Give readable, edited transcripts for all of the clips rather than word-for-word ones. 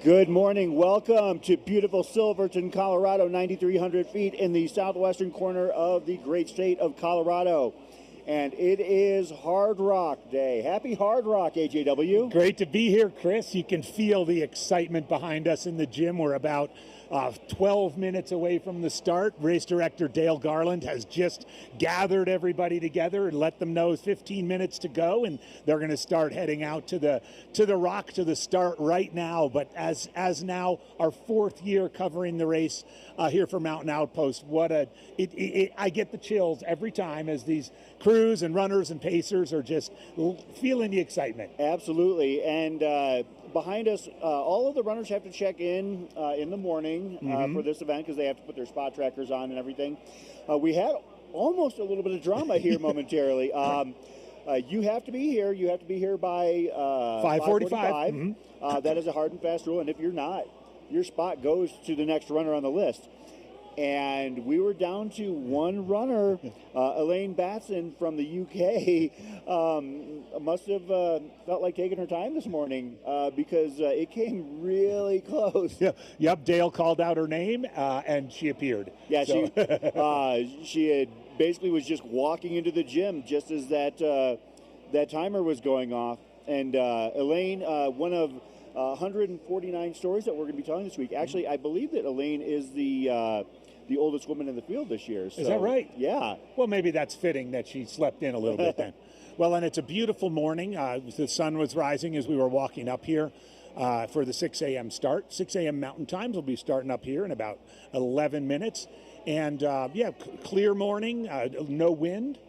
Good morning. Welcome to beautiful Silverton, Colorado, 9,300 feet in the southwestern corner of the great state of Colorado. And it is Hardrock Day. Happy Hardrock, AJW. Great to be here, Chris. You can feel the excitement behind us in the gym. We're about 12 minutes away from the start. Race director Dale Garland has just gathered everybody together and let them know it's 15 minutes to go, and they're going to start heading out to the rock to the start right now. But as now our fourth year covering the race here for Mountain Outpost, I get the chills every time as these crews and runners and pacers are just feeling the excitement. Absolutely. And behind us, all of the runners have to check in the morning for this event because they have to put their spot trackers on and everything. We had almost a little bit of drama here momentarily. You have to be here. You have to be here by 5:45. That is a hard and fast rule. And if you're not, your spot goes to the next runner on the list. And we were down to one runner, Elaine Batson from the UK, must have felt like taking her time this morning because it came really close. Yeah. Yep, Dale called out her name and she appeared. Yeah, so. She had basically was just walking into the gym just as that timer was going off. And Elaine, one of 149 stories that we're going to be telling this week. Actually, I believe that Elaine is the oldest woman in the field this year. So, is that right? Yeah. Well, maybe that's fitting that she slept in a little bit then. Well, and it's a beautiful morning. The sun was rising as we were walking up here for the 6 a.m. start. 6 a.m. Mountain Times will be starting up here in about 11 minutes. And, clear morning, no wind,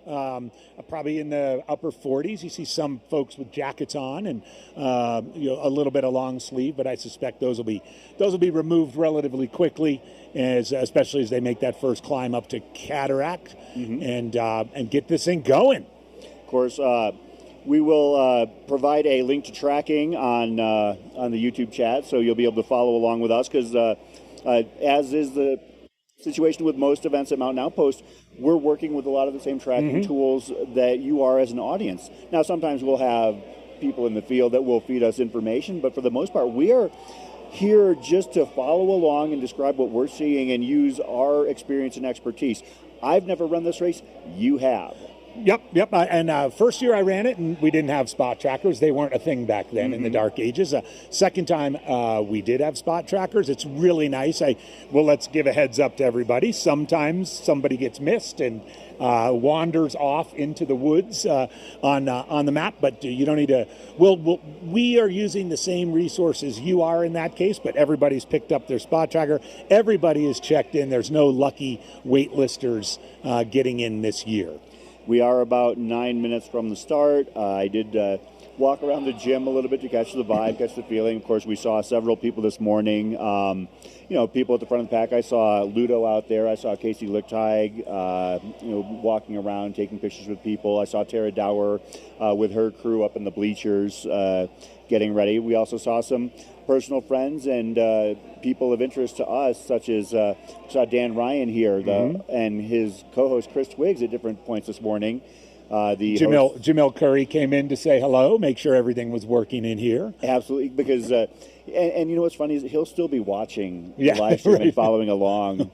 probably in the upper 40s. You see some folks with jackets on and, a little bit of long sleeve, but I suspect those will be removed relatively quickly, especially as they make that first climb up to Cataract and get this thing going. Of course, we will provide a link to tracking on the YouTube chat, so you'll be able to follow along with us because as is the situation with most events at Mountain Outpost, we're working with a lot of the same tracking tools that you are as an audience. Now, sometimes we'll have people in the field that will feed us information, but for the most part, we are here just to follow along and describe what we're seeing and use our experience and expertise. I've never run this race. You have. Yep. And first year I ran it, and we didn't have spot trackers. They weren't a thing back then in the dark ages. Second time we did have spot trackers. It's really nice. Let's give a heads up to everybody. Sometimes somebody gets missed and wanders off into the woods on the map, but you don't need to. We are using the same resources you are in that case, but everybody's picked up their spot tracker. Everybody is checked in. There's no lucky waitlisters getting in this year. We are about 9 minutes from the start. I did walk around the gym a little bit to catch the vibe, catch the feeling. Of course, we saw several people this morning. People at the front of the pack. I saw Ludo out there. I saw Casey Lichtheig, walking around, taking pictures with people. I saw Tara Dower with her crew up in the bleachers getting ready. We also saw some personal friends and people of interest to us, such as saw Dan Ryan here and his co-host Chris Twiggs at different points this morning. Jamil Curry came in to say hello, make sure everything was working in here. Absolutely, because and you know what's funny is he'll still be watching the live stream and following along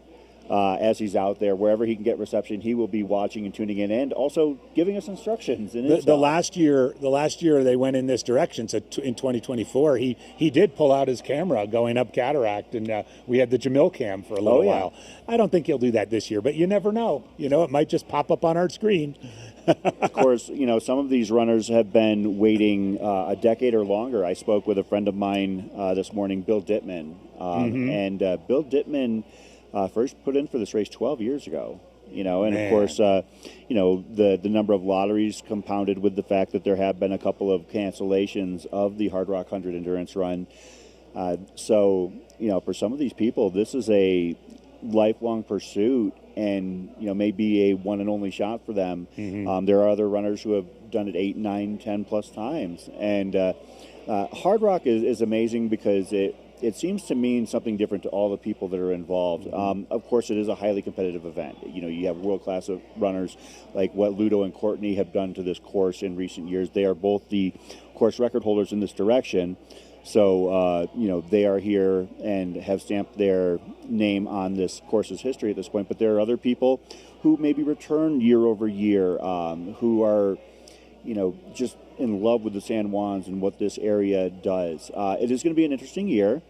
as he's out there. Wherever he can get reception, he will be watching and tuning in and also giving us instructions. The last year they went in this direction, so in 2024, he did pull out his camera going up Cataract, and we had the Jamil cam for a little while. I don't think he'll do that this year, but you never know. It might just pop up on our screen. Of course, some of these runners have been waiting a decade or longer. I spoke with a friend of mine this morning, Bill Dittman, and Bill Dittman first put in for this race 12 years ago. Of course, the number of lotteries compounded with the fact that there have been a couple of cancellations of the Hardrock 100 endurance run. So, for some of these people, this is a lifelong pursuit and, may be a one and only shot for them. There are other runners who have done it 8, 9, 10 plus times. And Hardrock is amazing because it seems to mean something different to all the people that are involved. Of course, it is a highly competitive event. You have world-class runners like what Ludo and Courtney have done to this course in recent years. They are both the course record holders in this direction. So, they are here and have stamped their name on this course's history at this point. But there are other people who maybe return year over year, who are, just in love with the San Juans and what this area does. It is going to be an interesting year.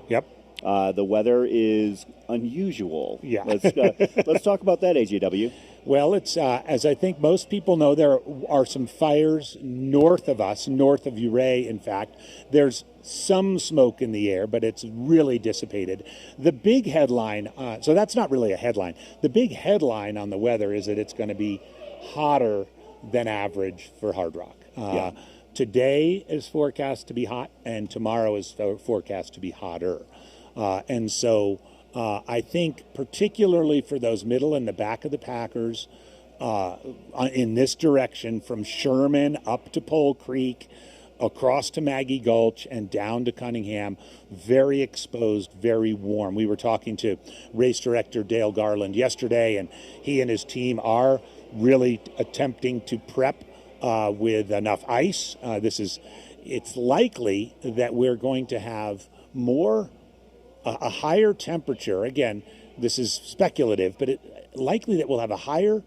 Yep. The weather is unusual. Yeah. Let's talk about that, AJW. Well, it's as I think most people know, there are some fires north of us, north of Ouray, in fact. There's some smoke in the air, but it's really dissipated. The big headline, so that's not really a headline. The big headline on the weather is that it's going to be hotter than average for Hardrock. Today is forecast to be hot, and tomorrow is forecast to be hotter. And so I think particularly for those middle and the back of the Packers in this direction from Sherman up to Pole Creek, across to Maggie Gulch and down to Cunningham, very exposed, very warm. We were talking to race director Dale Garland yesterday, and he and his team are really attempting to prep with enough ice. It's likely that we're going to have a higher temperature. Again, this is speculative, but likely that we'll have a higher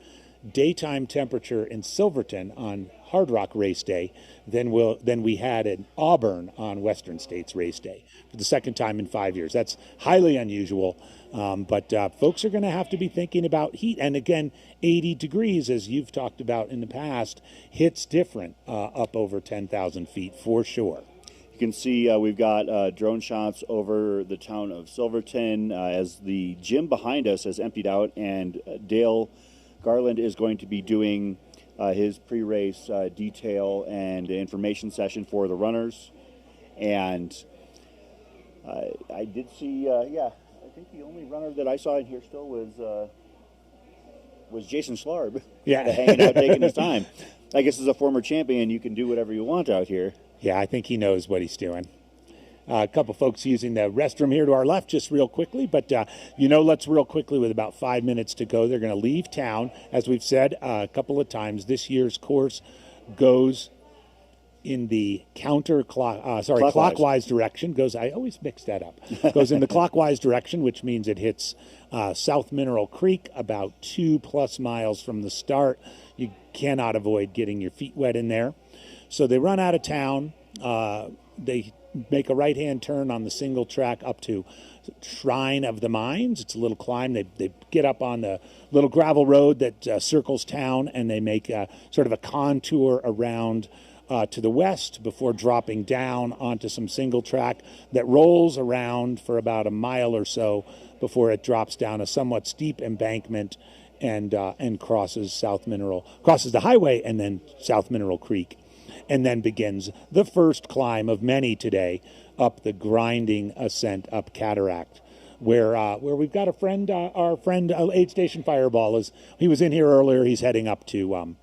daytime temperature in Silverton on Hardrock race day than we had in Auburn on Western States race day for the second time in 5 years. That's highly unusual, but folks are going to have to be thinking about heat. And again, 80 degrees, as you've talked about in the past, hits different up over 10,000 feet for sure. You can see we've got drone shots over the town of Silverton as the gym behind us has emptied out, and Dale Garland is going to be doing his pre-race detail and information session for the runners. And I did see, I think the only runner that I saw in here still was Jason Schlarb. Yeah. Hanging out, taking his time. I guess as a former champion, you can do whatever you want out here. Yeah, I think he knows what he's doing. A couple folks using the restroom here to our left just real quickly, but let's real quickly with about 5 minutes to go. They're going to leave town. As we've said a couple of times, this year's course goes in the clockwise direction. I always mix that up. Goes in the clockwise direction, which means it hits South Mineral Creek about 2+ miles from the start. You cannot avoid getting your feet wet in there. So they run out of town. They make a right-hand turn on the single track up to Shrine of the Mines. It's a little climb. They get up on the little gravel road that circles town, and they make sort of a contour around to the west before dropping down onto some single track that rolls around for about a mile or so before it drops down a somewhat steep embankment and crosses the highway and then South Mineral Creek. And then begins the first climb of many today up the grinding ascent up Cataract, where we've got a friend, our friend Aid Station Fireball he was in here earlier. He's heading up to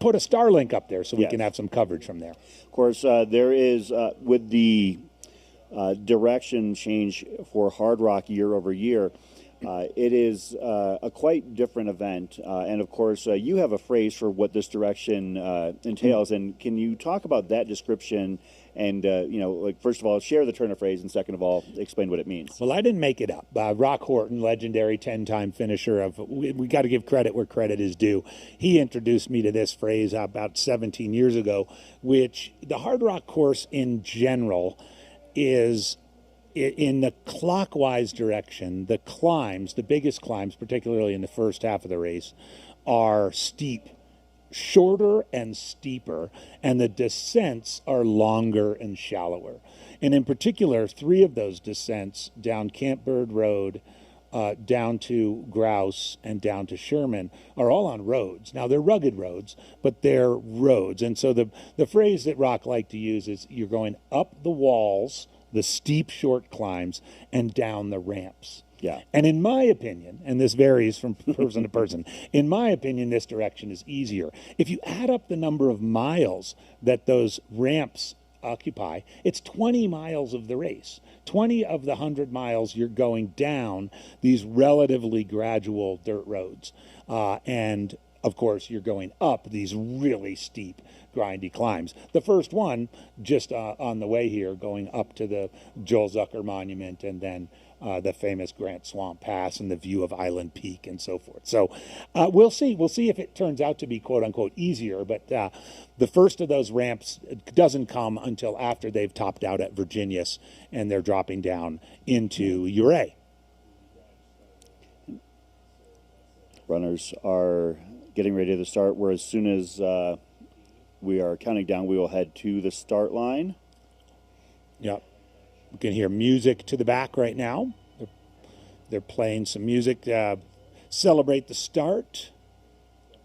put a Starlink up there so we can have some coverage from there. Of course, there is with the direction change for Hardrock year over year. It is a quite different event, and of course, you have a phrase for what this direction entails. And can you talk about that description? And first of all, share the turn of phrase, and second of all, explain what it means. Well, I didn't make it up. Rock Horton, legendary 10-time finisher we got to give credit where credit is due. He introduced me to this phrase about 17 years ago, which the Hardrock course in general is. In the clockwise direction, the climbs, the biggest climbs, particularly in the first half of the race, are steep, shorter and steeper, and the descents are longer and shallower. And in particular, 3 of those descents down Campbird Road, down to Grouse, and down to Sherman are all on roads. Now, they're rugged roads, but they're roads. And so the phrase that Rock liked to use is you're going up the walls, the steep, short climbs, and down the ramps. Yeah. And in my opinion, and this varies from person to person, in my opinion, this direction is easier. If you add up the number of miles that those ramps occupy, it's 20 miles of the race. 20 of the 100 miles you're going down these relatively gradual dirt roads. And of course, you're going up these really steep, grindy climbs. The first one, just on the way here, going up to the Joel Zucker Monument, and then the famous Grant Swamp Pass and the view of Island Peak and so forth. So we'll see. We'll see if it turns out to be quote unquote easier. But the first of those ramps doesn't come until after they've topped out at Virginius and they're dropping down into Ouray. Runners are getting ready to start, where as soon as we are counting down, we will head to the start line. Yep. You can hear music to the back right now. They're playing some music to celebrate the start.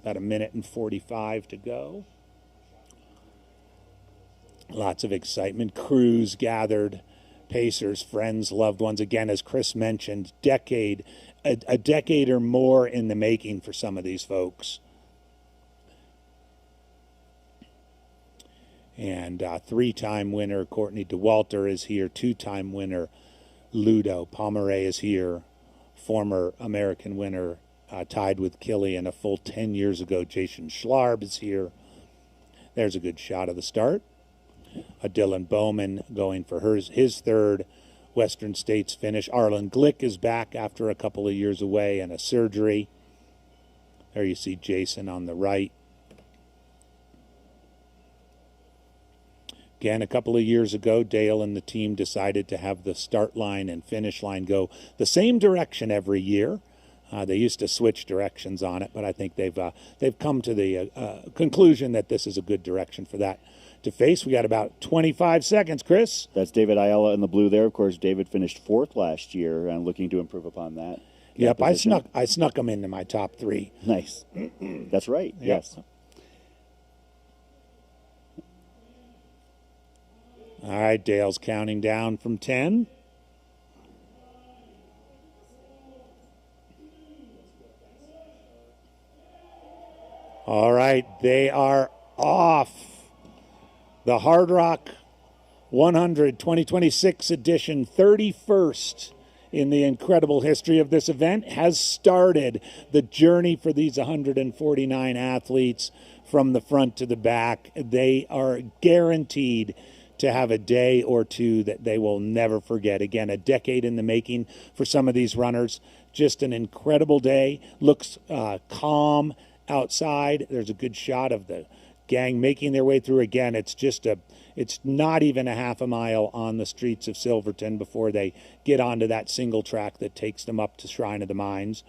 About 1:45 to go. Lots of excitement. Crews gathered, pacers, friends, loved ones. Again, as Chris mentioned, a decade or more in the making for some of these folks. And three-time winner Courtney DeWalter is here. Two-time winner Ludo Pomeray is here. Former American winner tied with Killian a full 10 years ago. Jason Schlarb is here. There's a good shot of the start. Dylan Bowman going for his third Western States finish. Arlen Glick is back after a couple of years away and a surgery. There you see Jason on the right. Again, a couple of years ago, Dale and the team decided to have the start line and finish line go the same direction every year. They used to switch directions on it, but I think they've come to the conclusion that this is a good direction for that to face. We got about 25 seconds, Chris. That's David Ayala in the blue there. Of course, David finished fourth last year and looking to improve upon that. Yep, I snuck him into my top three. Nice. That's right. Yep. Yes. All right, Dale's counting down from 10. All right, they are off. The Hardrock 100 2026 edition, 31st in the incredible history of this event, has started. The journey for these 149 athletes from the front to the back. They are guaranteed to have a day or two that they will never forget. Again, a decade in the making for some of these runners. Just an incredible day. Looks calm outside. There's a good shot of the gang making their way through. Again, it's not even a half a mile on the streets of Silverton before they get onto that single track that takes them up to Shrine of the Mines.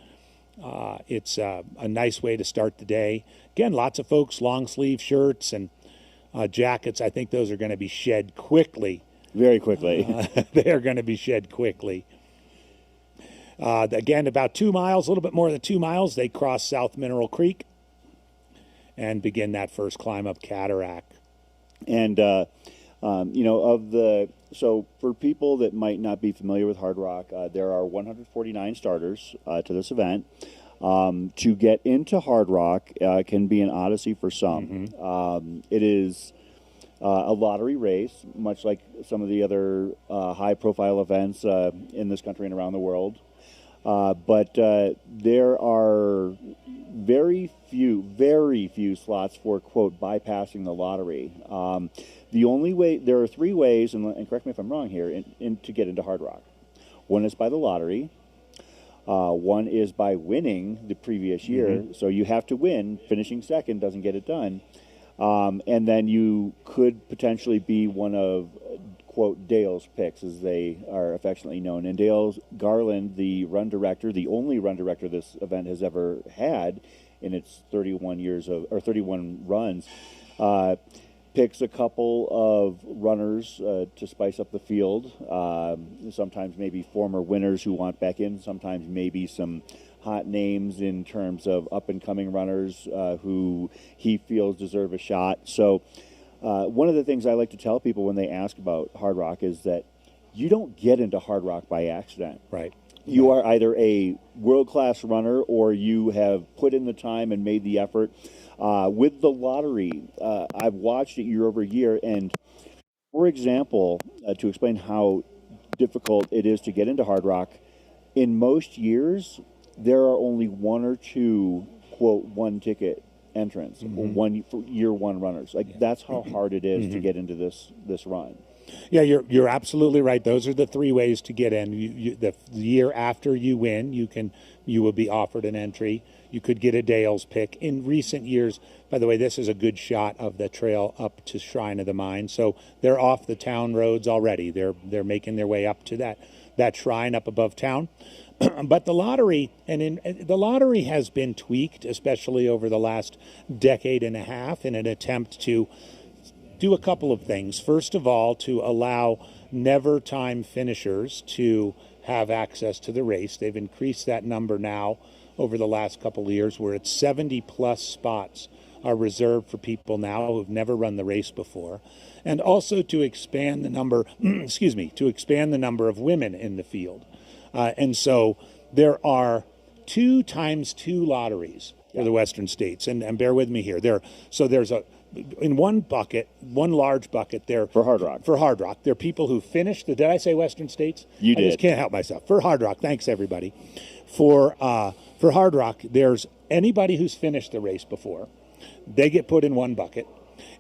It's a nice way to start the day. Again, lots of folks, long sleeve shirts and jackets. I think those are going to be shed quickly. Very quickly. They're going to be shed quickly. Again, about 2 miles, a little bit more than 2 miles, they cross South Mineral Creek and begin that first climb up Cataract. And, so for people that might not be familiar with Hardrock, there are 149 starters to this event. To get into Hardrock can be an odyssey for some. Mm-hmm. It is a lottery race, much like some of the other high-profile events in this country and around the world. But there are very few slots for, quote, bypassing the lottery. The only way, there are three ways, and correct me if I'm wrong here, to get into Hardrock. One is by the lottery. One is by winning the previous year. Mm-hmm. So you have to win. Finishing second doesn't get it done. And then you could potentially be one of, quote, Dale's picks, as they are affectionately known. And Dale Garland, the run director, the only run director this event has ever had in its 31 runs, picks a couple of runners to spice up the field. Sometimes maybe former winners who want back in. Sometimes maybe some hot names in terms of up-and-coming runners who he feels deserve a shot. So one of the things I like to tell people when they ask about Hardrock is that you don't get into Hardrock by accident. Right. You are either a world-class runner or you have put in the time and made the effort. With the lottery, I've watched it year over year, and for example, to explain how difficult it is to get into Hardrock, in most years, there are only one or two quote, one ticket entrance, year one runners. Like that's how hard it is to get into this run. Yeah, you're absolutely right. Those are the three ways to get in. The year after you win, you will be offered an entry. You could get a Dale's pick. In recent years, by the way, this is a good shot of the trail up to Shrine of the Mine. So they're off the town roads already. They're making their way up to that shrine up above town. But the lottery, the lottery has been tweaked, especially over the last decade and a half, in an attempt to do a couple of things. First of all, to allow never time finishers to have access to the race. They've increased that number now over the last couple of years, where it's 70 plus spots are reserved for people now who've never run the race before, and also to expand the number, to expand the number of women in the field. And so there are 2 times 2 lotteries for the Western states. And bear with me here. There's in one bucket, one large bucket there. For Hardrock. For Hardrock. There are people who finished did I say Western states? You did. I just can't help myself. For Hardrock. Thanks, everybody. For Hardrock, there's anybody who's finished the race before. They get put in one bucket.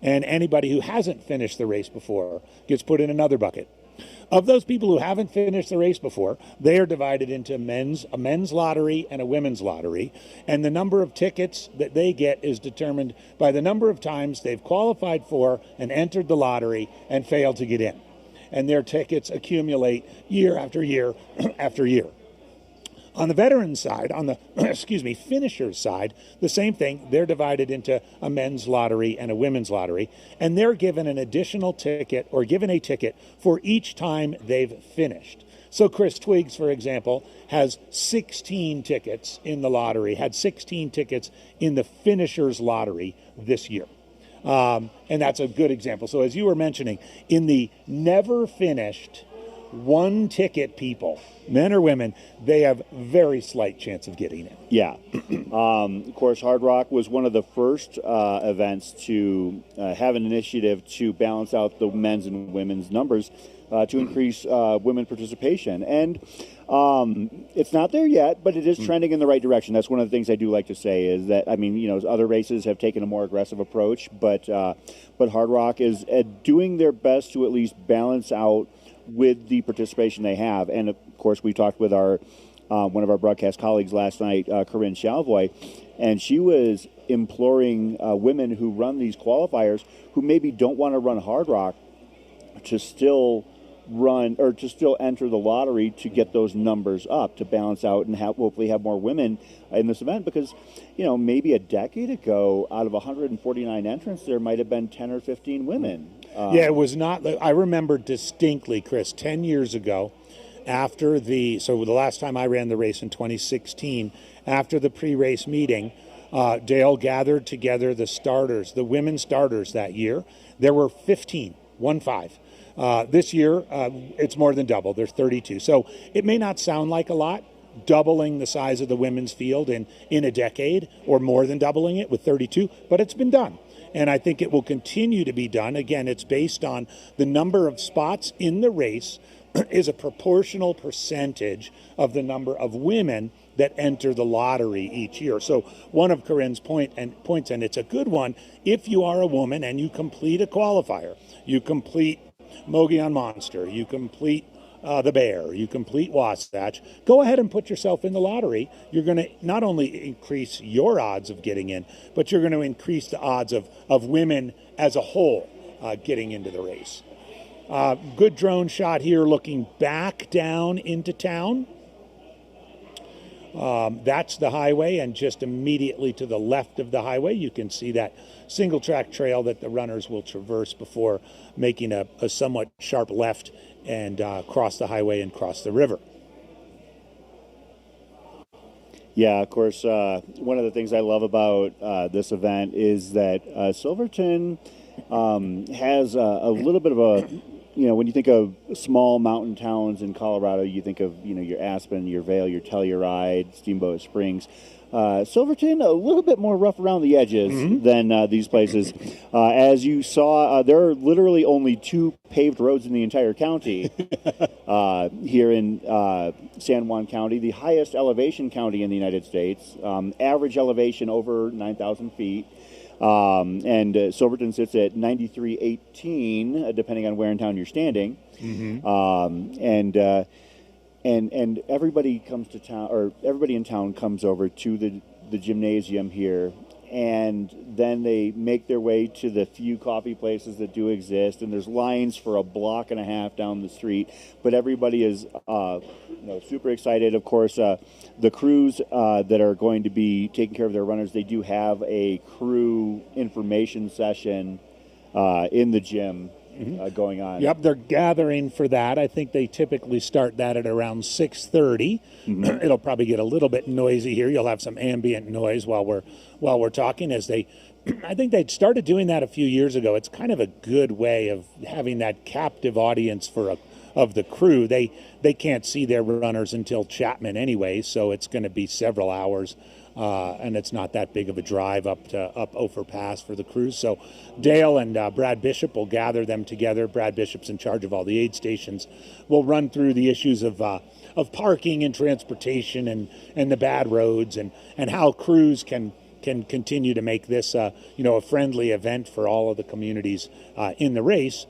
And anybody who hasn't finished the race before gets put in another bucket. Of those people who haven't finished the race before, they are divided into a men's lottery and a women's lottery. And the number of tickets that they get is determined by the number of times they've qualified for and entered the lottery and failed to get in. And their tickets accumulate year after year after year. On the veteran side, on the, finishers side, the same thing. They're divided into a men's lottery and a women's lottery, and they're given an additional ticket or given a ticket for each time they've finished. So Chris Twiggs, for example, has 16 tickets in the lottery, had 16 tickets in the finishers lottery this year. And that's a good example. So as you were mentioning, in the never finished one ticket people, men or women, they have very slight chance of getting in. Yeah. Of course, Hardrock was one of the first events to have an initiative to balance out the men's and women's numbers to increase women participation. And it's not there yet, but it is trending in the right direction. That's one of the things I do like to say is that, other races have taken a more aggressive approach, but Hardrock is doing their best to at least balance out with the participation they have. And of course, we talked with our one of our broadcast colleagues last night, Corinne Chalvoy, and she was imploring women who run these qualifiers who maybe don't want to run Hardrock to still run or to still enter the lottery to get those numbers up to balance out and hopefully have more women in this event, because maybe a decade ago out of 149 entrants there might have been 10 or 15 women. Yeah, it was not. I remember distinctly, Chris, 10 years ago, after the last time I ran the race in 2016, after the pre-race meeting, Dale gathered together the starters, the women starters that year. There were 15. This year, it's more than double. There's 32. So it may not sound like a lot, doubling the size of the women's field in a decade, or more than doubling it with 32, but it's been done. And I think it will continue to be done. Again, it's based on the number of spots in the race is a proportional percentage of the number of women that enter the lottery each year. So one of Corinne's points, and it's a good one, if you are a woman and you complete a qualifier, you complete Mogollon Monster, you complete the Bear, you complete Wasatch, go ahead and put yourself in the lottery. You're going to not only increase your odds of getting in, but you're going to increase the odds of women as a whole getting into the race. Good drone shot here looking back down into town. That's the highway, and just immediately to the left of the highway you can see that single track trail that the runners will traverse before making a somewhat sharp left and cross the highway and cross the river. Yeah, of course, one of the things I love about this event is that Silverton has a little bit of a, when you think of small mountain towns in Colorado, you think of, your Aspen, your Vail, your Telluride, Steamboat Springs. Silverton, a little bit more rough around the edges than these places. As you saw, there are literally only 2 paved roads in the entire county here in San Juan County, the highest elevation county in the United States. Average elevation over 9,000 feet. And Silverton sits at 9318, depending on where in town you're standing. And everybody comes to town, or everybody in town comes over to the gymnasium here, and then they make their way to the few coffee places that do exist, and there's lines for a block and a half down the street, but everybody is super excited. Of course, the crews that are going to be taking care of their runners, they do have a crew information session in the gym going on. Yep, they're gathering for that. I think they typically start that at around 6:30. It'll probably get a little bit noisy here. You'll have some ambient noise while we're talking as they I think they'd started doing that a few years ago. It's kind of a good way of having that captive audience of the crew. They can't see their runners until Chapman anyway, so it's going to be several hours. And it's not that big of a drive up Ophir Pass for the crews. So Dale and Brad Bishop will gather them together. Brad Bishop's in charge of all the aid stations. We'll run through the issues of parking and transportation and the bad roads and how crews can continue to make this a friendly event for all of the communities in the race.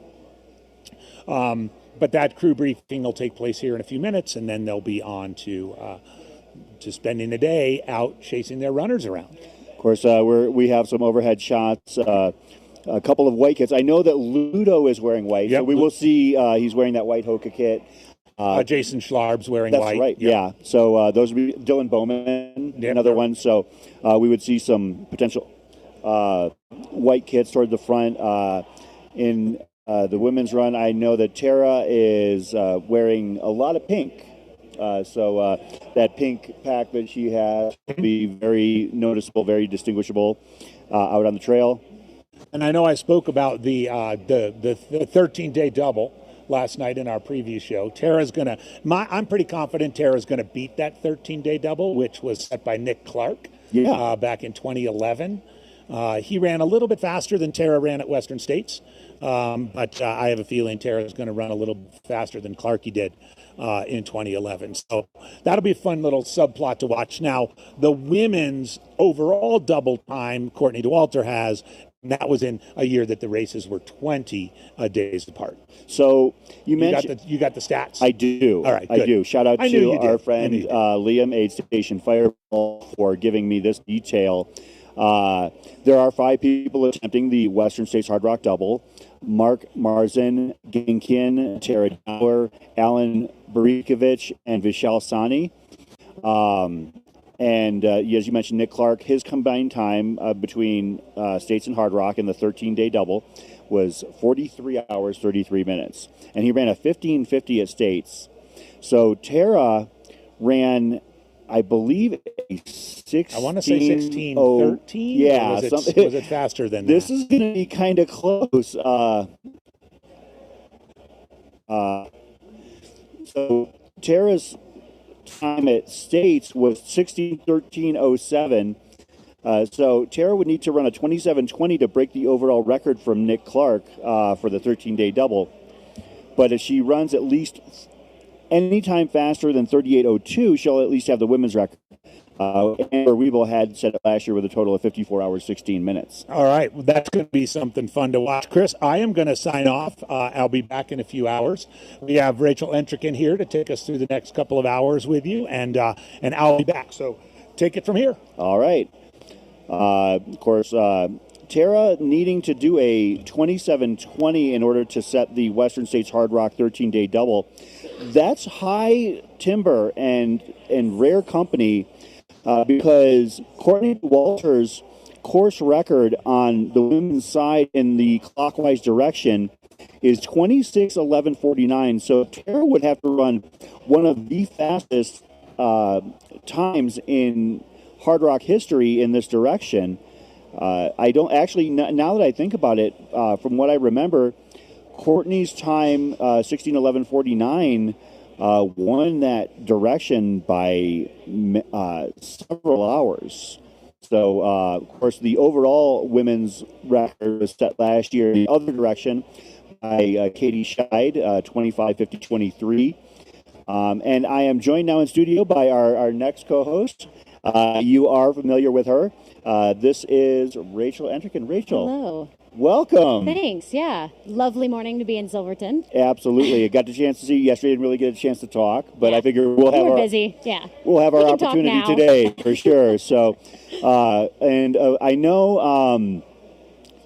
But that crew briefing will take place here in a few minutes, and then they'll be on to spending the day out chasing their runners around. Of course, we have some overhead shots, a couple of white kits. I know that Ludo is wearing white, so we will see he's wearing that white Hoka kit. Jason Schlarb's wearing that's white. That's right, yeah. So those would be Dylan Bowman, another one. So we would see some potential white kits toward the front. In the women's run, I know that Tara is wearing a lot of pink. So that pink pack that she has will be very noticeable, very distinguishable out on the trail. And I know I spoke about the 13-day double last night in our preview show. I'm pretty confident Tara's going to beat that 13-day double, which was set by Nick Clark back in 2011. He ran a little bit faster than Tara ran at Western States, but I have a feeling Tara's going to run a little faster than Clarkie did in 2011. So that'll be a fun little subplot to watch. Now, the women's overall double time Courtney Dauwalter has, and that was in a year that the races were 20 days apart. So you mentioned... You got the stats? I do. All right, good. I do. Shout out to our friend Liam, Aid Station Fireball, for giving me this detail. There are 5 people attempting the Western States Hardrock Double. Mark Marzin, Genkin, Tara Dower, Alan Barikovich, and Vishal Sani. And as you mentioned, Nick Clark, his combined time between States and Hardrock in the 13-day double was 43 hours, 33 minutes. And he ran a 15:50 at States. So Tara ran, I believe, a 16. I want to say 16:13. Yeah, was it faster than this that? This is going to be kind of close. So Tara's time at States was 16:13:07. So Tara would need to run a 27:20 to break the overall record from Nick Clark for the 13-day double. But if she runs at least any time faster than 38:02, she'll at least have the women's record. Amber Weeble had set it last year with a total of 54 hours, 16 minutes. All right. Well, that's going to be something fun to watch. Chris, I am going to sign off. I'll be back in a few hours. We have Rachel Entricken here to take us through the next couple of hours with you, and I'll be back. So take it from here. All right. Of course, Tara needing to do a 27:20 in order to set the Western States Hardrock 13-day double. That's high timber and rare company. Because Courtney Walter's course record on the women's side in the clockwise direction is 26:11:49. So Tara would have to run one of the fastest times in Hardrock history in this direction. I don't actually, now that I think about it, from what I remember, Courtney's time, 16:11:49, won that direction by several hours. So, of course, the overall women's record was set last year in the other direction by Katie Scheid, 25:50:23. And I am joined now in studio by our next co-host. You are familiar with her. This is Rachel Entricken. Rachel. Hello. Welcome. Thanks. Yeah. Lovely morning to be in Silverton. Absolutely. I got the chance to see you yesterday. Didn't really get a chance to talk, but Yeah. I figure we'll have We're busy. Yeah. We'll have our opportunity today for sure. So, I know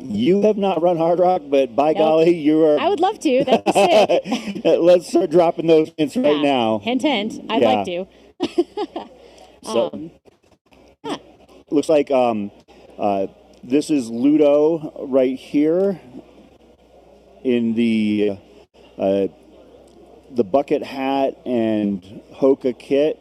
you have not run Hardrock, but by golly, you are. I would love to. That'd be sick. Let's start dropping those hints right now. Hint, hint. I'd like to. So, looks like this is Ludo right here in the bucket hat and Hoka kit.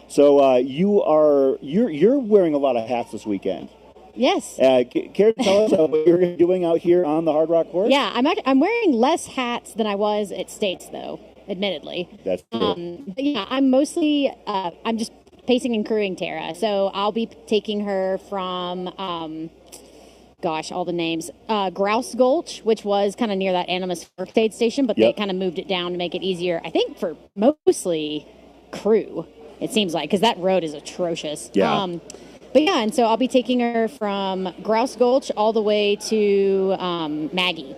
So you're wearing a lot of hats this weekend. Yes. Care to tell us what you're doing out here on the Hardrock course? Yeah, I'm wearing less hats than I was at States, though. Admittedly. That's true. But yeah, I'm mostly I'm just pacing and crewing Tara. So I'll be taking her from all the names. Grouse Gulch, which was kind of near that Animas First Aid Station, but they kind of moved it down to make it easier, I think, for mostly crew, it seems like, because that road is atrocious. Yeah. But yeah, and so I'll be taking her from Grouse Gulch all the way to Maggie.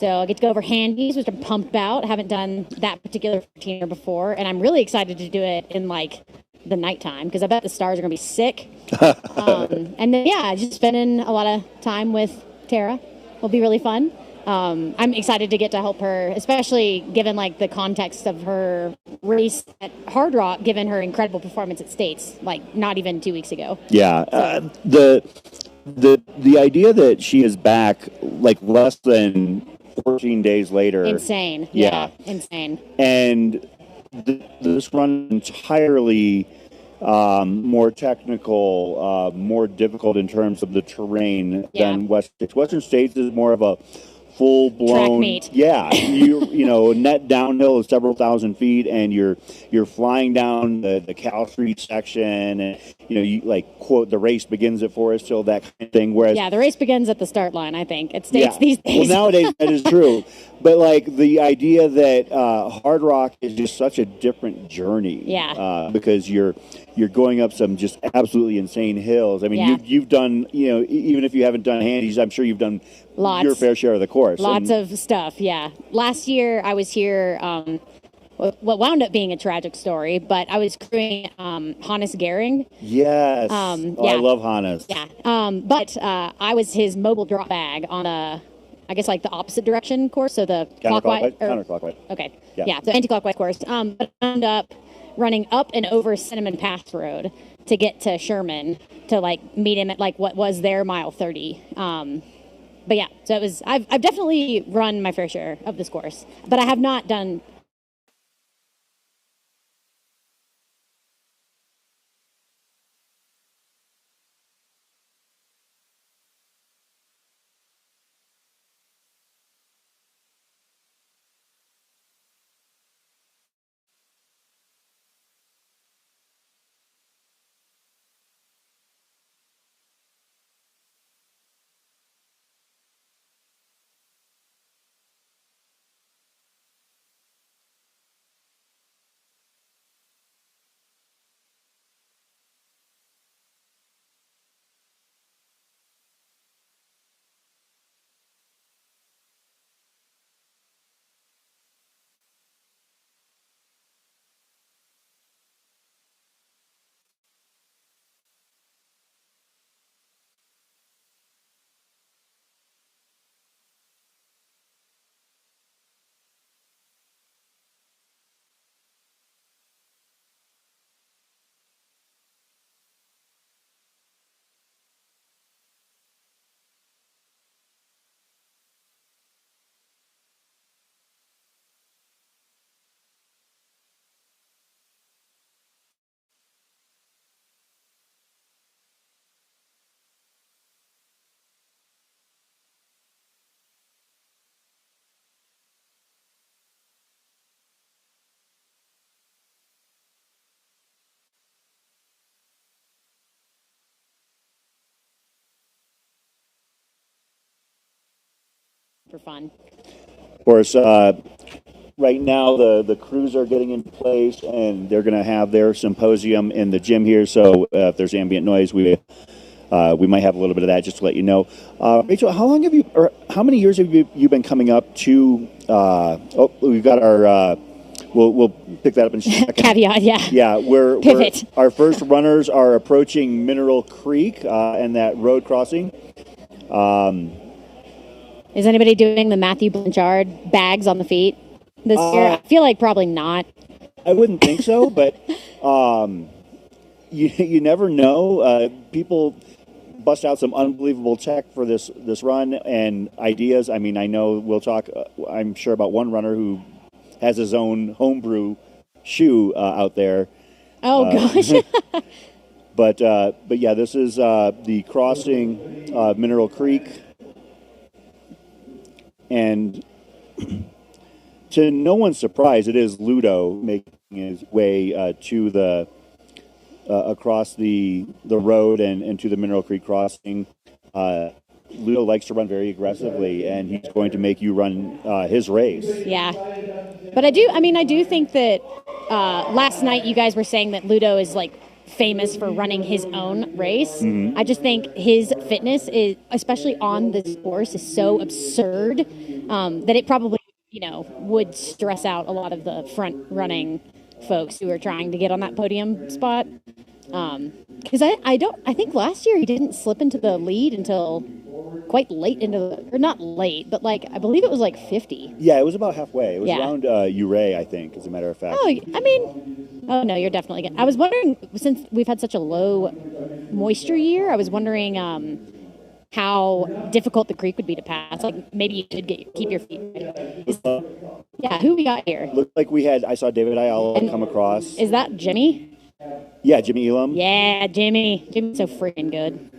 So I get to go over Handies, which I'm pumped about. I haven't done that particular 14er before, and I'm really excited to do it in, like, the nighttime, because I bet the stars are going to be sick. And then, just spending a lot of time with Tara will be really fun. I'm excited to get to help her, especially given, like, the context of her race at Hardrock, given her incredible performance at States, like, not even 2 weeks ago. Yeah. The idea that she is back, like, less than 14 days later. Insane. Yeah. Insane. And this run entirely more technical, more difficult in terms of the terrain than Western States. Western States is more of a full-blown track meet. Yeah, you know, net downhill is several thousand feet, and you're flying down the Cal Street section, and you like quote the race begins at Forest Hill, that kind of thing. Whereas the race begins at the start line. I think it states these days. Well, nowadays that is true, but like the idea that Hardrock is just such a different journey. Yeah. Because you're going up some just absolutely insane hills. I mean, you've done, even if you haven't done Handies, I'm sure you've done your fair share of the course. Lots of stuff, yeah. Last year I was here, what wound up being a tragic story, but I was crewing Hannes Gehring. Yes. I love Hannes. Yeah. But I was his mobile drop bag on I guess like the opposite direction course, so the counterclockwise. Okay. Yeah, so anti-clockwise course. But I ended up running up and over Cinnamon Pass Road to get to Sherman to like meet him at like what was their mile 30. But yeah, so it was. I've definitely run my fair share of this course, but I have not done. super fun. Of course, right now the crews are getting into place, and they're going to have their symposium in the gym here. So if there's ambient noise, we might have a little bit of that, just to let you know. Rachel, how many years have you been coming up to? We've got our. We'll pick that up in a second. Caveat, yeah. Yeah, Pivot. Our first runners are approaching Mineral Creek and that road crossing. Is anybody doing the Matthew Blanchard bags on the feet this year? I feel like probably not. I wouldn't think so, but you never know. People bust out some unbelievable tech for this run and ideas. I mean, I know we'll talk, I'm sure, about one runner who has his own homebrew shoe out there. Oh, gosh. But yeah, this is the crossing Mineral Creek. And to no one's surprise, it is Ludo making his way to the across the road and to the Mineral Creek crossing. Ludo likes to run very aggressively, and he's going to make you run his race. Yeah. But I do think that last night you guys were saying that Ludo is like famous for running his own race. Mm-hmm. I just think his fitness is, especially on this course, is so absurd that it probably, would stress out a lot of the front running folks who are trying to get on that podium spot. Because I think last year he didn't slip into the lead until quite late or not late, but I believe it was 50. Yeah, it was about halfway. It was Yeah. around Uray, I think, as a matter of fact. Oh no, you're definitely good. I was wondering, since we've had such a low moisture year, I was wondering how difficult the creek would be to pass. Maybe you could keep your feet ready. Yeah, who we got here? Looked like I saw David Ayala come across. Is that Jimmy? Yeah, Jimmy Elam. Yeah, Jimmy. Jimmy's so freaking good.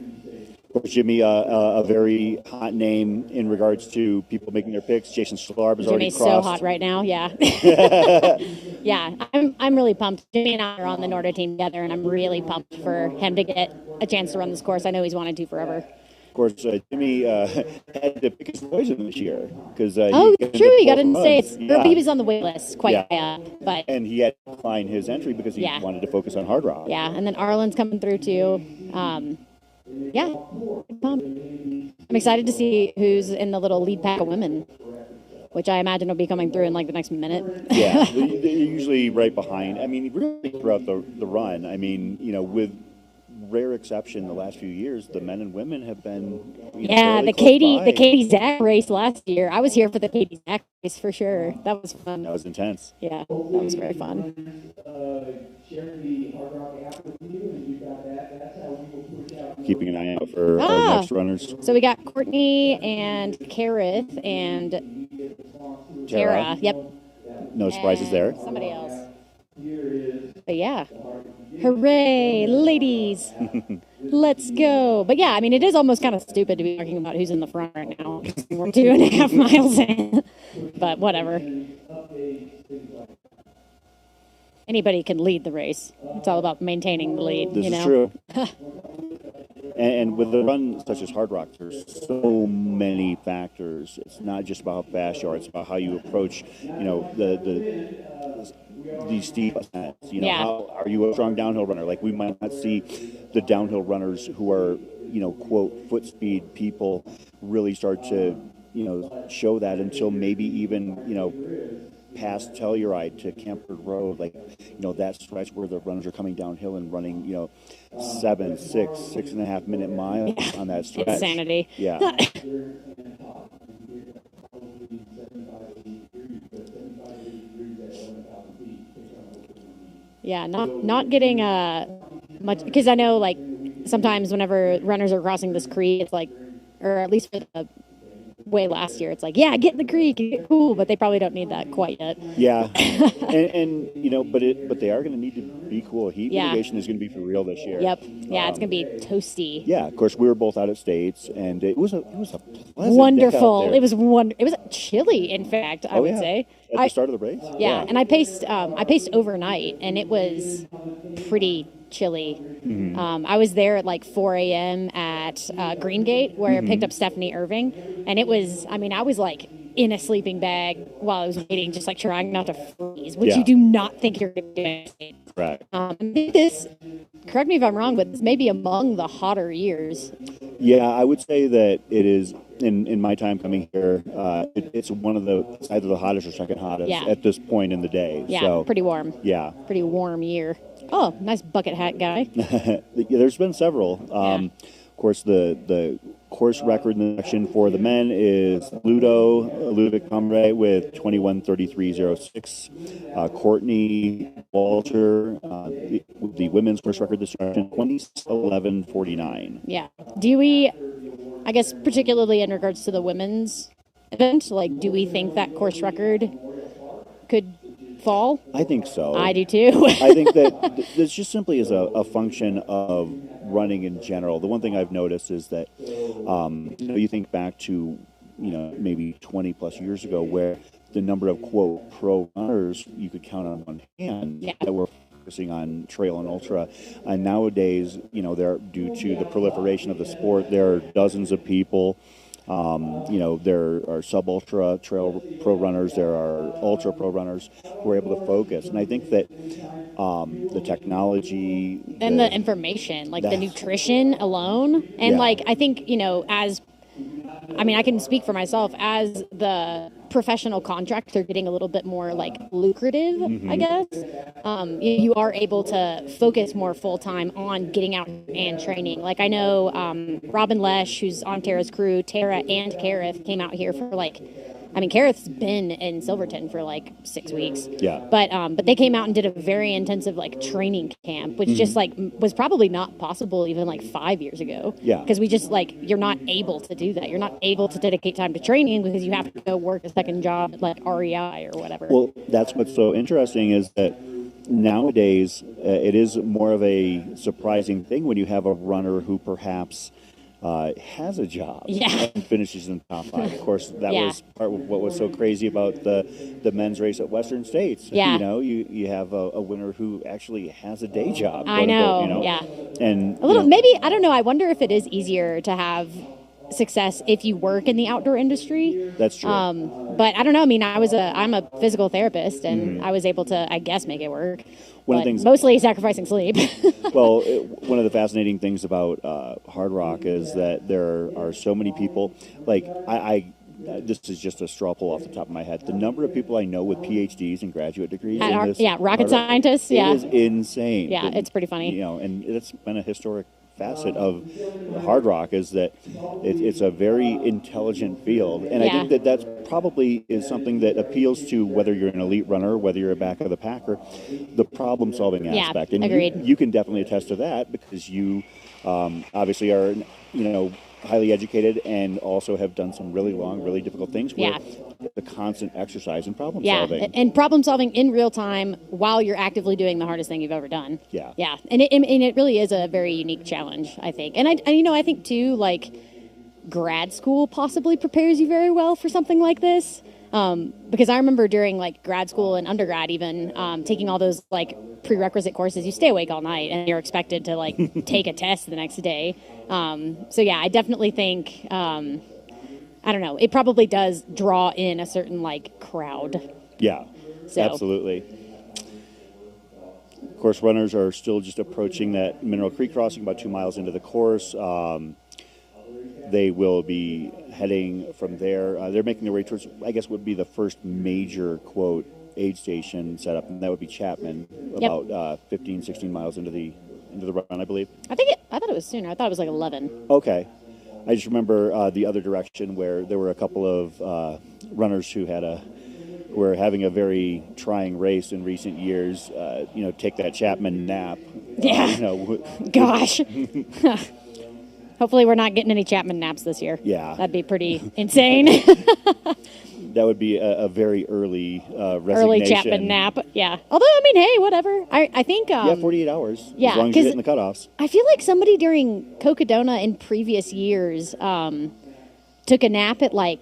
Of course, Jimmy, a very hot name in regards to people making their picks. Jason Schlarb has already Jimmy's crossed. so hot right now, yeah. Yeah, I'm really pumped. Jimmy and I are on the Norda team together, and I'm really pumped for him to get a chance to run this course. I know he's wanted to forever. Of course, Jimmy had to pick his poison this year because He got in the States. Yeah. He was on the wait list quite high up, but and he had to decline his entry because he wanted to focus on Hardrock. Yeah, and then Arlen's coming through too. Yeah, I'm excited to see who's in the little lead pack of women, which I imagine will be coming through in the next minute. Yeah, they're usually right behind. I mean, really throughout the run. I mean, with rare exception, the last few years, the men and women have been. The Katie Zach race last year. I was here for the Katie Zach race for sure. That was fun. That was intense. Yeah, that was very fun. Keeping an eye out for our next runners. So we got Courtney and Kareth and Tara. Yep. No surprises there. Somebody else. But yeah. Hooray, ladies. Let's go. But yeah, I mean, it is almost kind of stupid to be talking about who's in the front right now. We're 2.5 miles in. But whatever. Anybody can lead the race. It's all about maintaining the lead. This is true. And with a run such as Hardrock, there's so many factors. It's not just about how fast you are. It's about how you approach, these steep ascents. How are you a strong downhill runner? We might not see the downhill runners who are, quote, foot speed people really start to, show that until maybe even, past Telluride to Camford Road, that stretch where the runners are coming downhill and running, 6.5 minute miles on that stretch. Insanity. Yeah. Yeah, not getting much, because I know sometimes whenever runners are crossing this creek, it's or at least for the way last year, it's get in the creek, get cool, but they probably don't need that quite yet. Yeah, and but they are going to need to be cool. Heat mitigation is going to be for real this year. Yep. Yeah, it's going to be toasty. Yeah, of course we were both out at States, and it was a pleasant wonderful. Day out there. It was chilly, in fact. I would say at the start of the race. Yeah, and I paced overnight, and it was pretty chilly. I was there at like 4 a.m. at Greengate where I picked up Stephanie Irving, and it was, I mean, I was like in a sleeping bag while I was waiting, just like trying not to freeze, which you do not think you're going to do. Right. This, correct me if I'm wrong, but this may be among the hotter years. Yeah, I would say that it is, in my time coming here, it's one of the, either the hottest or second hottest at this point in the day. Yeah, so, pretty warm. Yeah. Pretty warm year. Oh, nice bucket hat guy. There's been several. Of course, the course record in the section for the men is Ludovic Comre with 21:33.06. Courtney Walter, the women's course record this section, 20:11.49. Yeah. Do we, I guess, particularly in regards to the women's event, like, do we think that course record could fall? I think so. I do too. I think that this just simply is a function of running in general. The one thing I've noticed is that, you think back to, maybe 20 plus years ago where the number of, quote, pro runners you could count on one hand that were focusing on trail and ultra. And nowadays, they're due to the proliferation of the sport, there are dozens of people. There are sub-ultra trail pro runners, there are ultra pro runners who are able to focus. And I think that the technology... And the information, like the nutrition alone. And I think, I can speak for myself, as the professional contracts are getting a little bit more lucrative, I guess. You are able to focus more full time on getting out and training. Like I know Robin Lesh, who's on Tara's crew, Tara and Kareth came out here for Kareth's been in Silverton for 6 weeks. Yeah. But they came out and did a very intensive training camp, which just was probably not possible even 5 years ago. Yeah. Because we just you're not able to do that. You're not able to dedicate time to training because you have to go work a second job at REI or whatever. Well, that's what's so interesting is that nowadays it is more of a surprising thing when you have a runner who perhaps has a job and finishes in the top 5. Of course, that was part of what was so crazy about the men's race at Western States. Yeah. You have a winner who actually has a day job. I know. Unquote, Yeah. And a little, maybe, I don't know. I wonder if it is easier to have success if you work in the outdoor industry. That's true. But I don't know. I mean, I'm a physical therapist, and I was able to, I guess, make it work. One of the things, mostly sacrificing sleep. Well, one of the fascinating things about Hardrock is that there are so many people. This is just a straw poll off the top of my head. The number of people I know with PhDs and graduate degrees rocket scientists. It is insane. Yeah, it's pretty funny. And it's been a historic facet of Hardrock is that it's a very intelligent field, and I think that probably is something that appeals to whether you're an elite runner, whether you're a back of the packer, the problem-solving aspect. And agreed. You can definitely attest to that because you obviously are, highly educated and also have done some really long, really difficult things where the constant exercise and problem solving. And problem solving in real time while you're actively doing the hardest thing you've ever done. Yeah. Yeah. And it really is a very unique challenge, I think. And I think too, grad school possibly prepares you very well for something like this. Because I remember during grad school and undergrad even taking all those prerequisite courses, you stay awake all night and you're expected to take a test the next day. So yeah, I definitely think I don't know, it probably does draw in a certain crowd. Yeah, absolutely. Of course, runners are still just approaching that Mineral Creek crossing about 2 miles into the course. They will be heading from there. They're making their way towards, I guess, would be the first major, quote, aid station set up, and that would be Chapman, about 15, 16 miles into the run, I believe. I thought it was sooner. I thought it was 11. Okay. I just remember the other direction where there were a couple of runners who were having a very trying race in recent years. Take that Chapman nap. Yeah. Gosh. Hopefully we're not getting any Chapman naps this year. Yeah. That'd be pretty insane. That would be a very early resignation. Early Chapman nap, yeah. Although, hey, whatever. I think... 48 hours, as long as you're hitting the cutoffs. I feel like somebody during Cocodona in previous years took a nap at, I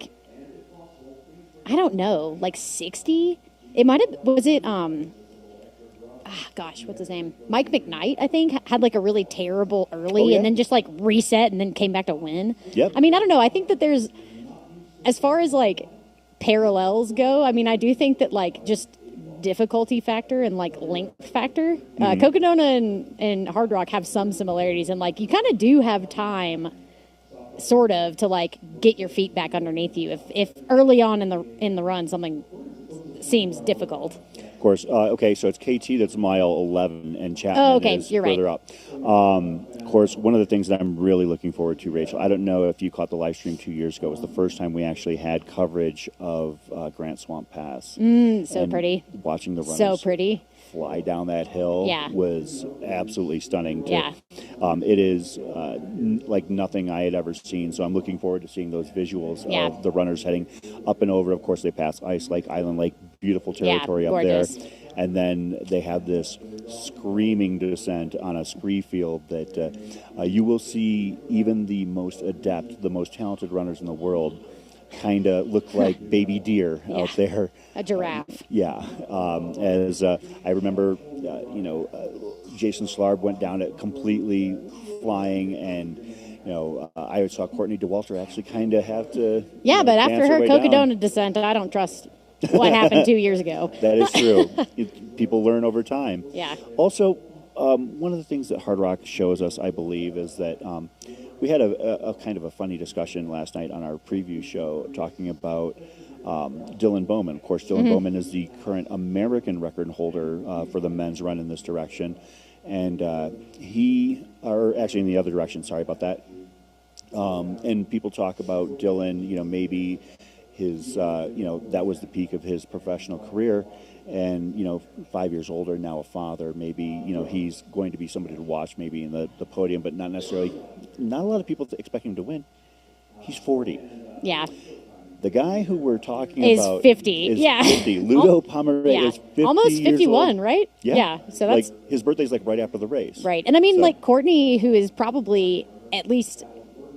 don't know, 60? It might have... Was it... gosh, what's his name? Mike McKnight, I think, had like a really terrible early Oh, yeah? and then just like reset and then came back to win. Yep. I mean, I don't know. I think that there's, as far as like parallels go, I mean, I do think that like just difficulty factor and like length factor, Cocodona and Hardrock have some similarities, and like you kind of do have time sort of to like get your feet back underneath you if early on in the run something seems difficult. Of course. Okay, so it's KT that's mile 11, and Chapman is you're further right. up. Of course, one of the things that I'm really looking forward to, Rachel, I don't know if you caught the live stream 2 years ago. It was the first time we actually had coverage of Grant Swamp Pass. So And pretty. Watching the runners So pretty. fly down that hill was absolutely stunning. Yeah. It is like nothing I had ever seen, so I'm looking forward to seeing those visuals of the runners heading up and over. Of course, they pass Ice Lake, Island Lake, beautiful territory up gorgeous. there. And then they have this screaming descent on a scree field that you will see even the most adept, the most talented runners in the world kind of look like baby deer out there. A giraffe. As I remember, Jason Slarb went down it completely flying, and I saw Courtney DeWalter actually kind of have to. But after her way down. Cocodona descent, I don't trust what happened 2 years ago. That is true. People learn over time. Yeah. Also, one of the things that Hardrock shows us, I believe, is that we had a kind of a funny discussion last night on our preview show talking about Dylan Bowman. Of course, Dylan Bowman is the current American record holder for the men's run in this direction. And actually in the other direction, sorry about that. And people talk about Dylan, maybe his, that was the peak of his professional career. And, 5 years older, now a father, maybe, he's going to be somebody to watch maybe in the podium, but not necessarily, not a lot of people expect him to win. He's 40. Yeah. The guy who we're talking Is about 50. is Yeah. 50. Ludo Pomeray is 50 almost years 51, old. right? Yeah. So that's like his birthday's like right after the race. right. And I mean, So- like Courtney, who is probably at least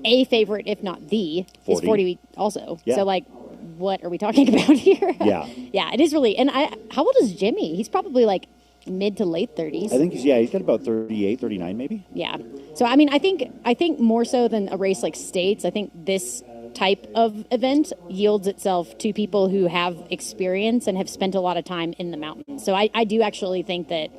a favorite, if not the, is 40 also. Yeah. So like, what are we talking about here? Yeah. Yeah, it is really. And how old is Jimmy? He's probably like mid to late 30s. I think he's got about 38, 39 maybe. Yeah. So I mean, I think more so than a race like States, I think this type of event yields itself to people who have experience and have spent a lot of time in the mountains. So I do actually think that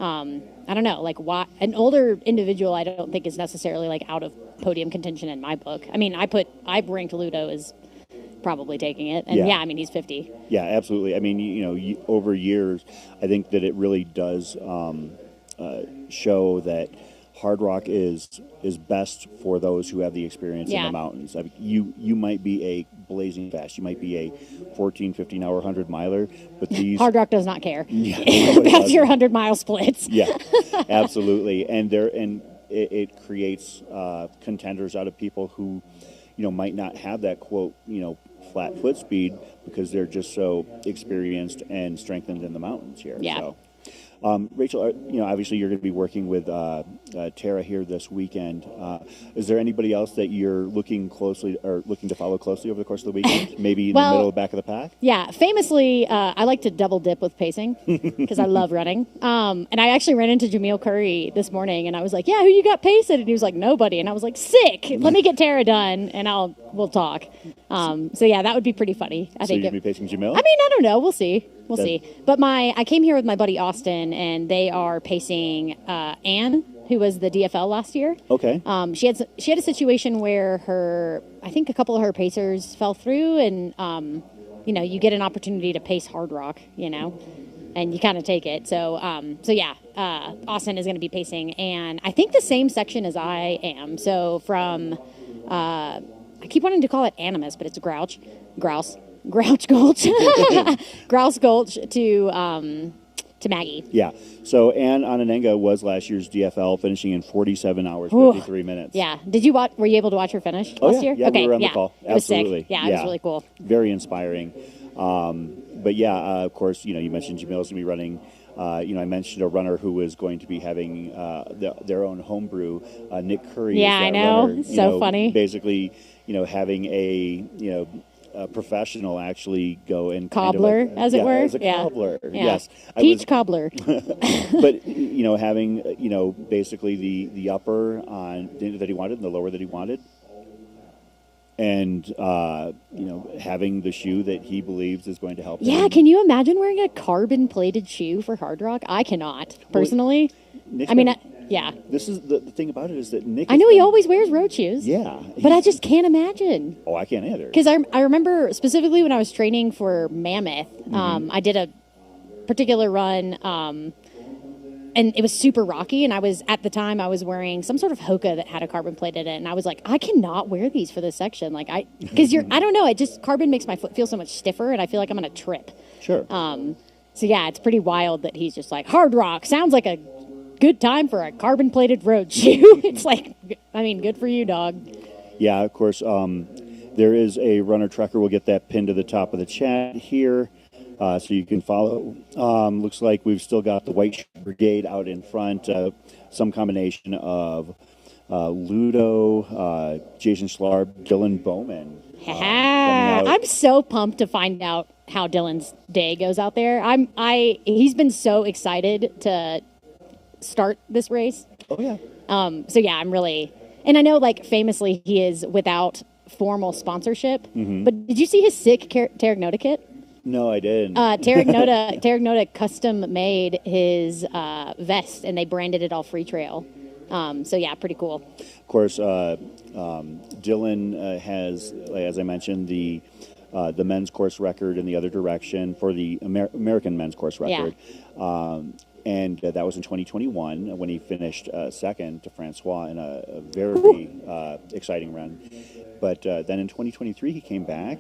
I don't know, like an older individual I don't think is necessarily like out of podium contention in my book. I mean, I've ranked Ludo as probably taking it, and I mean, he's 50. Yeah, absolutely. I mean, over years, I think that it really does show that Hardrock is best for those who have the experience in the mountains. I mean, you might be a blazing fast, you might be a 14, 15-hour 100-miler, but these Hardrock does not care it about doesn't. your 100-mile splits. Yeah, absolutely. And it creates contenders out of people who, might not have that quote, flat foot speed because they're just so experienced and strengthened in the mountains here. Yeah. So. Rachel, obviously you're going to be working with Tara here this weekend. Is there anybody else that you're looking to follow closely over the course of the weekend? Maybe in the middle, back of the pack? Yeah, famously, I like to double dip with pacing because I love running. And I actually ran into Jameel Curry this morning, and I was like, "Yeah, who you got pacing?" And he was like, "Nobody." And I was like, "Sick! Let me get Tara done, and we'll talk." So yeah, that would be pretty funny. I think you're going to be pacing Jamil? I mean, I don't know. We'll see. We'll see. But I came here with my buddy Austin, and they are pacing Anne, who was the DFL last year. Okay. She had a situation where I think a couple of her pacers fell through, and you get an opportunity to pace Hardrock, and you kind of take it. So Austin is going to be pacing, and I think the same section as I am. So from I keep wanting to call it Animus, but it's Grouse Gulch, Grouse Gulch to Maggie. Yeah. So Anne Onanenga was last year's DFL, finishing in 47 hours, 53 minutes. Yeah. Did you were you able to watch her finish last year? Yeah, okay. we were on the call. It was Absolutely. sick. Yeah, it was really cool. Very inspiring. But of course, you mentioned Jamil's going to be running. I mentioned a runner who was going to be having their own homebrew. Nick Curry. Yeah, is that I know. Runner, So funny. Basically, having a a professional actually go and cobbler, as it were. As a cobbler, Yeah. yes. Peach cobbler. But having basically the upper on that he wanted and the lower that he wanted, and having the shoe that he believes is going to help him. Yeah, can you imagine wearing a carbon-plated shoe for Hardrock? I cannot, personally. Yeah. This is the thing about it is that Nick. I know he always wears road shoes. Yeah. But I just can't imagine. Oh, I can't either. Because I remember specifically when I was training for Mammoth, I did a particular run, and it was super rocky, and at the time I was wearing some sort of Hoka that had a carbon plate in it, and I was like, I cannot wear these for this section. Because I don't know, carbon makes my foot feel so much stiffer, and I feel like I'm going to trip. Sure. So yeah, it's pretty wild that he's just like, Hardrock sounds like a good time for a carbon plated road shoe. It's like, good for you, dog. Yeah, of course. There is a runner trucker. We'll get that pinned to the top of the chat here. So you can follow. Looks like we've still got the White Brigade out in front. Some combination of Ludo, Jason Schlarb, Dylan Bowman. I'm so pumped to find out how Dylan's day goes out there. He's been so excited to start this race. Oh yeah. So yeah, I'm really, and I know famously he is without formal sponsorship. Mm-hmm. But did you see his sick Terragnota kit? No, I didn't. Terragnota custom made his vest, and they branded it all Free Trail. So yeah, pretty cool. Of course, Dylan has, as I mentioned, the men's course record in the other direction for the American men's course record. Yeah. And that was in 2021 when he finished second to Francois in a very exciting run. But then in 2023 he came back,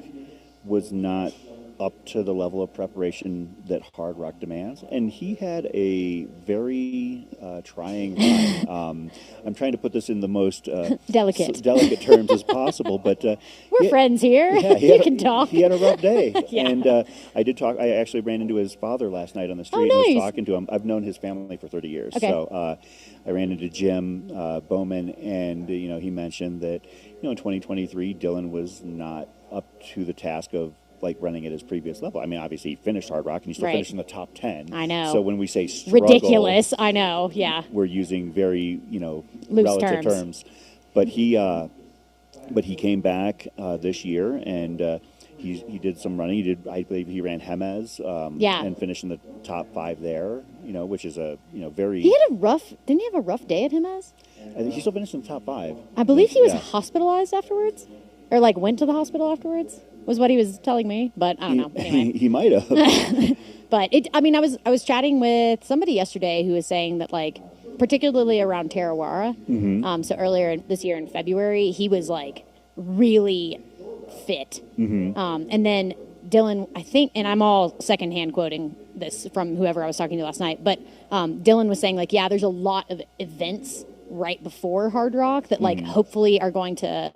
was not up to the level of preparation that Hardrock demands, and he had a very trying run. I'm trying to put this in the most delicate terms as possible, but we're friends here. Yeah, you can talk. He had a rough day, yeah. And I did talk. I actually ran into his father last night on the street. Oh, nice. And was talking to him. I've known his family for 30 years, okay. So I ran into Jim Bowman, and he mentioned that in 2023 Dylan was not up to the task of running at his previous level. I mean, obviously he finished Hardrock and he still finished in the top 10. I know. So when we say struggle, ridiculous, I know. Yeah, we're using very loose relative terms. But he came back this year and he did some running. I believe he ran Jemez and finished in the top 5 there. Which is a very. Didn't he have a rough day at Jemez? I think he still finished in the top 5. I believe he was hospitalized afterwards, or went to the hospital afterwards. Was what he was telling me, but I don't know. Anyway. He might have. But I was chatting with somebody yesterday who was saying that particularly around Tarawara, so earlier this year in February, he was really fit. Mm-hmm. And then Dylan, I think, and I'm all secondhand quoting this from whoever I was talking to last night, but Dylan was saying there's a lot of events right before Hardrock that hopefully are going to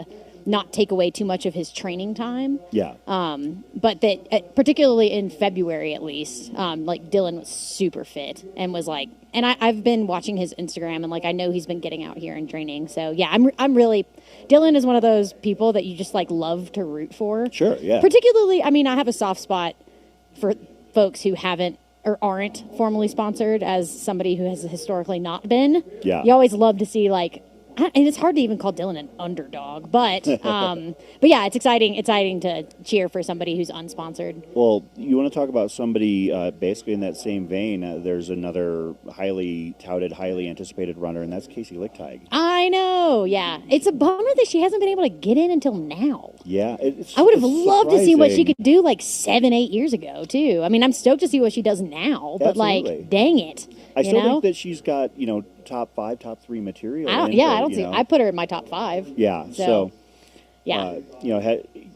not take away too much of his training time. Yeah. But that particularly in February, at least, Dylan was super fit and was and I've been watching his Instagram and I know he's been getting out here and training. So yeah, I'm really, Dylan is one of those people that you just love to root for. Sure. Yeah. Particularly, I have a soft spot for folks who haven't or aren't formally sponsored, as somebody who has historically not been. Yeah. You always love to see and it's hard to even call Dylan an underdog, but yeah, it's exciting to cheer for somebody who's unsponsored. Well, you want to talk about somebody basically in that same vein. There's another highly touted, highly anticipated runner, and that's Casey Lichtig. I know, yeah. It's a bummer that she hasn't been able to get in until now. Yeah. I would have loved to see what she could do 7-8 years ago, too. I'm stoked to see what she does now, but dang it. I still think that she's got, top 5, top 3 material. I don't see. I put her in my top 5. Yeah. So yeah.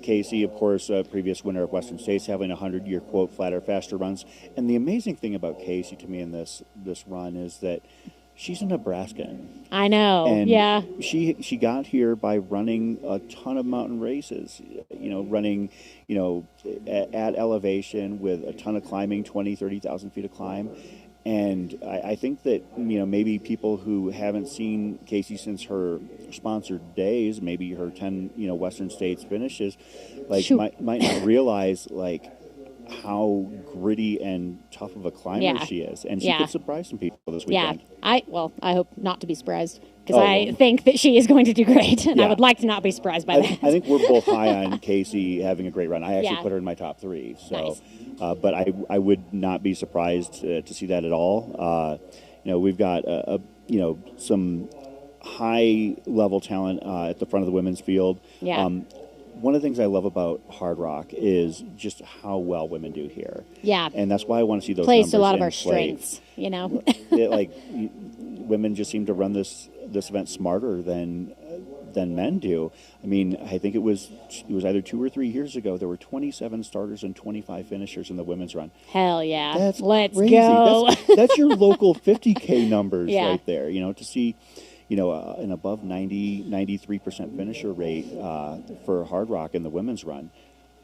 Casey, of course, previous winner of Western States, having a 100-year quote, flatter, faster runs. And the amazing thing about Casey to me in this run is that she's a Nebraskan. I know. And yeah. She got here by running a ton of mountain races. Running, at elevation with a ton of climbing, 20, 30,000 feet of climb. And I think that, maybe people who haven't seen Casey since her sponsored days, maybe her 10, Western States finishes, like might not realize like how gritty and tough of a climber she is. And she could surprise some people this weekend. Yeah, I hope not to be surprised because I think that she is going to do great, and I would like to not be surprised by that. I think we're both high on Casey having a great run. I actually put her in my top 3. So, nice. But I would not be surprised to see that at all. We've got some high level talent at the front of the women's field. Yeah. One of the things I love about Hardrock is just how well women do here. Yeah. And that's why I want to see those plays numbers to a lot of in our play. strengths, Women just seem to run this event smarter than men do. I mean, I think it was either 2 or 3 years ago, there were 27 starters and 25 finishers in the women's run. Hell yeah. Let's crazy. Go. That's your local 50K numbers right there, to see an above 93% finisher rate for Hardrock in the women's run.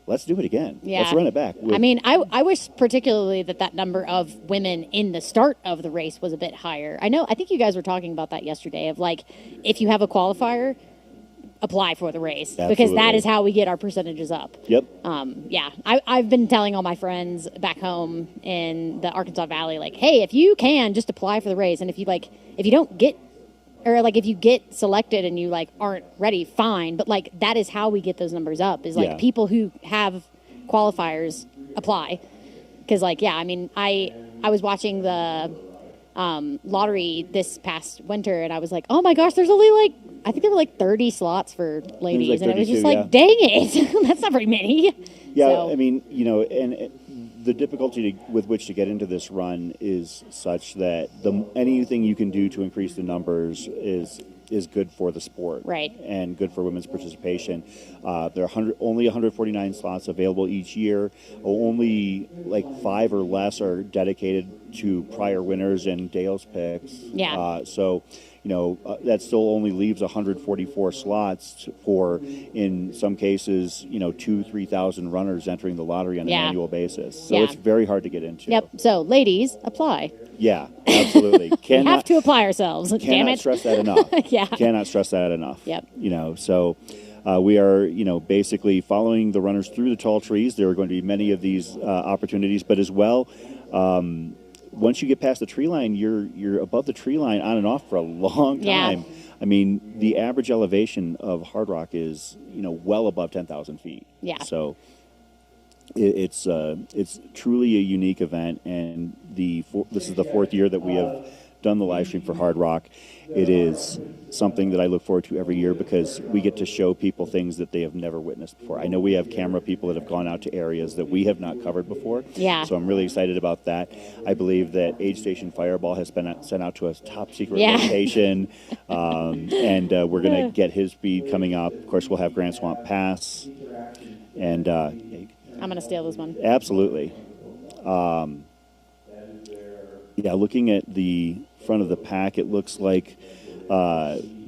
Let's do it again. Yeah. Let's run it back. I wish particularly that number of women in the start of the race was a bit higher. I think you guys were talking about that yesterday of like, if you have a qualifier, apply for the race. Absolutely. Because that is how we get our percentages up. Yep. I've been telling all my friends back home in the Arkansas Valley, like, hey, if you can, just apply for the race. And if you don't get, or like if you get selected and you like aren't ready, fine. But like that is how we get those numbers up. Is like people who have qualifiers apply. Because I was watching the lottery this past winter, and I was like, oh my gosh, there's only I think there were 30 slots for ladies, and it was just dang it, that's not very many. Yeah, so. I mean, and the difficulty with which to get into this run is such that anything you can do to increase the numbers is good for the sport, right? And good for women's participation. There are only 149 slots available each year. Only 5 or less are dedicated to prior winners and Dale's picks. Yeah. That still only leaves 144 slots for, in some cases, 2,000-3,000 runners entering the lottery on an annual basis. So it's very hard to get into. Yep. So ladies, apply. Yeah, absolutely. We have to apply ourselves. Damn it. Cannot stress that enough. Yeah. Cannot stress that enough. Yep. So we are, basically following the runners through the tall trees. There are going to be many of these opportunities, but as well, once you get past the tree line, you're above the tree line on and off for a long time. Yeah. I mean, the average elevation of Hardrock is, well above 10,000 feet. Yeah. So it's truly a unique event, and this is the 4th year that we have done the live stream for Hardrock. It is something that I look forward to every year because we get to show people things that they have never witnessed before. I know we have camera people that have gone out to areas that we have not covered before. Yeah. So I'm really excited about that. I believe that Aid Station Fireball has been sent out to a top secret location, and we're going to get his feed coming up. Of course, we'll have Grand Swamp Pass, and I'm going to steal this one. Absolutely. Looking at the front of the pack, it looks like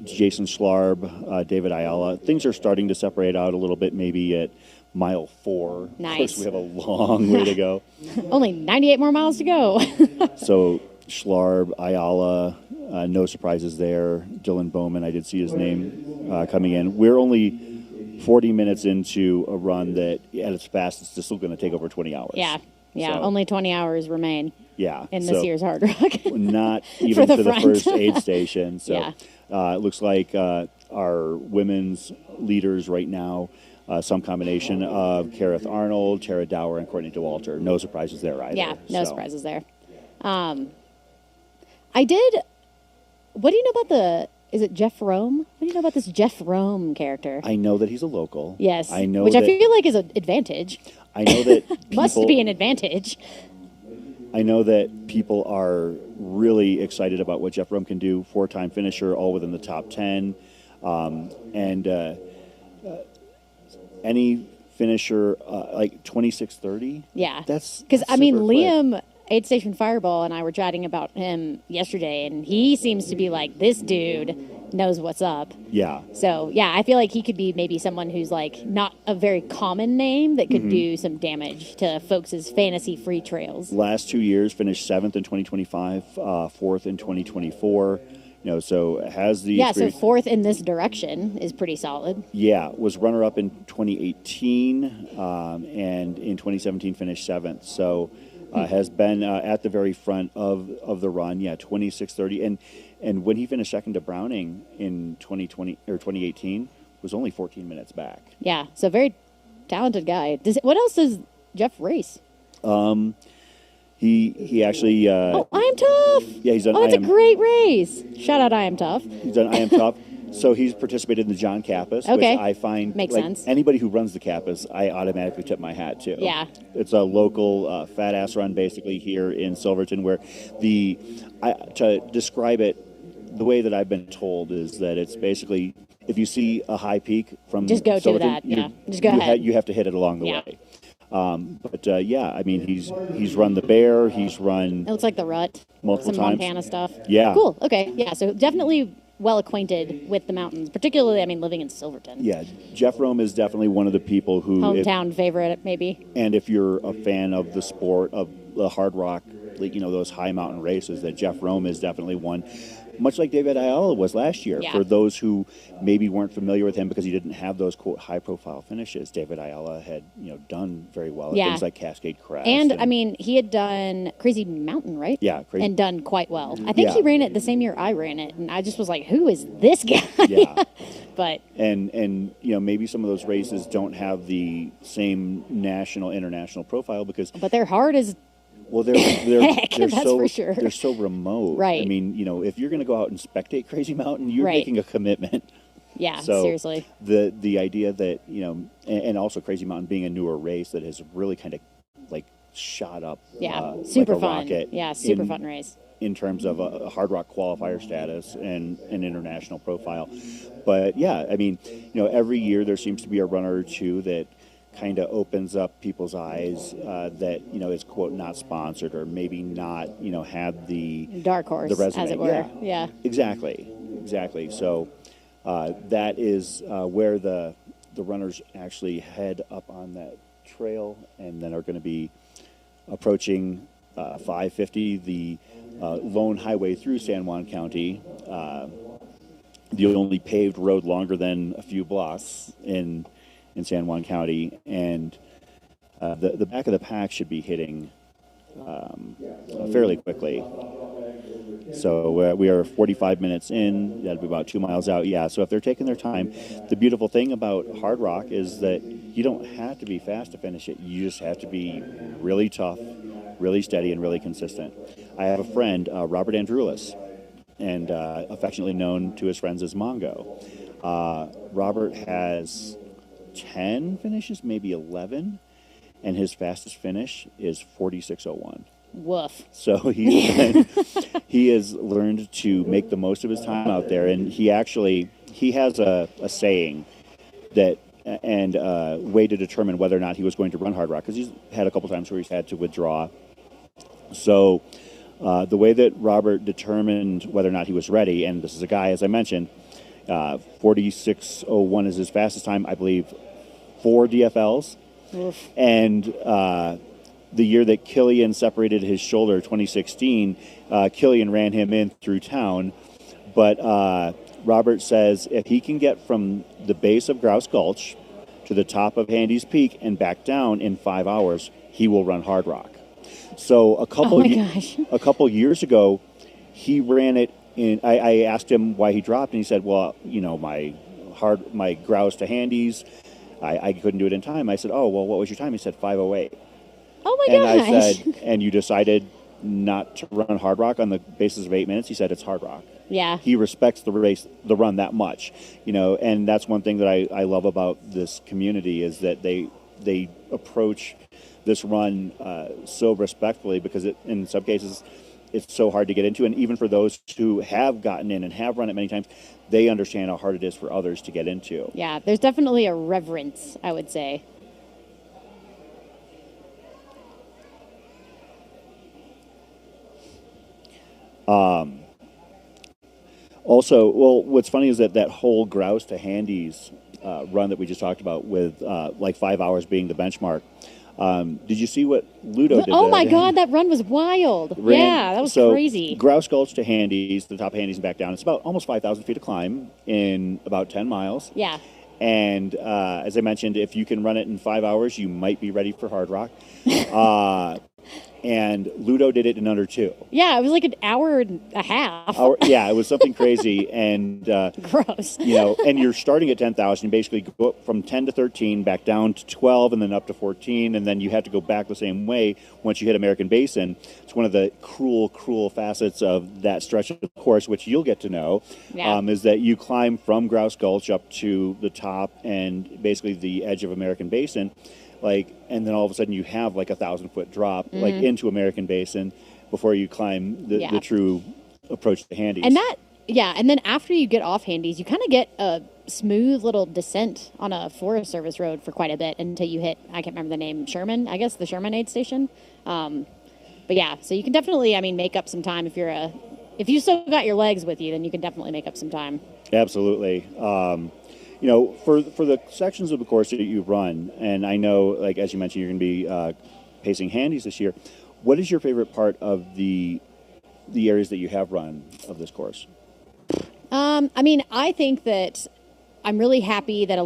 Jason Schlarb, David Ayala. Things are starting to separate out a little bit, maybe at mile 4. Nice. Of course, we have a long way to go. Only 98 more miles to go. So Schlarb, Ayala, no surprises there. Dylan Bowman, I did see his name coming in. We're only 40 minutes into a run that, at its fastest, is still going to take over 20 hours. Yeah, So, only 20 hours remain. Yeah. In this year's Hardrock. Not even for the first aid station. So Yeah. it looks like our women's leaders right now, some combination of Kareth Arnold, Tara Dower, and Courtney DeWalter. No surprises there either. Yeah, no surprises there. I did. What do you know about is it Jeff Rome? What do you know about this Jeff Rome character? I know that he's a local. Yes. I know which that, I feel like is an advantage. I know that people, must be an advantage. I know that people are really excited about what Jeff Rome can do. 4-time finisher, all within the top 10. Any finisher like 26:30. Yeah. That's because Liam, quick. Aid Station Fireball, and I were chatting about him yesterday, and he seems to be like, this dude knows what's up. Yeah. So, yeah, I feel like he could be maybe someone who's like not a very common name that could do some damage to folks' fantasy free trails. Last 2 years, finished 7th in 2025, 4th in 2024. So has the Yeah, so fourth in this direction is pretty solid. Yeah, was runner-up in 2018, and in 2017 finished 7th. So has been at the very front of the run. Yeah, 26:30, and when he finished second to Browning in 2020 or 2018, was only 14 minutes back. Yeah, so very talented guy. What else does Jeff race? He actually. I Am Tough. Yeah, he's done. Oh, that's a great race. Shout out I Am Tough. He's done I Am Tough. So he's participated in the John Kappas, Okay. which I find Makes sense. Anybody who runs the Kappas, I automatically tip my hat to. Yeah. It's a local fat ass run basically here in Silverton, where to describe it, the way that I've been told is that it's basically if you see a high peak from Just go to Silverton, that. Yeah, just go ahead. You have to hit it along the Yeah. way. Yeah, I mean he's run the Bear, he's run It looks like the Rut. multiple Some times. Montana stuff. Yeah. Cool. Okay. Yeah. So definitely well acquainted with the mountains, particularly, I mean, living in Silverton. Yeah, Jeff Rome is definitely one of the people who Hometown favorite, maybe. And if you're a fan of the sport of the hard rock, those high mountain races, that Jeff Rome is definitely one. Much like David Ayala was last year. Yeah. For those who maybe weren't familiar with him because he didn't have those quote high profile finishes, David Ayala had done very well at things like Cascade Crest. And I mean, he had done Crazy Mountain, right? Yeah, Crazy. And done quite well. I think he ran it the same year I ran it, and I just was like, "Who is this guy?" Yeah. But and maybe some of those races don't have the same national international profile because they're hard as. Well, they're That's so for sure. They're so remote. Right. I mean, if you're going to go out and spectate Crazy Mountain, you're making a commitment. Yeah, So seriously. The idea that and also Crazy Mountain being a newer race that has really kind of shot up. Yeah, super like a fun. rocket Yeah, super fun race. In terms of a hard rock qualifier status and an international profile. But yeah, I mean, every year there seems to be a runner or two that kind of opens up people's eyes that is quote not sponsored or maybe not had the dark horse, the resume. as it were. Yeah. Exactly. So that is where the runners actually head up on that trail and then are going to be approaching 550, the lone highway through San Juan County, the only paved road longer than a few blocks in San Juan County, and the back of the pack should be hitting fairly quickly. So we are 45 minutes in. That'll be about 2 miles out. Yeah, so if they're taking their time, the beautiful thing about Hard Rock is that you don't have to be fast to finish it. You just have to be really tough, really steady, and really consistent. I have a friend, Robert Andrulis, and affectionately known to his friends as Mongo. Robert has 10 finishes, maybe 11, and his fastest finish is 46:01. Woof. So he has learned to make the most of his time out there, and he has a saying that and a way to determine whether or not he was going to run Hard Rock, because he's had a couple times where he's had to withdraw. So the way that Robert determined whether or not he was ready, and this is a guy, as I mentioned, 46:01 is his fastest time, I believe, 4 DFLs. Oof. And the year that Killian separated his shoulder, 2016, Killian ran him in through town. But Robert says if he can get from the base of Grouse Gulch to the top of Handy's Peak and back down in 5 hours, he will run Hard Rock. So a couple years ago, he ran it in. I asked him why he dropped, and he said, "Well, my Grouse to Handy's, I couldn't do it in time." I said, "Oh, well, what was your time?" He said 5:08. Oh my and gosh! I said, "And you decided not to run Hard Rock on the basis of 8 minutes?" He said, "It's Hard Rock." Yeah. He respects the run that much, and that's one thing that I love about this community is that they approach this run so respectfully, because in some cases it's so hard to get into, and even for those who have gotten in and have run it many times, they understand how hard it is for others to get into. Yeah, there's definitely a reverence, I would say. Also, well, what's funny is that whole grouse to handies run that we just talked about with like 5 hours being the benchmark. Did you see what Ludo did? Oh my God, that run was wild. Yeah, that was crazy. Grouse Gulch to handies, the top of handies and back down. It's about almost 5,000 feet of climb in about 10 miles. Yeah. And as I mentioned, if you can run it in 5 hours, you might be ready for Hardrock. And Ludo did it in under 2. Yeah, it was like an hour and a half. Yeah, it was something crazy. And gross. And you're starting at 10,000. You basically go up from 10 to 13, back down to 12, and then up to 14, and then you have to go back the same way once you hit American Basin. It's one of the cruel facets of that stretch of the course, which you'll get to know, is that you climb from Grouse Gulch up to the top and basically the edge of American Basin. And then all of a sudden you have like 1,000-foot drop, into American Basin before you climb the true approach to handies. And then after you get off handies, you kind of get a smooth little descent on a Forest Service road for quite a bit until you hit, I can't remember the name, Sherman, I guess, the Sherman aid station. But yeah, so you can definitely, make up some time if you still got your legs with you, then you can definitely make up some time. Absolutely. For the sections of the course that you run, and I know, like as you mentioned, you're going to be pacing handies this year. What is your favorite part of the areas that you have run of this course? I think that I'm really happy that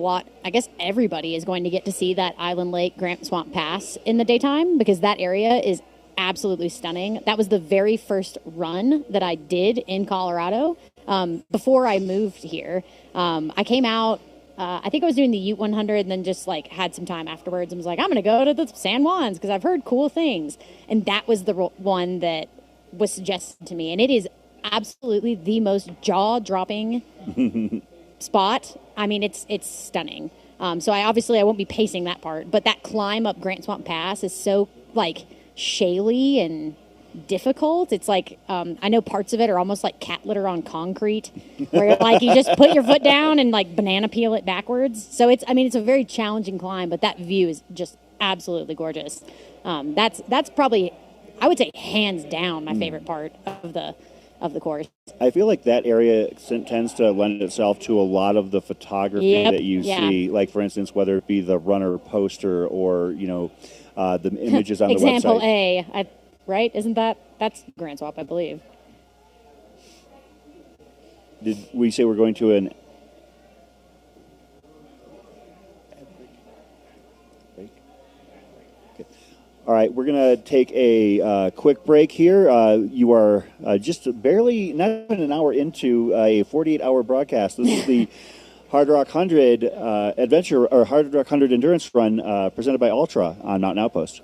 everybody is going to get to see that Island Lake Grant Swamp Pass in the daytime, because that area is absolutely stunning. That was the very first run that I did in Colorado before I moved here. I came out, I think I was doing the Ute 100 and then just had some time afterwards and was like, I'm going to go to the San Juans because I've heard cool things. And that was the one that was suggested to me. And it is absolutely the most jaw-dropping spot. It's stunning. So I won't be pacing that part, but that climb up Grant Swamp Pass is so shaly and difficult. It's I know parts of it are almost like cat litter on concrete, where you just put your foot down and banana peel it backwards. So it's a very challenging climb, but that view is just absolutely gorgeous. That's probably, I would say, hands down my favorite part of the course. I feel like that area tends to lend itself to a lot of the photography that you see. Like, for instance, whether it be the runner poster or the images on the website. Example A, right? Isn't that's Grand Swamp, I believe. Did we say we're going to an... break? Okay. All right, we're going to take a quick break here. You are just barely, not even an hour into a 48-hour broadcast. This is the Hardrock 100 Adventure, or Hardrock 100 Endurance Run presented by Ultra on Mountain Outpost.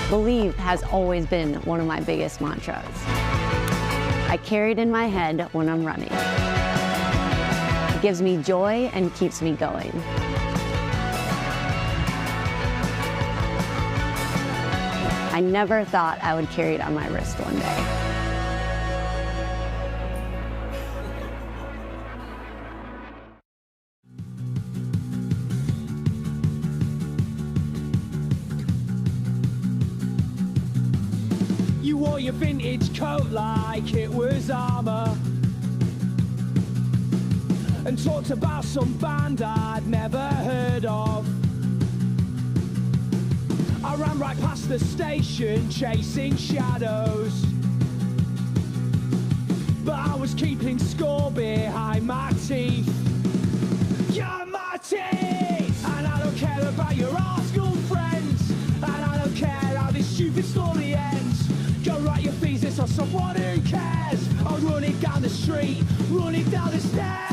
Believe has always been one of my biggest mantras. I carry it in my head when I'm running. It gives me joy and keeps me going. I never thought I would carry it on my wrist one day. You wore your vintage coat like it was armor, and talked about some band I'd never heard of. I ran right past the station, chasing shadows. But I was keeping score behind my teeth. You're my teeth! And I don't care about your art-school friends. And I don't care how this stupid story ends. Go write your thesis on someone who cares. I'll run it down the street, run it down the stairs.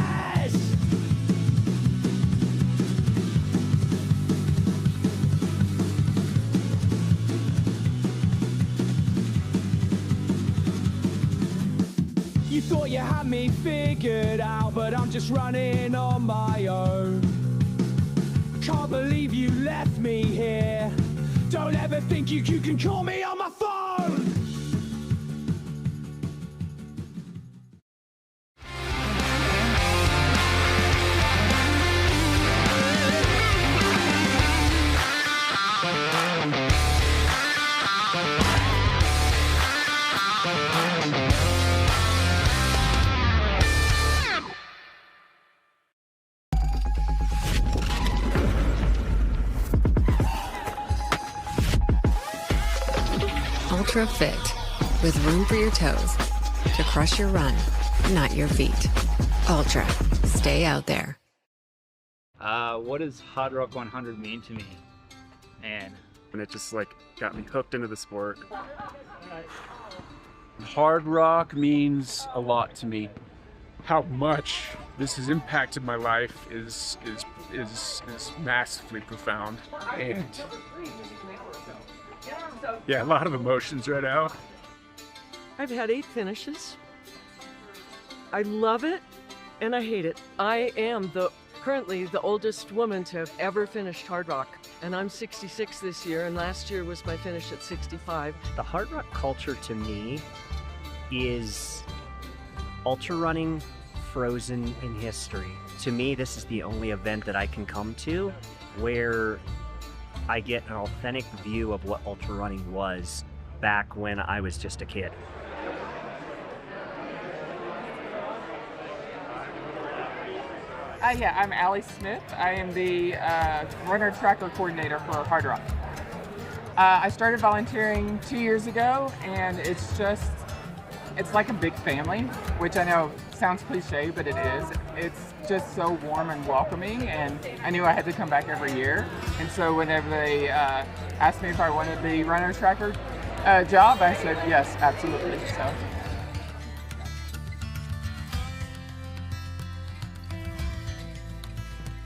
You thought you had me figured out, but I'm just running on my own. Can't believe you left me here. Don't ever think you can call me on my phone. Ultra Fit, with room for your toes to crush your run, not your feet. Ultra, stay out there. What does Hardrock 100 mean to me? And it just like got me hooked into the sport. Hardrock means a lot to me. How much this has impacted my life is massively profound, and yeah, a lot of emotions right now. I've had 8 finishes. I love it and I hate it. I am currently the oldest woman to have ever finished Hardrock, and I'm 66 this year, and last year was my finish at 65. The Hardrock culture to me is ultra running frozen in history. To me, this is the only event that I can come to where I get an authentic view of what ultra running was back when I was just a kid. Yeah, I'm Allie Smith. I am the runner tracker coordinator for Hardrock. I started volunteering 2 years ago, and it's like a big family, which I know sounds cliche, but it is. It's just so warm and welcoming, and I knew I had to come back every year. And so whenever they asked me if I wanted the runner tracker job, I said yes, absolutely. So.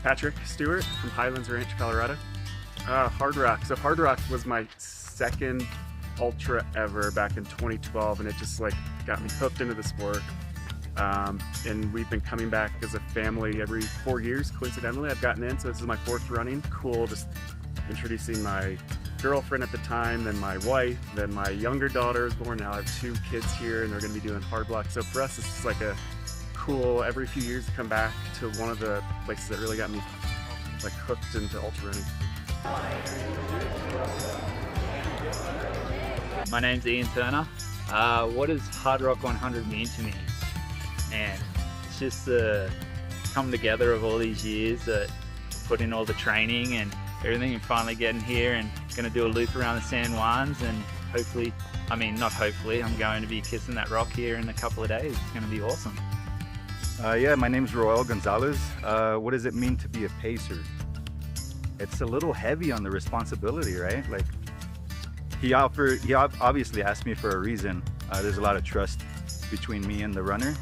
Patrick Stewart from Highlands Ranch, Colorado. Hardrock. So Hardrock was my second ultra ever back in 2012, and it just like got me hooked into the sport. And we've been coming back as a family every 4 years. Coincidentally, I've gotten in, so this is my 4th running. Cool, just introducing my girlfriend at the time, then my wife, then my younger daughter is born. Now I have 2 kids here, and they're going to be doing Hardrock. So for us, it's just like a cool every few years to come back to one of the places that really got me like hooked into ultra running. my name's Ian Turner. What does Hardrock 100 mean to me? And it's just the come together of all these years that put in all the training and everything, and finally getting here and going to do a loop around the San Juans, and hopefully, I mean not hopefully, I'm going to be kissing that rock here in a couple of days. It's going to be awesome. Yeah, my name's Roel Gonzalez. What does it mean to be a pacer? It's a little heavy on the responsibility, right? Like, he obviously asked me for a reason. There's a lot of trust between me and the runner.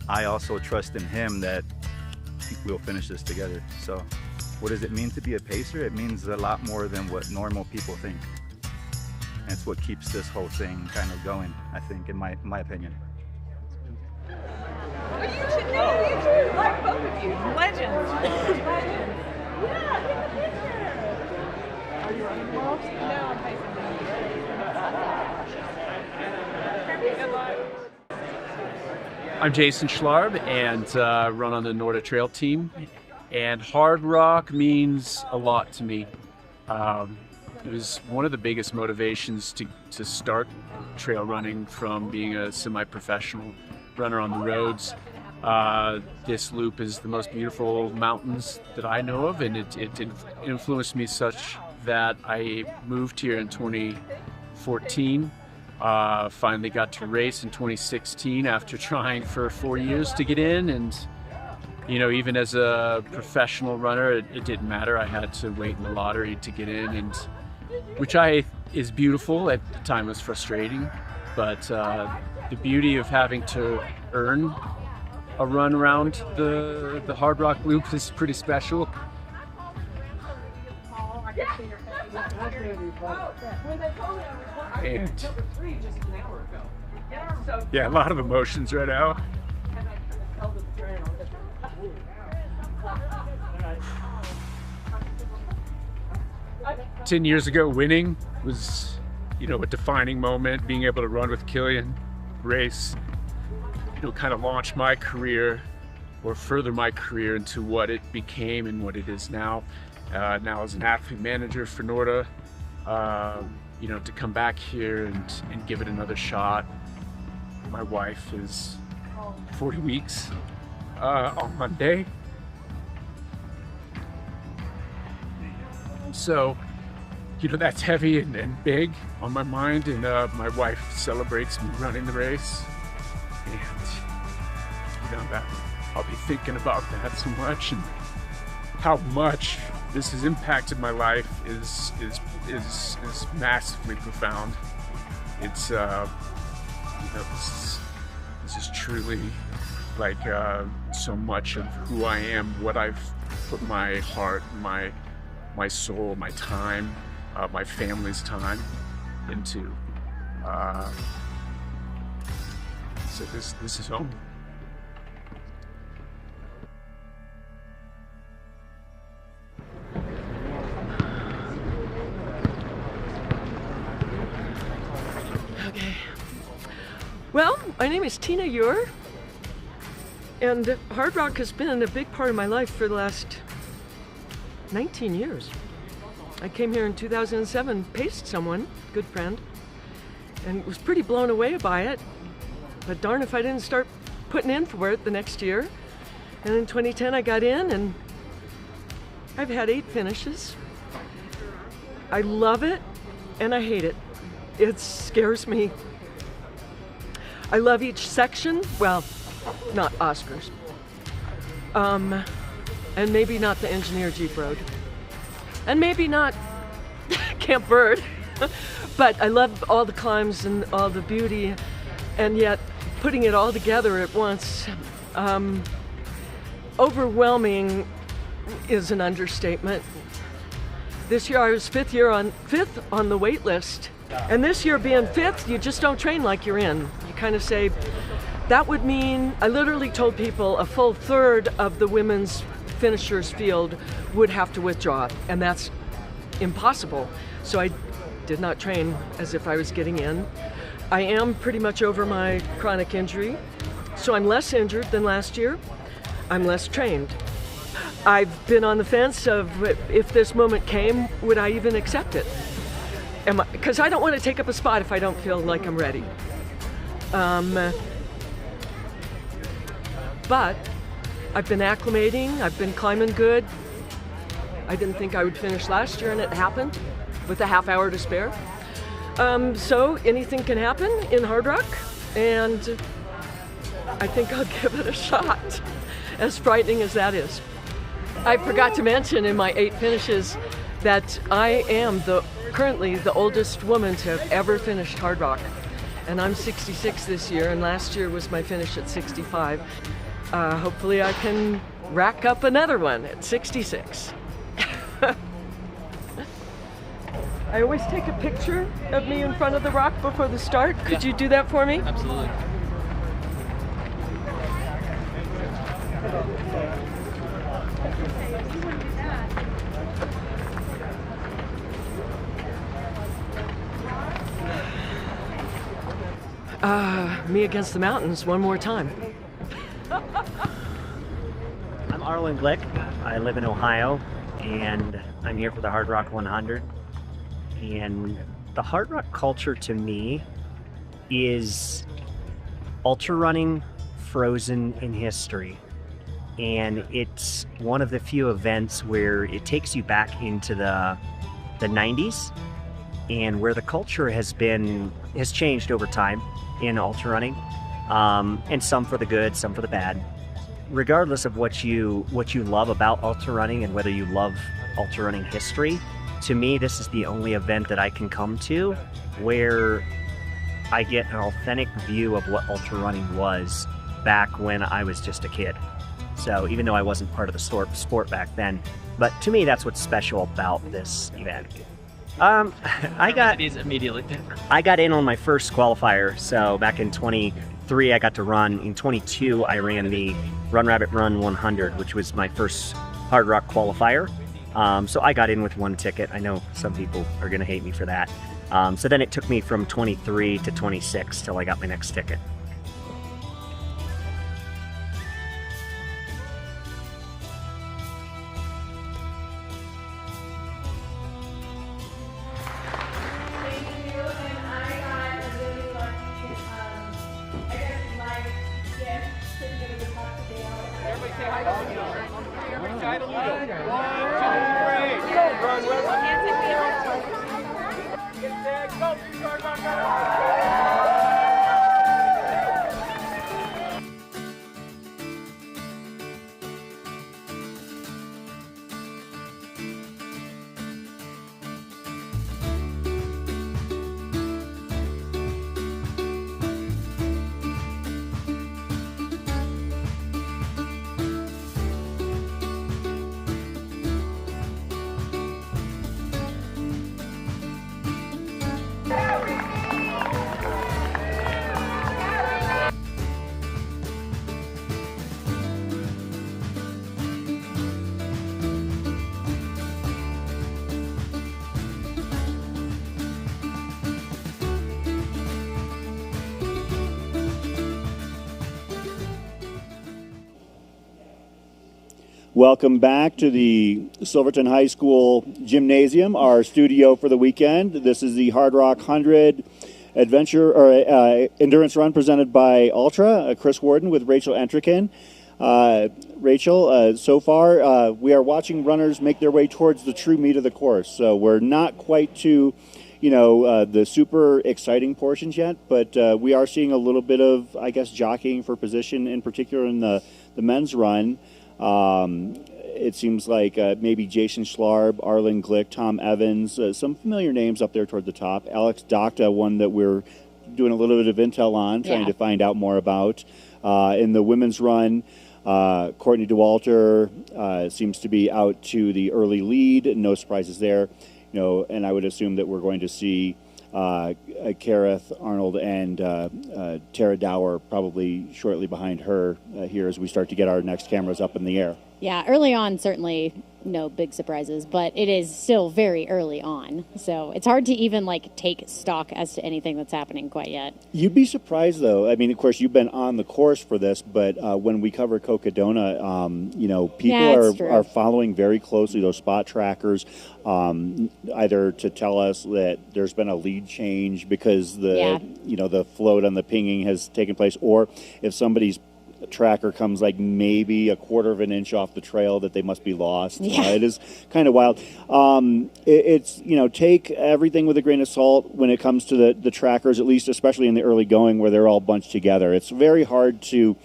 I also trust in him that we'll finish this together. So what does it mean to be a pacer? It means a lot more than what normal people think. And it's what keeps this whole thing kind of going, I think, in my opinion. Well, you should know, you two, like both of you, legends. Legends. Yeah, take a picture. Are you running? Well, no, I'm pacing. Good luck. I'm Jason Schlarb and run on the Norda Trail team. And Hardrock means a lot to me. It was one of the biggest motivations to start trail running from being a semi-professional runner on the roads. This loop is the most beautiful mountains that I know of, and it influenced me such that I moved here in 2014. Finally got to race in 2016 after trying for 4 years to get in, and even as a professional runner, it didn't matter. I had to wait in the lottery to get in, and which is beautiful. At the time, it was frustrating, but the beauty of having to earn a run around the Hardrock Loop is pretty special. And yeah, a lot of emotions right now. 10 years ago, winning was, a defining moment. Being able to run with Killian, race, kind of launch my career or further my career into what it became and what it is now. Now as an athlete manager for Norda, to come back here and give it another shot. My wife is 40 weeks on Monday. So, that's heavy and big on my mind, and my wife celebrates me running the race. And, that I'll be thinking about that so much, and how much this has impacted my life is massively profound. It's this is truly like so much of who I am, what I've put my heart, my soul, my time, my family's time into. So this is home. Okay. Well, my name is Tina Ure, and Hardrock has been a big part of my life for the last 19 years. I came here in 2007, paced someone, good friend, and was pretty blown away by it. But darn if I didn't start putting in for it the next year. And in 2010 I got in, and I've had 8 finishes. I love it and I hate it. It scares me. I love each section. Well, not Oscars. And maybe not the Engineer Jeep Road. And maybe not Camp Bird. But I love all the climbs and all the beauty, and yet putting it all together at once, overwhelming is an understatement. This year I was fifth on the wait list. And this year being 5th, you just don't train like you're in. You kind of say, that would mean, I literally told people a full third of the women's finishers field would have to withdraw, and that's impossible. So I did not train as if I was getting in. I am pretty much over my chronic injury, so I'm less injured than last year. I'm less trained. I've been on the fence of if this moment came, would I even accept it? Because I don't want to take up a spot if I don't feel like I'm ready. But I've been acclimating, I've been climbing good. I didn't think I would finish last year, and it happened with a half hour to spare. So anything can happen in Hardrock, and I think I'll give it a shot, as frightening as that is. I forgot to mention in my 8 finishes that I am currently the oldest woman to have ever finished Hardrock. And I'm 66 this year, and last year was my finish at 65. Hopefully I can rack up another one at 66. I always take a picture of me in front of the rock before the start. Could you do that for me? Absolutely. Me against the mountains one more time. I'm Arlen Glick. I live in Ohio, and I'm here for the Hardrock 100. And the Hardrock culture to me is ultra running frozen in history. And it's one of the few events where it takes you back into the the 90s and where the culture has changed over time in ultra running, and some for the good, some for the bad. Regardless of what you love about ultra running and whether you love ultra running history, to me, this is the only event that I can come to where I get an authentic view of what ultra running was back when I was just a kid. So even though I wasn't part of the sport back then, but to me, that's what's special about this event. I got in on my first qualifier. So back in 23, I got to run. In 22, I ran the Run Rabbit Run 100, which was my first Hardrock qualifier. So I got in with one ticket. I know some people are going to hate me for that. So then it took me from 23 to 26 till I got my next ticket. Welcome back to the Silverton High School Gymnasium, our studio for the weekend. This is the Hardrock 100 Adventure or Endurance Run presented by Ultra. Chris Warden with Rachel Entrikin. Rachel, so far we are watching runners make their way towards the true meat of the course. So we're not quite to, the super exciting portions yet, but we are seeing a little bit of, I guess, jockeying for position, in particular in the men's run. It seems like maybe Jason Schlarb, Arlen Glick, Tom Evans, some familiar names up there toward the top. Alex Docta, one that we're doing a little bit of intel on, trying to find out more about. In the women's run, Courtney DeWalter seems to be out to the early lead. No surprises there. And I would assume that we're going to see Kareth Arnold and Tara Dower probably shortly behind her here as we start to get our next cameras up in the air. Yeah, early on, certainly no big surprises, but it is still very early on. So it's hard to even take stock as to anything that's happening quite yet. You'd be surprised, though. I mean, of course, you've been on the course for this, but when we cover Cocodona, people are following very closely those spot trackers, either to tell us that there's been a lead change because the float on the pinging has taken place, or if somebody's tracker comes maybe a quarter of an inch off the trail that they must be lost. It is kind of wild. It's take everything with a grain of salt when it comes to the trackers, at least especially in the early going where they're all bunched together. It's very hard to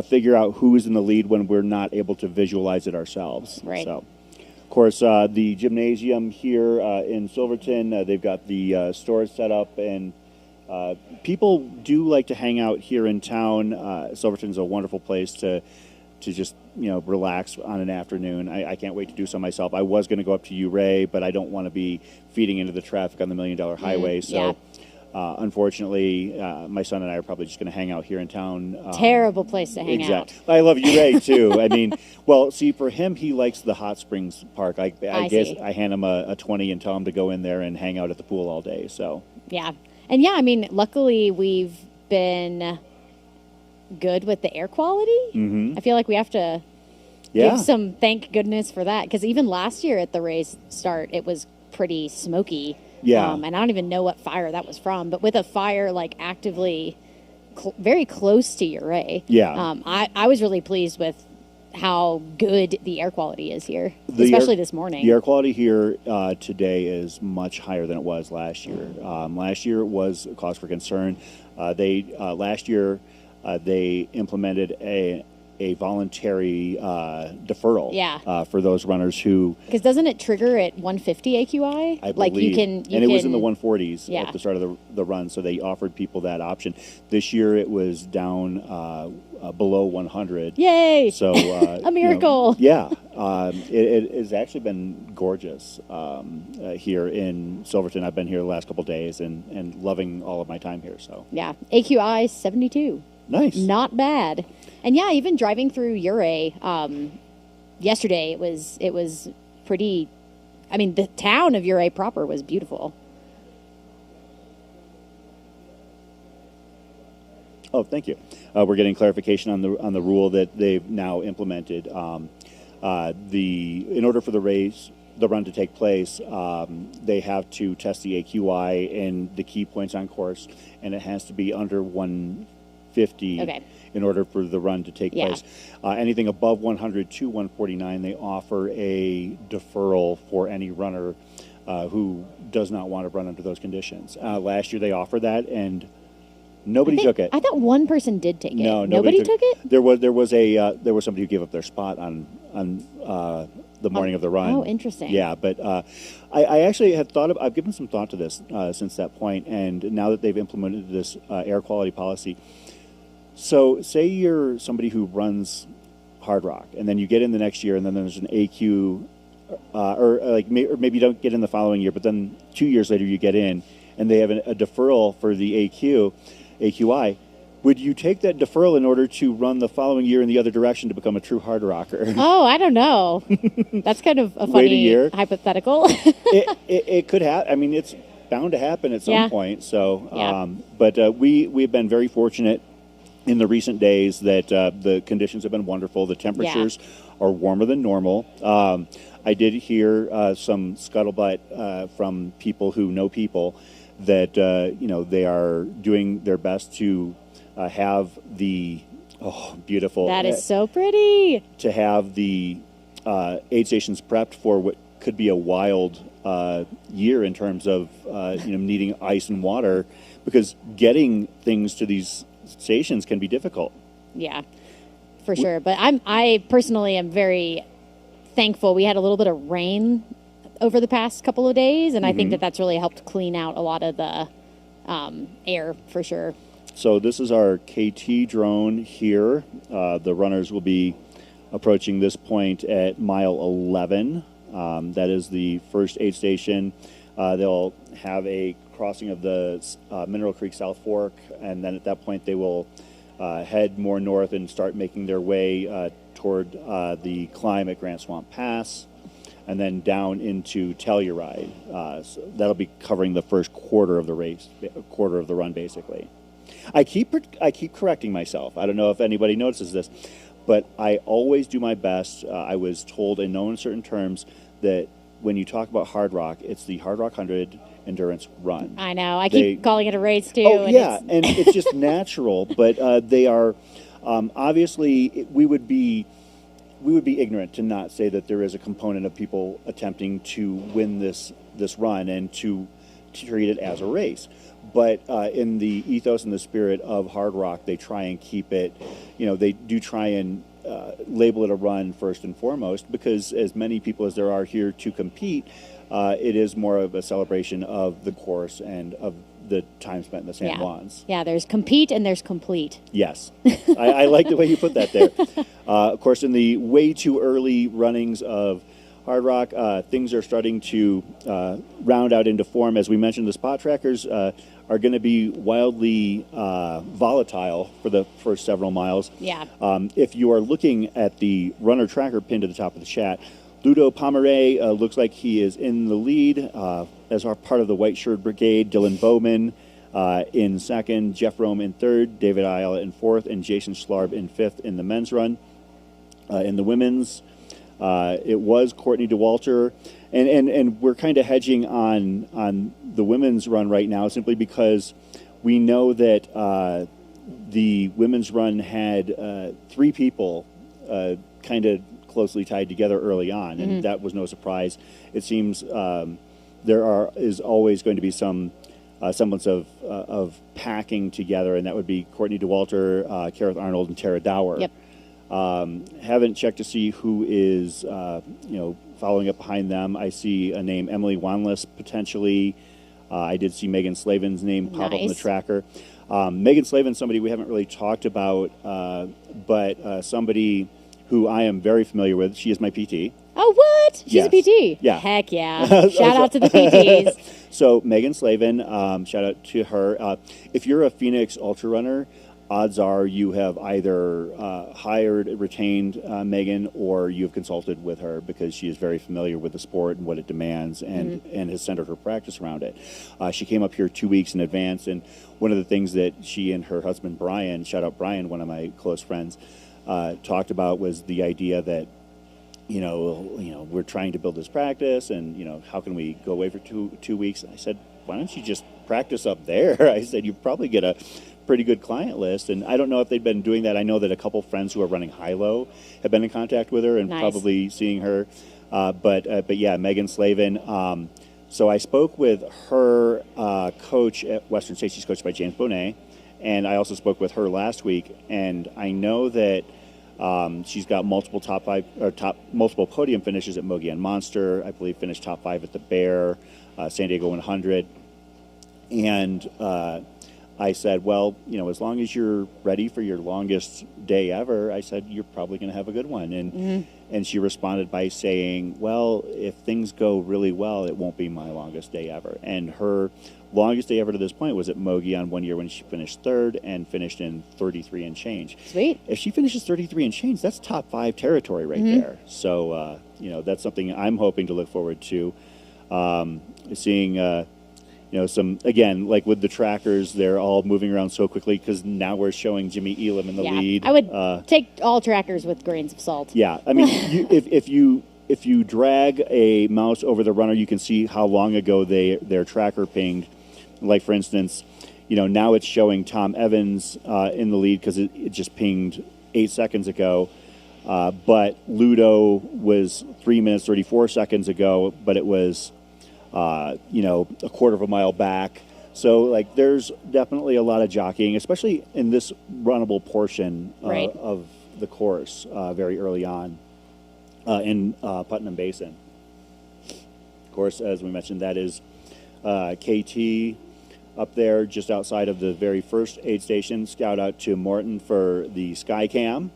figure out who's in the lead when we're not able to visualize it ourselves. Right. So, of course, the gymnasium here in Silverton, they've got the stores set up, and people do like to hang out here in town. Silverton's a wonderful place to just relax on an afternoon. I can't wait to do so myself. I was going to go up to Uray, but I don't want to be feeding into the traffic on the $1 Million Highway. So unfortunately, my son and I are probably just going to hang out here in town. Terrible place to hang out. I love Uray too. I mean, well, see, for him, he likes the Hot Springs Park. I guess I hand him a 20 and tell him to go in there and hang out at the pool all day. So yeah. And I mean, luckily we've been good with the air quality. Mm-hmm. I feel like we have to give some thank goodness for that, because even last year at the race start, it was pretty smoky. Yeah. And I don't even know what fire that was from, but with a fire actively very close to Uray. Yeah. I was really pleased with how good the air quality is here, especially this morning. The air quality here today is much higher than it was last year. Last year it was a cause for concern. Last year they implemented a voluntary deferral for those runners who... Because doesn't it trigger at 150 AQI? I believe. Like it was in the 140s at the start of the run, so they offered people that option. This year it was down below 100. Yay! So a miracle. It has actually been gorgeous here in Silverton. I've been here the last couple of days and loving all of my time here. So yeah, AQI 72. Nice. Not bad. And yeah, even driving through Ouray yesterday, it was pretty. I mean, the town of Ouray proper was beautiful. Oh, thank you. We're getting clarification on the rule that they've now implemented. In order for the run to take place, they have to test the AQI in the key points on course, and it has to be under 150 in order for the run to take place. Anything above 100 to 149, they offer a deferral for any runner who does not want to run under those conditions. Last year they offered that, and nobody took it. I thought one person did take it. No, nobody took it. There was somebody who gave up their spot on the morning of the run. Oh, interesting. Yeah, but I actually had I've given some thought to this since that point, and now that they've implemented this air quality policy. So say you're somebody who runs Hardrock, and then you get in the next year, and then there's an AQ, or maybe you don't get in the following year, but then 2 years later you get in, and they have a deferral for the AQI. Would you take that deferral in order to run the following year in the other direction to become a true hard rocker? Oh, I don't know. That's kind of a funny hypothetical. it could happen. I mean, it's bound to happen at some point. So, but we've been very fortunate in the recent days that the conditions have been wonderful. The temperatures are warmer than normal. I did hear some scuttlebutt from people who know people that they are doing their best to have the beautiful. That is so pretty. To have the aid stations prepped for what could be a wild year in terms of needing ice and water, because getting things to these stations can be difficult. Yeah, for sure. But I personally am very thankful. We had a little bit of rain over the past couple of days, and I think that that's really helped clean out a lot of the air for sure. So this is our KT drone here. The runners will be approaching this point at mile 11. That is the first aid station. They'll have a crossing of the Mineral Creek South Fork, and then at that point they will head more north and start making their way toward the climb at Grant Swamp Pass, and then down into Telluride. So that'll be covering the first quarter of the race, quarter of the run, basically. I keep correcting myself. I don't know if anybody notices this, but I always do my best. I was told in no uncertain terms that when you talk about Hardrock, it's the Hardrock 100 Endurance Run. I know. I keep calling it a race too. Oh, and it's just natural. But they are obviously we would be ignorant to not say that there is a component of people attempting to win this run and to treat it as a race. But in the ethos and the spirit of Hardrock, they try and keep it. They do try and label it a run first and foremost, because as many people as there are here to compete, it is more of a celebration of the course and of the time spent in the San Juans. Yeah, there's compete and there's complete. Yes. I like the way you put that there. Of course, in the way too early runnings of Hardrock, things are starting to round out into form. As we mentioned, the spot trackers are going to be wildly volatile for the first several miles. Yeah. If you are looking at the runner tracker pinned to the top of the chat, Ludo Pomeray looks like he is in the lead as our part of the White Shirt Brigade. Dylan Bowman in second, Jeff Rome in third, David Ayala in fourth, and Jason Schlarb in fifth in the men's run. In the women's, it was Courtney DeWalter, and we're kind of hedging on the women's run right now simply because we know that the women's run had 3 people kind of closely tied together early on, and that was no surprise. It seems there is always going to be some semblance of packing together, and that would be Courtney DeWalter, Kareth Arnold, and Tara Dower. Yep. Haven't checked to see who is following up behind them. I see a name, Emily Wanless, potentially. I did see Megan Slavin's name pop up in the tracker. Megan Slavin, somebody we haven't really talked about, but somebody who I am very familiar with. She is my PT. Oh, what? She's a PT? Yeah. Heck yeah. Shout out to the PTs. So Megan Slavin, shout out to her. If you're a Phoenix Ultra Runner, odds are you have either hired, retained Megan, or you've consulted with her, because she is very familiar with the sport and what it demands, and has centered her practice around it. She came up here 2 weeks in advance, and one of the things that she and her husband Brian, shout out Brian, one of my close friends, talked about was the idea that we're trying to build this practice, and how can we go away for two weeks? And I said, why don't you just practice up there? I said, you probably get a pretty good client list. And I don't know if they've been doing that. I know that a couple friends who are running high-low have been in contact with her and probably seeing her. But yeah, Megan Slavin. So I spoke with her coach at Western State. She's coached by James Bonet. And I also spoke with her last week. And I know that she's got multiple multiple podium finishes at Mogollon Monster. I believe finished top 5 at the Bear, San Diego 100. And I said, well, as long as you're ready for your longest day ever, I said, you're probably going to have a good one. And she responded by saying, well, if things go really well, it won't be my longest day ever. And her longest day ever to this point was at Mogollon one year when she finished 3rd and finished in 33 and change. Sweet. If she finishes 33 and change, that's top 5 territory right there. So, that's something I'm hoping to look forward to. Seeing, some, again, like with the trackers, they're all moving around so quickly because now we're showing Jimmy Elam in the lead. I would take all trackers with grains of salt. Yeah. I mean, if you drag a mouse over the runner, you can see how long ago their tracker pinged. Like, for instance, now it's showing Tom Evans in the lead because it just pinged 8 seconds ago. But Ludo was 3 minutes, 34 seconds ago, but it was, a quarter of a mile back. So, there's definitely a lot of jockeying, especially in this runnable portion of the course very early on in Putnam Basin. Of course, as we mentioned, that is KT up there just outside of the very first aid station. Scout out to Morton for the Skycam.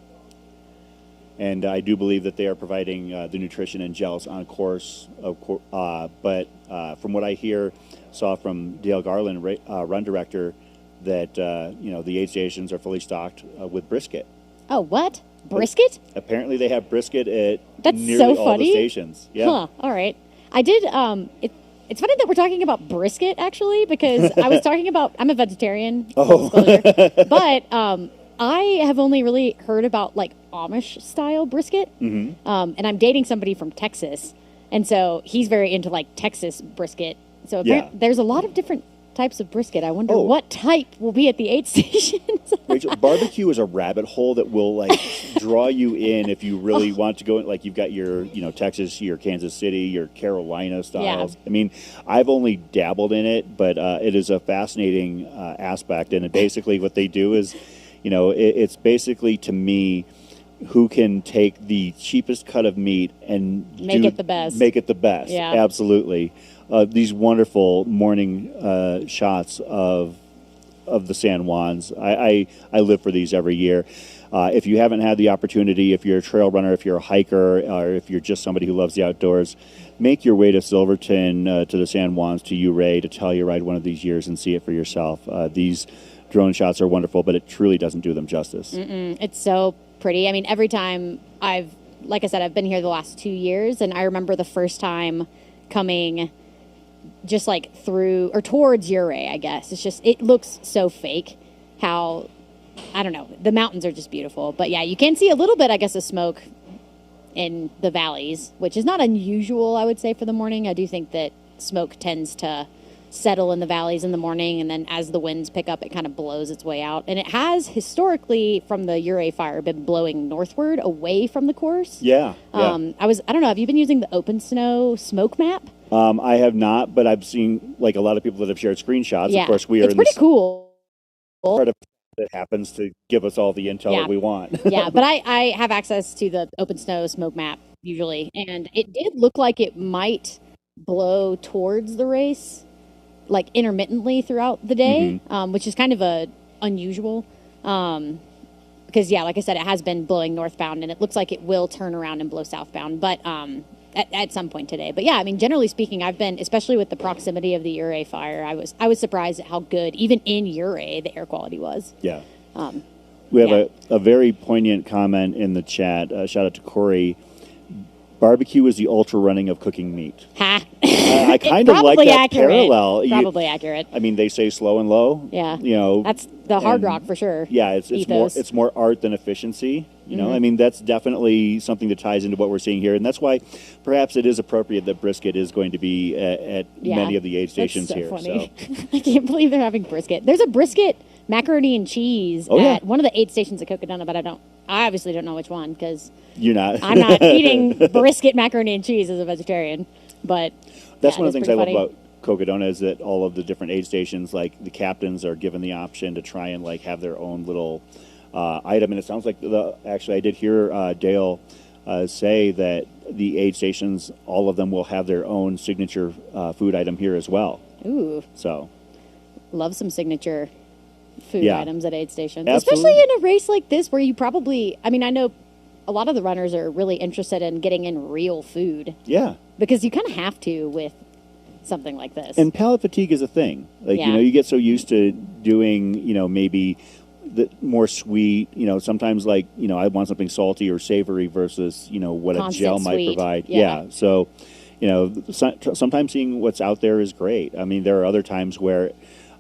And I do believe that they are providing the nutrition and gels on course. But from what I saw from Dale Garland, run director, that the aid stations are fully stocked with brisket. Oh, what? Brisket? Apparently they have brisket at That's nearly so all funny. the stations. Yeah. Huh. All right. I did. It's funny that we're talking about brisket, actually, because I was talking about, I'm a vegetarian, full disclosure, but I have only really heard about Amish style brisket. And I'm dating somebody from Texas, and so he's very into Texas brisket. So there's a lot of different types of brisket. I wonder what type will be at the aid stations. Rachel, barbecue is a rabbit hole that will draw you in if you really want to go in. You've got your Texas, your Kansas City, your Carolina styles. Yeah. I mean, I've only dabbled in it, but it is a fascinating aspect. And basically what they do is, it's basically, to me, who can take the cheapest cut of meat and make it the best. Make it the best. Yeah. Absolutely. These wonderful morning shots of the San Juans. I live for these every year. If you haven't had the opportunity, if you're a trail runner, if you're a hiker, or if you're just somebody who loves the outdoors, make your way to Silverton, to the San Juans, to Ouray, to Telluride one of these years and see it for yourself. These drone shots are wonderful, but it truly doesn't do them justice. It's so pretty. I mean, every time like I said, I've been here the last 2 years, and I remember the first time coming just through or towards Ouray, I guess. It looks so fake how, I don't know, the mountains are just beautiful. But yeah, you can see a little bit, I guess, of smoke in the valleys, which is not unusual, I would say, for the morning. I do think that smoke tends to settle in the valleys in the morning, and then as the winds pick up, it kind of blows its way out. And it has historically, from the Ouray fire, been blowing northward away from the course. Yeah. I don't know, have you been using the Open Snow smoke map? I have not, but I've seen like a lot of people that have shared screenshots. Yeah. Of course, we are it's in pretty this cool. part of that happens to give us all the intel that we want. Yeah, but I have access to the Open Snow smoke map usually, and it did look like it might blow towards the race, like intermittently throughout the day, which is kind of unusual. Because like I said, it has been blowing northbound, and it looks like it will turn around and blow southbound, but at some point today. But yeah, I mean, generally speaking, I've been, especially with the proximity of the Ouray fire, I was surprised at how good, even in Ouray, the air quality was. Yeah. We have a very poignant comment in the chat. Shout out to Corey. Barbecue is the ultra running of cooking meat. Ha! I kind of like that accurate. parallel. Probably accurate. I mean, they say slow and low. Yeah. You know, that's the Hardrock for sure. Yeah, it's more art than efficiency. You know, I mean, that's definitely something that ties into what we're seeing here, and that's why perhaps it is appropriate that brisket is going to be at many of the aid stations that's here. Funny. So I can't believe they're having brisket. There's a brisket macaroni and cheese at one of the aid stations at Cocodona, but I obviously don't know which one because you're not. I'm not eating brisket macaroni and cheese as a vegetarian. But that's one of the things I love about Cocodona is that all of the different aid stations, like the captains, are given the option to try and like have their own little item. And it sounds like actually I did hear Dale say that the aid stations, all of them will have their own signature food item here as well. Ooh. So love some signature food items at aid stations. Absolutely. Especially in a race like this where you probably, I mean, I know a lot of the runners are really interested in getting in real food. Yeah. Because you kind of have to with something like this. And palate fatigue is a thing. Like, you know, you get so used to doing, you know, maybe the more sweet, you know, sometimes like, you know, I want something salty or savory versus, you know, what constant a gel might sweet. provide. Yeah. So, you know, sometimes seeing what's out there is great. I mean, there are other times where,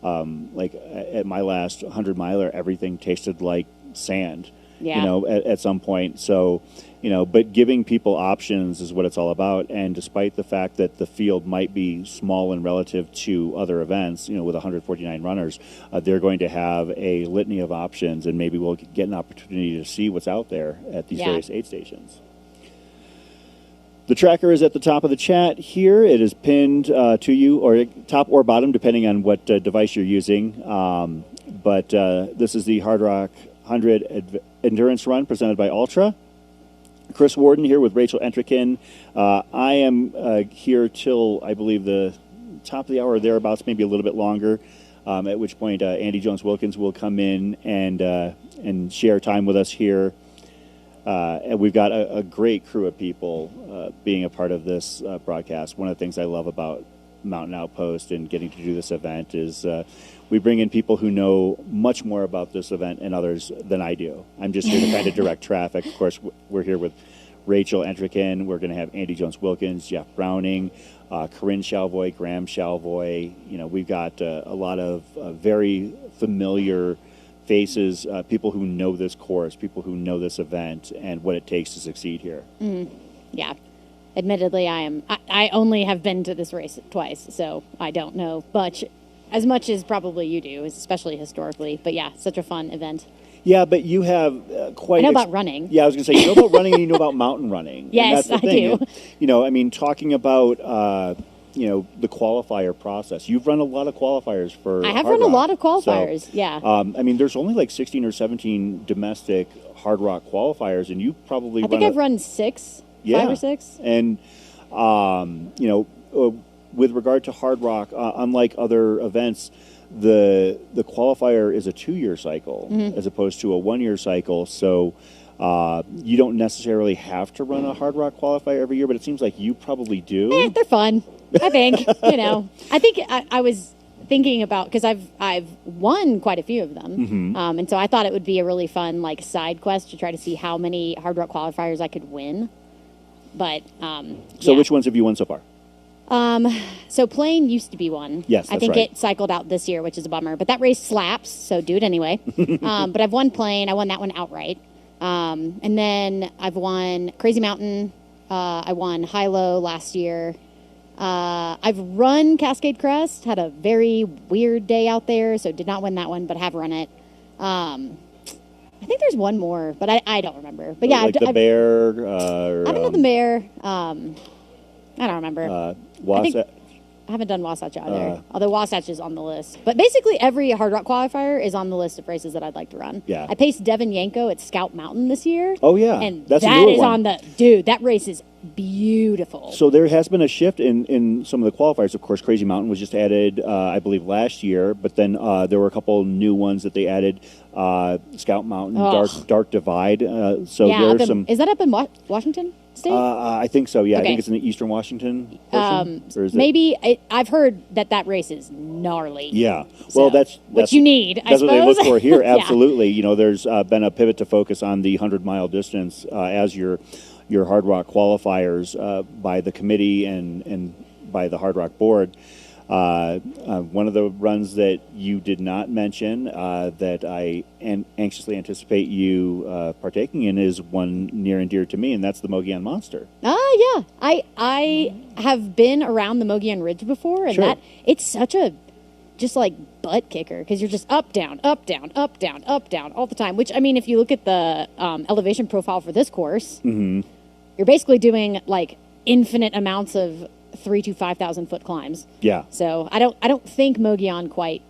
like at my last 100 miler, everything tasted like sand, you know, at some point. So, you know, but giving people options is what it's all about. And despite the fact that the field might be small and relative to other events, you know, with 149 runners, they're going to have a litany of options, and maybe we'll get an opportunity to see what's out there at these various aid stations. The tracker is at the top of the chat here. It is pinned to you, or top or bottom, depending on what device you're using. But this is the Hardrock 100 Endurance Run presented by Ultra. Chris Warden here with Rachel Entrikin. I am here till, I believe, the top of the hour or thereabouts, maybe a little bit longer, at which point Andy Jones-Wilkins will come in and share time with us here. And we've got a great crew of people being a part of this broadcast. One of the things I love about Mountain Outpost and getting to do this event is we bring in people who know much more about this event and others than I do. I'm just here to kind of direct traffic. Of course, we're here with Rachel Entrikin. We're going to have Andy Jones-Wilkins, Jeff Browning, Corinne Chalvoy, Graham Chalvoy. You know, we've got a lot of very familiar faces, people who know this course, people who know this event and what it takes to succeed here. Yeah. Admittedly, I only have been to this race twice, so I don't know as much as probably you do, especially historically. But yeah, such a fun event. Yeah, but you have quite... I know about running. Yeah, I was going to say, you know about running and you know about mountain running. Yes, and that's the I thing. do. You know, I mean, talking about, you know, the qualifier process. You've run a lot of qualifiers for I have Hard run a Rock. lot of qualifiers, So, yeah. I mean, there's only like 16 or 17 domestic Hard Rock qualifiers, and you probably I think I've run 6, 5 or 6. And, you know, with regard to Hard Rock, unlike other events, the qualifier is a 2-year cycle as opposed to a 1-year cycle. So you don't necessarily have to run a Hard Rock qualifier every year, but it seems like you probably do. They're fun, I think. You know, I think I was thinking about, because I've won quite a few of them, and so I thought it would be a really fun like side quest to try to see how many Hard Rock qualifiers I could win. But so which ones have you won so far? So Plain used to be one. Yes, I think it cycled out this year, which is a bummer. But that race slaps, so do it anyway. But I've won Plain. I won that one outright. And then I've won Crazy Mountain. I won High Low last year. I've run Cascade Crest, had a very weird day out there, so did not win that one, but have run it. I think there's one more, but I don't remember. But yeah, like the Bear. I haven't done the Bear. I don't remember. I haven't done Wasatch either, although Wasatch is on the list. But basically, every Hard Rock qualifier is on the list of races that I'd like to run. Yeah. I paced Devin Yanko at Scout Mountain this year. Oh, yeah. And That's a that newer is one. on the... Dude, that race is beautiful. So there has been a shift in some of the qualifiers. Of course, Crazy Mountain was just added, I believe, last year. But then there were a couple new ones that they added. Scout Mountain, Dark Divide. So yeah, there's some... Is that up in Washington State? I think so, yeah. Okay. I think it's in the Eastern Washington portion. Or is it? Maybe. I've heard that race is gnarly. Yeah. Well, that's what you need, I That's what they look suppose. for here, Yeah. absolutely. You know, there's been a pivot to focus on the 100-mile distance as your Hard Rock qualifiers by the committee and by the Hard Rock board. One of the runs that you did not mention that I anxiously anticipate you partaking in is one near and dear to me, and that's the Mogollon Monster. Yeah. I have been around the Mogollon Ridge before, and Sure. it's such a just like butt kicker because you're just up, down, up, down, up, down, up, down all the time. Which, I mean, if you look at the elevation profile for this course, you're basically doing like infinite amounts of 3,000 to 5,000 foot climbs. Yeah. So I don't think Mogollon quite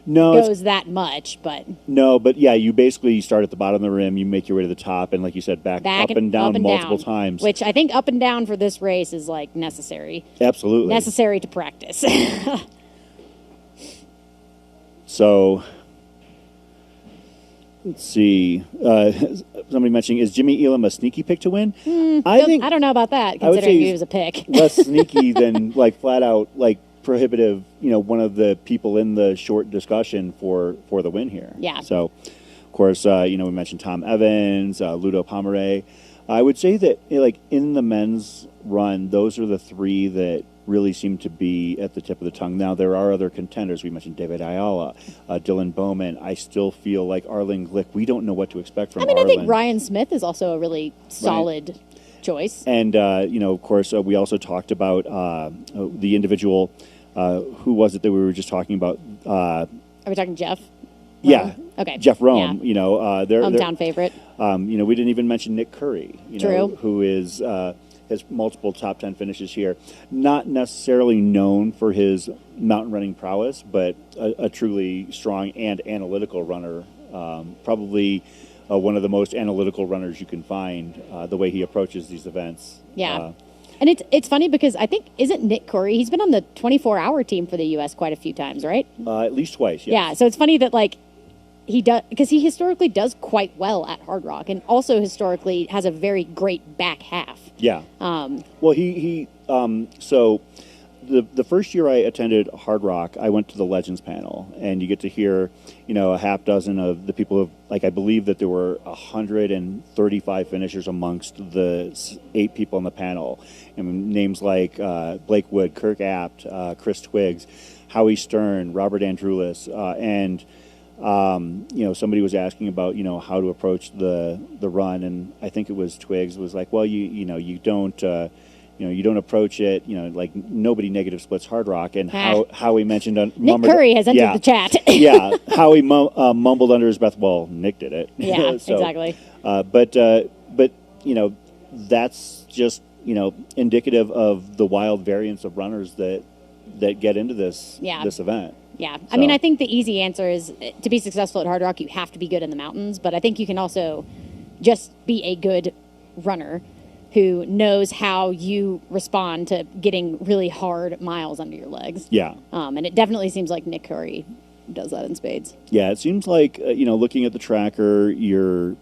it's- goes that much, but No, but yeah, you basically start at the bottom of the rim, you make your way to the top, and like you said, back up and down multiple times. Which I think up and down for this race is like necessary. Absolutely. Necessary to practice. So, let's see. Somebody mentioning, is Jimmy Elam a sneaky pick to win? I don't know about that, I would considering say he was a pick. less sneaky than like flat out like prohibitive. You know, one of the people in the short discussion for the win here. Yeah. So, of course, we mentioned Tom Evans, Ludo Pomeray. I would say that like in the men's run, those are the three that really seem to be at the tip of the tongue. Now, there are other contenders. We mentioned David Ayala, Dylan Bowman. I still feel like Arlen Glick, we don't know what to expect from I mean, Arlen. I think Ryan Smith is also a really solid choice. And, of course, we also talked about the individual, who was it that we were just talking about? Are we talking Jeff? Yeah. Okay. Jeff Rome, Yeah. they're Hometown favorite. We didn't even mention Nick Curry, True. who is has multiple top 10 finishes here. Not necessarily known for his mountain running prowess, but a truly strong and analytical runner. Probably one of the most analytical runners you can find, the way he approaches these events. Yeah. And it's funny because I think, isn't Nick Curry, he's been on the 24-hour team for the U.S. quite a few times, right? At least twice, yes. Yeah, so it's funny that, like, he does, because he historically does quite well at Hard Rock, and also historically has a very great back half. Yeah. Well, so the first year I attended Hard Rock, I went to the Legends panel, and you get to hear, a half dozen of the people I believe that there were 135 finishers amongst the 8 people on the panel. And names like Blake Wood, Kirk Apt, Chris Twiggs, Howie Stern, Robert Andrulis, and somebody was asking about, how to approach the run, and I think it was Twiggs was like, well, you don't approach it, like nobody negative splits Hard Rock, and Howie mentioned Nick Curry has entered the chat. Yeah, Howie mumbled under his breath. Well, Nick did it. Yeah, So, exactly. But that's just indicative of the wild variance of runners that get into this event. Yeah. I mean, I think the easy answer is to be successful at Hard Rock, you have to be good in the mountains. But I think you can also just be a good runner who knows how you respond to getting really hard miles under your legs. Yeah. And it definitely seems like Nick Curry does that in spades. Yeah, it seems like, looking at the tracker, your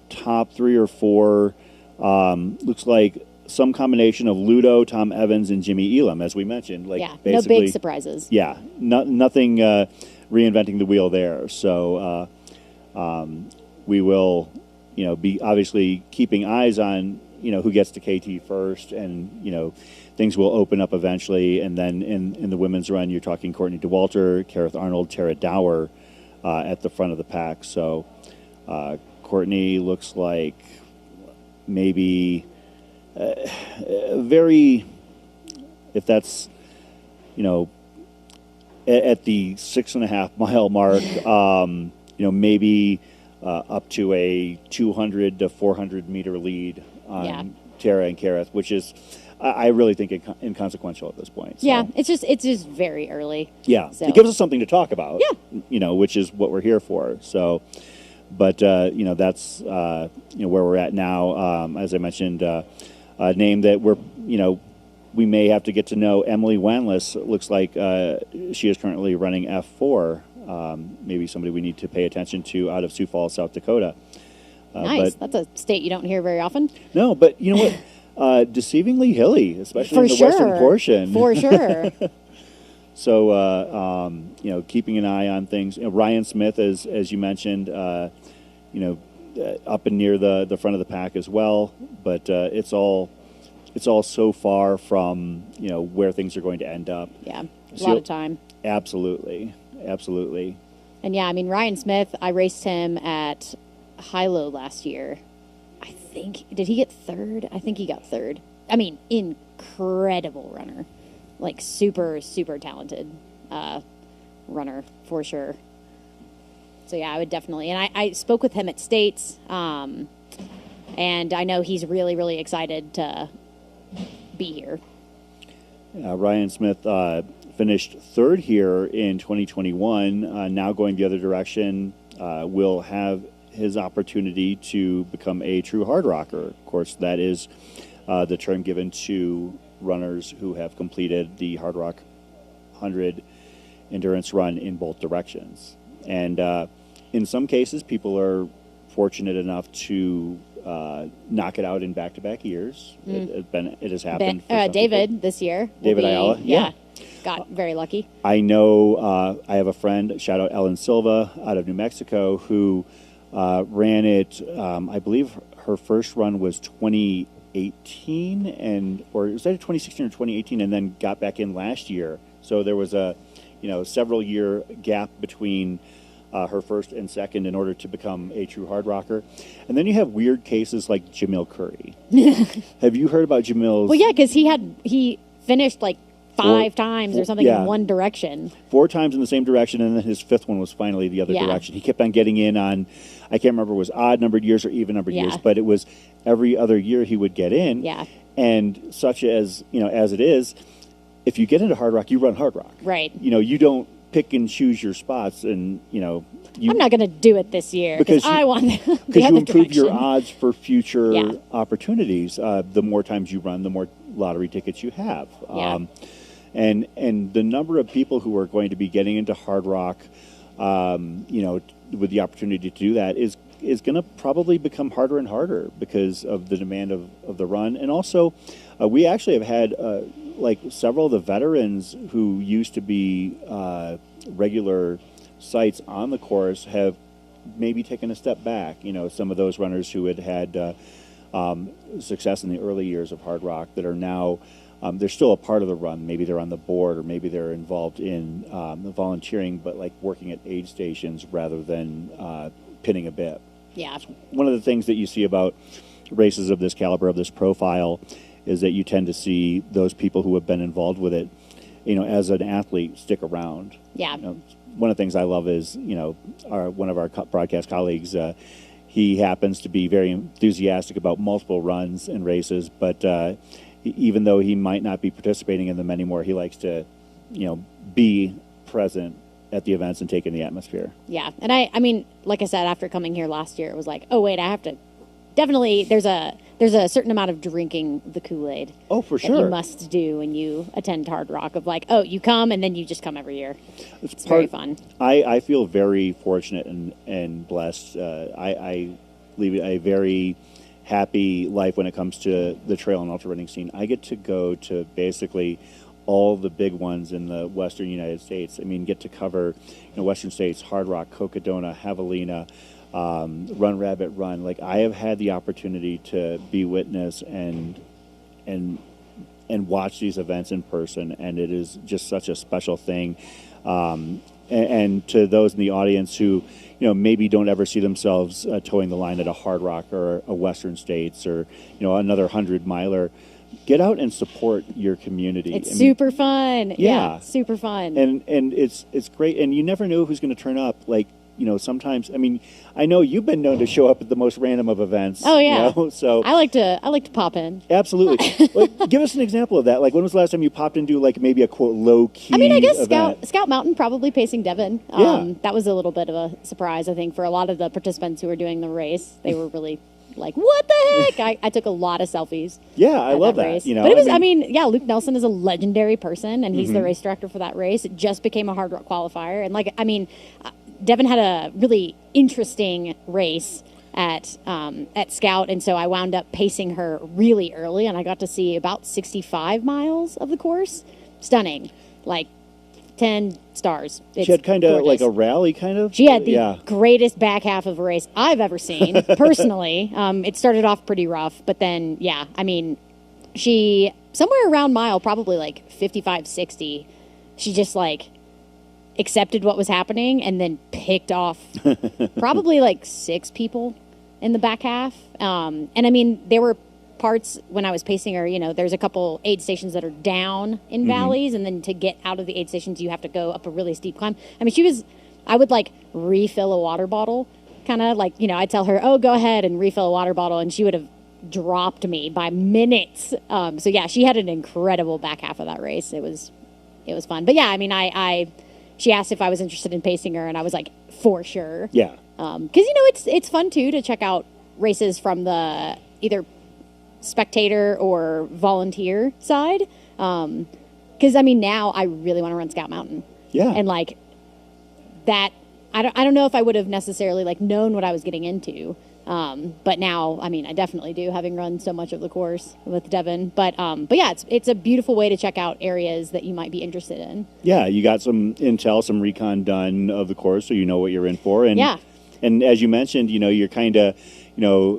top 3 or 4 looks like some combination of Ludo, Tom Evans, and Jimmy Elam, as we mentioned. No basically, big surprises. Yeah, nothing reinventing the wheel there. So we will, be obviously keeping eyes on, who gets to KT first, and, things will open up eventually. And then in the women's run, you're talking Courtney DeWalter, Kareth Arnold, Tara Dower at the front of the pack. So Courtney looks like maybe very if that's, at the 6.5 mile mark, maybe up to a 200 to 400 meter lead on Tara and Kareth, which is, I really think, inconsequential at this point. So. Yeah, it's just very early. Yeah, so. It gives us something to talk about. Yeah, which is what we're here for. So, but that's where we're at now. As I mentioned, a name that we may have to get to know. Emily Wanless looks like she is currently running F4. Maybe somebody we need to pay attention to out of Sioux Falls, South Dakota. Nice. That's a state you don't hear very often. No, but you know what? Deceivingly hilly, especially in the western portion. For sure. So, keeping an eye on things. Ryan Smith, as you mentioned, up and near the front of the pack as well. But it's all so far from where things are going to end up. Yeah, a lot of time. Absolutely. And yeah, I mean, Ryan Smith, I raced him at Hilo last year. Did he get third? I think he got third. I mean, incredible runner. Like, super, super talented runner, for sure. So, yeah, I would definitely. And I spoke with him at States, and I know he's really, really excited to be here. Ryan Smith finished third here in 2021, now going the other direction. Will have his opportunity to become a true hard rocker. Of course, that is the term given to runners who have completed the Hardrock 100 endurance run in both directions. And in some cases, people are fortunate enough to knock it out in back-to-back years. It has happened. David this year. David Ayala. Yeah. Got very lucky. I know I have a friend, shout out Ellen Silva out of New Mexico, who ran it, I believe her first run was 2018, or was that 2016 or 2018, and then got back in last year. So there was a several year gap between her first and second in order to become a true hard rocker. And then you have weird cases like Jamil Curry. Have you heard about Jamil's? Well, yeah, because he finished like 5 times or something in one direction. 4 times in the same direction, and then his 5th one was finally the other direction. He kept on getting in on, I can't remember if it was odd numbered years or even numbered years, but it was every other year he would get in. Yeah. And such as it is, if you get into hard rock, you run hard rock. Right. You don't pick and choose your spots, and I'm not going to do it this year because I want because you improve your odds for future opportunities. The more times you run, the more lottery tickets you have. Yeah. And the number of people who are going to be getting into hard rock, with the opportunity to do that is going to probably become harder and harder because of the demand of the run. And also, we actually have had several of the veterans who used to be regular sites on the course have maybe taken a step back. Some of those runners who had success in the early years of hard rock that are now they're still a part of the run. Maybe they're on the board, or maybe they're involved in volunteering, but like working at aid stations rather than pinning a bib. Yeah. One of the things that you see about races of this caliber, of this profile, is that you tend to see those people who have been involved with it, as an athlete, stick around. Yeah. One of the things I love is, one of our broadcast colleagues, he happens to be very enthusiastic about multiple runs and races, but even though he might not be participating in them anymore, he likes to, be present at the events and take in the atmosphere. Yeah. And I mean, like I said, after coming here last year, it was like, oh, wait, I have to definitely, there's a certain amount of drinking the Kool-Aid. Oh, for sure. That you must do when you attend Hard Rock, of like, oh, you come and then you just come every year. It's very fun. I feel very fortunate and blessed. I lead a very happy life when it comes to the trail and ultra running scene. I get to go to basically all the big ones in the western United States. I mean, get to cover western states, Hard Rock, Cocodona, Javelina, Run Rabbit Run. Like, I have had the opportunity to be witness and watch these events in person, and it is just such a special thing. And to those in the audience who maybe don't ever see themselves towing the line at a Hard Rock or a Western States or another 100-miler, get out and support your community. It's super fun. Yeah. Super fun. And it's great. And you never know who's going to turn up. Like, sometimes, I mean, I know you've been known to show up at the most random of events. Oh yeah. So I like to pop in. Absolutely. Like, give us an example of that. Like, when was the last time you popped into like maybe a quote low key? I mean, I guess event? Scout Mountain, probably pacing Devon. That was a little bit of a surprise, I think, for a lot of the participants who were doing the race. They were really like, what the heck? I took a lot of selfies. Yeah, I love that. Race. But it was, Luke Nelson is a legendary person, and he's the Mhm. race director for that race. It just became a Hardrock qualifier. And Devon had a really interesting race at Scout, and so I wound up pacing her really early, and I got to see about 65 miles of the course. Stunning. Like, 10 stars. It's she had kind of gorgeous. like a rally kind of? She had the greatest back half of a race I've ever seen, personally. It started off pretty rough, but then, she, somewhere around mile, probably like 55, 60, she just like accepted what was happening and then picked off probably like 6 people in the back half. There were parts when I was pacing her, there's a couple aid stations that are down in valleys, and then to get out of the aid stations, you have to go up a really steep climb. I would like refill a water bottle, kind of like, I'd tell her, oh, go ahead and refill a water bottle, and she would have dropped me by minutes. She had an incredible back half of that race. It was fun. But she asked if I was interested in pacing her, and I was like, for sure. Yeah. Because, it's fun, too, to check out races from the either spectator or volunteer side. Because, now I really want to run Scout Mountain. Yeah. And, like, that, I don't know if I would have necessarily, like, known what I was getting into. But now, I definitely do, having run so much of the course with Devon. But yeah, it's a beautiful way to check out areas that you might be interested in. Yeah, you got some intel, some recon done of the course, so you know what you're in for. And yeah. And as you mentioned, you're kind of,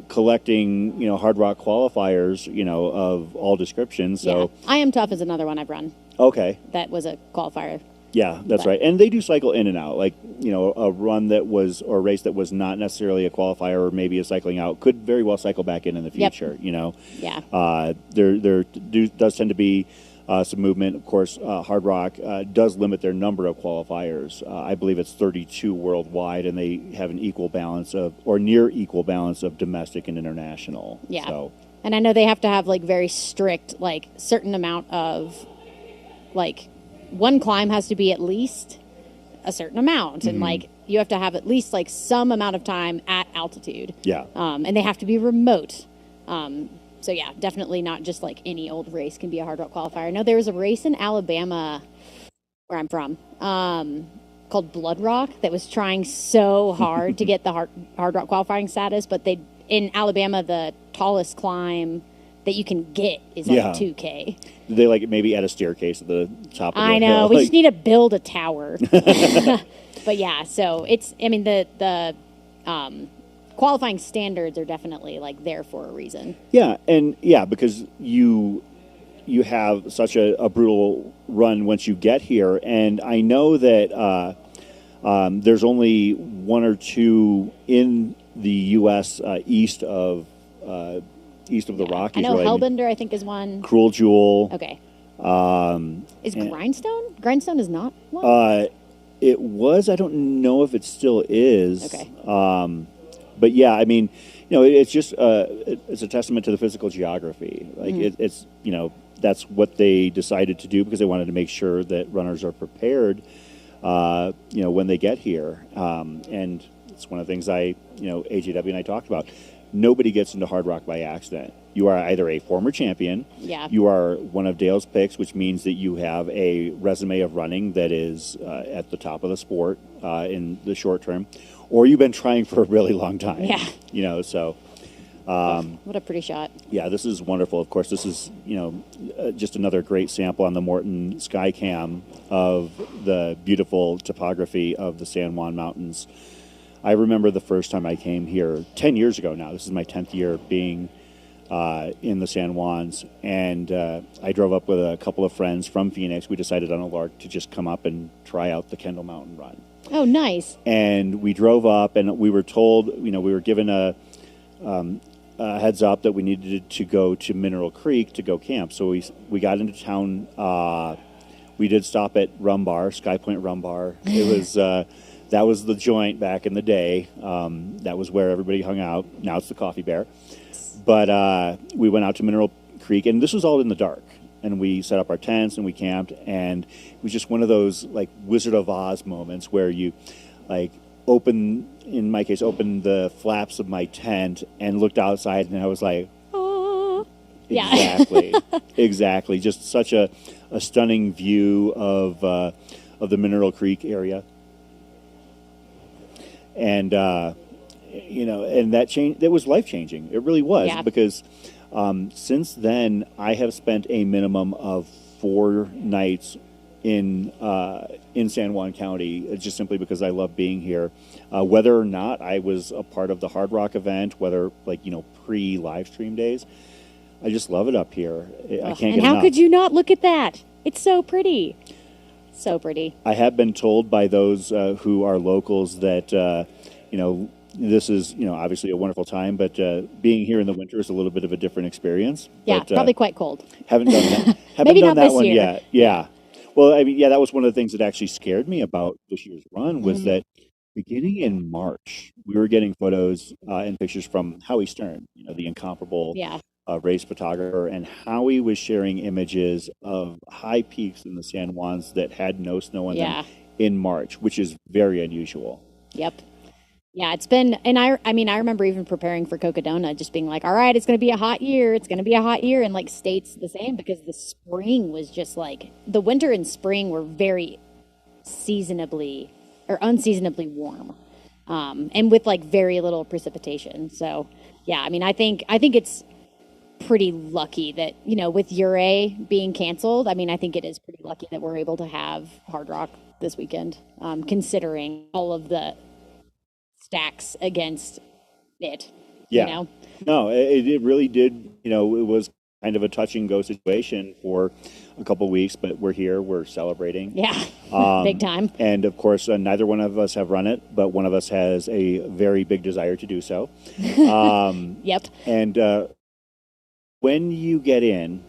collecting, Hardrock qualifiers, of all descriptions. So I Am Tough is another one I've run. Okay. That was a qualifier. Yeah, that's right. And they do cycle in and out. Like, a run that was, or a race that was not necessarily a qualifier or maybe a cycling out could very well cycle back in the future, Yeah. There does tend to be some movement. Of course, Hardrock does limit their number of qualifiers. I believe it's 32 worldwide, and they have an equal balance of, or near equal balance of domestic and international. Yeah. So. And I know they have to have, like, very strict, like, certain amount of, like, one climb has to be at least a certain amount, and like you have to have at least like some amount of time at altitude. Yeah. And they have to be remote. So yeah, definitely not just like any old race can be a Hardrock qualifier. I know there was a race in Alabama, where I'm from, called Blood Rock, that was trying so hard to get the Hardrock qualifying status, but in Alabama, the tallest climb that you can get is like 2K. Did they like maybe add a staircase at the top of the I know. hill? We just need to build a tower. But yeah, so it's, the qualifying standards are definitely like there for a reason. Yeah, and because you have such a brutal run once you get here, and I know that there's only 1 or 2 in the U.S. East of the Rockies. I know right? Hellbender, I think, is one. Cruel Jewel. Okay. Is Grindstone? Grindstone is not one? It was. I don't know if it still is. Okay. But yeah, it's just it's a testament to the physical geography. Like it's that's what they decided to do because they wanted to make sure that runners are prepared, when they get here. And it's one of the things AJW and I talked about. Nobody gets into Hardrock by accident. You are either a former champion, you are one of Dale's picks, which means that you have a resume of running that is at the top of the sport in the short term, or you've been trying for a really long time. Yeah. So. What a pretty shot. Yeah, this is wonderful. Of course, this is, just another great sample on the Morton Skycam of the beautiful topography of the San Juan Mountains. I remember the first time I came here 10 years ago now. This is my 10th year being in the San Juans. And I drove up with a couple of friends from Phoenix. We decided on a lark to just come up and try out the Kendall Mountain Run. Oh, nice. And we drove up, and we were told, we were given a heads up that we needed to go to Mineral Creek to go camp. So we got into town. We did stop at Rum Bar, Sky Point Rum Bar. It was that was the joint back in the day. That was where everybody hung out. Now it's the Coffee Bear. But we went out to Mineral Creek, and this was all in the dark. And we set up our tents and we camped, and it was just one of those like Wizard of Oz moments where you like open the flaps of my tent and looked outside, and I was like, oh, exactly, exactly. Just such a stunning view of the Mineral Creek area, and and that change, it was life changing. It really was, because since then I have spent a minimum of 4 nights in San Juan County, just simply because I love being here. Whether or not I was a part of the Hardrock event, whether pre-live stream days, I just love it up here. I can't get enough. How could you not look at that? It's so pretty. So pretty. I have been told by those who are locals that, this is, obviously a wonderful time, but being here in the winter is a little bit of a different experience. Yeah, but, probably quite cold. Haven't done that. Maybe done not that this one year. yet. Yeah. Well, I mean, that was one of the things that actually scared me about this year's run was that beginning in March, we were getting photos and pictures from Howie Stern, the incomparable race photographer, and Howie was sharing images of high peaks in the San Juans that had no snow on them in March, which is very unusual. Yep. Yeah, it's been, and I remember even preparing for Cocodona, just being like, all right, it's going to be a hot year. It's going to be a hot year. And like states the same, because the spring was just like, the winter and spring were very unseasonably warm. And with like very little precipitation. So yeah, I think it's pretty lucky that, with Ure being canceled, I think it is pretty lucky that we're able to have Hardrock this weekend, considering all of the stacks against it. Yeah. No, it really did. It was kind of a touch and go situation for a couple of weeks, but we're here, we're celebrating. Yeah. Big time. And of course, neither one of us have run it, but one of us has a very big desire to do so. Yep. And when you get in,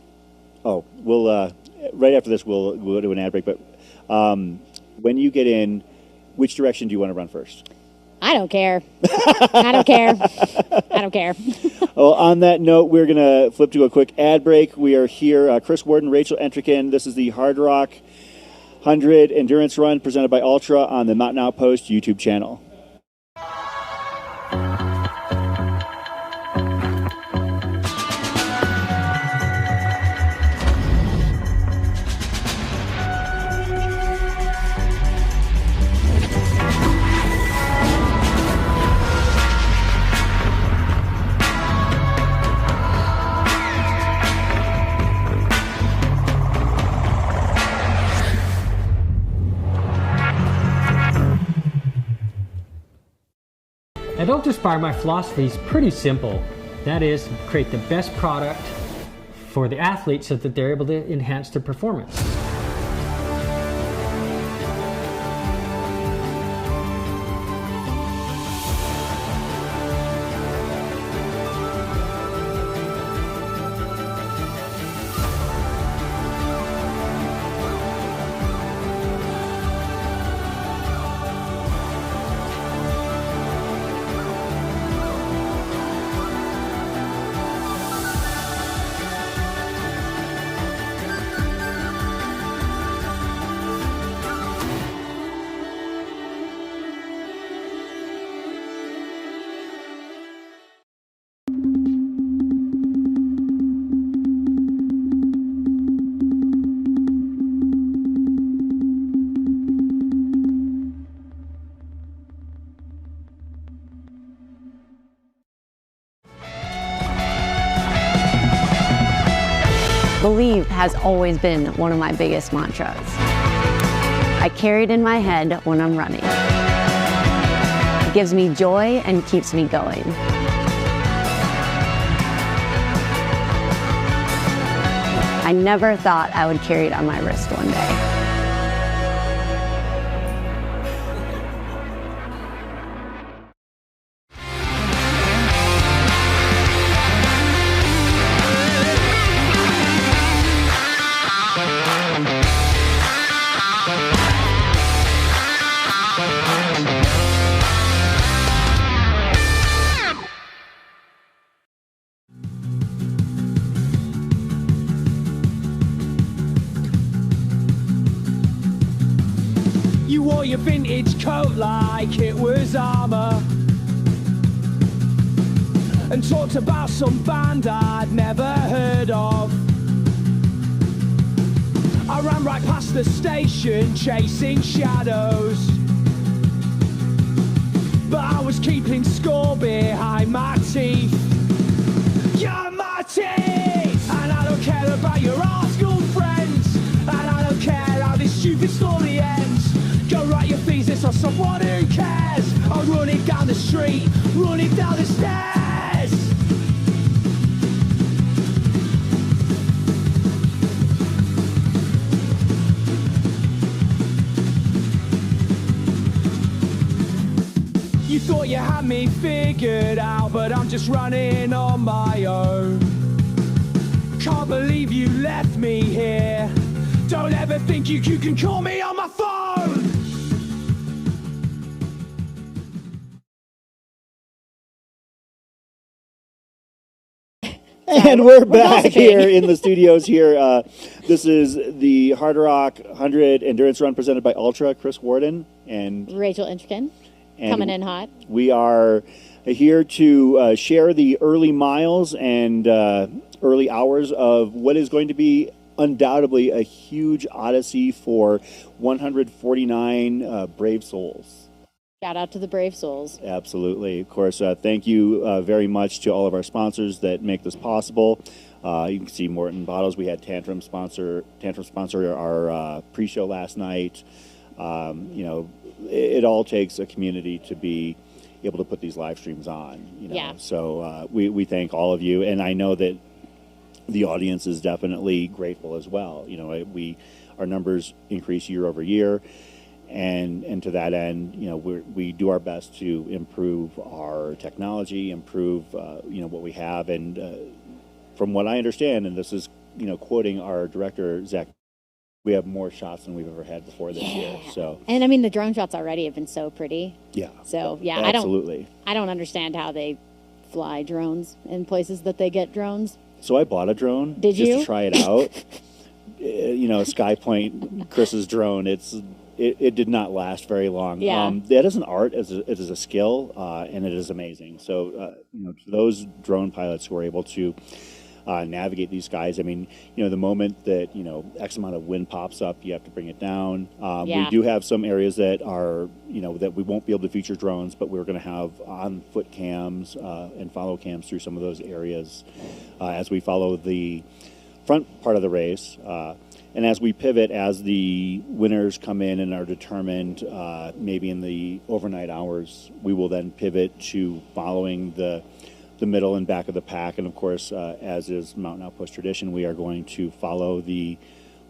we'll right after this we'll do an ad break. But when you get in, which direction do you want to run first? I don't care. I don't care. I don't care. Well, on that note, we're going to flip to a quick ad break. We are here, Chris Warden, Rachel Entrikin. This is the Hardrock 100 Endurance Run presented by Ultra on the Mountain Outpost YouTube channel. At Ultraspire, my philosophy is pretty simple. That is, create the best product for the athletes so that they're able to enhance their performance. Believe has always been one of my biggest mantras. I carry it in my head when I'm running. It gives me joy and keeps me going. I never thought I would carry it on my wrist one day. You wore your vintage coat like it was armor, and talked about some band I'd never heard of. I ran right past the station chasing shadows, but I was keeping score behind my teeth. You're my teeth, and I don't care about your art school friends, and I don't care how this stupid story ends. Go write your thesis on someone who cares. I'll run it down the street, run it down the stairs. You thought you had me figured out, but I'm just running on my own. Can't believe you left me here. Don't ever think you can call me on my phone. And we're back here in the studios here. This is the Hardrock 100 Endurance Run presented by Ultra. Chris Warden and Rachel Inchkin. Coming in hot. We are here to share the early miles and early hours of what is going to be undoubtedly a huge odyssey for 149 brave souls. Shout out to the brave souls. Absolutely. Of course, thank you very much to all of our sponsors that make this possible. You can see Morton Bottles. We had Tantrum sponsor our pre-show last night. You know, it all takes a community to be able to put these live streams on. You know? Yeah. So we thank all of you, and I know that the audience is definitely grateful as well. You know, our numbers increase year over year, and to that end, you know, we do our best to improve our technology, improve you know, what we have, and from what I understand, and this is, you know, quoting our director Zach, we have more shots than we've ever had before this year. So, and I mean, the drone shots already have been so pretty. Yeah. So yeah, absolutely. I don't understand how they fly drones in places that they get drones. So I bought a drone. Did just you? to try it out? You know, SkyPoint, Chris's drone. It did not last very long. Yeah. That is an art, it is a skill, and it is amazing. So you know, to those drone pilots who are able to navigate these skies. I mean, you know, the moment that, you know, X amount of wind pops up, you have to bring it down. We do have some areas that are, you know, that we won't be able to feature drones, but we're going to have on foot cams and follow cams through some of those areas as we follow the front part of the race. And as we pivot, as the winners come in and are determined, maybe in the overnight hours, we will then pivot to following the middle and back of the pack. And of course, as is Mountain Outpost tradition, we are going to follow the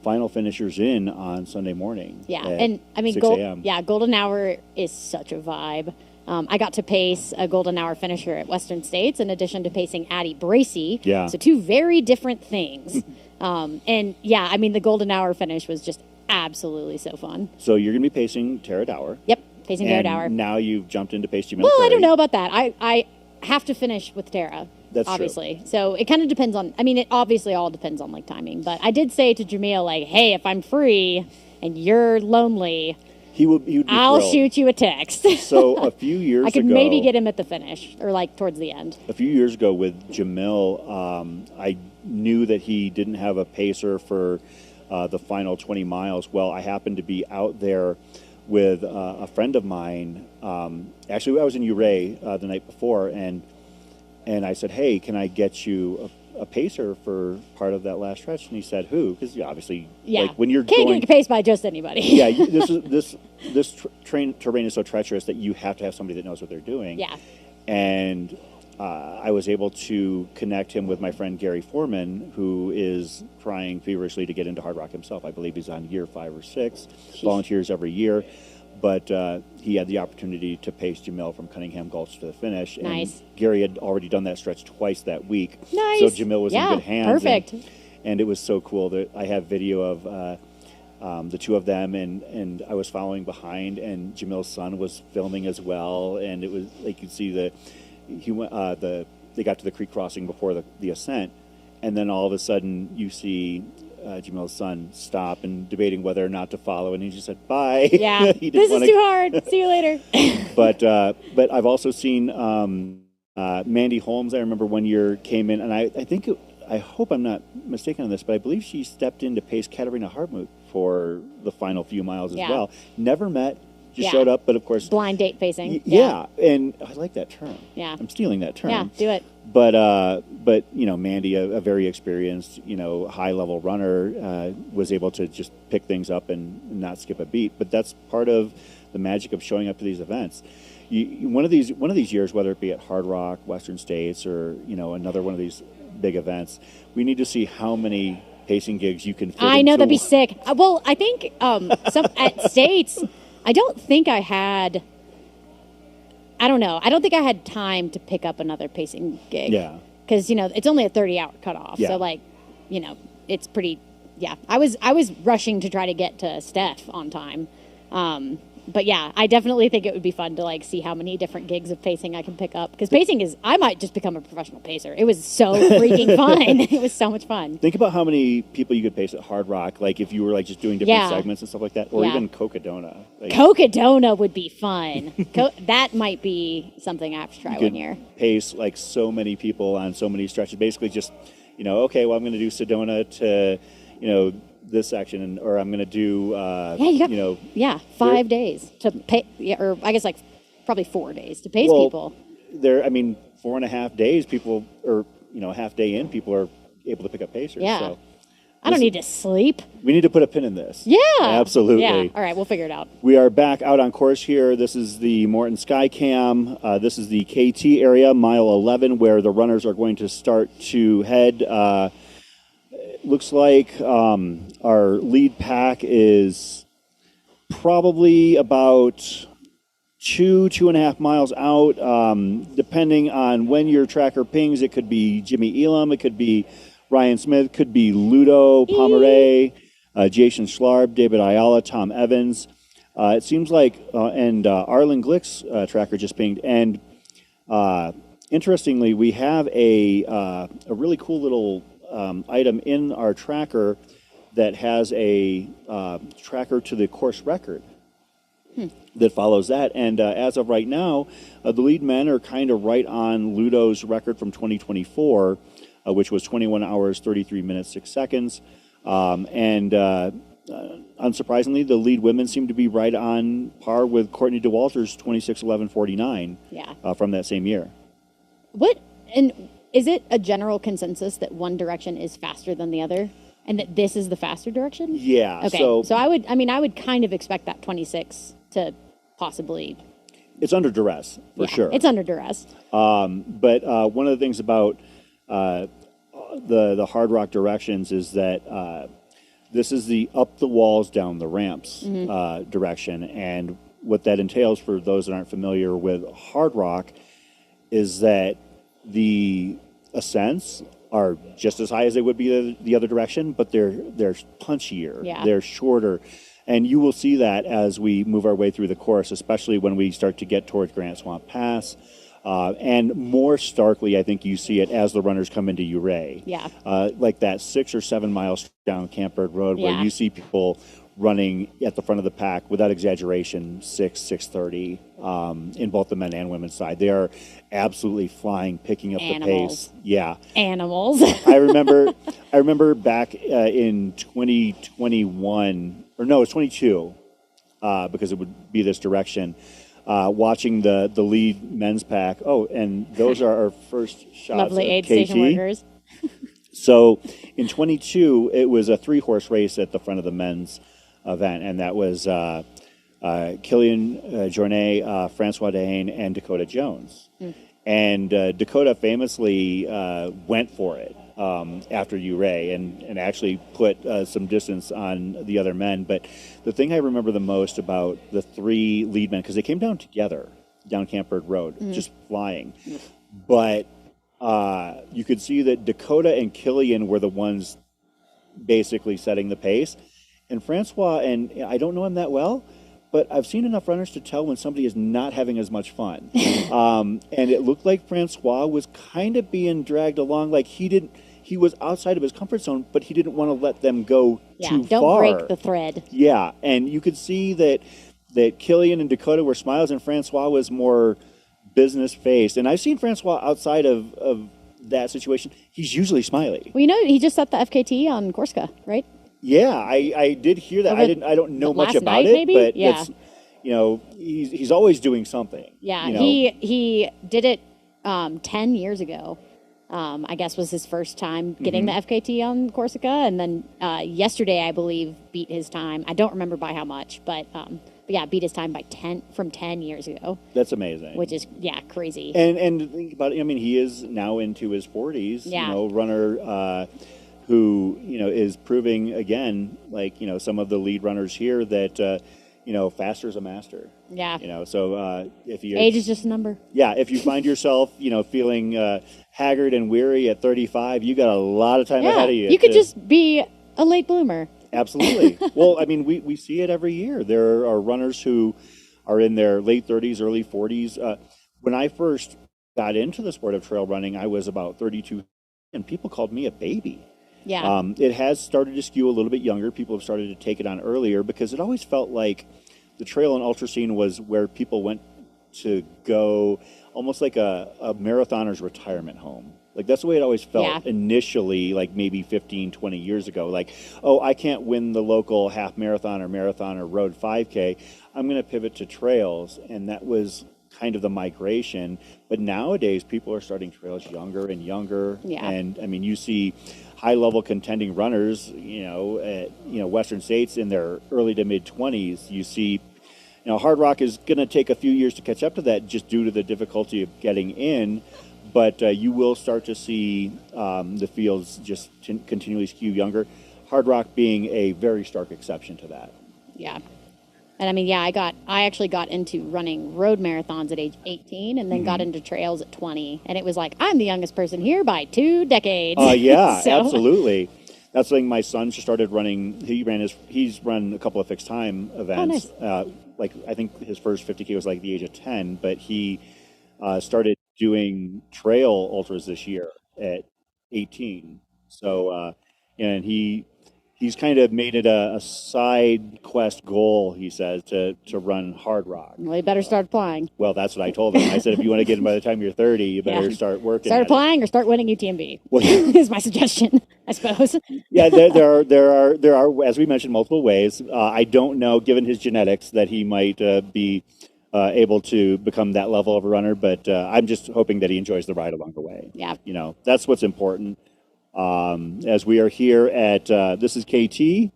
final finishers in on Sunday morning. Yeah, and I mean, 6 a.m. Golden Hour is such a vibe. I got to pace a Golden Hour finisher at Western States in addition to pacing Addie Bracey. Yeah. So two very different things. And yeah, I mean, the Golden Hour finish was just absolutely so fun. So you're going to be pacing Tara Dower. Yep, pacing Tara And Dower. now you've jumped into pace Jamil Well, I Curry. don't know about that. I have to finish with Tara. That's true. obviously. So it kind of depends on, I mean, it obviously all depends on like timing. But I did say to Jamil, like, hey, if I'm free and you're lonely, he would be I'll thrilled. shoot you a text. So a few years I could ago, maybe get him at the finish or like towards the end. a few years ago with Jamil, I knew that he didn't have a pacer for the final 20 miles. Well, I happened to be out there with a friend of mine. Actually, I was in Ouray the night before, and I said, hey, can I get you a pacer for part of that last stretch? And he said, who? Because obviously, like when you're can't going, get paced by just anybody. yeah, this terrain is so treacherous that you have to have somebody that knows what they're doing. Yeah. And I was able to connect him with my friend Gary Foreman, who is trying feverishly to get into Hardrock himself. I believe he's on year 5 or 6, volunteers every year. But he had the opportunity to pace Jamil from Cunningham Gulch to the finish. Nice. And Gary had already done that stretch twice that week. Nice. So Jamil was in good hands. Perfect. And it was so cool that I have video of the two of them, and I was following behind, and Jamil's son was filming as well. And it was like you'd see they got to the creek crossing before the ascent, and then all of a sudden you see Jamil's son stop and debating whether or not to follow, and he just said bye. Yeah, He didn't this is wanna- too hard. See you later. But I've also seen Mandy Holmes. I remember one year came in, and I think I hope I'm not mistaken on this, but I believe she stepped in to pace Katarina Hartmut for the final few miles as Yeah. well. Never met, just Yeah. showed up, but of course Blind date pacing. yeah, and I like that term. Yeah. I'm stealing that term. Yeah, do it. But you know, Mandy, a very experienced, you know, high level runner, was able to just pick things up and not skip a beat. But that's part of the magic of showing up to these events. One of these years, whether it be at Hardrock, Western States, or you know another one of these big events, we need to see how many pacing gigs you can fit I know, into that'd be sick. Well, I think some at States, I don't think I had. I don't know. I don't think I had time to pick up another pacing gig. Yeah. Because you know it's only a 30-hour cutoff, Yeah. so like, you know, it's pretty. Yeah, I was rushing to try to get to Steph on time. But yeah, I definitely think it would be fun to like see how many different gigs of pacing I can pick up. Because pacing is, I might just become a professional pacer. It was so freaking fun. It was so much fun. Think about how many people you could pace at Hard Rock, like if you were like just doing different Yeah. segments and stuff like that, or Yeah. even Cocodona. Like, Cocodona would be fun. That might be something I have to try you one could year. pace like so many people on so many stretches. Basically, just you know, okay, well, I'm going to do Sedona to, you know, this section, or I'm going to do, Yeah, you got, you know, 5 days to pay, or I guess like probably 4 days to pace well, people. There, I mean, 4.5 days, people, or you know, a half day in, people are able to pick up pacers. Yeah. So I don't need to sleep. we need to put a pin in this. Yeah. Absolutely. Yeah. All right, we'll figure it out. We are back out on course here. This is the Morton Skycam. This is the KT area, mile 11, where the runners are going to start to head. Looks like our lead pack is probably about 2.5 miles out. Depending on when your tracker pings, it could be Jimmy Elam, it could be Ryan Smith, could be Ludo Pomeray, Jason Schlarb, David Ayala, Tom Evans. It seems like, and Arlen Glick's tracker just pinged. And interestingly, we have a really cool little item in our tracker that has a tracker to the course record that follows that. And as of right now, the lead men are kind of right on Ludo's record from 2024, which was 21 hours, 33 minutes, 6 seconds. Unsurprisingly, the lead women seem to be right on par with Courtney DeWalter's 26:11:49 from that same year. Is it a general consensus that one direction is faster than the other, and that this is the faster direction? Yeah. Okay. So I would kind of expect that 26 to possibly. It's under duress for sure. It's under duress. But one of the things about the Hard Rock directions is that this is the up the walls, down the ramps direction, and what that entails for those that aren't familiar with Hard Rock is that the ascents are just as high as they would be the other direction, but they're punchier, they're shorter, and you will see that as we move our way through the course, especially when we start to get towards Grant Swamp Pass, and more starkly, I think you see it as the runners come into Ouray. Yeah. Like that 6 or 7 miles down Camp Bird Road, where Yeah. you see people running at the front of the pack, without exaggeration, 6:30 in both the men and women's side. They are absolutely flying, picking up Animals. the pace. Yeah. Animals. I remember back in 2021, or no, it's 22, because it would be this direction, watching the lead men's pack. Oh, and those are our first shots Lovely of aid KT. station workers. So in 22, it was a 3-horse race at the front of the men's event, and that was Killian Jornet, Francois Dehane, and Dakota Jones. And Dakota famously went for it after Ouray and actually put some distance on the other men. But the thing I remember the most about the 3 lead men, because they came down together down Camp Bird Road, just flying. But you could see that Dakota and Killian were the ones basically setting the pace. And Francois, and I don't know him that well, but I've seen enough runners to tell when somebody is not having as much fun. And it looked like Francois was kind of being dragged along. Like he he was outside of his comfort zone, but he didn't want to let them go too don't far. break the thread. Yeah, and you could see that Killian and Dakota were smiles, and Francois was more business faced. And I've seen Francois outside of that situation. He's usually smiley. Well, he just set the FKT on Corsica, right? Yeah, I did hear that. I don't know much about night, it, maybe? but Yeah. it's, he's always doing something. Yeah, you know? he did it 10 years ago. I guess was his first time getting the FKT on Corsica, and then yesterday I believe beat his time. I don't remember by how much, but yeah, beat his time by 10 years ago. That's amazing. Which is crazy. And think about it. I mean, he is now into his 40s. Yeah. Runner who is proving again, like some of the lead runners here that faster is a master. Yeah. So if you age is just a number. Yeah, if you find yourself feeling haggard and weary at 35, you got a lot of time ahead of you. You could just be a late bloomer. Absolutely. Well, I mean, we see it every year. There are runners who are in their late 30s, early 40s. When I first got into the sport of trail running, I was about 32, and people called me a baby. Yeah. It has started to skew a little bit younger. People have started to take it on earlier because it always felt like the trail and ultra scene was where people went to go, almost like a marathoner's retirement home. Like that's the way it always felt initially, like maybe 15, 20 years ago. Like, oh, I can't win the local half marathon or road 5K. I'm going to pivot to trails. And that was kind of the migration. But nowadays, people are starting trails younger and younger. Yeah. And I mean, you see high-level contending runners, at Western states in their early to mid-20s. You see, Hardrock is going to take a few years to catch up to that just due to the difficulty of getting in. But you will start to see the fields just continually skew younger. Hardrock being a very stark exception to that. Yeah. And I mean, I actually got into running road marathons at age 18 and then got into trails at 20. And it was like, I'm the youngest person here by 2 decades. Yeah, So- absolutely. That's something my son just started running. He's run a couple of fixed time events. Oh, nice. Like I think his first 50K was like the age of 10, but he started doing trail ultras this year at 18. So, and he's kind of made it a side quest goal, he says, to run Hardrock. Well, you better start applying. Well, that's what I told him. I said, if you want to get in by the time you're 30, you better start working. Start at applying or start winning UTMB. Well, is my suggestion, I suppose. Yeah, there are, as we mentioned, multiple ways. I don't know, given his genetics, that he might be able to become that level of a runner, but I'm just hoping that he enjoys the ride along the way. Yeah. That's what's important. As we are here at, this is KT.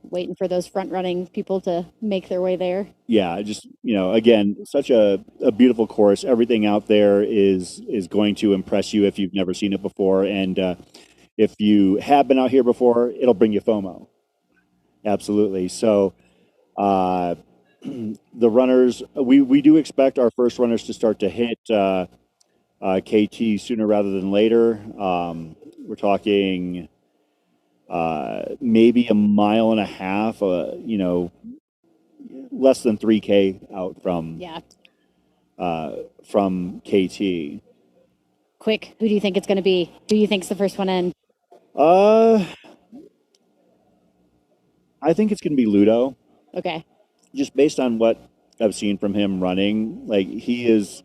Waiting for those front running people to make their way there. Yeah, just, again, such a beautiful course. Everything out there is going to impress you if you've never seen it before. And if you have been out here before, it'll bring you FOMO. Absolutely. So the runners, we do expect our first runners to start to hit KT sooner rather than later. We're talking maybe a mile and a half, less than 3K out from KT. Quick, who do you think it's going to be? Who do you think's the first one in? I think it's going to be Ludo. Okay. Just based on what I've seen from him running, like he is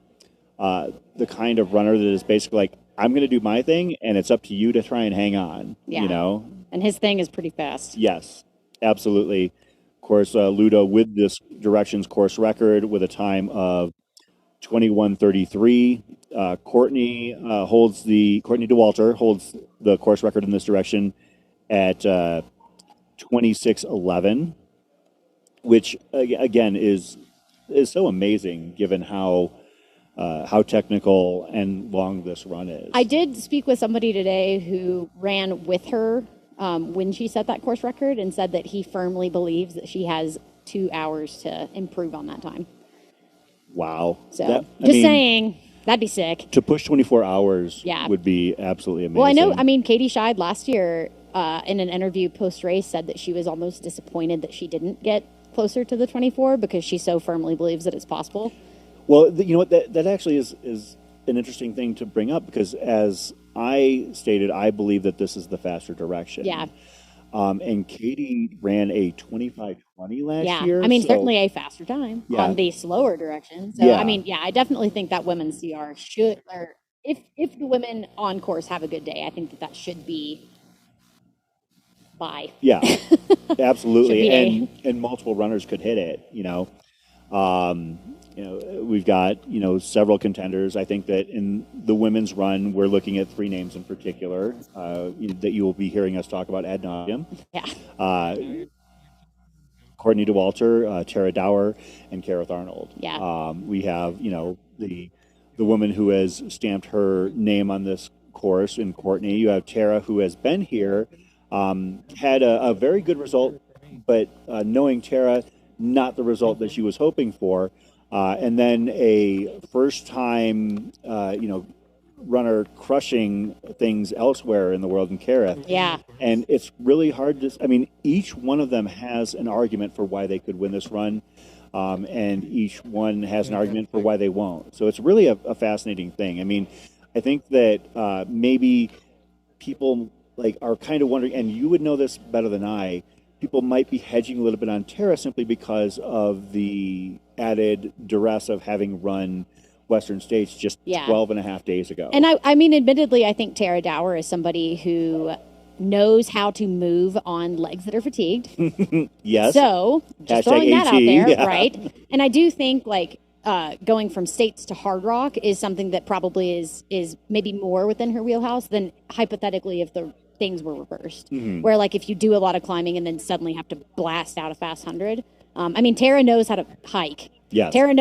the kind of runner that is basically like, I'm going to do my thing, and it's up to you to try and hang on. Yeah. And his thing is pretty fast. Yes, absolutely. Of course, Ludo with this directions course record with a time of 21:33. Courtney DeWalter holds the course record in this direction at 26:11, which again is so amazing given how technical and long this run is. I did speak with somebody today who ran with her when she set that course record and said that he firmly believes that she has 2 hours to improve on that time. Wow. So saying, that'd be sick. To push 24 hours Yeah. would be absolutely amazing. Well, I know, Katie Scheid last year in an interview post-race said that she was almost disappointed that she didn't get closer to the 24 because she so firmly believes that it's possible. Well, you know what? That actually is an interesting thing to bring up because, as I stated, I believe that this is the faster direction. Yeah. And Katie ran a 25:20 last year. I mean, so- certainly a faster time Yeah. on the slower direction. So, Yeah. I mean, I definitely think that women's CR should, or if the women on course have a good day, I think that should be by. Yeah, absolutely. Should be And multiple runners could hit it, we've got, several contenders. I think that in the women's run, we're looking at 3 names in particular that you will be hearing us talk about ad nauseum. Yeah. Courtney DeWalter, Tara Dower, and Kareth Arnold. Yeah. We have, the woman who has stamped her name on this course in Courtney. You have Tara, who has been here, had a very good result, but knowing Tara, not the result that she was hoping for. And then a first-time, runner crushing things elsewhere in the world in Kareth. Yeah. And it's really hard to, each one of them has an argument for why they could win this run. And each one has an argument for why they won't. So it's really a fascinating thing. I think that maybe people are kind of wondering, and you would know this better than I, people might be hedging a little bit on Tara simply because of the added duress of having run Western States just 12 and a half days ago. And I mean, admittedly, I think Tara Dower is somebody who knows how to move on legs that are fatigued. Yes. So just Hashtag throwing that AT, out there, yeah. right? And I do think going from States to Hardrock is something that probably is maybe more within her wheelhouse than hypothetically if the things were reversed. Mhm. Where if you do a lot of climbing and then suddenly have to blast out a fast 100. Tara knows how to hike. Yes. Tara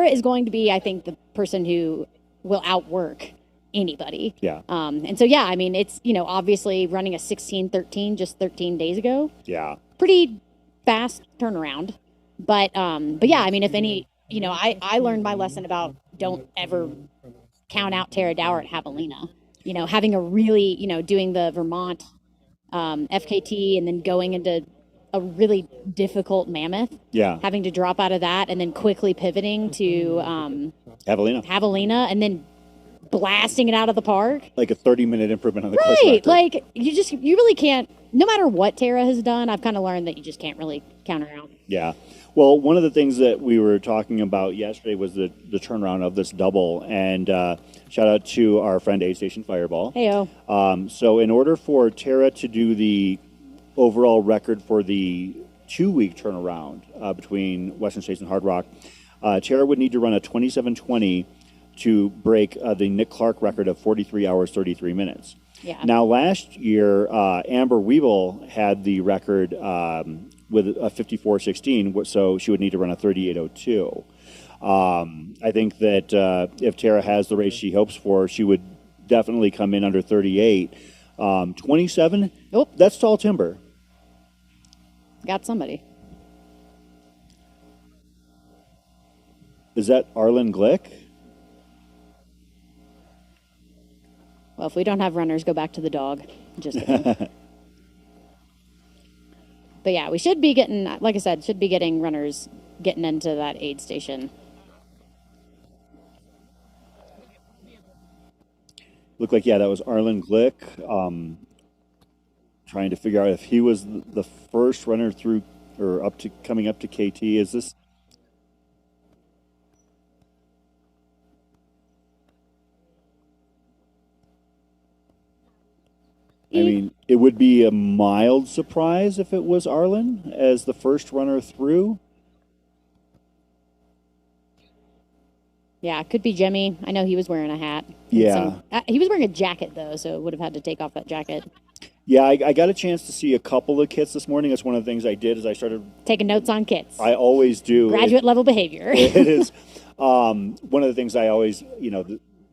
is going to be, I think, the person who will outwork anybody. Yeah. It's, obviously running a 16:13 just 13 days ago. Yeah. Pretty fast turnaround. But if any, I learned my lesson about don't ever count out Tara Dower at Javelina. Having a really, doing the Vermont FKT and then going into a really difficult Mammoth. Yeah. Having to drop out of that and then quickly pivoting to Javelina and then blasting it out of the park. Like a 30-minute improvement on the course record. Like you really can't, no matter what Tara has done, I've kind of learned that you just can't really count her out. Yeah. Well, one of the things that we were talking about yesterday was the turnaround of this double. And shout out to our friend Aid Station Fireball. Heyo. So in order for Tara to do the overall record for the 2-week turnaround between Western States and Hardrock, Tara would need to run a 27:20 to break the Nick Clark record of 43 hours, 33 minutes. Yeah. Now, last year, Amber Weevil had the record with a 54:16, so she would need to run a 38:02. I think that if Tara has the race she hopes for, she would definitely come in under 38. 27, that's tall timber. Got somebody. Is that Arlen Glick? Well, if we don't have runners, go back to the dog. Just kidding. But yeah, we should be getting, like I said, getting runners getting into that aid station. Looked like, that was Arlen Glick. Trying to figure out if he was the first runner through or coming up to KT. Is this? It would be a mild surprise if it was Arlen as the first runner through. Yeah, it could be Jimmy. I know he was wearing a hat. Yeah. He was wearing a jacket, though, so would have had to take off that jacket. Yeah, I got a chance to see a couple of kits this morning. That's one of the things I did as I started taking notes on kits. I always do. Graduate level behavior. It is one of the things I always,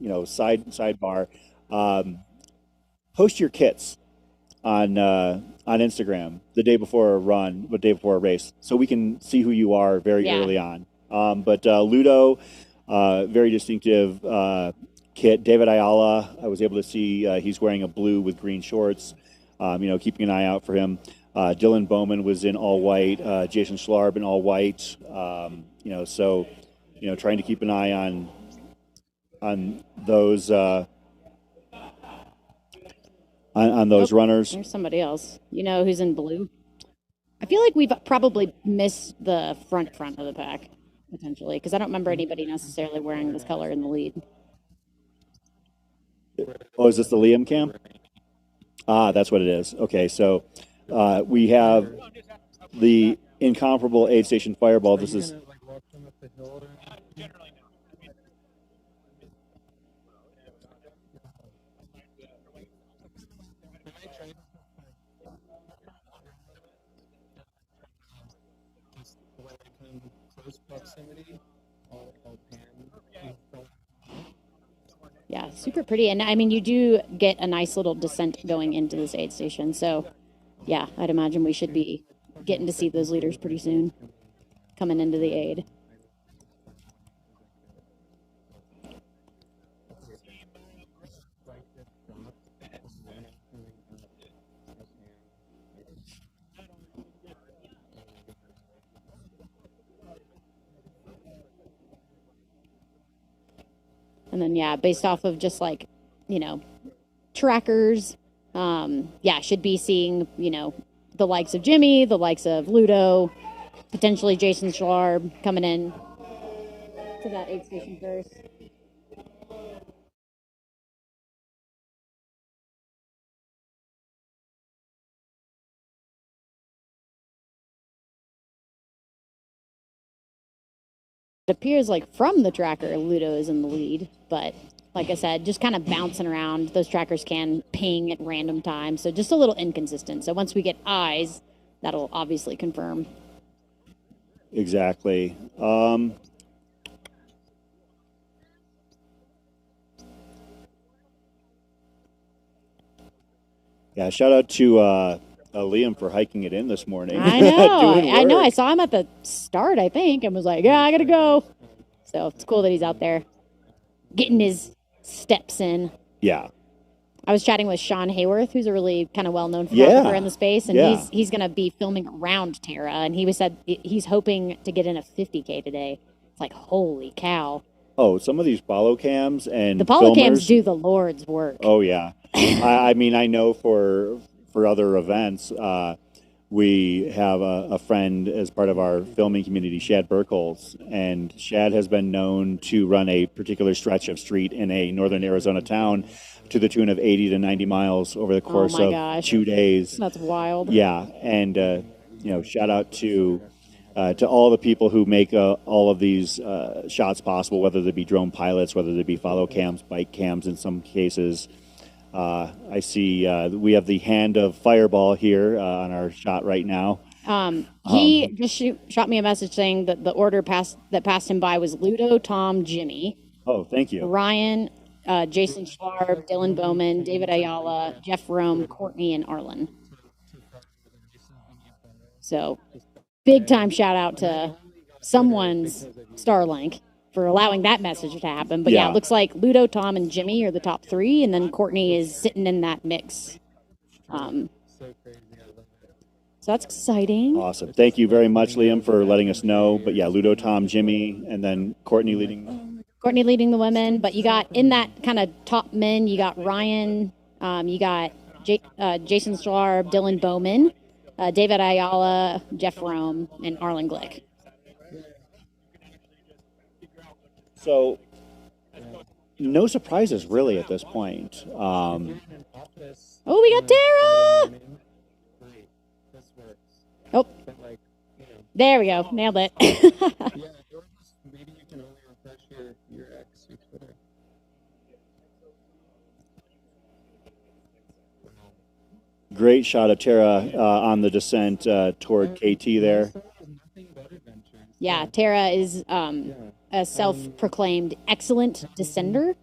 sidebar. Post your kits on Instagram the day before a run, the day before a race, so we can see who you are very early on. But Ludo, very distinctive kit. David Ayala, I was able to see he's wearing a blue with green shorts. Keeping an eye out for him. Dylan Bowman was in all white. Jason Schlarb in all white. Trying to keep an eye those on those runners. There's somebody else. You know who's in blue? I feel like we've probably missed the front of the pack, potentially, because I don't remember anybody necessarily wearing this color in the lead. Oh, is this the Liam cam? Ah, that's what it is. Okay, so we have the incomparable aid station Fireball. This is... Yeah, super pretty. And I mean, you do get a nice little descent going into this aid station. So, yeah, I'd imagine we should be getting to see those leaders pretty soon coming into the aid. And then, yeah, based off of just like, you know, trackers, yeah, should be seeing, you know, the likes of Jimmy, the likes of Ludo, potentially Jason Schlarb coming in to that aid station first. It appears like from the tracker, Ludo is in the lead, but like I said, just kind of bouncing around. Those trackers can ping at random times, so just a little inconsistent. So once we get eyes, that'll obviously confirm. Exactly. Yeah, shout out to Liam for hiking it in this morning. I know. I know. I saw him at the start, I think, and was like, yeah, I got to go. So it's cool that he's out there getting his steps in. Yeah. I was chatting with Sean Hayworth, who's a really kind of well-known photographer in the space, and he's going to be filming around Tara, and he said he's hoping to get in a 50K today. It's like, holy cow. Oh, some of these follow cams and the follow filmers, cams do the Lord's work. Oh, yeah. I mean, I know for other events, we have a friend as part of our filming community, Shad Burkholz, and Shad has been known to run a particular stretch of street in a northern Arizona town to the tune of 80 to 90 miles over the course of 2 days. That's wild. Yeah, and you know, shout out to all the people who make all of these shots possible, whether they be drone pilots, whether they be follow cams, bike cams in some cases. I see we have the hand of Fireball here on our shot right now. He just shot me a message saying that the order that passed him by was Ludo, Tom, Jimmy. Oh, thank you. Ryan, Jason Schlarb, Dylan Bowman, David Ayala, Jeff Rome, Courtney, and Arlen. So, big time shout out to someone's Starlink for allowing that message to happen. But yeah, it looks like Ludo, Tom, and Jimmy are the top three, and then Courtney is sitting in that mix. So that's exciting. Awesome. Thank you very much, Liam, for letting us know. But yeah, Ludo, Tom, Jimmy, and then Courtney leading. Courtney leading the women, but you got in that kind of top men, you got Ryan, you got Jason Schlarb, Dylan Bowman, David Ayala, Jeff Rome, and Arlen Glick. So, no surprises really at this point. Oh, we got Tara! Oh, there we go. Nailed it. Great shot of Tara on the descent toward KT there. Yeah, Tara is a self-proclaimed excellent descender,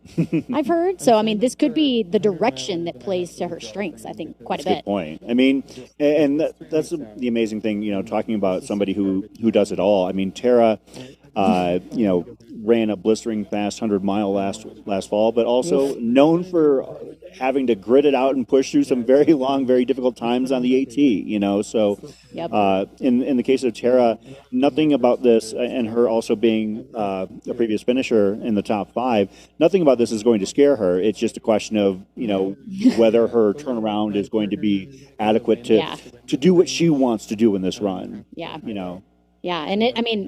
I've heard. So, I mean, this could be the direction that plays to her strengths, I think, quite a bit. Good point. I mean, and that's the amazing thing, you know, talking about somebody who does it all. I mean, Tara, you know, ran a blistering fast 100-mile last fall, but also known for having to grit it out and push through some very long, very difficult times on the AT, So in the case of Tara, nothing about this, and her also being a previous finisher in the top 5, nothing about this is going to scare her. It's just a question of, whether her turnaround is going to be adequate to do what she wants to do in this run. Yeah. Yeah, and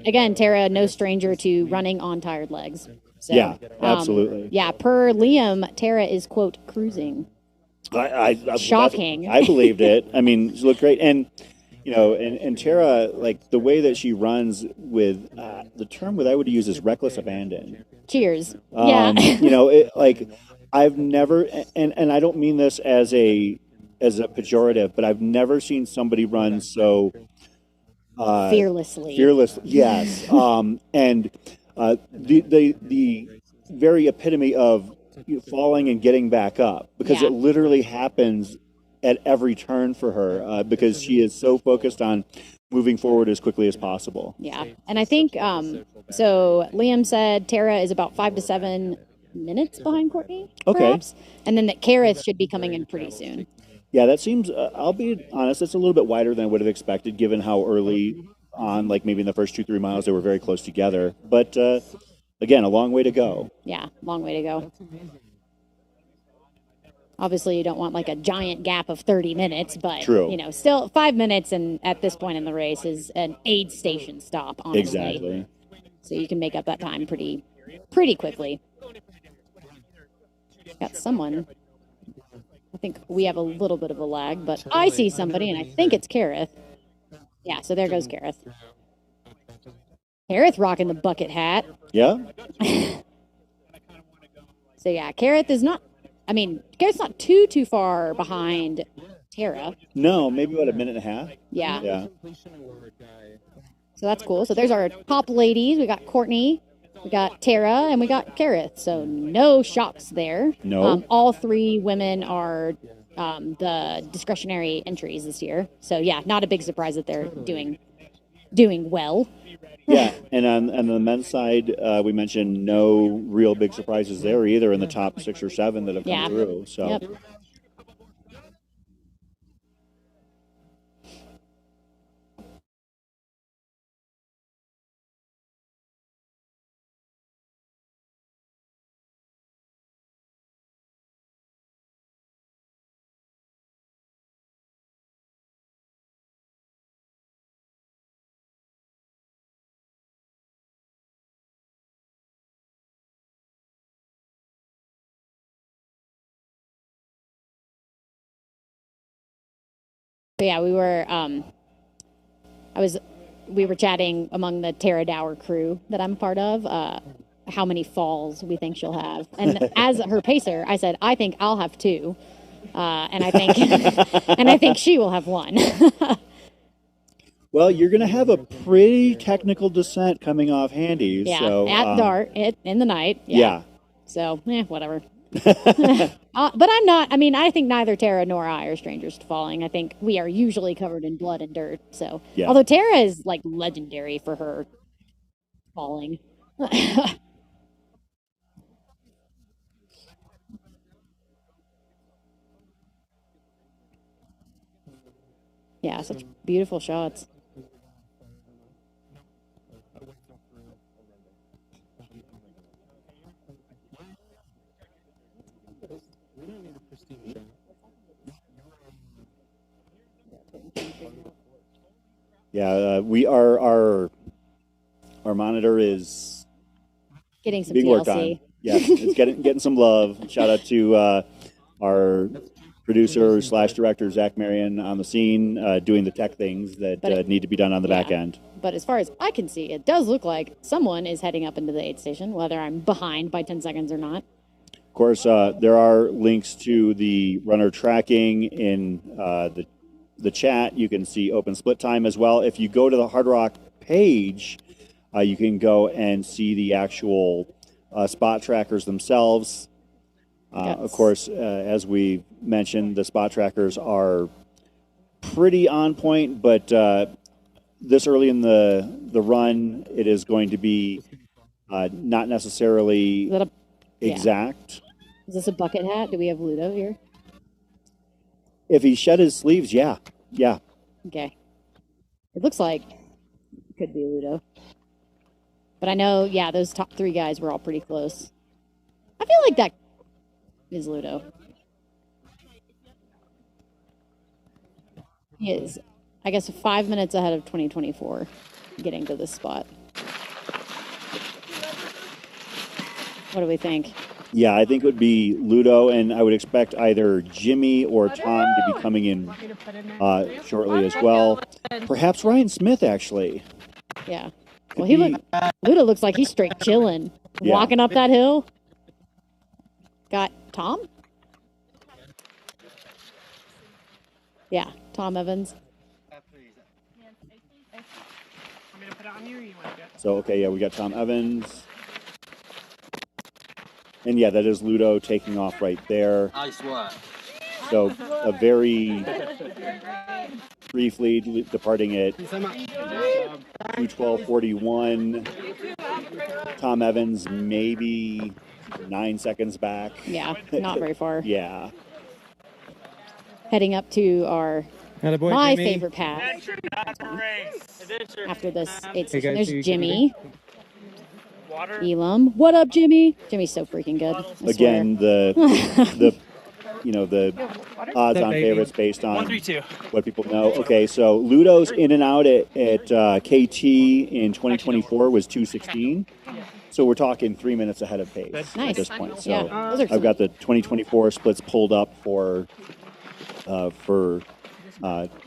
again, Tara, no stranger to running on tired legs. So, yeah, absolutely. Per Liam, Tara is, quote, cruising. Shocking. I believed it. She looked great. And, and Tara, like, the way that she runs with, the term that I would use is reckless abandon. Cheers. I've never, and I don't mean this as a pejorative, but I've never seen somebody run so... fearlessly. Yes. And the very epitome of falling and getting back up, because it literally happens at every turn for her, because she is so focused on moving forward as quickly as possible. Yeah. And I think, so Liam said Tara is about 5 to 7 minutes behind Courtney, perhaps. And then that Kareth should be coming in pretty soon. Yeah, that seems, I'll be honest, it's a little bit wider than I would have expected, given how early on, like maybe in the first 2-3 miles, they were very close together. But again, a long way to go. Yeah, long way to go. Obviously, you don't want like a giant gap of 30 minutes, but True. Still 5 minutes, and at this point in the race is an aid station stop. Honestly. Exactly. So you can make up that time pretty quickly. Got someone. I think we have a little bit of a lag, but I see somebody, and I think it's Kareth. Yeah, so there goes Kareth. Kareth rocking the bucket hat. Yeah. So yeah, Kareth is not. Kareth's not too far behind Tara. No, maybe about a minute and a half. Yeah. Yeah. So that's cool. So there's our top ladies. We got Courtney, we got Tara, and we got Kareth. So no shocks there. No. All 3 women are the discretionary entries this year. So yeah, not a big surprise that they're doing well. Yeah, and on the men's side, we mentioned no real big surprises there either in the top 6 or 7 that have come through. So. Yep. So yeah, we were chatting among the Tara Dower crew that I'm part of, how many falls we think she'll have. And as her pacer, I said, I think I'll have 2. And I think she will have 1. Well, you're going to have a pretty technical descent coming off Handy's. Yeah, so, at dark, in the night. Yeah. So, whatever. But I'm not. I think neither Tara nor I are strangers to falling. I think we are usually covered in blood and dirt. So, although Tara is like legendary for her falling. Yeah, such beautiful shots. Yeah, we are our monitor is getting some being worked TLC. on. Yeah, it's getting some love. Shout out to our producer / director Zach Marion on the scene, doing the tech things that need to be done on the back end. But as far as I can see, it does look like someone is heading up into the aid station, whether I'm behind by 10 seconds or not. Of course, there are links to the runner tracking in the chat. You can see open split time as well. If you go to the Hardrock page, you can go and see the actual spot trackers themselves. Of course, as we mentioned, the spot trackers are pretty on point, but this early in the run, it is going to be not necessarily exact. Is this a bucket hat? Do we have Ludo here? If he shed his sleeves, yeah. Yeah. Okay. It looks like it could be Ludo. But I know, yeah, those top 3 guys were all pretty close. I feel like that is Ludo. He is, I guess, 5 minutes ahead of 2024 getting to this spot. What do we think? Yeah, I think it would be Ludo, and I would expect either Jimmy or Tom to be coming in shortly as well. Perhaps Ryan Smith, actually. Yeah. Well, Ludo looks like he's straight chilling, walking up that hill. Got Tom? Yeah, Tom Evans. So, okay, yeah, we got Tom Evans. And yeah, that is Ludo taking off right there. Nice work. So a very brief lead, departing at 2:12:41. Tom Evans maybe 9 seconds back. Yeah, not very far. Yeah. Heading up to our Attaboy, my Jimmy. favorite path after this 8 Hey, station. guys, There's see you, Jimmy. Elam. What up, Jimmy? Jimmy's so freaking good. I Again, swear. the odds on favorites based on 132. what people know. Okay, so Ludo's in and out at KT in 2024 was 2:16. So we're talking 3 minutes ahead of pace at this point. So Yeah, those are I've got the 2024 splits pulled up for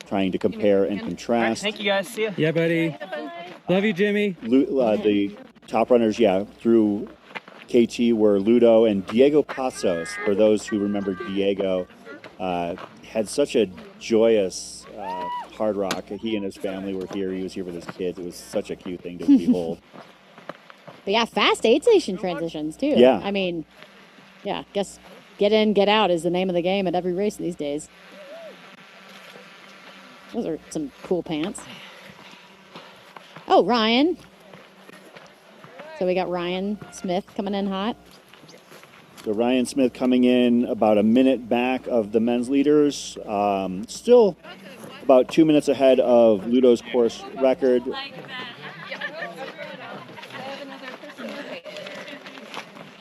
trying to compare and contrast. Thank you guys. See ya. Yeah, buddy. Love you, Jimmy. The top runners, through KT were Ludo and Diego Pasos. For those who remember Diego, had such a joyous Hard Rock. He and his family were here. He was here with his kids. It was such a cute thing to behold. But yeah, fast aid station transitions too. Yeah. I mean, yeah, guess get in, get out is the name of the game at every race these days. Those are some cool pants. Oh, Ryan. So we got Ryan Smith coming in hot. So Ryan Smith coming in about a minute back of the men's leaders. Still about 2 minutes ahead of Ludo's course record.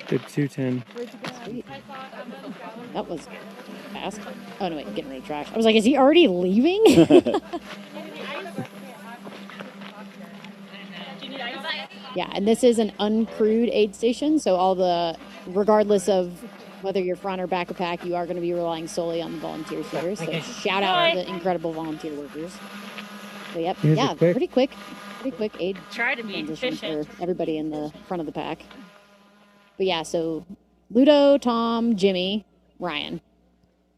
Good 2:10. That was fast. Oh, no, wait, getting rid of trash. I was like, is he already leaving? Yeah, and this is an uncrewed aid station, so regardless of whether you're front or back of pack, you are going to be relying solely on the volunteer shooters. So shout out to the incredible volunteer workers. So yep, These are yeah, quick. pretty quick aid Try to be transition efficient. for everybody in the front of the pack. But yeah, so Ludo, Tom, Jimmy, Ryan,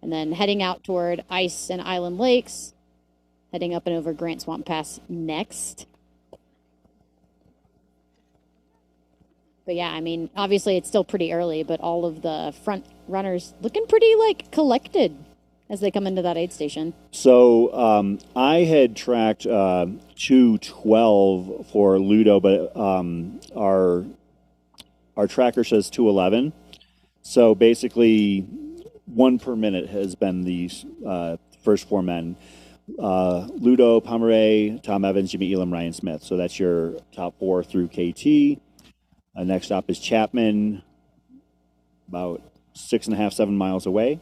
and then heading out toward Ice and Island Lakes, heading up and over Grant Swamp Pass next. But yeah, I mean, obviously it's still pretty early, but all of the front runners looking pretty collected as they come into that aid station. So I had tracked 2:12 for Ludo, but our tracker says 2:11. So basically, 1 per minute has been these first 4 men. Ludo, Pomeray, Tom Evans, Jimmy Elam, Ryan Smith. So that's your top 4 through KT. Next stop is Chapman, about 6.5, 7 miles away.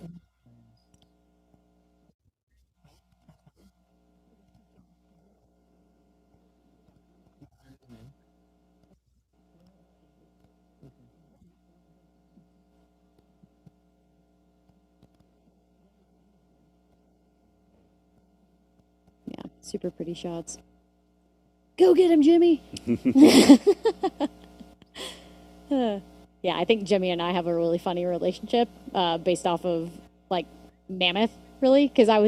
Yeah, super pretty shots. Go get him, Jimmy. Yeah, I think Jimmy and I have a really funny relationship based off of Mammoth, really, because I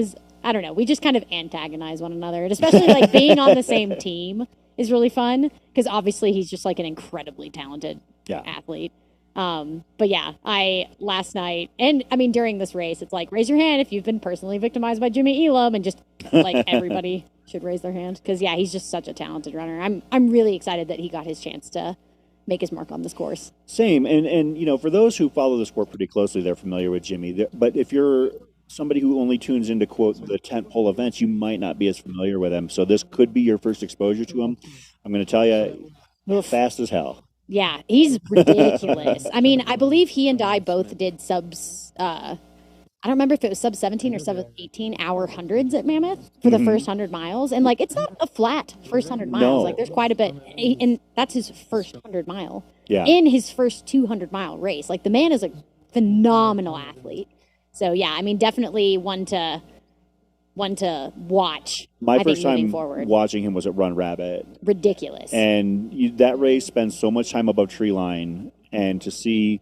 don't know, we just kind of antagonize one another, and especially being on the same team is really fun because obviously he's just an incredibly talented athlete. But yeah, last night, and I mean during this race, it's raise your hand if you've been personally victimized by Jimmy Elam, and just everybody should raise their hand because yeah, he's just such a talented runner. I'm really excited that he got his chance to make his mark on this course. Same, and for those who follow the sport pretty closely, they're familiar with Jimmy. But if you're somebody who only tunes into, quote, the tentpole events, you might not be as familiar with him. So this could be your first exposure to him. I'm going to tell you, fast as hell. Yeah, he's ridiculous. I mean, I believe he and I both did subs. I don't remember if it was sub 17 or sub 18 hour hundreds at Mammoth for the first 100 miles. And it's not a flat first 100 miles. No. There's quite a bit. And that's his first 100 mile. Yeah. In his first 200-mile race. The man is a phenomenal athlete. So, yeah, I mean, definitely one to watch. My I think, first time moving forward. watching him was at Run Rabbit. Ridiculous. And that race spends so much time above tree line. And to see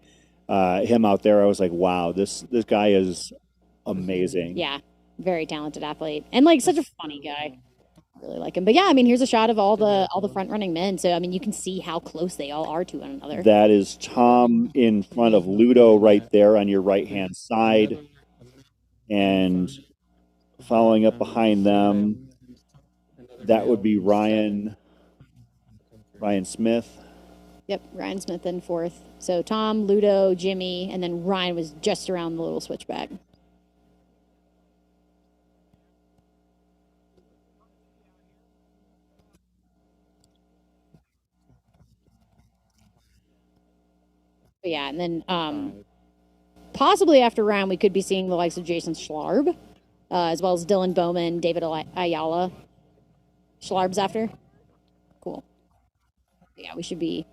him out there, I was like, wow, this guy is amazing. Yeah, very talented athlete. And, such a funny guy. I really like him. But, yeah, I mean, here's a shot of all the front-running men. So, I mean, you can see how close they all are to one another. That is Tom in front of Ludo right there on your right-hand side. And following up behind them, that would be Ryan Smith. Yep, Ryan Smith in fourth. So Tom, Ludo, Jimmy, and then Ryan was just around the little switchback. But yeah, and then possibly after Ryan, we could be seeing the likes of Jason Schlarb, as well as Dylan Bowman, David Ayala. Schlarb's after? Cool. But yeah, we should be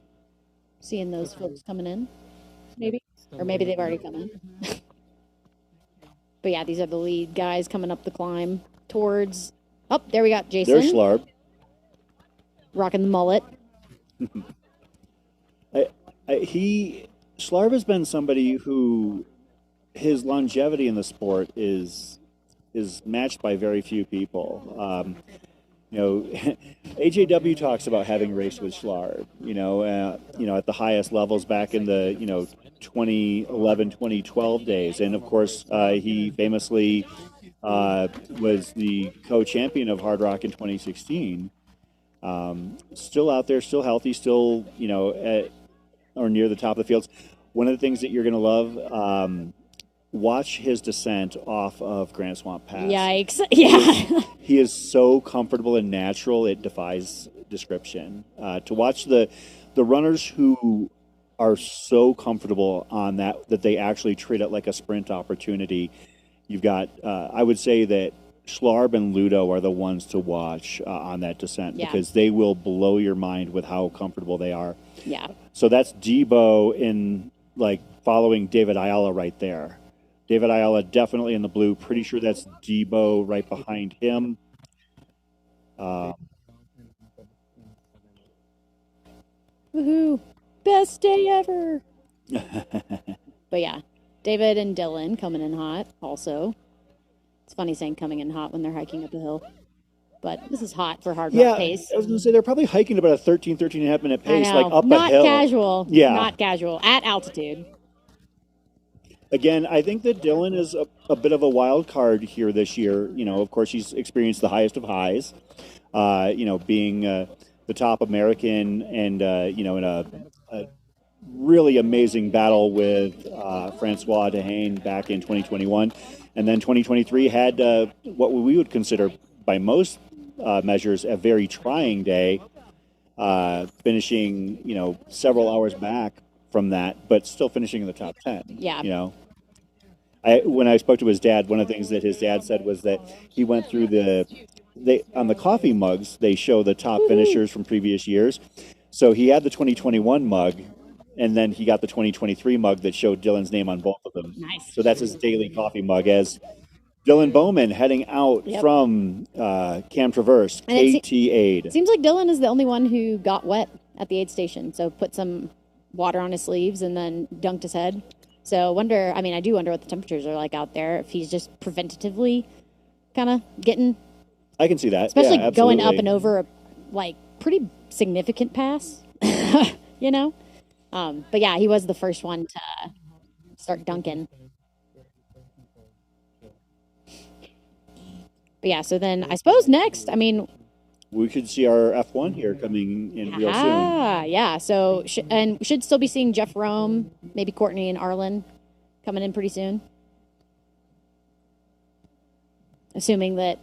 seeing those folks coming in, maybe. Or maybe they've already come in. But yeah, these are the lead guys coming up the climb towards... Oh, there we got Jason. There's Schlarb. Rocking the mullet. Schlarb has been somebody who his longevity in the sport is matched by very few people. AJW talks about having raced with Schlarb, at the highest levels back in the, 2011, 2012 days. And of course, he famously was the co-champion of Hardrock in 2016. Still out there, still healthy, still, at or near the top of the fields. One of the things that you're going to love, watch his descent off of Grand Swamp Pass. Yikes. Yeah. He is so comfortable and natural, it defies description. To watch the runners who are so comfortable on that they actually treat it like a sprint opportunity. You've got, I would say that Schlarb and Ludo are the ones to watch on that descent because they will blow your mind with how comfortable they are. Yeah. So that's Debo in following David Ayala right there. David Ayala definitely in the blue. Pretty sure that's Debo right behind him. Woohoo! Best day ever. But yeah, David and Dylan coming in hot also. It's funny saying coming in hot when they're hiking up a hill. But this is hot for hard rock pace. I was going to say they're probably hiking about a 13 and a half minute pace, up a hill. Not casual. Yeah. Not casual. At altitude. Again, I think that Dylan is a bit of a wild card here this year. Of course, he's experienced the highest of highs, being the top American and, in a really amazing battle with Francois Dehane back in 2021. And then 2023 had what we would consider by most measures a very trying day, finishing, several hours back from that, but still finishing in the top 10. Yeah. When I spoke to his dad, one of the things that his dad said was that he went through on the coffee mugs, they show the top finishers from previous years. So he had the 2021 mug, and then he got the 2023 mug that showed Dylan's name on both of them. Nice. So that's his daily coffee mug as Dylan Bowman heading out from Camp Traverse, KT Aid. It seems like Dylan is the only one who got wet at the aid station. So put some water on his sleeves and then dunked his head. So I do wonder what the temperatures are like out there, if he's just preventatively kind of getting... I can see that. Especially yeah, going up and over a pretty significant pass, But yeah, he was the first one to start dunking. But yeah, so then I suppose next, we could see our F1 here coming in real soon. Ah, yeah. So, and we should still be seeing Jeff Rome, maybe Courtney and Arlen coming in pretty soon. Assuming that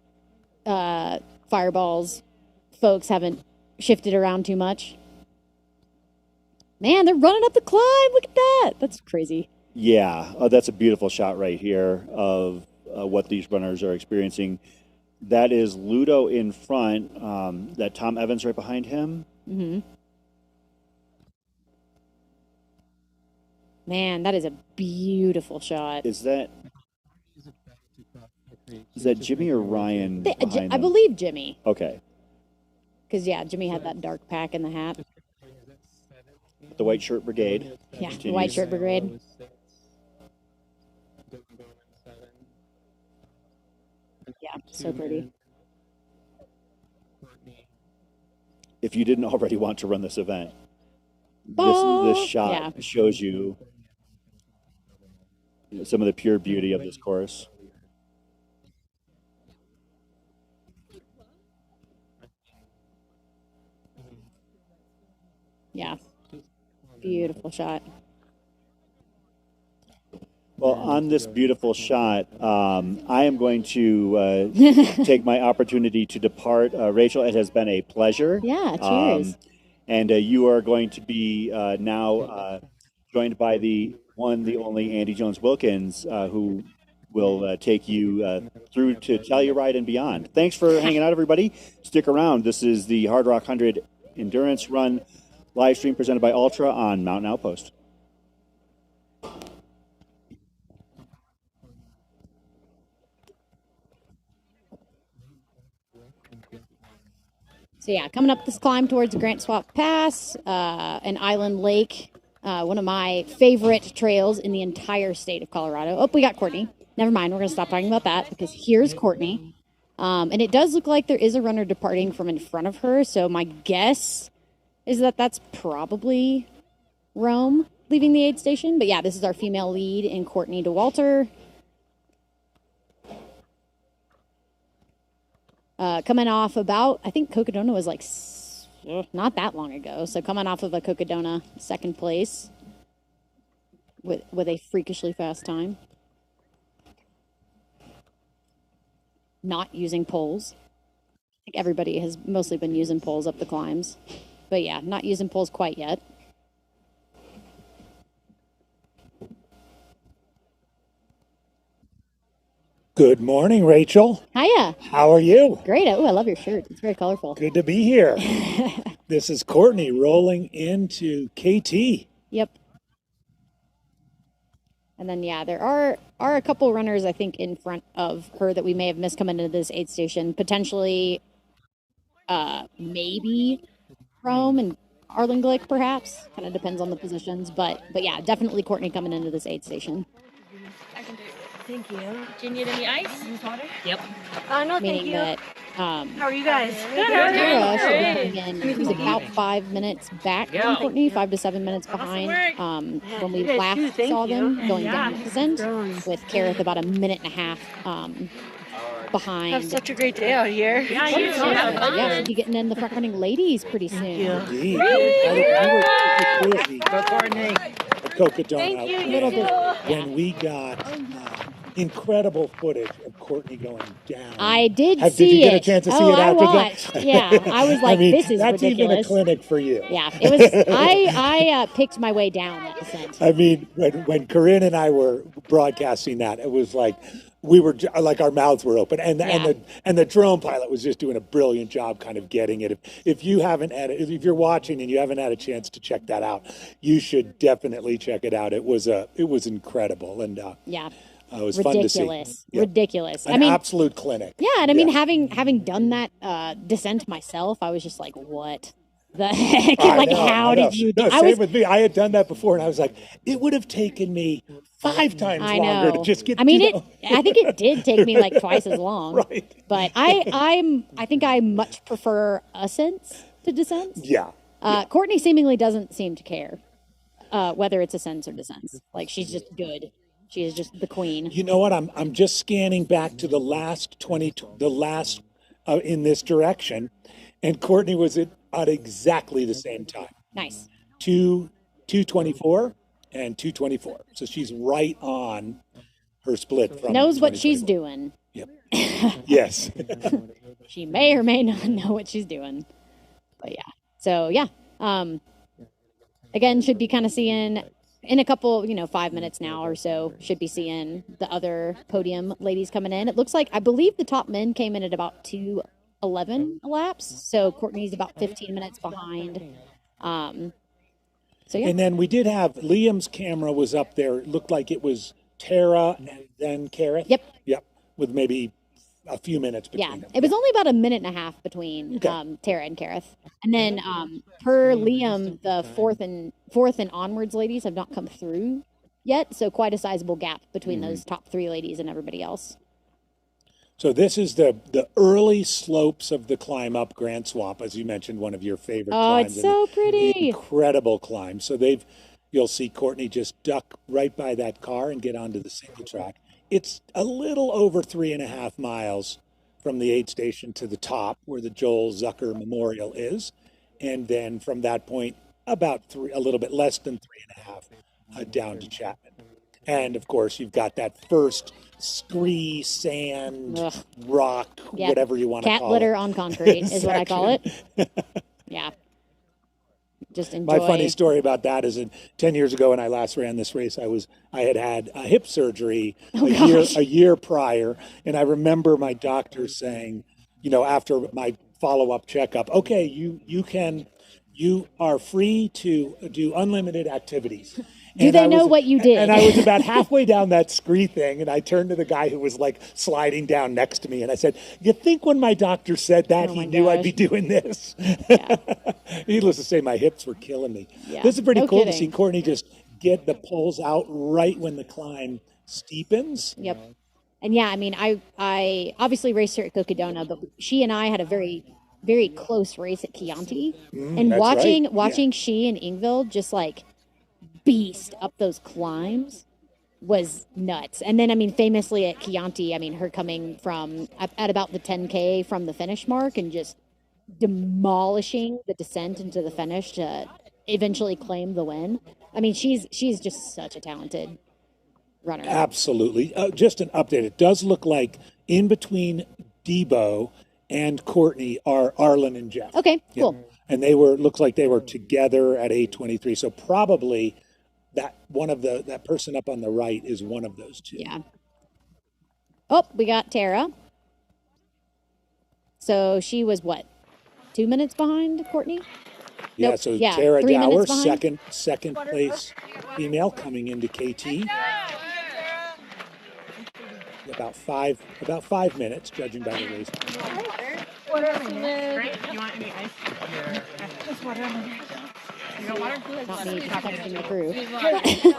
Fireball's folks haven't shifted around too much. Man, they're running up the climb. Look at that. That's crazy. Yeah, that's a beautiful shot right here of what these runners are experiencing. That is Ludo in front. That Tom Evans right behind him. Mm-hmm. Man, that is a beautiful shot. Is that Jimmy or Ryan? I believe Jimmy. Okay. Because, yeah, Jimmy had that dark pack in the hat. The White Shirt Brigade. Yeah, the White Shirt Brigade. Yeah, so pretty. If you didn't already want to run this event, this shot shows you some of the pure beauty of this course. Yeah, beautiful shot. Well, on this beautiful shot, I am going to take my opportunity to depart. Rachel, it has been a pleasure. Yeah, cheers. And you are going to be now joined by the one, the only Andy Jones-Wilkins, who will take you through to Telluride and beyond. Thanks for hanging out, everybody. Stick around. This is the Hardrock 100 Endurance Run live stream presented by Ultra on Mountain Outpost. So yeah, coming up this climb towards Grant Swap Pass and Island Lake, one of my favorite trails in the entire state of Colorado. Oh, we got Courtney. Never mind, we're going to stop talking about that because here's Courtney. And it does look like there is a runner departing from in front of her, so my guess is that that's probably Rome leaving the aid station. But yeah, this is our female lead in Courtney DeWalter. Coming off about, I think Cocodona was like not that long ago. So coming off of a Cocodona second place with a freakishly fast time. Not using poles. I think everybody has mostly been using poles up the climbs. But yeah, not using poles quite yet. Good morning, Rachel. Hiya. How are you? Great. Oh, I love your shirt. It's very colorful. Good to be here. This is Courtney rolling into KT. Yep. And then, yeah, there are a couple runners, I think, in front of her that we may have missed coming into this aid station. Potentially, maybe Rome and Arlen Glick, perhaps. Kind of depends on the positions. But yeah, definitely Courtney coming into this aid station. I can do it. Thank you. Do you need any ice? Water? Yep. No, Meaning thank you. that, How are you guys? Good. Kara should be coming in. He was about 5 minutes back from Courtney, 5 to 7 minutes behind. When we last saw them going down the descent, with Kareth about a minute and a half behind. Have such a great day out here. Yeah, you too. Yeah, she'll be getting in the front running ladies pretty soon. Indeed. Go Courtney. Cocodona when we got incredible footage of Courtney going down. I did see it. Did you get a chance to see it after watched. that? Yeah, I was like, this is that's ridiculous. Even a clinic for you. Yeah, it was. I picked my way down that descent. I mean, when Corinne and I were broadcasting that, it was like we were like our mouths were open, and the drone pilot was just doing a brilliant job, kind of getting it. If you're watching and you haven't had a chance to check that out, you should definitely check it out. It was incredible, and yeah. It was ridiculous. Fun to see. Yeah. Ridiculous. An absolute clinic. Yeah, and I mean, having done that descent myself, I was just like, what the heck? How did you do? Same with me. I had done that before, and I was like, it would have taken me 5 times longer to just get. I mean, I think it did take me like twice as long. Right. But I think I much prefer ascents to descents. Yeah. Courtney seemingly doesn't seem to care whether it's ascents or descents. Like, she's just good. She is just the queen. You know what? I'm just scanning back to the last in this direction, And Courtney was at exactly the same time. Nice. 2:24 and 2:24. So she's right on her split from Knows what she's 2024. doing. Yep. Yes. She may or may not know what she's doing. But yeah. So yeah. Again, should be kind of seeing in a couple, 5 minutes now or so, should be seeing the other podium ladies coming in. It looks like, I believe the top men came in at about 2:11 laps. So Courtney's about 15 minutes behind. So yeah. And then we did have Liam's camera was up there. It looked like it was Tara and then Kareth. Yep. Yep. With maybe a few minutes between Yeah, them. it was only about a minute and a half between Tara and Kareth, and then per Liam, the fourth and onwards ladies have not come through yet, so quite a sizable gap between those top three ladies and everybody else. So this is the early slopes of the climb up Grand Swamp, as you mentioned, one of your favorite climbs. It's so pretty. Incredible climb. So you'll see Courtney just duck right by that car and get onto the single track. It's a little over 3.5 miles from the aid station to the top where the Joel Zucker Memorial is. And then from that point, about a little bit less than 3.5 down to Chapman. And of course, you've got that first scree, sand, rock, whatever you want to call it. Cat litter on concrete is what I call it. Yeah. Just enjoy. My funny story about that is that 10 years ago when I last ran this race, I had a hip surgery a year prior. And I remember my doctor saying, after my follow-up checkup, okay, you are free to do unlimited activities. Do they know what you did? And I was about halfway down that scree thing, and I turned to the guy who was like sliding down next to me, and I said, "You think when my doctor said that, he knew I'd be doing this?" Yeah. Needless to say, my hips were killing me. Yeah. This is pretty No cool kidding. to see Courtney just get the poles out right when the climb steepens. Yep. And yeah, I mean, I obviously raced her at Cocodona, but she and I had a very, very close race at Chianti. And that's watching right. she and Ingvild just like beast up those climbs was nuts. And then, I mean, famously at Chianti, I mean, her coming from at about the 10K from the finish mark and just demolishing the descent into the finish to eventually claim the win. I mean, she's just such a talented runner. Absolutely. Just an update. It does look like in between Debo and Courtney are Arlen and Jeff. Okay, cool. And looks like they were together at 8:23. So probably that person up on the right is one of those two. Yeah. Oh, we got Tara. So she was what? 2 minutes behind Courtney? Yeah, Nope. so Yeah, Tara 3 Dower, minutes behind. second place female coming into KT. About five minutes, judging by the race. You want any ice? Just water. You got water? Not me texting the crew.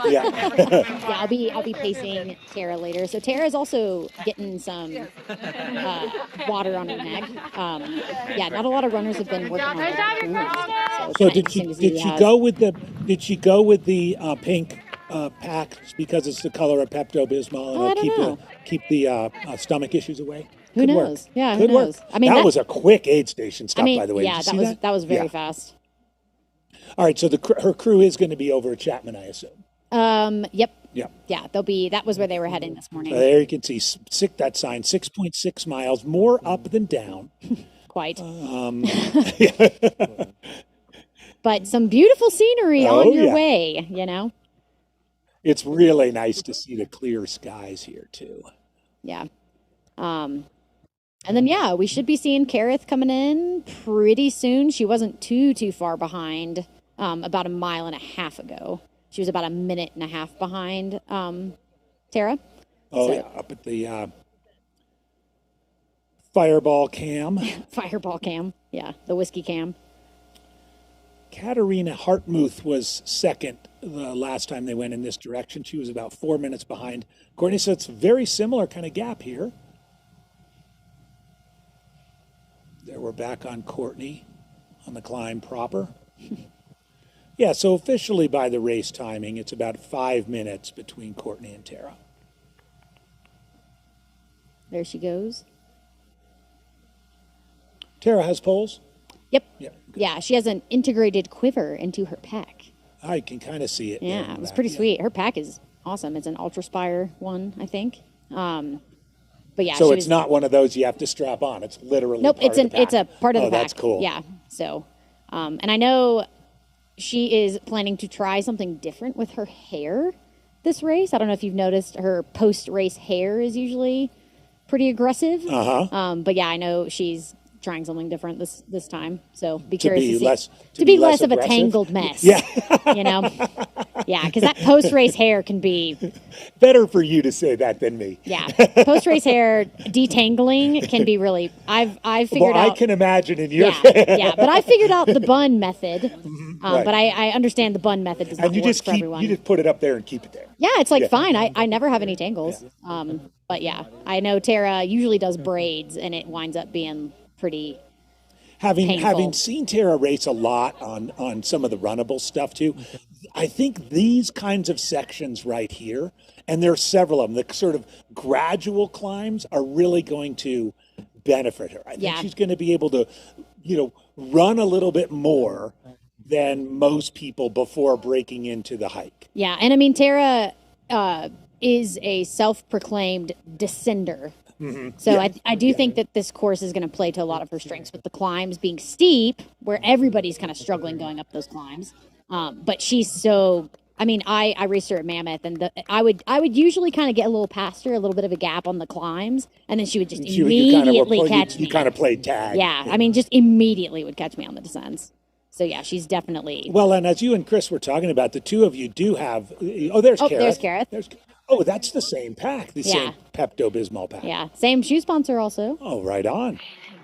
Yeah. Yeah, I'll be pacing Tara later. So Tara's also getting some water on her neck. Yeah, not a lot of runners have been working on her. So did she go with the pink packs because it's the color of Pepto-Bismol and I don't know. keep the stomach issues away? Who Good knows? work. Yeah, Good who work. knows? I mean, that was a quick aid station stop, by the way. Yeah, Did you see that was very Yeah. fast. All right, so her crew is going to be over at Chapman, I assume. Yep. Yeah. Yeah, that was where they were heading this morning. So there you can see that sign, 6.6 miles, more up than down. Quite. But some beautiful scenery on your way, It's really nice to see the clear skies here, too. Yeah. And then, yeah, we should be seeing Kareth coming in pretty soon. She wasn't too far behind about a mile and a half ago. She was about a minute and a half behind Tara. Up at the Fireball Cam. Fireball Cam. Yeah, the whiskey cam. Katarina Hartmuth was second the last time they went in this direction. She was about 4 minutes behind Courtney, so it's a very similar kind of gap here. There we're back on Courtney on the climb proper. Yeah, so officially by the race timing, it's about 5 minutes between Courtney and Tara. There she goes. Tara has poles? Yep. Yeah, she has an integrated quiver into her pack. I can kind of see it. Yeah, it was pretty sweet. Her pack is awesome. It's an Ultra Spire one, I think. But yeah, so it's not one of those you have to strap on. It's literally it's a part of the pack. That's cool. Yeah. So, and I know she is planning to try something different with her hair this race. I don't know if you've noticed her post-race hair is usually pretty aggressive. But yeah, I know she's trying something different this time. So be curious to be less of a tangled mess. Yeah. You know? Yeah, because that post-race hair can be... Better for you to say that than me. Yeah. Post-race hair detangling can be really... I've figured out... I can imagine in your Yeah, but I figured out the bun method. Right. But I understand the bun method does not work for everyone. You just put it up there and keep it there. Yeah, it's like fine. I never have any tangles. But yeah, I know Tara usually does braids, and it winds up being pretty painful. Having seen Tara race a lot on some of the runnable stuff too, I think these kinds of sections right here, and there are several of them, the sort of gradual climbs are really going to benefit her. I think she's going to be able to, run a little bit more than most people before breaking into the hike. Yeah, and I mean, Tara is a self-proclaimed descender. So I do think that this course is going to play to a lot of her strengths with the climbs being steep, where everybody's kind of struggling going up those climbs. But she's so... I mean, I raced her at Mammoth, and I would usually kind of get a little past her, a little bit of a gap on the climbs, and then she would just immediately catch me. You kind of played tag. Yeah, I mean, just immediately would catch me on the descents. So yeah, she's definitely... Well, and as you and Chris were talking about, the two of you do have... Oh, there's Kareth. There's Kareth. Oh, that's the same pack, same Pepto-Bismol pack. Yeah, same shoe sponsor also. Oh, right on.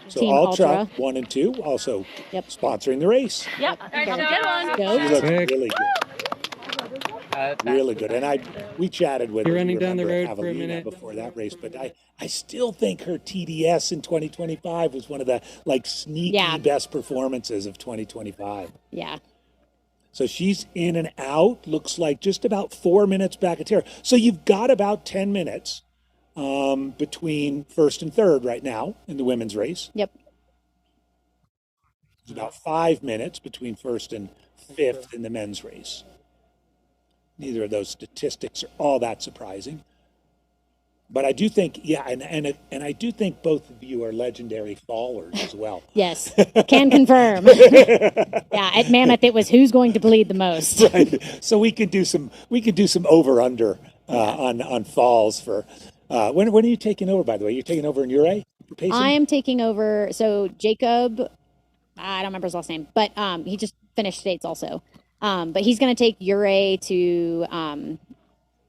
So Team Ultra 1 and 2 also sponsoring the race. Yep. Good one. You look really good. Really good. And we chatted with You're running down the road for a Avelina minute before that race, but I still think her TDS in 2025 was one of the sneaky best performances of 2025. Yeah. So she's in and out, looks like just about 4 minutes back at Tara. So you've got about 10 minutes between first and third right now in the women's race. Yep. It's about 5 minutes between first and fifth in the men's race. Neither of those statistics are all that surprising. But I do think, and I do think both of you are legendary fallers as well. Yes, can confirm. Yeah, at Mammoth it was who's going to bleed the most. Right. So we could do some over under on falls for. When are you taking over? By the way, you're taking over in Ure? I am taking over. So Jacob, I don't remember his last name, but he just finished states also. But he's going to take Ure to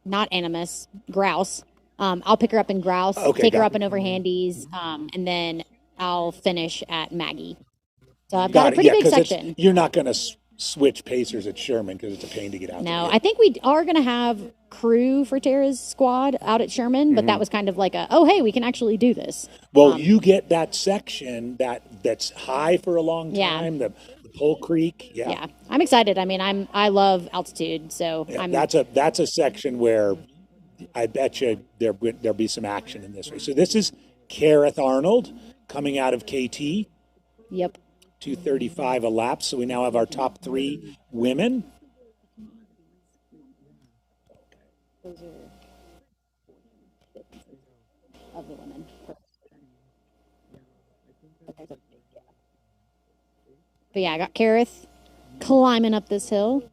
not Animus, Grouse. I'll pick her up in Grouse, take her up and over Handies, and then I'll finish at Maggie. So I've got a pretty big section. You're not going to switch pacers at Sherman because it's a pain to get out. No, I think we are going to have crew for Tara's squad out at Sherman, but that was kind of like hey, we can actually do this. Well, you get that section that's high for a long time. The Pole Creek. Yeah, I'm excited. I mean, I love altitude, so that's a section where I bet you there'll be some action in this race. So this is Kareth Arnold coming out of KT. Yep. 2:35 a lap. So we now have our top 3 women. Those are of the women. But yeah, I got Kareth climbing up this hill.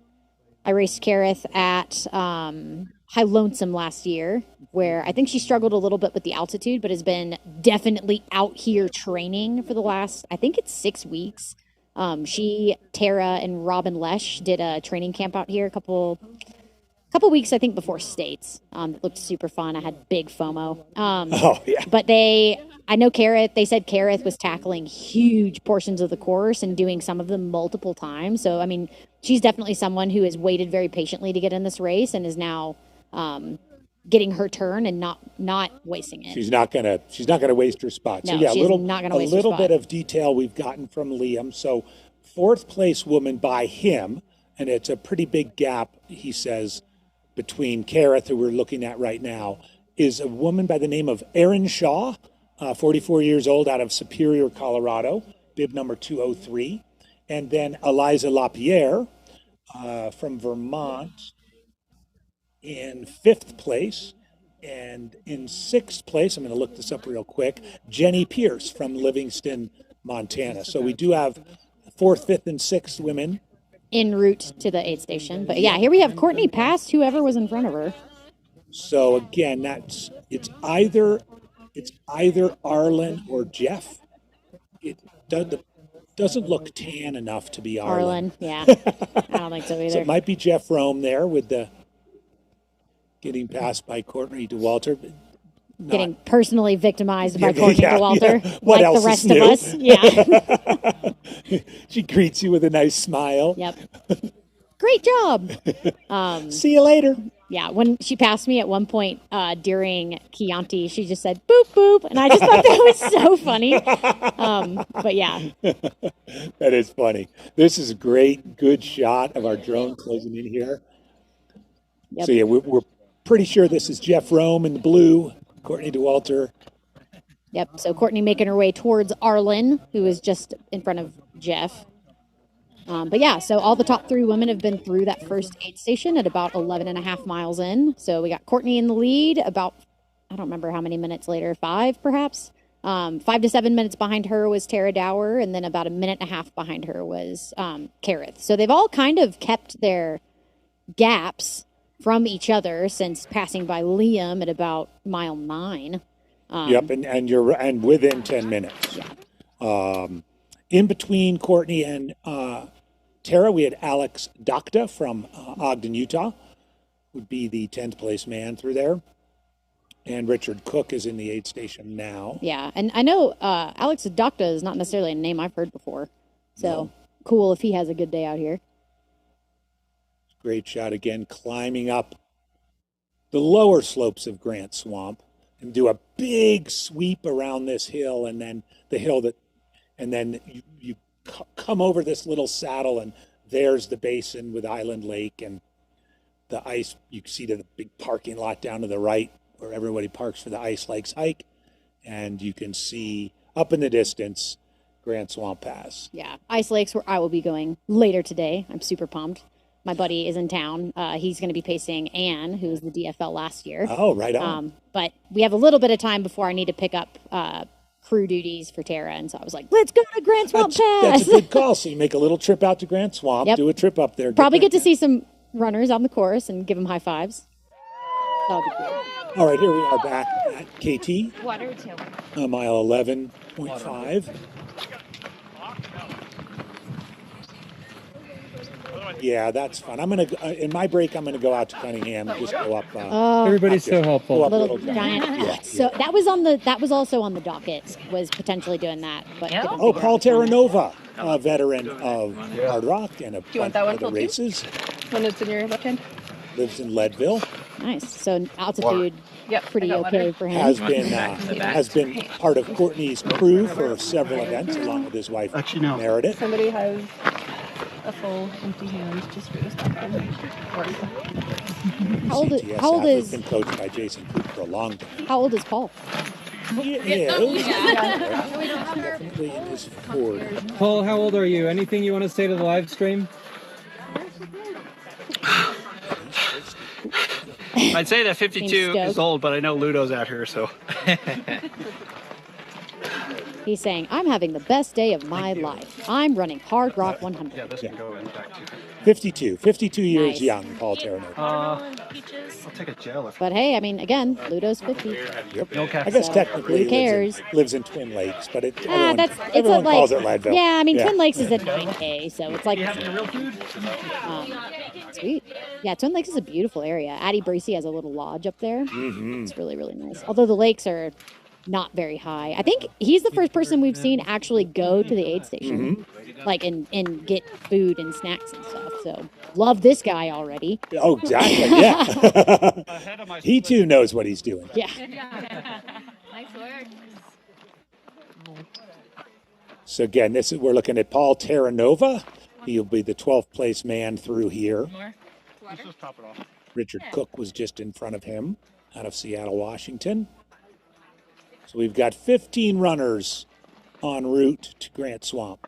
I raced Kareth at High Lonesome last year, where I think she struggled a little bit with the altitude, but has been definitely out here training for the last, I think it's 6 weeks. Tara, and Robin Lesh did a training camp out here a couple weeks, I think, before states. It looked super fun. I had big FOMO. But I know Kareth, they said Kareth was tackling huge portions of the course and doing some of them multiple times. So, I mean, she's definitely someone who has waited very patiently to get in this race and is now getting her turn and not wasting it. She's not gonna waste her spot. No, so yeah, she's not gonna waste her spot. A little bit of detail we've gotten from Liam. So 4th place woman by him, and it's a pretty big gap, he says, between Kareth, who we're looking at right now, is a woman by the name of Erin Shaw, 44 years old, out of Superior, Colorado. bib number 203. And then Eliza Lapierre from Vermont in 5th place. And in 6th place, I'm going to look this up real quick, Jenny Pierce from Livingston, Montana. So we do have 4th, 5th, and 6th women en route to the aid station. But yeah, here we have Courtney past whoever was in front of her. So again, it's either Arlen or Jeff. It doesn't look tan enough to be Arlen. Yeah. I don't think so either. So it might be Jeff Rome there with the getting passed by Courtney DeWalter. Getting personally victimized by Courtney DeWalter, What like else the rest is of new? us. Yeah. She greets you with a nice smile. Yep. Great job. See you later. Yeah, when she passed me at one point during Chianti, she just said boop boop, and I just thought that was so funny. But yeah, that is funny. This is a good shot of our drone closing in here. Yep. So yeah, we're pretty sure this is Jeff Rome in the blue, Courtney DeWalter. Yep. So Courtney making her way towards Arlen, who is just in front of Jeff. But yeah, so all the top 3 women have been through that first aid station at about 11 and a half miles in. So we got Courtney in the lead about, I don't remember how many minutes later, 5 perhaps. 5 to 7 minutes behind her was Tara Dower, and then about a minute and a half behind her was Kareth. So they've all kind of kept their gaps from each other since passing by Liam at about mile 9. Yep, and within 10 minutes. Yeah. In between Courtney and Tara, we had Alex Docta from Ogden, Utah, would be the 10th place man through there. And Richard Cook is in the aid station now. Yeah, and I know Alex Docta is not necessarily a name I've heard before. So cool if he has a good day out here. Great shot again, climbing up the lower slopes of Grant Swamp and do a big sweep around this hill, and then the hill that, and then you come over this little saddle, and there's the basin with Island Lake and the ice. You can see the big parking lot down to the right where everybody parks for the Ice Lakes hike, and you can see up in the distance Grant Swamp Pass. Yeah, Ice Lakes, where I will be going later today. I'm super pumped. My buddy is in town. He's going to be pacing Anne, who was the DFL last year. Oh, right on. But we have a little bit of time before I need to pick up crew duties for Tara, and so I was like, let's go to Grant Swamp Pass. That's a good call. So you make a little trip out to Grant Swamp, Yep. do a trip up there. Probably get to see some runners on the course and give them high fives. That'll be cool. All right, here we are back at KT. Water too. Mile 11.5. Yeah, that's fun. I'm gonna in my break. I'm gonna go out to Cunningham and just go up. Everybody's so helpful. Go up Little Little giant. Yeah. So that was also on the docket, was potentially doing that. But couldn't Oh, figure Paul out the time. Terranova, a veteran of Hardrock and a you want that one bunch of filled too? races. When it's in your left hand. Lives in Leadville. Nice. So altitude, Yep, pretty I got okay water. for him. Has been part of Courtney's crew for several events, along with his wife Meredith. Somebody has a full empty hand just for this stuff. How old CTS how old athlete, is been coached by Jason Coop for a long time. how old is Paul? He is definitely in his 40s. Paul, how old are you? Anything you want to say to the live stream? I'd say that 52 is old, but I know Ludo's at her, so. He's saying, I'm having the best day of my life. I'm running Hardrock 100. Yeah, this can go in back too. 52 years Nice. young, Paul Terranova. I'll take a gel if But hey, I mean, again, Ludo's 50. Yep. No I guess So, technically who cares? lives in Twin Lakes, but It's everyone calls it Leadville. Yeah, I mean, Twin Lakes is at 9K, so it's like. Sweet. Yeah, Twin Lakes is a beautiful area. Addie Bracey has a little lodge up there. Mm-hmm. It's really, really nice. Although the lakes are not very high. I think he's the first person we've seen actually go to the aid station, like and get food and snacks and stuff. So love this guy already. Oh, exactly. Yeah. He too knows what he's doing. Yeah. Nice work. So again, we're looking at Paul Terranova. He'll be the 12th place man through here. Let's just top it off. Richard Cook was just in front of him out of Seattle, Washington. So we've got 15 runners en route to Grant Swamp.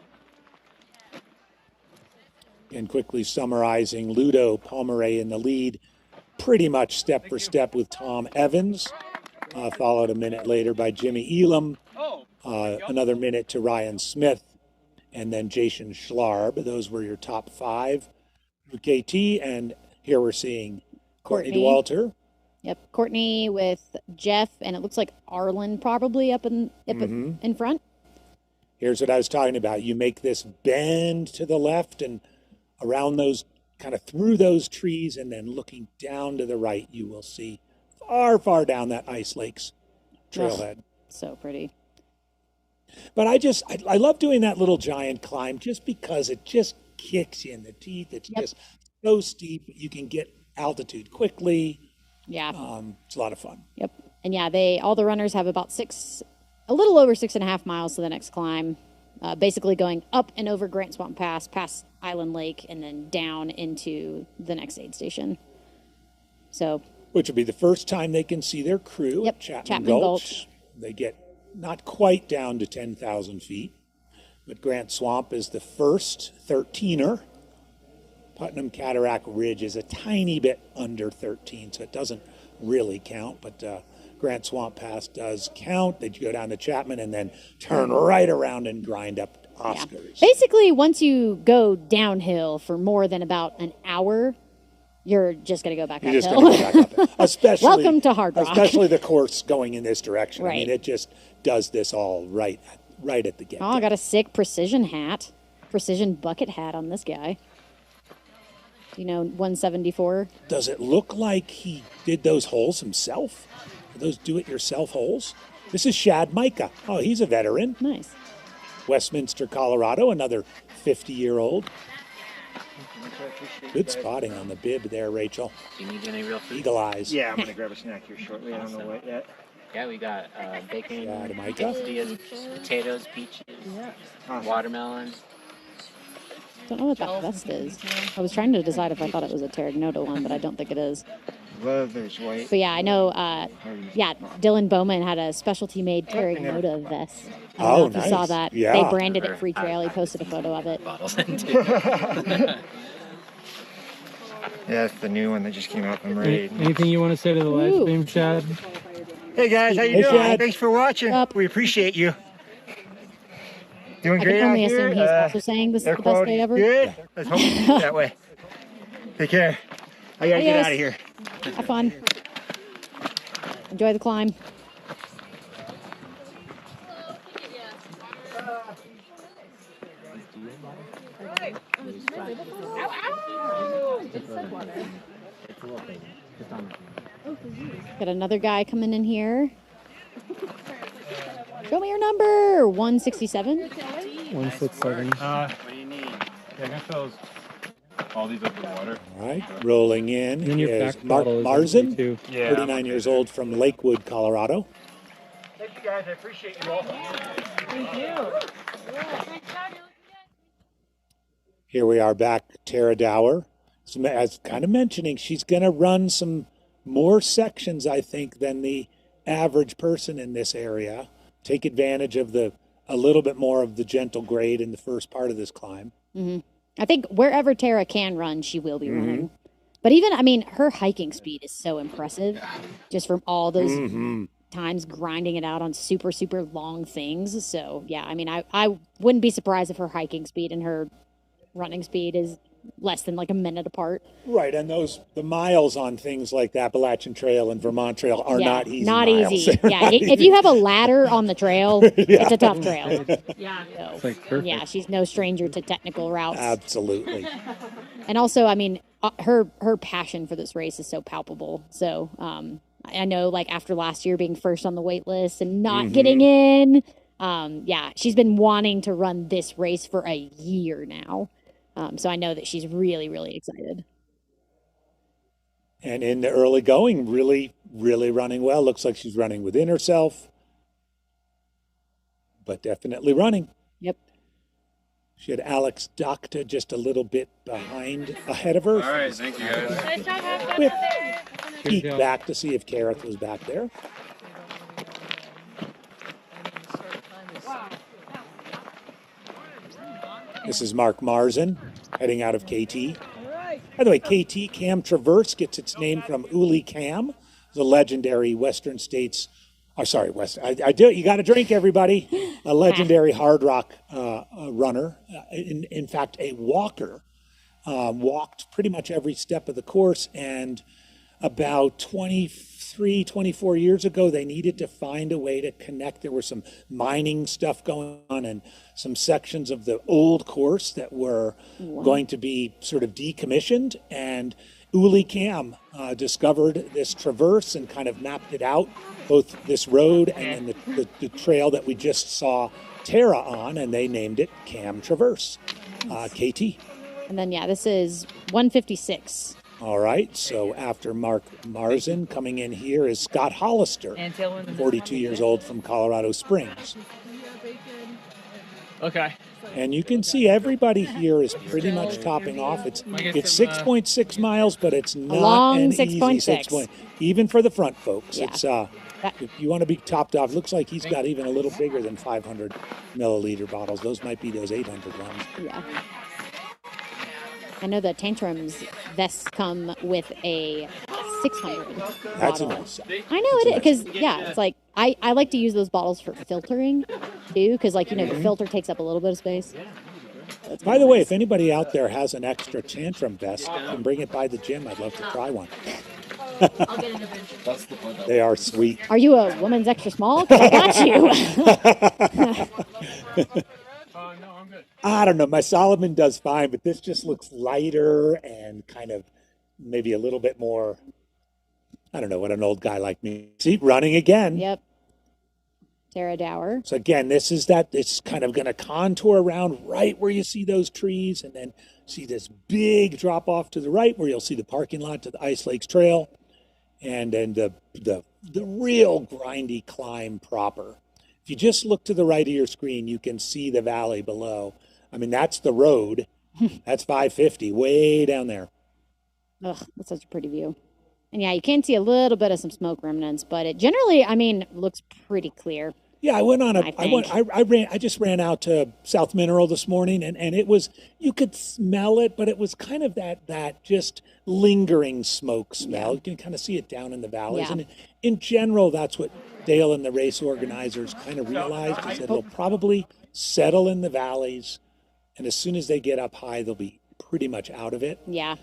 And quickly summarizing, Ludo Pomeray in the lead, pretty much step for step with Tom Evans, followed a minute later by Jimmy Elam, another minute to Ryan Smith, and then Jason Schlarb. Those were your top 5 for KT, and here we're seeing Courtney DeWalter. Yep, Courtney with Jeff, and it looks like Arlen probably up in front. Here's what I was talking about. You make this bend to the left and around those, kind of through those trees, and then looking down to the right, you will see far, far down that Ice Lakes trailhead. So pretty. But I love doing that little giant climb just because it just kicks you in the teeth. It's just so steep. You can get altitude quickly. Yeah. It's a lot of fun. Yep. And yeah, all the runners have about a little over 6.5 miles to the next climb. Basically going up and over Grant Swamp Pass, past Island Lake, and then down into the next aid station. So, which will be the first time they can see their crew at Chapman Gulch. They get not quite down to 10,000 feet, but Grant Swamp is the first 13er. Putnam Cataract Ridge is a tiny bit under 13, so it doesn't really count, but Grant Swamp Pass does count. They go down to Chapman and then turn right around and grind up to Oscars. Yeah. Basically, once you go downhill for more than about an hour, you're just going to go back uphill. You're just going to go back up. Especially, welcome to Hardrock. Especially the course going in this direction. Right. I mean, it just does this all right at the get-go. Oh, I got a sick precision bucket hat on this guy. 174. Does it look like he did those holes himself? Are those do-it-yourself holes? This is Shad Micah. Oh, he's a veteran. Nice. Westminster, Colorado, another 50-year-old. Good spotting on the bib there, Rachel. Do you need any real food? Eagle eyes. Yeah, I'm going to grab a snack here shortly. I don't know what yet. Yeah, we got bacon, tortillas, potatoes, peaches, watermelon. Don't know what that vest is. I was trying to decide if I thought it was a Terragnota one, but I don't think it is. Well, there's white. But yeah, I know, Dylan Bowman had a specialty made Terragnota vest. I don't know if you saw that. Yeah. They branded it Free Trail. He posted a photo of it. Yeah, it's the new one that just came out from Raid. Anything you want to say to the live stream, Chad? Hey guys, how you doing? Chad. Thanks for watching. We appreciate you. Doing I great can out only here. assume he's also saying this is the best day ever. Good. Let's hope it's that way. Take care. I gotta get out of here. Have fun. Enjoy the climb. Got another guy coming in here. Show me your number. 167. 167. What do you need? Yeah, I'm gonna fill all these up with water. All right, rolling in And your is back Mark bottle is Marzin, empty, too. Yeah. 39 years old from Lakewood, Colorado. Thank you guys. I appreciate you all. Thank you. Here we are back, Tara Dower. So as kind of mentioning, she's going to run some more sections, I think, than the average person in this area. Take advantage of a little bit more of the gentle grade in the first part of this climb. Mm-hmm. I think wherever Tara can run, she will be running. But even, her hiking speed is so impressive, just from all those times grinding it out on super, super long things. So, yeah, I wouldn't be surprised if her hiking speed and her running speed is less than like a minute apart. Right, and the miles on things like the Appalachian Trail and Vermont Trail are not easy. Not miles. easy. Yeah, if you have a ladder on the trail, it's a tough trail. Yeah. So, yeah, she's no stranger to technical routes. Absolutely. And also, her passion for this race is so palpable. So, I know, like after last year being first on the wait list and not getting in, she's been wanting to run this race for a year now. So I know that she's really, really excited. And in the early going, really, really running well. Looks like she's running within herself, but definitely running. Yep. She had Alex Docta just a little bit ahead of her. All right, thank you guys. Nice job, have fun Quick out there. peek back to see if Kareth was back there. This is Mark Marzen heading out of KT. By the way, KT Cam Traverse gets its name from Uli Cam, the legendary Western States. Oh, sorry, West. I do. You got to drink, everybody. A legendary hard rock runner. In fact, a walker. Walked pretty much every step of the course, and about 23, 24 years ago, they needed to find a way to connect. There was some mining stuff going on and some sections of the old course that were going to be sort of decommissioned. And Uli Cam discovered this traverse and kind of mapped it out, both this road and then the trail that we just saw Tara on, and they named it Cam Traverse, KT. And then, yeah, this is 156. All right, so after Mark Marzen, coming in here is Scott Hollister, 42 years old from Colorado Springs. Okay. And you can see everybody here is pretty much topping off. It's 6.6 miles, but it's not long an easy 6.6. Even for the front folks. Yeah. It's if you want to be topped off, looks like he's got even a little bigger than 500 milliliter bottles. Those might be those 800 ones. Yeah. I know the Tantrums vests come with a 600 That's bottle. a nice. I know it is, because, yeah, it's like, I like to use those bottles for filtering, too, because, like, you know, the filter takes up a little bit of space. By the way, if anybody out there has an extra Tantrum vest and bring it by the gym, I'd love to try one. I'll get an They are sweet. Are you a woman's extra small? Because I got you. I don't know. My Solomon does fine, but this just looks lighter and kind of maybe a little bit more, I don't know, what an old guy like me. See, running again. Yep. Tara Dower. So again, this is that it's kind of going to contour around right where you see those trees, and then see this big drop off to the right where you'll see the parking lot to the Ice Lakes Trail, and then the real grindy climb proper. If you just look to the right of your screen, you can see the valley below. I mean, that's the road. That's 550, way down there. Ugh, that's such a pretty view. And yeah, you can see a little bit of some smoke remnants, but it generally, I mean, looks pretty clear. Yeah, I went on I just ran out to South Mineral this morning, and it was, you could smell it, but it was kind of that just lingering smoke smell. Yeah. You can kind of see it down in the valleys. Yeah. And in general, that's what Dale and the race organizers kind of realized, is that it'll probably settle in the valleys, and as soon as they get up high, they'll be pretty much out of it. Yeah.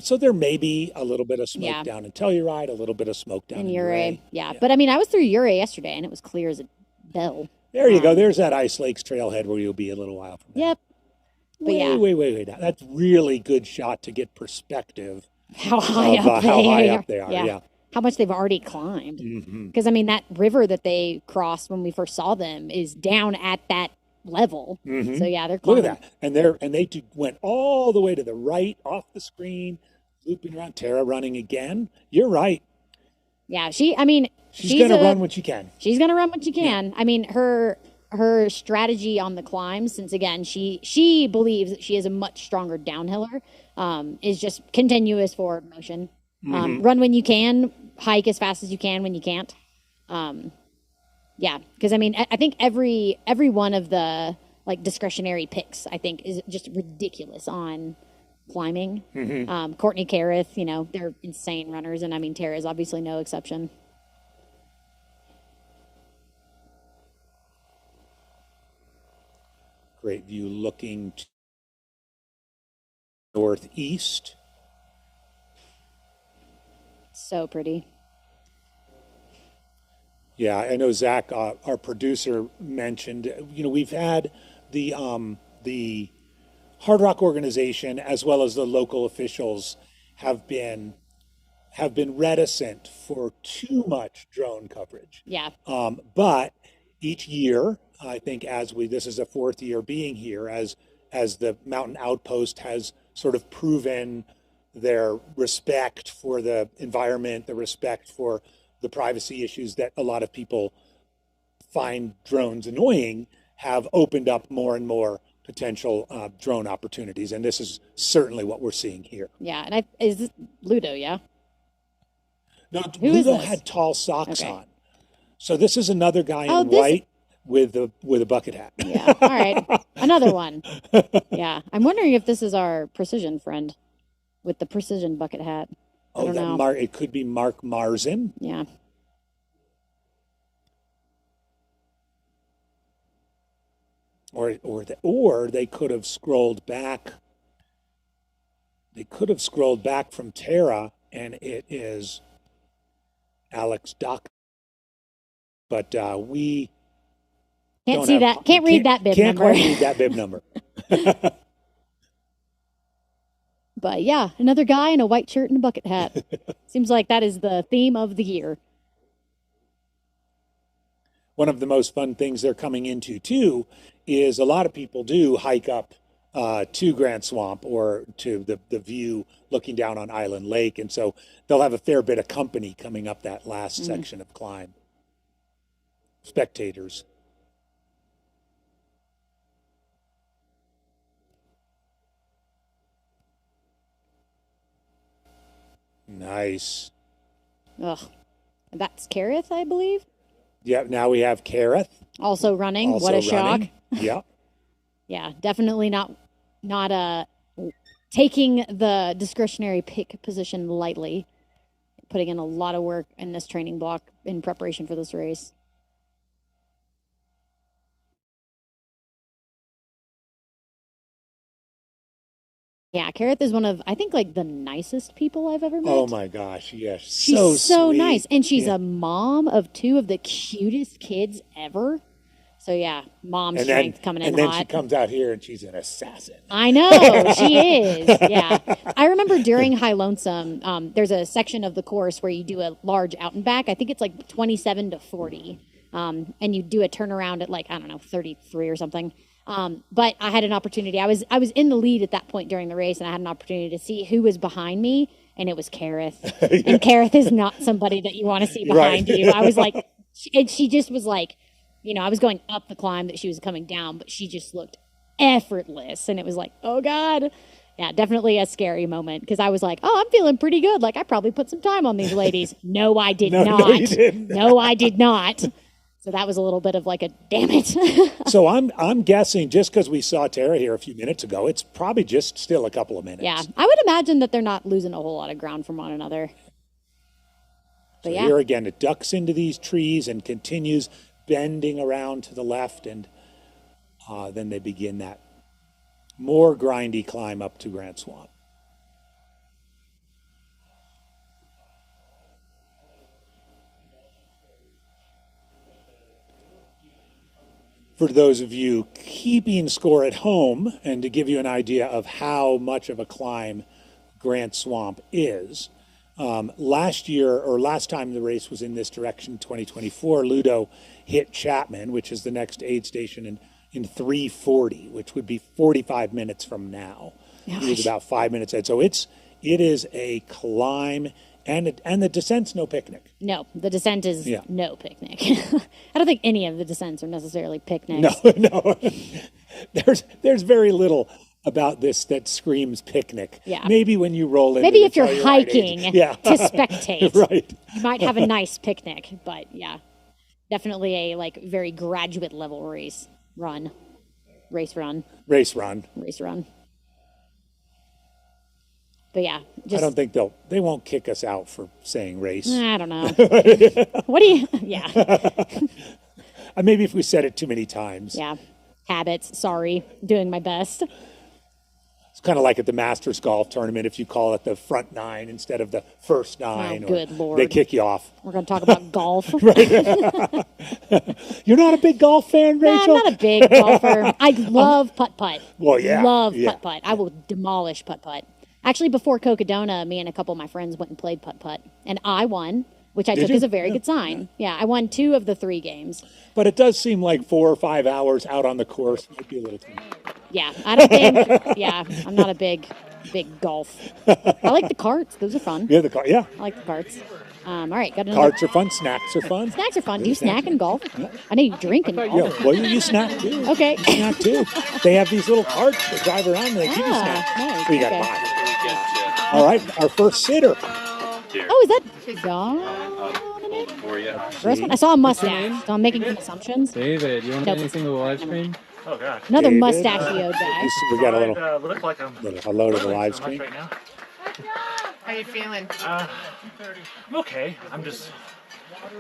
So there may be a little bit of smoke Yeah. down in Telluride, a little bit of smoke down in Uray. Yeah. But I mean, I was through Uray yesterday, and it was clear as a bell. There you go. There's that Ice Lakes trailhead where you'll be a little while from now. Yep. But yeah. Wait. That's really good shot to get perspective. How high up they are. Yeah. How much they've already climbed. Mhm. Because, I mean, that river that they crossed when we first saw them is down at that level. Mhm. So, yeah, they're Look climbing. at that. And they went all the way to the right off the screen, looping around. Tara running again. You're right. Yeah, she's going to run when she can. She's going to run when she can. I mean, her strategy on the climbs, since, again, she believes that she is a much stronger downhiller, is just continuous forward motion. Mhm. Run when you can, hike as fast as you can when you can't. Yeah, because I mean, I think every one of the like discretionary picks, I think, is just ridiculous on climbing. Mhm. Courtney Careth, you know, they're insane runners, and I mean, Tara is obviously no exception. Great view looking northeast. So pretty. Yeah, I know Zach, our producer, mentioned, you know, we've had the Hardrock organization as well as the local officials have been reticent for too much drone coverage. Yeah. But each year, I think this is the fourth year being here, as the Mountain Outpost has sort of proven their respect for the environment, the respect for the privacy issues that a lot of people find drones annoying, have opened up more and more potential drone opportunities. And this is certainly what we're seeing here. Yeah, and is this Ludo, yeah? No, Who is Ludo this? had tall socks Okay. on. So this is another guy in Oh, this- white. with a bucket hat. Yeah. All right. Another one. Yeah. I'm wondering if this is our precision friend with the precision bucket hat. I don't know. It could be Mark Marzin. Yeah. Or they could have scrolled back. They could have scrolled back from Tara, and it is Alex Duck. But we can't see that. Can't read that bib can't number. Can't quite read that bib number. But yeah, another guy in a white shirt and a bucket hat. Seems like that is the theme of the year. One of the most fun things they're coming into, too, is a lot of people do hike up to Grand Swamp or to the view looking down on Island Lake. And so they'll have a fair bit of company coming up that last section of climb. Spectators. Nice. Ugh. That's Kareth, I believe. Yeah, now we have Kareth. Also running. What a shock. Yeah. Yeah, definitely not taking the discretionary pick position lightly. Putting in a lot of work in this training block in preparation for this race. Yeah, Kareth is one of, I think, like the nicest people I've ever met. Oh my gosh, yes. She's so sweet. nice. And she's a mom of two of the cutest kids ever. So yeah, mom strength coming in hot. And then she comes out here and she's an assassin. I know, she is. Yeah. I remember during High Lonesome, there's a section of the course where you do a large out and back. I think it's like 27 to 40. And you do a turnaround at like, I don't know, 33 or something. But I had an opportunity. I was in the lead at that point during the race, and I had an opportunity to see who was behind me, and it was Kareth. And Kareth is not somebody that you want to see behind you. I was like, and she just was like, you know, I was going up the climb that she was coming down, but she just looked effortless, and it was like, oh God. Yeah, definitely a scary moment, because I was like, oh, I'm feeling pretty good. Like, I probably put some time on these ladies. No, I did not. No, you didn't. No, I did not. So that was a little bit of like a damn it. So I'm guessing, just because we saw Tara here a few minutes ago, it's probably just still a couple of minutes. Yeah, I would imagine that they're not losing a whole lot of ground from one another. But so here again, it ducks into these trees and continues bending around to the left, and then they begin that more grindy climb up to Grand Swamp. For those of you keeping score at home, and to give you an idea of how much of a climb Grand Swamp is, last time the race was in this direction, 2024, Ludo hit Chapman, which is the next aid station, in 3:40, which would be 45 minutes from now. He was about 5 minutes ahead. So it is a climb. And the descent's no picnic. No, the descent is no picnic. I don't think any of the descents are necessarily picnics. No. There's very little about this that screams picnic. Yeah. Maybe when you roll in. Maybe if you're hiking to spectate. Right. You might have a nice picnic, but yeah. Definitely a like very graduate level race run. But yeah, I don't think they won't kick us out for saying race. I don't know. What do you? Yeah. Maybe if we said it too many times. Yeah. Habits. Sorry. Doing my best. It's kind of like at the Masters golf tournament. If you call it the front nine instead of the first nine, good Lord, they kick you off. We're going to talk about golf. You're not a big golf fan, Rachel? No, I'm not a big golfer. I love putt-putt. Well, yeah. Love putt-putt. I will demolish putt-putt. Actually, before Cocodona, me and a couple of my friends went and played putt-putt. And I won, which I took as a very good sign. Yeah, I won 2 of the 3 games. But it does seem like 4 or 5 hours out on the course might be a little too much. Yeah, I don't think, I'm not a big golf. I like the carts. Those are fun. Yeah, I like the carts. All right, got another. Carts are fun. Snacks are fun. Snacks are fun. Do you snack in golf? I know you drink in golf. Yeah, well, you snack too. Okay. You snack too. They have these little carts that drive around and they give you snacks. Nice. So you got to buy. All right, our first sitter. Oh, is that Dominic? For you. Gross one. I saw a mustache, so I'm making some assumptions. David, you want Nope. anything with the live stream? Oh gosh. Another David? mustachioed guy. We got a little, Look like I'm little hello to the live so much stream. right now. How you feeling? I'm okay. I'm just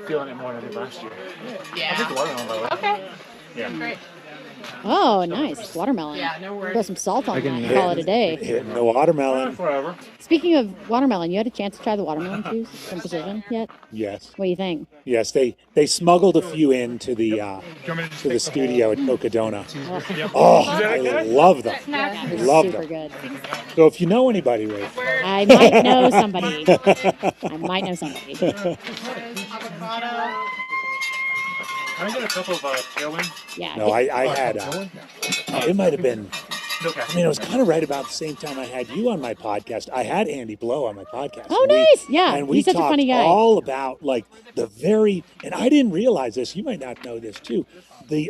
feeling it more than I did last year. Yeah. I'll take the watermelon, by the way. Okay. Yeah. Great. Oh, nice. Watermelon. Yeah, no worries. Throw some salt on that and hit- call it a day. Hitting the watermelon. Forever. Speaking of watermelon, you had a chance to try the watermelon juice from Precision yet? Yes. What do you think? Yes, they smuggled a few into the studio at Cocodona. Oh, I love them. Yeah, I it's love super them. good. So if you know anybody, Ray, I might know somebody. I might know somebody. Can I get a couple of tailwind? Yeah. No, I had. It might have been. Okay. I mean, it was kind of right about the same time I had you on my podcast. I had Andy Blow on my podcast. Oh, And nice. Yeah, and we he's such a talked funny guy. all about like the very. And I didn't realize this. You might not know this too. Those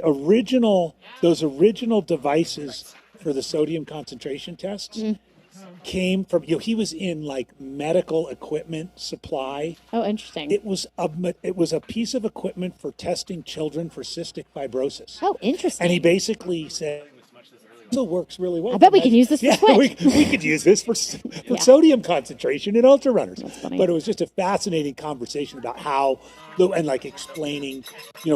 original devices for the sodium concentration tests came from. He was in like medical equipment supply. Oh, interesting. It was a piece of equipment for testing children for cystic fibrosis. Oh, interesting. And he basically said, "Still works really well." I bet we can use this for Yeah, sweat. we could use this for Yeah. sodium concentration in ultra runners. funny. But it was just a fascinating conversation about how, and like explaining,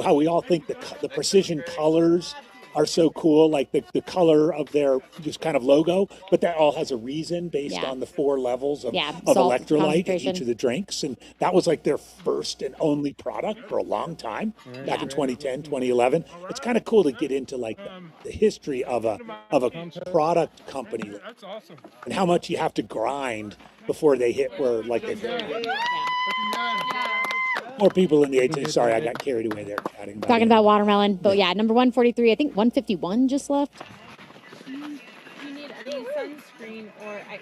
how we all think the precision colors are so cool, like the color of their just kind of logo, but that all has a reason based Yeah. on the 4 levels of salt electrolyte in concentration. each of the drinks. And that was like their first and only product for a long time, back in 2010, 2011. It's kind of cool to get into like the history of a product company and how much you have to grind before they hit where like they've hit. More people in the 8. Sorry, I got carried away there chatting. Talking about watermelon. But yeah, number 143, I think 151 just left. Do you need any sunscreen or ice?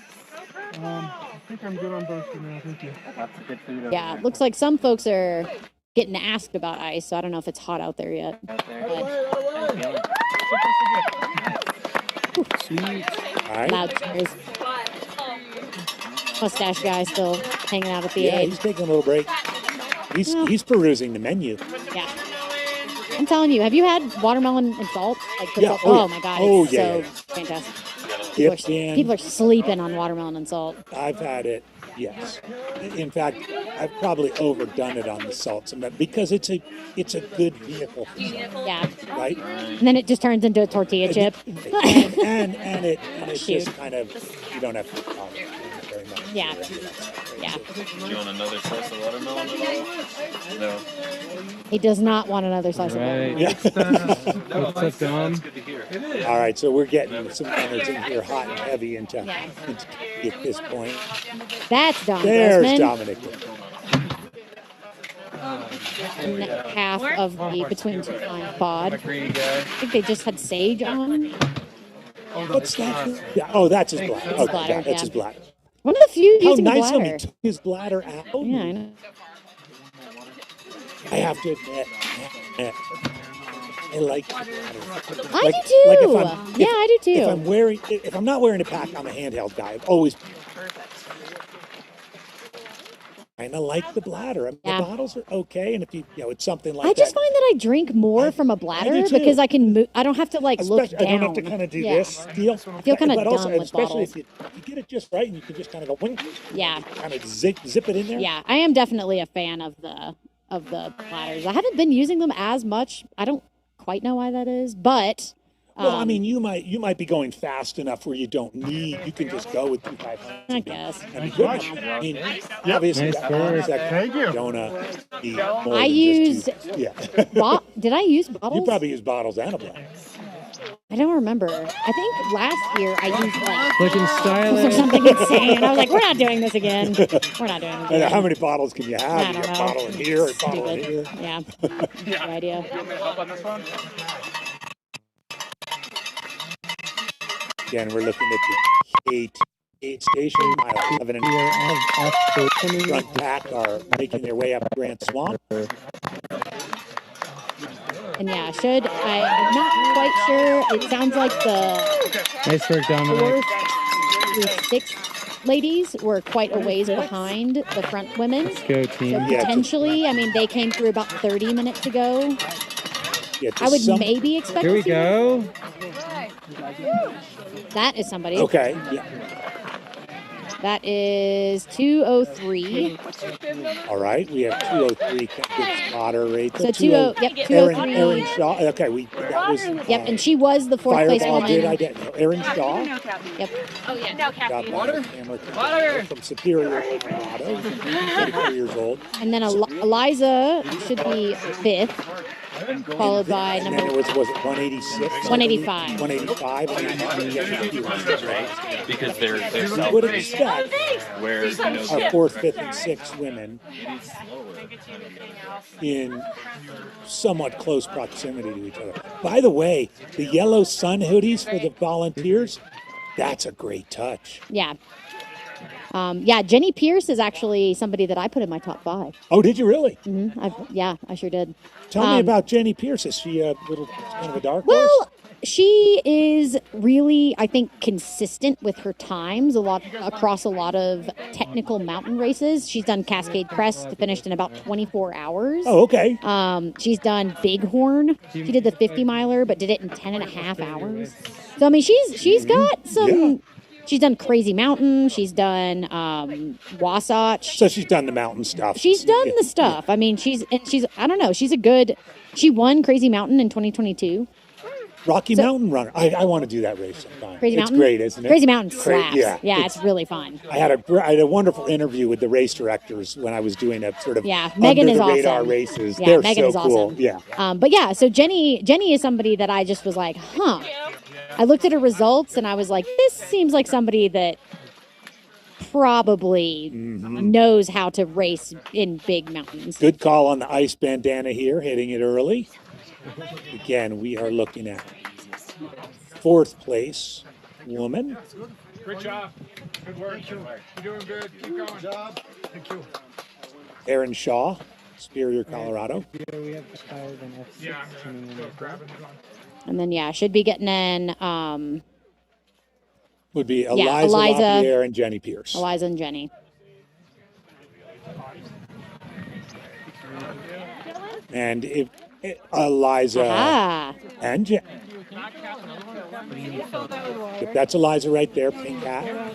I think I'm good on both for now. Thank you. Lots of good food. Yeah, looks like some folks are getting asked about ice, so I don't know if it's hot out there yet. Sweet. All right. Loud cheers. Mustache guy still hanging out at the Yeah, edge. he's taking a little break. He's perusing the menu. Yeah. I'm telling you, have you had watermelon and salt? Like, put Yeah, salt? oh, Oh, yeah. my God, Oh, it's yeah. so fantastic. Yep, Dan. People are sleeping on watermelon and salt. I've had it, yes. In fact, I've probably overdone it on the salt sometimes because it's a good vehicle for salt, Yeah. right? And then it just turns into a tortilla chip. And it Shoot. just kind of, you don't have to follow it very much. Yeah. Yeah. Do you want another slice of watermelon at all? No. He does not want another slice Right. of Yeah. What's up, Dom? All right, so we're getting some runners in here hot and heavy into at this point. That's Dom There's Grossman. Dominic. And half of the Between Two Lines pod. Green guy. I think they just had Sage on. What's that? Yeah. Oh, that's his bladder. His Okay, bladder, that's yeah. his bladder. One of the few How using nice a of him! bladder. He took his bladder out. Yeah, I know. I have to admit, I like the bladder. I do too. Like Yeah, I do too. If I'm not wearing a pack, I'm a handheld guy. I've always kind of like the bladder. I mean, Yeah. the bottles are okay, and if it's something like I that. just find that I drink more from a bladder do too. because I can move. I don't have to like look Especially- down. I don't have to kind of do Yeah. this deal. I feel kind of But also, dumb with especially bottles. if you get it just right, and you can just kind of go, wink, Yeah. kind of zip it in there. Yeah, I am definitely a fan of the platters. I haven't been using them as much. I don't quite know why that is, but Well, I mean, you might be going fast enough where you don't need. You can just go with 2,500. I guess. And be good. I mean, obviously, Nice that work. Thank you. Donut. I used. Yeah. Did I use bottles? You probably use bottles and a bladder. I don't remember. I think last year I used like Looking stylish. or something insane. I was like, we're not doing this again. We're not doing this And again. how many bottles can you have? I You don't got a know. bottle in here, a bottle in here. Stupid. Yeah. Good idea. You want me to help on this one? Again, we're looking at the eight station, mile 11 and front pack are making their way up Grant Swamp. And yeah, I'm not quite sure. It sounds like the Nice work, Dominic. 4th through 6th ladies were quite a ways behind the front women. Let's go, team. So potentially, I mean, they came through about 30 minutes ago. Yeah, I would maybe expect Here we to see go. that is somebody. Okay. Yeah. That is 203. All right. We have 203 good spotter rate. So 203. Erin Shaw. Okay. That was. Yep, and she was the fourth place Fireball woman. did Erin Shaw. Yep. Oh yeah, no caffeine. Water. From Superior, Colorado. 34 years old. And then Eliza should be fifth, followed by And number. then it was it 186? 185. 185. Right? Because they're You would expect where you know, our fourth, fifth, and sixth women in somewhat close proximity to each other. By the way, the yellow sun hoodies for the volunteers, that's a great touch. Yeah. Jenny Pierce is actually somebody that I put in my top 5. Oh, did you really? Yeah, I sure did. Tell me about Jenny Pierce. Is she a little kind of a dark horse? Well, she is really, I think, consistent with her times across a lot of technical mountain races. She's done Cascade Crest, finished in about 24 hours. Oh, okay. She's done Bighorn. She did the 50 miler, but did it in 10 and a half hours. So I mean, she's got some. Yeah. She's done Crazy Mountain. She's done Wasatch. So she's done the mountain stuff. She's done the stuff. I mean, she's I don't know. She won Crazy Mountain in 2022. Rocky Mountain Runner. I want to do that race sometime. Crazy Mountain? It's great, isn't it? Crazy Mountain slaps. Yeah, it's really fun. I had a wonderful interview with the race directors when I was doing a sort of Megan is radar awesome. races. Yeah, They're Megan is so cool. awesome. Yeah. But yeah, so Jenny is somebody that I just was like, huh. I looked at her results and I was like, this seems like somebody that probably knows how to race in big mountains. Good call on the ice bandana here, hitting it early. Again, we are looking at fourth place woman. Great job. Good work. You're doing good. Keep going. Good job. Thank you. Erin Shaw, Superior, Colorado. Yeah, we have higher than F6. Yeah, I'm gonna go grab it. And then, should be getting in. Would be Eliza LaPierre and Jenny Pierce. Eliza and Jenny. And if Eliza and Jenny. If that's Eliza right there, pink hat.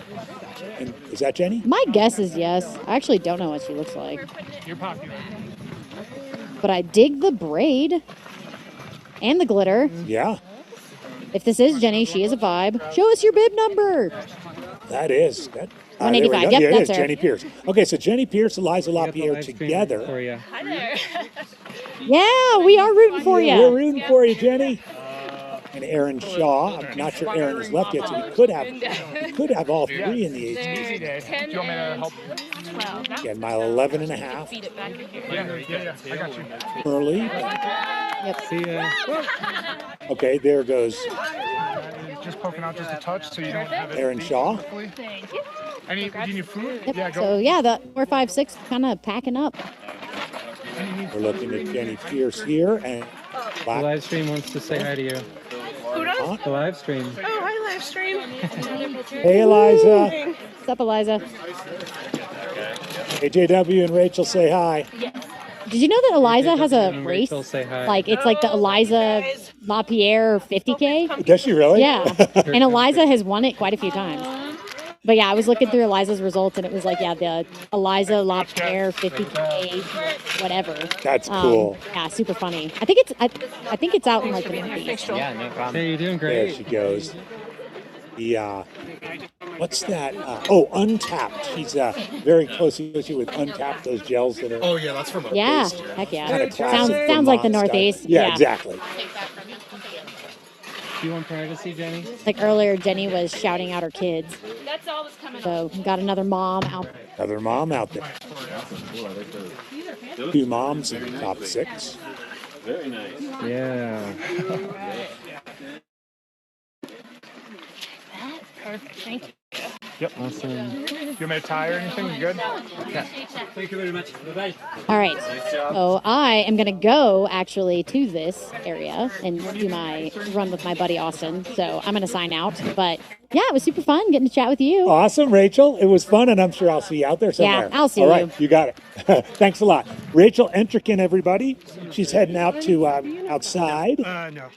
And is that Jenny? My guess is yes. I actually don't know what she looks like. You're popular. But I dig the braid and the glitter. Yeah. If this is Jenny, she is a vibe. Show us your bib number. That is. 185. Yep, Yep, it is that's her. Jenny Pierce. Okay, so Jenny Pierce, Eliza LaPierre together. Hi there. Yeah, we are rooting for you. We're rooting for you, Jenny. And Erin Shaw. I'm not sure Erin has left yet, so we could have all three in the AT. 10 and 12. Again, mile 11 and a half. Feed it back in here. Yeah, I got you. Early. Yep. See ya. Okay, there goes Just poking out just a touch so you don't have it. Erin Shaw. Thank you. Do you need food? Yep. Yeah, go. So the 4, 5, 6 kind of packing up. We're looking at Jenny Pierce here, and The live stream wants to say hi to you. Who does? The live stream. Oh, hi, live stream. Hey, Eliza. What's up, Eliza? AJW and Rachel say hi. Did you know that Eliza has a And race? Rachel, say hi. Like, it's like the Eliza LaPierre 50K. Does she really? Yeah. And Eliza has won it quite a few times. But yeah, I was looking through Eliza's results and it was like, the Eliza LaPierre 50K, whatever. That's cool. Yeah, super funny. I think it's out in like the Northeast. Yeah, no problem. Hey, you're doing There great. she goes. What's that? Untapped. She's very closely associated with Untapped, those gels that are. Oh, yeah, that's from Yeah, Northeast. heck yeah. Kinda classic Sounds like the Vermont Northeast. style. Yeah, exactly. Do you want privacy, Jenny? Like earlier, Jenny was shouting out her kids. That's all that's coming. So got another mom out. Another mom out there. 2 moms in the top 6. Very nice. Yeah. Perfect. Thank you. Yep. Awesome. You want me to tie or anything? You good? Yeah. Thank you very much. Bye-bye. All right. So I am going to go actually to this area and do my run with my buddy Austin. So I'm going to sign out. But yeah, it was super fun getting to chat with you. Awesome, Rachel. It was fun, and I'm sure I'll see you out there somewhere. Yeah, I'll see All you. right, you got it. Thanks a lot. Rachel Entrikin, everybody. She's heading out to outside. No.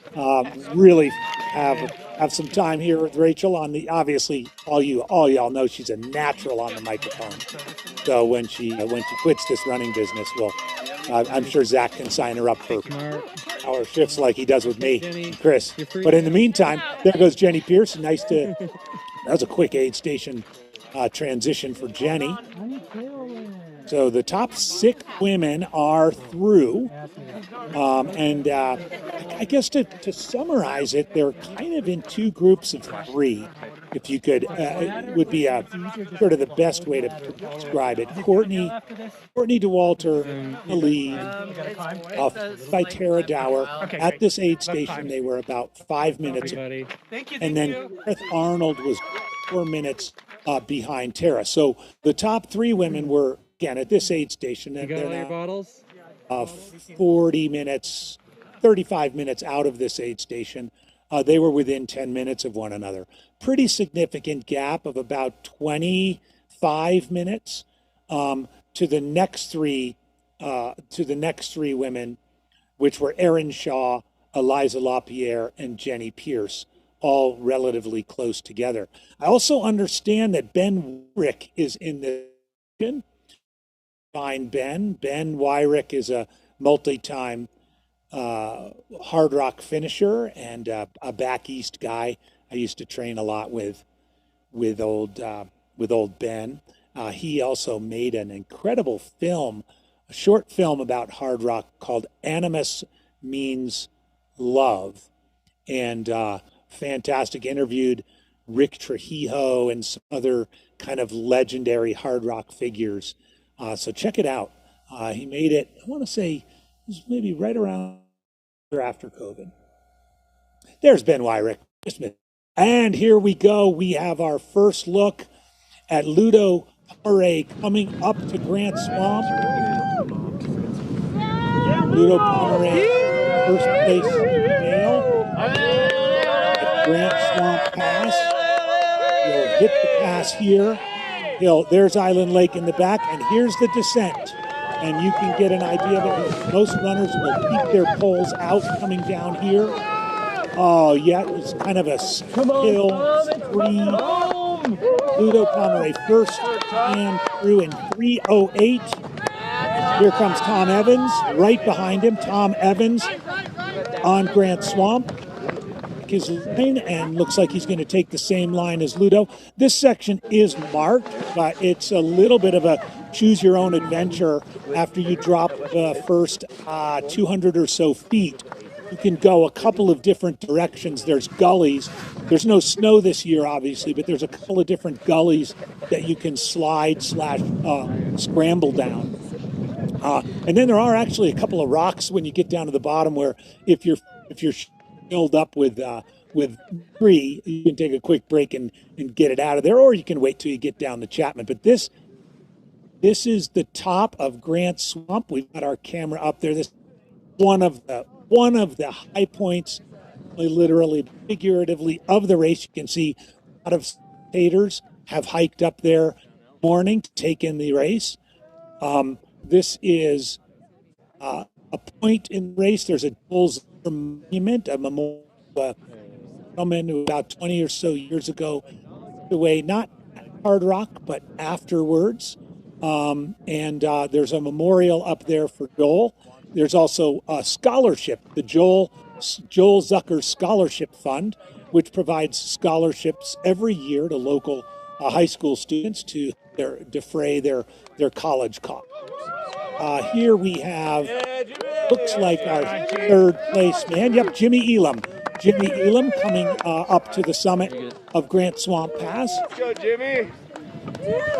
Really have some time here with Rachel on the, obviously, all y'all know she's a natural on the microphone. So when she quits this running business, well, I'm sure Zach can sign her up for hour shifts like he does with me and Chris. But in the meantime, there goes Jenny Pierce. That was a quick aid station transition for Jenny. So the top 6 women are through. And I guess to summarize it, they're kind of in 2 groups of 3. If you could, it would be sort of the best way to describe it. Courtney DeWalter, the lead, by Tara Dower. At this aid station, they were about 5 minutes. And then Beth Arnold was 4 minutes behind Tara. So the top 3 women were, again, at this aid station. You got all your bottles? 40 minutes, 35 minutes out of this aid station. They were within 10 minutes of one another. Pretty significant gap of about 25 minutes to the next 3 women, which were Erin Shaw, Eliza LaPierre, and Jenny Pierce, all relatively close together. I also understand that Ben Wyrick is in the find Ben. Ben Wyrick is a multi-time Hardrock finisher and a back east guy. I used to train a lot with old Ben. He also made an incredible film, a short film about Hardrock called Animus Means Love, and fantastic. Interviewed Rick Trujillo and some other kind of legendary Hardrock figures. So check it out. He made it, I want to say, it was maybe right around after COVID. There's Ben Wyrick. And here we go. We have our first look at Ludo Pomeray coming up to Grant Swamp. Ludo Pomeray, first place male at Grant Swamp Pass. He'll hit the pass here. There's Island Lake in the back, and here's the descent. And you can get an idea of it. Most runners will keep their poles out coming down here. Oh, yeah, it's kind of a skill free. Ludo Pomeray first and through in 3:08. Here comes Tom Evans, right behind him. Tom Evans on Grant Swamp. His line, and looks like he's going to take the same line as Ludo. This section is marked, but it's a little bit of a choose your own adventure after you drop the first 200 or so feet. You can go a couple of different directions. There's gullies. There's no snow this year, obviously, but there's a couple of different gullies that you can slide / scramble down. And then there are actually a couple of rocks when you get down to the bottom where if you're filled up with tree, you can take a quick break and get it out of there, or you can wait till you get down to Chapman. But this is the top of Grant Swamp. We've got our camera up there. This is one of the high points, literally, figuratively, of the race. You can see a lot of spectators have hiked up there morning to take in the race. This is a point in the race. There's a Bulls monument, a memorial, a gentleman who about 20 or so years ago passed away, not at Hardrock, but afterwards. And there's a memorial up there for Joel. There's also a scholarship, the Joel Zucker Scholarship Fund, which provides scholarships every year to local high school students to defray their college costs. Here we have, looks like our third place man. Yep, Jimmy Elam. Jimmy Elam coming up to the summit of Grant Swamp Pass. Let's go, Jimmy.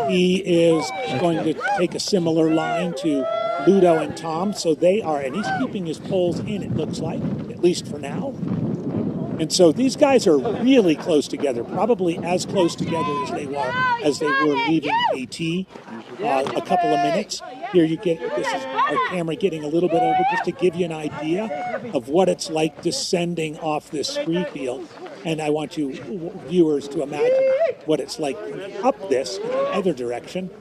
He is going to take a similar line to Ludo and Tom. So they are, and he's keeping his poles in, it looks like, at least for now. And so these guys are really close together, probably as close together as they were leaving AT. A couple of minutes. Here you get, this is our camera getting a little bit over just to give you an idea of what it's like descending off this scree field. And I want you viewers to imagine what it's like up this in the other direction.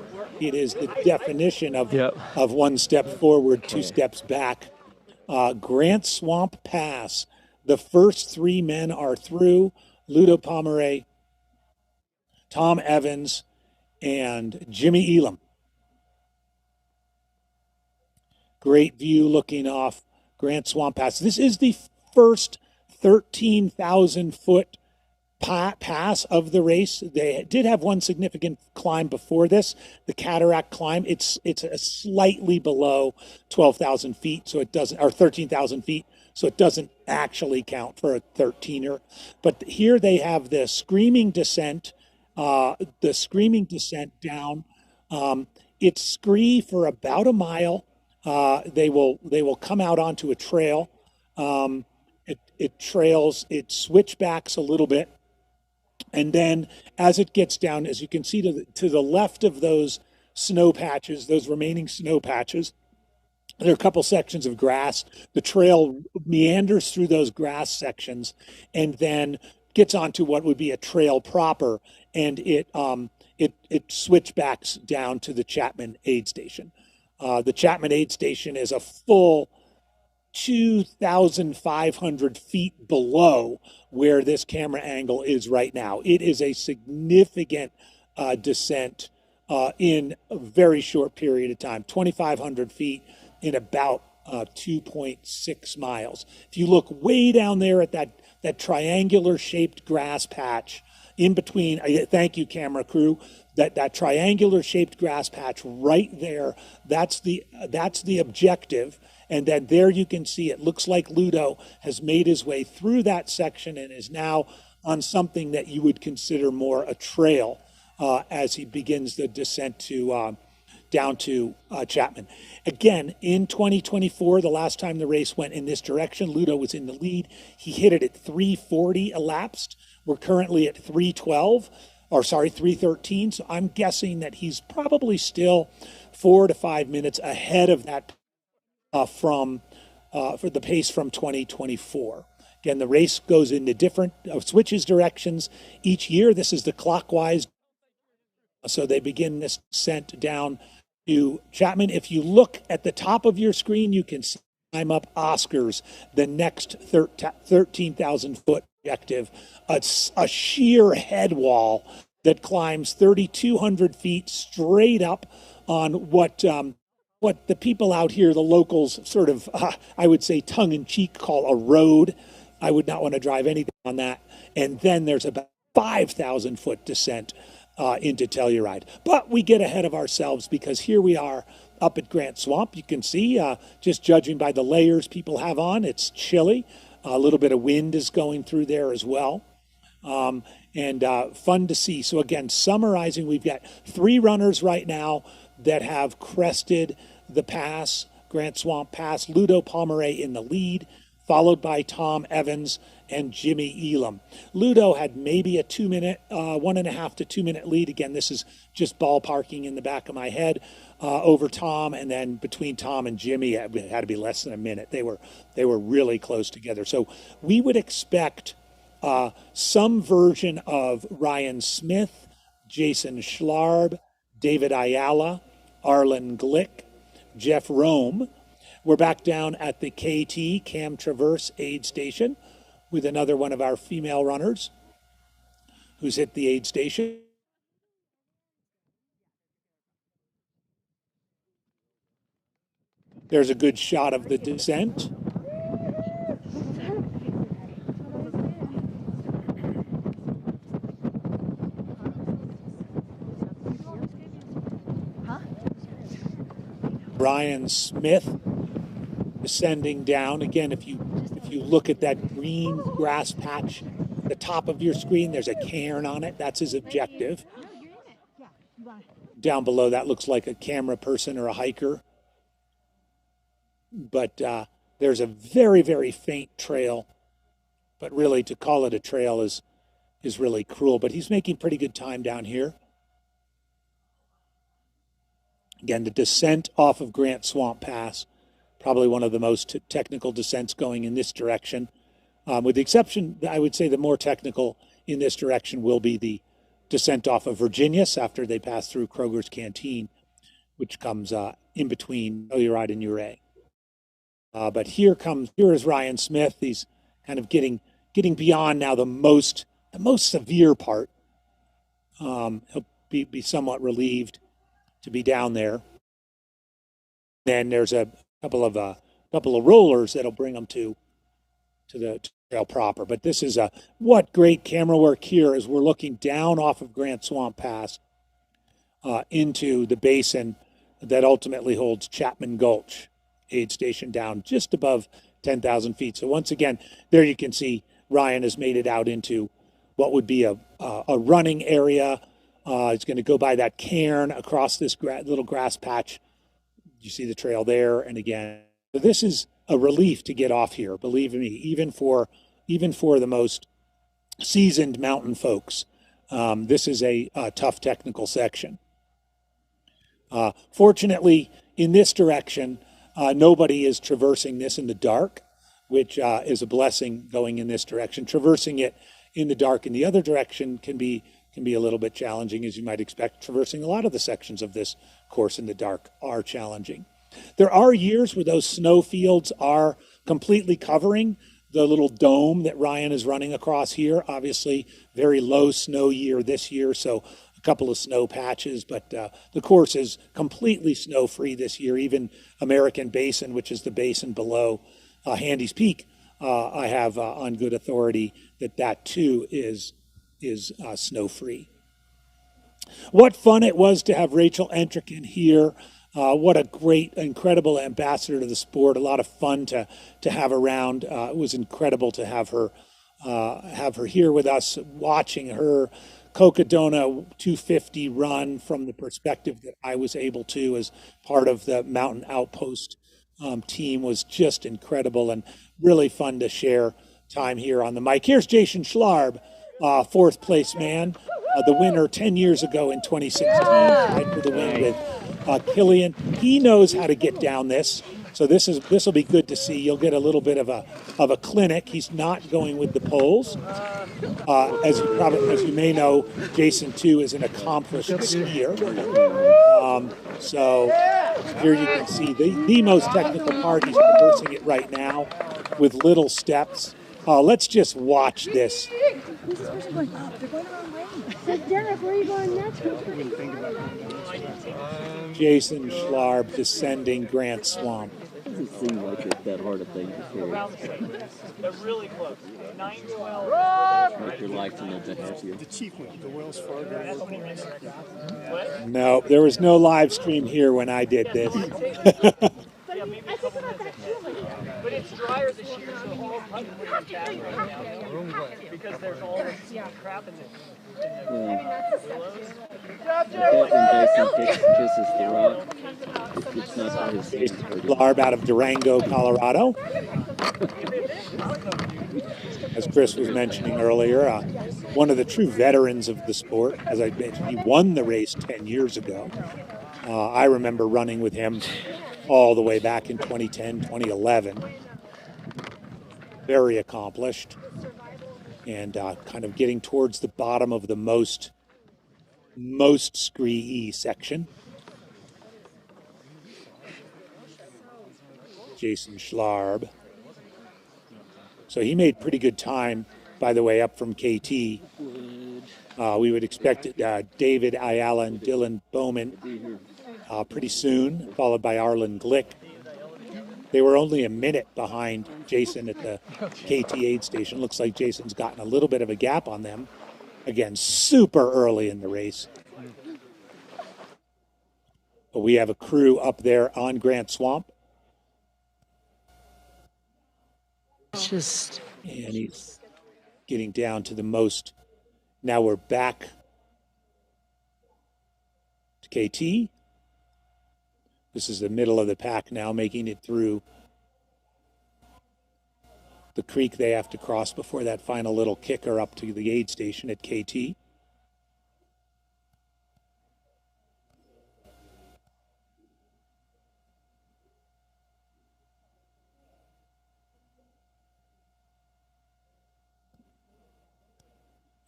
It is the definition of one step forward, two steps back. Grant Swamp Pass. The first three men are through. Ludo Pomeray, Tom Evans, and Jimmy Elam. Great view looking off Grant Swamp Pass. This is the first 13,000 foot pass of the race. They did have one significant climb before this, the Cataract climb. It's a slightly below 12,000 feet, so it doesn't, or 13,000 feet, so it doesn't actually count for a 13er. But here they have the screaming descent down. It's scree for about a mile. They will come out onto a trail. It trails, it switchbacks a little bit. And then as it gets down, as you can see to the left of those snow patches, those remaining snow patches, there are a couple sections of grass. The trail meanders through those grass sections and then gets onto what would be a trail proper, and it switchbacks down to the Chapman aid station. The Chapman aid station is a full 2,500 feet below where this camera angle is right now. It is a significant descent in a very short period of time, 2,500 feet in about 2.6 miles. If you look way down there at that triangular shaped grass patch in between, thank you camera crew, that triangular shaped grass patch right there, that's the objective. And then there you can see it looks like Ludo has made his way through that section and is now on something that you would consider more a trail as he begins the descent to down to Chapman. Again, in 2024, the last time the race went in this direction, Ludo was in the lead. He hit it at 3:40 elapsed. We're currently at 3:13. So I'm guessing that he's probably still 4 to 5 minutes ahead of that for the pace from 2024. Again, the race goes into different, switches directions each year. This is the clockwise. So they begin this descent down to Chapman. If you look at the top of your screen, you can see climb up Oscars, the next 13,000 foot objective, a sheer head wall that climbs 3,200 feet straight up on what the people out here, the locals, sort of, I would say tongue-in-cheek, call a road. I would not want to drive anything on that. And then there's about 5,000 foot descent into Telluride. But we get ahead of ourselves because here we are up at Grant Swamp. You can see, just judging by the layers people have on, it's chilly. A little bit of wind is going through there as well. And fun to see. So again, summarizing, we've got 3 runners right now that have crested the pass, Grant Swamp Pass. Ludo Pomeray in the lead, followed by Tom Evans and Jimmy Elam. Ludo had maybe a 2-minute, 1.5 to 2 minute lead. Again, this is just ballparking in the back of my head over Tom, and then between Tom and Jimmy, it had to be less than a minute. They were really close together. So we would expect some version of Ryan Smith, Jason Schlarb, David Ayala, Arlen Glick, Jeff Rome. We're back down at the KT, Cam Traverse aid station, with another one of our female runners who's hit the aid station. There's a good shot of the descent. Brian Smith descending down. Again, if you look at that green grass patch at the top of your screen, there's a cairn on it. That's his objective. Down below that looks like a camera person or a hiker. But there's a very, very faint trail but really to call it a trail is really cruel. But he's making pretty good time down here. Again, the descent off of Grant Swamp Pass, probably one of the most technical descents going in this direction. With the exception, I would say the more technical in this direction will be the descent off of Virginius after they pass through Kroger's Canteen, which comes in between Telluride and Ouray. But here is Ryan Smith. He's kind of getting beyond now the most severe part. He'll be somewhat relieved to be down there. Then there's a couple of rollers that'll bring them to the trail proper. But this is what great camera work here as we're looking down off of Grant Swamp Pass into the basin that ultimately holds Chapman Gulch aid station down just above 10,000 feet. So once again, there you can see Ryan has made it out into what would be a running area. It's going to go by that cairn across this little grass patch. You see the trail there, and again, so this is a relief to get off here. Believe me, even for the most seasoned mountain folks, this is a tough technical section. Fortunately, in this direction, nobody is traversing this in the dark, which is a blessing going in this direction. Traversing it in the dark in the other direction can be a little bit challenging, as you might expect. Traversing a lot of the sections of this course in the dark are challenging. There are years where those snow fields are completely covering the little dome that Ryan is running across here. Obviously, very low snow year this year, so a couple of snow patches, but the course is completely snow-free this year. Even American Basin, which is the basin below Handy's Peak, I have on good authority that too is snow-free. What fun it was to have Rachel Entricken here. What a great, incredible ambassador to the sport. A lot of fun to have around. It was incredible to have her here with us, watching her Cocodona 250 run from the perspective that I was able to as part of the Mountain Outpost team was just incredible and really fun to share time here on the mic. Here's Jason Schlarb, fourth place man, the winner 10 years ago in 2016, tied for the win with Killian. He knows how to get down this, so this will be good to see. You'll get a little bit of a clinic. He's not going with the poles. As you may know, Jason too is an accomplished skier. So here you can see the most technical part. He's traversing it right now with little steps. Let's just watch this. Derek, where are you going next? Jason Schlarb descending Grant Swamp. Doesn't seem like it's that hard a thing to carry. They're really close. 9-12. Make your life a little bit happier. The cheap one, the Wells Fargo. No, there was no live stream here when I did this. Yeah, maybe a couple minutes. But it's drier this year, so all hunting is bad right now. Because there's all this crap in Kisses the rock. It's not by his hand. Schlarb out of Durango, Colorado. As Chris was mentioning earlier, one of the true veterans of the sport. As I mentioned, he won the race 10 years ago. I remember running with him all the way back in 2010, 2011. Very accomplished and kind of getting towards the bottom of the most scree-y section. Jason Schlarb. So he made pretty good time, by the way, up from KT. We would expect David Ayala and Dylan Bowman pretty soon, followed by Arlen Glick. They were only a minute behind Jason at the KT aid station. Looks like Jason's gotten a little bit of a gap on them. Again, super early in the race. But we have a crew up there on Grant Swamp. It's and he's getting down to the most. Now we're back to KT. This is the middle of the pack now, making it through the creek they have to cross before that final little kicker up to the aid station at KT.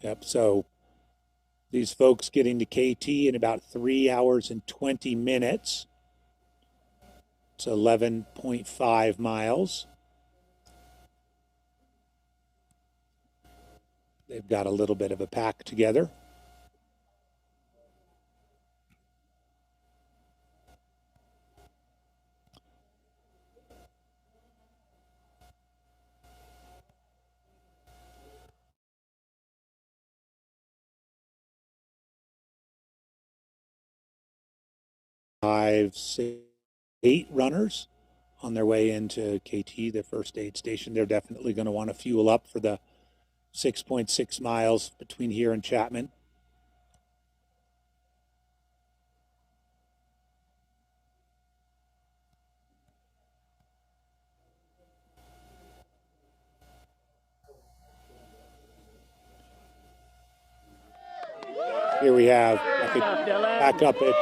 Yep, so these folks getting to KT in about 3 hours and 20 minutes. It's 11.5 miles. They've got a little bit of a pack together. Five, 6, 8 runners on their way into KT, their first aid station. They're definitely going to want to fuel up for the 6.6 miles between here and Chapman. Here we have back up at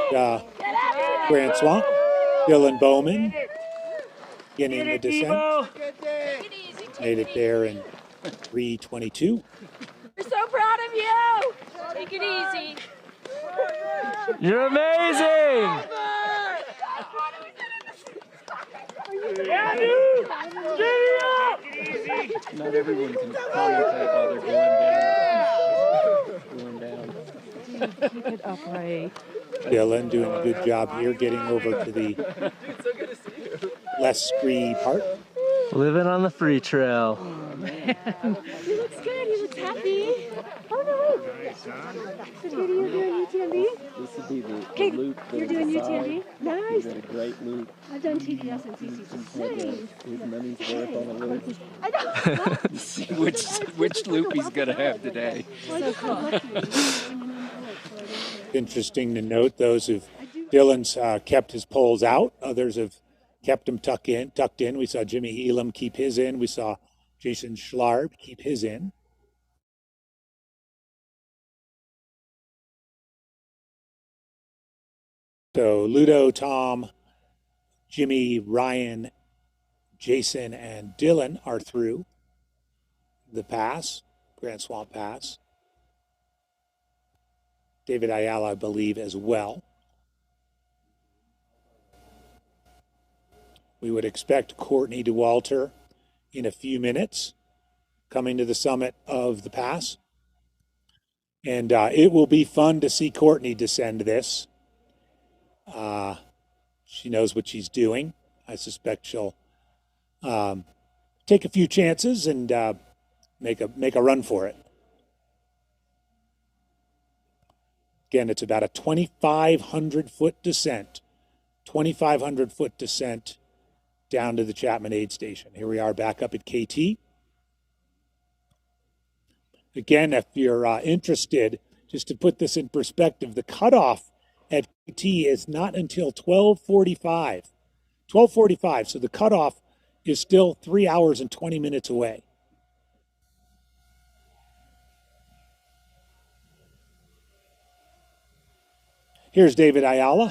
Grand Swamp, Dylan Bowman beginning the descent. Made it there in 3:22. We're so proud of you. Take it easy. You're amazing! Yeah, dude! Not everyone can commentate while they're going down. Keep it upright. Dylan doing a good job here getting over to the less scree part. Living on the free trail. He looks good. He looks happy. Oh no! So Katie, you're doing UTMB? This would be the Kate, loop. you're doing UTMB? Nice. He's got a great loop. I've done TDS and CCC. Nice. His money's worth on a loop. I know. See which loop he's gonna have today. So cool. Interesting to note, those who've Dylan's kept his poles out. Others have kept them tucked in. We saw Jimmy Elam keep his in. We saw Jason Schlarb keep his in. So Ludo, Tom, Jimmy, Ryan, Jason, and Dylan are through the pass, Grand Swamp Pass. David Ayala, I believe, as well. We would expect Courtney DeWalter in a few minutes coming to the summit of the pass. And it will be fun to see Courtney descend this. She knows what she's doing. I suspect she'll take a few chances and make a run for it. Again, it's about a 2,500-foot descent. 2,500-foot descent down to the Chapman Aid Station. Here we are back up at KT. Again, if you're interested, just to put this in perspective, the cutoff at KT is not until 12:45. 12:45, so the cutoff is still 3 hours and 20 minutes away. Here's David Ayala,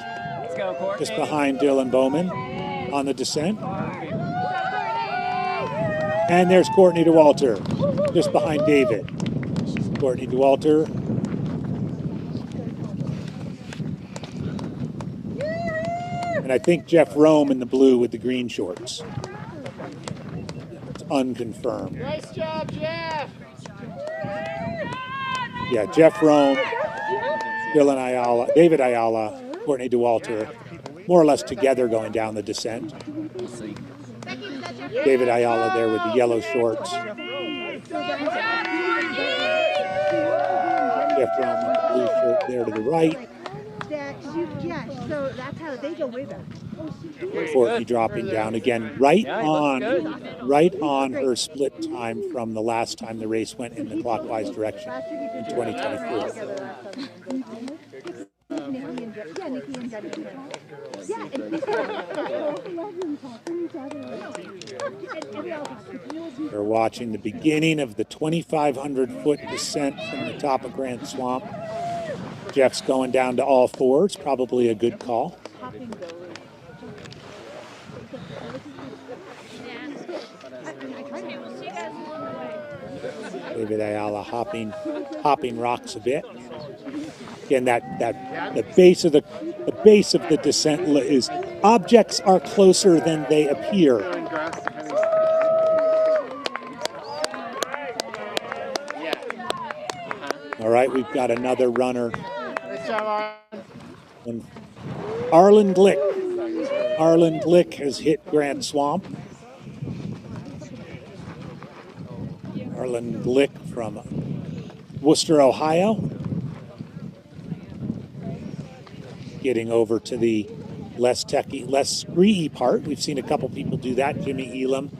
just behind Dylan Bowman on the descent. And there's Courtney DeWalter, just behind David. Courtney DeWalter. And I think Jeff Rome in the blue with the green shorts. It's unconfirmed. Nice job, Jeff. Yeah, Jeff Rome, Dylan Ayala, David Ayala, Courtney DeWalter, more or less together going down the descent. David Ayala there with the yellow shorts. Jeff Rome with the blue shirt there to the right. Yeah, so that's how they go way back. Courtney dropping down again, right on her split time from the last time the race went in the clockwise direction in 2024. We're watching the beginning of the 2,500-foot descent from the top of Grant Swamp. Jeff's going down to all fours, probably a good call. David Ayala hopping rocks a bit. Again, the base of the descent is objects are closer than they appear. All right, we've got another runner. Arlen Glick. Arlen Glick has hit Grant Swamp. Arlen Glick from Worcester, Ohio. Getting over to the less techy, less scree part. We've seen a couple people do that. Jimmy Elam.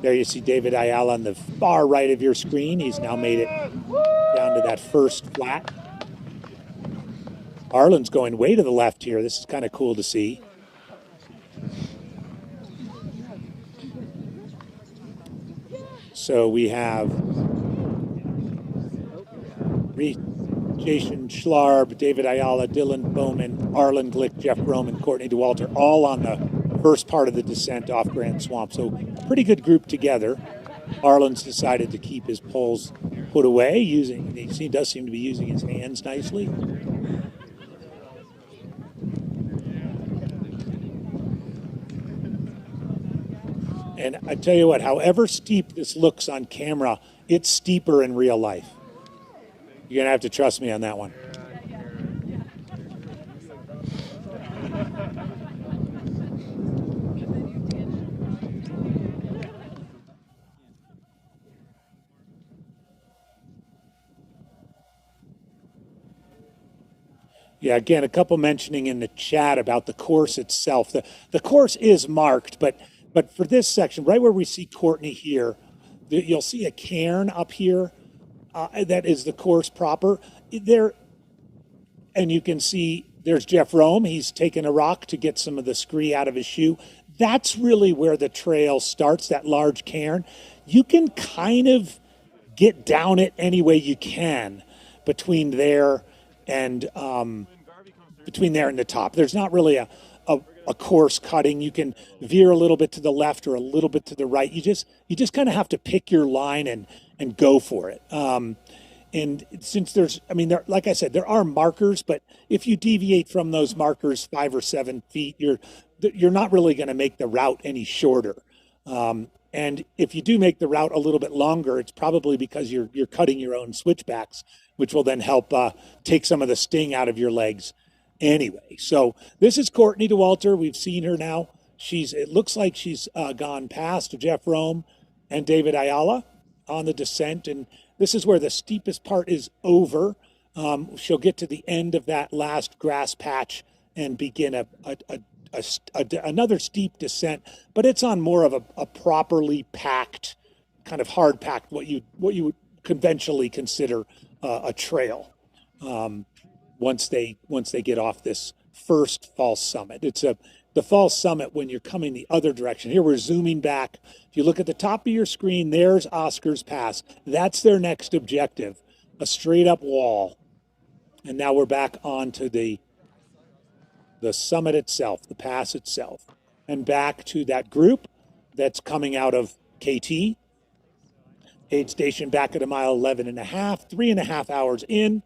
There you see David Ayala on the far right of your screen. He's now made it down to that first flat. Arlen's going way to the left here. This is kind of cool to see. So we have Jason Schlarb, David Ayala, Dylan Bowman, Arlen Glick, Jeff Roman, Courtney DeWalter, all on the first part of the descent off Grant Swamp. So pretty good group together. Arlen's decided to keep his poles put away. He does seem to be using his hands nicely. And I tell you what, however steep this looks on camera, it's steeper in real life. You're going to have to trust me on that one. Yeah, again, a couple mentioning in the chat about the course itself. The course is marked, but for this section, right where we see Courtney here, you'll see a cairn up here. That is the course proper. There, and you can see there's Jeff Rome. He's taken a rock to get some of the scree out of his shoe. That's really where the trail starts, that large cairn. You can kind of get down it any way you can between there and the top. There's not really a course cutting. You can veer a little bit to the left or a little bit to the right. You just kind of have to pick your line and go for it. And since like I said, there are markers, but if you deviate from those markers 5 or 7 feet, you're not really going to make the route any shorter. And if you do make the route a little bit longer, it's probably because you're cutting your own switchbacks, which will then help take some of the sting out of your legs anyway. So this is Courtney DeWalter. We've seen her now. It looks like she's gone past Jeff Rome and David Ayala on the descent, and this is where the steepest part is over. She'll get to the end of that last grass patch and begin another steep descent, but it's on more of a properly packed, kind of hard packed, what you would conventionally consider a trail. Once they get off this first false summit, it's the false summit when you're coming the other direction. Here we're zooming back. If you look at the top of your screen, there's Oscar's Pass. That's their next objective, a straight up wall. And now we're back onto the summit itself, the pass itself, and back to that group that's coming out of KT. Aid station back at a mile 11 and a half, 3.5 hours in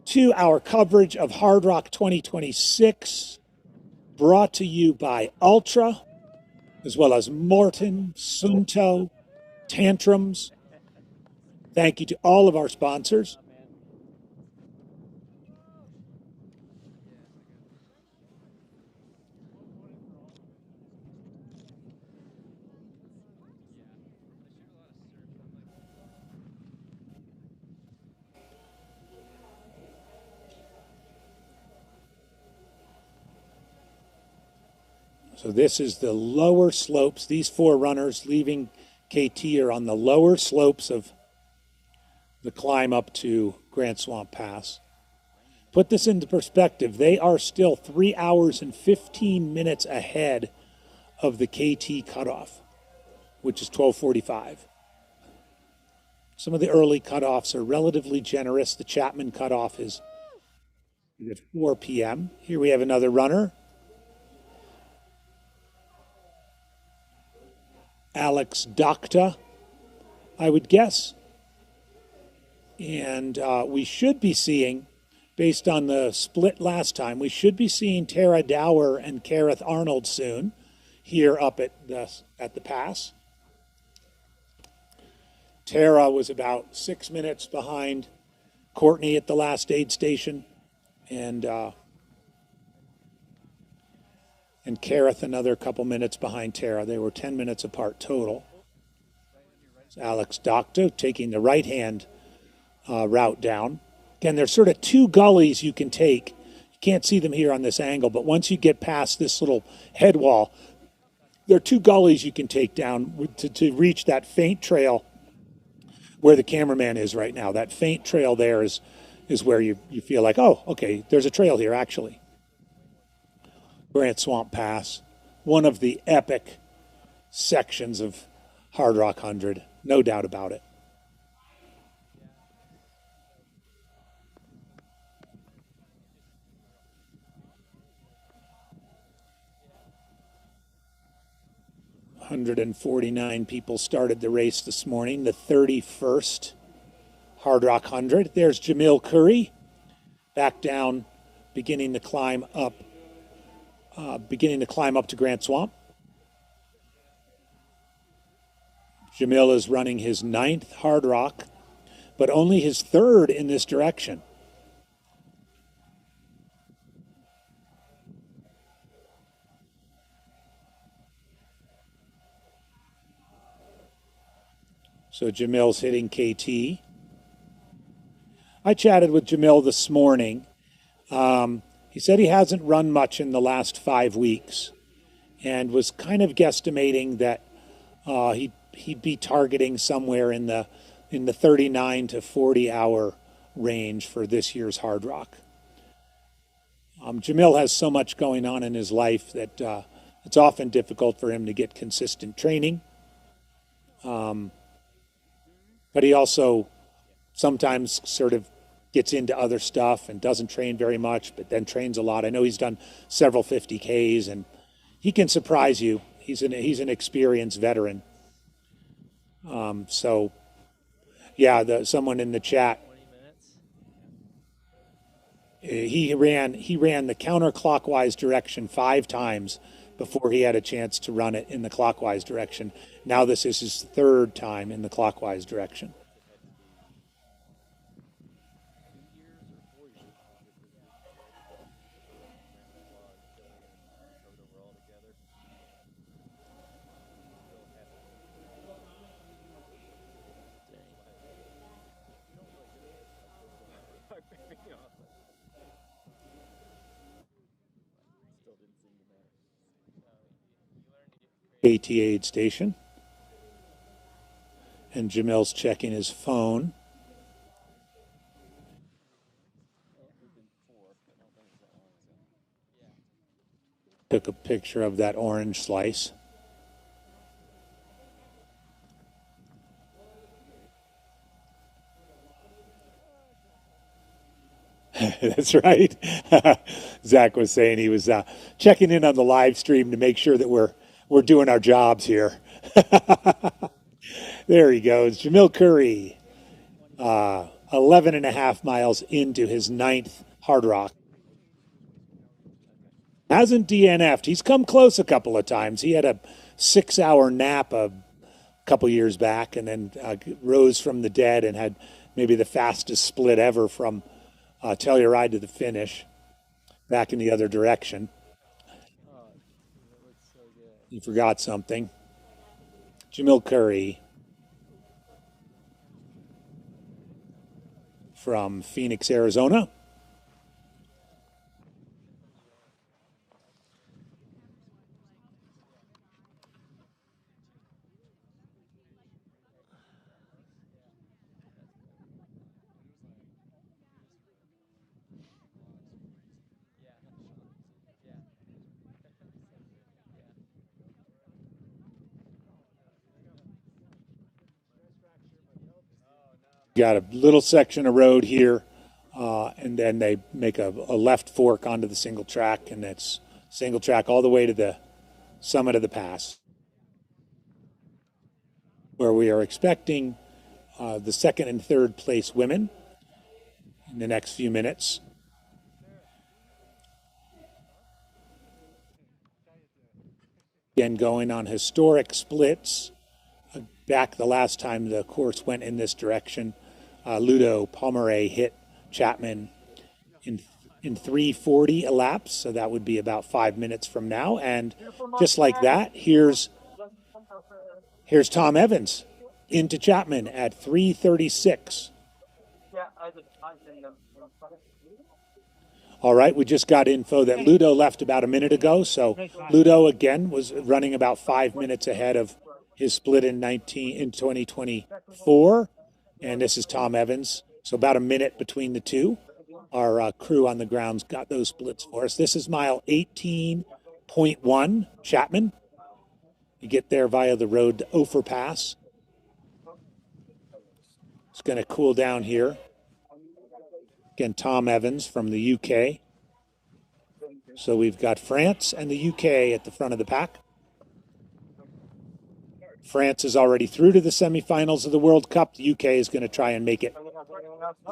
to our coverage of Hardrock 2026, brought to you by Ultra, as well as Morton, Sunto, Tantrums. Thank you to all of our sponsors. So this is the lower slopes. These 4 runners leaving KT are on the lower slopes of the climb up to Grant Swamp Pass. Put this into perspective. They are still 3 hours and 15 minutes ahead of the KT cutoff, which is 12:45. Some of the early cutoffs are relatively generous. The Chapman cutoff is at 4 p.m. Here we have another runner. Alex Docta, I would guess. And we should be seeing, based on the split last time, we should be seeing Tara Dower and Kareth Arnold soon here up at the pass. Tara was about 6 minutes behind Courtney at the last aid station, and Kareth another couple minutes behind Tara. They were 10 minutes apart total. It's Alex Docto taking the right-hand route down. Again, there's sort of two gullies you can take. You can't see them here on this angle, but once you get past this little head wall, there are two gullies you can take down to reach that faint trail where the cameraman is right now. That faint trail there is where you feel like, oh, okay, there's a trail here, actually. Grant Swamp Pass, one of the epic sections of Hardrock 100, no doubt about it. $149 people started the race this morning, the 31st Hardrock 100. There's Jamil Curry back down, beginning to climb up to Grant Swamp. Jamil is running his 9th Hardrock, but only his 3rd in this direction. So Jamil's hitting KT. I chatted with Jamil this morning. He said he hasn't run much in the last 5 weeks and was kind of guesstimating that he'd be targeting somewhere in the 39 to 40 hour range for this year's Hardrock. Jamil has so much going on in his life that it's often difficult for him to get consistent training. But he also sometimes sort of gets into other stuff and doesn't train very much, but then trains a lot. I know he's done several 50Ks, and he can surprise you. He's an experienced veteran. So, yeah, someone in the chat, he ran the counterclockwise direction 5 times before he had a chance to run it in the clockwise direction. Now this is his 3rd time in the clockwise direction. KT aid station. And Jamil's checking his phone. Took a picture of that orange slice. That's right. Zach was saying he was checking in on the live stream to make sure that we're doing our jobs here. There he goes. Jamil Curry, 11 and a half miles into his 9th Hardrock. Hasn't DNF'd. He's come close a couple of times. He had a 6-hour nap a couple years back and then rose from the dead and had maybe the fastest split ever from Telluride to the finish, back in the other direction. You forgot something. Jamil Curry from Phoenix, Arizona. Got a little section of road here, and then they make a left fork onto the single track, and it's single track all the way to the summit of the pass, where we are expecting the second and third place women in the next few minutes. Again, going on historic splits. Back the last time the course went in this direction, Ludo Pomeray hit Chapman in 3:40 elapsed, so that would be about 5 minutes from now. And just like that, here's Tom Evans into Chapman at 3:36. All right, we just got info that Ludo left about a minute ago, so Ludo again was running about 5 minutes ahead of his split in 2024, and this is Tom Evans, so about a minute between the two. Our crew on the grounds got those splits for us. This is mile 18.1, Chapman. You get there via the road to Ophir Pass. It's going to cool down here. Again, Tom Evans from the UK. So we've got France and the UK at the front of the pack. France is already through to the semifinals of the World Cup. The UK is going to try and make it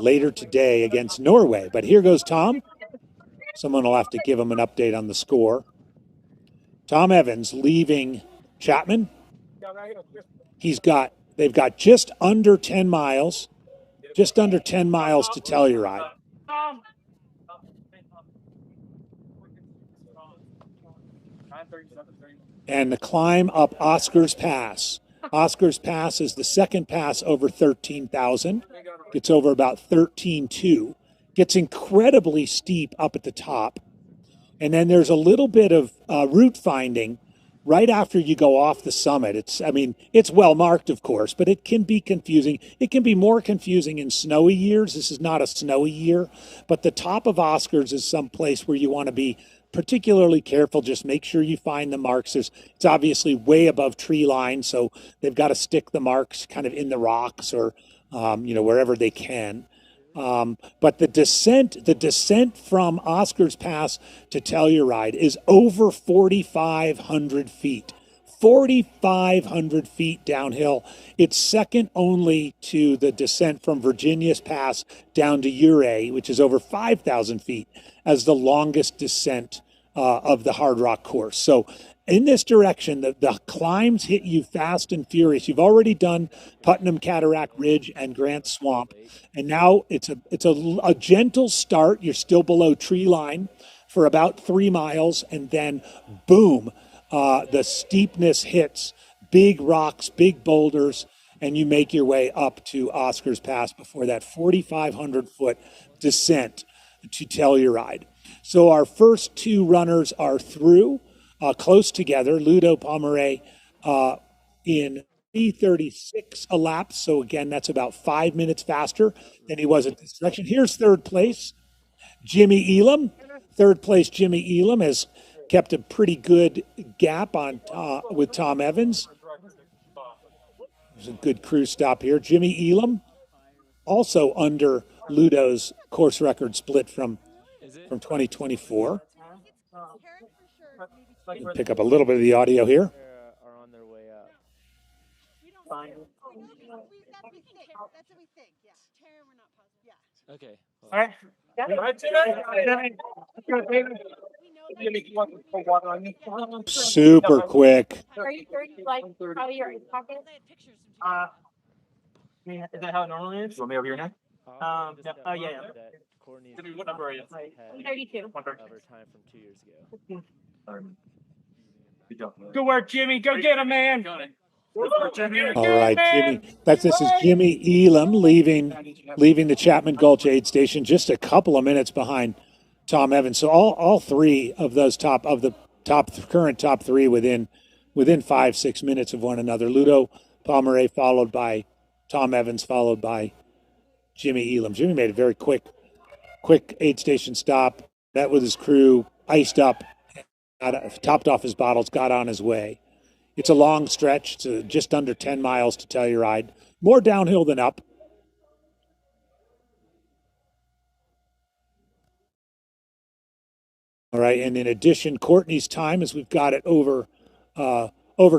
later today against Norway. But here goes Tom. Someone will have to give him an update on the score. Tom Evans leaving Chapman. They've got just under 10 miles to Telluride. And the climb up Oscar's Pass. Oscar's Pass is the second pass over 13,000. Gets over about 13.2. Gets incredibly steep up at the top. And then there's a little bit of route finding right after you go off the summit. It's well marked, of course, but it can be confusing. It can be more confusing in snowy years. This is not a snowy year, but the top of Oscars is some place where you want to be particularly careful. Just make sure you find the marks. It's obviously way above tree line, so they've got to stick the marks kind of in the rocks or wherever they can. But the descent from Oscars Pass to Telluride is over 4,500 feet. 4,500 feet downhill. It's second only to the descent from Virginia's Pass down to Ouray, which is over 5,000 feet, as the longest descent of the Hardrock course. So in this direction, the climbs hit you fast and furious. You've already done Putnam Cataract Ridge and Grant Swamp, and now it's a gentle start. You're still below tree line for about 3 miles, and then boom, the steepness hits, big rocks, big boulders, and you make your way up to Oscars Pass before that 4,500-foot descent to Telluride. So our first two runners are through, close together. Ludo Pomeray in 3:36 elapsed. So again, that's about 5 minutes faster than he was at this section. Here's third place, Jimmy Elam. Third place, Jimmy Elam has kept a pretty good gap on with Tom Evans. There's a good crew stop here. Jimmy Elam, also under Ludo's course record split from 2024. Pick up a little bit of the audio here. Okay. All right. Super quick. Are you like out of your pocket? Is that how it normally is? You want me over here now? Yeah. What number are you? 32. Over time from 2 years ago. Good work, Jimmy. Go get him, man. All right, Jimmy. This is Jimmy Elam leaving the Chapman Gulch aid station, just a couple of minutes behind Tom Evans. So all three of those current top three within 5-6 minutes of one another. Ludo Pomeray followed by Tom Evans, followed by Jimmy Elam. Jimmy made a very quick aid station stop, met with his crew, iced up, topped off his bottles, got on his way. It's a long stretch. It's just under 10 miles to Telluride. More downhill than up. All right, and in addition, Courtney's time, as we've got it over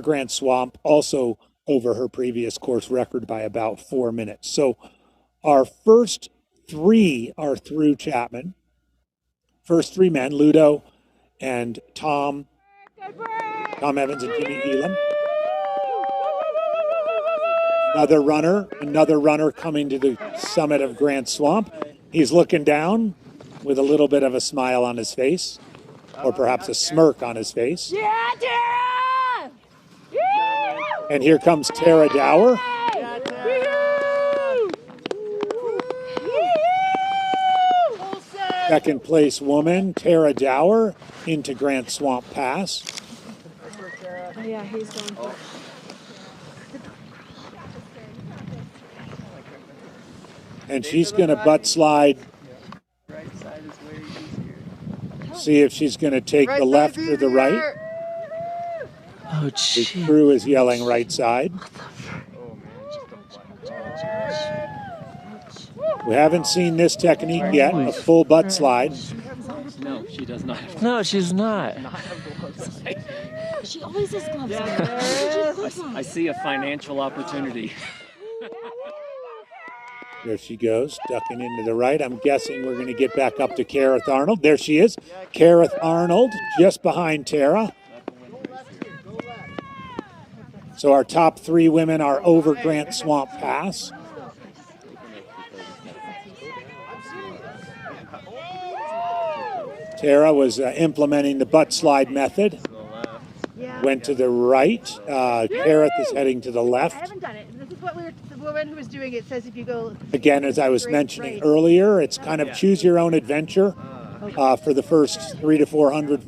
Grant Swamp, also over her previous course record by about 4 minutes. So our first three are through Chapman. First three men, Ludo and Tom Evans and Jimmy Elam. Another runner coming to the summit of Grant Swamp. He's looking down with a little bit of a smile on his face, or perhaps a smirk on his face. Yeah, Tara! And here comes Tara Dower. Second place woman, Tara Dower, into Grant Swamp Pass. Oh, yeah, he's going for it. And she's going to butt slide. See if she's going to take the left or the right. Oh, The crew is yelling right side. We haven't seen this technique yet, a full butt slide. No, she does not. No, she's not. She always has gloves on. I see a financial opportunity. There she goes, ducking into the right. I'm guessing we're going to get back up to Kareth Arnold. There she is. Kareth Arnold, just behind Tara. So our top three women are over Grant Swamp Pass. Tara was implementing the butt slide method. Went to the right. Kareth is heading to the left. I haven't done it. This is what the woman who was doing it says if you go. Again, as I was mentioning earlier, it's kind of choose your own adventure for the first 300 to 400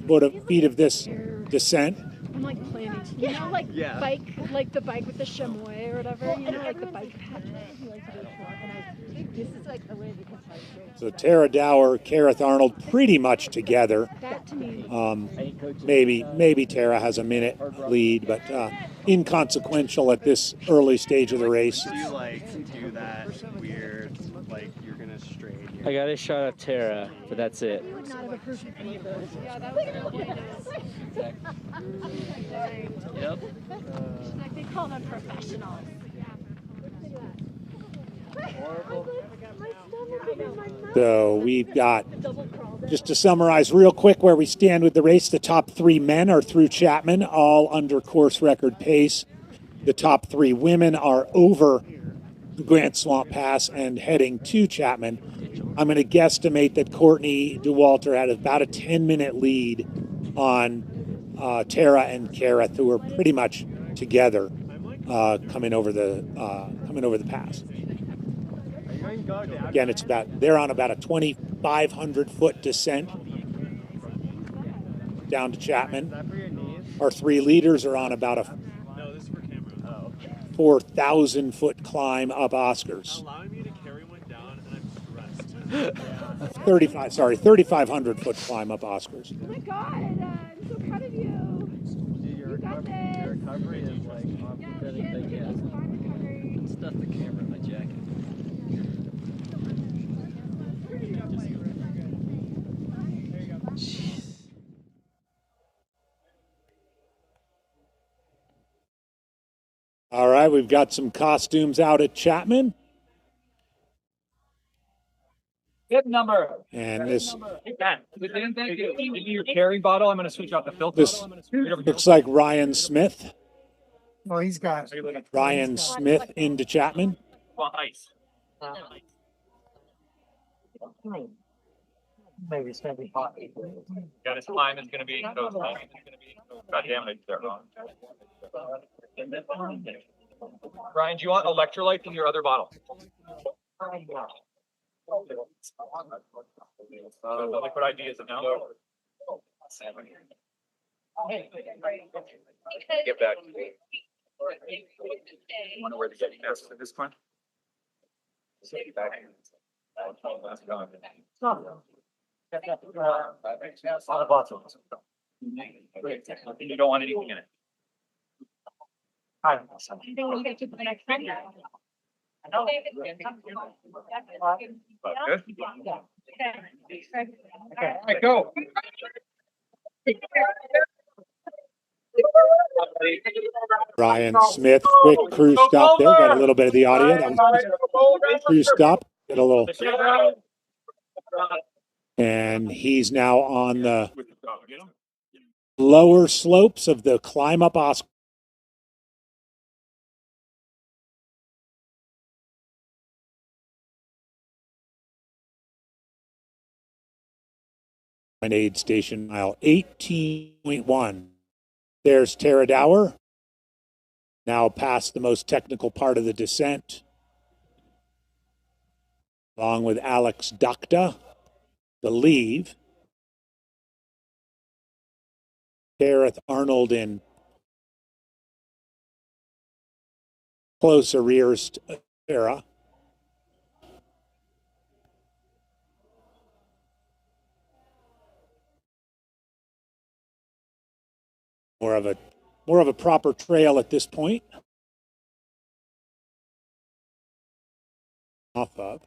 feet of this descent. I'm like planning, like bike, like the bike with the chamois or whatever, like the bike path. This is like a way because So Tara Dower, Kareth Arnold, pretty much together. that to me. Maybe Tara has a minute lead, but inconsequential at this early stage of the race. Do you do that weird, you're gonna strain? I got a shot of Tara, but that's it. I would not have a perfect one of those. Yeah, that was Yep. like they call them professionals. So we've got, just to summarize real quick where we stand with the race, the top three men are through Chapman, all under course record pace. The top three women are over Grant Swamp Pass and heading to Chapman. I'm going to guesstimate that Courtney Dauwalter had about a 10-minute lead on Tara and Kareth, who are pretty much together coming over the pass. Again, they're on about a 2,500 foot descent down to Chapman. Our three leaders are on about a 4,000 foot climb up Oscars. 3,500 foot climb up Oscars. Oh my God, I'm so proud of you. Your recovery is stuff the camera in my jacket. All right, we've got some costumes out at Chapman. Hip number. And this Thank you. Your carry bottle. I'm going to switch out the filter. this looks like Ryan Smith. Oh, he's got Ryan Smith into Chapman. Want ice. Maybe it's going to be hot. Yeah, this time is going to be. God damn it, they're wrong. Ryan, do you want electrolyte in your other bottle? Liquid ID is a no. Get back. Wonder where the getting is at this point. Back. That's gone. You don't want anything in it. Good. All right, go. Ryan Smith, quick crew stop there. Got a little bit of the audio. That was crew stop. Get a little. And he's now on the lower slopes of the climb up Oscar. Aid station mile 18.1. There's Tara Dower. Now past the most technical part of the descent. Along with Alex Dakta, the leave. Gareth Arnold in close arrears to Tara. More of a proper trail at this point. Off of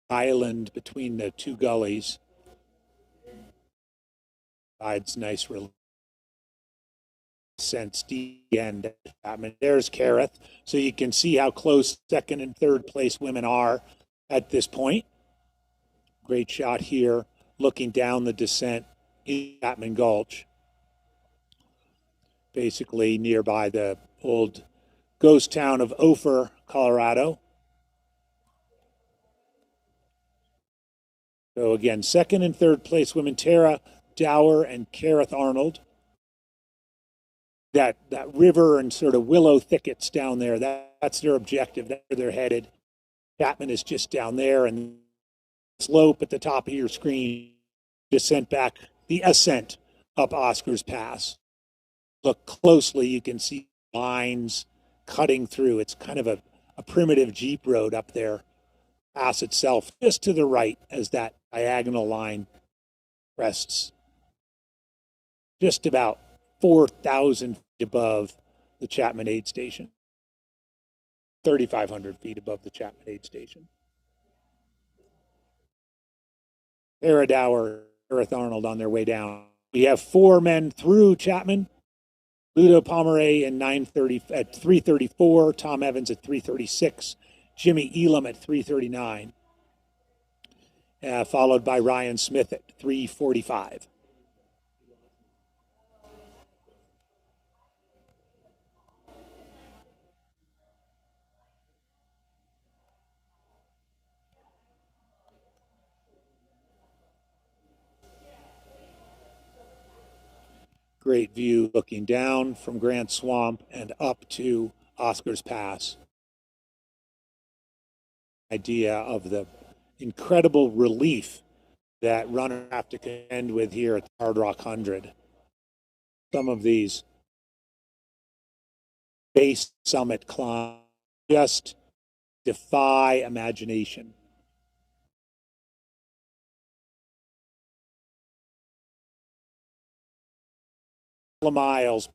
island between the two gullies. Provides nice sense the end. There's Kareth. So you can see how close second and third place women are at this point. Great shot here, looking down the descent in Chapman Gulch. Basically nearby the old ghost town of Ophir, Colorado. So again, second and third place women, Tara Dower and Kareth Arnold. That river and sort of willow thickets down there, that's their objective. That's where they're headed. Chapman is just down there, and slope at the top of your screen, descent back, the ascent up Oscars Pass. Look closely, you can see lines cutting through. It's kind of a primitive Jeep road up there. Pass itself just to the right as that diagonal line rests. Just about 4,000 feet above the Chapman Aid Station. 3,500 feet above the Chapman Aid Station. Tara Dower, Gareth Arnold on their way down. We have four men through Chapman. Ludo Pomeray at 3:34. Tom Evans at 3:36. Jimmy Elam at 3:39. Followed by Ryan Smith at 3:45. Great view looking down from Grant Swamp and up to Oscars Pass. Idea of the incredible relief that runners have to contend with here at the Hardrock 100. Some of these base summit climbs just defy imagination. Miles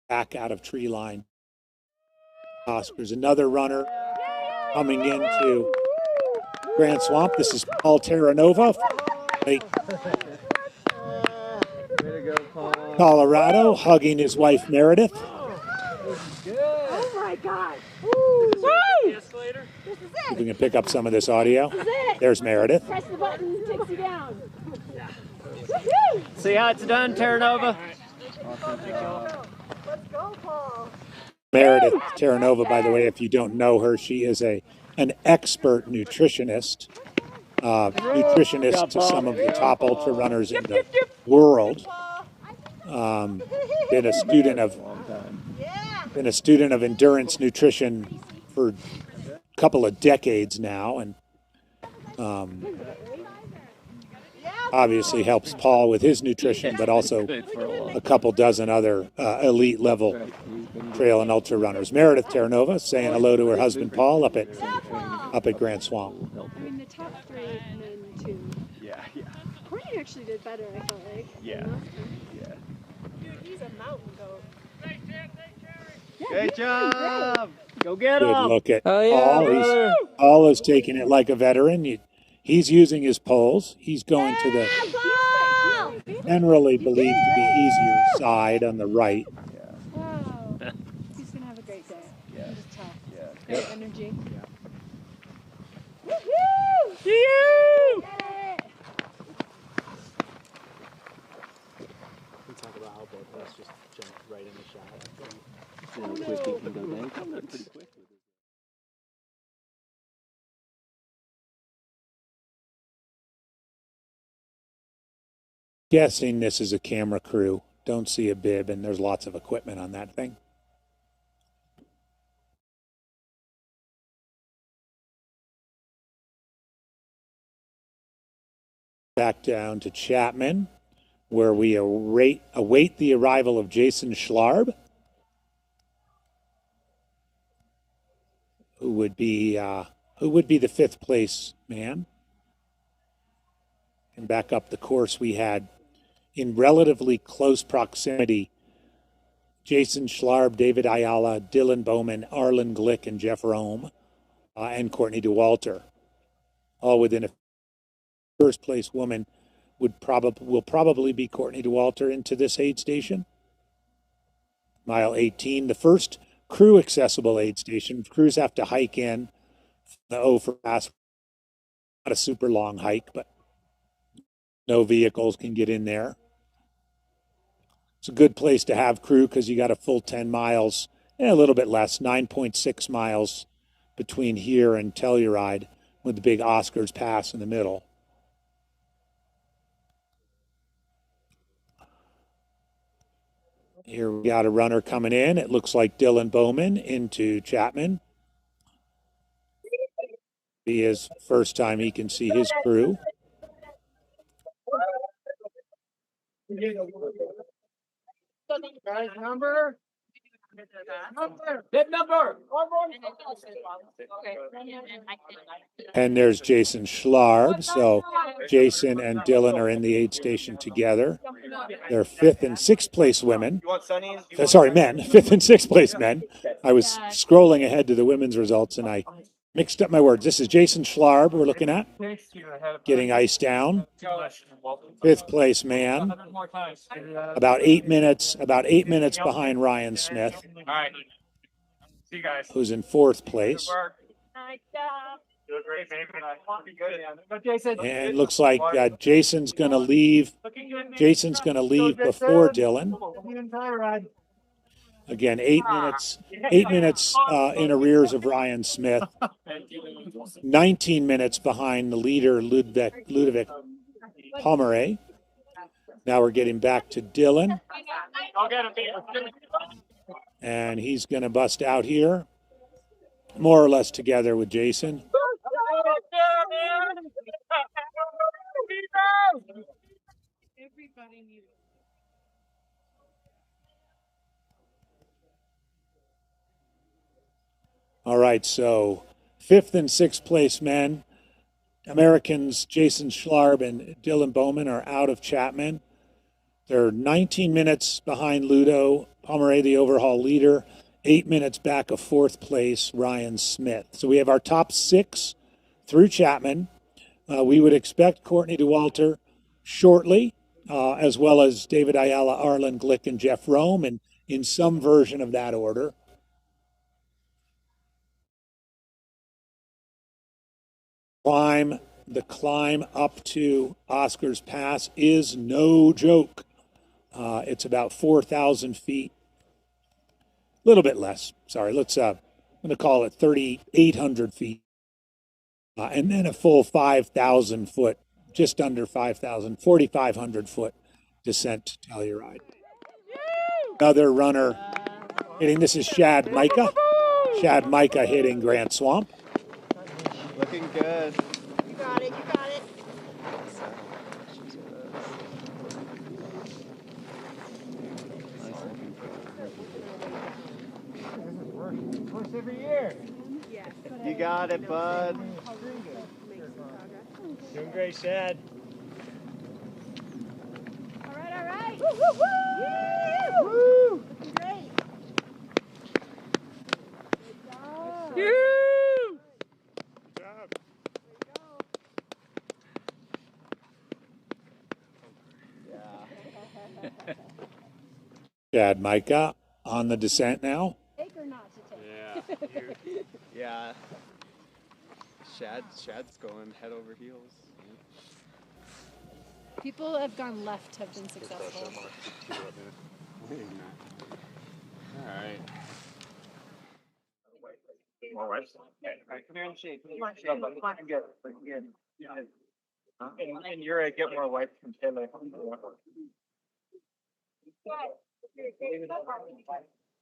back out of tree line. Oscars, another runner coming into Grand Swamp. This is Paul Terranova, Colorado, hugging his wife Meredith. Oh my God! If we can pick up some of this audio. There's Meredith. Press the button, it takes you down. See how it's done, Terranova? Let's go, Paul. Meredith Terranova, by the way, if you don't know her, she is an expert nutritionist. Nutritionist to some of the top ultra runners in the world. Been a student of endurance nutrition for a couple of decades now, and obviously helps Paul with his nutrition, but also a couple dozen other elite level trail and ultra runners. Meredith Terranova saying hello to her husband Paul up at Grand Swamp. I mean, the top three and then two. Yeah. Courtney actually did better, I felt like. Yeah. Dude, he's a mountain goat. Great job! Go get Good him! look at Paul. Paul is taking it like a veteran. He's using his poles. He's going to the generally believed to be easier side on the right. Wow. He's going to have a great day. Yeah. I'm just tell. Yeah. Great energy. Yeah. Woohoo! See you! We talk about how both of us just jumped right in the shot. See how quick he can go down. He comes up pretty quick with it. Guessing this is a camera crew. Don't see a bib, and there's lots of equipment on that thing. Back down to Chapman, where we await the arrival of Jason Schlarb, who would be the fifth place man. And back up the course, we had in relatively close proximity Jason Schlarb, David Ayala, Dylan Bowman, Arlen Glick, and Jeff Rome, and Courtney DeWalter, all within a first place woman will probably be Courtney DeWalter into this aid station. Mile 18, the first crew accessible aid station. Crews have to hike in the O for pass. Not a super long hike, but no vehicles can get in there. It's a good place to have crew because you got a full 10 miles, a little bit less, 9.6 miles between here and Telluride with the big Oscars Pass in the middle. Here we got a runner coming in. It looks like Dylan Bowman into Chapman. Be his first time he can see his crew. Guys, number. Hit number. And there's Jason Schlarb. So Jason and Dylan are in the aid station together. They're fifth and sixth place women. Sorry, men. Fifth and sixth place men. I was scrolling ahead to the women's results and I mixed up my words. This is Jason Schlarb we're looking at. Getting ice down. Fifth place man. About 8 minutes behind Ryan Smith. All right. See you guys. Who's in fourth place. And looks like Jason's going to leave. Jason's going to leave before Dylan. Again, 8 minutes. 8 minutes in arrears of Ryan Smith. 19 minutes behind the leader, Ludovic Pomeray. Now we're getting back to Dylan. And he's going to bust out here, more or less together with Jason. All right, so fifth and sixth place men, Americans Jason Schlarb and Dylan Bowman are out of Chapman. They're 19 minutes behind Ludo Pomeray, the overhaul leader, 8 minutes back of fourth place, Ryan Smith. So we have our top six through Chapman. We would expect Courtney DeWalter shortly, as well as David Ayala, Arlen Glick, and Jeff Rome, and in some version of that order. The climb up to Oscars Pass is no joke. It's about 4,000 feet. A little bit less. Sorry, I'm going to call it 3,800 feet. And then a full 5,000 foot, just under 5,000, 4,500 foot descent to Telluride. Another runner hitting, this is Shad Micah. Shad Micah hitting Grant Swamp. Looking good. You got it, you got it. Works every year. You got it, bud. Doing great, Shad. All right, all right. Woo, woo, woo! Woo! Great. Good job. Good job. Chad Micah on the descent now. Take or not to take? Yeah. Shad's going head over heels. People that have gone left have been successful. All right. All right. Come here and shake. Come on, Good. Yeah. And you're a get more light from Taylor.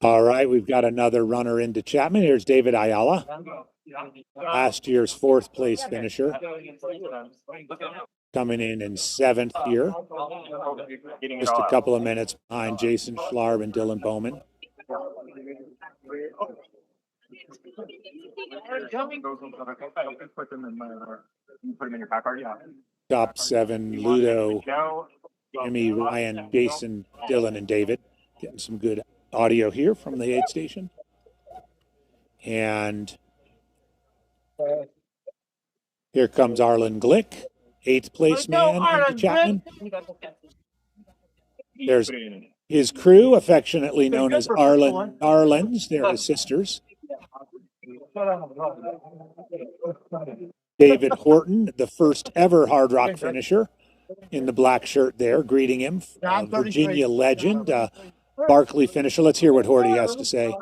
All right, we've got another runner into Chapman. Here's David Ayala, last year's fourth place finisher, coming in seventh here. Just a couple of minutes behind Jason Schlarb and Dylan Bowman. Put them in your pack card, yeah. Top seven, Ludo, Jimmy, Ryan, Jason, Dylan, and David. Getting some good audio here from the aid station. And here comes Arlen Glick, eighth place man into Chapman. There's his crew, affectionately known as Arlens. They're his sisters. David Horton, the first ever Hardrock finisher, in the black shirt there, greeting him. Virginia legend, Barkley finisher. Let's hear what Horty has to say.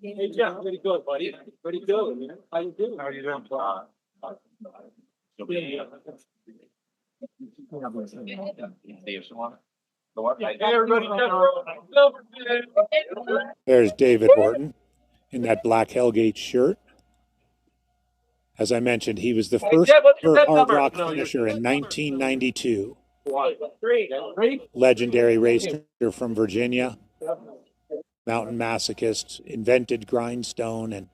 Hey, Jeff, where'd you go, buddy? Where'd you go, man? How you doing? How are you doing? There's David Horton in that black Hellgate shirt. As I mentioned, he was the first Hardrock finisher in 1992. Legendary racer from Virginia, mountain masochist, invented grindstone, and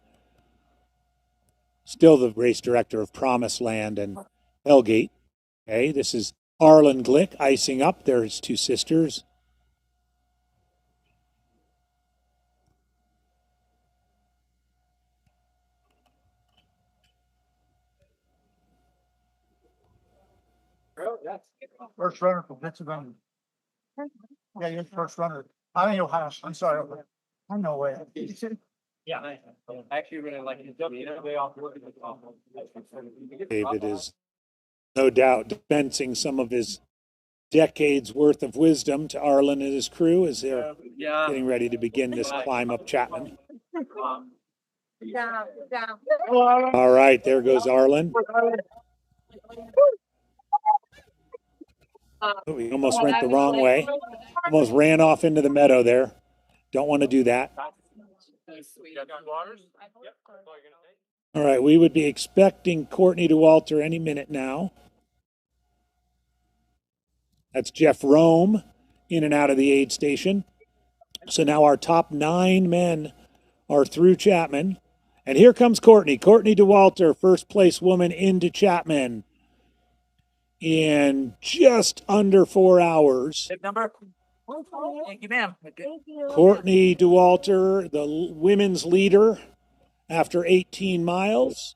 still the race director of Promised Land and Hellgate. Okay, this is Arlen Glick icing up. They're his two sisters. First runner from Pennsylvania. Yeah, you're the first runner. I'm in Ohio. I'm sorry. I'm no way. Yeah, I actually really like it. David is no doubt dispensing some of his decades worth of wisdom to Arlen and his crew as they're getting ready to begin this climb up Chapman. All right, there goes Arlen. Oh, he almost went the wrong way. Almost ran off into the meadow there. Don't want to do that. All right, we would be expecting Courtney DeWalter any minute now. That's Jeff Rome in and out of the aid station. So now our top 9 men are through Chapman. And here comes Courtney. Courtney DeWalter, first place woman into Chapman in just under 4 hours. Number. Thank you, ma'am. Courtney DeWalter, the women's leader after 18 miles,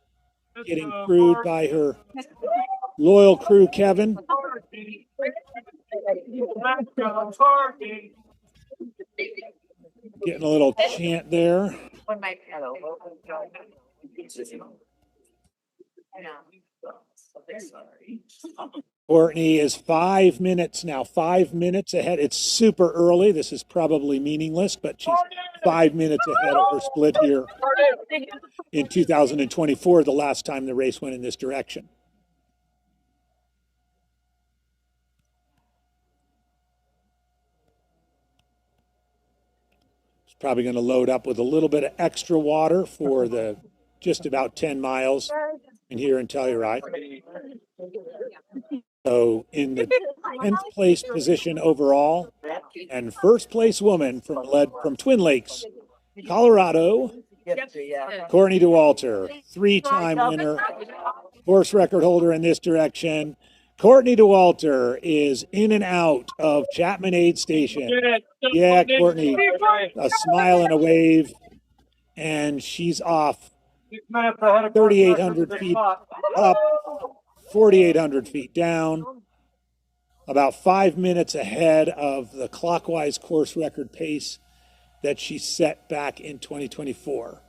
getting crewed by her loyal crew, Kevin. Getting a little chant there. Courtney is 5 minutes now, 5 minutes ahead. It's super early. This is probably meaningless, but she's 5 minutes ahead of her split here in 2024, the last time the race went in this direction. She's probably going to load up with a little bit of extra water for the just about 10 miles in here in Telluride. So in the 10th place position overall, and first place woman from Twin Lakes, Colorado, Courtney DeWalter, 3-time winner, course record holder in this direction. Courtney DeWalter is in and out of Chapman Aid Station. Yeah, Courtney, a smile and a wave, and she's off 3,800 feet up, 4,800 feet down. about 5 minutes ahead of the clockwise course record pace that she set back in 2024.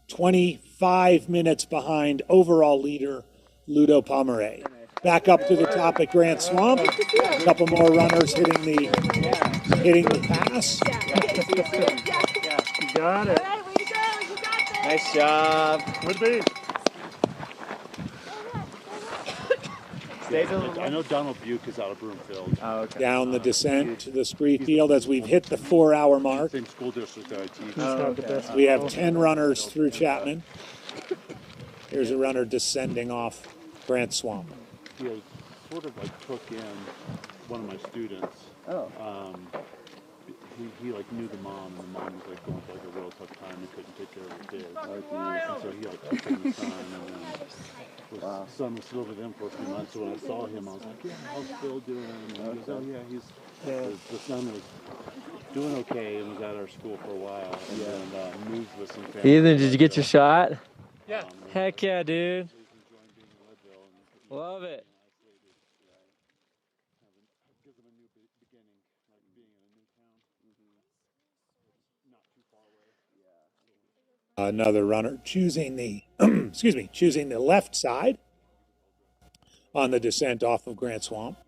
25 minutes behind overall leader Ludo Pomeray. Back up to the top at Grant Swamp. A couple more runners hitting the pass. You got it. Nice job. Would be. I know Donald Buke is out of Broomfield. Oh, okay. Down the descent to the Spree Field as we've hit the 4-hour mark. Same school district that I teach. Okay. We have 10 runners through Chapman. Here's a runner descending off Grant Swamp. He had sort of like took in one of my students. Oh. He like knew the mom, and the mom was like going through like a real tough time and couldn't take care of her kids. And so he like took in the son, and then his son was still with him for a few months. So when I saw him, I was like, "Yeah, how's Phil doing?" And he goes, "Oh yeah, the son was doing okay and was at our school for a while, and then moved with some family." Ethan, did you get your shot? Yeah. Heck yeah, dude. Love it. Another runner choosing the choosing the left side on the descent off of Grant Swamp.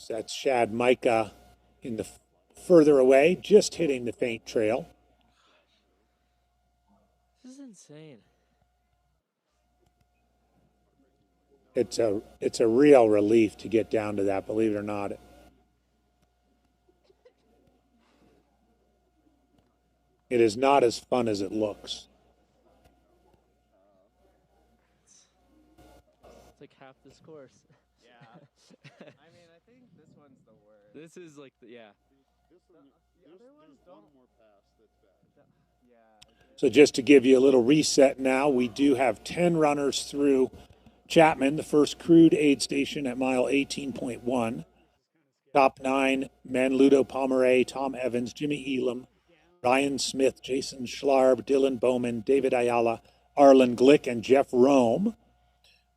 That's Shad Micah in the further away, just hitting the faint trail. This is insane. It's a real relief to get down to that, believe it or not. It is not as fun as it looks. It's like half this course. Yeah. I mean, I think this one's the worst. This is like, yeah. The other ones don't. One more pass that's bad. Yeah. So just to give you a little reset now, we do have 10 runners through Chapman, the first crude aid station at mile 18.1. Top 9 men: Ludo Pomeray, Tom Evans, Jimmy Elam, Ryan Smith, Jason Schlarb, Dylan Bowman, David Ayala, Arlen Glick, and Jeff Rome.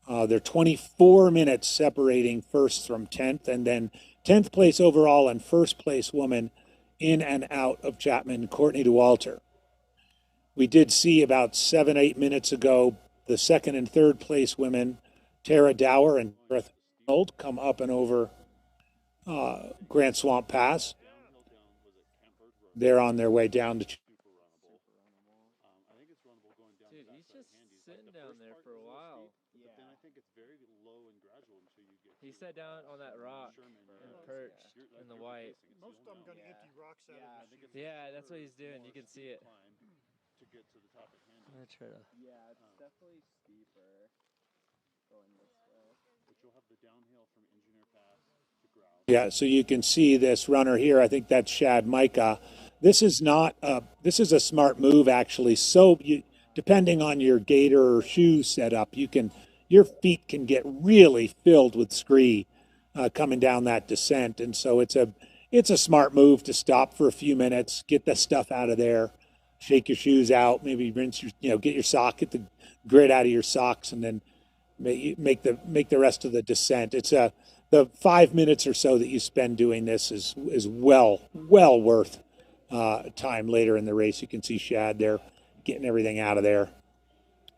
They're 24 minutes separating first from 10th, and then 10th place overall and first place woman in and out of Chapman, Courtney DeWalter. We did see about 7-8 minutes ago the second and third place women, Tara Dower and Gareth Arnold, come up and over Grant Swamp Pass. They're on their way down to. Dude, he's just sitting down there for a while. But then I think it's very low and gradual until you get. He sat down on that rock and perched in the white. Most of them going to empty rocks out of the Yeah, that's what he's doing. You can see it. To get to the top of Handy. I'm gonna try to. Yeah, it's definitely steeper going this way. But you'll have the downhill from Engineer Pass to Grouse. Yeah, so you can see this runner here. I think that's Shad Micah. This is not. This is a smart move, actually. So you, depending on your gaiter or shoe setup, your feet can get really filled with scree coming down that descent, and so it's a smart move to stop for a few minutes, get the stuff out of there, shake your shoes out, maybe rinse your, get get the grit out of your socks, and then make the rest of the descent. It's the 5 minutes or so that you spend doing this is well worth time later in the race. You can see Shad there getting everything out of there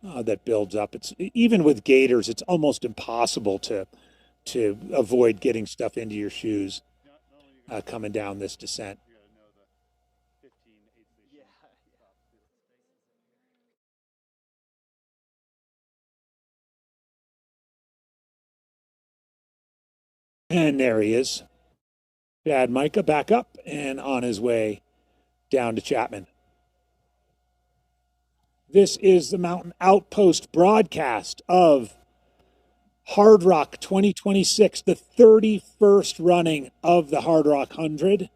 that builds up. It's even with gaiters, it's almost impossible to avoid getting stuff into your shoes coming down this descent. And there he is. Shad Micah back up and on his way down to Chapman. This is the Mountain Outpost broadcast of Hardrock 2026, the 31st running of the Hardrock 100,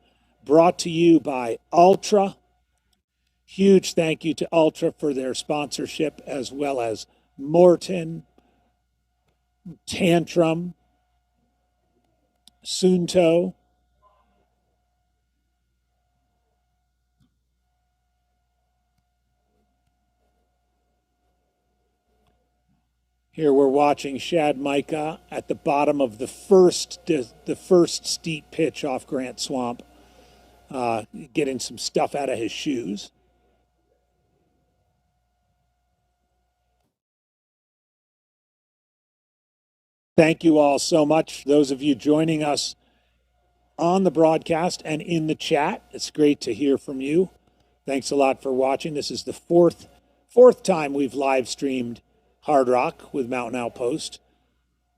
brought to you by Ultra. Huge thank you to Ultra for their sponsorship, as well as Morton, Tantrum, Sunto. Here we're watching Shad Micah at the bottom of the first steep pitch off Grant Swamp, getting some stuff out of his shoes. Thank you all so much, those of you joining us on the broadcast and in the chat. It's great to hear from you. Thanks a lot for watching. This is the fourth time we've live streamed Hardrock with Mountain Outpost.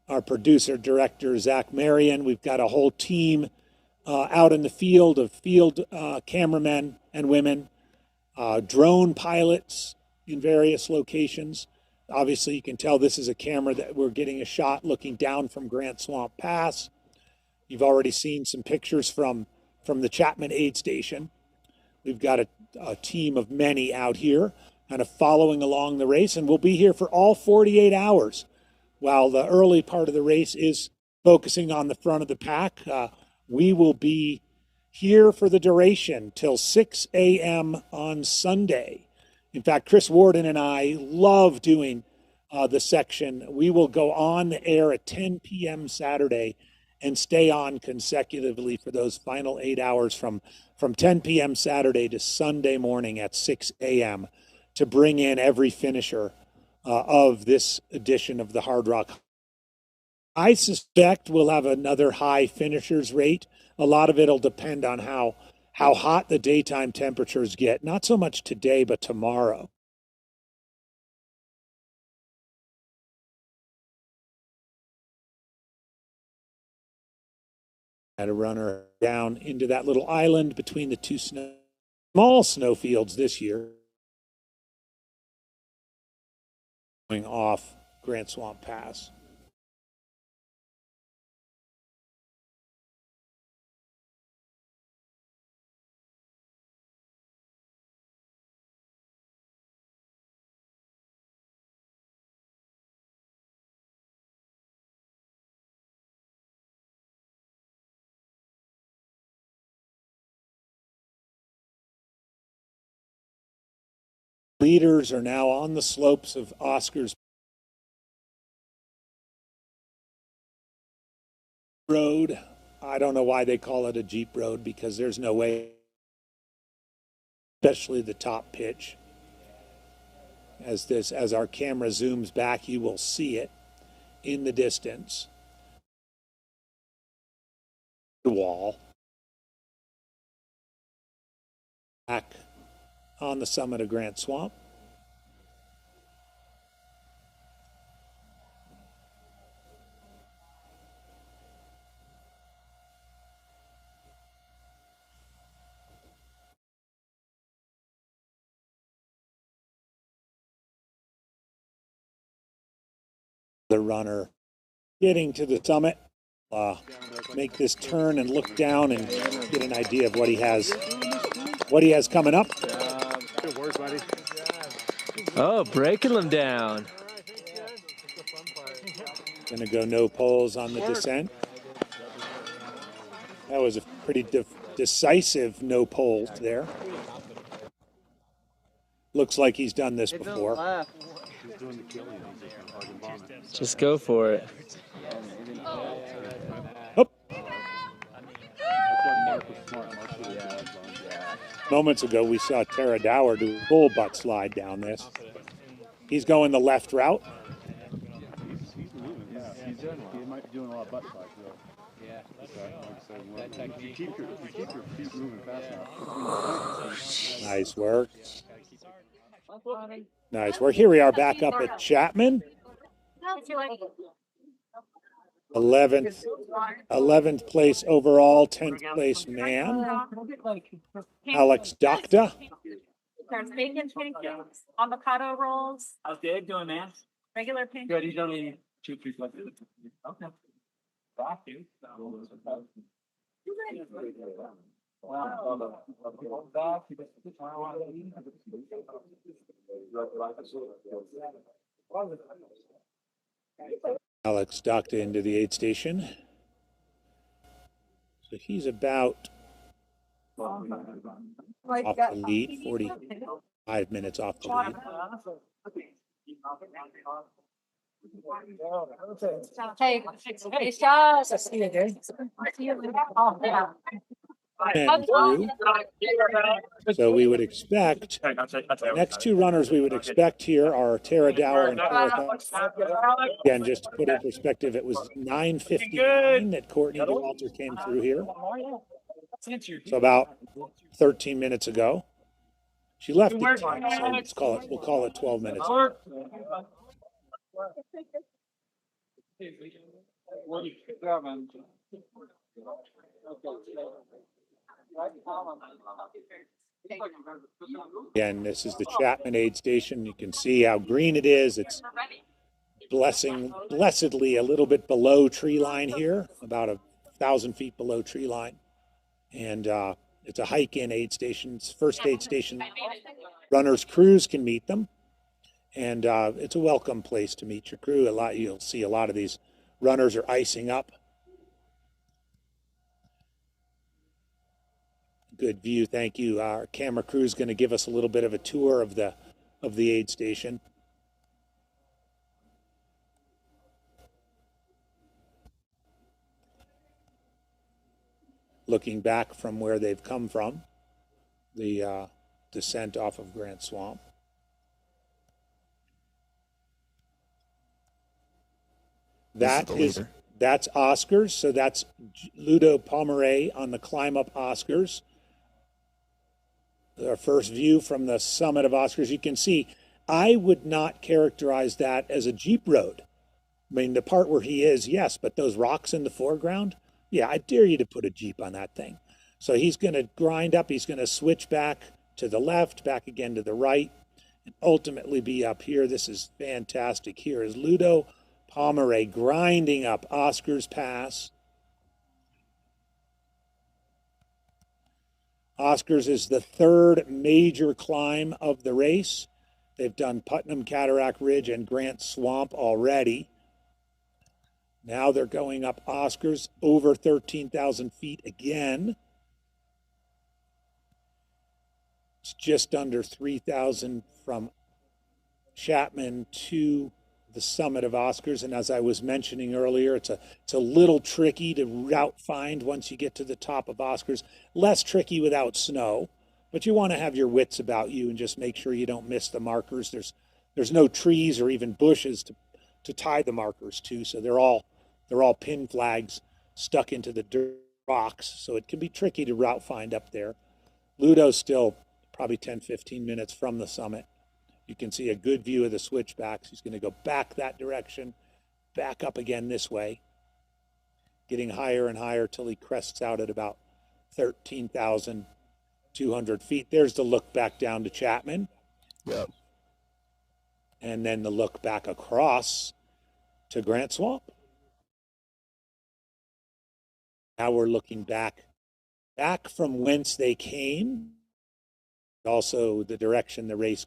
Our producer, director, Zach Marion. We've got a whole team out in the field of cameramen and women, drone pilots in various locations. Obviously, you can tell this is a camera that we're getting a shot looking down from Grant Swamp Pass. You've already seen some pictures from the Chapman aid station. We've got a team of many out here kind of following along the race, and we'll be here for all 48 hours. While the early part of the race is focusing on the front of the pack, we will be here for the duration till 6 a.m. on Sunday. In fact, Chris Warden and I love doing the section. We will go on the air at 10 p.m. Saturday and stay on consecutively for those final 8 hours from 10 p.m. Saturday to Sunday morning at 6 a.m. to bring in every finisher of this edition of the Hardrock. I suspect we'll have another high finishers rate. A lot of it'll depend on how hot the daytime temperatures get. Not so much today, but tomorrow. Had a runner down into that little island between the two small snowfields this year. Going off Grant Swamp Pass. Leaders are now on the slopes of Oscar's Road. I don't know why they call it a Jeep Road, because there's no way, especially the top pitch. As our camera zooms back, you will see it in the distance. The wall. Back on the summit of Grant Swamp. The runner getting to the summit, make this turn and look down and get an idea of what he has coming up. Good work, buddy. Oh, breaking them down. Gonna go no poles on the descent. That was a pretty decisive no poles there. Looks like he's done this before. Just go for it. Oh. Moments ago, we saw Tara Dower do a bull butt slide down this. He's going the left route. He's moving. Yeah, he might be doing a lot of butt slides, though. Yeah. If you keep your feet moving fast enough. Nice work. Nice work. Here we are back up at Chapman. 11th place overall, 10th place man, Alex Docta. There's bacon pancakes, avocado rolls. How's Dave doing, man? Regular pancakes. Good. He's only 2-3 left. Okay. Thank you. Alex Docta into the aid station. So he's about off the lead, 45 minutes off the lead. Hey, nice job. See you, dude. And through. So we would expect, next two runners we would expect here are Tara Dower and Cora Thorpe. Again, just to put it in perspective, it was 9:59 that Courtney DeWalter came through here. So about 13 minutes ago. She left at 10, so we'll call it 12 minutes. Again, this is the Chapman aid station. You can see how green it is. It's blessedly a little bit below tree line here, about 1,000 feet below tree line. And it's a hike-in aid station. It's first aid station. Runners' crews can meet them. And it's a welcome place to meet your crew. You'll see a lot of these runners are icing up. Good view, thank you. Our camera crew is going to give us a little bit of a tour of the aid station. Looking back from where they've come from, the descent off of Grant Swamp. That's Oscars, so that's Ludo Pomeray on the climb up Oscars. Our first view from the summit of Oscars, you can see, I would not characterize that as a Jeep road. I mean, the part where he is, yes, but those rocks in the foreground, yeah, I dare you to put a Jeep on that thing. So he's going to grind up, he's going to switch back to the left, back again to the right, and ultimately be up here. This is fantastic. Here is Ludo Pomeray grinding up Oscars Pass. Oscars is the third major climb of the race. They've done Putnam Cataract Ridge and Grant Swamp already. Now they're going up Oscars over 13,000 feet again. It's just under 3,000 from Chapman to the summit of Oscars. And as I was mentioning earlier, it's a little tricky to route find once you get to the top of Oscars. Less tricky without snow, but you want to have your wits about you and just make sure you don't miss the markers. There's no trees or even bushes to tie the markers to, so they're all pin flags stuck into the dirt rocks, so it can be tricky to route find up there. Ludo's still probably 10-15 minutes from the summit. You can see a good view of the switchbacks. He's going to go back that direction, back up again this way, getting higher and higher till he crests out at about 13,200 feet. There's the look back down to Chapman. Yep. And then the look back across to Grant Swamp. Now we're looking back from whence they came, also the direction the race.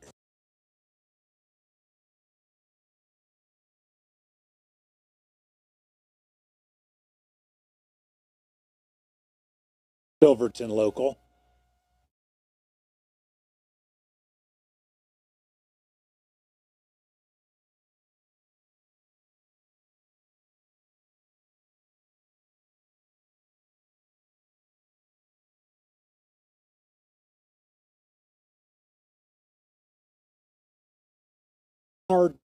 Silverton local. Hard.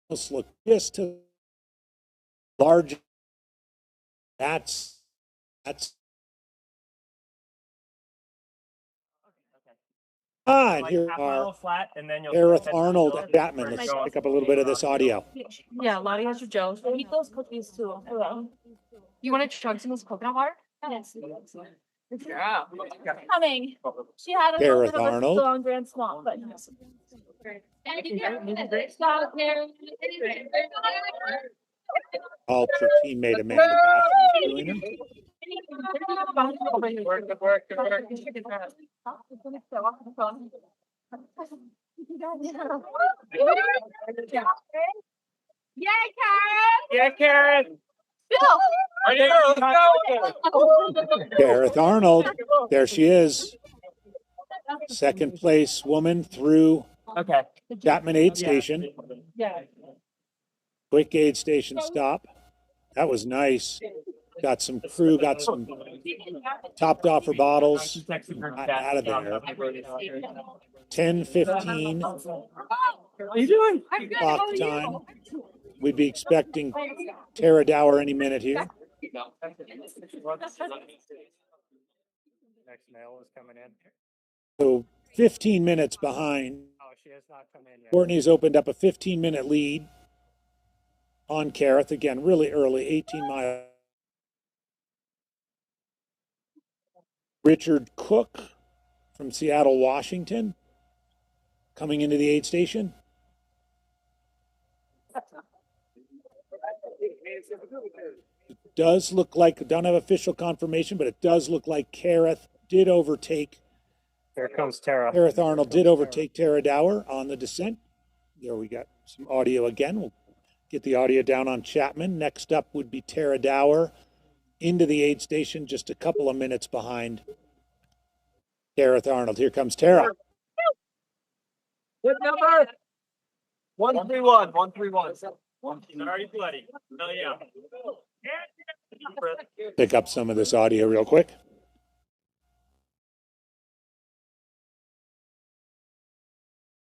Let's look just to large. That's And like here half are mile flat, and then you'll Gareth head Arnold down and Chapman. Let's pick up a little bit of this audio. Yeah, Lottie has your Joe. Eat those cookies too. Hello. You want to chug some of this coconut water? Yes. Yeah. Coming. She had a little Gareth bit of a Arnold. long grand swamp, but Ultra teammate Amanda Basham is doing her. Yay, Karen! Yeah, Karen. Bill! Right here, let's go. Gareth Arnold. There she is. Second place woman through Chapman aid station. Yeah. Quick aid station stop. That was nice. Got some crew, got some topped off her bottles out of there. 10:15. How you doing? Clock time. We'd be expecting Tara Dower any minute here. Next mail is coming in. So 15 minutes behind. Oh, she has not come in yet. Courtney's opened up a 15-minute lead on Kareth. Again, really early, 18 miles. Richard Cook from Seattle, Washington, coming into the aid station. It does look like, don't have official confirmation, but it does look like Kareth did overtake. Here comes Tara. Gareth Arnold did overtake Tara Dower on the descent. There we got some audio again. We'll get the audio down on Chapman. Next up would be Tara Dower into the aid station, just a couple of minutes behind Gareth Arnold. Here comes Tara. What number? 131. 131. Sorry, bloody. Oh, yeah. Pick up some of this audio real quick.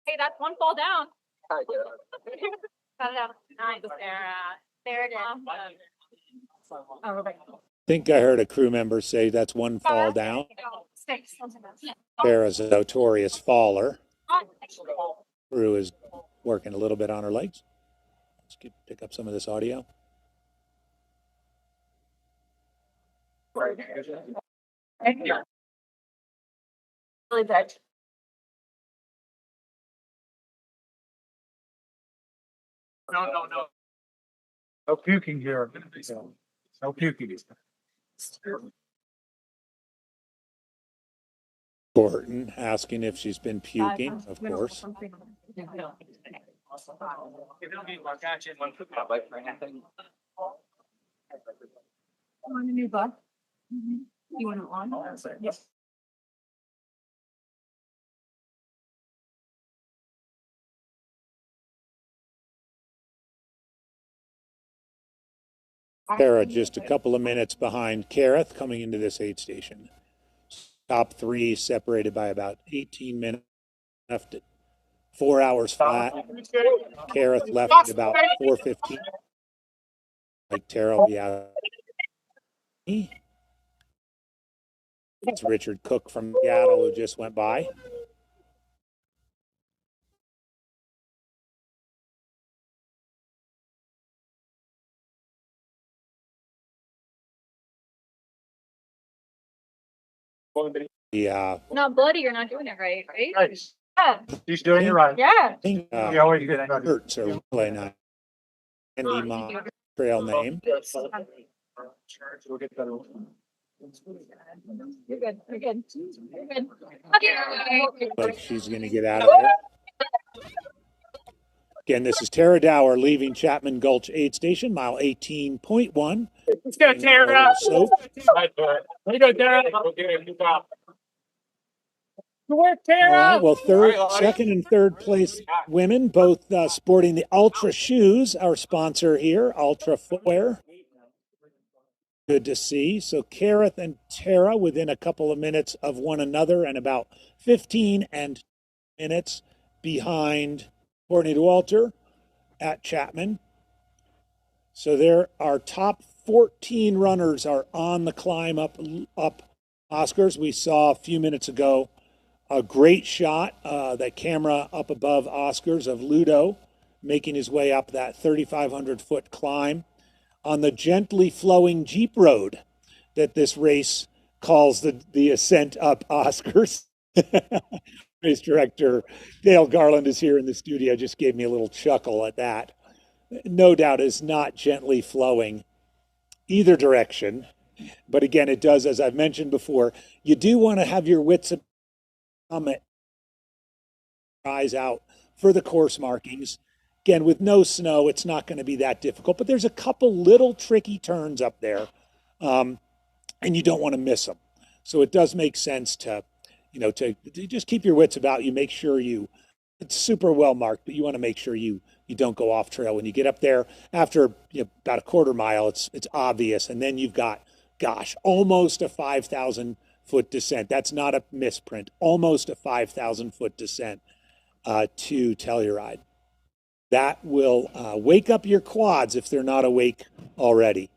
Hey, that's one fall down. Cut it out. Nice, Sarah. There it is. Oh, right. I think I heard a crew member say that's one fall down. Tara's a notorious faller. Crew is working a little bit on her legs. Let's pick up some of this audio. Really bad. No. No puking here. No puking. Gordon asking if she's been puking, of course. Want a new bug? You want it on? Yes. Tara just a couple of minutes behind Kareth coming into this aid station. Top three separated by about 18 minutes. Left at 4 hours flat. Kareth left at about 4:15. Like Tara will be out. It's Richard Cook from Seattle who just went by. Yeah. Not bloody, you're not doing it right, right? Nice. Yeah. She's doing it right. Yeah. I think You always get that. Hurts are really not Andy Mont trail name. We'll get better. You're good. You're good. You're good. Okay. Like she's going to get out of there. Again, this is Tara Dower leaving Chapman Gulch aid station, mile 18.1. Let's go, Tara. So, There you go, Tara. Good work, all Tara. right, well, second and third place women, both sporting the Ultra shoes, our sponsor here, Ultra Footwear. Good to see. So Kareth and Tara within a couple of minutes of one another and about 15 and minutes behind Courtney Walter at Chapman. So there, our top 14 runners are on the climb up Oscars. We saw a few minutes ago A great shot, that camera up above Oscars of Ludo making his way up that 3,500-foot climb on the gently flowing Jeep road that this race calls the ascent up Oscars. Race director Dale Garland is here in the studio, just gave me a little chuckle at that. No doubt is not gently flowing either direction. But again, it does, as I've mentioned before, you do want to have your wits about it, eyes out for the course markings. Again, with no snow, it's not going to be that difficult, but there's a couple little tricky turns up there, and you don't want to miss them. So it does make sense to just keep your wits about you. Make sure it's super well marked, but you want to make sure you don't go off trail. When you get up there after about a quarter mile, it's obvious. And then you've got, almost a 5,000-foot descent. That's not a misprint. Almost a 5,000-foot descent to Telluride. That will wake up your quads if they're not awake already.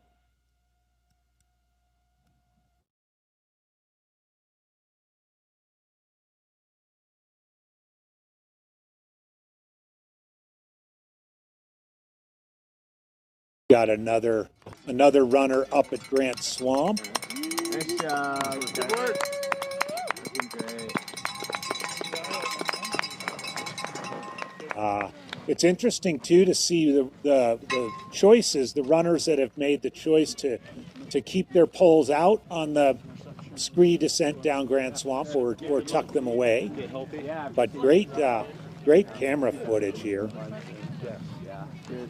Got another runner up at Grant Swamp. Nice job. Good work. Great. It's interesting too to see the choices, the runners that have made the choice to keep their poles out on the scree descent down Grant Swamp or tuck them away. But great camera footage here.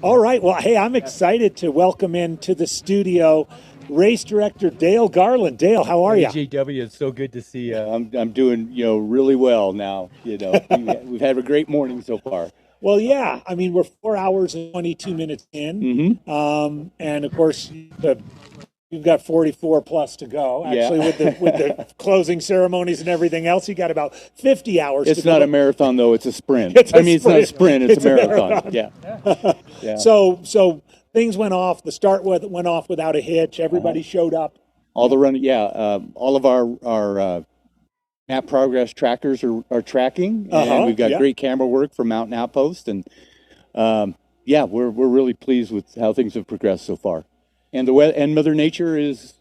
All right, well, hey, I'm excited to welcome into the studio race director Dale Garland. Dale, how are you? JW, it's so good to see you. I'm doing really well now. We've had a great morning so far. Well, yeah. I mean, we're 4 hours and 22 minutes in, and of course, you've got 44 plus to go. Actually, with the closing ceremonies and everything else, you got about 50 hours. It's not a marathon, though. It's a sprint. It's not a sprint. It's a marathon. Yeah. So things went off. The start went off without a hitch. Everybody showed up. All the running, all of our map progress trackers are tracking, and we've got great camera work from Mountain Outpost, and we're really pleased with how things have progressed so far. And and Mother Nature is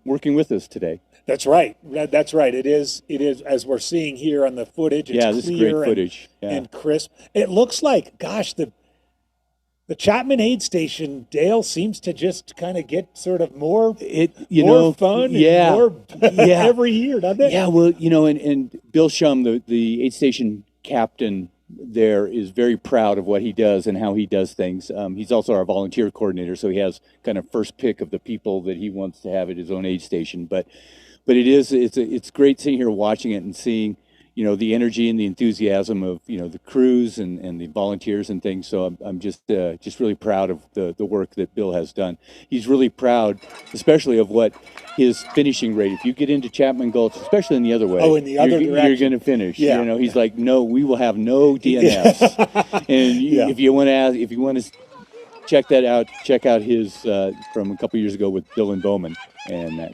working with us today. That's right. That's right. It is as we're seeing here on the footage. It's this is great footage and crisp. It looks like, gosh, the Chapman aid station, Dale, seems to just kind of get sort of more fun and more every year, doesn't it? Yeah, well, and Bill Shum, the aid station captain there, is very proud of what he does and how he does things. He's also our volunteer coordinator, so he has kind of first pick of the people that he wants to have at his own aid station. But it's great sitting here watching it and seeing the energy and the enthusiasm of the crews and the volunteers and things. So I'm just really proud of the work that Bill has done. He's really proud, especially of what his finishing rate. If you get into Chapman Gulch, especially in the other way, in the other direction, you're going to finish. Yeah. He's like, no, we will have no DNFs. And if you want to check that out, check out his from a couple years ago with Dylan Bowman, and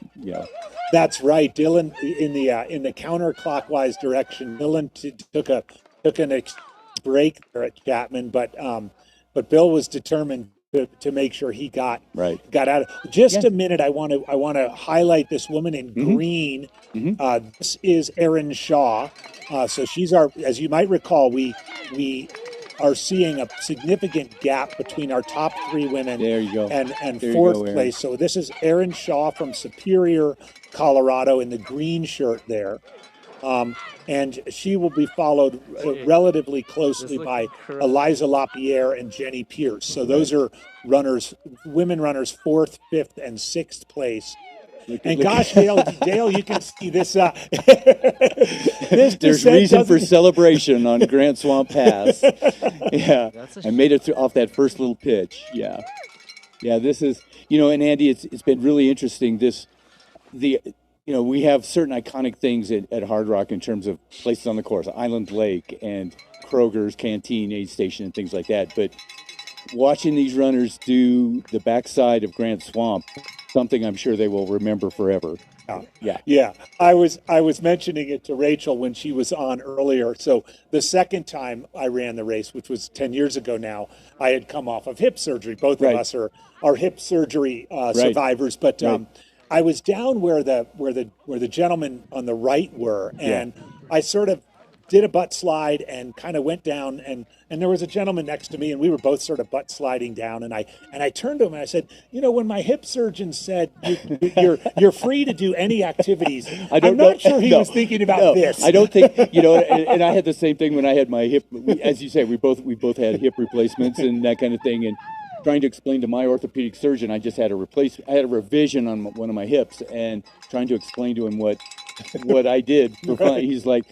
That's right, Dylan. In the counterclockwise direction, Dylan took an break there at Chapman, but Bill was determined to make sure he got out. Just a minute, I want to highlight this woman in green. This is Erin Shaw. So she's as you might recall, we are seeing a significant gap between our top three women and fourth place. So this is Erin Shaw from Superior, Colorado, in the green shirt there. And she will be followed relatively closely by Eliza Lapierre and Jenny Pierce. So those are women runners 4th, 5th, and 6th place. And gosh, Dale, you can see this. There's reason for celebration on Grant Swamp Pass. I made it off that first little pitch. Yeah. This is and Andy, it's been really interesting. We have certain iconic things at Hardrock in terms of places on the course, Island Lake and Kroger's Canteen aid station and things like that. But watching these runners do the backside of Grant Swamp, something I'm sure they will remember forever. Yeah. I was mentioning it to Rachel when she was on earlier. So the second time I ran the race, which was 10 years ago now, I had come off of hip surgery. Both of us are hip surgery survivors, but I was down where the gentlemen on the right were, and I sort of did a butt slide and kind of went down, and there was a gentleman next to me, and we were both sort of butt sliding down, and I turned to him and I said, you know, when my hip surgeon said you're free to do any activities, I'm not sure he was thinking about this. I don't think, you know, and I had the same thing when I had my hip. As you say, we both had hip replacements and that kind of thing, and trying to explain to my orthopedic surgeon, I just had a revision on one of my hips, and trying to explain to him what I did for fun. He's like,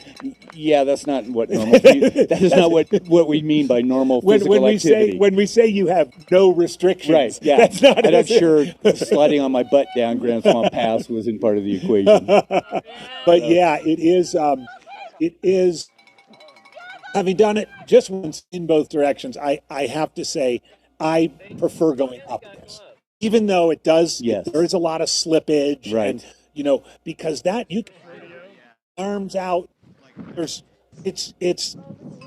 yeah, that's not what normal. That is not what we mean by normal physical activity. When we say you have no restrictions, right? Yeah, that's not. And I'm sure sliding on my butt down Grand Swamp Pass wasn't part of the equation. But yeah, it is. It is. Having done it just once in both directions, I have to say I prefer going up this, even though it does. Yes. There is a lot of slippage, right? And, you know, because that you can arms out. It's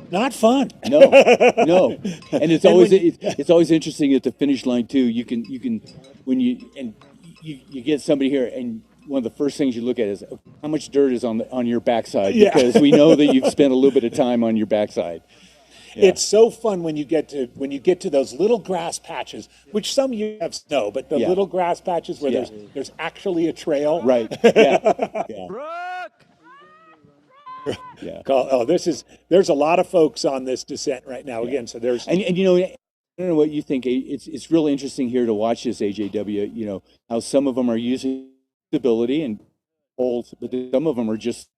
not fun. No, and it's always interesting at the finish line too. You can when you get somebody here, and one of the first things you look at is how much dirt is on your backside, because we know that you've spent a little bit of time on your backside. Yeah. It's so fun when you get to those little grass patches, which some you have snow, but the little grass patches where there's actually a trail. Right. Yeah. Yeah. There's a lot of folks on this descent right now. Again, so there's and you know, I don't know what you think. It's really interesting here to watch this AJW. You know how some of them are using stability and holes, but some of them are just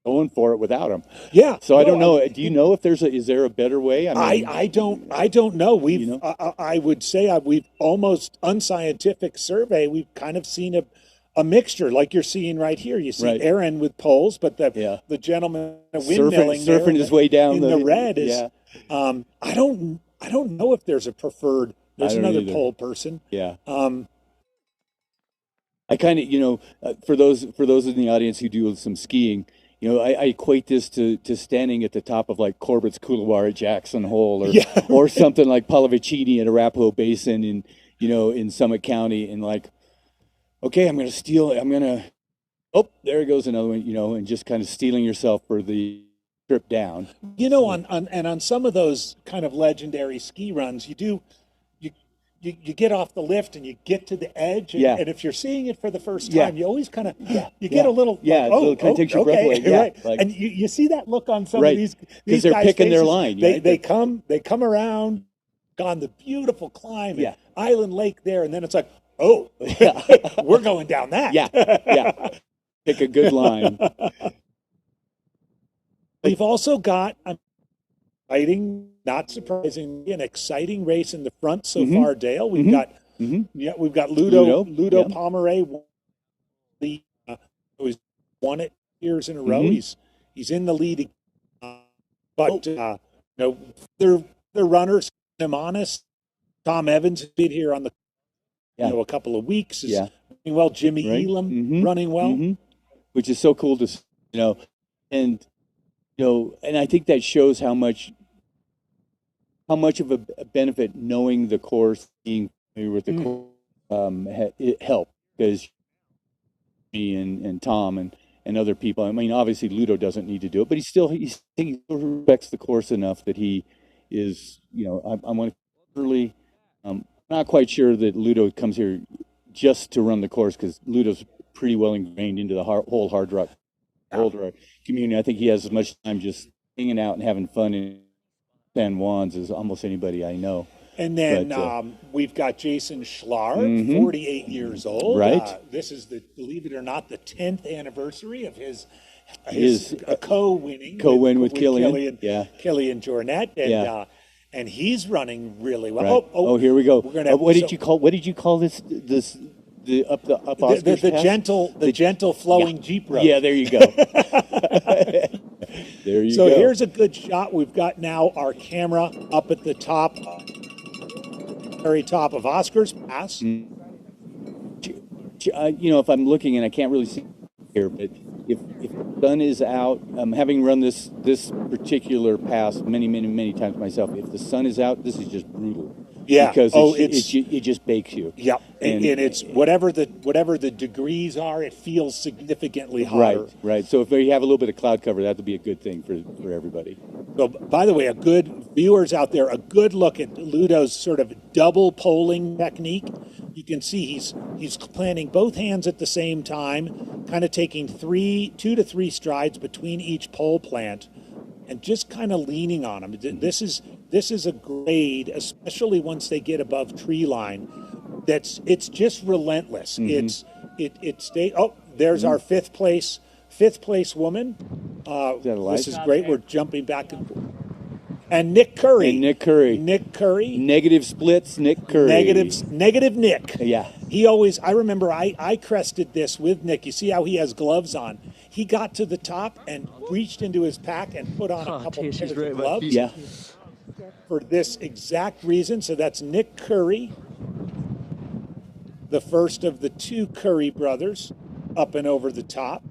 going for it without them. Yeah. So I don't know. Do you know if is there a better way? I don't know. We've I would say we've almost unscientific survey. We've kind of seen a mixture, like you're seeing right here. You see Aaron with poles, but the gentleman windmilling surfing his way down in the red is. I don't know if there's a preferred. There's another pole person. Yeah. I kind of, for those in the audience who do some skiing, you know, I equate this to standing at the top of like Corbett's Couloir at Jackson Hole, or something like Pallavicini at Arapahoe Basin in Summit County, and like, okay, there goes another one, and just kind of steeling yourself for the trip down. On some of those kind of legendary ski runs, you get off the lift and you get to the edge, and if you're seeing it for the first time, you always kind of get a little it kind of takes your breath away. Right. Like, and you see that look on some of these because they're picking their line. They come around on the beautiful climb, Island Lake there, and then it's like, we're going down that. Pick a good line. We've also got not surprisingly, an exciting race in the front so far, Dale. We've got Ludo Pomeray, who's won it years in a row. He's in the lead, but they're runners. I'm honest. Tom Evans has been here on the a couple of weeks. Is running well. Jimmy Elam running well, which is so cool to and I think that shows how much of a benefit knowing the course, being familiar with the course, it helped, because me and Tom and other people. I mean, obviously Ludo doesn't need to do it, but he still respects the course enough that he is. I'm really not quite sure that Ludo comes here just to run the course, because Ludo's pretty well ingrained into the whole Hardrock community. I think he has as much time just hanging out and having fun in San Juan's as almost anybody I know. And then we've got Jason Schlar, 48 years old. Right. This is believe it or not, the 10th anniversary of his co-win with Killian. Killian Jornet, and he's running really well. Right. Oh, here we go. What did you call this? The Oscars pass? The gentle flowing Jeep road. Yeah, there you go. There you go. So here's a good shot. We've got now our camera up at the very top of Oscars Pass. if I'm looking and I can't really see here, but if the sun is out, having run this particular pass many times myself, if the sun is out, this is just brutal. Yeah. Because it just bakes you. Yep. And it's whatever the degrees are, it feels significantly hotter. Right. So if you have a little bit of cloud cover, that would be a good thing for everybody. So, by the way, viewers out there, a good look at Ludo's sort of double polling technique. You can see he's planting both hands at the same time, kind of taking 2 to 3 strides between each pole plant, and just kind of leaning on them. This is a grade, especially once they get above tree line. It's just relentless. There's our fifth place woman. This is great. We're jumping back and forth. And Nick Curry. Negative splits, Nick Curry. Negative Nick. Yeah. I remember I crested this with Nick. You see how he has gloves on. He got to the top and reached into his pack and put on a couple pairs of gloves. Yeah. For this exact reason. So that's Nick Curry, the first of the 2 Curry brothers, up and over the top.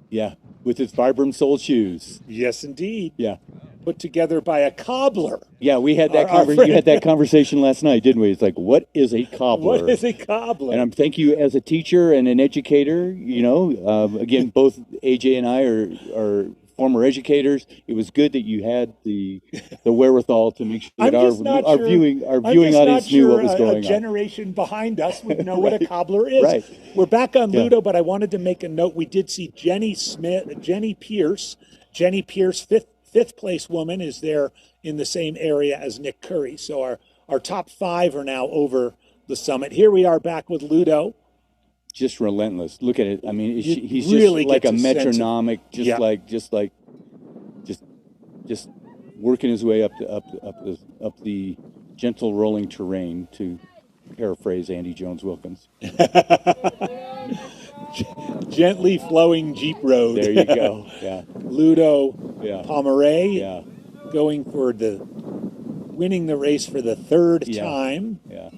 Yeah, with his Vibram sole shoes. Yes, indeed. Yeah. Put together by a cobbler. Yeah, we had that you had that conversation last night, didn't we? It's like, what is a cobbler? What is a cobbler? And I'm thank you as a teacher and an educator. Again, both AJ and I are former educators. It was good that you had the wherewithal to make sure that our viewing audience knew what was going on. A generation behind us would know what a cobbler is. Right. We're back on Ludo, but I wanted to make a note. We did see Jenny Pierce, fifth place woman, is there in the same area as Nick Curry. So our top 5 are now over the summit. Here we are back with Ludo. Just relentless. Look at it. I mean, he's really just like a metronomic, just working his way up the gentle rolling terrain, to paraphrase Andy Jones Wilkins. Gently flowing Jeep road. There you go. Yeah. Ludo Pomeray going for winning the race for the 3rd time. Yeah.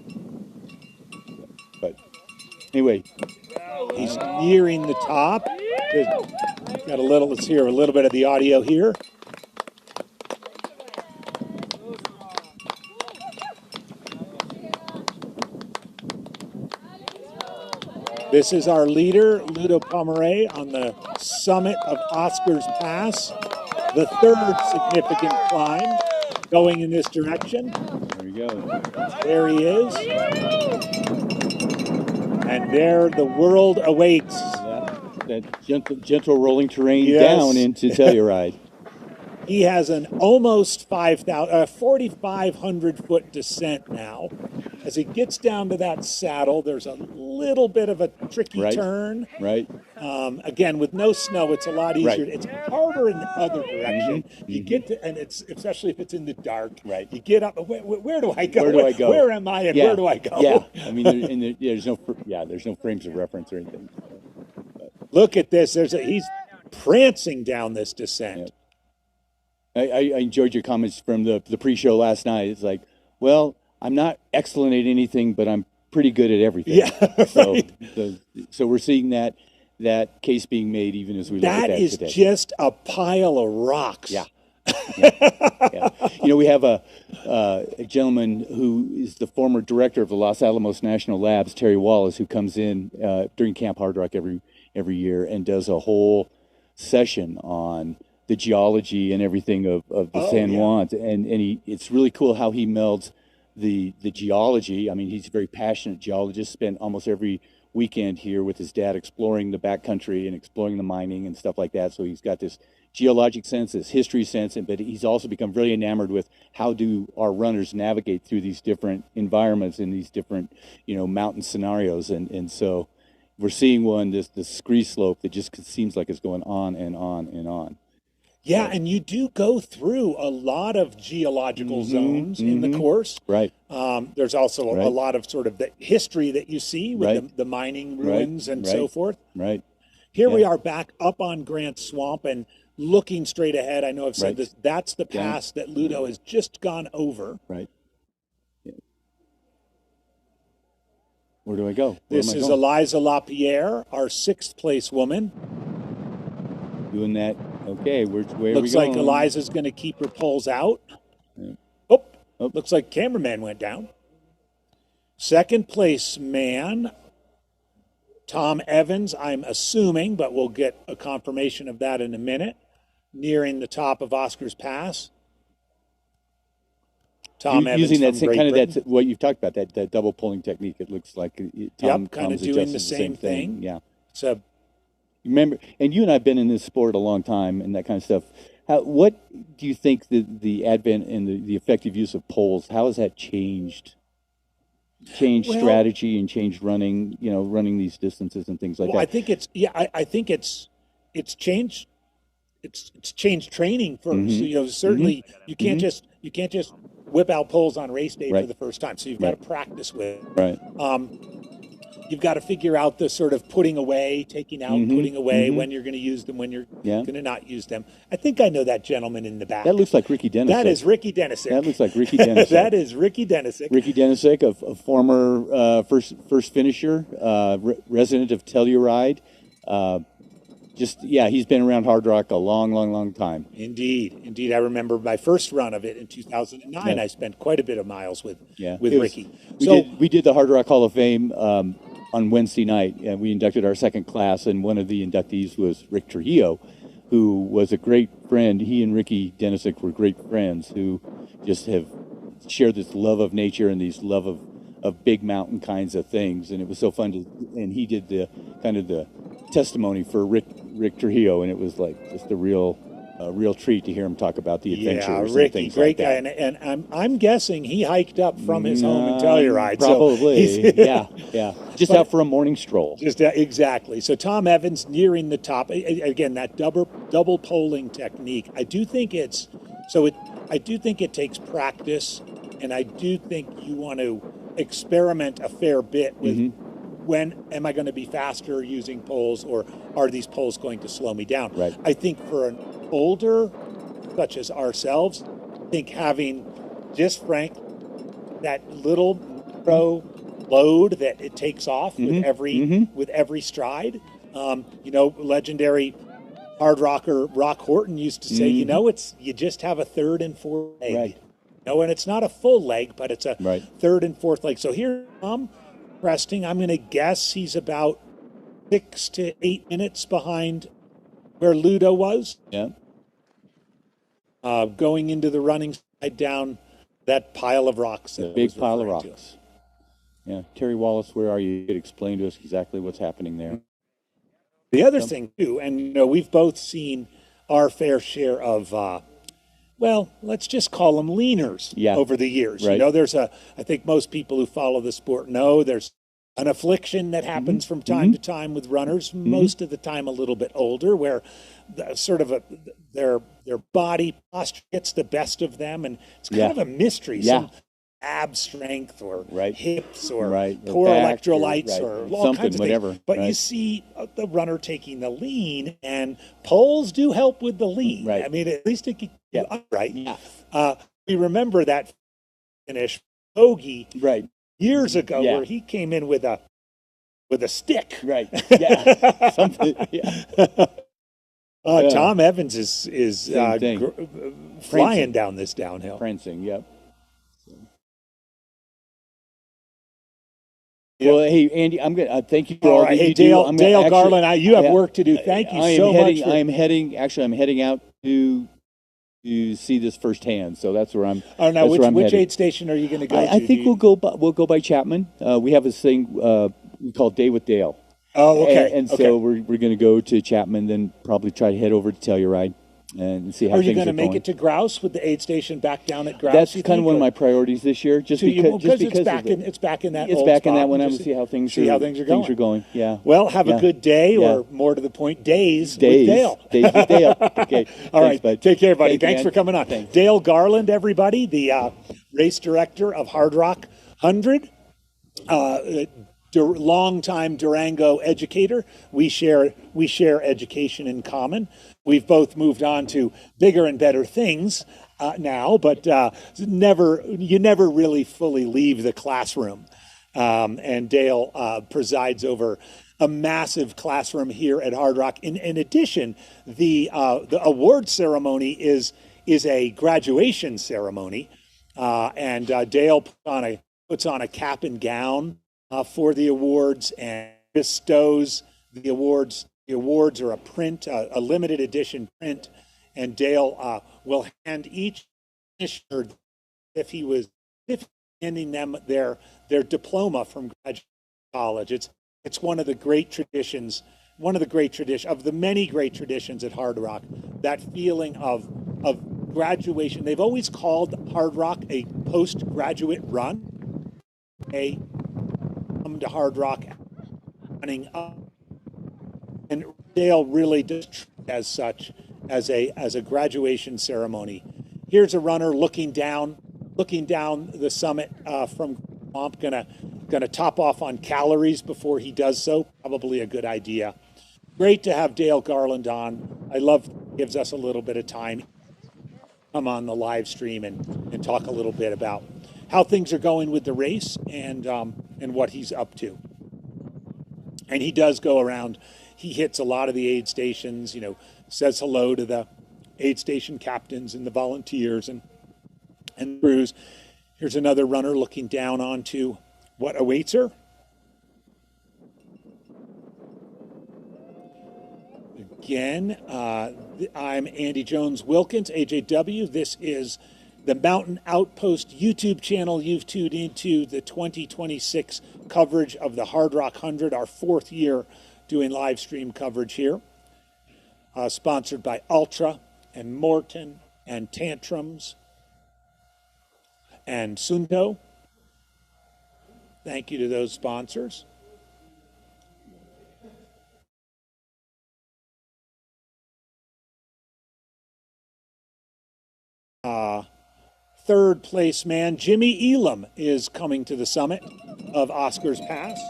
But anyway, he's nearing the top. Let's hear a little bit of the audio here. This is our leader, Ludo Pomeray, on the summit of Oscar's Pass, the 3rd significant climb going in this direction. There we go. There he is. And there the world awaits. That gentle rolling terrain down into Telluride. He has an almost 4,500 foot descent now. As he gets down to that saddle, there's a little bit of a tricky turn. Right. Again, with no snow, it's a lot easier. Right. It's harder in the other direction. You get to, and it's especially if it's in the dark. Right. You get up. Where do I go? Where do I go? Where am I? And where do I go? Yeah. I mean, there's no frames of reference or anything. Look at this. He's prancing down this descent. Yeah. I enjoyed your comments from the pre-show last night. It's like, well, I'm not excellent at anything, but I'm pretty good at everything. Yeah, right. So we're seeing that case being made even as we look at that today. That is just a pile of rocks. Yeah. We have a gentleman who is the former director of the Los Alamos National Labs, Terry Wallace, who comes in during Camp Hardrock every year and does a whole session on the geology and everything of the San Juans, and it's really cool how he melds the geology. I mean, he's a very passionate geologist. Spent almost every weekend here with his dad exploring the backcountry and exploring the mining and stuff like that. So he's got this geologic sense, this history sense, but he's also become really enamored with how do our runners navigate through these different environments in these different mountain scenarios, and so we're seeing this scree slope that just seems like it's going on and on and on. Yeah, and you do go through a lot of geological zones in the course. Right. There's also a lot of sort of the history that you see with the mining ruins and so forth. Right. Here we are back up on Grant Swamp and looking straight ahead. I know I've said this. That's the pass that Ludo has just gone over. Right. Where do I go? This is Eliza LaPierre, our 6th place woman. Doing that. Okay, where are we going? Looks like Eliza's going to keep her poles out. Oh, looks like cameraman went down. 2nd place man, Tom Evans, I'm assuming, but we'll get a confirmation of that in a minute, nearing the top of Oscar's Pass. Tom Evans using that from same Great kind of Britain. that's what you've talked about, that double pulling technique. It looks like Tom kind of Tom's doing adjusting the same thing. Yeah. So remember, and you and I've been in this sport a long time and that kind of stuff. What do you think the advent and the effective use of poles, how has that changed strategy and changed running, running these distances and things like that? I think I think it's changed. It's changed training first. Mm-hmm. Certainly you can't just whip out poles on race day Right. for the first time. So you've got to practice with it. Right. You've got to figure out the sort of putting away, taking out, putting away, when you're going to use them, when you're going to not use them. I think I know that gentleman in the back. That looks like Ricky Denisick. That is Ricky Denisick. That looks like Ricky Denisick. That is Ricky Denisick. Ricky Denisick, a former first finisher, resident of Telluride. He's been around Hardrock a long time. Indeed. I remember my first run of it in 2009. Yeah. I spent quite a bit of miles with It Ricky. We did the Hardrock Hall of Fame on Wednesday night, and we inducted our 2nd class, and one of the inductees was Rick Trujillo, who was a great friend. He and Ricky Denisick were great friends who just have shared this love of nature and these love of big mountain kinds of things, and it was so fun and he did the kind of the testimony for Rick Trujillo, and it was like just a real treat to hear him talk about the adventures Ricky, and things great like guy, that. and I'm guessing he hiked up from his home in Telluride. Probably, yeah. Just out for a morning stroll. Exactly. So Tom Evans nearing the top again. That double polling technique. I do think it takes practice, and I do think you want to experiment a fair bit with. When am I going to be faster using poles, or are these poles going to slow me down? Right. I think for an older, such as ourselves, I think having that little load that it takes off with every stride. Legendary hard rocker Rock Horton used to say, you just have a 3rd and 4th leg. Right. And it's not a full leg, but it's a 3rd and 4th leg. So here, resting. I'm going to guess he's about 6 to 8 minutes behind where Ludo was. Yeah. Going into the running side down that pile of rocks. A big pile of rocks. Yeah. Terry Wallace, where are you? You could explain to us exactly what's happening there. The other thing, too, and we've both seen our fair share of let's just call them leaners over the years. Right. I think most people who follow the sport know there's an affliction that happens from time to time with runners, most of the time a little bit older, where their body posture gets the best of them, and it's kind of a mystery. Some ab strength or hips or poor electrolytes or all kinds of whatever. things. But you see the runner taking the lean, and poles do help with the lean. Right. I mean, at least it can get upright. Yeah. We remember that finish bogey years ago where he came in with a stick. Right. Yeah. Something. Yeah. Tom Evans is flying down this downhill. Prancing. Yep. Well, hey, Andy, I'm going to thank you for all that you Dale, do. Dale Garland, you have work to do. Thank you so much. I'm heading out to see this firsthand. So that's where I'm. Oh, now which aid station are you going to go to? I think we'll go by Chapman. We have this thing we call Day with Dale. Oh, okay. And so we're going to go to Chapman, then probably try to head over to Telluride and see how things are going. Are you going to make it to Grouse with the aid station back down at Grouse? That's kind of one of my priorities this year, just because it's back in that it's back spot. In that one. I'm going to see how things are going. Yeah. Well, have a good day, or more to the point, days with Dale. Days with Dale. Okay. All right. Bud. Take care, buddy. Thanks man. for coming on. Thanks. Dale Garland, everybody, the race director of Hardrock 100. Long-time Durango educator. We share education in common. We've both moved on to bigger and better things now, but you never really fully leave the classroom. And Dale presides over a massive classroom here at Hardrock. In addition, the award ceremony is a graduation ceremony, and Dale puts on a cap and gown for the awards and bestows the awards. The awards are a print, a limited edition print, and Dale will hand each commissioner, if he was handing them their diploma from graduate college. It's one of the great traditions, of the many great traditions at Hardrock, that feeling of graduation. They've always called Hardrock a postgraduate run. They come to Hardrock running up, and Dale really does treat it as such, as a graduation ceremony. Here's a runner looking down the summit from Swamp, gonna top off on calories before he does so. Probably a good idea. Great to have Dale Garland on. I love gives us a little bit of time. Come on the live stream and talk a little bit about how things are going with the race and what he's up to. And he does go around. He hits a lot of the aid stations. Says hello to the aid station captains and the volunteers and crews. Here's another runner looking down onto what awaits her. Again, I'm Andy Jones-Wilkins, AJW. This is the Mountain Outpost YouTube channel. You've tuned into the 2026 coverage of the Hardrock 100, our 4th year doing live stream coverage here. Sponsored by Ultra and Morton and Tantrums and Sundo. Thank you to those sponsors. Third place man, Jimmy Elam, is coming to the summit of Oscars Pass.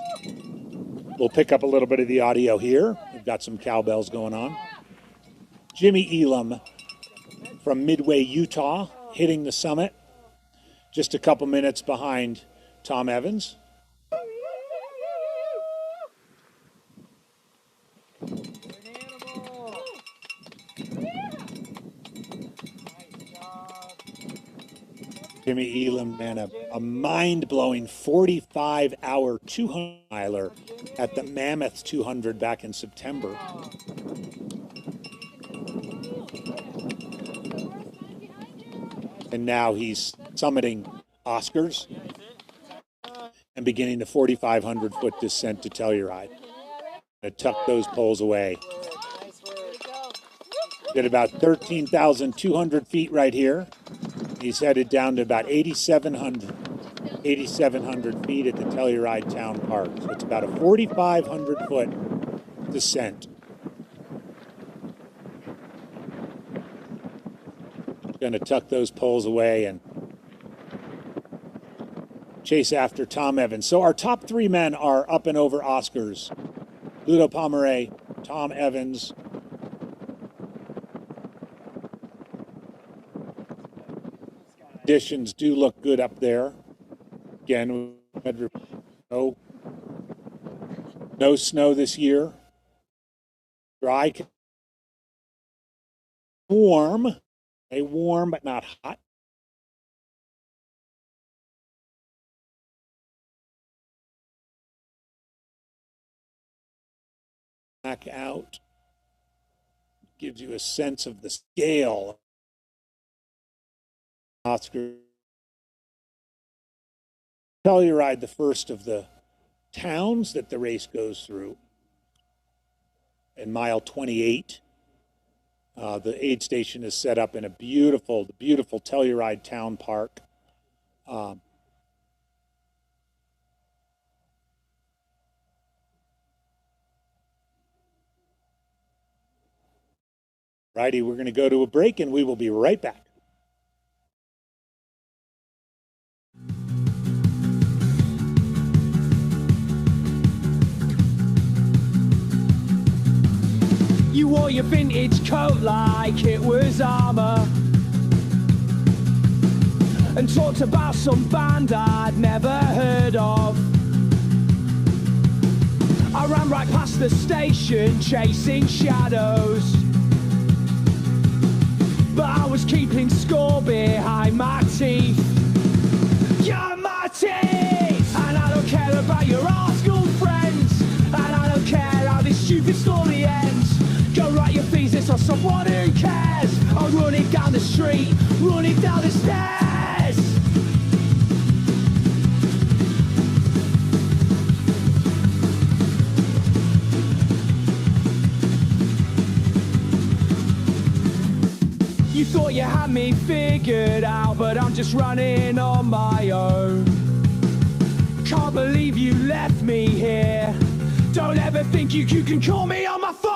We'll pick up a little bit of the audio here. We've got some cowbells going on. Jimmy Elam from Midway, Utah, hitting the summit. Just a couple minutes behind Tom Evans. Jimmy Elam ran a mind-blowing 45-hour 200-miler at the Mammoth 200 back in September. And now he's summiting Oscars and beginning the 4,500-foot descent to Telluride. To tuck those poles away. Did about 13,200 feet right here. He's headed down to about 8,700 feet at the Telluride Town Park. So it's about a 4,500-foot descent. Going to tuck those poles away and chase after Tom Evans. So our top 3 men are up and over Oscars. Ludo Pomeray, Tom Evans, conditions do look good up there. Again, no snow this year. Dry, warm, warm but not hot. Back out gives you a sense of the scale. Oscar Telluride, the first of the towns that the race goes through. In mile 28, the aid station is set up in a beautiful Telluride town park. Righty, we're going to go to a break and we will be right back. You wore your vintage coat like it was armor, and talked about some band I'd never heard of. I ran right past the station, chasing shadows. But I was keeping score behind my teeth. You're my teeth! And I don't care about your art school friends. And I don't care how this stupid story ends. Go write your thesis on someone who cares. I'll run it down the street, run it down the stairs. You thought you had me figured out, but I'm just running on my own. Can't believe you left me here. Don't ever think you can call me on my phone.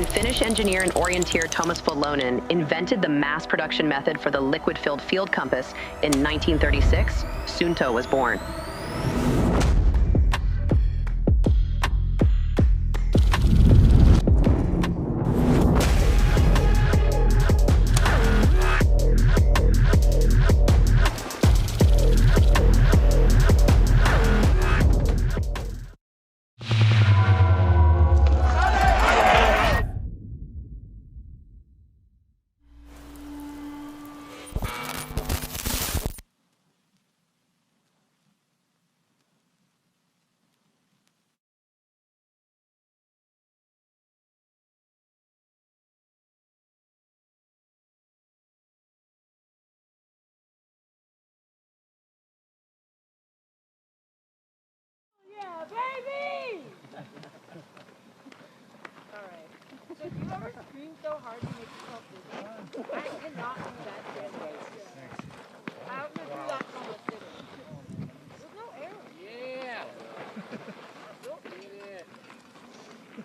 Finnish engineer and orienteer Thomas Volonen invented the mass production method for the liquid-filled field compass in 1936, Suunto was born. Yeah, baby! Alright. So if you ever scream so hard you make yourself dizzy, I cannot do that shit. I was gonna do that on the sitting. There's no air. Yeah.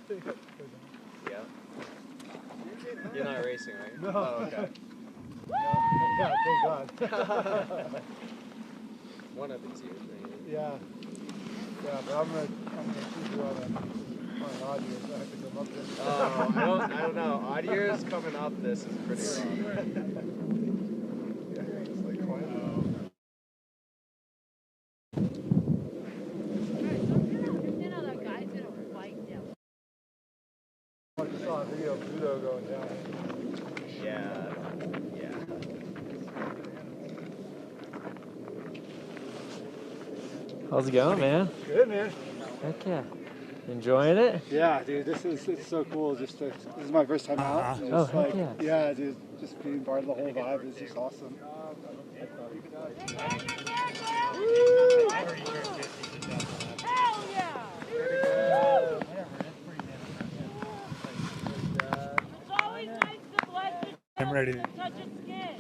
Get it. Yep. You're not racing, right? No. Oh, okay. Yeah, thank God. One of these years, maybe. Yeah. Yeah, but I'm gonna choose you on odd years. I have to come up this. I don't know. Odd years coming up this is pretty rough. It's like 20. I just saw a video of Pluto going down. Yeah. How's it going, man? Good, man. Heck yeah. Enjoying it? Yeah, dude, it's so cool. This is my first time out. Oh, heck yeah. Yeah, dude, just being part of the whole vibe is just awesome. Hell yeah! It's always nice to bless it. I'm ready. Touch its skin.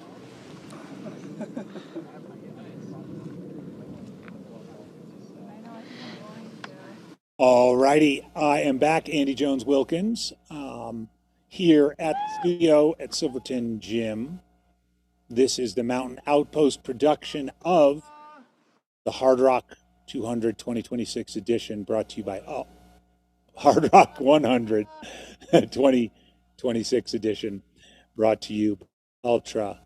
All righty, I am back, Andy Jones Wilkins, here at the studio at Silverton Gym. This is the Mountain Outpost production of the Hardrock 200 2026 edition, brought to you by Hardrock 100 2026. 26 edition, brought to you Ultra,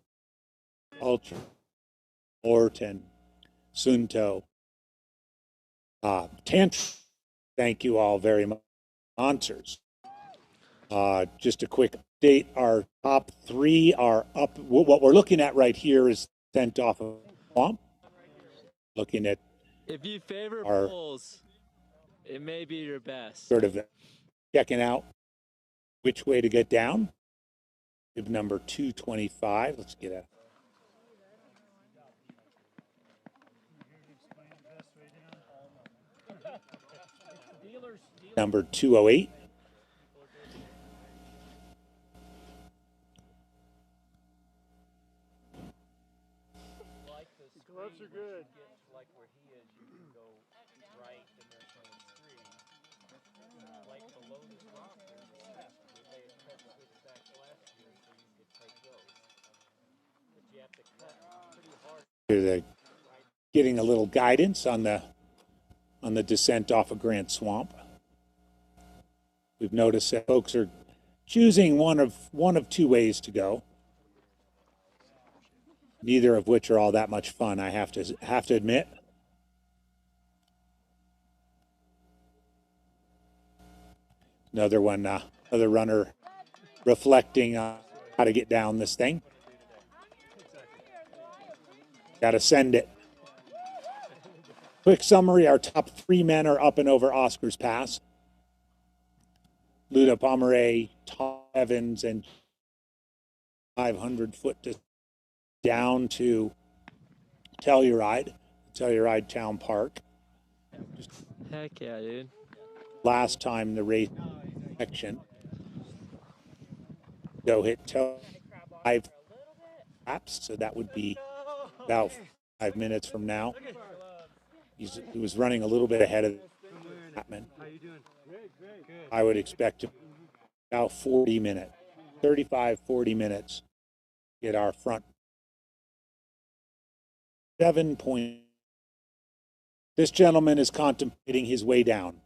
Orton, Sunto, Tant. Thank you all very much, sponsors. Just a quick update. Our top three are up. What we're looking at right here is sent off of Swamp. Looking at If you favor our polls, it may be your best. sort of checking out which way to get down. Bib number 225. Let's get a number 208. Gloves are good. Like where he is, you can go right and there's only three. Like below this rock, there's a step. They cut switch back last year so you could take those. But you have to cut pretty hard. Here getting a little guidance on the descent off of Grant Swamp. We've noticed that folks are choosing one of two ways to go. Neither of which are all that much fun, I have to admit. Another one, another runner reflecting on how to get down this thing. Got to send it. Quick summary, our top three men are up and over Oscar's Pass. Luda Pomeray, Tom Evans, and 500-foot down to Telluride Town Park. Heck yeah, dude. Last time the race section. Go hit 5 laps, so that would be about 5 minutes from now. He was running a little bit ahead of Chapman. I would expect about 40 minutes, 35, 40 minutes, get our front 7 point. This gentleman is contemplating his way down.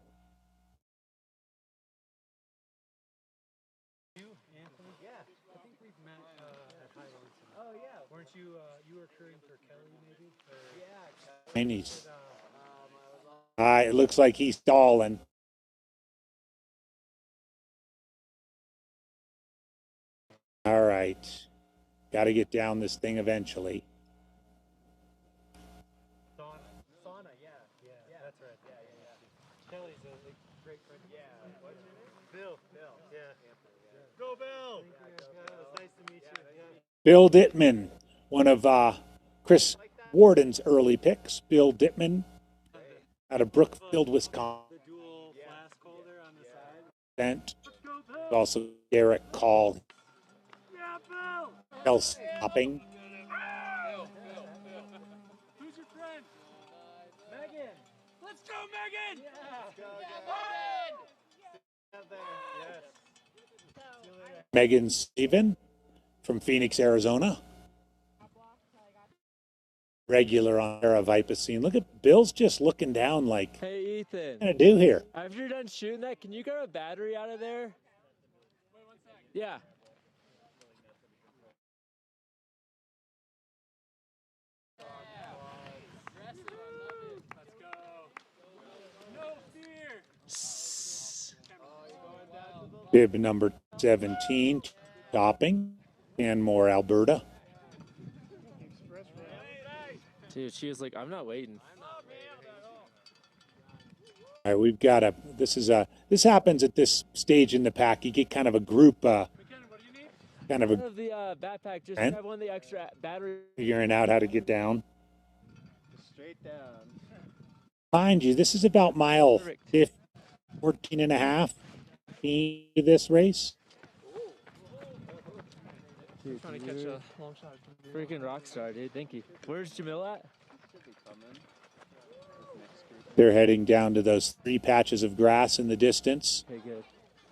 Weren't you, you were recruiting for Kelly maybe? And he's, it looks like he's stalling. All right. Got to get down this thing eventually. Sauna, yeah, that's right. Yeah. Kelly's a great friend. Yeah. What's your name? Bill, yeah. Go, Bill! It's nice to meet you. Yeah. Bill Dittman, one of Chris Warden's early picks. Bill Dittman out of Brookfield, Wisconsin. The dual flask holder on the side. Also Derek Call. Yeah, Bill! Else stopping. Who's your friend? Megan! Let's go, Megan! Yeah. Let's go, Megan! Yes. Megan Steven from Phoenix, Arizona. Regular on Vipacine. Look at Bill's just looking down like, Hey, Ethan. what are you going to do here? After you're done shooting that, can you grab a battery out of there? Yeah. Bib number 17, topping, Canmore, Alberta. Dude, she was like, I'm not waiting. All right, we've got this happens at this stage in the pack. You get kind of a group, kind of One of the backpack, just And? grab one of the extra batteries. figuring out how to get down. Straight down. Behind you, this is about mile 14 and a half to this race. Dude, trying to catch a long shot. Freaking rock star, dude. Thank you. Where's Jamil at? Should be coming. They're heading down to those 3 patches of grass in the distance. Okay, good.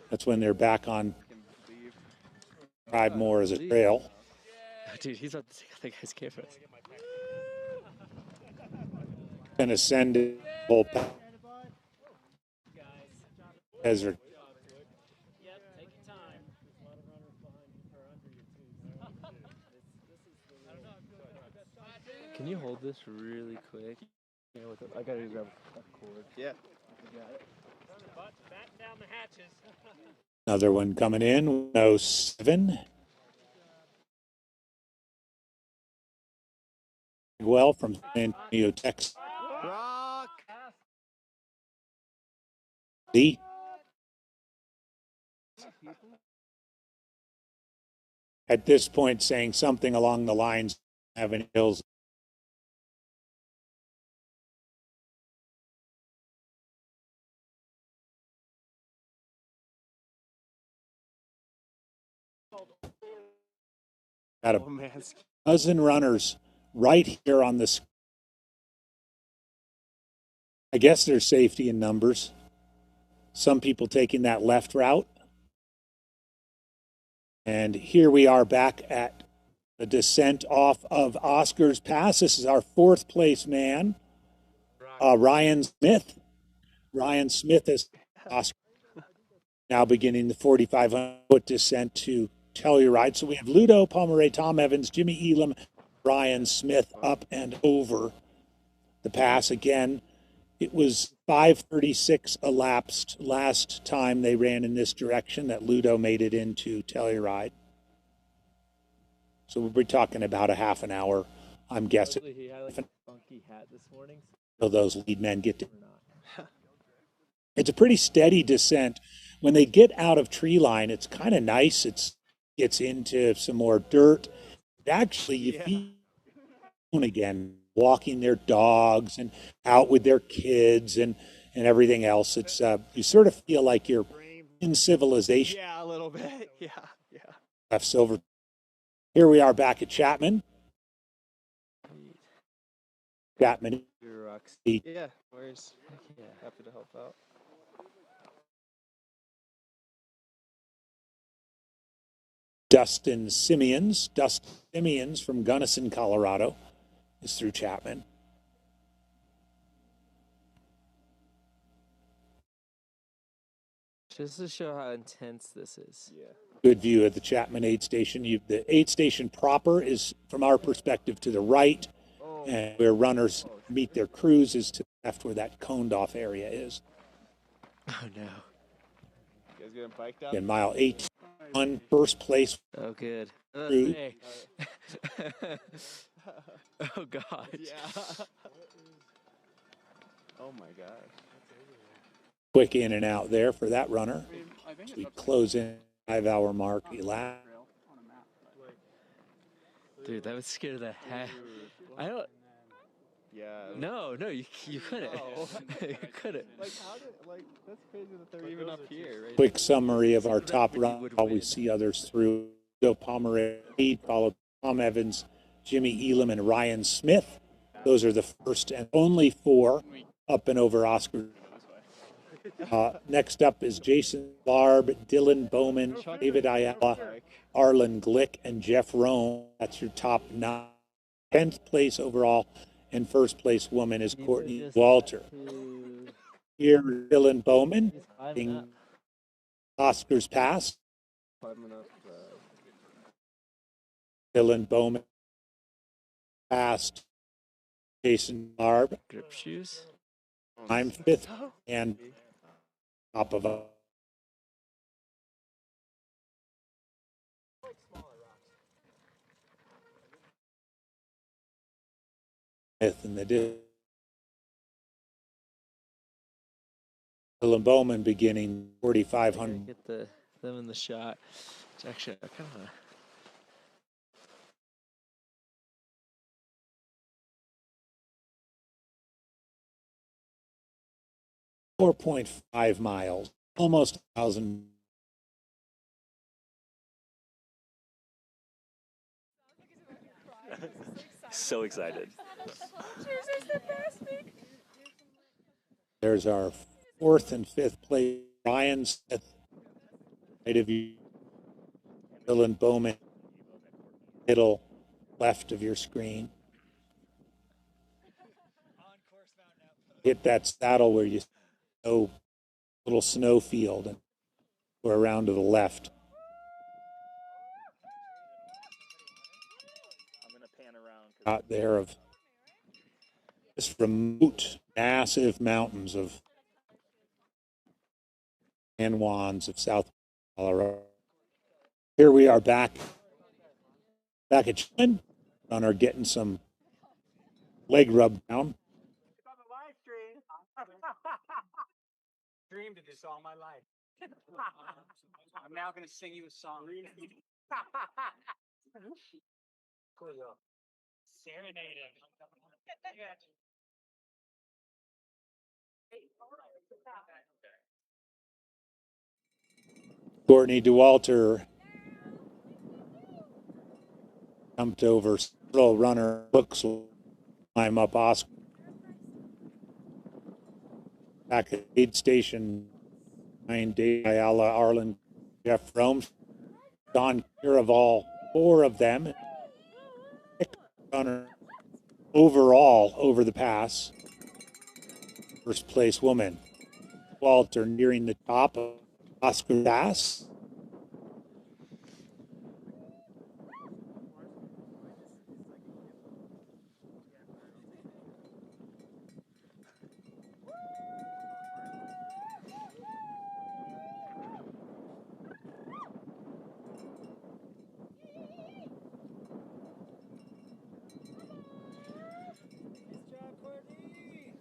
That's when they're back on Tribe Moore as a trail. Dude, he's about to take the guy's cameras. Going to send it whole Ezra. Can you hold this really quick? Yeah, I gotta grab a cord. Yeah. Batten down the hatches. Another one coming in, 107. Well, from San Antonio, Texas. Rock. D. At this point, saying something along the lines of having hills. Got a dozen runners right here on this. I guess there's safety in numbers. Some people taking that left route. And here we are back at the descent off of Oscar's Pass. This is our fourth place man, Ryan Smith. Ryan Smith is Oscar. Now beginning the 4,500-foot descent to Telluride. So we have Ludo Pomeray, Tom Evans, Jimmy Elam, Ryan Smith up and over the pass again. It was 5:36 elapsed last time they ran in this direction that Ludo made it into Telluride. So we'll be talking about a half an hour, I'm guessing. He had like a funky hat this morning. So those lead men get to. It's a pretty steady descent. When they get out of tree line, it's kind of nice. It gets into some more dirt. Actually, you feel again, walking their dogs and out with their kids and everything else. It's you sort of feel like you're in civilization. Yeah, a little bit. Yeah. Left Silver. Here we are back at Chapman. Chapman. Yeah, where's happy to help out. Dustin Simeons from Gunnison, Colorado, is through Chapman. Just to show how intense this is. Yeah. Good view of the Chapman aid station. The aid station proper is, from our perspective, to the right, and where runners meet their crews is to the left, where that coned off area is. Oh no. You guys getting biked out? In mile 81, first place. Oh, good. Crew. Hey. Oh God. Yeah. Oh my God. Quick in and out there for that runner. As we close in 5-hour mark. Dude, that would scare the heck. I don't. Yeah. No, you couldn't. No. You couldn't. Like that's crazy that they're even up here. Right? Quick summary of our top run while we see others through. Joe Pomeray, followed Tom Evans, Jimmy Elam, and Ryan Smith. Those are the first and only four up and over Oscar. Next up is Jason Barb, Dylan Bowman, David Ayala, Arlen Glick, and Jeff Roan. That's your top 9. 10th place overall, and first place woman is Courtney Walter. Here, Dylan Bowman, Oscar's Pass. Dylan Bowman passed Jason Barb. Grip shoes. I'm 5th and top of a. In the Dylan Bowman beginning 4,500. Get them in the shot. It's actually kind of. 4.5 miles, almost 1,000. So excited. There's our 4th and 5th place. Ryan Smith, right of you. Dylan Bowman, middle left of your screen. Hit that saddle where you see little snow field and go around to the left. I'm gonna pan around. Out there of Just remote, massive mountains of San Juans of South Colorado. Here we are back at Chilin, runner getting some leg rub down. Dreamed of this all my life. I'm now gonna sing you a song. Serenade him. Courtney Dauwalter jumped over several runner looks climb up Oscar. Back at aid station 9, Dave Ayala, Arlen, Jeff Rome, Don Caraval, 4 of them. Runner overall over the pass. First place woman. Walter nearing the top of Oscar Pass.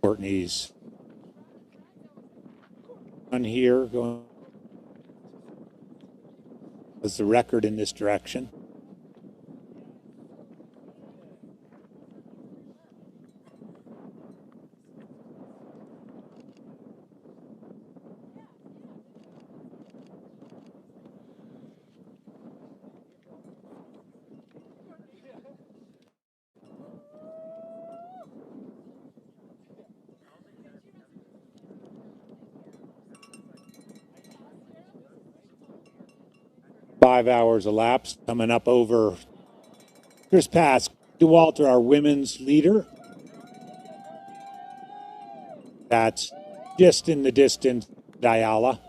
Courtney's on here going as the record in this direction. Five hours elapsed, coming up over Chris Pass. Dauwalter, our women's leader. That's just in the distance, Ayala.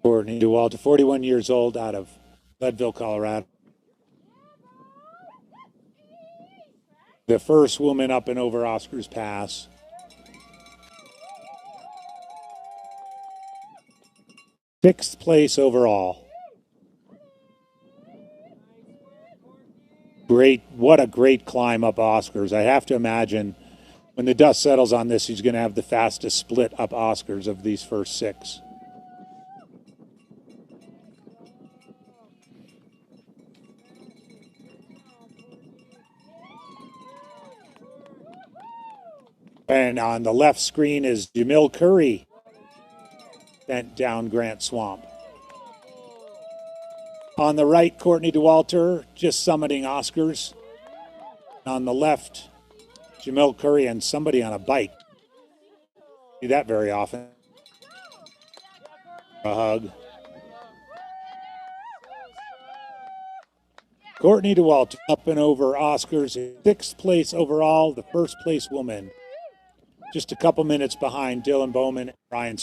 Courtney Dauwalter, 41 years old, out of Leadville, Colorado. The first woman up and over Oscar's Pass. Sixth place overall. Great, what a great climb up Oscars. I have to imagine when the dust settles on this, he's going to have the fastest split up Oscars of these first 6. And on the left screen is Jamil Curry, bent down Grant Swamp. On the right, Courtney Dauwalter, just summiting Oscars. On the left, Jamil Curry and somebody on a bike. See that very often. A hug. Courtney Dauwalter up and over Oscars, 6th place overall, the first place woman. Just a couple minutes behind Dylan Bowman and Ryan.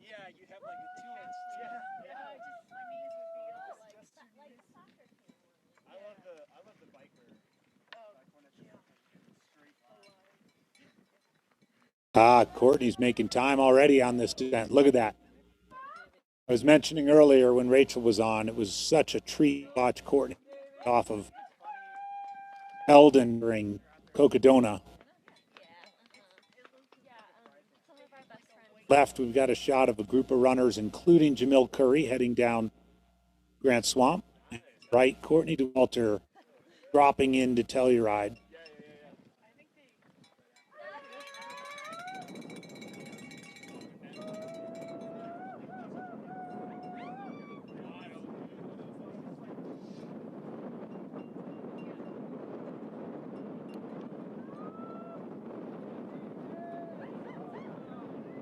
Yeah, you have like a 2-inch. Yeah, my knees would be all like. I love the biker. Courtney's making time already on this descent. Look at that. I was mentioning earlier when Rachel was on, it was such a treat to watch Courtney off of Eldon during Cocodona. Left, we've got a shot of a group of runners, including Jamil Curry, heading down Grant Swamp. Right, Courtney Dauwalter dropping into Telluride.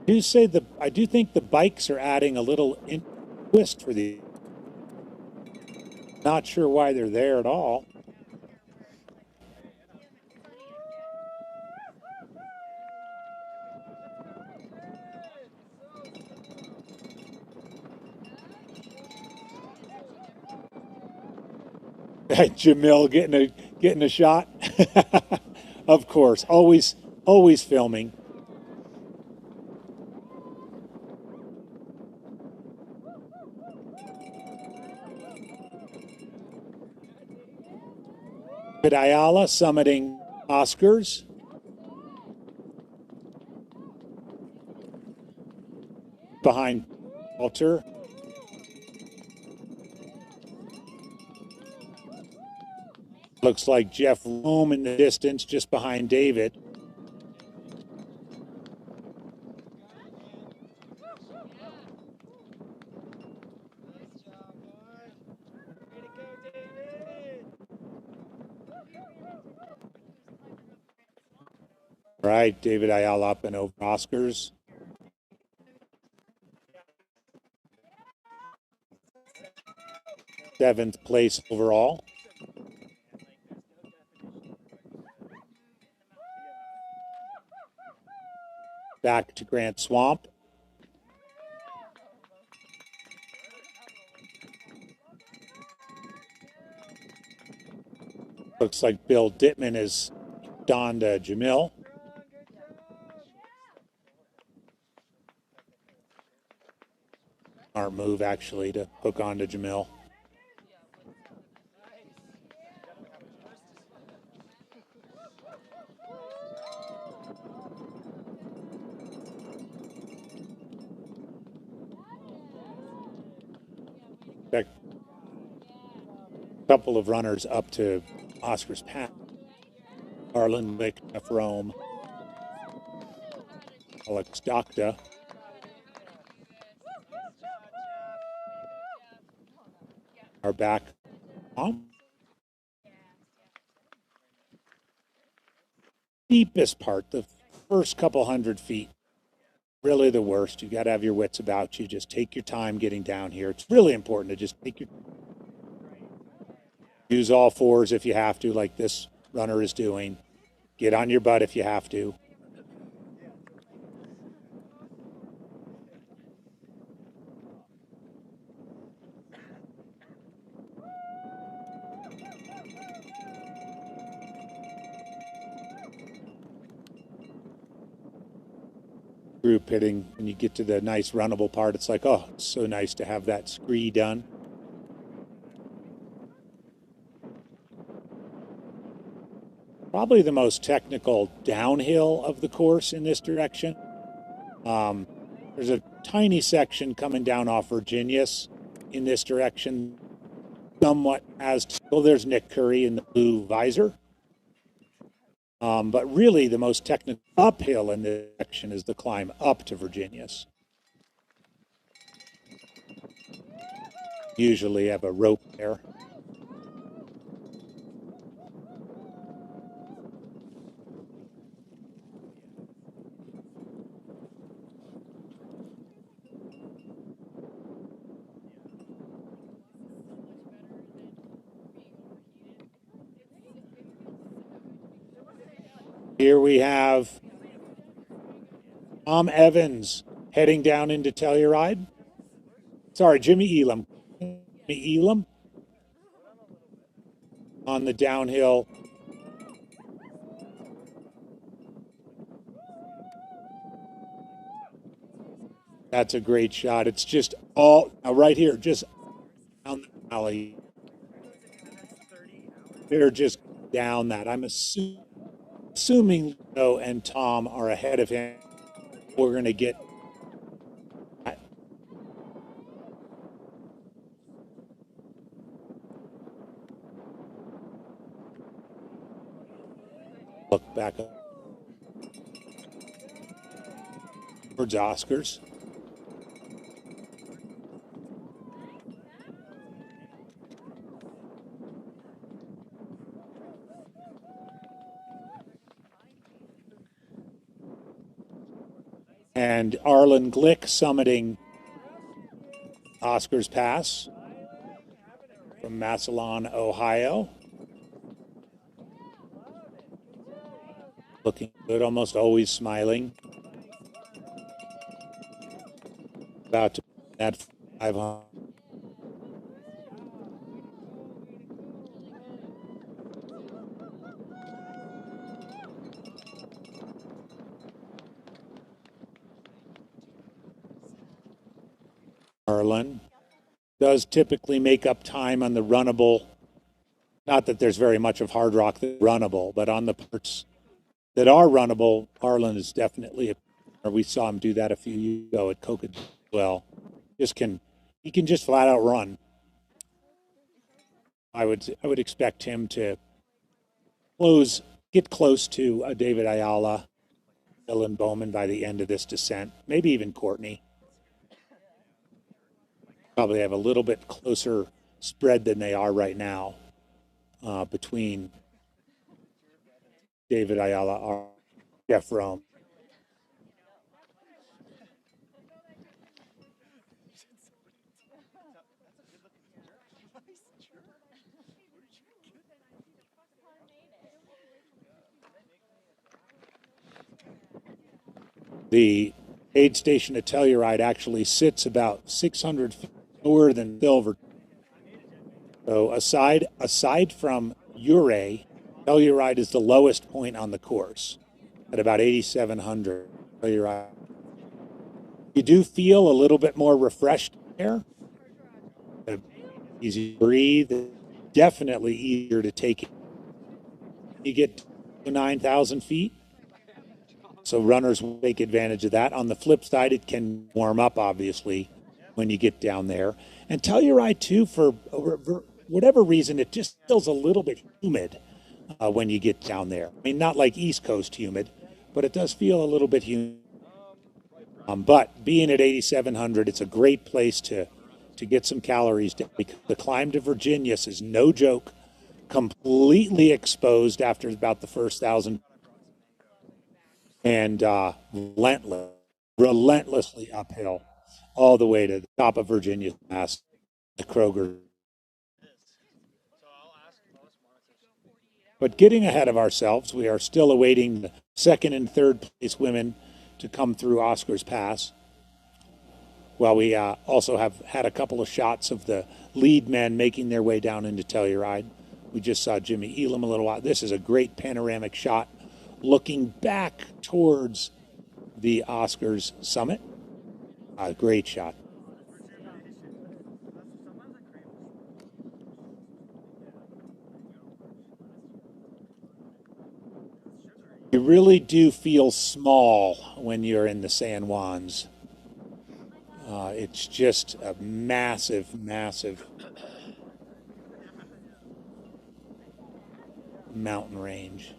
I do think the bikes are adding a little twist for the. Not sure why they're there at all. Jamil getting a shot. Of course, always filming. Ayala summiting Oscars. Behind Walter. Looks like Jeff Rome in the distance just behind David. All right, David Ayala up and over Oscars. Seventh place overall. Back to Grant Swamp. Looks like Bill Dittman is donned Jamil. Our move actually to hook onto Jamil. A couple of runners up to Oscar's path. Arlen Wick, Jeff Rome, Alex Docta. Are back on. Deepest part, the first couple 100 feet, really the worst. You got to have your wits about you. Just take your time getting down here. It's really important to just take your. Use all fours if you have to, like this runner is doing. Get on your butt if you have to. Group hitting, when you get to the nice runnable part, it's like, oh, it's so nice to have that scree done. Probably the most technical downhill of the course in this direction. There's a tiny section coming down off Virginius in this direction, somewhat as well. There's Nick Curry in the blue visor. But really the most technical uphill in this section is the climb up to Virginius. Usually have a rope there. Here we have Tom Evans heading down into Telluride. Sorry, Jimmy Elam. Jimmy Elam on the downhill. That's a great shot. It's just all right here, just down the valley. They're just down that. I'm assuming Leo and Tom are ahead of him. We're going to get. Look back up towards Oscars. And Arlen Glick summiting Oscar's Pass from Massillon, Ohio. Looking good, almost always smiling. About to add 500. Arlen does typically make up time on the runnable. Not that there's very much of Hardrock that's runnable, but on the parts that are runnable, Arlen is definitely we saw him do that a few years ago at Coca as well. He can just flat out run. I would expect him to get close to David Ayala, Dylan Bowman by the end of this descent, maybe even Courtney. Probably have a little bit closer spread than they are right now between David Ayala or Jeff Rome. The aid station at Telluride actually sits about 600 feet lower than Silver. So aside from Ouray, Telluride is the lowest point on the course at about 8,700. Telluride. You do feel a little bit more refreshed there. Easy to breathe. Definitely easier to take it. You get to 9,000 feet. So runners will take advantage of that. On the flip side, it can warm up, obviously, when you get down there. And Telluride, too, for whatever reason, it just feels a little bit humid when you get down there. I mean, not like East Coast humid, but it does feel a little bit humid. But being at 8,700, it's a great place to get some calories down, because the climb to Virginius is no joke. Completely exposed after about the first 1,000. And relentlessly uphill all the way to the top of Virginia Pass, the Kroger. But getting ahead of ourselves, we are still awaiting the second and third place women to come through Oscar's Pass. While we also have had a couple of shots of the lead men making their way down into Telluride. We just saw Jimmy Elam a little while. This is a great panoramic shot looking back towards the Oscars summit. A great shot. You really do feel small when you're in the San Juans. It's just a massive, massive mountain range.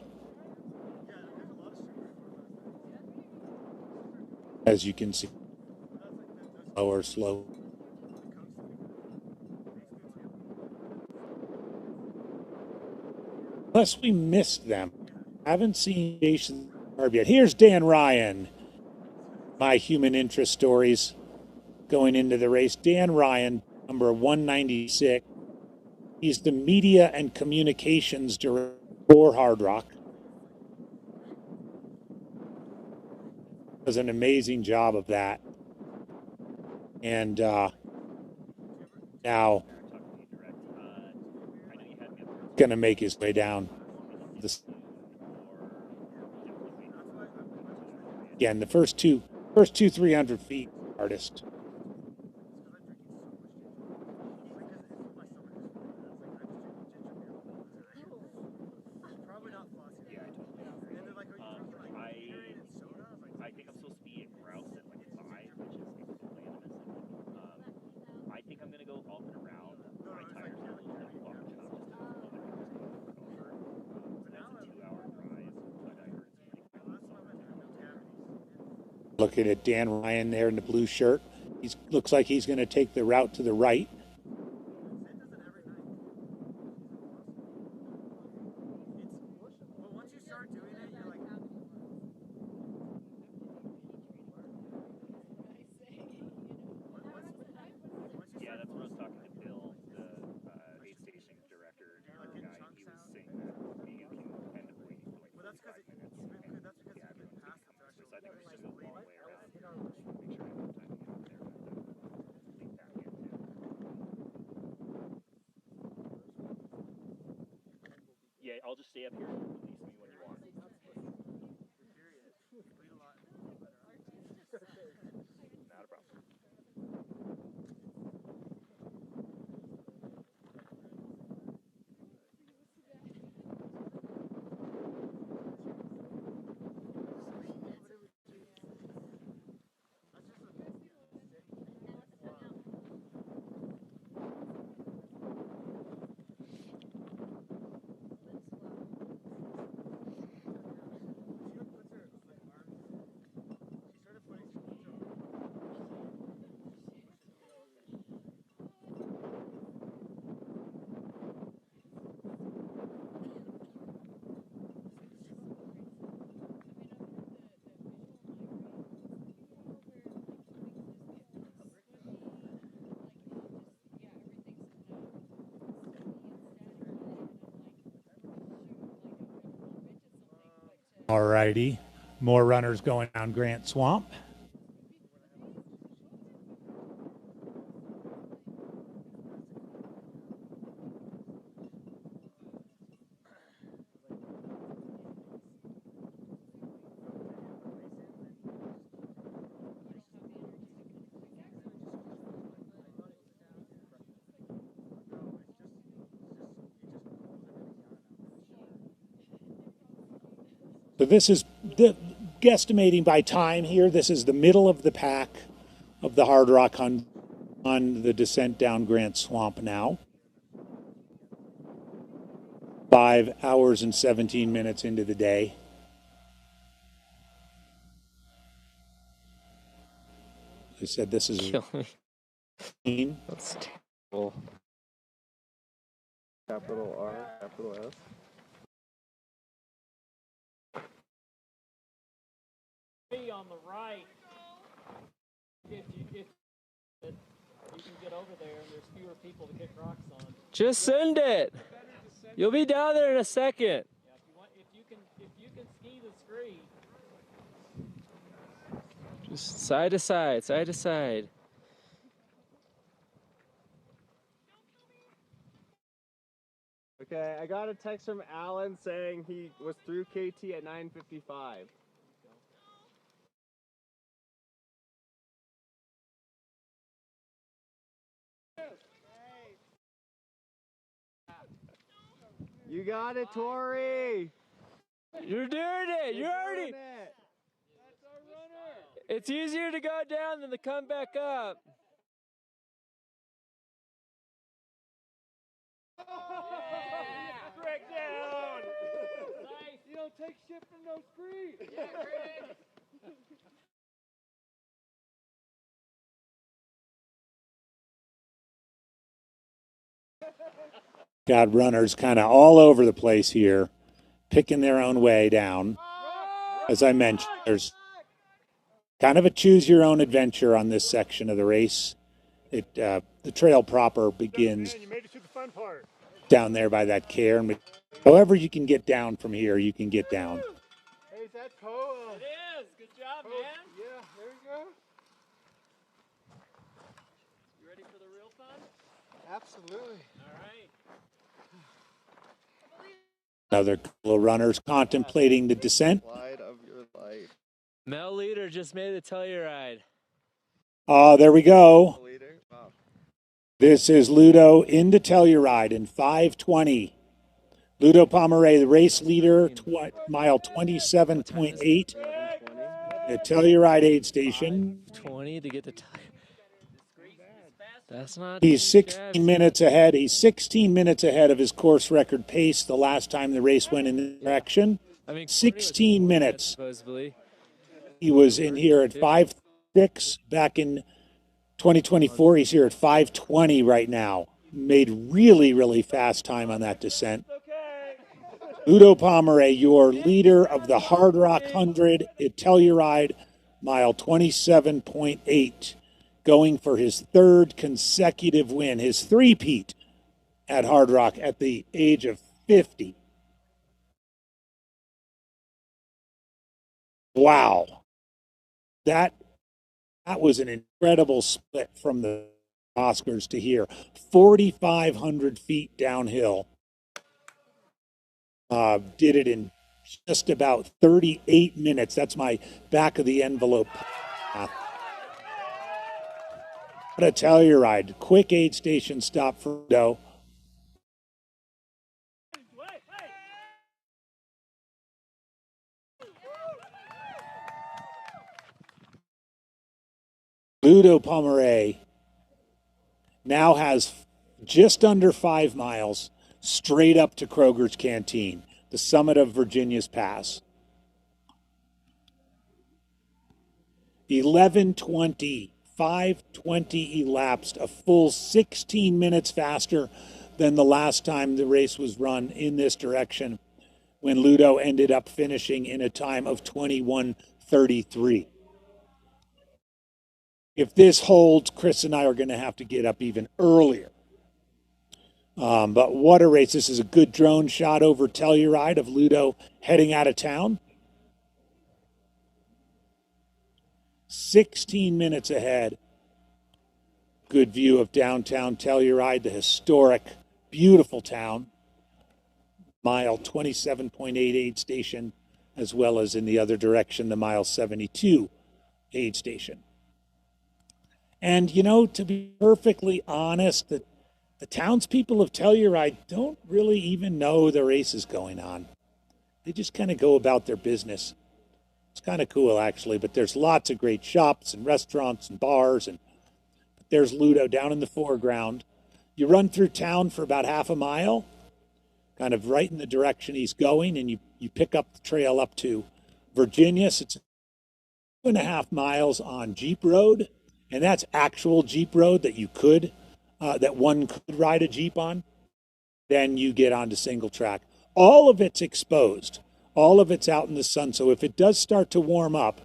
As you can see, lower slope. Unless we missed them. Haven't seen Jason yet. Here's Dan Ryan. My human interest stories going into the race. Dan Ryan, number 196. He's the media and communications director for Hardrock. Does an amazing job of that. And now going to make his way down. Again, the first two 300 feet, artist. I think I'm supposed to be in Grouse at like 5, which is completely innocent. I think I'm gonna go up and around. My tires are a little bit fucked, and I'm just gonna slow the cars over. That's a 2-hour drive, but I heard it's Looking at Dan Ryan there in the blue shirt. Looks like he's going to take the route to the right. I'll just stay up here and release me when you want. Not a problem. All righty. More runners going down Grant Swamp. So this is guesstimating by time here. This is the middle of the pack of the Hardrock on the descent down Grant Swamp now. 5 hours and 17 minutes into the day. They said this is That's terrible. Capital R, capital S. On the right, if you can get over there and there's fewer people to kick rocks on. Just send it. You'll be down there in a second. Yeah, if you can ski the screen. Just side to side, side to side. Okay, I got a text from Alan saying he was through KT at 9:55. You got it, Tori. You're doing it. You're already. It's easier to go down than to come back up. Breakdown! Nice! You don't take shit from no screen! Yeah, Greg! Got runners kind of all over the place here, picking their own way down. As I mentioned, there's kind of a choose your own adventure on this section of the race. The trail proper begins down there by that cairn. And however you can get down from here, you can get down. Hey, is that Poe? It is. Good job, man. Yeah, there you go. You ready for the real fun? Absolutely. All right. Another couple of runners contemplating the descent. Slide of your life. Mel Leader just made a Telluride. There we go. Wow. This is Ludo into Telluride in 5:20. Ludo Pomeray, the race leader, mile 27.8 at Telluride aid station. 20 to get the time. That's not. He's 16 minutes ahead. He's 16 minutes ahead of his course record pace the last time the race went in this direction. 16 minutes. Supposedly. He was in here at 5:06 back in 2024. He's here at 5:20 right now. Made really, really fast time on that descent. Ludo Pomeray, your leader of the Hardrock 100 at Telluride, mile 27.8, going for his third consecutive win, his three-peat at Hardrock at the age of 50. Wow. That was an incredible split from the Oscars to here. 4,500 feet downhill. Did it in just about 38 minutes. That's my back of the envelope. What a Telluride. Quick aid station stop for Ludo. Ludo Pomeray now has just under 5 miles straight up to Kroger's Canteen, the summit of Virginia's Pass. 11:20, 5:20 elapsed, a full 16 minutes faster than the last time the race was run in this direction, when Ludo ended up finishing in a time of 21:33. If this holds, Chris and I are going to have to get up even earlier. But what a race. This is a good drone shot over Telluride of Ludo heading out of town. 16 minutes ahead. Good view of downtown Telluride, the historic, beautiful town. Mile 27.8 aid station, as well as in the other direction, the mile 72 aid station. And, you know, to be perfectly honest, the townspeople of Telluride don't really even know the race is going on. They just kind of go about their business. It's kind of cool, actually, but there's lots of great shops and restaurants and bars, and there's Ludo down in the foreground. You run through town for about half a mile, kind of right in the direction he's going, and you pick up the trail up to Virginia. So it's 2.5 miles on Jeep Road, and that's actual Jeep Road that you could, that one could ride a Jeep on. Then you get onto single track. All of it's exposed. All of it's out in the sun. So if it does start to warm up,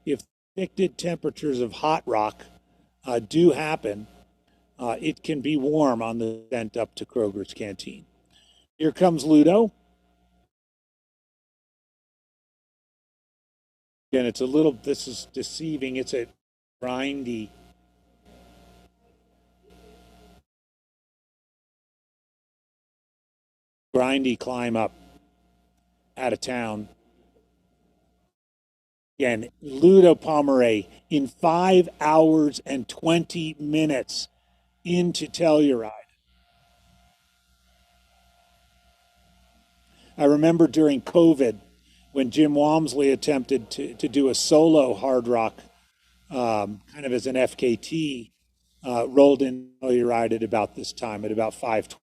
if predicted temperatures of Hardrock do happen, it can be warm on the descent up to Kroger's Canteen. Here comes Ludo. Again, it's a little, this is deceiving. It's a grindy climb up out of town. Again, Ludo Pomeray in 5 hours and 20 minutes into Telluride. I remember during COVID when Jim Walmsley attempted to do a solo Hardrock, kind of as an FKT, rolled in Telluride at about this time, at about 5:20.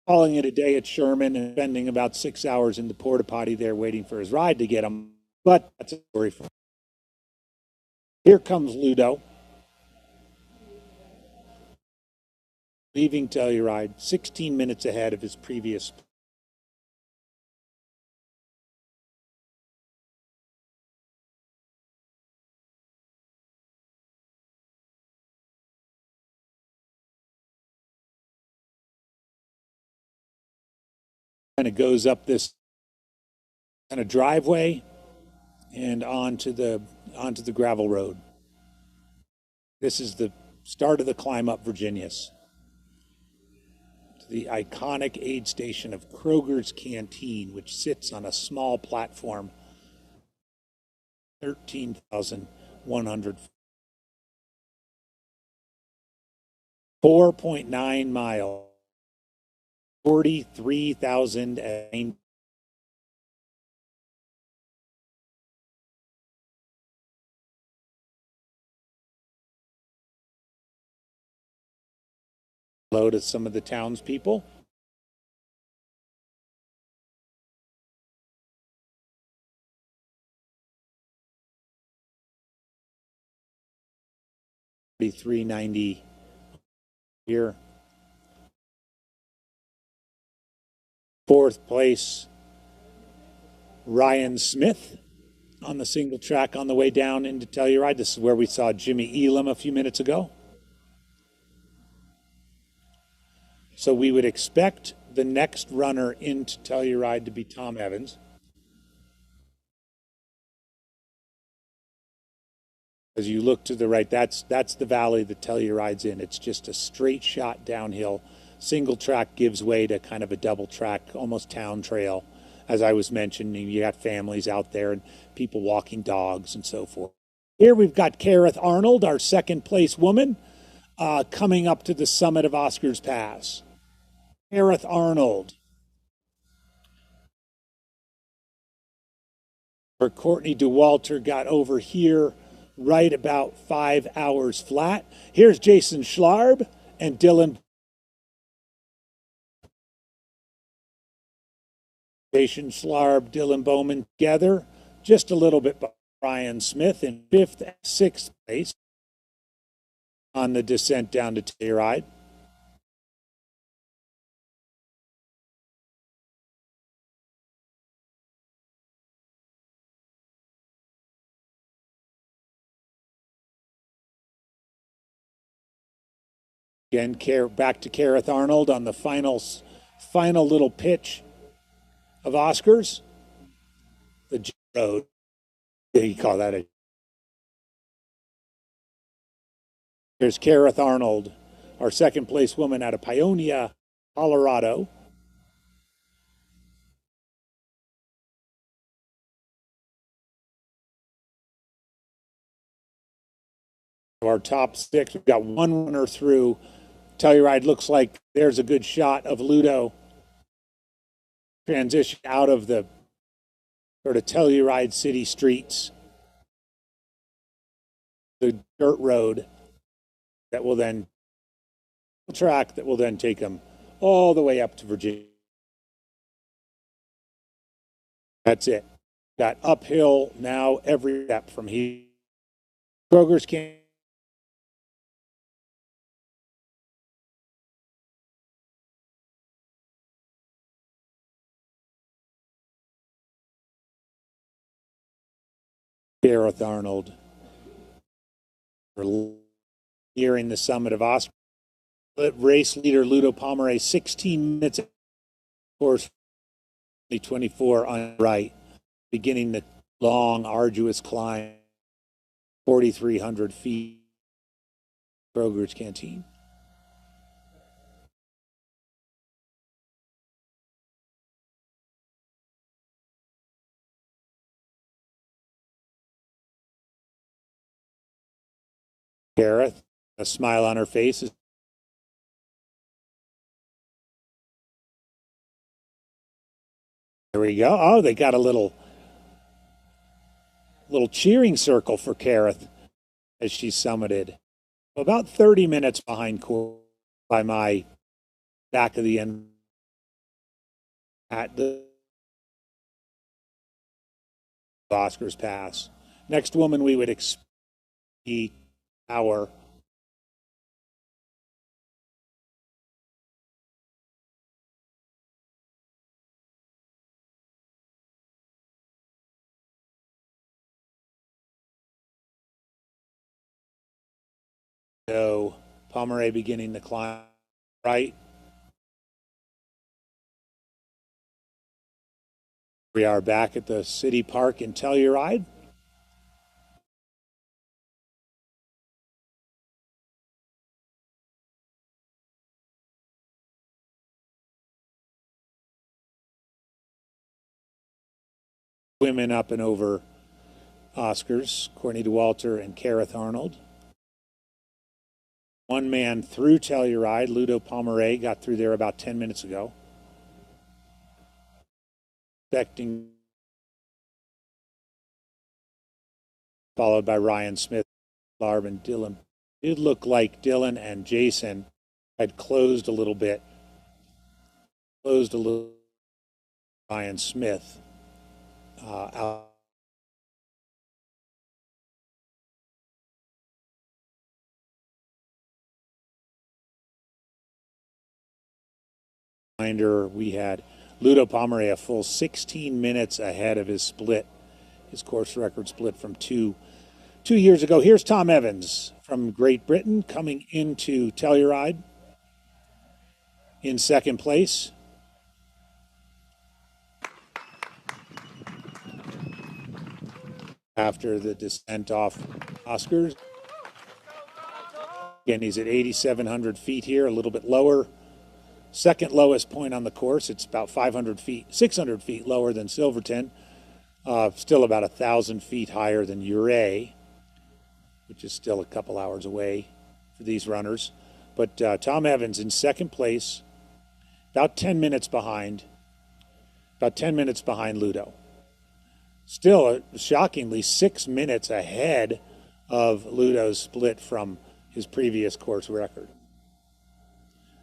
Calling it a day at Sherman and spending about 6 hours in the porta potty there waiting for his ride to get him. But that's a story for him. Here comes Ludo, leaving Telluride 16 minutes ahead of his previous. Kind of goes up this kind of driveway and onto the gravel road. This is the start of the climb up Virginia's, to the iconic aid station of Kroger's Canteen, which sits on a small platform, 13,100, 4.9 miles, 43,000 hello to some of the townspeople. $390 here. Fourth place, Ryan Smith on the single track on the way down into Telluride. This is where we saw Jimmy Elam a few minutes ago. So we would expect the next runner into Telluride to be Tom Evans. As you look to the right, that's the valley that Telluride's in. It's just a straight shot downhill, single track gives way to kind of a double track, almost town trail. As I was mentioning, you got families out there and people walking dogs and so forth. Here we've got Kareth Arnold, our second place woman, coming up to the summit of Oscars Pass. Kareth Arnold. For Courtney DeWalter got over here right about 5 hours flat. Here's Jason Schlarb and Dylan. Jason Schlarb, Dylan Bowman together, just a little bit by Brian Smith in 5th and 6th place on the descent down to Telluride. Again, back to Kareth Arnold on the final little pitch of Oscars. The J road. You call that a. Here's Kareth Arnold, our second place woman out of Paonia, Colorado. Our top 6, we've got one runner through. Telluride looks like there's a good shot of Ludo transition out of the sort of Telluride city streets. The dirt road that will then track that will then take them all the way up to Virginia. That's it. Got uphill now every step from here. Kroger's Canyon. Kareth Arnold. Nearing the summit of Oscar. Race leader Ludo Pomeray, 16 minutes, of course, 24 on the right, beginning the long, arduous climb, 4,300 feet, Kroger's Canteen. Kareth, a smile on her face. There we go. Oh, they got a little cheering circle for Kareth as she summited. About 30 minutes behind by my back of the end at the Oscars Pass. Next woman we would expect our so Pomeray beginning the climb right. We are back at the city park in Telluride. Women up and over Oscars, Courtney DeWalter and Kareth Arnold. One man through Telluride, Ludo Pomeray, got through there about 10 minutes ago. Expecting, followed by Ryan Smith, Larb, and Dylan. It looked like Dylan and Jason had closed a little bit. Ryan Smith out. We had Ludo Pomeray a full 16 minutes ahead of his split, his course record split from two years ago. Here's Tom Evans from Great Britain coming into Telluride in second place. After the descent off Oscars. Again, he's at 8,700 feet here, a little bit lower second lowest point on the course. It's about 500 feet, 600 feet lower than Silverton. Still about 1,000 feet higher than Ouray, which is still a couple hours away for these runners. But Tom Evans in second place, about 10 minutes behind Ludo. Still, shockingly, 6 minutes ahead of Ludo's split from his previous course record.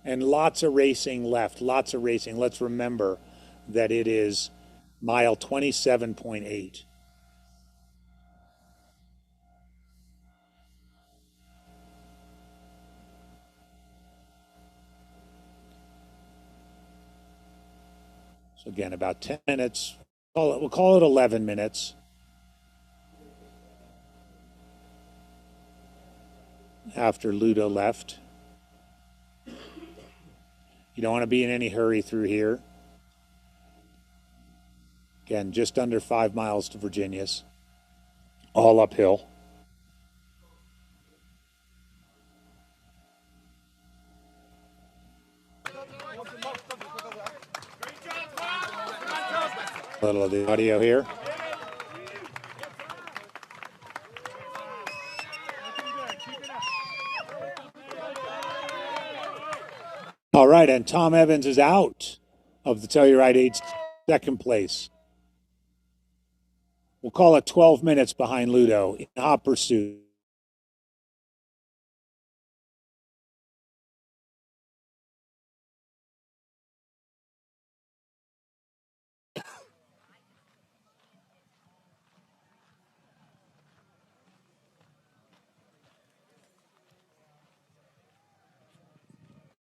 And lots of racing left, lots of racing. Let's remember that it is mile 27.8. So again, about 10 minutes. We'll call it 11 minutes. After Ludo left. You don't want to be in any hurry through here. Again, just under 5 miles to Virginia's. All uphill. A little of the audio here. All right, and Tom Evans is out of the Telluride 8's second place. We'll call it 12 minutes behind Ludo in hot pursuit.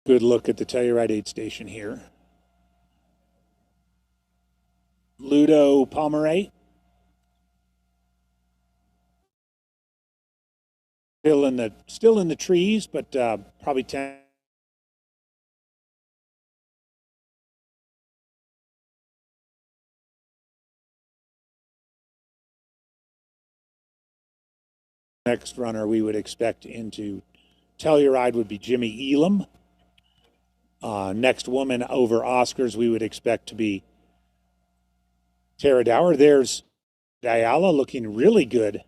Good look at the Telluride 8 station here. Ludo Pomeray. Still in the trees, but probably 10. Next runner we would expect into Telluride would be Jimmy Elam. Next woman over Oscars we would expect to be Tara Dower. There's Ayala looking really good.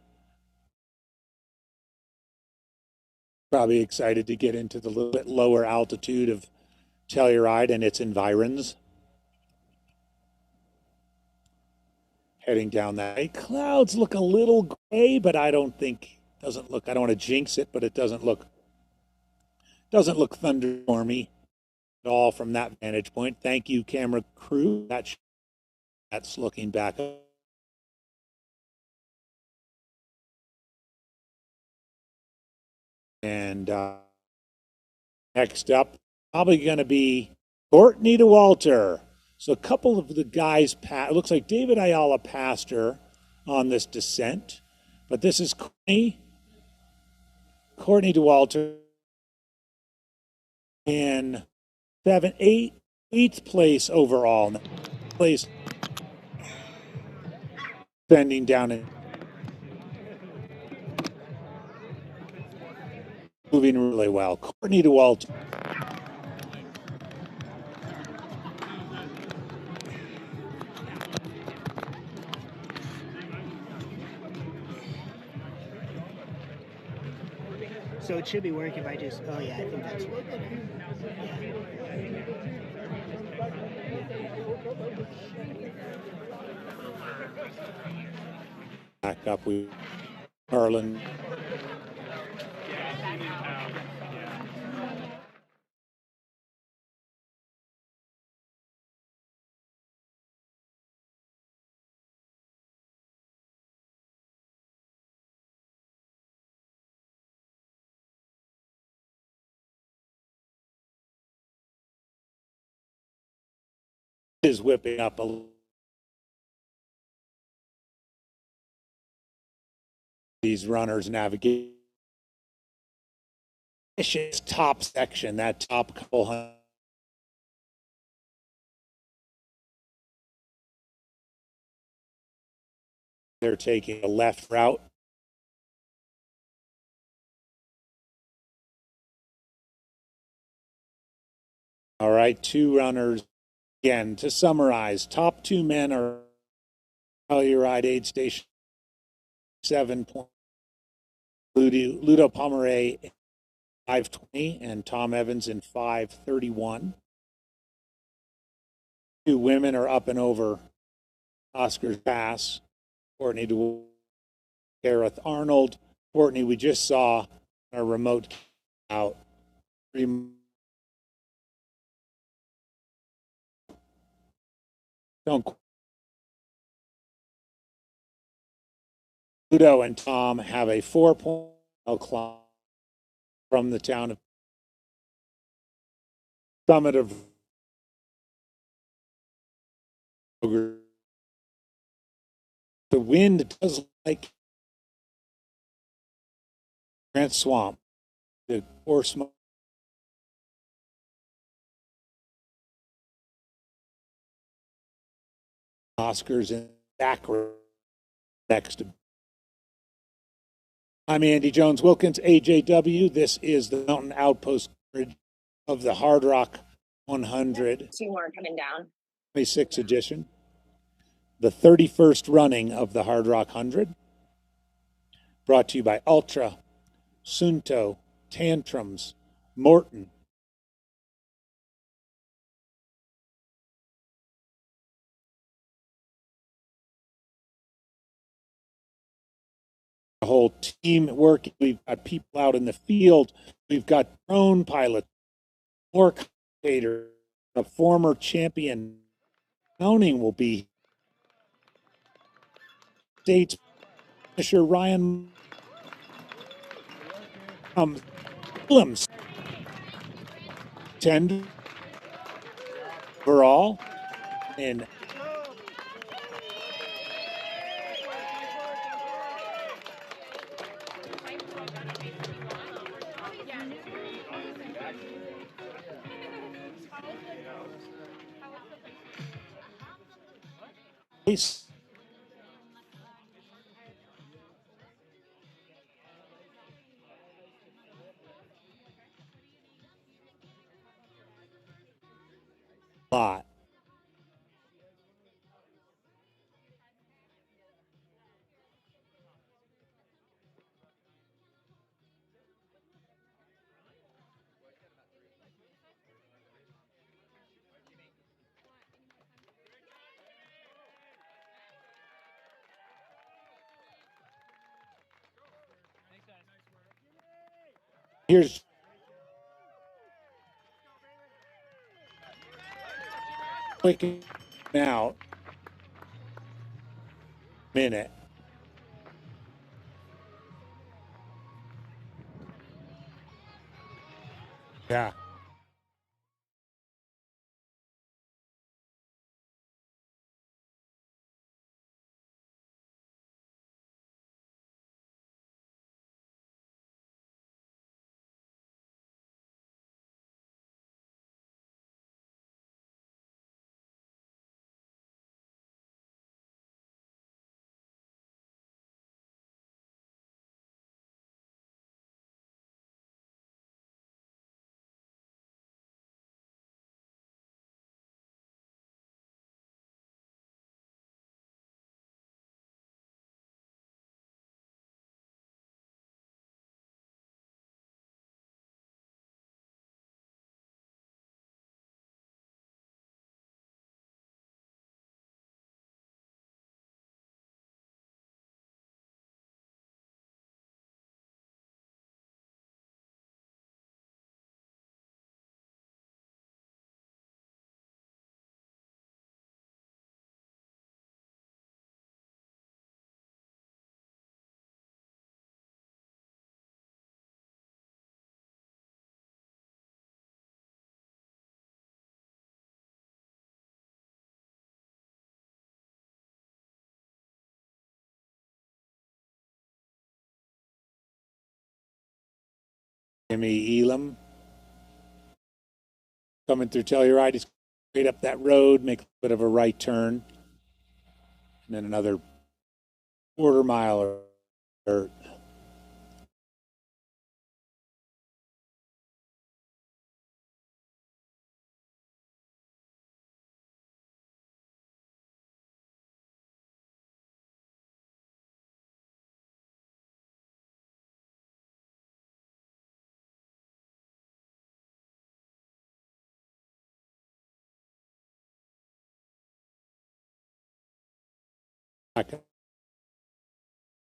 Probably excited to get into the little bit lower altitude of Telluride and its environs. Heading down that way. Clouds look a little gray, but I don't want to jinx it, but it doesn't look thunderstormy at all from that vantage point. Thank you, camera crew. That's looking back up. And next up, probably going to be Courtney DeWalter. So a couple of the guys, it looks like David Ayala passed her on this descent. But this is Courtney DeWalter in eighth place overall. Place bending down and moving really well. Courtney DeWalter. So it should be working if I just, oh yeah, I think that's what. Back up with Harlan. Is whipping up a little. These runners navigate top section, that top couple. They're taking a left route. All right, 2 runners. Again, to summarize, top 2 men are Telluride aid station 7 point. Ludo Pomeray 5:20 and Tom Evans in 5:31. 2 women are up and over Oscar's pass. Courtney DeWolf, Gareth Arnold. Courtney, we just saw our remote out. Ludo and Tom have a 4-point climb from the town of summit of the wind does like Grant Swamp, the horse Oscars in back next to. I'm Andy Jones Wilkins, AJW. This is the Mountain Outpost of the Hardrock 100. 2 more coming down. 26th edition. The 31st running of the Hardrock 100. Brought to you by Ultra, Sunto, Tantrums, Morton, the whole team working. We've got people out in the field. We've got drone pilots, more commentators. A former champion counting will be States finisher Ryan Williams. 10 overall in lot. Here's quick out minute. Yeah. Jimmy Elam coming through Telluride. He's straight up that road, make a bit of a right turn, and then another quarter mile or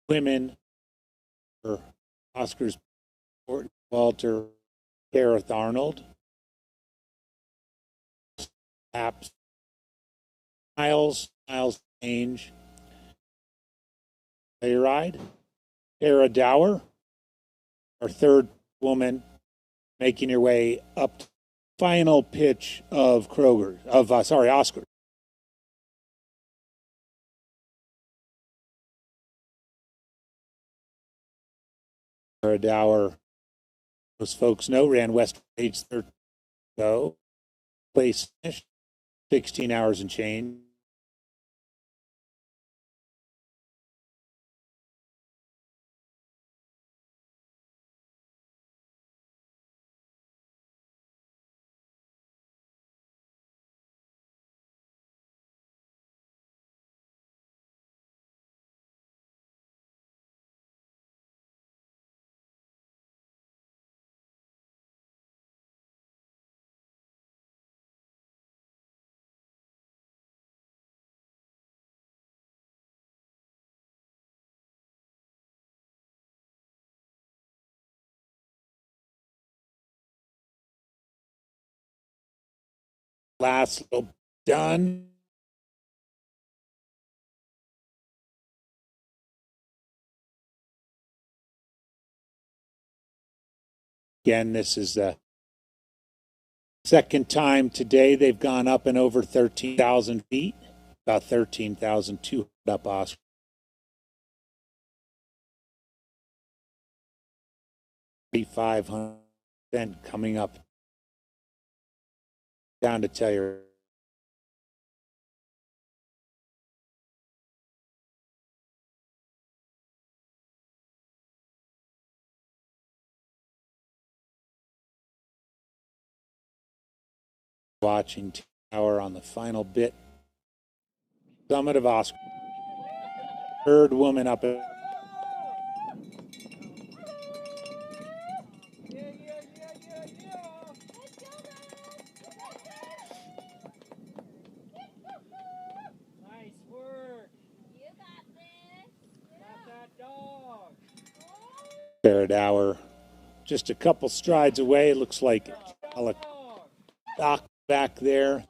women for Oscars, Walter, Gareth Arnold, Apps, Miles Change, Playwright, Tara Dower, our third woman, making her way up to the final pitch of Oscar. Tara Dower, most folks know, ran West age 13 ago. Place finished 16 hours and change. Last little done. Again, this is the second time today they've gone up and over 13,000 feet, about 13,200 up Oscar. $3,500 coming up down to Telluride. Watching Tower on the final bit. Summit of Oscar. Third woman up. Nice work. You got this. Got that dog. Third hour. Just a couple strides away. Looks like a dock back there.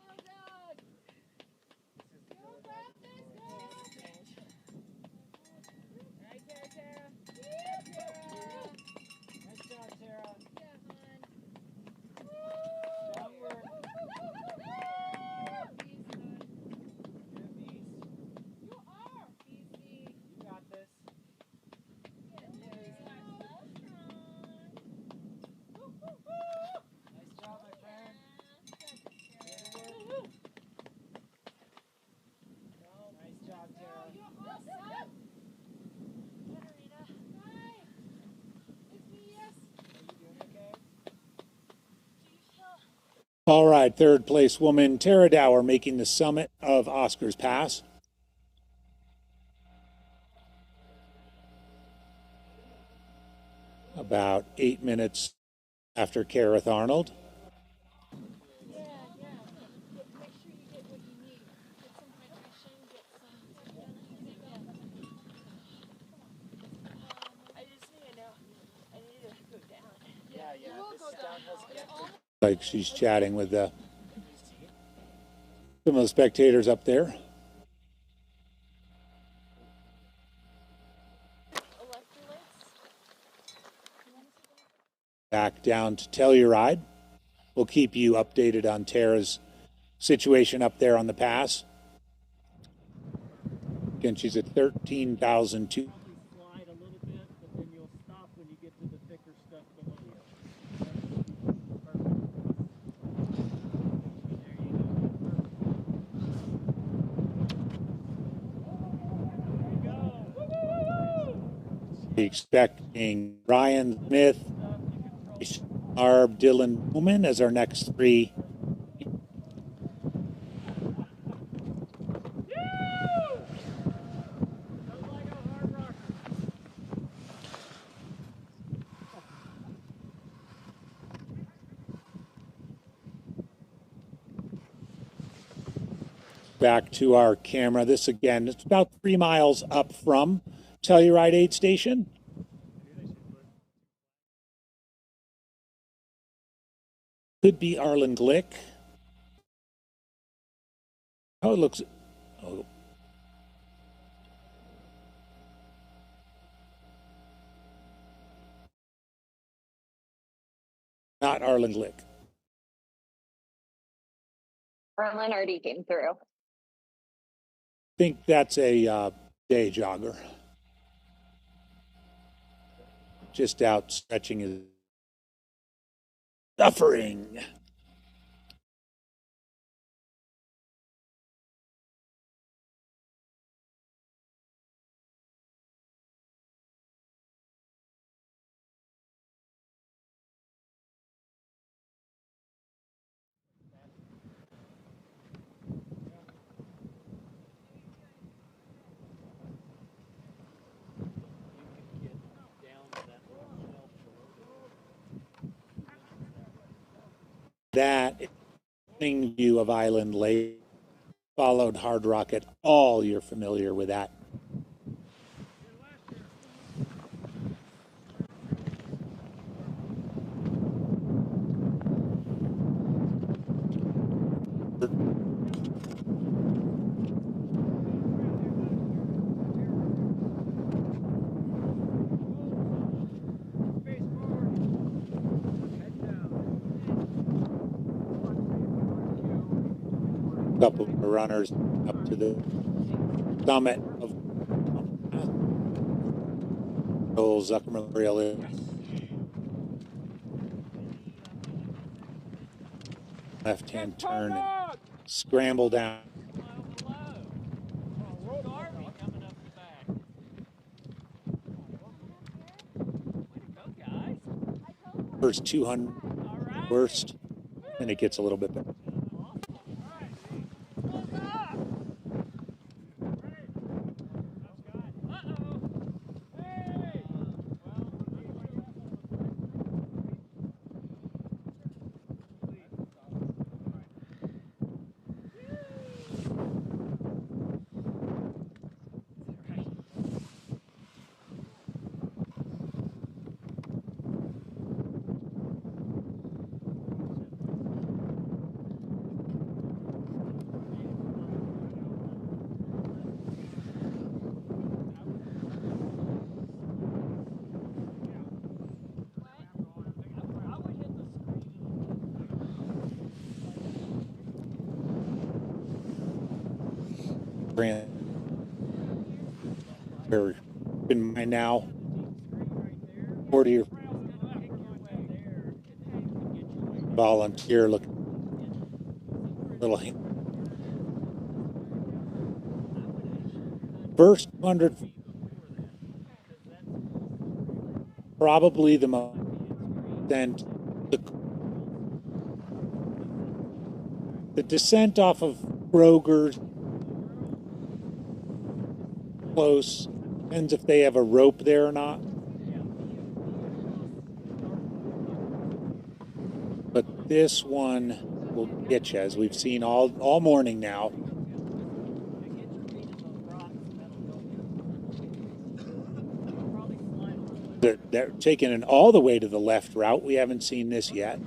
All right, third place woman Tara Dower making the summit of Oscars Pass. About 8 minutes after Gareth Arnold. Like she's chatting with some of the spectators up there. Back down to Telluride. We'll keep you updated on Tara's situation up there on the pass. Again, she's at 13,002. Slide a little bit, but then you'll stop when you get to the thicker stuff below you. Expecting Ryan Smith, Dylan Bowman as our next three. back to our camera. This again, it's about 3 miles up from Telluride aid station. Could be Arlen Glick. Oh, it looks. Oh. Not Arlen Glick. Arlen already came through. I think that's a day jogger. Just out stretching his suffering. That view of Island Lake, followed Hardrock at all, you're familiar with that. Couple of runners up to the summit of old Zucker Memorial. Left-hand turn and scramble down. First 200 worst, and it gets a little bit better. In my now 40 or volunteer look little first 100 probably the most descent. The descent off of Kroger's close. Depends if they have a rope there or not. But this one will get you, as we've seen all morning now. They're taking it all the way to the left route. We haven't seen this yet.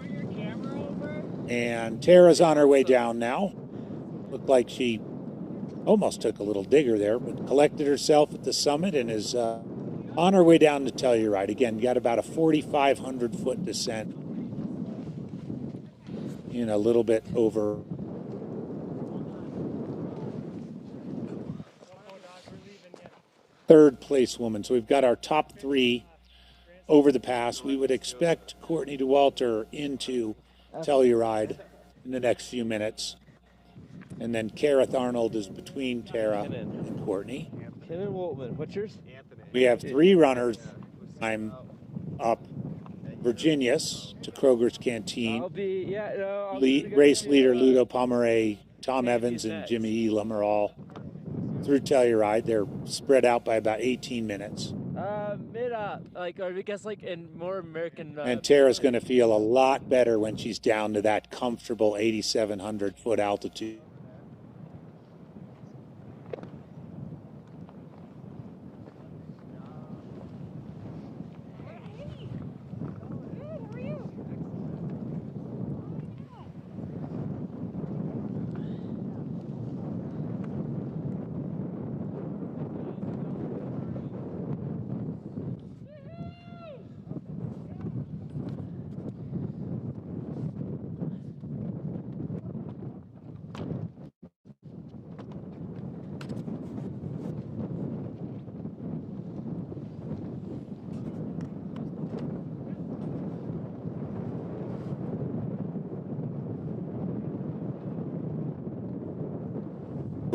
And Tara's on her way down now. Looked like she almost took a little digger there, but collected herself at the summit and is on her way down to Telluride. Again, got about a 4,500 foot descent in a little bit over. Third place woman. So we've got our top 3 over the pass. We would expect Courtney DeWalter into Telluride in the next few minutes. And then Kareth Arnold is between Tara and Courtney. Kevin Woltman, what's yours? We have 3 runners. I'm up. Virginius to Kroger's Canteen. Race leader Ludo Pomeray, Tom Evans, and Jimmy Elam are all through Telluride. They're spread out by about 18 minutes. Like, or I guess like in more American. And Tara's going to feel a lot better when she's down to that comfortable 8,700 foot altitude.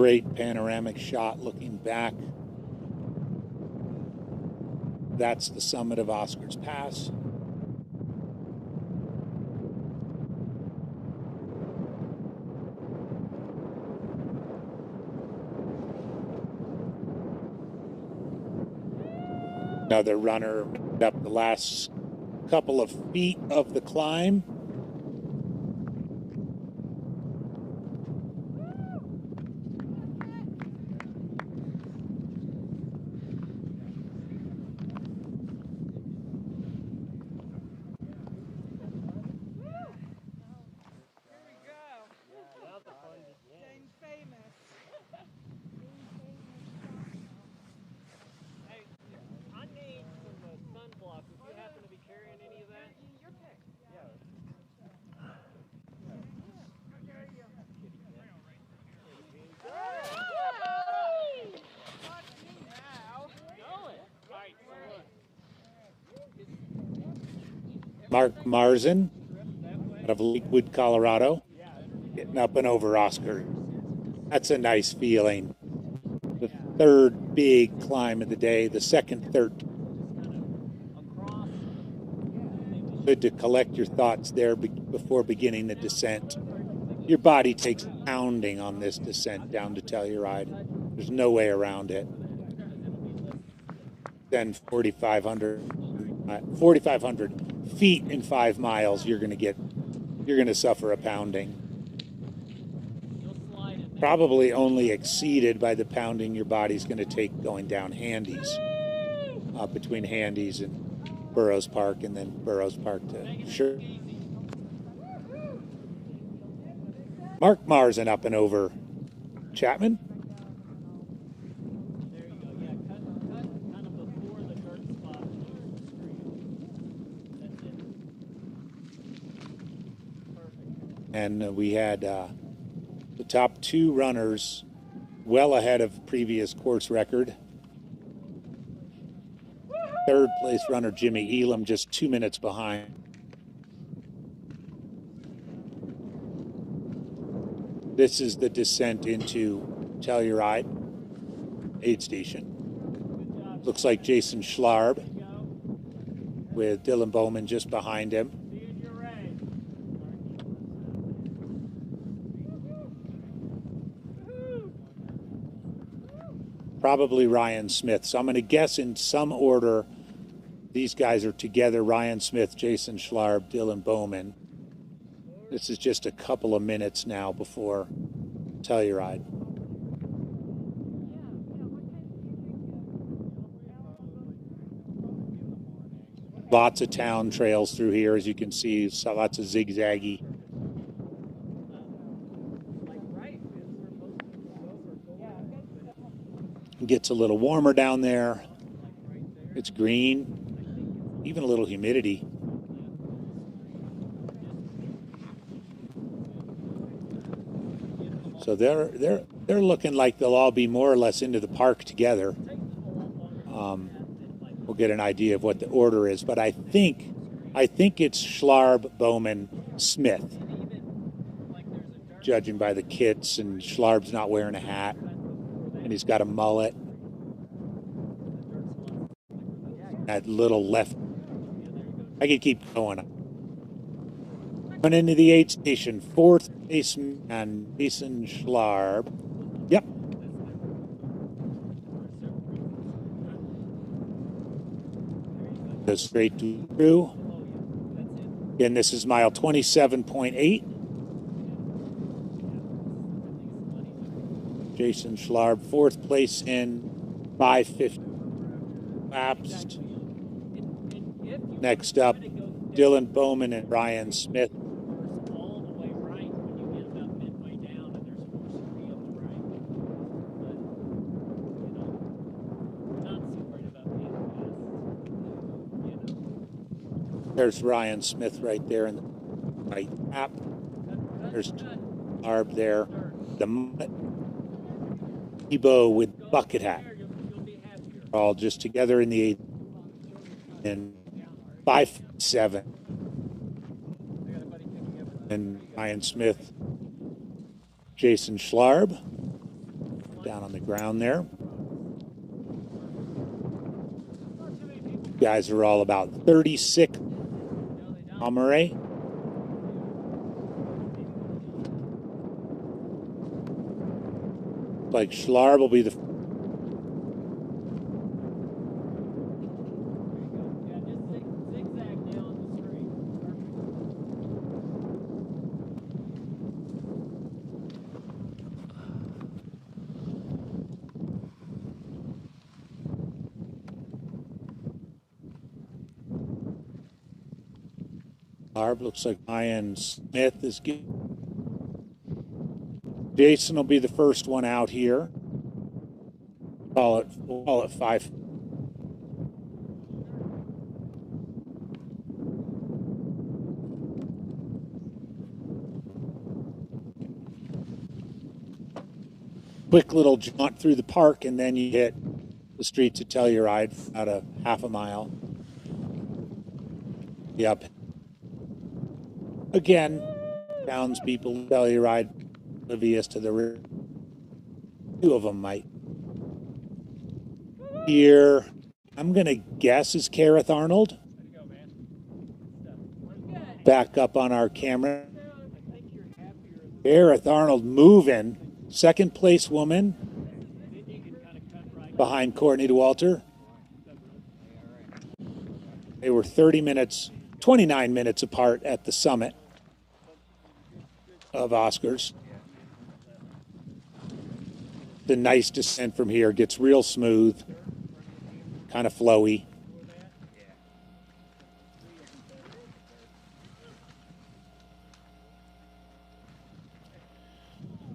Great panoramic shot looking back. That's the summit of Oscar's Pass. Another runner up the last couple of feet of the climb. Mark Marzin out of Lakewood, Colorado, getting up and over Oscar. That's a nice feeling. The third big climb of the day, the second 13. Good to collect your thoughts there before beginning the descent. Your body takes pounding on this descent down to Telluride. There's no way around it. Then 4,500 feet in 5 miles, you're going to suffer a pounding. Probably only exceeded by the pounding your body's going to take going down Handy's, between Handy's and Burroughs Park, and then Burroughs Park to Sure. Mark Marzin up and over Chapman. And we had the top 2 runners well ahead of previous course record. Third place runner Jimmy Elam just 2 minutes behind. This is the descent into Telluride aid station. Looks like Jason Schlarb with Dylan Bowman just behind him. Probably Ryan Smith. So I'm going to guess in some order these guys are together. Ryan Smith, Jason Schlarb, Dylan Bowman. This is just a couple of minutes now before Telluride. Lots of town trails through here, as you can see. So lots of zigzaggy. Gets a little warmer down there. It's green, even a little humidity. So they're looking like they'll all be more or less into the park together. We'll get an idea of what the order is, but I think it's Schlarb, Bowman, Smith, judging by the kits, and Schlarb's not wearing a hat. And he's got a mullet. That little left. I could keep going. Went into the aid station. 4th baseman Jason Schlarb. Yep. Goes straight through. Again, this is mile 27.8. Jason Schlarb, 4th place in 550 lapsed. Next up, Dylan Bowman and Ryan Smith. There's Ryan Smith right there in the right app. There's Schlarb there. The Ebo with bucket hat. All just together in the 8th and 5-7. And Ryan Smith, Jason Schlarb. down on the ground there. Guys are all about 36 Amare. Like Schlarb will be the Schlarb. Looks like Ryan Smith is getting. Jason will be the first one out here. We'll call it 5. Quick little jaunt through the park, and then you hit the streets of Telluride about a half a mile. Yep. Again, townspeople Telluride oblivious to the rear. 2 of them might. Here, I'm going to guess is Kareth Arnold. Back up on our camera. Kareth Arnold moving. Second place woman behind Courtney DeWalter. They were 29 minutes apart at the summit of Oscars. The nice descent from here gets real smooth, kind of flowy.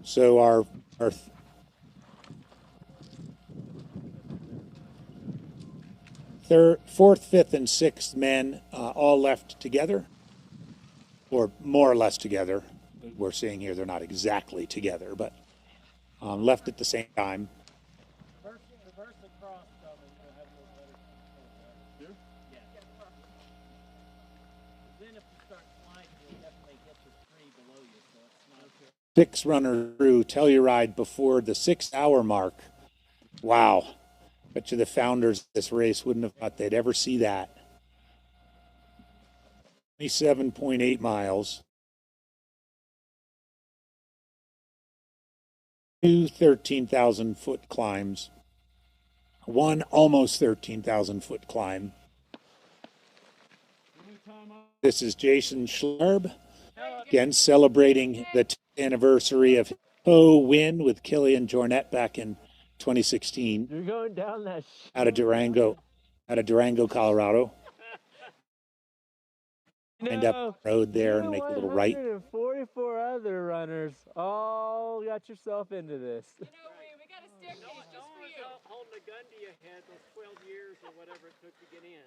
So our third, fourth, fifth, and sixth men all left together, or more or less together. We're seeing here they're not exactly together, but left at the same time. Six runners through Telluride before the 6-hour mark. Wow. Bet you the founders of this race wouldn't have thought they'd ever see that. 27.8 miles. 2 13,000-foot climbs. 1 almost 13,000-foot climb. This is Jason Schlarb. Again, celebrating the 10th anniversary of Ho win with Killian Jornet back in 2016. You're going down that out of Durango, Colorado. End up the road there and make a little right. 144 other runners all got yourself into this. We got a staircase just for you. Holding a gun to your head those 12 years or whatever it took to get in.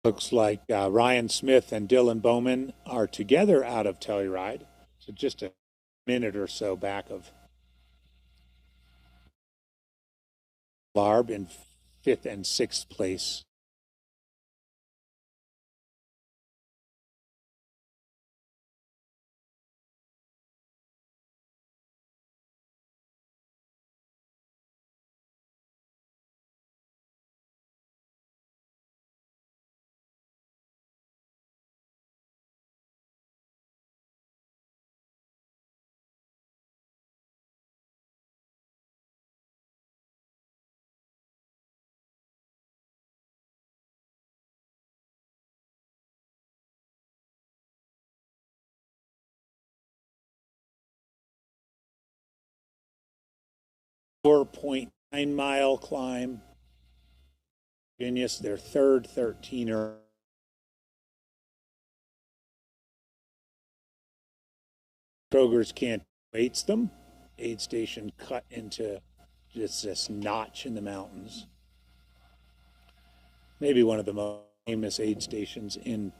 Looks like Ryan Smith and Dylan Bowman are together out of Telluride. So just a minute or so back of Barb in 5th and 6th place. 4.9-mile climb. Genius, their third 13er. Kroger's can't weights them. Aid station cut into just this notch in the mountains. Maybe one of the most famous aid stations in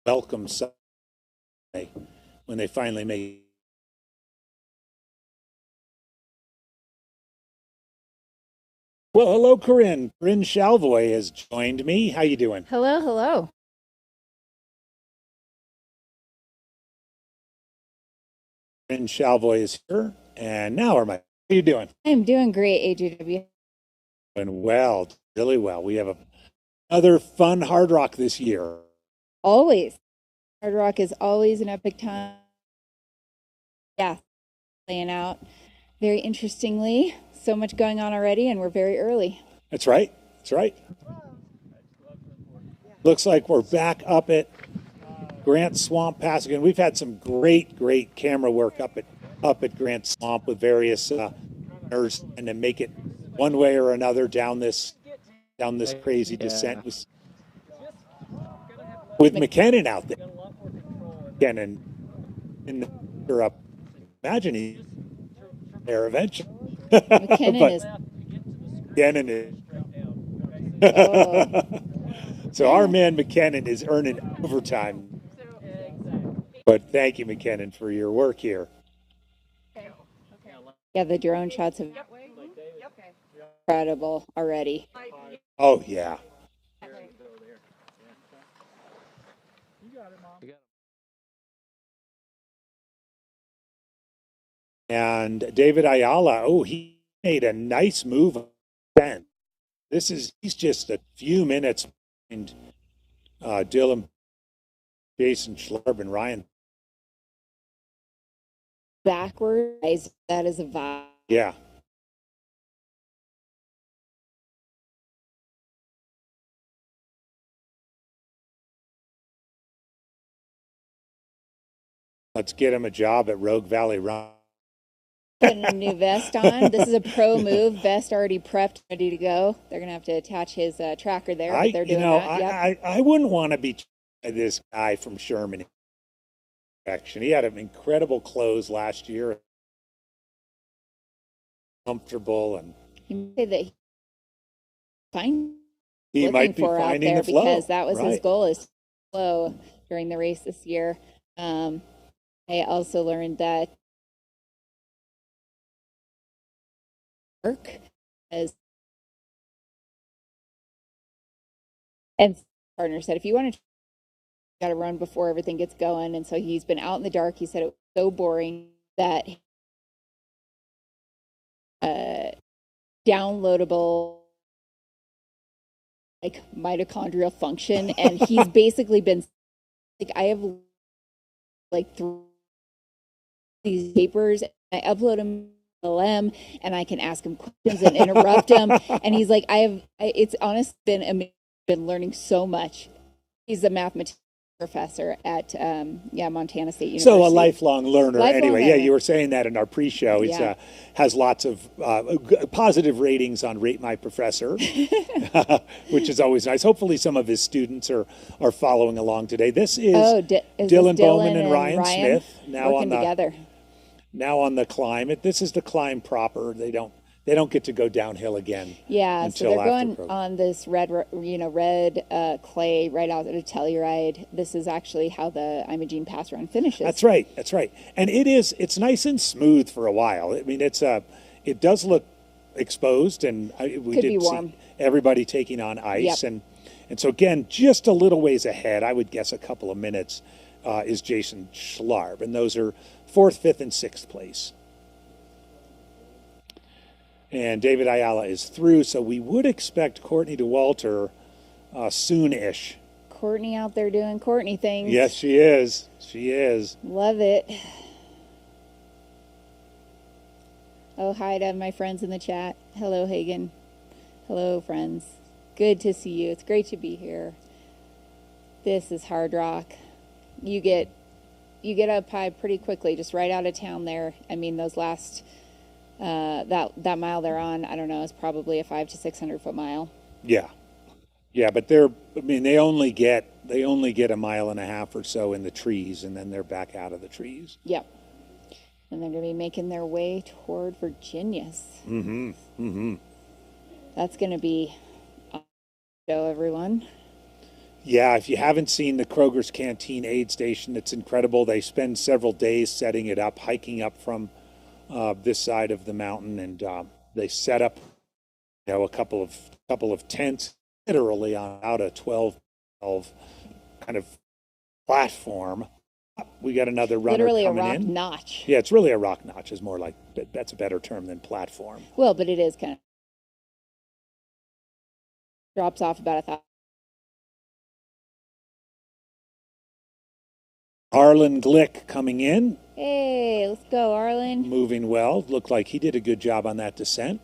Welcome Sunday when they finally make. Well, hello, Corinne. Corinne Chalvoy has joined me. How you doing? Hello, hello. Corinne Chalvoy is here, and now how are you doing? I'm doing great, AJW. Doing well, really well. We have another fun Hard Rock this year. Always. Hard Rock is always an epic time. Yeah, playing out very interestingly. So much going on already, and we're very early. That's right. That's right. Looks like we're back up at Grant Swamp Pass again. We've had some great camera work up at Grant Swamp with various runners, and to make it one way or another down this crazy descent with McKinnon out there. McKinnon up. Imagine he's there eventually. McKinnon is. So our man McKinnon is earning overtime. But thank you, McKinnon, for your work here. Yeah, the drone shots have been incredible already. Oh, yeah. And David Ayala, he made a nice move then. He's just a few minutes behind Dylan, Jason Schlarb, and Ryan. Backwards, that is a vibe. Yeah. Let's get him a job at Rogue Valley Run. Putting a new vest on. This is a pro move. Vest already prepped, ready to go. They're going to have to attach his tracker there. But they're doing that. Yep. I wouldn't want to be this guy from Sherman. He had an incredible close last year. Comfortable and. You say that he might be finding the flow because that was his goal, is flow during the race this year. I also learned that as and partner said, if you want to, got to run before everything gets going. And so he's been out in the dark. He said it was so boring that downloadable like mitochondrial function, and he's basically been like, I have like these papers, I upload them LM, and I can ask him questions and interrupt him, and he's like, it's honestly been learning so much. He's a mathematician professor at Montana State University. So a lifelong learner. Anyway, you were saying that in our pre-show. He has lots of positive ratings on Rate My Professor, which is always nice. Hopefully some of his students are following along today. This is Dylan Bowman and Ryan Smith now together. Now on the climb. This is the climb proper. They don't get to go downhill again. Yeah, so they're going on this red clay right out of Telluride. This is actually how the Imogene Pass run finishes. That's right. And it's nice and smooth for a while. I mean, it does look exposed, and we did see everybody taking on ice. Yep. And so again, just a little ways ahead, I would guess a couple of minutes, is Jason Schlarb. And those are 4th, 5th, and 6th place. And David Ayala is through, so we would expect Courtney DeWalter soon-ish. Courtney out there doing Courtney things. Yes, she is. She is. Love it. Oh, hi to my friends in the chat. Hello, Hagen. Hello, friends. Good to see you. It's great to be here. This is Hard Rock. You get up high pretty quickly, just right out of town there. I mean, those last that mile they're on, I don't know, is probably a 500 to 600 foot mile. Yeah, but they only get a mile and a half or so in the trees, and then they're back out of the trees. Yep. And they're going to be making their way toward Virginia's. Mm-hmm. Mm-hmm. That's going to be a show, everyone. Yeah, if you haven't seen the Kroger's Canteen aid station, it's incredible. They spend several days setting it up, hiking up from this side of the mountain, and they set up, a couple of tents, literally on about a 12 kind of platform. We got another runner literally coming a rock in. notch. Yeah, it's really a rock notch. Is more like, that's a better term than platform. Well, but it is kind of drops off about 1,000. Arlen Glick coming in. Hey, let's go, Arlen. Moving well. Looked like he did a good job on that descent.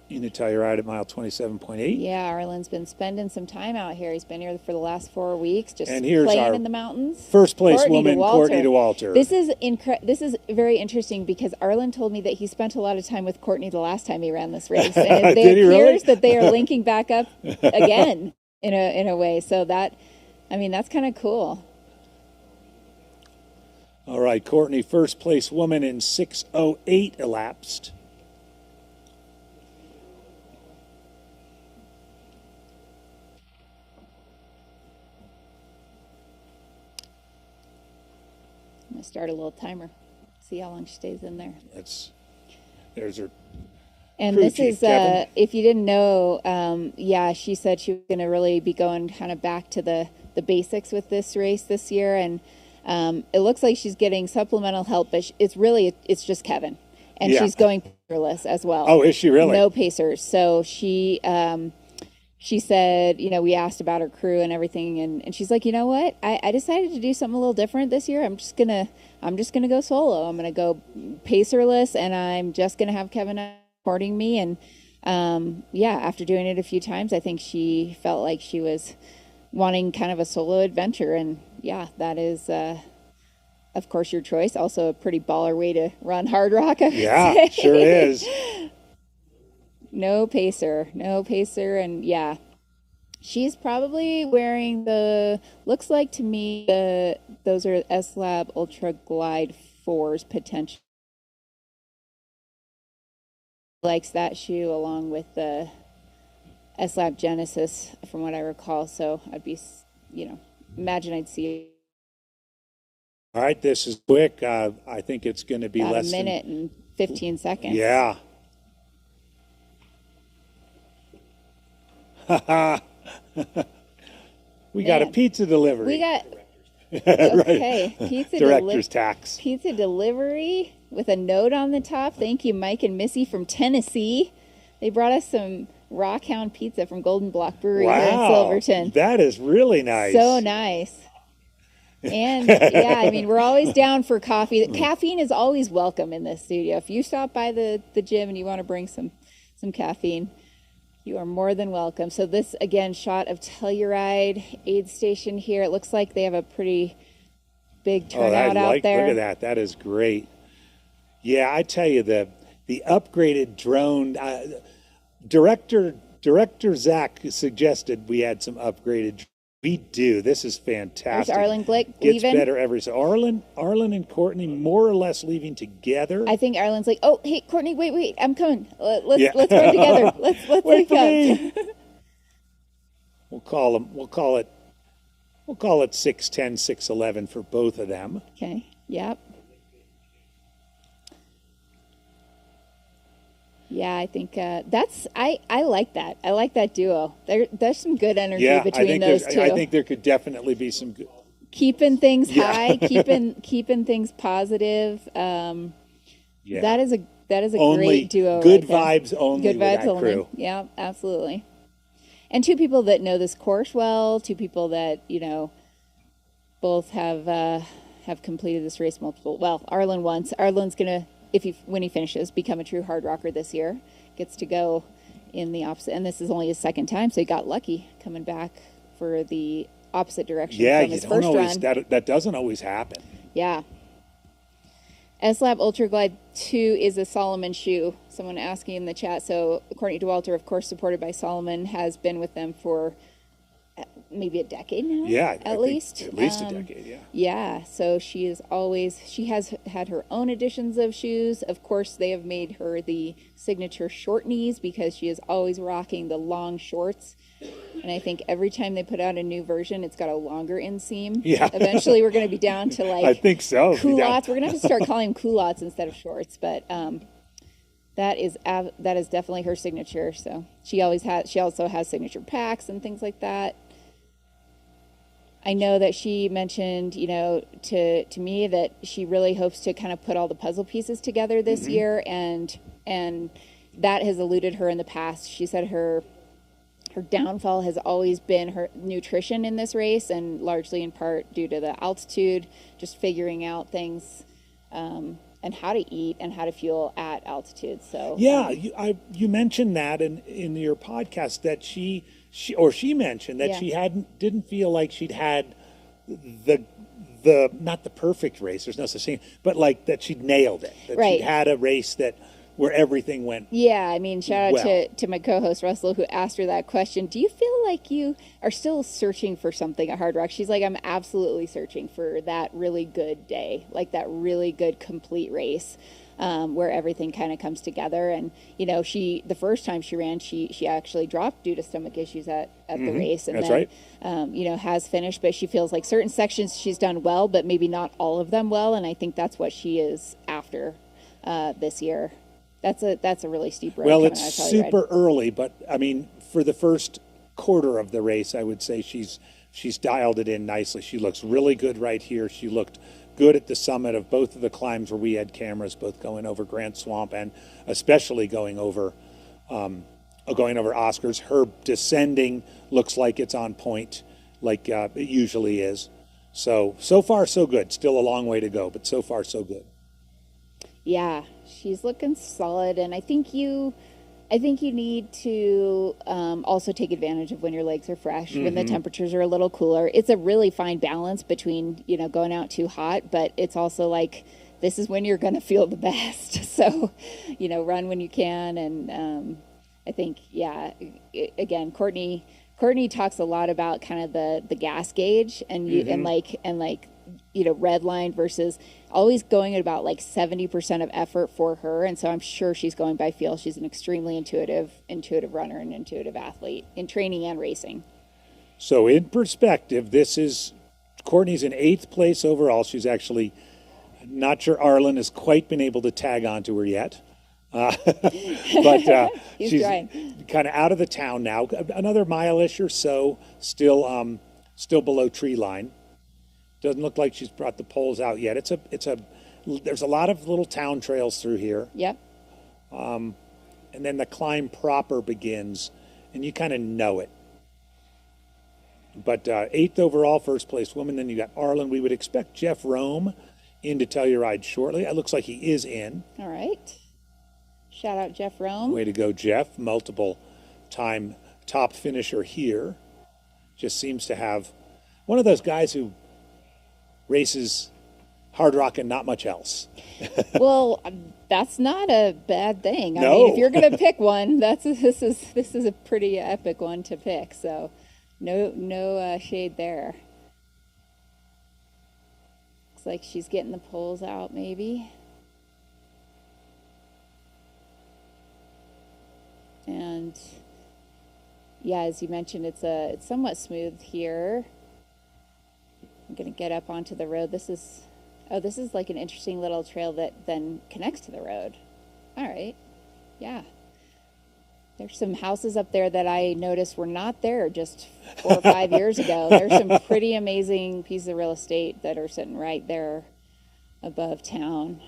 You need to tell you right at mile 27.8. Yeah, Arlen's been spending some time out here. He's been here for the last 4 weeks, just and here's playing our in the mountains. First place woman, Courtney DeWalter. This is very interesting because Arlen told me that he spent a lot of time with Courtney the last time he ran this race, and it Did he really? appears that they are linking back up again in a way. So that's kind of cool. All right, Courtney, first place woman in 6:08 elapsed. I'm going to start a little timer, see how long she stays in there. There's her. And crew this chief, is, Kevin. if you didn't know, she said she was going to really be going kind of back to the basics with this race this year. And it looks like she's getting supplemental help, but it's just Kevin. And Yeah. she's going pacerless as well. Oh, is she really? No pacers. So she said, we asked about her crew and everything. And she's like, you know what? I decided to do something a little different this year. I'm just going to go solo. I'm going to go pacerless, and I'm just going to have Kevin supporting me. And after doing it a few times, I think she felt like she was wanting kind of a solo adventure. And yeah, that is of course your choice. Also a pretty baller way to run Hardrock, I would say. Sure is. No pacer, and yeah, she's probably wearing looks like to me those are S-Lab Ultra Glide 4s potential. Likes that shoe along with the S-Lab Genesis from what I recall, so I'd be, imagine I'd see All right, this is quick. I think it's going to be about less a minute and 15 seconds. Yeah. We got a pizza delivery. We got right. Pizza Director's tax. Pizza delivery with a note on the top. Thank you, Mike and Missy from Tennessee. They brought us some Rockhound pizza from Golden Block Brewery here in Silverton. That is really nice. So nice. And yeah, we're always down for coffee. Caffeine is always welcome in this studio. If you stop by the gym and you want to bring some caffeine, you are more than welcome. So this, again, shot of Telluride aid station here. It looks like they have a pretty big turnout out there. Look at that. That is great. Yeah, I tell you, the upgraded drone, Director Zach suggested we had some upgraded. We do. This is fantastic. There's Arlen Glick Gets leaving. better every so. Arlen and Courtney more or less leaving together. I think Arlen's like, oh, hey, Courtney, wait, I'm coming. Let's run together. Let's Wait link for up. me. We'll call it 6:10, 6:11 for both of them. Okay. Yep. Yeah, I think I like that. I like that duo. There's some good energy between those two. I think there could definitely be some good. Keeping things high, keeping things positive. That is a great duo. Good right vibes there. only. Good vibes with that only. crew. Yeah, absolutely. And two people that know this course well. Two people that both have completed this race multiple. Well, Arlen once. Arlen's gonna, when he finishes, become a true hard rocker this year. Gets to go in the opposite, and this is only his second time, so he got lucky coming back for the opposite direction Yeah, from you his don't first always, run. that doesn't always happen. Yeah. S-Lab Ultra Glide 2 is a Solomon shoe. Someone asking in the chat. So Courtney DeWalter, of course, supported by Solomon, has been with them for maybe a decade now. Yeah, at least. At least a decade, yeah. Yeah, so she has had her own editions of shoes. Of course, they have made her the signature short knees because she is always rocking the long shorts. And I think every time they put out a new version, it's got a longer inseam. Yeah. Eventually, we're going to be down to like I think so. culottes. We're going to have to start calling them culottes instead of shorts. But that is definitely her signature. So she also has signature packs and things like that. I know that she mentioned, to me that she really hopes to kind of put all the puzzle pieces together this year, and that has eluded her in the past. She said her downfall has always been her nutrition in this race, and largely in part due to the altitude, just figuring out things and how to eat and how to fuel at altitude. So yeah, you mentioned that in your podcast that she mentioned that she didn't feel like she'd had the not the perfect race. There's no such thing, but like that she'd nailed it. That right. She'd had a race where everything went. Yeah, I mean, shout out well. to my co-host Russell, who asked her that question. Do you feel like you are still searching for something at Hardrock? She's like, I'm absolutely searching for that really good day, like that really good complete race, where everything kind of comes together. And the first time she ran, she actually dropped due to stomach issues at the race, and that's then right. Has finished. But she feels like certain sections she's done well, but maybe not all of them well. And I think that's what she is after this year. That's a really steep road. Well, it's super early, but I mean, for the first quarter of the race, I would say she's dialed it in nicely. She looks really good right here. She looked good at the summit of both of the climbs where we had cameras, both going over Grant Swamp and especially going over Oscars. Her descending looks like it's on point, like it usually is. So far so good. Still a long way to go, but so far so good. Yeah, she's looking solid, and I think you need to also take advantage of when your legs are fresh, when the temperatures are a little cooler. It's a really fine balance between going out too hot, but it's also like this is when you're going to feel the best. So, run when you can, and I think again, Courtney talks a lot about kind of the gas gauge and red line versus always going at about like 70% of effort for her. And so I'm sure she's going by feel. She's an extremely intuitive runner and intuitive athlete in training and racing. So in perspective, Courtney's in 8th place overall. She's actually not sure Arlen has quite been able to tag onto her yet. But she's kind of out of the town now. Another mile-ish or so, still below tree line. Doesn't look like she's brought the poles out yet. There's a lot of little town trails through here. Yep. And then the climb proper begins, and you kind of know it. But 8th overall, first place woman. Then you got Arlen. We would expect Jeff Rome in to Telluride shortly. It looks like he is in. All right. Shout out Jeff Rome. Way to go, Jeff. Multiple time top finisher here. Just seems to have one of those guys who races Hardrock and not much else. Well, that's not a bad thing. I No. mean, if you're going to pick one, this is a pretty epic one to pick. So, no shade there. Looks like she's getting the poles out, maybe. And yeah, as you mentioned, it's somewhat smooth here. I'm going to get up onto the road. This is like an interesting little trail that then connects to the road. All right. Yeah. There's some houses up there that I noticed were not there just 4 or 5 years ago. There's some pretty amazing pieces of real estate that are sitting right there above town.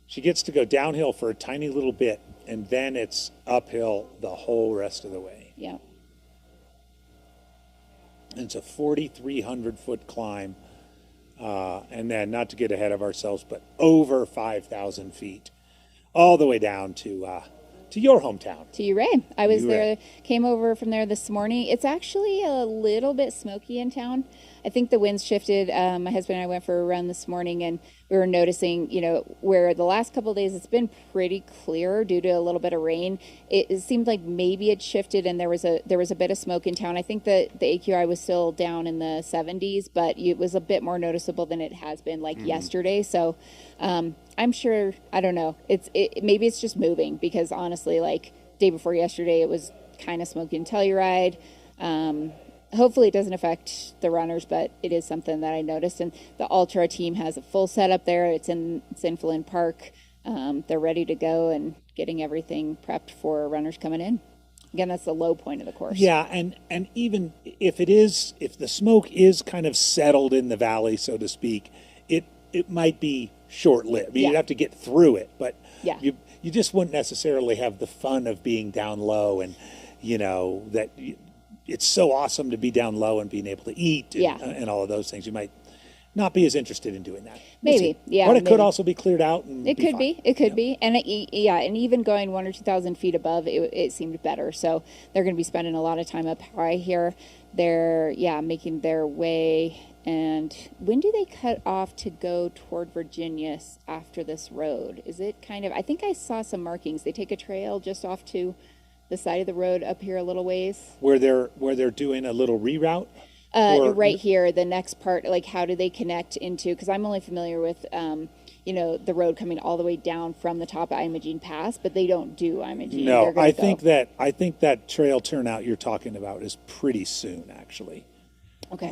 She gets to go downhill for a tiny little bit, and then it's uphill the whole rest of the way. Yeah. It's a 4,300-foot climb, and then, not to get ahead of ourselves, but over 5,000 feet, all the way down to to your hometown. To Ouray. I was Ouray. there, came over from there this morning. It's actually a little bit smoky in town. I think the winds shifted. My husband and I went for a run this morning, and we were noticing, you know, where the last couple of days it's been pretty clear due to a little bit of rain. It seemed like maybe it shifted, and there was a bit of smoke in town. I think that the AQI was still down in the 70s, but it was a bit more noticeable than it has been like yesterday. So I'm sure, I don't know. Maybe it's just moving, because honestly, like day before yesterday, it was kind of smoky in Telluride. Hopefully it doesn't affect the runners, but it is something that I noticed. And the Ultra team has a full setup there. It's in Flynn Park. They're ready to go and getting everything prepped for runners coming in. Again, that's the low point of the course. Yeah, and even if the smoke is kind of settled in the valley, so to speak, it might be short-lived. I mean, you'd have to get through it, but you just wouldn't necessarily have the fun of being down low, and you know that. It's so awesome to be down low and being able to eat and all of those things. You might not be as interested in doing that. Maybe, yeah. But it could also be cleared out. And it could be. It could be. And and even going 1,000 or 2,000 feet above, it seemed better. So they're going to be spending a lot of time up high here. They're making their way. And when do they cut off to go toward Virginia after this road? Is it kind of? I think I saw some markings. They take a trail just off to the side of the road up here a little ways. Where they're doing a little reroute? Right here, the next part, like how do they connect into, because I'm only familiar with, the road coming all the way down from the top of Imogene Pass, but they don't do Imogene. No, I think that trail turnout you're talking about is pretty soon, actually. Okay,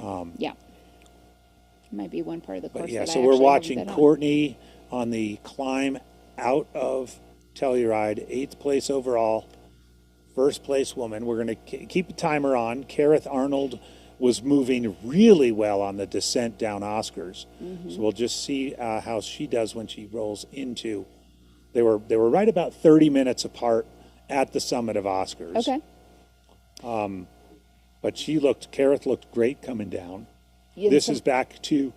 Might be one part of the course. So we're watching Courtney on the climb out of Telluride, 8th place overall. First place woman. We're going to keep the timer on. Kareth Arnold was moving really well on the descent down Oscars. So we'll just see how she does when she rolls into. They were right about 30 minutes apart at the summit of Oscars. Okay. But Kareth looked great coming down. This is back to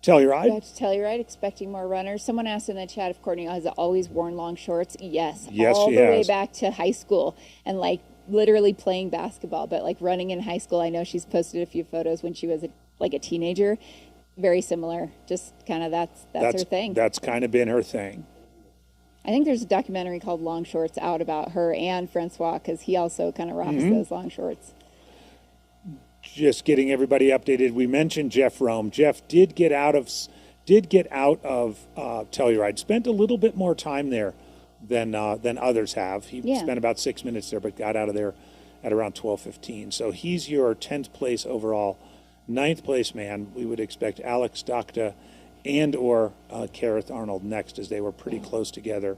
Telluride. Back to Telluride, expecting more runners. Someone asked in the chat if Courtney has always worn long shorts. Yes, all the way back to high school, and like literally playing basketball, but like running in high school. I know she's posted a few photos when she was a teenager. Very similar. Just kind of that's her thing. That's kind of been her thing. I think there's a documentary called Long Shorts out about her and Francois, because he also kind of rocks those long shorts. Just getting everybody updated. We mentioned Jeff Rome. Jeff did get out of Telluride. Spent a little bit more time there than others have. He spent about 6 minutes there, but got out of there at around 12:15. So he's your 10th place overall. 9th place man. We would expect Alex Docta and or Kareth Arnold next, as they were pretty close together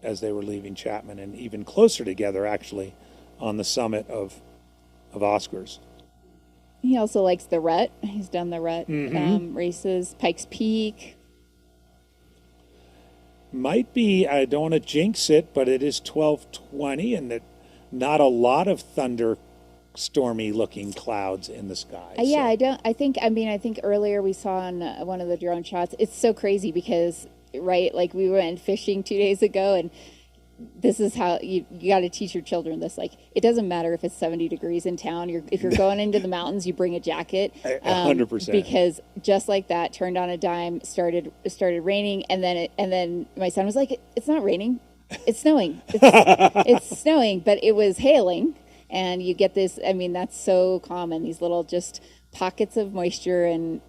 as they were leaving Chapman, and even closer together actually on the summit of Oscars. He also likes the rut. He's done the rut races. Pikes Peak. Might be, I don't want to jinx it, but it is 12:20, and not a lot of stormy looking clouds in the sky. I think earlier we saw on one of the drone shots, it's so crazy because, right, like we went fishing 2 days ago, and this is how you got to teach your children this. Like, it doesn't matter if it's 70 degrees in town. If you're going into the mountains, you bring a jacket. 100%. Because just like that, turned on a dime, started raining, and then my son was like, "It's not raining, it's snowing. It's snowing," but it was hailing, and you get this. I mean, that's so common. These little just pockets of moisture and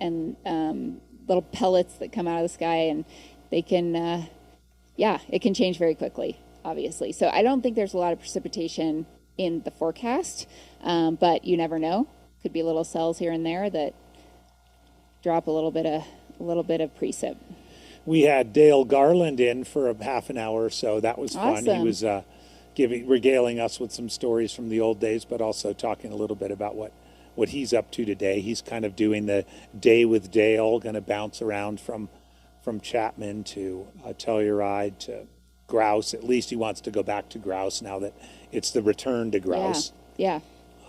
little pellets that come out of the sky, and they can, it can change very quickly. Obviously. So I don't think there's a lot of precipitation in the forecast, but you never know. Could be little cells here and there that drop a little bit of precip. We had Dale Garland in for a half an hour or so. That was fun. Awesome. He was regaling us with some stories from the old days, but also talking a little bit about what he's up to today. He's kind of doing the day with Dale, going to bounce around from Chapman to Telluride to Grouse. At least he wants to go back to Grouse now that it's the return to Grouse. Yeah.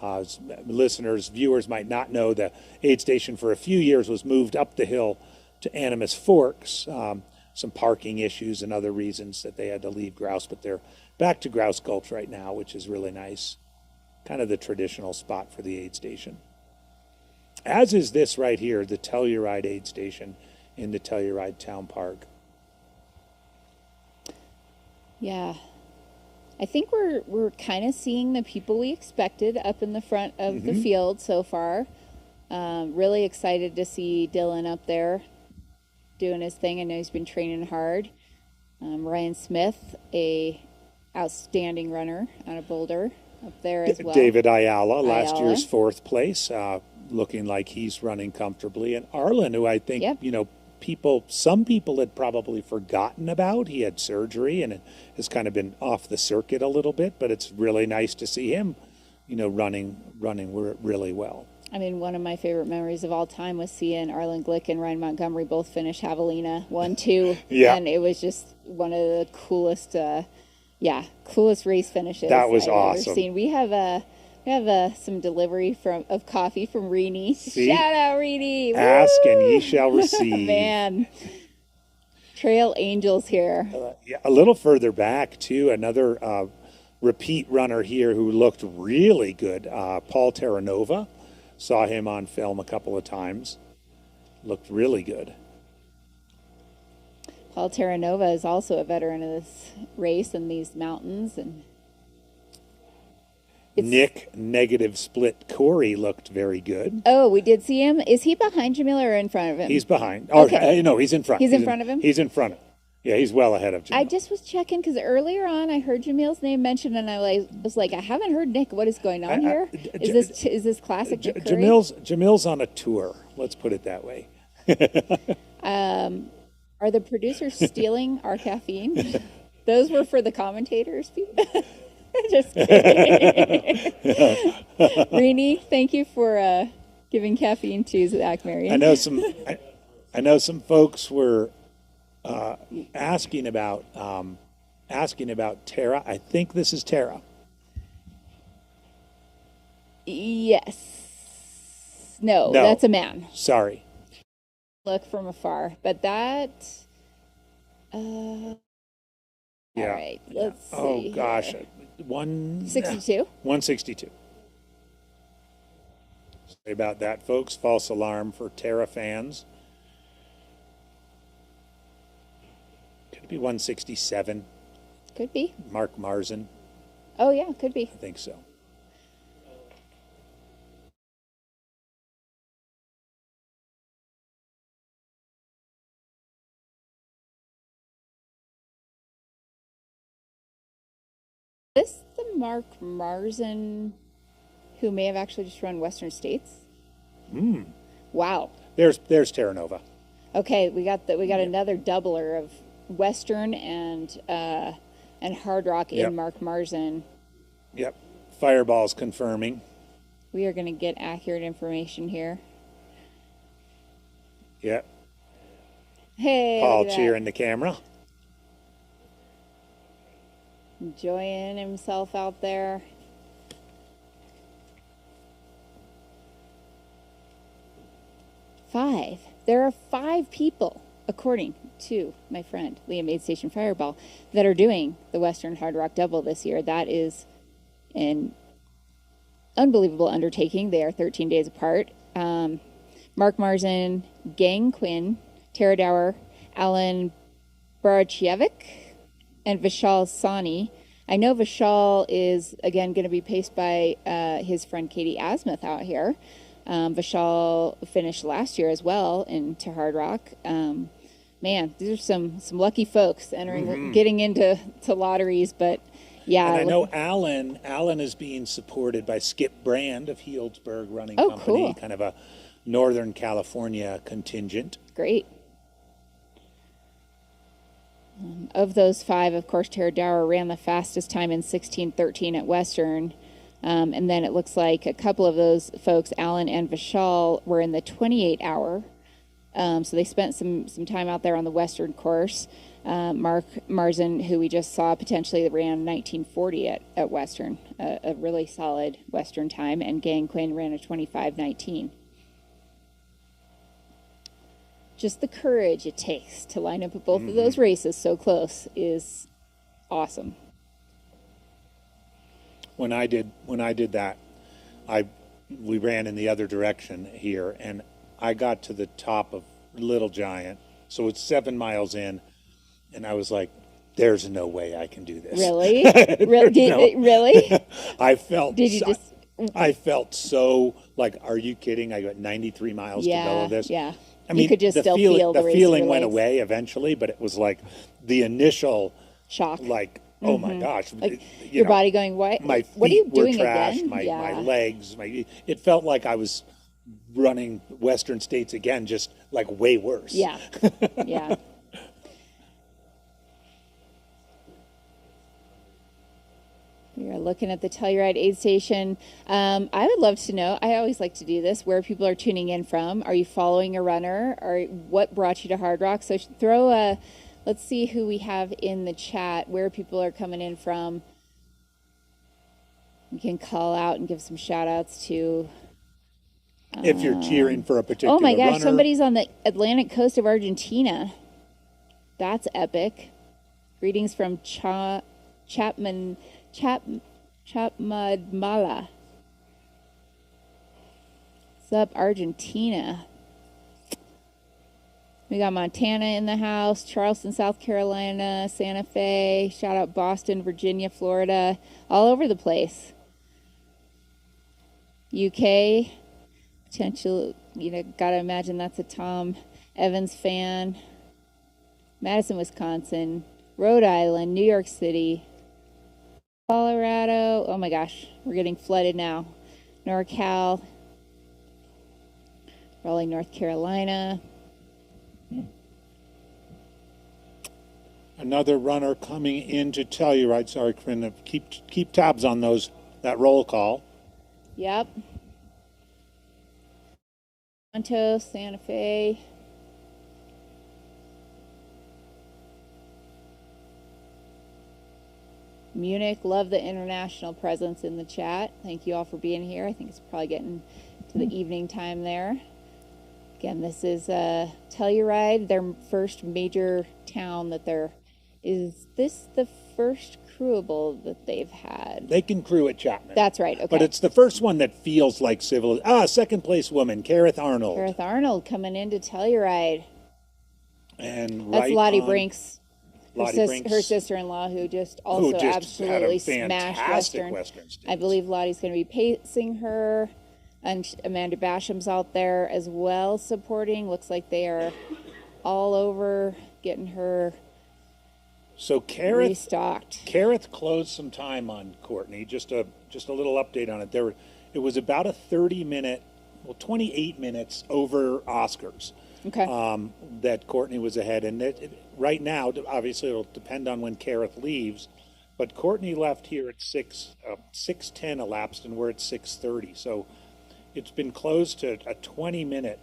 Viewers might not know, the aid station for a few years was moved up the hill to Animas Forks. some parking issues and other reasons that they had to leave grouse, but they're back to grouse gulch right now, which is really nice. Kind of the traditional spot for the aid station. As is this right here, the Telluride aid station in the Telluride Town Park. Yeah. I think we're kind of seeing the people we expected up in the front of the field so far. Really excited to see Dylan up there doing his thing. I know he's been training hard. Ryan Smith, a outstanding runner on a boulder up there as well. David Ayala, last year's 4th place, looking like he's running comfortably. And Arlen, who I think, you know, some people had probably forgotten about. He had surgery and has kind of been off the circuit a little bit, but it's really nice to see him, you know, running really well. I mean, one of my favorite memories of all time was seeing Arlen Glick and Ryan Montgomery both finish Javelina 1-2. Yeah. And it was just one of the coolest, coolest race finishes that was I've awesome. ever seen. We have some delivery of coffee from Reenie. See? Shout out Reenie. Ask Woo! and ye shall receive. Man. Trail Angels here. A little further back, too, another repeat runner here who looked really good, Paul Terranova. Saw him on film a couple of times. Looked really good. Paul Terranova is also a veteran of this race and these mountains. And Nick negative split Corey looked very good. oh, we did see him. Is he behind Jamil or in front of him? He's behind. Oh, Okay. no, he's in front. He's in front of him? He's in front of him. Yeah, he's well ahead of Jamil. I just was checking because earlier on I heard Jamil's name mentioned and I was like, I haven't heard Nick. What is going on here? Is this classic Nick Curry? Jamil's on a tour. Let's put it that way. Are the producers stealing our caffeine? Those were for the commentators. Just kidding. Reenie, thank you for giving caffeine to Zach Marion. I know some folks were asking about Tara. I think this is Tara. Yes. No, that's a man. Sorry. Look from afar, but that. Yeah. All right. Let's see. Oh gosh, here. 162. 162. Sorry about that, folks. False alarm for Tara fans. Could it be 167? Could be. Mark Marzin. Oh yeah, could be. I think so. Is this the Mark Marzin who may have actually just run Western States? Wow. There's Terranova. Okay, we got another doubler of Western and Hardrock Yep. in Mark Marzin. Yep. Fireball's confirming. We are going to get accurate information here. Yep. Hey, Paul look at that. cheering the camera. Enjoying himself out there. There are 5 people, according to my friend Liam Aid Station Fireball, that are doing the Western Hardrock Double this year. That is an unbelievable undertaking. They are 13 days apart. Mark Marzin, Gang Quinn, Tara Dower, Alan Barachievik, and Vishal Sani. I know Vishal is, again, going to be paced by his friend Katie Asmuth out here. Vishal finished last year as well into Hardrock. Man, these are some lucky folks entering, getting into lotteries, but yeah. And I know Alan is being supported by Skip Brand of Healdsburg Running Company, cool. kind of a Northern California contingent. Great. Of those 5, of course, Tara Dower ran the fastest time in 16:13 at Western. And then it looks like a couple of those folks, Alan and Vishal, were in the 28-hour. So they spent some time out there on the Western course. Mark Marzin, who we just saw, potentially ran 19:40 at Western, a really solid Western time. And Gang Quinn ran a 25:19. just the courage it takes to line up at both of those races so close is awesome. When I did that, we ran in the other direction here, and I got to the top of Little Giant, so it's 7 miles in, and I was like, "There's no way I can do this." Really? Really? I felt. Did you just? I felt so like, "Are you kidding?" I got 93 miles to go of this. Yeah. I mean, you could just the still feeling, feel the race feeling in your went legs. away eventually, but it was like the initial shock. Like, oh my gosh, Like you your know, body going, what? My feet What are you were doing trashed. again? My Yeah. legs. It felt like I was running Western States again, just like way worse. Yeah. Yeah. We are looking at the Telluride aid station. I would love to know, I always like to do this, where people are tuning in from. Are you following a runner? Or what brought you to Hardrock? So throw a, let's see who we have in the chat, where people are coming in from. You can call out and give some shout outs to. If you're cheering for a particular Oh my gosh, runner. somebody's on the Atlantic coast of Argentina. That's epic. Greetings from Chapmanmala. What's up, Argentina? We got Montana in the house, Charleston, South Carolina, Santa Fe, shout out Boston, Virginia, Florida, all over the place. UK, potential, gotta imagine that's a Tom Evans fan. Madison, Wisconsin, Rhode Island, New York City, Colorado. Oh my gosh, we're getting flooded now. NorCal, Raleigh, North Carolina. Another runner coming in to Telluride. Sorry, Corinne, keep tabs on that roll call. Yep. Toronto, Santa Fe. Munich, love the international presence in the chat. Thank you all for being here. I think it's probably getting to the evening time there. Again, this is Telluride, their first major town that they're. Is this the first crewable that they've had? They can crew at Chapman. That's right, okay. But it's the first one that feels like civil. Second place woman, Kareth Arnold. Kareth Arnold coming into Telluride. And that's right Lottie on, Brinks. Her sister-in-law, who just also absolutely smashed Western. I believe Lottie's going to be pacing her, and Amanda Basham's out there as well supporting. Looks like they are all over getting her restocked. Kareth closed some time on Courtney. Just a little update on it. It was about a 28 minutes over Oscars. Okay. That Courtney was ahead, and right now, obviously, it'll depend on when Kareth leaves. But Courtney left here at 6:10 elapsed, and we're at 6:30. So it's been close to a 20-minute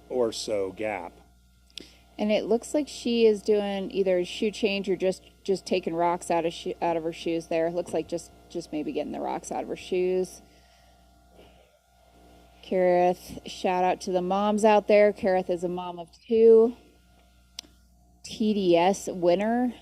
or so gap. And it looks like she is doing either a shoe change or just taking rocks out of her shoes. There, it looks like just maybe getting the rocks out of her shoes. Kareth, shout out to the moms out there. Kareth is a mom of 2. TDS winner.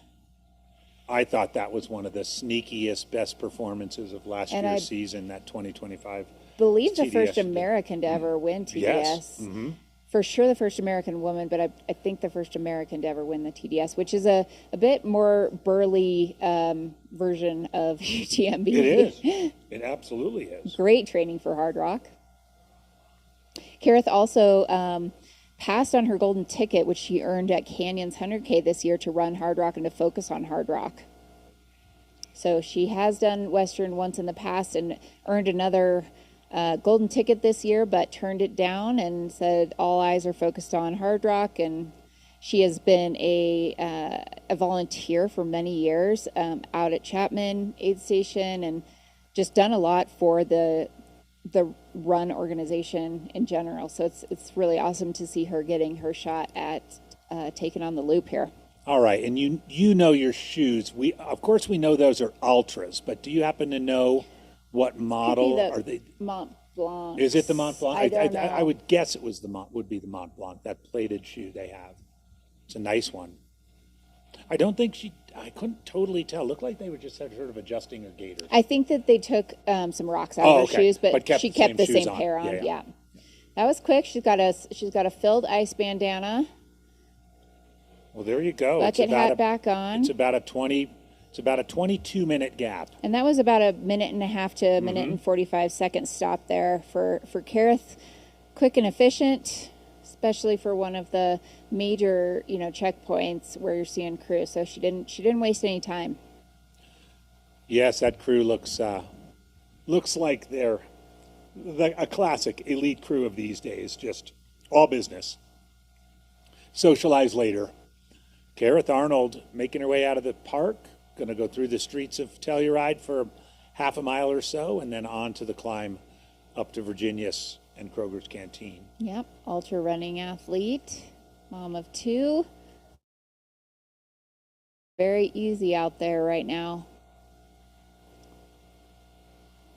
I thought that was one of the sneakiest, best performances of last year's season, that 2025. Believe the first American to ever win TDS. Yes. Mm-hmm. For sure the first American woman, but I think the first American to ever win the TDS, which is a bit more burly version of UTMB. It is. It absolutely is. Great training for Hardrock. Kareth also passed on her golden ticket, which she earned at Canyons 100K this year, to run Hardrock and to focus on Hardrock. So she has done Western once in the past and earned another golden ticket this year, but turned it down and said all eyes are focused on Hardrock. And she has been a volunteer for many years out at Chapman aid station, and just done a lot for the run organization in general. So it's really awesome to see her getting her shot at taking on the loop here. All right, and you know your shoes. Of course we know those are ultras, but do you happen to know what model are they? Blanc. Is it the Mont Blanc? I don't know. I would guess it was would be the Mont Blanc, that plated shoe they have. It's a nice one. I don't think I couldn't totally tell. Looked like they were just sort of adjusting her gaiters. I think that they took some rocks out of her shoes, but she kept the same pair on. Yeah. That was quick. She's got a filled ice bandana. Well, there you go. Bucket hat back on. It's about a 22-minute gap. And that was about a minute and a half to a minute and 45 seconds stop there for Kareth. Quick and efficient, especially for one of the major, checkpoints where you're seeing crew. So she didn't waste any time. Yes, that crew looks like they're a classic elite crew of these days, just all business. Socialize later. Kareth Arnold making her way out of the park, going to go through the streets of Telluride for half a mile or so, and then on to the climb up to Virginius and Kroger's Canteen. Yep, ultra running athlete, mom of 2. Very easy out there right now.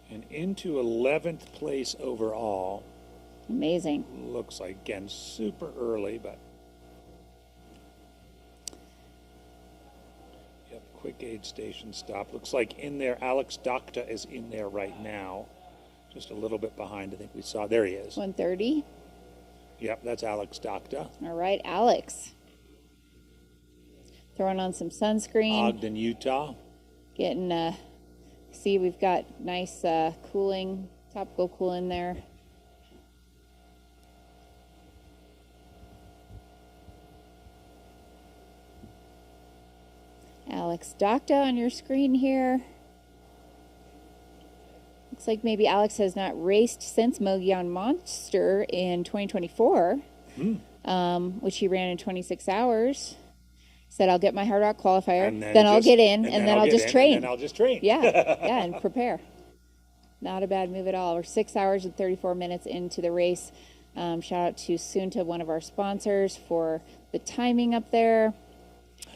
And into 11th place overall. Amazing. Looks like, again, super early, but yep, quick aid station stop. Looks like in there, Alex Docta is in there right now. Just a little bit behind, I think we saw. There he is. 1:30. Yep, that's Alex Docta. All right, Alex. Throwing on some sunscreen. Ogden, Utah. Getting, see, we've got nice cooling, topical cooling there. Alex Docta on your screen here. Looks like maybe Alex has not raced since Mogollon Monster in 2024, which he ran in 26 hours. Said, I'll get my Hardrock qualifier, then I'll get in, and then I'll just train. And then I'll just train. Yeah, and prepare. Not a bad move at all. We're 6 hours and 34 minutes into the race. Shout out to Sunta, one of our sponsors, for the timing up there.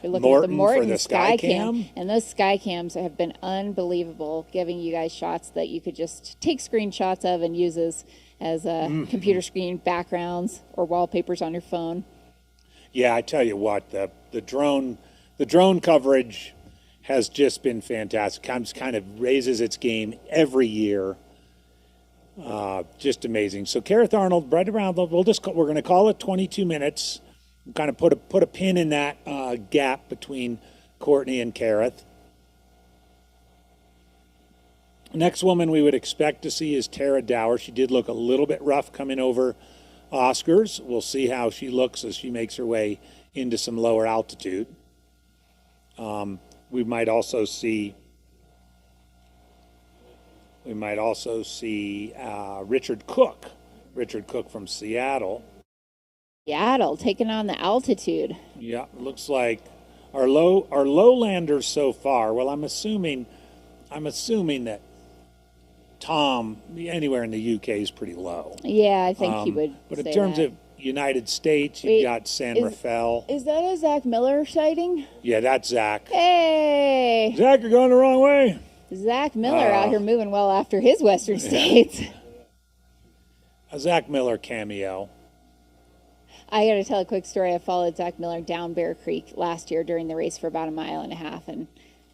We're looking at the Morton Skycam, and those Skycams have been unbelievable, giving you guys shots that you could just take screenshots of and use as computer screen backgrounds or wallpapers on your phone. Yeah, I tell you what, the drone coverage has just been fantastic. Kind of raises its game every year. Just amazing. So Kareth Arnold, right around. We're going to call it 22 minutes. Kind of put a pin in that gap between Courtney and Kareth. Next woman we would expect to see is Tara Dower. She did look a little bit rough coming over Oscars. We'll see how she looks as she makes her way into some lower altitude. We might also see Richard Cook from Seattle. Seattle taking on the altitude. Yeah, looks like our lowlanders so far. Well, I'm assuming that Tom anywhere in the UK is pretty low. Yeah, I think he would. But in terms of United States, you've got San Rafael. Is that a Zach Miller sighting? Yeah, that's Zach. Hey, Zach, you're going the wrong way. Zach Miller out here moving well after his Western States. A Zach Miller cameo. I got to tell a quick story. I followed Zach Miller down Bear Creek last year during the race for about a mile and a half, and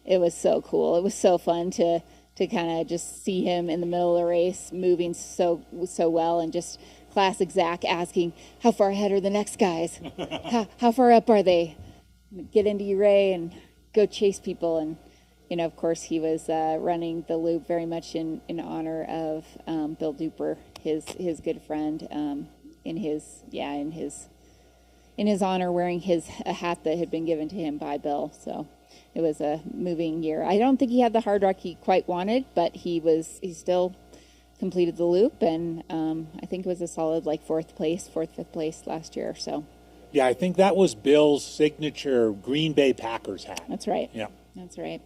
it was so cool. It was so fun to kind of just see him in the middle of the race moving so well, and just classic Zach asking, how far ahead are the next guys? how far up are they? Get into Uray and go chase people. And, of course, he was running the loop very much in honor of Bill Duper, his good friend, in his honor, wearing a hat that had been given to him by Bill. So it was a moving year. I don't think he had the Hardrock he quite wanted, but he still completed the loop, and I think it was a solid fourth, fifth place last year. So yeah, I think that was Bill's signature Green Bay Packers hat. That's right. Yeah, that's right.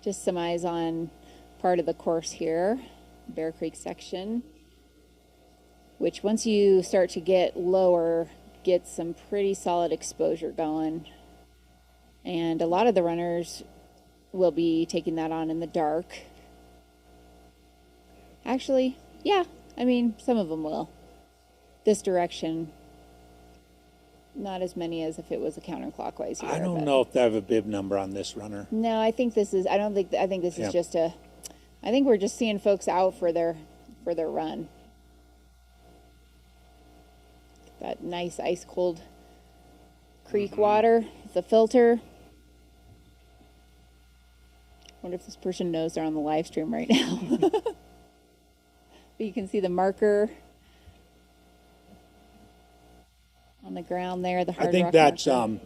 Just some eyes on part of the course here, Bear Creek section, which once you start to get lower, gets some pretty solid exposure going. And a lot of the runners will be taking that on in the dark. Actually, yeah. I mean, some of them will. This direction, not as many as if it was a counterclockwise here. I don't know if they have a bib number on this runner. No, I think this is. I think this Yeah. is just a. I think we're just seeing folks out for their run. That nice ice cold creek water, the filter. Wonder if this person knows they're on the live stream right now. But you can see the marker on the ground there. The Hardrock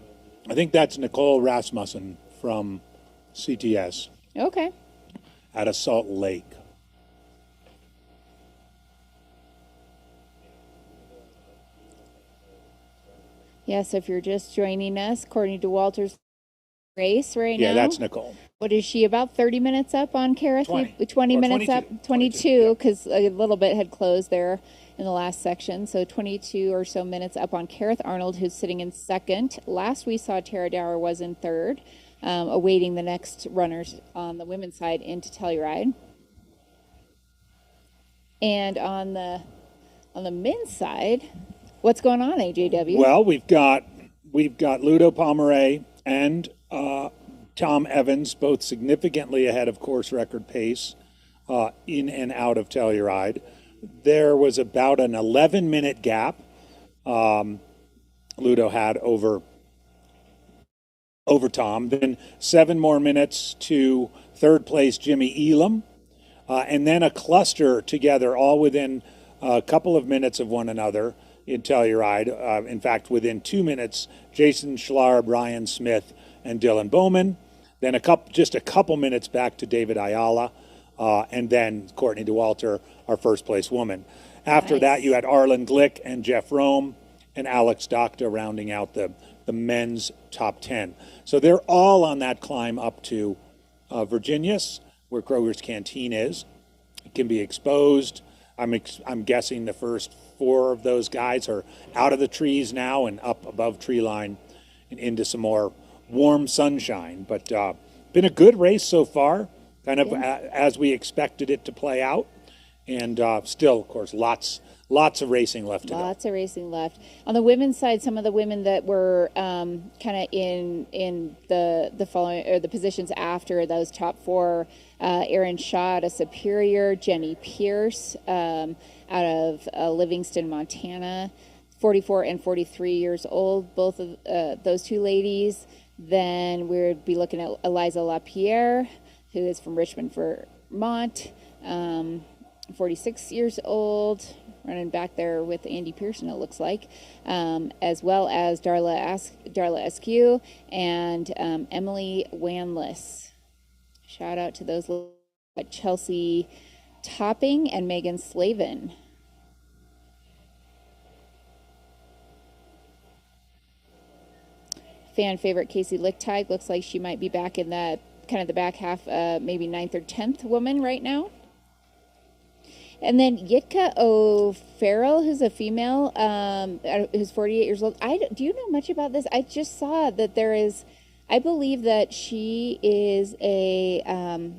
I think that's Nicole Rasmussen from CTS Okay. out of Salt Lake. Yeah, so if you're just joining us, Courtney DeWalter's race right now. Yeah, that's Nicole. What is she, about 30 minutes up on Kara? 20 Or minutes 22. up? 22, because a little bit had closed there in the last section. So 22 or so minutes up on Kareth Arnold, who's sitting in second. Last we saw Tara Dower was in third, awaiting the next runners on the women's side into Telluride. And on the men's side, what's going on, AJW? Well, we've got Ludo Pomeray and Tom Evans, both significantly ahead of course record pace in and out of Telluride. There was about an 11-minute gap Ludo had over Tom. Then 7 more minutes to third place Jimmy Elam, and then a cluster together, all within a couple of minutes of one another in Telluride. In fact, within 2 minutes, Jason Schlarb, Ryan Smith, and Dylan Bowman. Then just a couple minutes back to David Ayala, and then Courtney DeWalter, our first place woman. After that, you had Arlen Glick and Jeff Rome and Alex Docta rounding out the men's top 10. So they're all on that climb up to Virginius, where Kroger's Canteen is. It can be exposed. I'm guessing the first 4 of those guys are out of the trees now and up above tree line and into some more warm sunshine. But been a good race so far, kind of as we expected it to play out. And still, of course, lots of racing left to go. Lots of racing left. On the women's side, some of the women that were kind of in the following or the positions after those top 4, Erin Shaw out of Superior, Jenny Pierce out of Livingston, Montana, 44 and 43 years old, both of those 2 ladies. Then we would be looking at Eliza LaPierre, who is from Richmond, Vermont, 46 years old, running back there with Andy Pearson, it looks like, as well as Darla Askew and Emily Wanless. Shout out to those Chelsea Topping and Megan Slavin. Fan favorite Casey Lichtig looks like she might be back in that kind of the back half, maybe 9th or 10th woman right now. And then Yitka O'Farrell, who's a female, who's 48 years old. Do you know much about this? I just saw that there is, I believe that she is a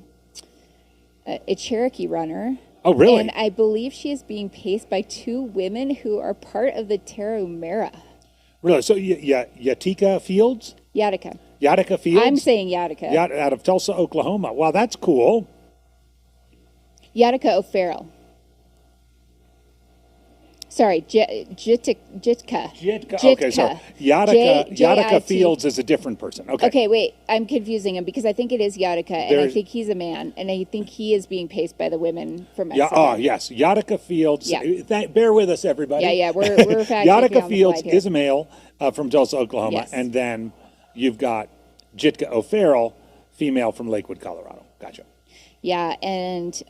Cherokee runner. Oh, really? And I believe she is being paced by 2 women who are part of the Tarahumara. Really? So, Yatika Fields? Yatika. Yatika Fields? I'm saying Yatika. Out of Tulsa, Oklahoma. Wow, that's cool. Yatika O'Farrell. Sorry, Jitka. Okay, so Yatika Fields is a different person. Okay, wait. I'm confusing him because I think it is Yatika, and I think he's a man, and I think he is being paced by the women from Mexico. Oh, yes. Yatika Fields. Yeah. Bear with us, everybody. Yeah, we're fact Yatika Fields is a male from Tulsa, Oklahoma, Yes. and then you've got Jitka O'Farrell, female from Lakewood, Colorado. Gotcha. Yeah, and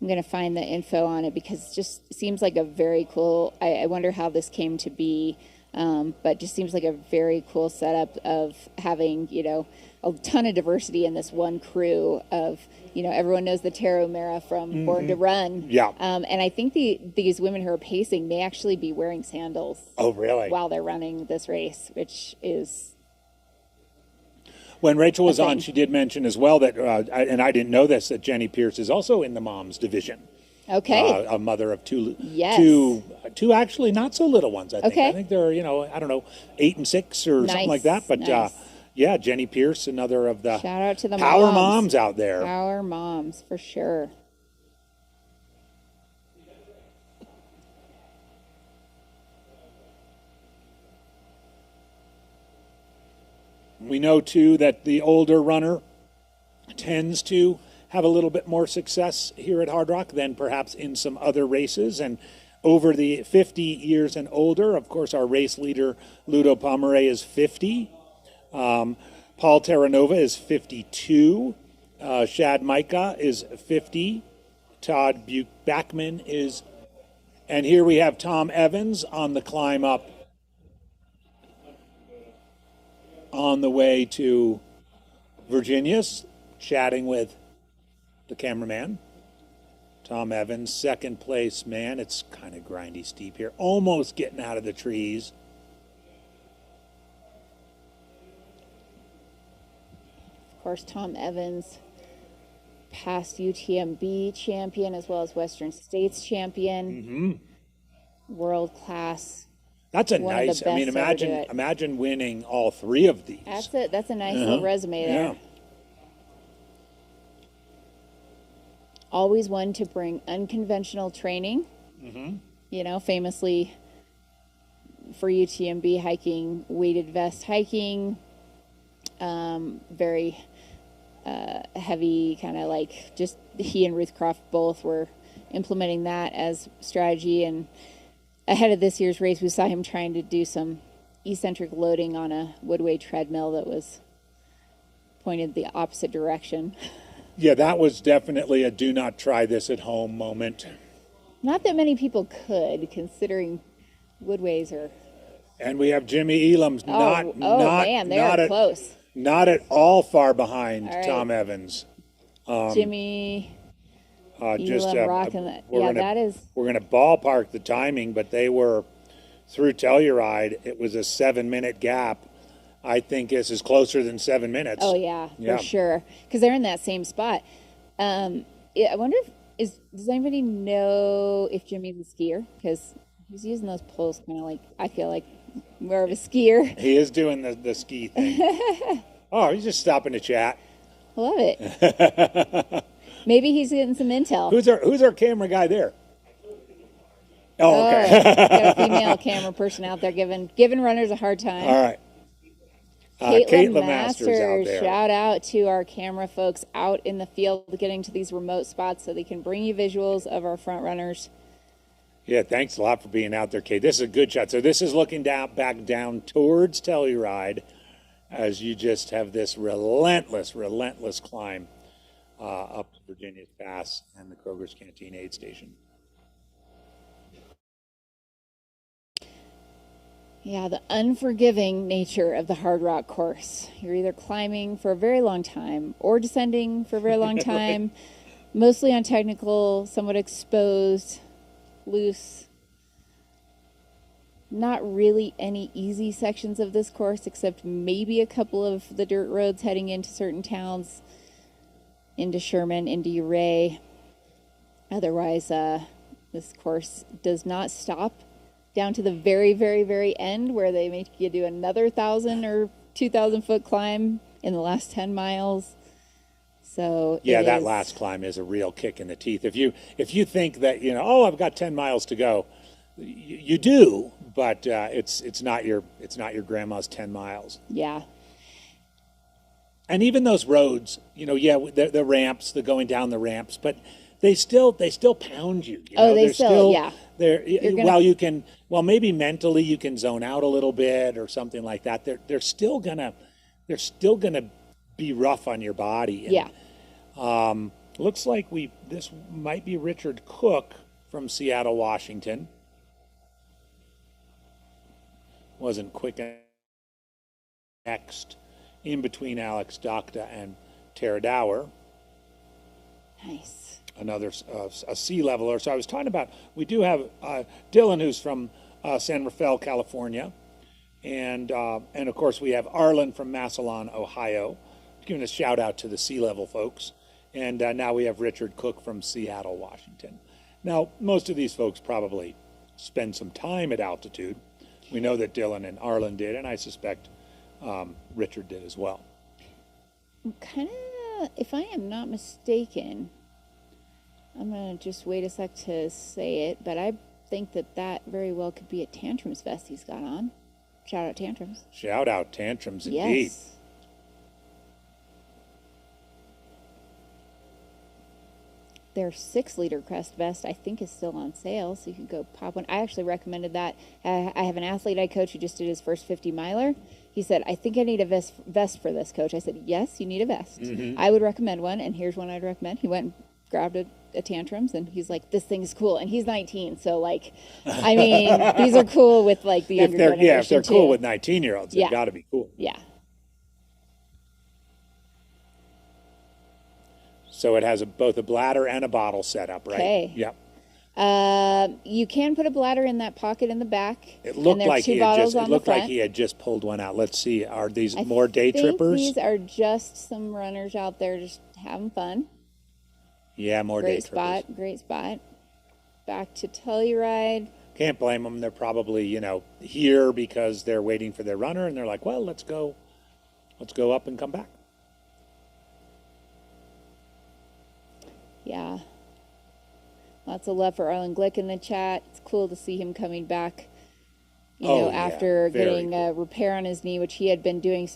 I'm going to find the info on it because it just seems like a very cool, I wonder how this came to be, but just seems like a very cool setup of having, a ton of diversity in this one crew of, everyone knows the Tarahumara from Born to Run. Yeah. And I think these women who are pacing may actually be wearing sandals. Oh, really? While they're running this race, which is... When Rachel was a on, thing. she did mention as well that, and I didn't know this, that Jenny Pierce is also in the moms division. Okay. A mother of two actually not so little ones, I think. Okay. I think they're, I don't know, 8 and 6 or something like that. But yeah, Jenny Pierce, another of the shout out to the power moms out there. Power moms, for sure. We know, too, that the older runner tends to have a little bit more success here at Hardrock than perhaps in some other races. And over the 50 years and older, of course, our race leader, Ludo Pomeray, is 50. Paul Terranova is 52. Shad Micah is 50. Todd Buchbackman is... And here we have Tom Evans on the climb up on the way to Virginia's, chatting with the cameraman. Tom Evans, second place man. It's kind of grindy steep here. Almost getting out of the trees. Of course, Tom Evans, past UTMB champion as well as Western States champion. World class. That's a nice, I mean, imagine winning all 3 of these. That's it. That's a nice little resume there. Yeah. Always one to bring unconventional training. You know, famously for UTMB hiking, weighted vest hiking, very heavy, kind of like just he and Ruth Croft both were implementing that as strategy. And ahead of this year's race, we saw him trying to do some eccentric loading on a Woodway treadmill that was pointed the opposite direction. Yeah, that was definitely a do not try this at home moment. Not that many people could, considering Woodways are... And we have Jimmy Elam's man, they're close. Not at all far behind All right. Tom Evans. Jimmy Just Elam rocking that. Yeah, that is... We're going to ballpark the timing, but they were, through Telluride, it was a 7-minute gap. I think this is closer than 7 minutes. Oh, yeah, for sure. Because they're in that same spot. I wonder if, does anybody know if Jimmy's a skier? Because he's using those poles kind of like, I feel like, more of a skier. He is doing the ski thing. Oh, he's just stopping to chat. I love it. Maybe he's getting some intel. Who's our camera guy there? Oh, okay. Got a female camera person out there giving runners a hard time. All right. Caitlin Masters out there. Shout out to our camera folks out in the field getting to these remote spots so they can bring you visuals of our front runners. Yeah, thanks a lot for being out there, Kate. This is a good shot. So this is looking back down towards Telluride as you just have this relentless climb up to Virginia's Pass and the Kroger's Canteen aid station. Yeah, the unforgiving nature of the Hardrock course. You're either climbing for a very long time or descending for a very long time, mostly on technical, somewhat exposed, loose. Not really any easy sections of this course, except maybe a couple of the dirt roads heading into certain towns, into Sherman, into Uray. Otherwise, this course does not stop down to the very, very, very end where they make you do another 1,000 or 2,000 foot climb in the last 10 miles. So yeah, that last climb is a real kick in the teeth. If you think that, I've got 10 miles to go, you do, but it's not your grandma's 10 miles. Yeah. And even those roads, the ramps, the going down the ramps, but they still pound you. They still, yeah. Well, maybe mentally you can zone out a little bit or something like that. They're still gonna be rough on your body. And, yeah. Looks like this might be Richard Cook from Seattle, Washington. Wasn't quick next in between Alex Docta and Tara Dower. Nice. Another a sea leveler. So I was talking about, we do have Dylan, who's from San Rafael, California, and of course we have Arlen from Massillon, Ohio. giving a shout out to the Sea Level folks. And now we have Richard Cook from Seattle, Washington. Now, most of these folks probably spend some time at altitude. We know that Dylan and Arlen did, and I suspect Richard did as well. Kind of, if I am not mistaken, I'm going to just wait a sec to say it, but I think that that very well could be a Tantrums vest he's got on. Shout out Tantrums. Shout out Tantrums, indeed. Yes. Their 6-liter crest vest, I think, is still on sale, so you can go pop one. I actually recommended that. I have an athlete I coach who just did his first 50 miler. He said, I think I need a vest for this, coach. I said, yes, you need a vest. I would recommend one, and here's one I'd recommend. He went and grabbed a Tantrums, and he's like, this thing's cool. And he's 19, so, like, I mean, these are cool with, like, the younger generation, yeah, if they're too. cool with 19-year-olds, they've Yeah. got to be cool. Yeah. So it has both a bladder and a bottle setup, right? Okay. Yep. You can put a bladder in that pocket in the back. It looked and like two he had bottles just. It on looked the front. like he had just pulled one out. Let's see. Are these I more day think trippers? These are just some runners out there just having fun. Yeah, more day Great trippers. spot. Great spot. Back to Telluride. Can't blame them. They're probably here because they're waiting for their runner, and they're like, well, let's go up and come back. Yeah. Lots of love for Arlen Glick in the chat. It's cool to see him coming back, after getting a repair on his knee, which he had been doing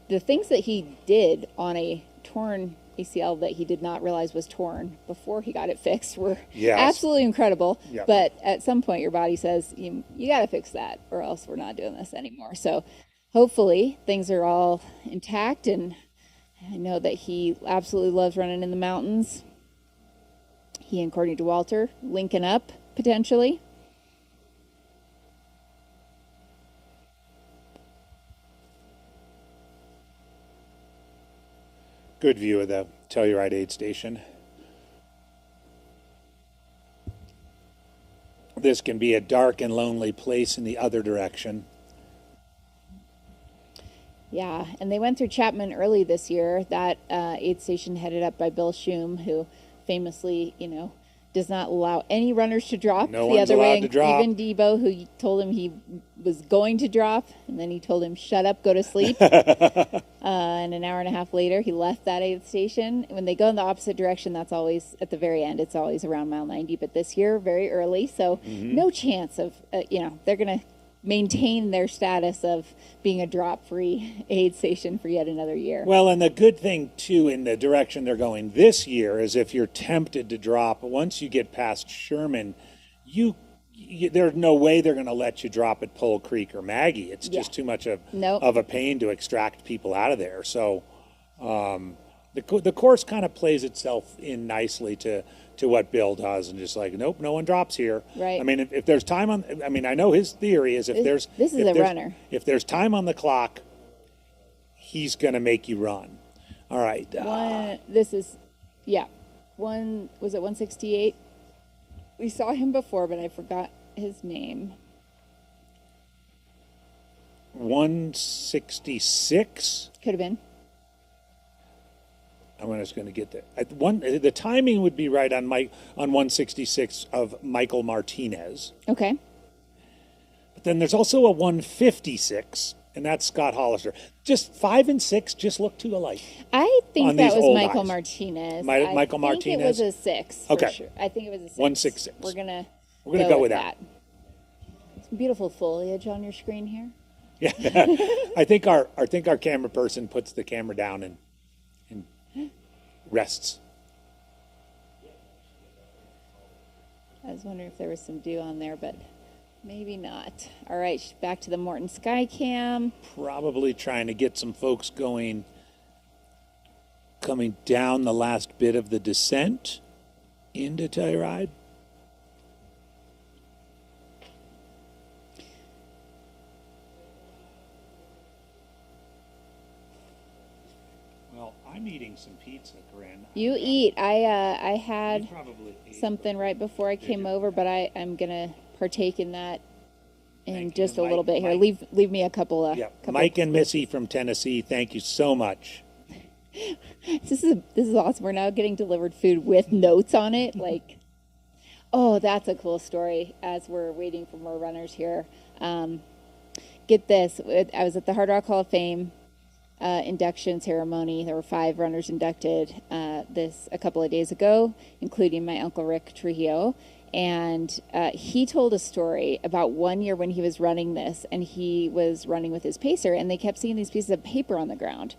the things that he did on a torn ACL that he did not realize was torn before he got it fixed were absolutely incredible. Yep. But at some point your body says, you got to fix that or else we're not doing this anymore. So hopefully things are all intact, and I know that he absolutely loves running in the mountains. He and Courtney DeWalter linking up, potentially. Good view of the Telluride aid station. This can be a dark and lonely place in the other direction. Yeah, and they went through Chapman early this year. That aid station headed up by Bill Schum, who famously, does not allow any runners to drop. No the one's other way, allowed to drop. even Debo, who told him he was going to drop, and then he told him, shut up, go to sleep. And an hour and a half later, he left that aid station. When they go in the opposite direction, that's always at the very end. It's always around mile 90. But this year, very early, so no chance of, they're going to maintain their status of being a drop-free aid station for yet another year. Well, and the good thing, too, in the direction they're going this year is if you're tempted to drop, once you get past Sherman, there's no way they're going to let you drop at Pole Creek or Maggie. It's just too much of a pain to extract people out of there. So the course kind of plays itself in nicely to what Bill does, and just like, nope, no one drops here. Right. I mean, if there's time on, I know his theory is This is a runner. If there's time on the clock, he's going to make you run. All right. Was it 168? We saw him before, but I forgot his name. 166? Could have been. I'm just going to get that. The timing would be right on 166 of Michael Martinez. Okay. But then there's also a 156, and that's Scott Hollister. Just 5 and 6 just look too alike. I think that was Michael eyes. Martinez. Michael I think Martinez. it was a 6. Okay. For sure. I think it was a 6. 166. We're gonna go with that. Some beautiful foliage on your screen here. Yeah. I think our camera person puts the camera down and rests. I was wondering if there was some dew on there, but maybe not. All right, back to the Morton Skycam. Probably trying to get some folks coming down the last bit of the descent into Telluride. Well, I'm eating some pizza, Corinne. You eat. I had something right before I came over, but I'm gonna partake in that in just a little bit here. Leave me a couple of. Mike and Missy from Tennessee, thank you so much. This is awesome. We're now getting delivered food with notes on it. Like, oh, that's a cool story. As we're waiting for more runners here, get this. I was at the Hardrock Hall of Fame induction ceremony. There were 5 runners inducted a couple of days ago, including my Uncle Rick Trujillo. And he told a story about one year when he was running this, and he was running with his pacer, and they kept seeing these pieces of paper on the ground.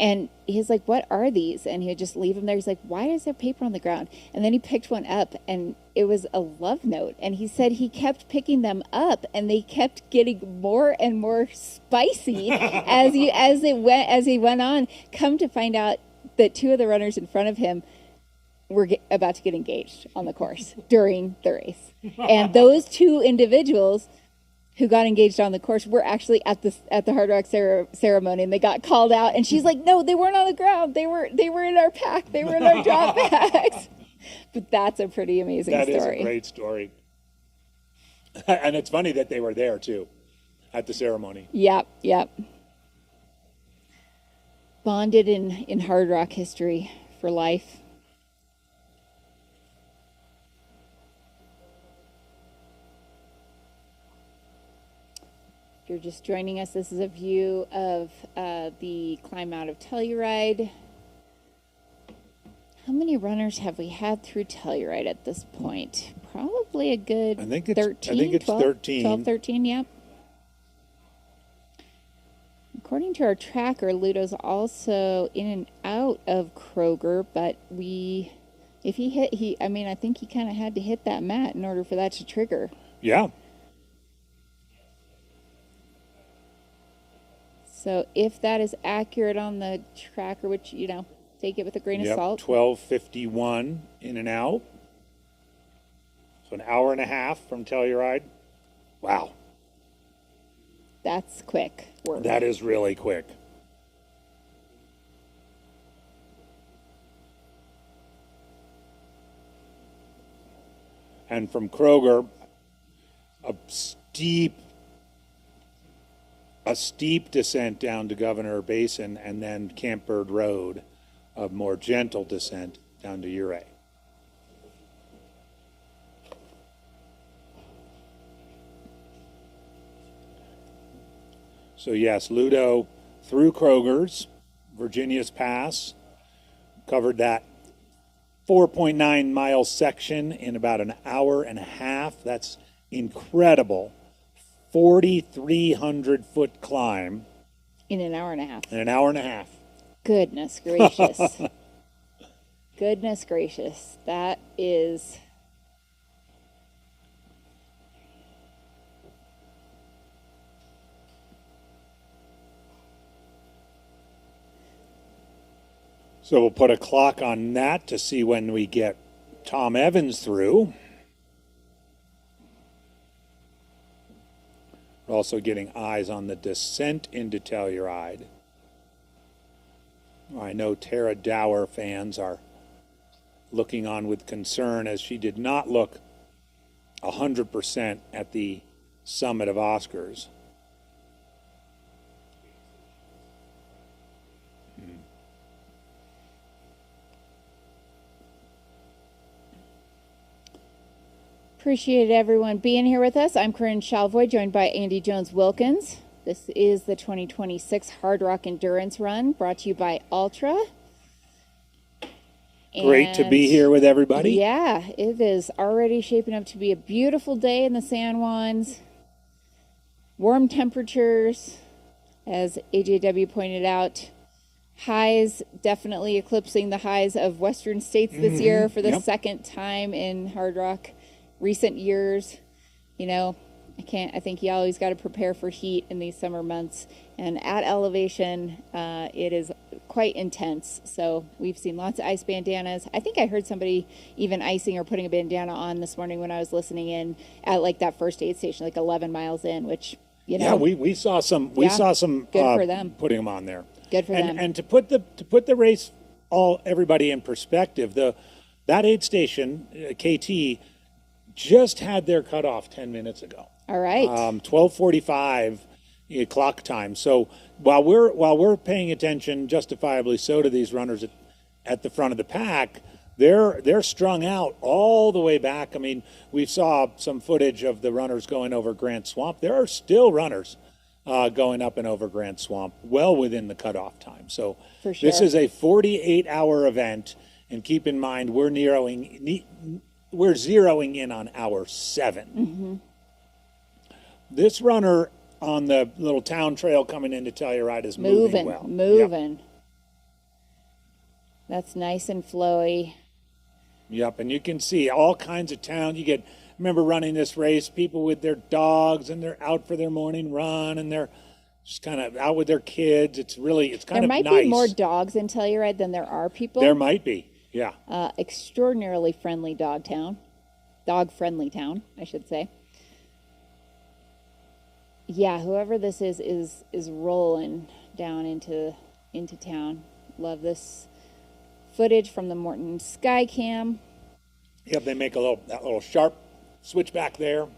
And he's like, what are these? And he would just leave them there. He's like, why is there paper on the ground? And then he picked one up, and it was a love note. And he said he kept picking them up, and they kept getting more and more spicy as he went on. Come to find out that 2 of the runners in front of him were about to get engaged on the course during the race. And those 2 individuals who got engaged on the course were actually at the Hardrock ceremony, and they got called out. And she's like, "No, they weren't on the ground. They were in our pack. They were in our drop bags." But that's a pretty amazing story. That is a great story. And it's funny that they were there too, at the ceremony. Yep. Bonded in Hardrock history for life. If you're just joining us, this is a view of the climb out of Telluride. How many runners have we had through Telluride at this point? Probably a good 13. I think it's 12, 13. 12, 13, yep. According to our tracker, Ludo's also in and out of Kroger, but if he hit, I think he kind of had to hit that mat in order for that to trigger. Yeah. So if that is accurate on the tracker, which, take it with a grain of salt. 12:51 in and out. So an hour and a half from Telluride. Wow. That's quick work. That is really quick. And from Kroger, a steep descent down to Governor Basin, and then Camp Bird Road, a more gentle descent down to Ouray. So yes, Ludo through Kroger's, Virginia's Pass, covered that 4.9 mile section in about an hour and a half. That's incredible. 4,300 foot climb. In an hour and a half. In an hour and a half. Goodness gracious. Goodness gracious. That is... So we'll put a clock on that to see when we get Tom Evans through. We're also getting eyes on the descent into Telluride. I know Tara Dower fans are looking on with concern, as she did not look 100% at the summit of Oscars. Appreciate everyone being here with us. I'm Corinne Shalvoy, joined by Andy Jones-Wilkins. This is the 2026 Hardrock Endurance Run, brought to you by Ultra. Great to be here with everybody. Yeah, it is already shaping up to be a beautiful day in the San Juans. Warm temperatures, as AJW pointed out. Highs definitely eclipsing the highs of Western states this year for the second time in Hardrock recent years. I think you always got to prepare for heat in these summer months, and at elevation it is quite intense. So we've seen lots of ice bandanas. I think I heard somebody even icing or putting a bandana on this morning when I was listening in at like that first aid station, like 11 miles in, which we saw some good for them putting them on there. Good for them. And to put the race everybody in perspective, that aid station KT just had their cutoff 10 minutes ago. All right. 12:45 clock time. So while we're paying attention, justifiably so, to these runners at the front of the pack, they're strung out all the way back. I mean, we saw some footage of the runners going over Grant Swamp. There are still runners going up and over Grant Swamp well within the cutoff time. So For sure. this is a 48-hour event, and keep in mind we're zeroing in on hour 7. Mm-hmm. This runner on the little town trail coming into Telluride is moving well. Moving. That's nice and flowy. Yep, and you can see all kinds of town. I remember running this race, people with their dogs, and they're out for their morning run, and they're just kind of out with their kids. It's kind of nice. There might be more dogs in Telluride than there are people. There might be, yeah. Extraordinarily friendly dog friendly town, I should say. Yeah, whoever this is rolling down into town. Love this footage from the Morton Skycam. Yep, they make that little sharp switch back there.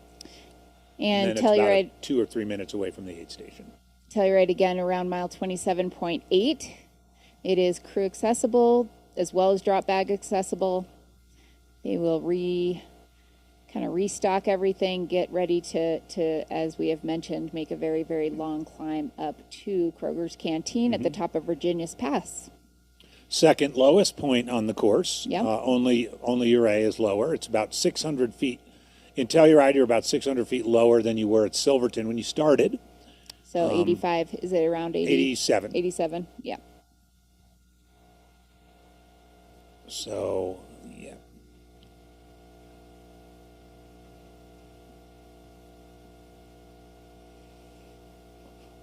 And then Telluride, it's about 2 or 3 minutes away from the aid station. Telluride again around mile 27.8. It is crew accessible as well as drop bag accessible. They will kind of restock everything, get ready to, as we have mentioned, make a very, very long climb up to Kroger's Canteen at the top of Virginia's Pass. Second lowest point on the course. Yep. Only Uray is lower. It's about 600 feet. In Telluride, you're about 600 feet lower than you were at Silverton when you started. So 85, is it around 80? 87. 87, yeah. So, yeah.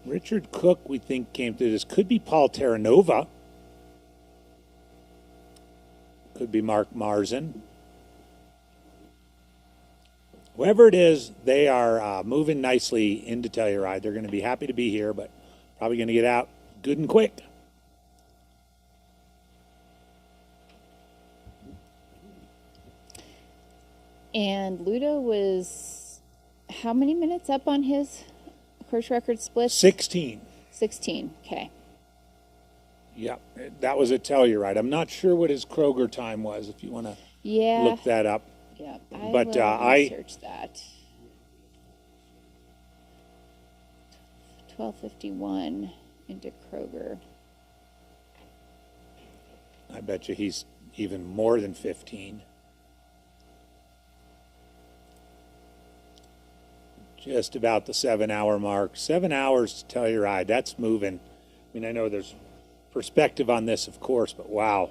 Richard Cook, we think, came through this. Could be Paul Terranova. Could be Mark Marzin. Whoever it is, they are moving nicely into Telluride. They're going to be happy to be here, but probably going to get out good and quick. And Ludo was how many minutes up on his course record split? 16. 16, okay. Yeah, that was at Telluride. I'm not sure what his Kroger time was, if you want to look that up. Yeah, but I research that. 12:51 into Kroger. I bet you he's even more than 15. Just about the 7-hour mark. 7 hours to Telluride. That's moving. I mean, I know there's perspective on this, of course, but wow.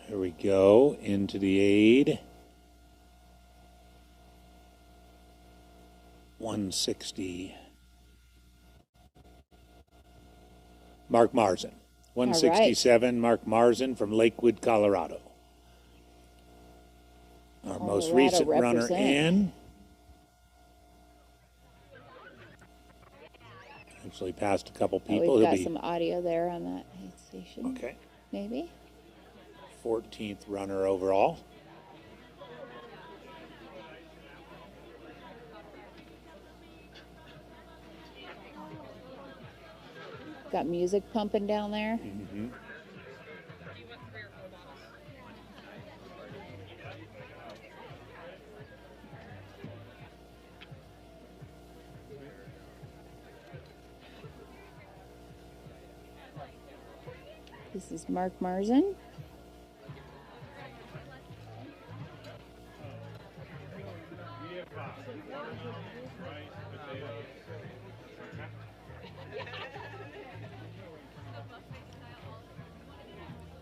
Here we go into the aid. 160. Mark Marzin. 167, Mark Marzin from Lakewood, Colorado. Our most recent runner in. Actually passed a couple people. We've got some audio there on that aid station. Okay. Maybe. 14th runner overall. Got music pumping down there. Mm-hmm. This is Mark Marzin.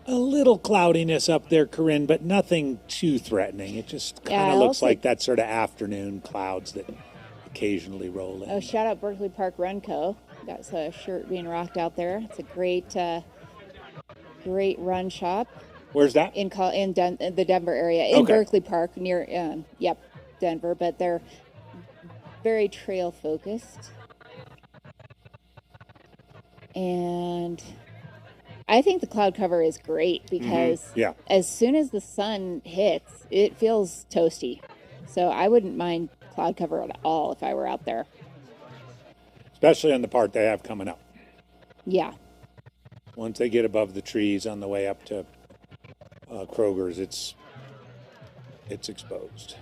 A little cloudiness up there, Corinne, but nothing too threatening. It just kind of looks like that sort of afternoon clouds that occasionally roll in. Oh, shout out Berkeley Park Run Co. Got a shirt being rocked out there. It's a great great run shop. Where's that? In the Denver area, in Okay. Berkeley Park, near Denver. But they're very trail focused, and I think the cloud cover is great because Yeah. as soon as the sun hits, it feels toasty. So I wouldn't mind cloud cover at all if I were out there. Especially on the part they have coming up. Yeah. Once they get above the trees on the way up to Kroger's, it's exposed.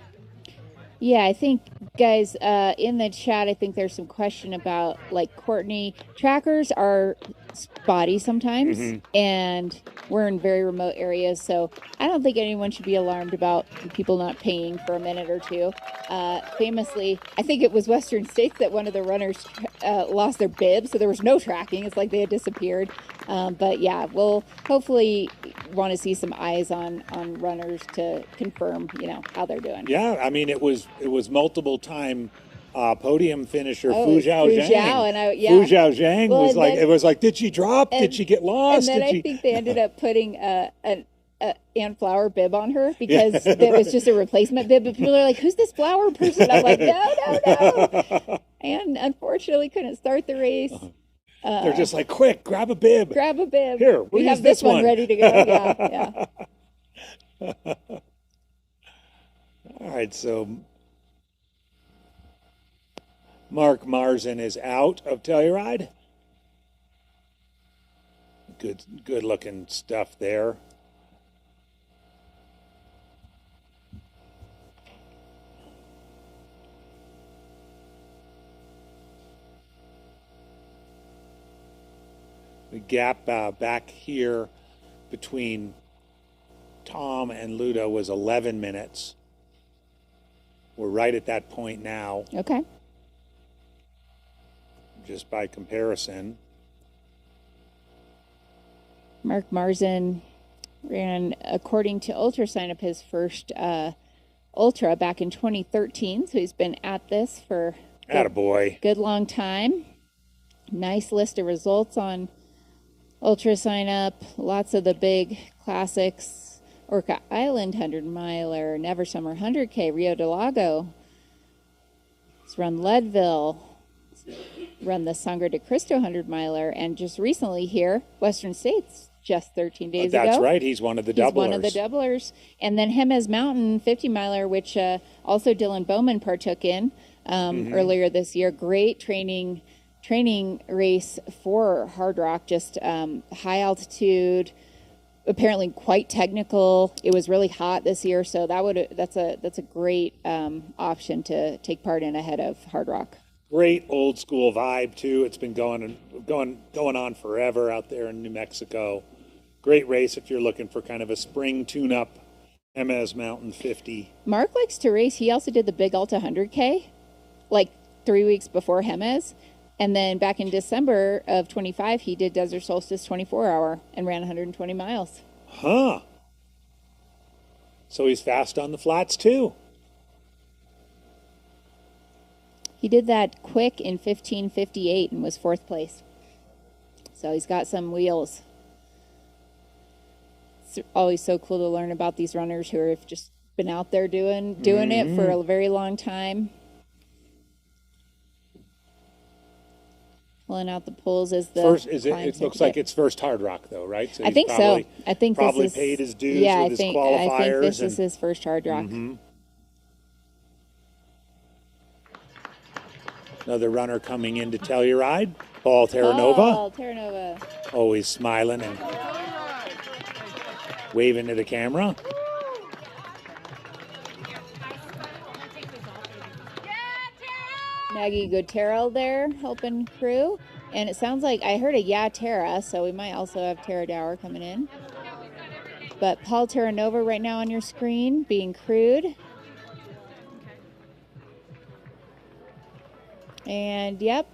Yeah, I think, guys, in the chat, I think there's some question about, like, Courtney. Trackers are spotty sometimes, and we're in very remote areas, so I don't think anyone should be alarmed about people not paying for a minute or two. Famously, I think it was Western States that one of the runners lost their bib, so there was no tracking. It's like they had disappeared. But yeah, we'll hopefully want to see some eyes on runners to confirm, how they're doing. Yeah, I mean, it was multiple time podium finisher Fu Fu Zhao Zhao, Fu Zhao Zhang Well, was and like, then- it was like, did she drop? Did she get lost? And then Did I think they ended up putting an Ann Flower bib on her because it was just a replacement bib. But people are like, "Who's this Flower person?" I'm like, "No." And unfortunately, couldn't start the race. They're just like, quick, grab a bib. Grab a bib. Here, we we'll have use this this one one. ready to go. Yeah. All right, so Mark Marzin is out of Telluride. Good looking stuff there. The gap back here between Tom and Ludo was 11 minutes. We're right at that point now. Okay. Just by comparison. Mark Marzin ran, according to Ultrasign Up, his first ultra back in 2013. So he's been at this for Attaboy. Good long time. Nice list of results on Ultrasign Up. Lots of the big classics. Orca Island 100 miler, Never Summer 100K, Rio de Lago. He's run Leadville. Run the Sangre de Cristo 100 miler, and just recently here, Western States, just 13 days ago. That's right. He's one of the doublers. He's one of the doublers. And then Jemez Mountain 50 miler, which also Dylan Bowman partook in earlier this year. Great training race for Hardrock, just high altitude, apparently quite technical. It was really hot this year, so that's a great option to take part in ahead of Hardrock. Great old school vibe too. It's been going on forever out there in New Mexico. Great race if you're looking for kind of a spring tune-up Jemez Mountain 50. Mark likes to race. He also did the Big Alta 100K like 3 weeks before Jemez. And then back in December of 25, he did Desert Solstice 24-hour and ran 120 miles. Huh. So he's fast on the flats too. He did that quick in 15:58 and was 4th place. So he's got some wheels. It's always so cool to learn about these runners who have just been out there doing it for a very long time. Pulling out the pulls as the first. It looks like it's first Hardrock though, right? So I think so. I think probably this is, paid his dues yeah, with his qualifiers. I think this is his first Hardrock. Another runner coming into Telluride, Paul Terranova. Paul Terranova. Always smiling and waving to the camera. Maggie Gutierrez there helping crew. And it sounds like I heard a Tara, so we might also have Tara Dower coming in. But Paul Terranova right now on your screen being crewed. And yep,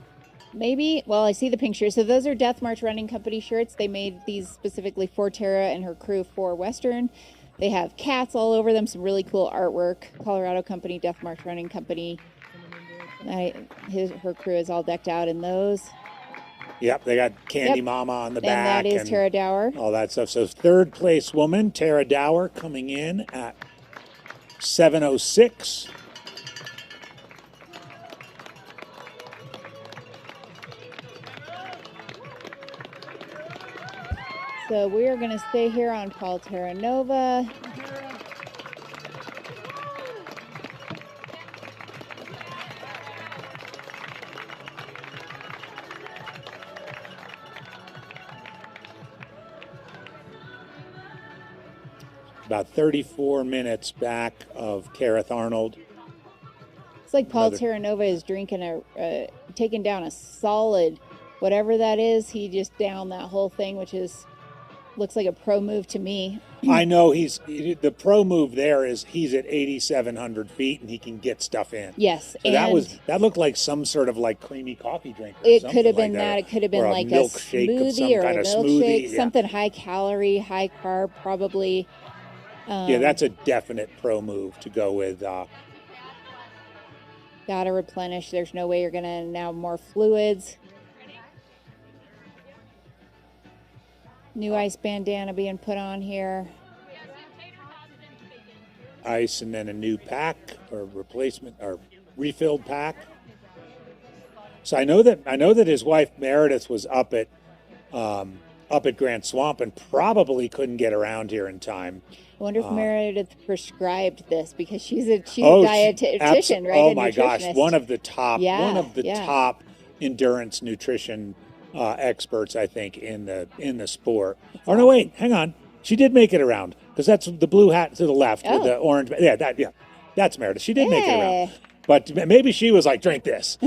maybe, well, I see the pink shirts. So those are Death March Running Company shirts. They made these specifically for Tara and her crew for Western. They have cats all over them, some really cool artwork. Colorado Company, Death March Running Company. Her crew is all decked out in those. Yep, they got Candy Mama on the And back. that is Tara Dower. All that stuff. So third place woman, Tara Dower, coming in at 7:06. So we are going to stay here on Paul Terranova. About 34 minutes back of Kareth Arnold. It's like Paul Terranova is drinking taking down a solid, whatever that is. He just downed that whole thing, which looks like a pro move to me. I know the pro move there is he's at 8,700 feet and he can get stuff in. Yes, so that looked like some sort of like creamy coffee drink. Or it could have like been that. It could have been or like a milkshake of some smoothie or kind a of milkshake, smoothie. something high calorie, high carb, probably. Yeah, that's a definite pro move to go with. Gotta replenish. There's no way you're gonna now more fluids. New ice bandana being put on here. Ice and then a new pack or replacement or refilled pack. So I know that his wife Meredith was up at Grand Swamp and probably couldn't get around here in time. I wonder if Meredith prescribed this because she's a dietitian, right? Oh a my gosh, one of the top top endurance nutrition experts, I think, in the sport. That's awesome. No, wait, hang on. She did make it around because that's the blue hat to the left with the orange. Yeah, that's Meredith. She did make it around, but maybe she was like, drink this.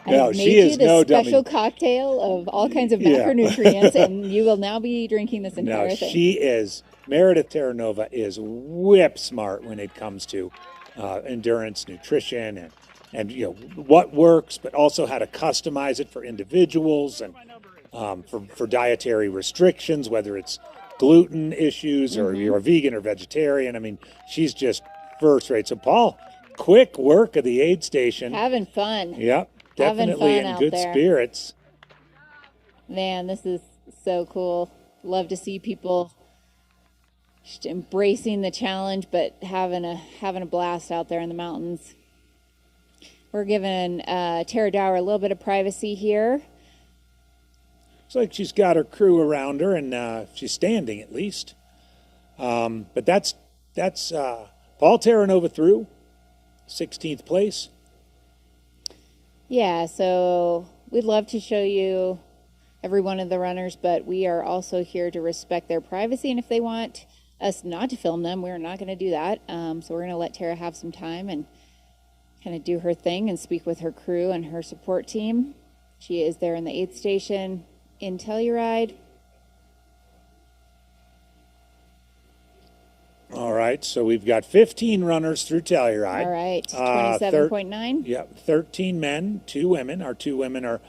No, she is no dummy. Special cocktail of all kinds of macronutrients, and you will now be drinking this entire thing. She is. Meredith Terranova is whip smart when it comes to endurance nutrition and what works, but also how to customize it for individuals and for dietary restrictions, whether it's gluten issues or you're a vegan or vegetarian. I mean, she's just first rate. So, Paul, quick work of the aid station. Having fun. Yep, definitely in good spirits. Man, this is so cool. Love to see people just embracing the challenge, but having a blast out there in the mountains. We're giving Tara Dower a little bit of privacy here. Looks like she's got her crew around her, and she's standing at least. But that's Paul Terranova through, 16th place. Yeah, so we'd love to show you every one of the runners, but we are also here to respect their privacy, and if they want us not to film them, we're not going to do that. So we're going to let Tara have some time and kind of do her thing and speak with her crew and her support team. She is there in the aid station in Telluride. All right, so we've got 15 runners through Telluride. All right, 27.9. Yep, 13 men, 2 women. Our 2 women are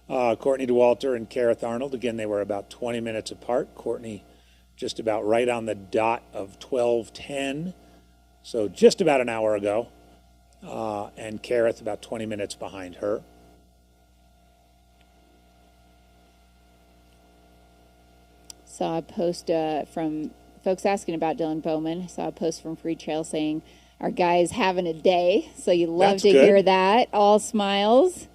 Courtney DeWalter and Kareth Arnold. Again, they were about 20 minutes apart. Courtney just about right on the dot of 12:10, so just about an hour ago. And Kareth about 20 minutes behind her. Saw a post from folks asking about Dylan Bowman. Saw a post from Free Trail saying, our guy's having a day. So you love to hear that. All smiles.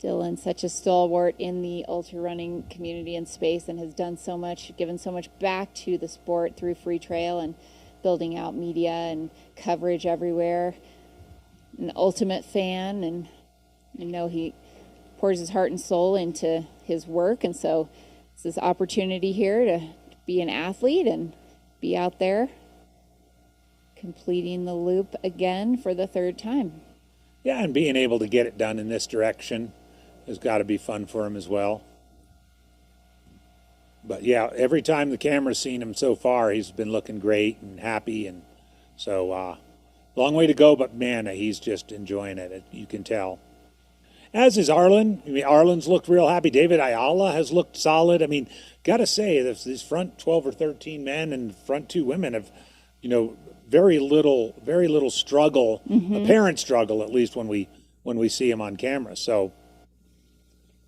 Dylan's such a stalwart in the ultra running community and space and has done so much, given so much back to the sport through Free Trail and building out media and coverage everywhere. An ultimate fan, and I know he pours his heart and soul into his work, and so it's this opportunity here to be an athlete and be out there completing the loop again for the 3rd time. Yeah, and being able to get it done in this direction has got to be fun for him as well. But yeah, every time the camera's seen him so far, he's been looking great and happy, and so long way to go, but man, he's just enjoying it. You can tell. As is Arlen. I mean, Arlen's looked real happy. David Ayala has looked solid. I mean, got to say, these front 12 or 13 men and front 2 women have, very little struggle, apparent struggle, at least when we when we see him on camera. So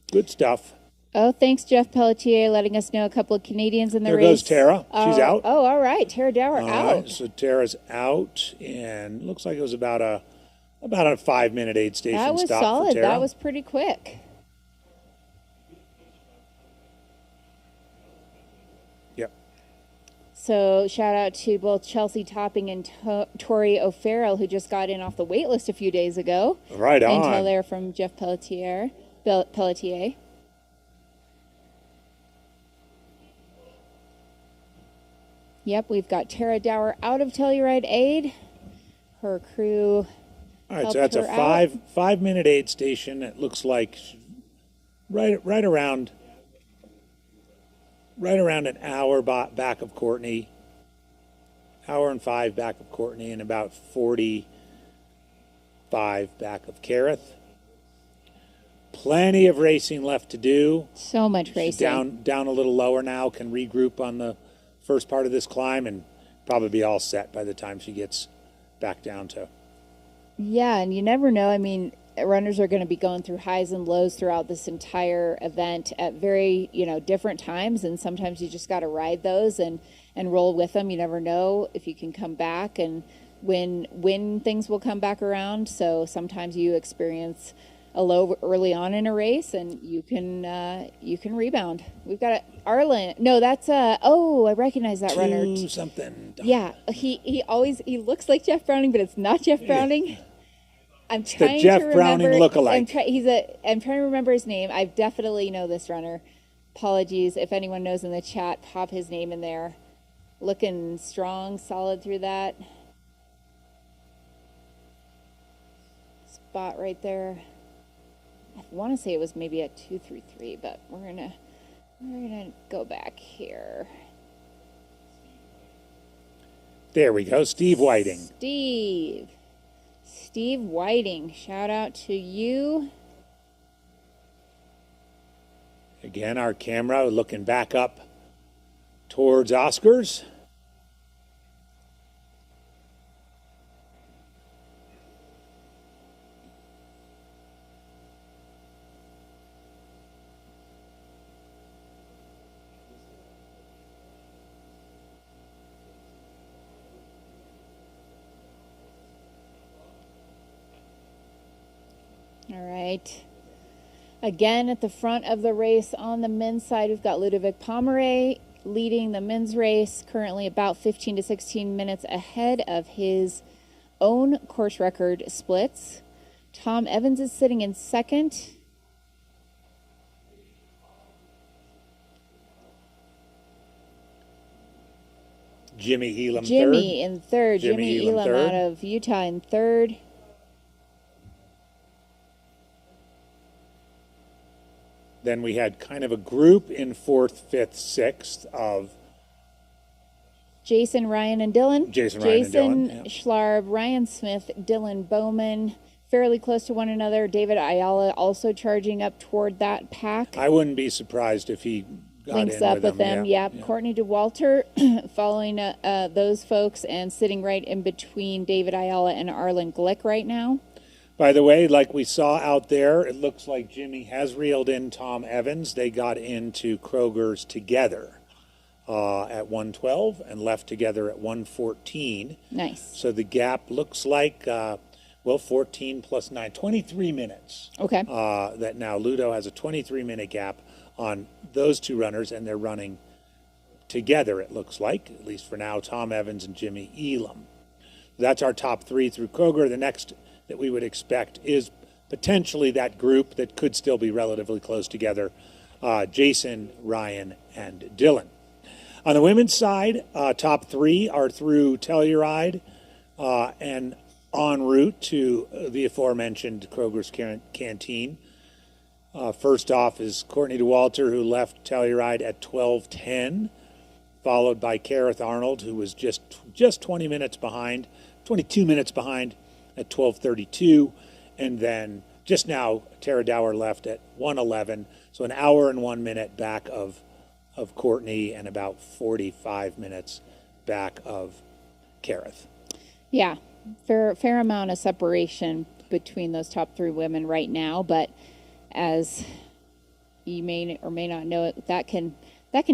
good stuff. Oh, thanks, Jeff Pelletier, letting us know a couple of Canadians in the There race. goes Tara. She's out. Oh, all right. Tara Dower All out. right, so Tara's out, and looks like it was about a 5-minute aid station That was stop solid. for Tara. That was pretty quick. Yep. So shout out to both Chelsea Topping and Tori O'Farrell, who just got in off the wait list a few days ago. Right on. Intel there from Jeff Pelletier. Yep, we've got Tara Dower out of Telluride Aid. Her crew. All right, so that's a 5-minute aid station. It looks like right around an hour back of Courtney. Hour and 5 back of Courtney, and about 45 back of Kareth. Plenty of racing left to do. So much racing. Down a little lower now, can regroup on the first part of this climb and probably be all set by the time she gets back down to. Yeah, and you never know. I mean, runners are going to be going through highs and lows throughout this entire event at very, different times, and sometimes you just got to ride those and roll with them. You never know if you can come back and when things will come back around. So sometimes you experience a low early on in a race, and you can rebound. We've got Arlen. No, that's I recognize that runner. Something. Yeah, he looks like Jeff Browning, but it's not Jeff Browning. I'm trying the Jeff to Browning remember. lookalike. I'm trying to remember his name. I definitely know this runner. Apologies if anyone knows in the chat. Pop his name in there. Looking strong, solid through that spot right there. I want to say it was maybe a 2:33, but we're gonna go back here. There we go, Steve Whiting. Steve Whiting, shout out to you. Again, our camera looking back up towards Oscars. All right. Again, at the front of the race on the men's side, we've got Ludovic Pomeray leading the men's race, currently about 15 to 16 minutes ahead of his own course record splits. Tom Evans is sitting in second. Jimmy Elam Jimmy in third. Jimmy Elam out of Utah in third. Then we had kind of a group in 4th, 5th, 6th of Jason, Ryan, and Dylan. Jason Schlarb, Ryan Smith, Dylan Bowman, fairly close to one another. David Ayala also charging up toward that pack. I wouldn't be surprised if he links up with them. Yep. Courtney DeWalter following those folks and sitting right in between David Ayala and Arlen Glick right now. By the way, like we saw out there, it looks like Jimmy has reeled in Tom Evans. They got into Kroger's together at 1:12 and left together at 1:14. Nice. So the gap looks like, 14 plus 9, 23 minutes. Okay. That now Ludo has a 23-minute gap on those two runners, and they're running together, it looks like, at least for now, Tom Evans and Jimmy Elam. That's our top three through Kroger. The next that we would expect is potentially that group that could still be relatively close together, Jason, Ryan, and Dylan. On the women's side, top three are through Telluride and en route to the aforementioned Kroger's Canteen. First off is Courtney DeWalter, who left Telluride at 12:10, followed by Kareth Arnold, who was just 20 minutes behind, 22 minutes behind at 12:32, and then just now Tara Dower left at 1:11, so an hour and 1 minute back of Courtney and about 45 minutes back of Kareth. Yeah, fair amount of separation. between those top 3 women right now, but as you may or may not know, that can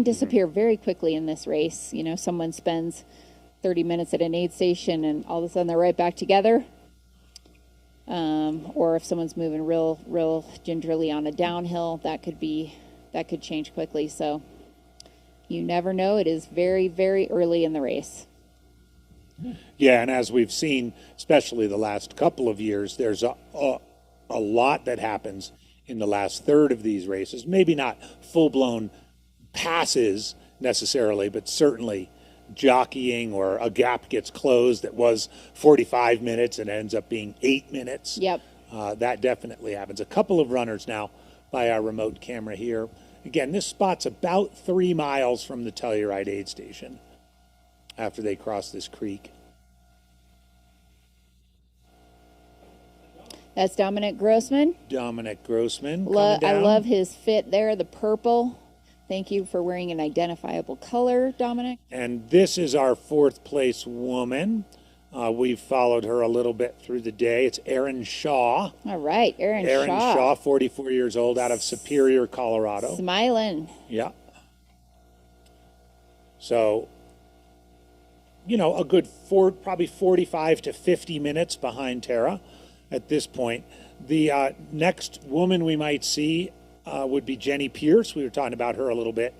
disappear very quickly in this race. You know, someone spends 30 minutes at an aid station and all of a sudden they're right back together. Or if someone's moving real gingerly on a downhill, that could change quickly. So you never know. It is very, very early in the race. Yeah, and as we've seen, especially the last couple of years, there's a lot that happens in the last third of these races. Maybe not full-blown passes necessarily, but certainly jockeying, or a gap gets closed that was 45 minutes and ends up being 8 minutes. Yep. That definitely happens. A couple of runners now by our remote camera here. Again, this spot's about 3 miles from the Telluride aid station after they cross this creek. That's Dominic Grossman. Dominic Grossman. I love his fit there, the purple. Thank you for wearing an identifiable color, Dominic. And this is our 4th place woman. We've followed her a little bit through the day. It's Erin Shaw. All right, Erin Shaw. Erin Shaw, 44 years old, out of Superior, Colorado. Smiling. Yeah. So, you know, a good probably 45 to 50 minutes behind Tara at this point. The next woman we might see would be Jenny Pierce. We were talking about her a little bit.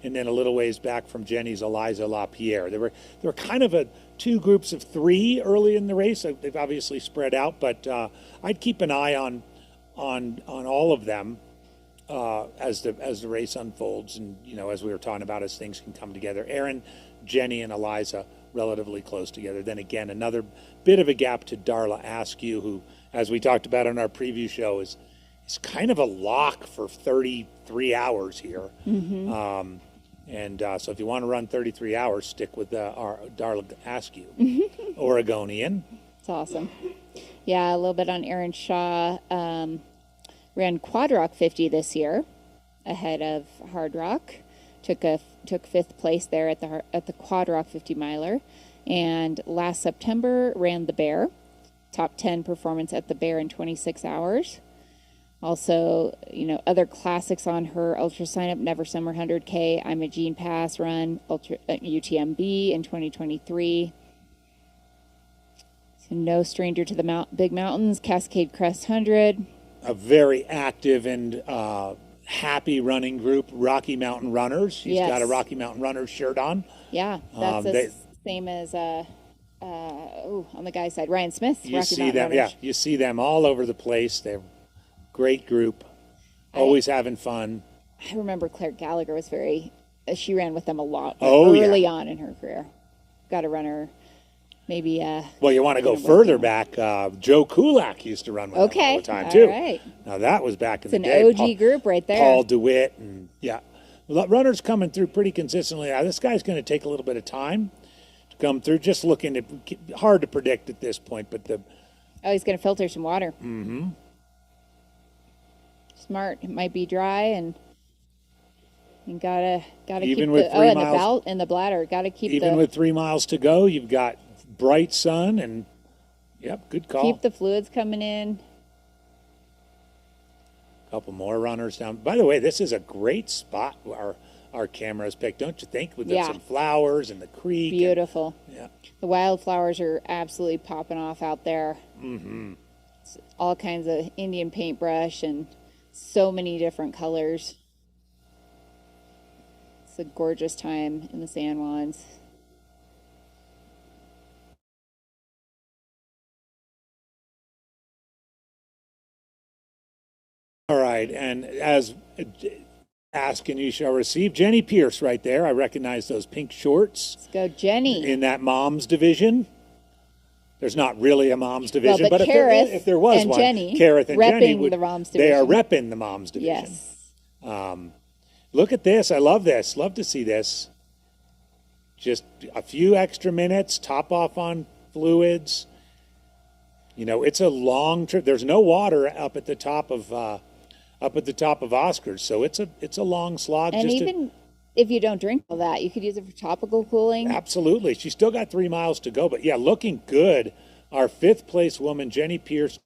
And then a little ways back from Jenny's Eliza LaPierre. There were kind of 2 groups of 3 early in the race. They've obviously spread out, but I'd keep an eye on all of them as the race unfolds, and you know, as we were talking about, as things can come together. Erin, Jenny, and Eliza relatively close together. Then again, another bit of a gap to Darla Askew, who, as we talked about on our preview show, is kind of a lock for 33 hours here. Mm-hmm. So if you want to run 33 hours, stick with our Darla Askew, Oregonian. It's awesome. Yeah, a little bit on Erin Shaw. Ran Quadrock 50 this year, ahead of Hardrock. Took 5th place there at the Quadrock 50 miler, and last September ran the Bear, top 10 performance at the Bear in 26 hours. Also, you know, other classics on her: Ultra Sign Up, Never Summer 100K, I'm a Gene Pass run, Ultra UTMB in 2023. So no stranger to the big mountains, Cascade Crest 100. A very active and happy running group, Rocky Mountain Runners. She's got a Rocky Mountain Runners shirt on. Yeah, that's the same as on the guy's side, Ryan Smith. You Rocky see Mountain them, Runners. yeah. You see them all over the place. They're a great group, always having fun. I remember Claire Gallagher was she ran with them a lot early on in her career. Got to run her. Maybe. Well, you want to go further back. Joe Kulak used to run with them all the time, too. Right. Now, that was back in the It's day. an OG group right there. Paul DeWitt. And, runners coming through pretty consistently. Now, this guy's going to take a little bit of time to come through. Just looking at, hard to predict at this point, but he's going to filter some water. Mm-hmm. Smart. It might be dry, and gotta even keep with 3 and miles, the belt and the bladder. Gotta keep even with 3 miles to go. You've got bright sun, and good call. Keep the fluids coming in. A couple more runners down. By the way, this is a great spot our cameras picked, don't you think? With some flowers and the creek. Beautiful. And, the wildflowers are absolutely popping off out there. Mm-hmm. It's all kinds of Indian paintbrush and so many different colors. It's a gorgeous time in the San Juans. All right, and as ask and you shall receive, Jenny Pierce right there. I recognize those pink shorts. Let's go, Jenny. In that mom's division. There's not really a mom's division, but if there was and one, Jenny, Kareth and Jenny the mom's division. They are repping the mom's division. Yes. Look at this. I love this. Love to see this. Just a few extra minutes, top off on fluids. You know, it's a long trip. There's no water up at the top of Oscars, so it's a long slog. And even if you don't drink all that, you could use it for topical cooling. Absolutely. She's still got 3 miles to go, but looking good. Our 5th place woman, Jenny Pierce,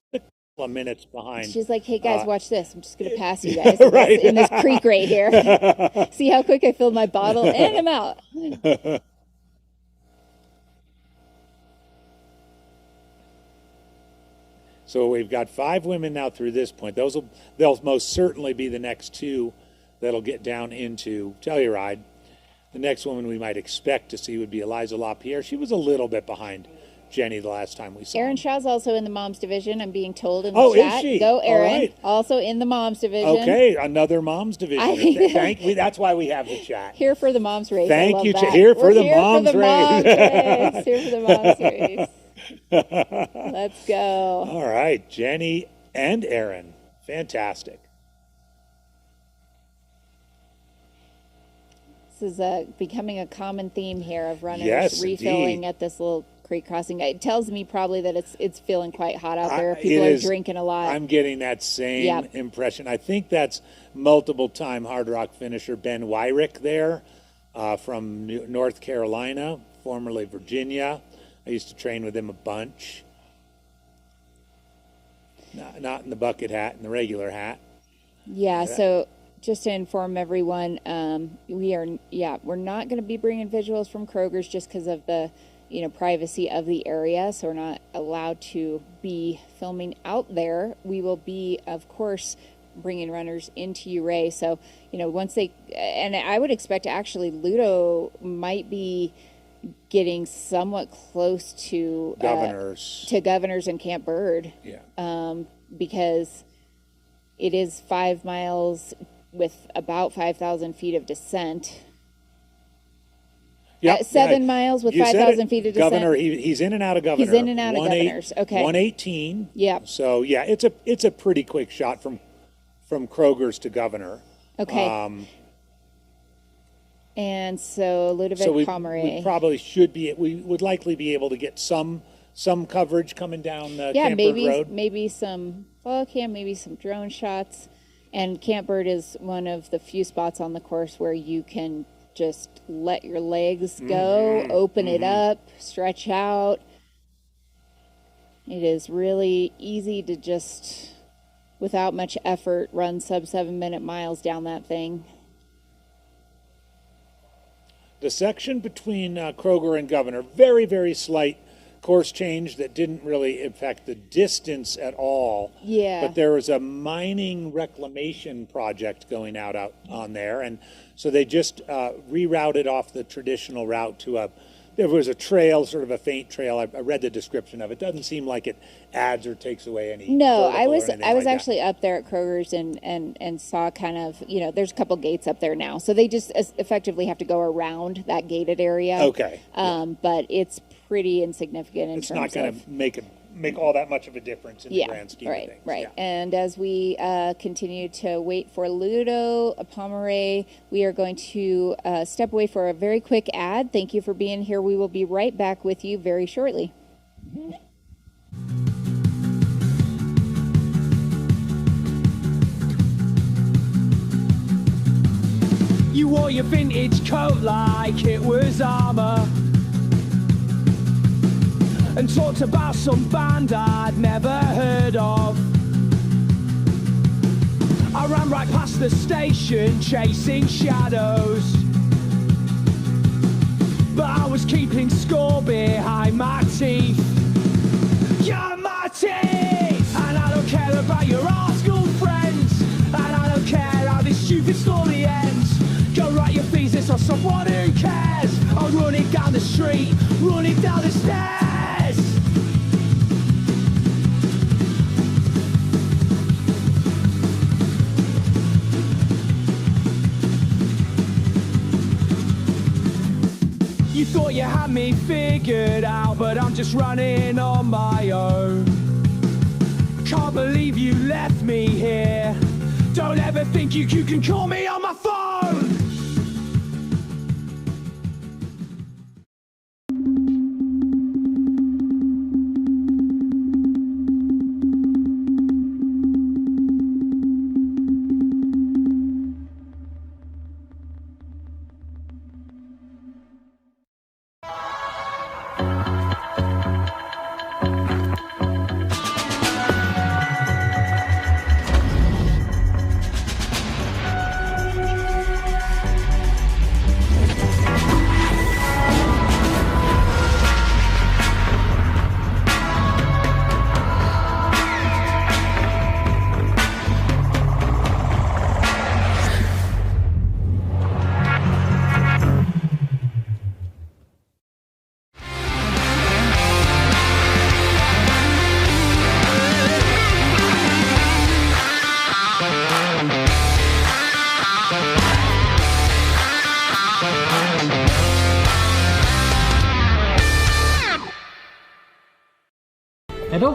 of minutes behind. She's like, hey guys, watch this. I'm just going to pass you guys in, right. in this creek right here. See how quick I filled my bottle and I'm out. So we've got 5 women now through this point. They'll most certainly be the next 2 that'll get down into Telluride. The next woman we might expect to see would be Eliza LaPierre. She was a little bit behind Jenny the last time we saw Erin her. Shaw's also in the moms division. I'm being told in the chat. Is she? Go, Erin. All right. Also in the moms division. Okay, another moms division. That's why we have the chat. Here for the moms race. Thank you. That. Here for We're the here moms for the race. Moms race. Here for the moms race. Let's go. All right, Jenny and Erin. Fantastic. This is becoming a common theme here of runners indeed. refilling at this little creek crossing. It tells me probably that it's feeling quite hot out there. People are drinking a lot. I'm getting that same impression. I think that's multiple-time Hard Rock finisher Ben Wyrick there from North Carolina, formerly Virginia. I used to train with him a bunch. Not in the bucket hat, in the regular hat. Yeah, so just to inform everyone, we're not going to be bringing visuals from Kroger's just because of the privacy of the area, so we're not allowed to be filming out there. We will be, of course, bringing runners into Ouray. So once they, and I would expect actually Ludo might be getting somewhat close to Governors and Camp Bird. Yeah. Because it is 5 miles with about 5,000 feet of descent. Yep. 7 miles with 5,000 feet of descent. Governor, he's in and out of Governor. He's in and out of Governors. Okay. 118. Yeah. So yeah, it's a pretty quick shot from Kroger's to Governor. Okay. And so Ludovic Pomeroy. We probably we would likely be able to get some coverage coming down Camp Bird Road. Maybe some fall cam, maybe some drone shots. And Camp Bird is one of the few spots on the course where you can just let your legs go, open it up, stretch out. It is really easy to just, without much effort, run sub 7-minute miles down that thing. The section between Kroger and Governor, very, very slight course change that didn't really affect the distance at all. Yeah. But there was a mining reclamation project going out on there, and so they just rerouted off the traditional route to there was a trail, sort of a faint trail. I read the description of it. Doesn't seem like it adds or takes away any. No, I was actually up there at Kroger's and saw kind of, there's a couple gates up there now. So they just effectively have to go around that gated area. Okay. But it's pretty insignificant in terms of. It's not going to make all that much of a difference in the grand scheme of things. Right. Yeah. And as we continue to wait for Ludo Pomeroy, we are going to step away for a very quick ad. Thank you for being here. We will be right back with you very shortly. You wore your vintage coat like it was armor, and talked about some band I'd never heard of. I ran right past the station chasing shadows, but I was keeping score behind my teeth. You're my teeth, and I don't care about your art-school friends, and I don't care how this stupid story ends. Go write your thesis on someone who cares. I'll run it down the street, run it down the stairs. You thought you had me figured out, but I'm just running on my own. Can't believe you left me here. Don't ever think you can call me on my phone.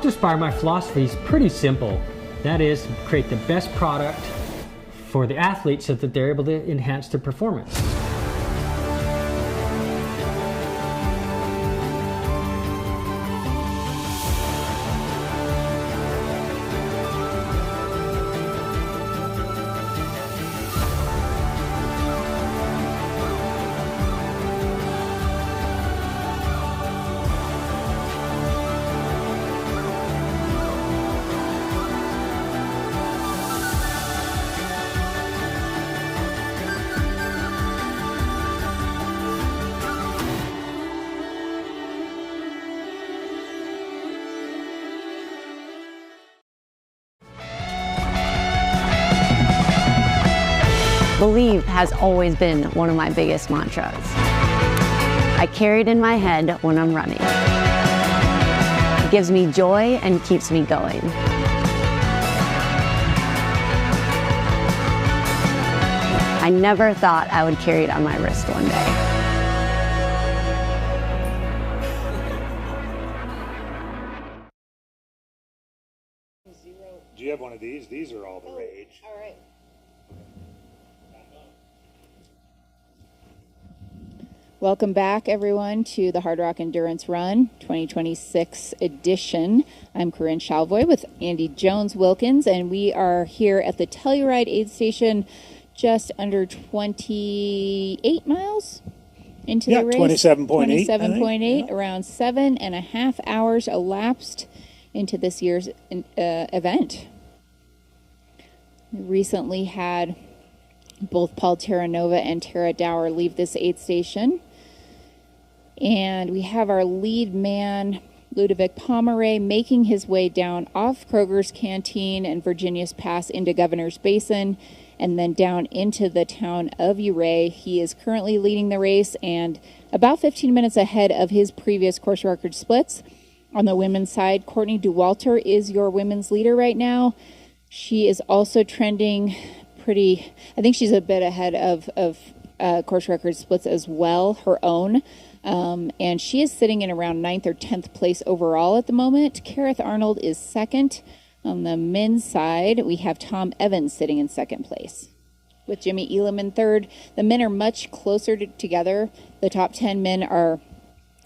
Helped inspire my philosophy is pretty simple. That is, create the best product for the athlete so that they're able to enhance their performance. Believe has always been one of my biggest mantras. I carry it in my head when I'm running. It gives me joy and keeps me going. I never thought I would carry it on my wrist one day. Do you have one of these? These are all the rage. All right. Welcome back, everyone, to the Hardrock Endurance Run 2026 edition. I'm Corinne Chalvoy with Andy Jones-Wilkins, and we are here at the Telluride aid station just under 28 miles into the race. 27.8. 27.8, around 7.5 hours elapsed into this year's event. We recently had both Paul Terranova and Tara Dower leave this aid station. And we have our lead man, Ludovic Pomeray, making his way down off Kroger's Canteen and Virginia's Pass into Governor's Basin and then down into the town of Ouray. He is currently leading the race and about 15 minutes ahead of his previous course record splits. On the women's side, Courtney Dauwalter is your women's leader right now. She is also trending pretty, I think she's a bit ahead of course record splits as well, her own. And she is sitting in around 9th or 10th place overall at the moment. Kareth Arnold is second. On the men's side, we have Tom Evans sitting in second place, with Jimmy Elam in third. The men are much closer together. The top 10 men are,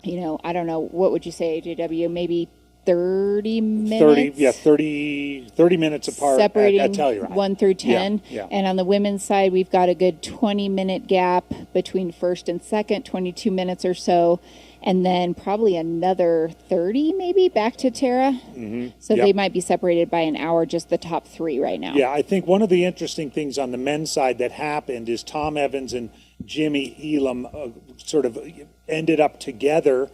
you know, I don't know, what would you say, JW, maybe 30 minutes? 30 minutes apart separating at Telluride. 1 through 10. Yeah. And on the women's side, we've got a good 20-minute gap between first and second, 22 minutes or so, and then probably another 30 maybe back to Tara. Mm-hmm. So they might be separated by an hour, just the top three right now. Yeah, I think one of the interesting things on the men's side that happened is Tom Evans and Jimmy Elam sort of ended up together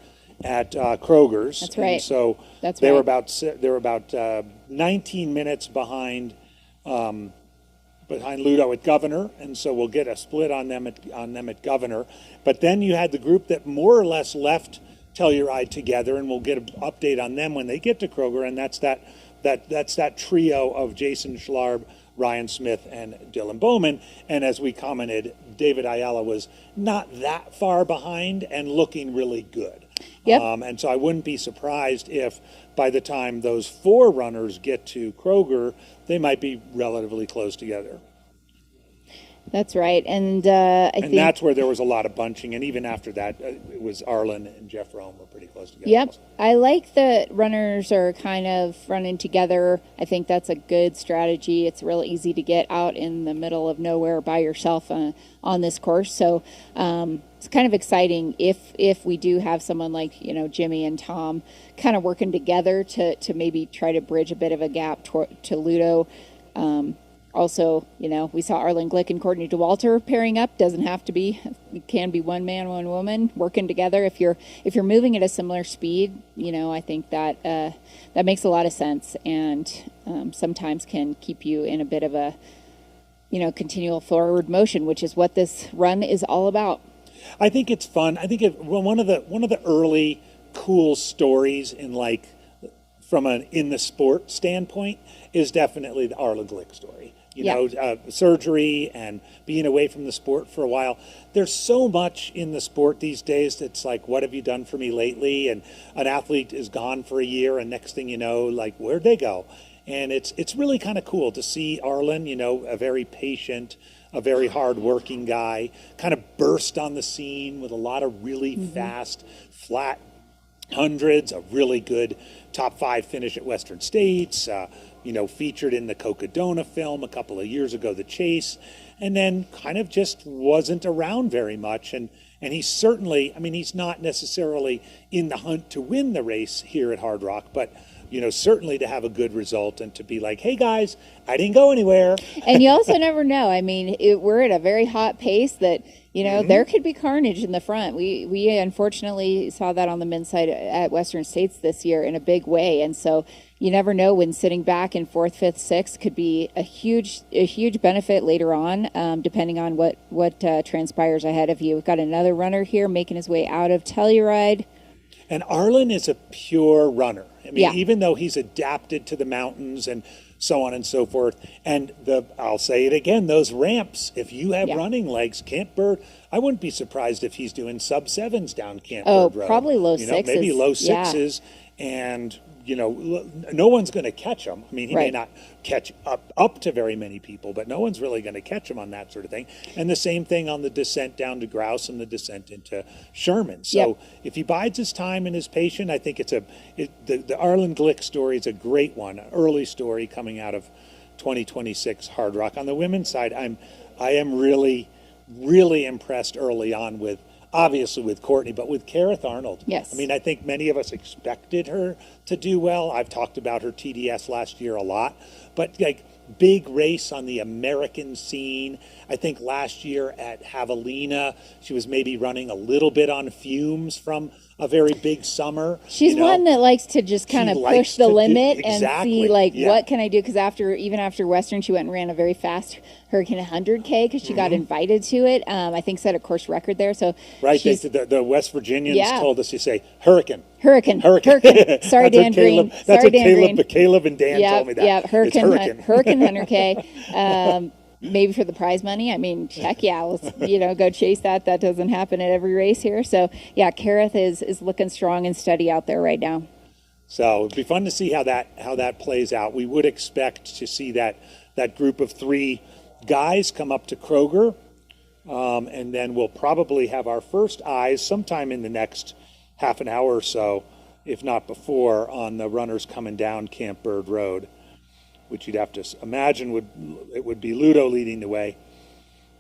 at Kroger's. That's right. And so That's they right. were about 19 minutes behind Ludo at Governor, and so we'll get a split on them at Governor. But then you had the group that more or less left Telluride together, and we'll get an update on them when they get to Kroger, and that's that trio of Jason Schlarb, Ryan Smith, and Dylan Bowman. And as we commented, David Ayala was not that far behind and looking really good. Yep. And so I wouldn't be surprised if by the time those four runners get to Kroger, they might be relatively close together. That's right. And I think that's where there was a lot of bunching. And even after that, it was Arlen and Jeff Rome were pretty close together. Yep. I like that runners are kind of running together. I think that's a good strategy. It's real easy to get out in the middle of nowhere by yourself on this course. So it's kind of exciting if we do have someone like, you know, Jimmy and Tom kind of working together to maybe try to bridge a bit of a gap to Ludo. Also, you know, we saw Arlen Glick and Courtney Dauwalter pairing up. Doesn't have to be. It can be one man, one woman working together. If you're moving at a similar speed, you know, I think that that makes a lot of sense, and sometimes can keep you in a bit of a, you know, continual forward motion, which is what this run is all about. I think it's fun. I think one of the early cool stories from an in the sport standpoint is definitely the Arlen Glick story. surgery and being away from the sport for a while. There's so much in the sport these days that's like, what have you done for me lately? And an athlete is gone for a year, and next thing you know, like, where'd they go? And it's really kind of cool to see Arlen, a very patient, a very hard-working guy, kind of burst on the scene with a lot of really fast, flat hundreds, a really good top 5 finish at Western States, featured in the Cocodona film a couple of years ago, The Chase, and then kind of just wasn't around very much. And he's certainly, he's not necessarily in the hunt to win the race here at Hardrock, but certainly to have a good result and to be like, hey guys, I didn't go anywhere. And you also never know. We're at a very hot pace that, there could be carnage in the front. We unfortunately saw that on the men's side at Western States this year in a big way. And so you never know when sitting back in 4th, 5th, 6th could be a huge benefit later on, depending on what transpires ahead of you. We've got another runner here making his way out of Telluride. And Arlen is a pure runner. Even though he's adapted to the mountains and so on and so forth. And I'll say it again, those ramps, if you have running legs, Camp Bird, I wouldn't be surprised if he's doing sub-7s down Camp Bird Road. Probably low 6s. Maybe low 6s. And, no one's going to catch him. He may not catch up to very many people, but no one's really going to catch him on that sort of thing. And the same thing on the descent down to Grouse and the descent into Sherman. So if he bides his time and is patient, I think the Arlen Glick story is a great one, an early story coming out of 2026 Hardrock. On the women's side, I am really, really impressed early on with, obviously with Courtney, but with Kareth Arnold. Yes. I think many of us expected her to do well. I've talked about her TDS last year a lot, but big race on the American scene. I think last year at Javelina, she was maybe running a little bit on fumes from a very big summer. She's one that likes to just kind of push the limit and see what can I do? Because even after Western, she went and ran a very fast Hurricane 100K because she got invited to it. I think set a course record there. So the West Virginians told us to say Hurricane. Hurricane. Sorry, Dan Green. That's what Caleb and Dan told me that. Yeah, Hurricane 100K. Maybe for the prize money. Heck yeah, let's go chase that. That doesn't happen at every race here. So yeah, Kareth is looking strong and steady out there right now. So it'd be fun to see how that plays out. We would expect to see that group of 3 guys come up to Kroger, and then we'll probably have our first eyes sometime in the next half an hour or so, if not before, on the runners coming down Camp Bird Road, which you'd have to imagine would be Ludo leading the way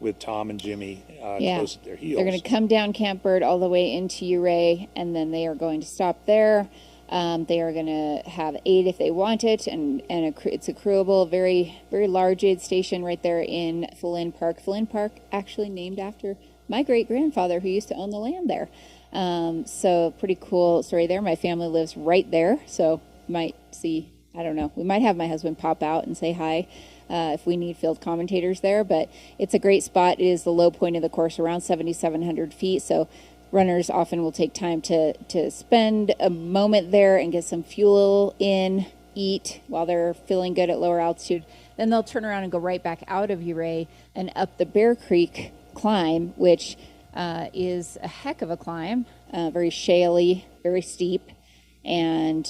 with Tom and Jimmy close at their heels. They're going to come down Camp Bird all the way into Ouray, and then they are going to stop there. They are going to have aid if they want it, and it's a crewable, very, very large aid station right there in Flynn Park. Flynn Park actually named after my great-grandfather who used to own the land there. So pretty cool story there. My family lives right there, so you might see, I don't know, we might have my husband pop out and say hi if we need field commentators there, but it's a great spot. It is the low point of the course, around 7,700 feet, so runners often will take time to spend a moment there and get some fuel in, eat while they're feeling good at lower altitude. Then they'll turn around and go right back out of Ouray and up the Bear Creek climb, which is a heck of a climb, very shaly, very steep, and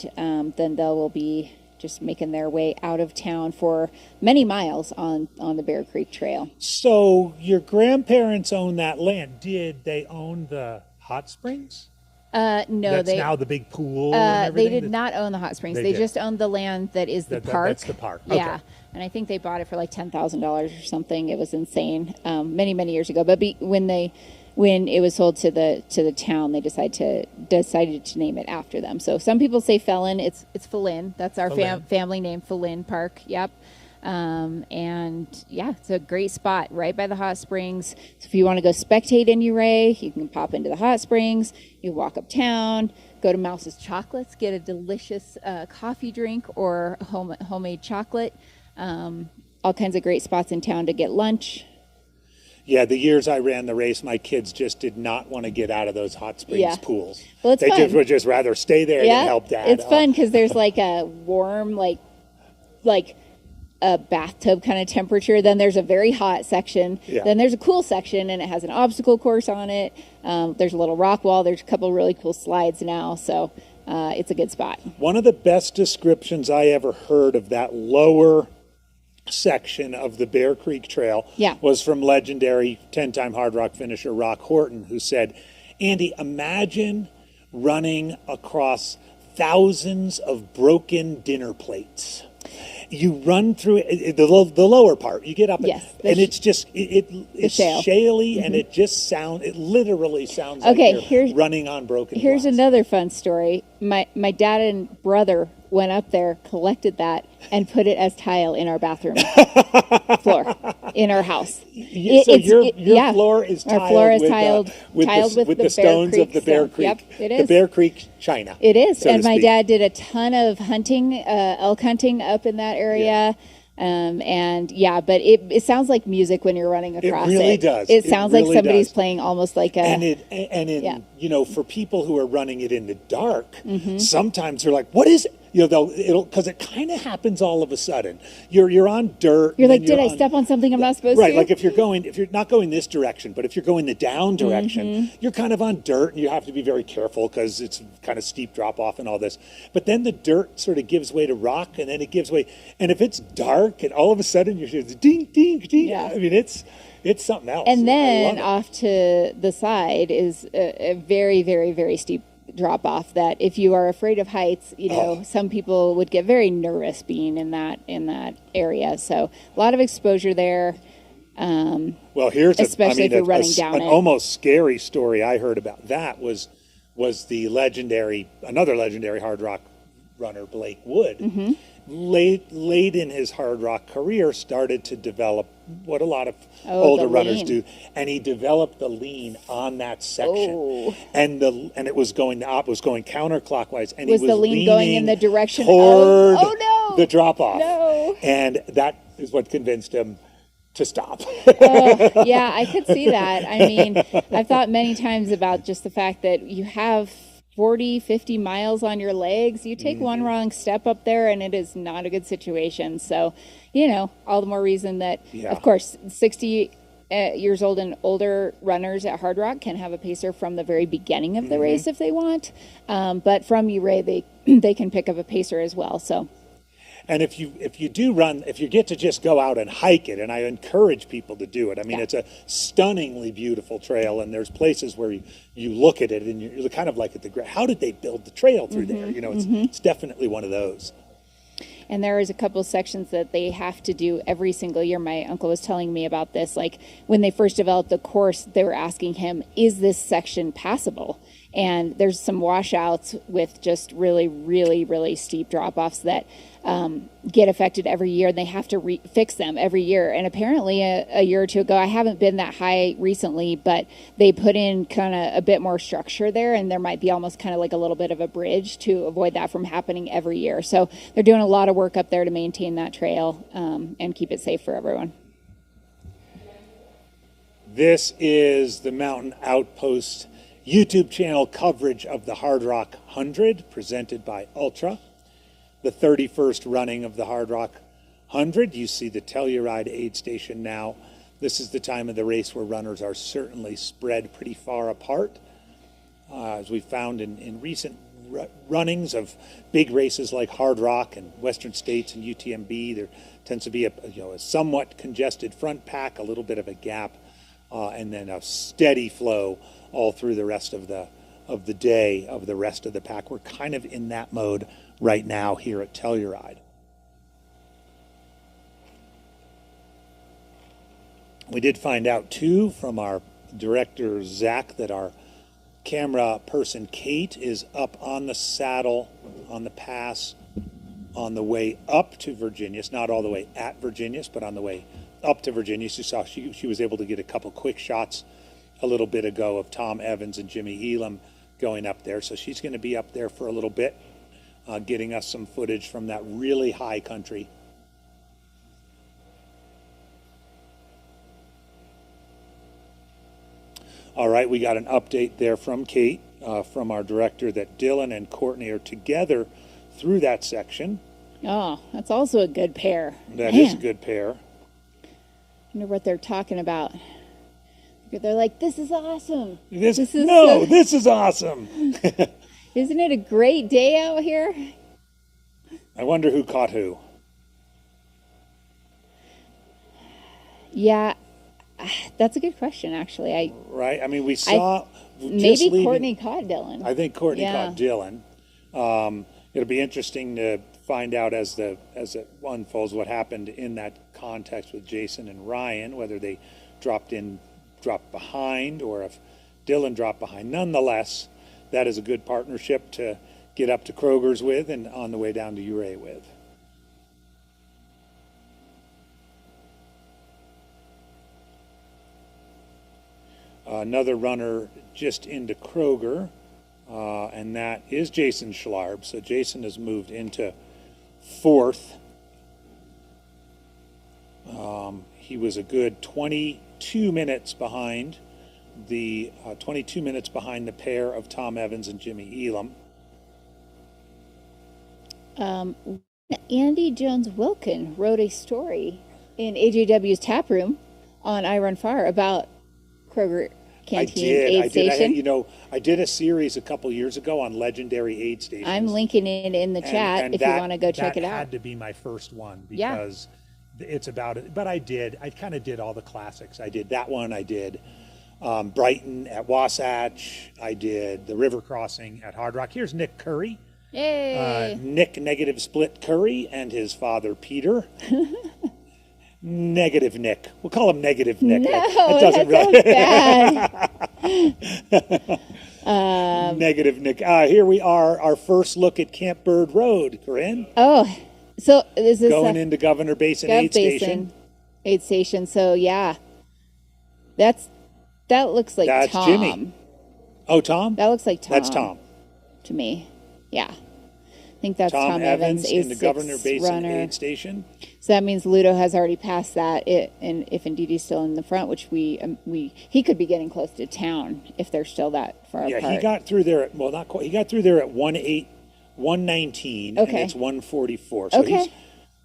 then they will be just making their way out of town for many miles on the Bear Creek Trail. So your grandparents own that land. Did they own the hot springs? No, that's now the big pool. And everything? They did not own the hot springs. They just owned the land that is the park. That's the park. Yeah, okay. And I think they bought it for like $10,000 or something. It was insane, many years ago. But when it was sold to the town, they decided to name it after them. So some people say Felon. It's Felin. That's our family name, Felin Park. Yep. And yeah, it's a great spot right by the hot springs. So if you want to go spectate in Ouray, you can pop into the hot springs. You walk uptown, go to Mouse's Chocolates, get a delicious coffee drink or homemade chocolate. All kinds of great spots in town to get lunch. Yeah, the years I ran the race, my kids just did not want to get out of those hot springs pools. Well, it's fun. They would just rather stay there than help Dad. It's fun because there's like a warm, like a bathtub kind of temperature. Then there's a very hot section. Yeah. Then there's a cool section, and it has an obstacle course on it. There's a little rock wall. There's a couple really cool slides now. So it's a good spot. One of the best descriptions I ever heard of that lower section of the Bear Creek Trail was from legendary 10-time Hard Rock finisher Rock Horton, who said, Andy, imagine running across thousands of broken dinner plates. You run through it, the lower part. You get up, and it's just it's shaly, and it just it literally sounds like you're running on broken Here's glass. another fun story. My dad and brother went up there, collected that, and put it as tile in our bathroom floor in our house. So your floor is tiled. Our floor is with the stones of the Bear Creek. Yep, it is. The Bear Creek china. It is, so and my dad did a ton of hunting, elk hunting up in that area. But it sounds like music when you're running across it. It really does. It sounds really like somebody's does. playing almost like a for people who are running it in the dark, sometimes they're like, "What is it?" Because it kind of happens all of a sudden. You're on dirt. You're like, did I step on something I'm not supposed to? Right, like if you're not going this direction, but if you're going the down direction, you're kind of on dirt, and you have to be very careful because it's kind of steep drop off and all this. But then the dirt sort of gives way to rock, and then it gives way. And if it's dark, and all of a sudden you hear the ding, ding, ding. Yeah. I mean, it's something else. And then off to the side is a very, very, very steep drop off that if you are afraid of heights, some people would get very nervous being in that area. So a lot of exposure there. Well, here's especially if you're running down an almost scary story I heard about that was the another legendary Hard Rock runner, Blake Wood. Late in his Hard Rock career, started to develop what a lot of older runners do, and he developed the lean on that section, and it was going counterclockwise, and was he was the lean going in the direction toward of the drop off, no. And that is what convinced him to stop. Yeah, I could see that. I mean, I've thought many times about just the fact that you have 40, 50 miles on your legs. You take one wrong step up there and it is not a good situation. So, all the more reason that, of course, 60 years old and older runners at Hard Rock can have a pacer from the very beginning of the race if they want. But from Ouray, they can pick up a pacer as well. So. And if you do run, if you get to just go out and hike it, and I encourage people to do it. I mean, it's a stunningly beautiful trail, and there's places where you look at it and you're kind of like at the ground. How did they build the trail through there? It's definitely one of those. And there is a couple of sections that they have to do every single year. My uncle was telling me about this. Like when they first developed the course, they were asking him, is this section passable? And there's some washouts with just really, really, really steep drop-offs that get affected every year, and they have to fix them every year. And apparently a year or two ago, I haven't been that high recently, but they put in kind of a bit more structure there, and there might be almost kind of like a little bit of a bridge to avoid that from happening every year. So they're doing a lot of work up there to maintain that trail and keep it safe for everyone. This is the Mountain Outpost YouTube channel coverage of the Hard Rock 100 presented by Ultra. The 31st running of the Hard Rock 100. You see the Telluride aid station now. This is the time of the race where runners are certainly spread pretty far apart. As we found in recent runnings of big races like Hard Rock and Western States and UTMB, there tends to be a somewhat congested front pack, a little bit of a gap, and then a steady flow all through the rest of the day of the rest of the pack. We're kind of in that mode right now here at Telluride. We did find out too from our director Zach that our camera person Kate is up on the saddle on the pass on the way up to Virginius, not all the way at Virginius, but on the way up to Virginius. You saw she was able to get a couple quick shots a little bit ago of Tom Evans and Jimmy Elam going up there. So she's going to be up there for a little bit, getting us some footage from that really high country. All right, we got an update there from Kate, from our director, that Dylan and Courtney are together through that section. Oh, that's also a good pair. That is a good pair. I wonder what they're talking about. They're like, this is awesome. This is awesome. Isn't it a great day out here? I wonder who caught who. Yeah, that's a good question, actually. Right? I mean, we saw... maybe Courtney caught Dylan. I think Courtney caught Dylan. It'll be interesting to find out as it unfolds what happened in that context with Jason and Ryan, whether they dropped behind or if Dylan dropped behind. Nonetheless, that is a good partnership to get up to Kroger's with and on the way down to Ouray with. Another runner just into Kroger, and that is Jason Schlarb. So Jason has moved into fourth. He was a good 22 minutes behind the pair of Tom Evans and Jimmy Elam. Andy Jones Wilkin wrote a story in AJW's tap room on I Run Far about Kroger Canteen Aid Station. I did a series a couple years ago on legendary aid stations. I'm linking it in the chat if you want to go check it out. That had to be my first one because it's about it. But I kind of did all the classics. I did that one. I did Brighton at Wasatch. I did the River Crossing at Hardrock. Here's Nick Curry. Yay! Nick Negative Split Curry and his father Peter. Negative Nick. We'll call him Negative Nick. No, that doesn't really. Bad. Negative Nick. Here we are, our first look at Camp Bird Road, Corinne. Oh, so is this going into Governor Basin Aid Station? Aid Station. So yeah, that looks like that's Tom. Jimmy. Oh, Tom. That looks like Tom. That's Tom to me. Yeah. I think that's Tom Evans in the Governor Basin runner. Aid Station. So that means Ludo has already passed that. And if indeed he's still in the front, which he could be getting close to town if they're still that far apart. Yeah, he got through there at, well, not quite. He got through there at 119, and it's 144.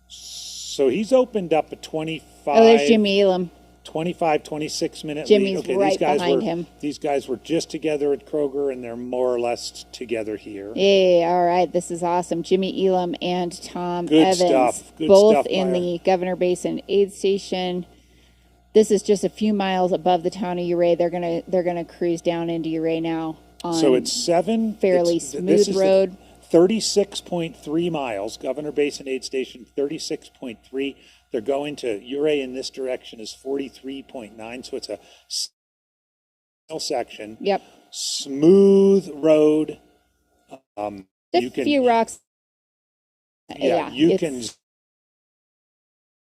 So he's opened up a 25. Oh, there's Jimmy Elam. 25, 26 minute Jimmy's lead. Okay, right behind him. These guys were just together at Kroger, and they're more or less together here. Yeah, all right. This is awesome. Jimmy Elam and Tom Good Evans, stuff. Good both stuff, in Myra. the Governor Basin Aid Station. This is just a few miles above the town of Ouray. They're gonna cruise down into Ouray now. So it's fairly smooth road. 36.3 miles. Governor Basin Aid Station, 36.3. They're going to Ouray in this direction is 43.9. So it's a section. Yep. Smooth road. A few rocks. Yeah, you can.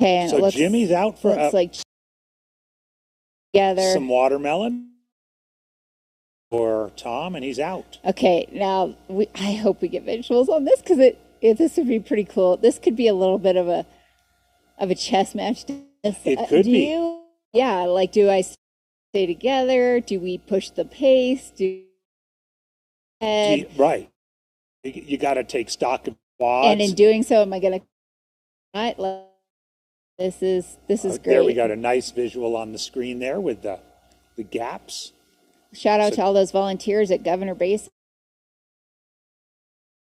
Okay, and so Jimmy's out for like together. Some watermelon for Tom, and he's out. Okay, now I hope we get visuals on this because this would be pretty cool. This could be a little bit of a chess match. It could be. Do I stay together? Do we push the pace? Right. You got to take stock of odds. And in doing so, am I going to? This is great. There we got a nice visual on the screen there with the gaps. Shout out to all those volunteers at Governor Basin.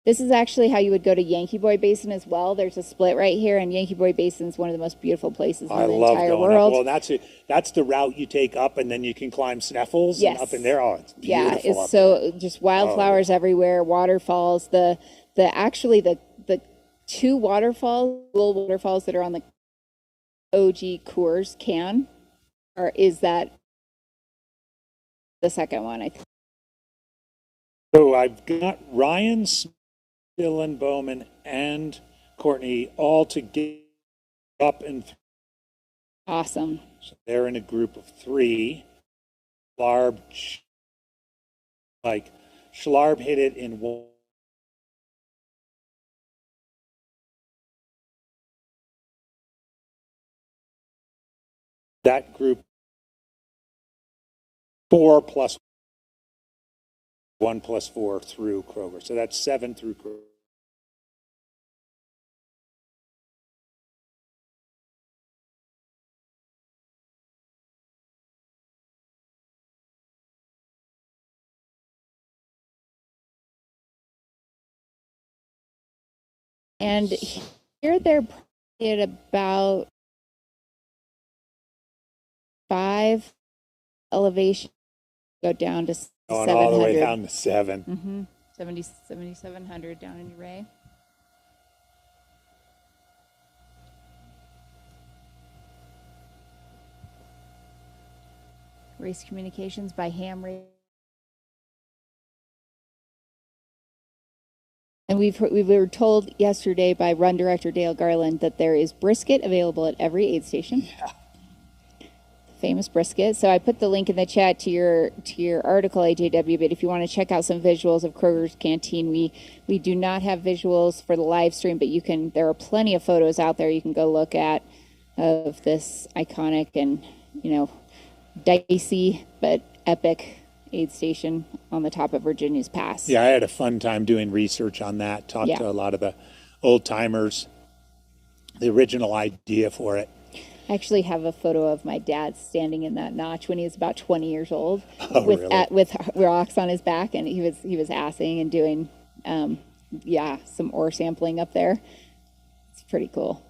This is actually how you would go to Yankee Boy Basin as well. There's a split right here, and Yankee Boy Basin is one of the most beautiful places in the entire world. Well, that's the route you take up, and then you can climb Sneffels and up in there. Oh, it's beautiful. Yeah, it's so just wildflowers everywhere, waterfalls. The two waterfalls that are on the OG Coors can, is that the second one? I think. So I've got Ryan, Dylan Bowman, and Courtney all to get up and awesome. So they're in a group of three. Schlarb hit it in one. That group 4 plus 1 plus 4 through Kroger. So that's 7 through Kroger. And here they're probably at about 5 elevation, go down to Going 700. all the way down to 7. Mm-hmm. 7,700 down in Uray. Race communications by ham radio. And we were told yesterday by Run Director Dale Garland that there is brisket available at every aid station. Yeah. Famous brisket. So I put the link in the chat to your article, AJW. But if you want to check out some visuals of Kroger's Canteen, we do not have visuals for the live stream, but there are plenty of photos out there you can go look at of this iconic and dicey but epic aid station on the top of Virginia's Pass. Yeah, I had a fun time doing research on that. Talked to a lot of the old timers. The original idea for it. I actually have a photo of my dad standing in that notch when he was about 20 years old, really? with rocks on his back, and he was assaying and doing some ore sampling up there. It's pretty cool.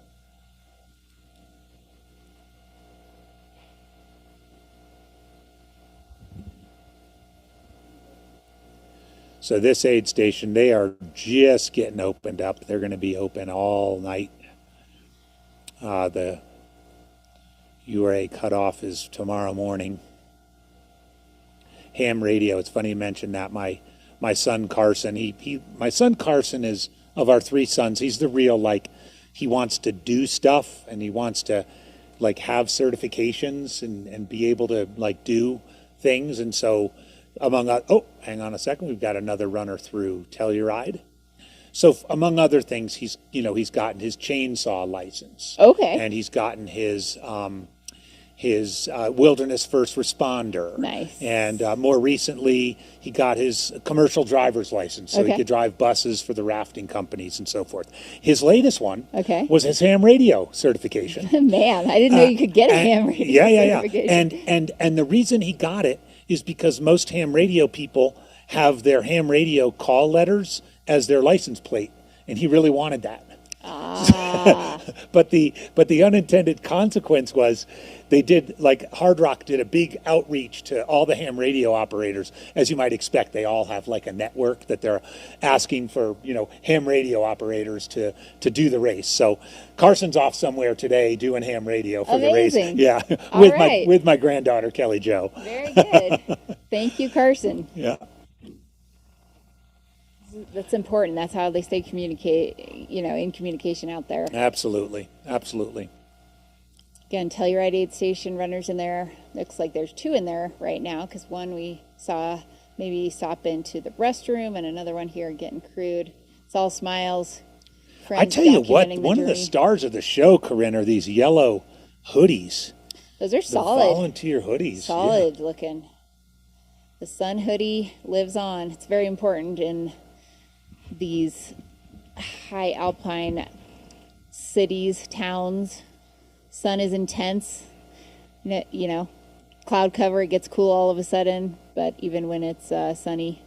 So this aid station, they are just getting opened up. They're going to be open all night. The URA cutoff is tomorrow morning. Ham radio. It's funny you mentioned that. My son Carson. My son Carson is, of our 3 sons, he's the real, he wants to do stuff and he wants to have certifications and be able to do things. And so hang on a second. We've got another runner through Telluride. So among other things, he's gotten his chainsaw license. Okay. And he's gotten his wilderness first responder. Nice. And more recently, he got his commercial driver's license, so he could drive buses for the rafting companies and so forth. His latest one was his ham radio certification. Man, I didn't know you could get a ham radio certification. Yeah. And the reason he got it is because most ham radio people have their ham radio call letters as their license plate, and he really wanted that. But the unintended consequence was they did, Hardrock did a big outreach to all the ham radio operators. As you might expect, they all have a network that they're asking for, ham radio operators to do the race. So Carson's off somewhere today doing ham radio for the race. Yeah, with my granddaughter Kelly Jo. Very good. Thank you, Carson. Yeah. That's important. That's how they stay in communication out there. Absolutely. Again, Telluride aid station runners in there. Looks like there's 2 in there right now because one we saw maybe stop into the restroom and another one here getting crewed. It's all smiles. I tell you what, one of the stars of the show, Corinne, are these yellow hoodies. Those are solid. Volunteer hoodies. Solid looking. The sun hoodie lives on. It's very important in these high alpine cities, towns. Sun is intense. Cloud cover, it gets cool all of a sudden, but even when it's sunny,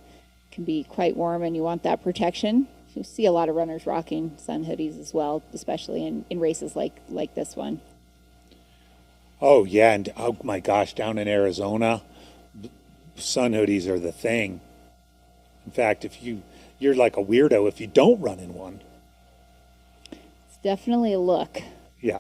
it can be quite warm and you want that protection. You see a lot of runners rocking sun hoodies as well, especially in races like this one. Oh, yeah, and oh my gosh, down in Arizona, sun hoodies are the thing. In fact, you're like a weirdo if you don't run in one. It's definitely a look. Yeah.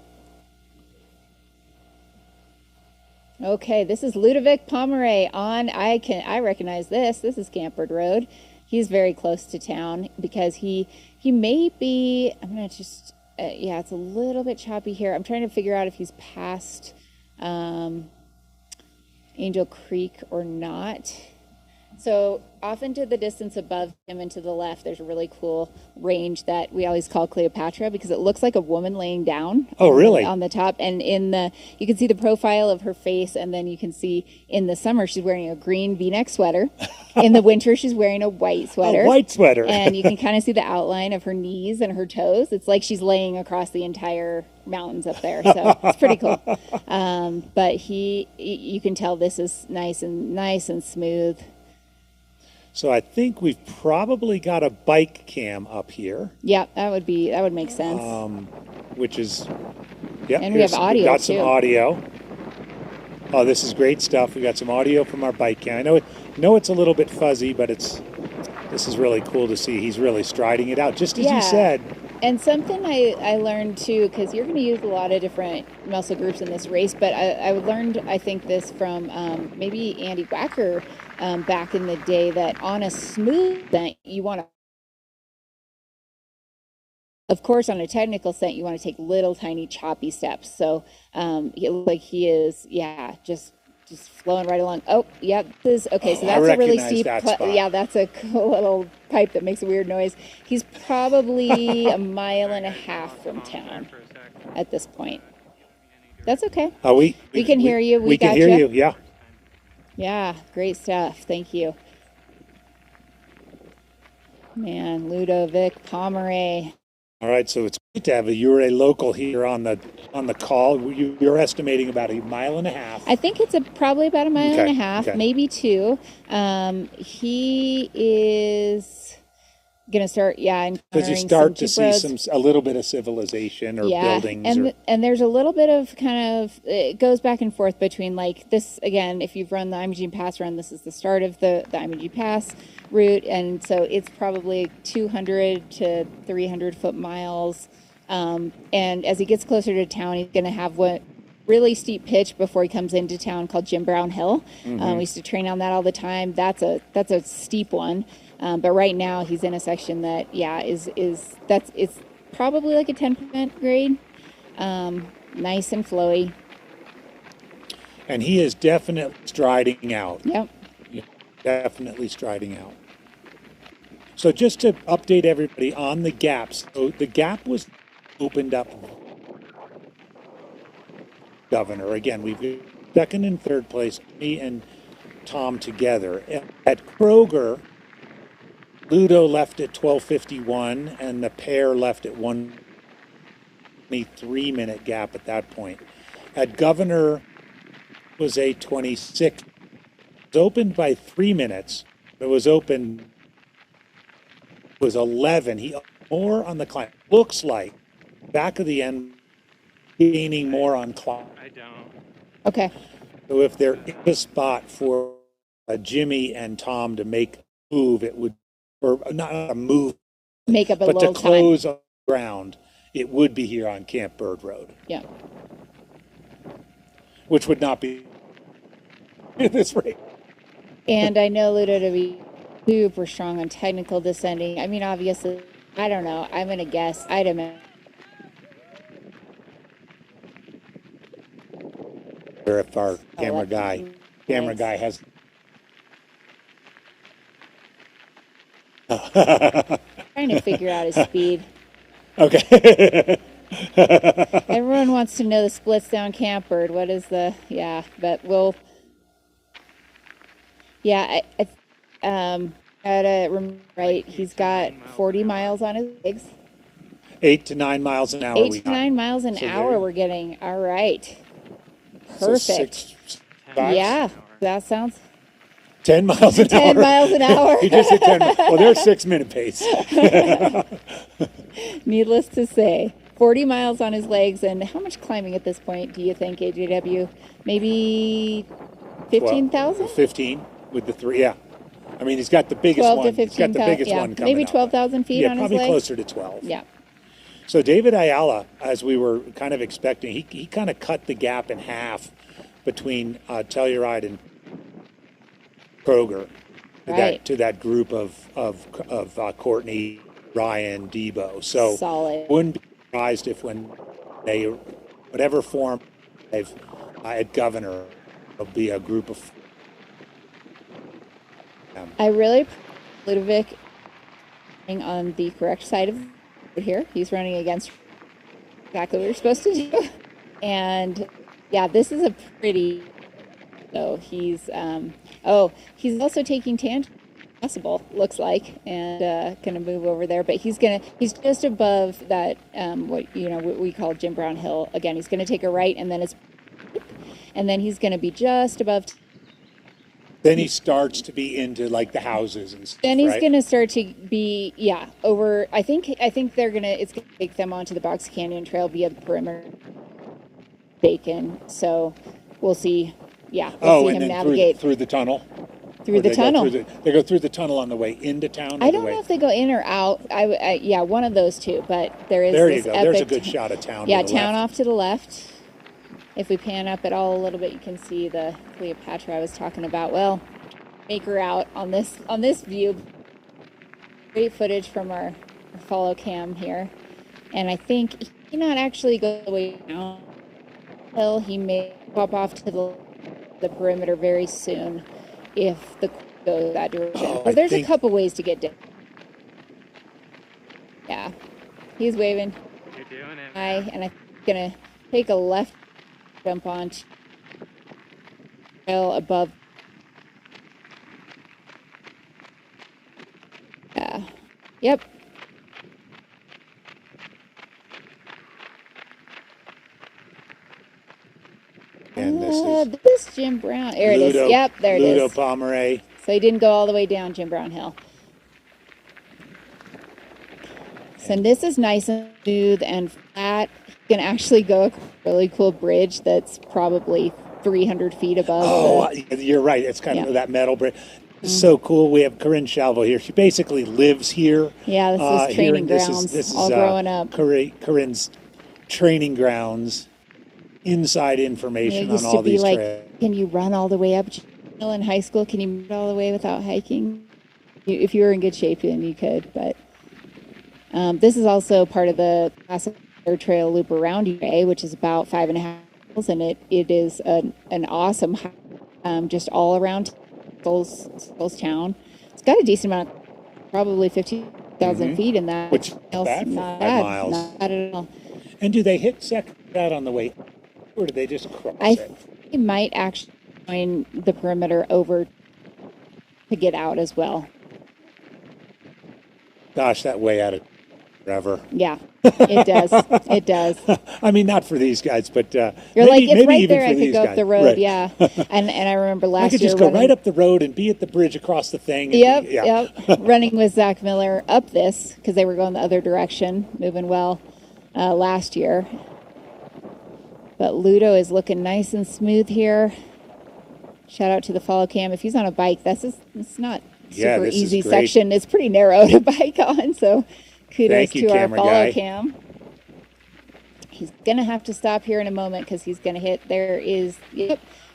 Okay, this is Ludovic Pomeray on, I recognize this. This is Campbell Road. He's very close to town because he may be, I'm going to just, it's a little bit choppy here. I'm trying to figure out if he's past Angel Creek or not. So off into the distance above him and to the left, there's a really cool range that we always call Cleopatra because it looks like a woman laying down. Oh, really? On the top. And you can see the profile of her face, and then you can see in the summer she's wearing a green V-neck sweater. In the winter, she's wearing a white sweater. A white sweater. And you can kind of see the outline of her knees and her toes. It's like she's laying across the entire mountains up there. So it's pretty cool. But you can tell this is nice and smooth. So I think we've probably got a bike cam up here, Yeah, that would make sense. which is, yeah. And we have audio, Got some too. audio. Oh, this is great stuff. We got some audio from our bike cam. I know it's a little bit fuzzy, but this is really cool to see. He's really striding it out, just as you said. And something I learned too, because you're going to use a lot of different muscle groups in this race, but I learned, I think, this from maybe Andy Wacker back in the day, that on a smooth event, you want to, of course, on a technical set, you want to take little tiny choppy steps. So it looks like he is, just flowing right along. Oh, yeah, this is, okay, so that's a really steep, yeah, that's a cool little pipe that makes a weird noise. He's probably a mile and a half from town at this point. That's okay. We can hear you. We can hear you, yeah. Yeah, great stuff. Thank you. Man, Ludovic Pomeray. All right, so it's great to have you're a local here on the call. You're estimating about a mile and a half. I think it's probably about a mile and a half, maybe 2. He is going to start, because you start to see a little bit of civilization or buildings. And there's a little bit of it goes back and forth between like this, again, if you've run the Imogene Pass run, this is the start of the Imogene Pass route, and so it's probably 200 to 300 foot miles. And as he gets closer to town, he's going to have what really steep pitch before he comes into town called Jim Brown Hill. We used to train on that all the time. That's a steep one. But right now he's in a section that, it's probably like a 10% grade. Nice and flowy. And he is definitely striding out. Yep. Definitely striding out. So just to update everybody on the gaps. So the gap was opened up. Governor. Again, we've got second and third place, me and Tom together. At Kroger, Ludo left at 12:51, and the pair left at 1:23-minute gap at that point. At Governor was 8:26. It was opened by 3 minutes. It was 11. He more on the climb. Looks like back of the end, gaining more on climb. I don't. Okay. So if there is a spot for Jimmy and Tom to make a move, it would, or not a move, make up a but little to close on the ground, it would be here on Camp Bird Road. Yeah. Which would not be at this rate. And I know Ludo to be super strong on technical descending. I mean, obviously, I don't know. I'm going to guess. I'd imagine. Or if our camera guy has. Trying to figure out his speed. Okay. Everyone wants to know the splits down Camp Bird. What is the, but we'll, I gotta remember, right, he's got 40 miles on his legs. 8 to 9 miles an hour. 8 to 9 miles an hour we're getting. All right. Perfect. So yeah, that sounds. 10 miles an hour. 10 miles an hour. You just hit 10. Well, they're 6-minute pace. Needless to say, 40 miles on his legs. And how much climbing at this point do you think, AJW? Maybe 15,000? 15 with the 3, yeah. I mean, he's got the biggest 12 one. to 15, he's got the biggest one coming maybe up. 12,000 feet on his legs? Yeah, probably closer to 12. Yeah. So David Ayala, as we were kind of expecting, he kind of cut the gap in half between Telluride and Kroger to that group of Courtney, Ryan, Debo. So solid. Wouldn't be surprised if when they, whatever form they've at Governor, it'll be a group of. I really Ludovic on the correct side of here. He's running against exactly what we're supposed to do. And yeah, this is a pretty, so he's he's also taking tangent possible, looks like, and gonna move over there, but he's just above that what we call Jim Brown Hill. Again, he's gonna take a right, and then he's gonna be just above. Then he starts to be into like the houses and stuff. Then he's right? gonna start to be over. I think it's gonna take them onto the Box Canyon Trail via the perimeter. Bacon. So we'll see. Yeah, we'll see and him then navigate through the tunnel. through the tunnel. They go through the tunnel on the way into town. I don't know if they go in or out. Yeah, one of those two. But there is There you this go. epic There's a good shot of town. Yeah, to the town left. off to the left. If we pan up at all a little bit, you can see the Cleopatra I was talking about. Well, make her out on this view. Great footage from our follow cam here, and I think he may not actually go the way down hill. He may pop off to the perimeter very soon if the goes that direction. But there's a couple ways to get down. Yeah, he's waving. You're doing it. Hi, and I'm gonna take a left jump on trail above. Yeah. Yep. And this is Jim Brown. There it is. Yep, there it Ludo is. Pomeray. So he didn't go all the way down Jim Brown Hill. So this is nice and smooth and flat. You can actually go a really cool bridge that's probably 300 feet above. Oh, you're right. It's kind of that metal bridge. It's so cool. We have Corinne Shalvo here. She basically lives here. Yeah, this is training grounds. This is all growing up. Corinne's training grounds. Inside information on all these trails. Can you run all the way up in high school? Can you run all the way without hiking? If you were in good shape, then you could. But this is also part of the classic trail loop around UA, which is about 5.5 miles, and it is an awesome hike, just all around Skulls Town. It's got a decent amount, probably 50,000 feet in that. Which is not bad for 5 miles. Not bad at all. And do they hit second out on the way, or do they just cross I it? think they might actually join the perimeter over to get out as well. Gosh, that way out of forever. Yeah, it does. It does. I mean, not for these guys, but You're maybe, like, it's maybe right even there. for I could these go guys. up the road. Right. Yeah, and I remember last year I could just go right up the road and be at the bridge across the thing. And Yep. Running with Zach Miller up this because they were going the other direction, moving well last year. But Ludo is looking nice and smooth here. Shout out to the follow cam. If he's on a bike, it's not super this is easy great. section. It's pretty narrow to bike on, so kudos Thank you, to our camera follow guy. cam. He's going to have to stop here in a moment because he's going to hit. There is,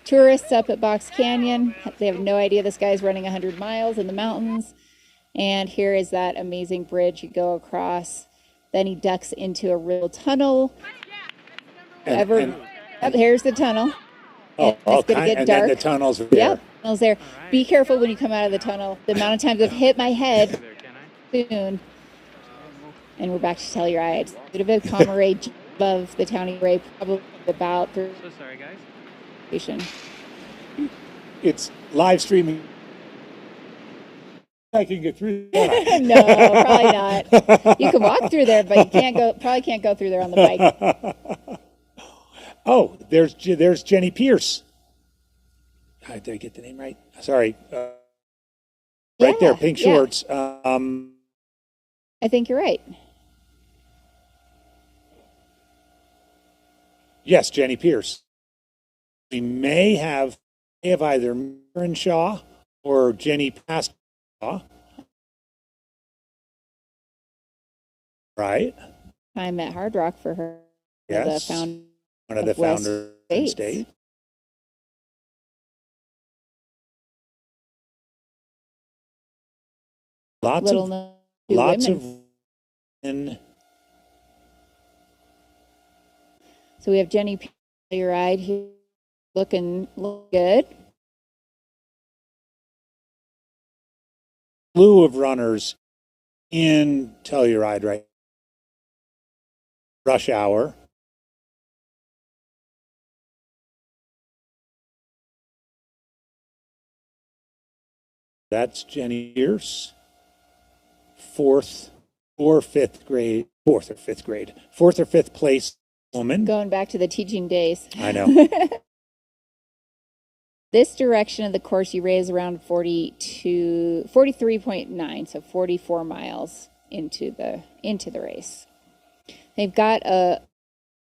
tourists up at Box Canyon. They have no idea this guy's running 100 miles in the mountains. And here is that amazing bridge you go across. Then he ducks into a real tunnel. Here's the tunnel. Oh, it's going to get and dark. then the tunnels are there. Yep, tunnel's there. Be careful when you come out of the tunnel. The amount of times I've hit my head soon. And we're back to Telluride. A bit of a Pomeray above the Townie Ray, probably about the sorry, guys. station. It's live streaming. I can get through that. No, probably not. You can walk through there, but you probably can't go through there on the bike. Oh, there's Jenny Pierce. Did I get the name right? Sorry. Right there, pink shorts. I think you're right. Yes, Jenny Pierce. We may have either Maren Shaw or Jenny Pastor. Right? I'm at Hardrock for her. Yes. One of the founders in state. Lots of women. So we have Jenny Telluride here looking good. Slew of runners in Telluride right. Rush hour. That's Jenny Pierce. Fourth or fifth place woman. Going back to the teaching days. I know. this direction of the course, you raise around 43.9, so 44 miles into the race. They've got a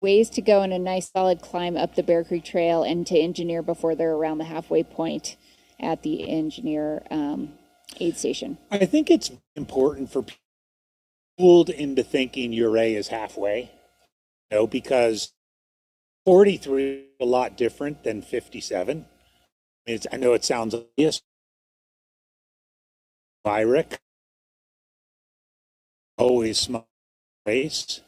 ways to go and a nice solid climb up the Bear Creek Trail and to Engineer before they're around the halfway point at the Engineer aid station. I think it's important for people fooled into thinking Ouray is halfway, because 43 is a lot different than 57. I know it sounds obvious. Lyric, always small race.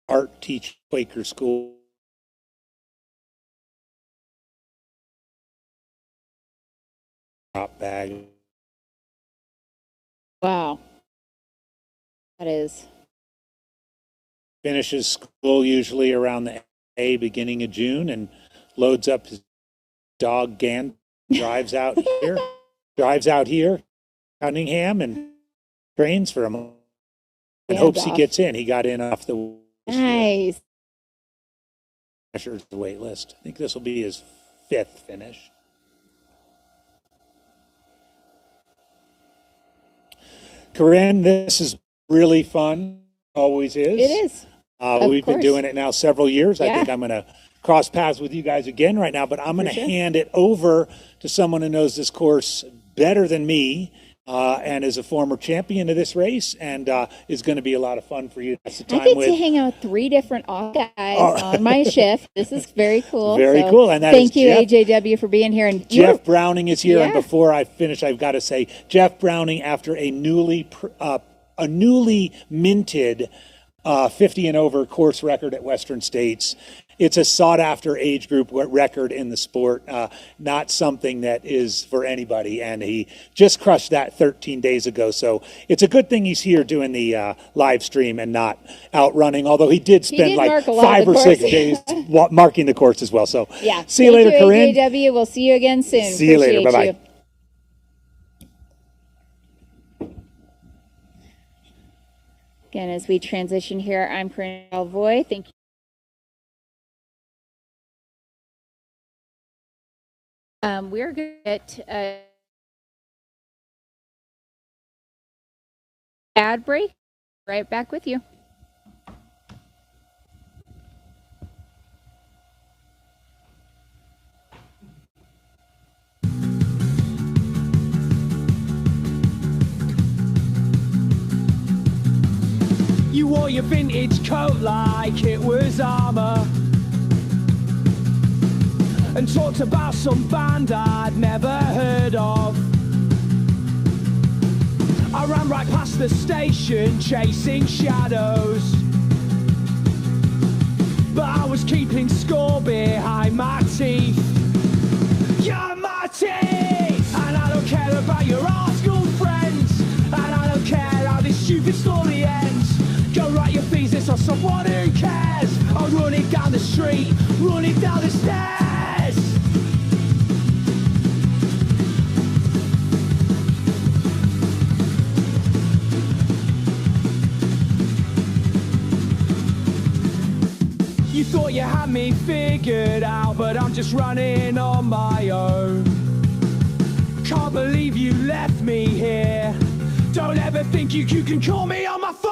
Art teach Quaker school. Top bag. Wow. That is. Finishes school usually around the beginning of June and loads up his dog Gan, drives out here, Cunningham, and trains for him and hopes he gets in. He got in off the nice. Measures the wait list. I think this will be his 5th finish. Corinne, this is really fun. Always is. It is. We've been doing it now several years. Yeah. I think I'm going to cross paths with you guys again right now, but I'm going to hand it over to someone who knows this course better than me and is a former champion of this race and is going to be a lot of fun for you. That's the time I get to hang out with 3 different guys on my shift. This is very cool. Very cool. And that thank you, Jeff, AJW, for being here. And Jeff Browning is here. Yeah. And before I finish, I've got to say, Jeff Browning, after a newly minted 50 and over course record at Western States. It's a sought after age group record in the sport, not something that is for anybody. And he just crushed that 13 days ago. So it's a good thing he's here doing the live stream and not out running, although he did spend like 5 or 6 days marking the course as well. So yeah. See you later, Corinne. AJW. We'll see you again soon. See you later. Bye-bye. Again, as we transition here, I'm Corinne Alvoy. Thank you. We're going to get ad break. Right back with you. You wore your vintage coat like it was armor and talked about some band I'd never heard of. I ran right past the station chasing shadows, but I was keeping score behind my teeth. You're my teeth! And I don't care about your art school friends, and I don't care how this stupid story ends. Go write your thesis on someone who cares. I'll run it down the street, run it down the stairs. You thought you had me figured out, but I'm just running on my own. Can't believe you left me here. Don't ever think you can call me on my phone.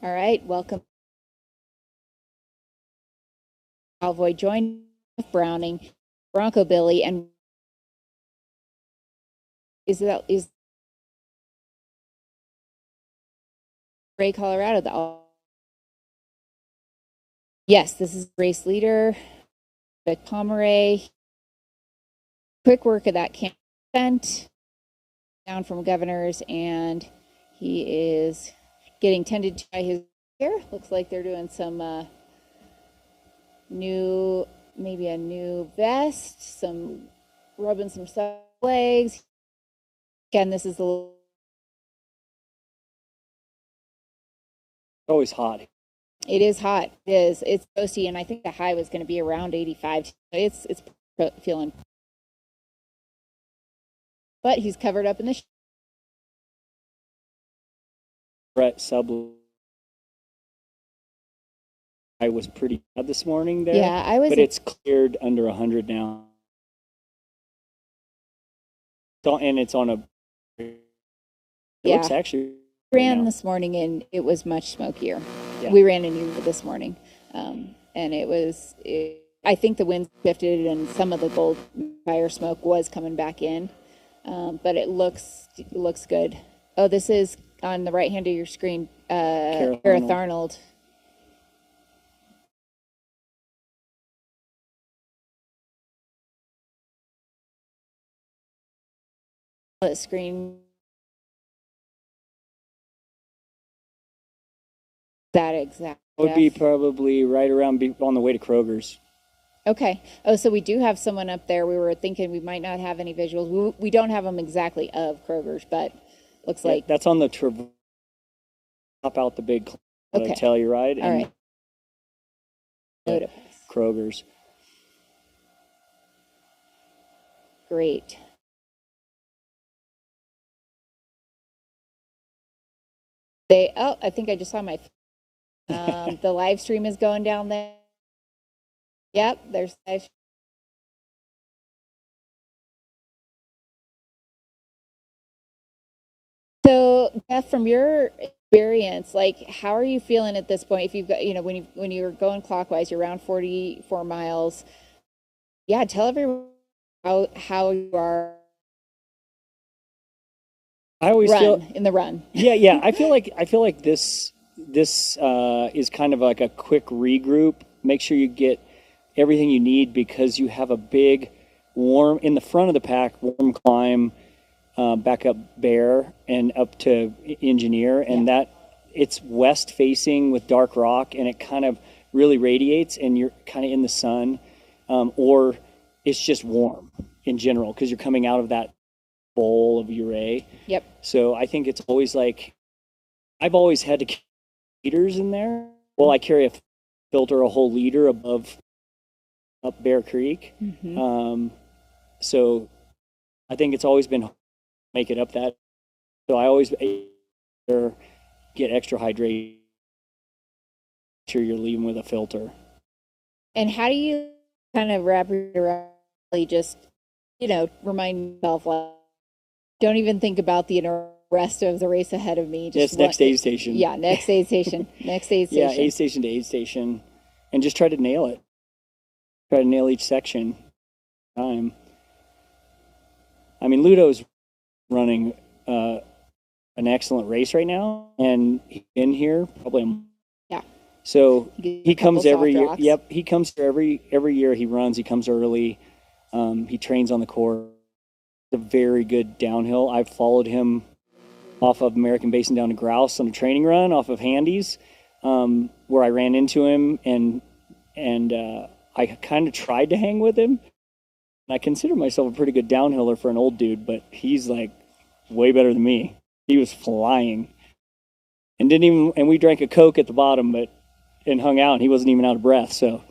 All right, welcome Alvoy joined Browning, Bronco Billy, and is Ray Colorado yes, this is race leader, Vic Pomeray. Quick work of that camp spent down from Governors, and he is getting tended to by his hair. Looks like they're doing some maybe a new vest, some rubbing some legs. Again, this is always hot. It is hot. It is. It's toasty, and I think the high was going to be around 85. It's feeling. But he's covered up in the Brett Subley. I was pretty bad this morning there. Yeah, I was. But it's cleared under 100 now. And it's on a. It looks actually. Ran this morning, and it was much smokier. Yeah. We ran in Utah this morning, and it was. I think the wind shifted, and some of the gold fire smoke was coming back in, but it looks good. Oh, this is on the right hand of your screen, Gareth Arnold. Screen. That exact would be probably right around on the way to Kroger's. Okay. Oh, so we do have someone up there. We were thinking we might not have any visuals. We don't have them exactly of Kroger's, but looks like that's on the top out the big Telluride. All right. Kroger's. Great. I think I just saw my. The live stream is going down there. Yep, there's live. So, Beth, from your experience, like, how are you feeling at this point? If you've got, when you're going clockwise, you're around 44 miles. Yeah, tell everyone how you are. I always feel in the run. Yeah. I feel like this is kind of like a quick regroup. Make sure you get everything you need because you have a big warm in the front of the pack, warm climb back up Bear and up to Engineer, and that it's west facing with dark rock, and it kind of really radiates, and you're kind of in the sun, or it's just warm in general because you're coming out of that bowl of Uray. Yep. So I think it's always like I've always had to carry liters in there. Well, I carry a filter a whole liter above up Bear Creek. Mm-hmm. So I think it's always been make it up that. So I always get extra hydrated. Make sure you're leaving with a filter. And how do you kind of wrap it around? Just remind yourself, like, don't even think about the rest of the race ahead of me. Just next aid station. Yeah, next aid station. Next aid station. Yeah, aid station to aid station. And just try to nail it. Try to nail each section. I mean, Ludo's running an excellent race right now, and he's in here probably. So he comes every year. Yep, he comes here every year. He runs. He comes early. He trains on the course. A very good downhill. I've followed him off of American Basin down to Grouse on a training run off of Handy's, where I ran into him and I kind of tried to hang with him. I consider myself a pretty good downhiller for an old dude, but he's like way better than me. He was flying and we drank a Coke at the bottom, and hung out, and he wasn't even out of breath. So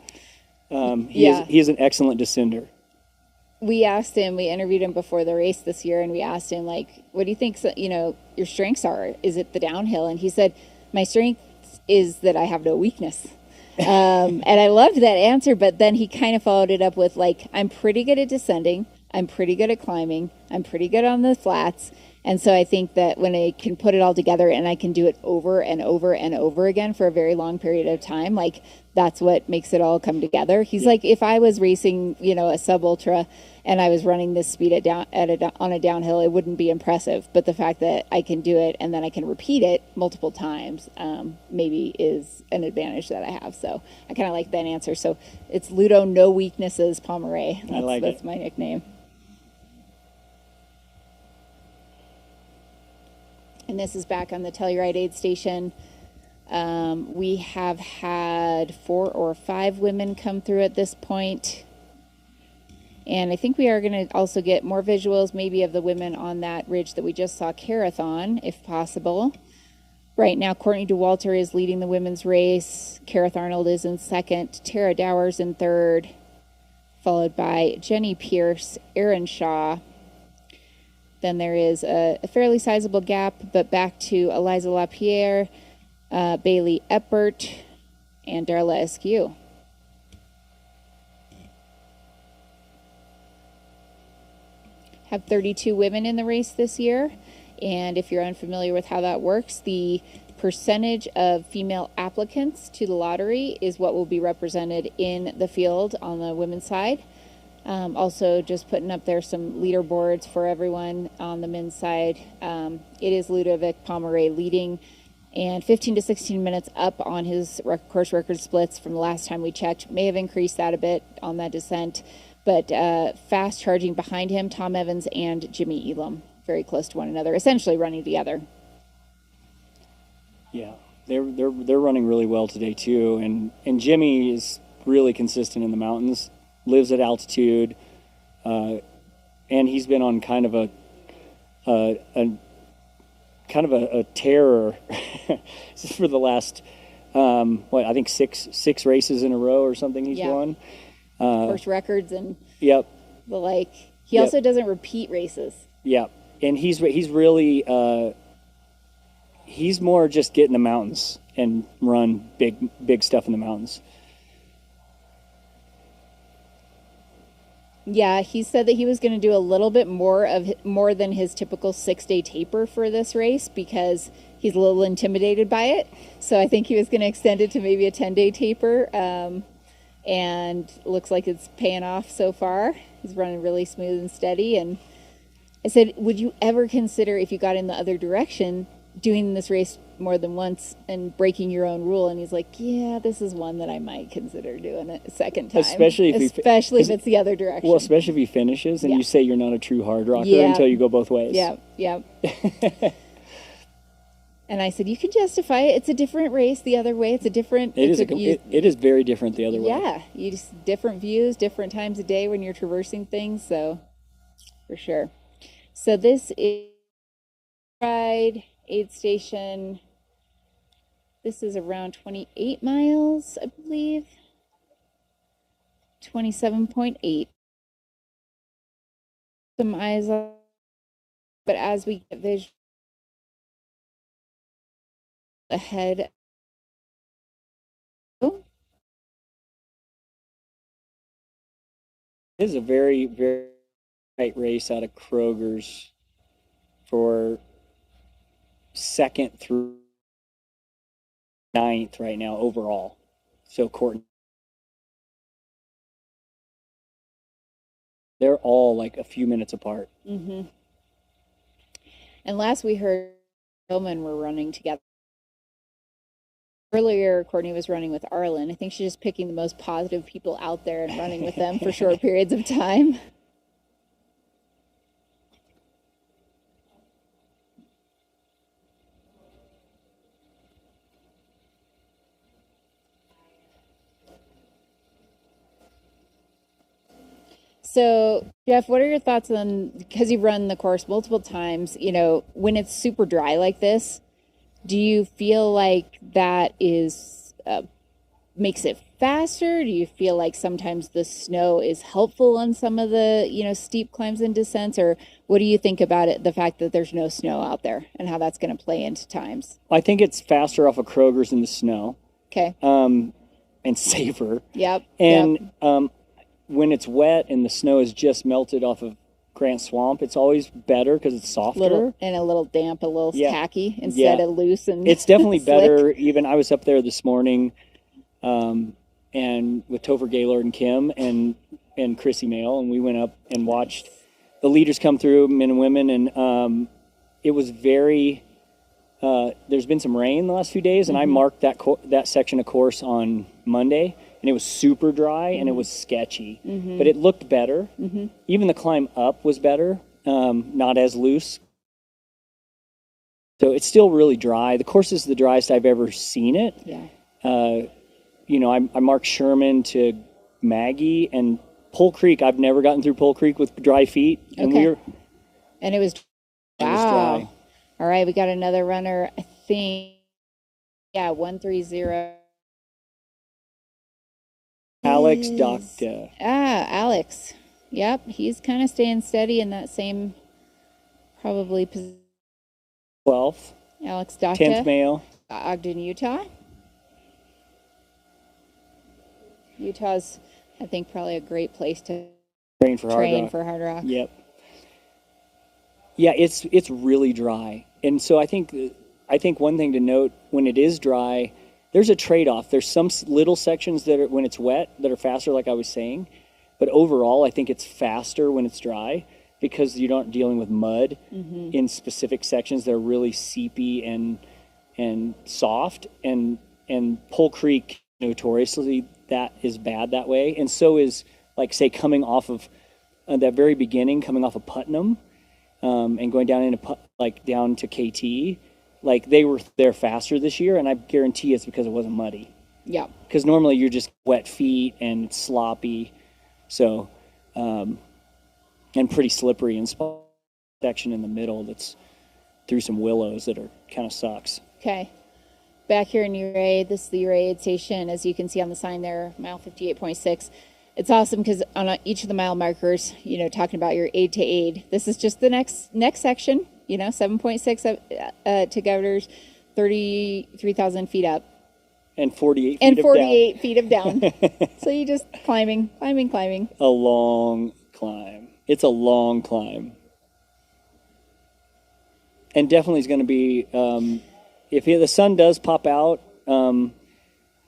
he is an excellent descender. We asked him, we interviewed him before the race this year, and we asked him, like, what do you think, your strengths are? Is it the downhill? And he said, my strength is that I have no weakness. And I loved that answer, but then he kind of followed it up with, like, I'm pretty good at descending. I'm pretty good at climbing. I'm pretty good on the flats. And so I think that when I can put it all together and I can do it over and over and over again for a very long period of time, like that's what makes it all come together. He's like, if I was racing, you know, a sub ultra and I was running this speed on a downhill, it wouldn't be impressive. But the fact that I can do it and then I can repeat it multiple times, maybe is an advantage that I have. So I kind of like that answer. So it's Ludo No Weaknesses Pomeray. That's my nickname. And this is back on the Telluride aid station. We have had 4 or 5 women come through at this point. And I think we are going to also get more visuals, maybe of the women on that ridge that we just saw Carathon, if possible. Right now, Courtney DeWalter is leading the women's race. Kareth Arnold is in second. Tara Dowers in third, followed by Jenny Pierce, Erin Shaw. Then there is a fairly sizable gap, but back to Eliza LaPierre, Bailey Eppert, and Darla Askew. Have 32 women in the race this year, and if you're unfamiliar with how that works, the percentage of female applicants to the lottery is what will be represented in the field on the women's side. Also, just putting up there some leaderboards for everyone on the men's side. It is Ludovic Pomeray leading, and 15 to 16 minutes up on his course record splits from the last time we checked. May have increased that a bit on that descent, but fast charging behind him, Tom Evans and Jimmy Elam, very close to one another, essentially running together. Yeah, they're running really well today too, and Jimmy is really consistent in the mountains. Lives at altitude, and he's been on kind of a terror for the last I think six races in a row or something he's won. Course records and the like. He also doesn't repeat races. Yep, and he's really he's more just get in the mountains and run big stuff in the mountains. Yeah, he said that he was going to do a little bit more than his typical 6-day taper for this race because he's a little intimidated by it. So I think he was going to extend it to maybe a 10-day taper, and looks like it's paying off so far. He's running really smooth and steady. And I said, would you ever consider, if you got in the other direction, doing this race more than once and breaking your own rule? And he's like, yeah, this is one that I might consider doing it a second time, especially if it's the other direction. Well, especially if he finishes and you say you're not a true hard rocker until you go both ways. Yeah. And I said, you can justify it. It's a different race the other way. It's a different. It is very different the other way. Yeah, you just different views, different times of day when you're traversing things. So, for sure. So this is ride aid station. This is around 28 miles, I believe. 27.8. Some eyes on, but as we get visual ahead. It is a very, very tight race out of Kroger's for 2nd through 9th right now overall. So Courtney, they're all like a few minutes apart. Mm-hmm. And last we heard, Hillman were running together. Earlier, Courtney was running with Arlen. I think she's just picking the most positive people out there and running with them for short periods of time. So, Jeff, what are your thoughts on, because you've run the course multiple times, you know, when it's super dry like this, do you feel like that is makes it faster? Do you feel like sometimes the snow is helpful on some of the, you know, steep climbs and descents? Or what do you think about it, the fact that there's no snow out there and how that's going to play into times? I think it's faster off of Kroger's in the snow. Okay. And safer. Yep. And when it's wet and the snow is just melted off of Grant Swamp. It's always better because it's softer. And a little damp, a little Yeah. tacky instead Yeah. of loose and It's definitely slick. better. Even I was up there this morning, and with Topher Gaylord and Kim and Chrissy Mail, and we went up and watched the leaders come through, men and women, and it was very. There's been some rain the last few days, and I marked that section of course on Monday, and it was super dry and it was sketchy, but it looked better. Even the climb up was better, not as loose. So it's still really dry. The course is the driest I've ever seen it. Yeah. You know, I marked Sherman to Maggie and Pole Creek. I've never gotten through Pole Creek with dry feet, and And it was dry. All right, we got another runner. I think 130. Alex Docta. Alex. Yep, he's kind of staying steady in that same probably position. 12th. Alex Docta. 10th male. Ogden, Utah. Utah's, I think, probably a great place to train for Hardrock. Yep. Yeah, it's really dry, and so I think one thing to note when it is dry, there's a trade-off. There's some little sections that are, when it's wet, that are faster, like I was saying, but overall, I think it's faster when it's dry because you're not dealing with mud in specific sections that are really seepy and soft, and Pole Creek notoriously that is bad that way, and so is, like, say, coming off of that very beginning, coming off of Putnam. And going down into down to KT, like they were there faster this year, and I guarantee it's because it wasn't muddy. Yeah. Because normally you're just wet feet and sloppy, so and pretty slippery and section in the middle that's through some willows that are kind of sucks. Okay. Back here in Uraid, this is the Uraid station, as you can see on the sign there, mile 58.6. It's awesome because on each of the mile markers, you know, talking about your aid to aid, this is just the next section, you know, 7.6 to Governor's, 33,000 feet up. And 48 feet and 48 of down. feet of down. So you just climbing. A long climb. It's a long climb. And definitely is going to be, if the sun does pop out,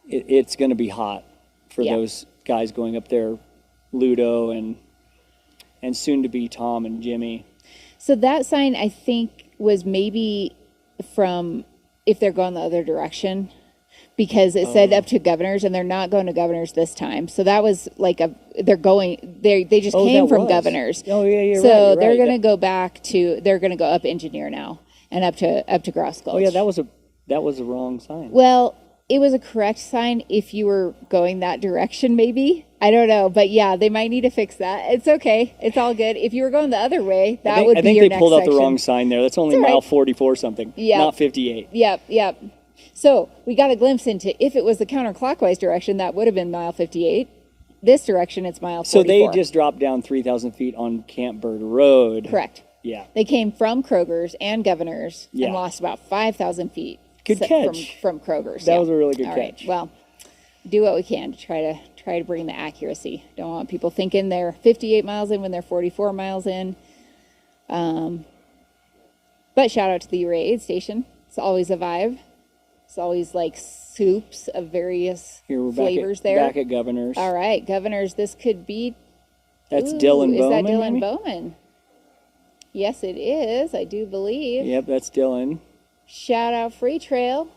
it's going to be hot for those guys going up there, Ludo and soon to be Tom and Jimmy. So that sign, I think, was maybe from if they're going the other direction, because it said up to Governor's, and they're not going to Governor's this time. So that was like they just came from Governor's. Oh yeah, you're so right. So they're going to go they're going to go up Engineer now and up to Grouse Gulch. Oh yeah, that was a wrong sign. Well, it was a correct sign if you were going that direction, maybe. I don't know. But yeah, they might need to fix that. It's okay. It's all good. If you were going the other way, would be your next section. I think they pulled out the wrong sign there. That's only mile 44 something, not 58. Yep. So we got a glimpse into, if it was the counterclockwise direction, that would have been mile 58. This direction, it's mile 44. So they just dropped down 3,000 feet on Camp Bird Road. Correct. Yeah. They came from Kroger's and Governor's and lost about 5,000 feet. Good catch. From Kroger's. That was a really good All catch. Right. Well, do what we can to try to bring the accuracy. Don't want people thinking they're 58 miles in when they're 44 miles in. But shout out to the Uray Aid Station. It's always a vibe. It's always like soups of various flavors there. Back at Governor's. All right, Governor's. This could be. That's Dylan Bowman. Is that Dylan maybe? Bowman? Yes, it is. I do believe. Yep, that's Dylan. Shout out Free Trail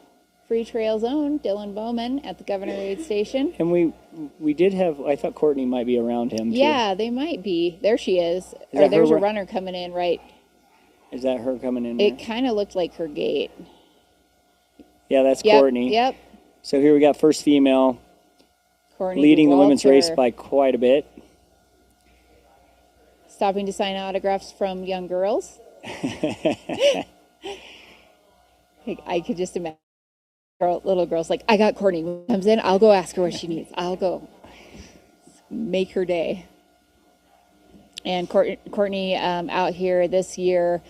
Zone, Dylan Bowman at the Governor Aid Station. And we did have, I thought Courtney might be around him too. Yeah, they might be. There she is. Or there's a runner coming in right. Is that her coming in? It kind of looked like her gait. Yeah, that's Courtney. Yep. So here we got first female Courtney leading the women's Walter. race by quite a bit. Stopping to sign autographs from young girls. I could just imagine little girls like, I got Courtney. When she comes in, I'll go ask her what she needs. I'll go make her day. And Courtney out here this year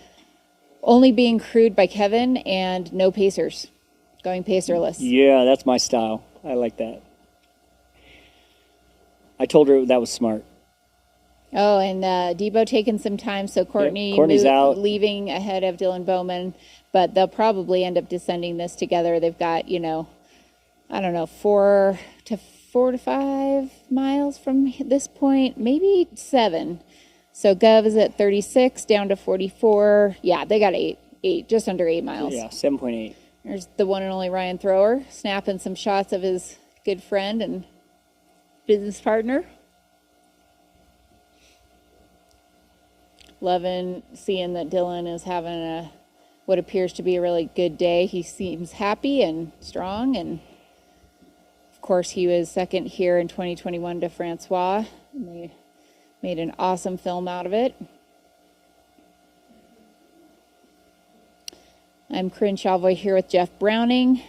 only being crewed by Kevin and no pacers, going pacerless. Yeah, that's my style. I like that. I told her that was smart. Oh, and Debo taking some time, so Courtney Courtney's out. leaving ahead of Dylan Bowman, but they'll probably end up descending this together. They've got, I don't know, 4 to 5 miles from this point, maybe 7. So Gov is at 36, down to 44. Yeah, they got 8, just under 8 miles. Yeah, 7.8. There's the one and only Ryan Thrower, snapping some shots of his good friend and business partner. Loving seeing that Dylan is having what appears to be a really good day. He seems happy and strong, and of course he was second here in 2021 to Francois, and they made an awesome film out of it. I'm Corinne Chavoy here with Jeff Browning,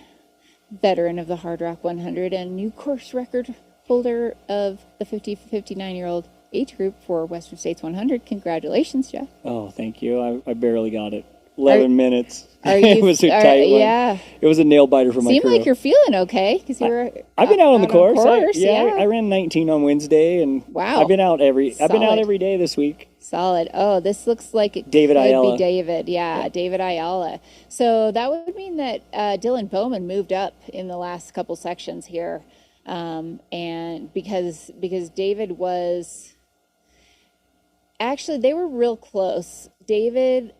veteran of the Hardrock 100 and new course record holder of the 50 to 59-year-old age group for Western States 100. Congratulations, Jeff. Oh, thank you. I barely got it. 11 minutes. Are you, it was a tight one. Yeah. It was a nail biter for my crew. Seemed like you're feeling okay because you were. I've been out on the course. Yeah. I ran 19 on Wednesday, and wow. I've been out every day this week. Solid. Oh, this looks like it David could Ayala. be David. Yeah, David Ayala. So that would mean that Dylan Bowman moved up in the last couple sections here, and because David was. Actually, they were real close. David,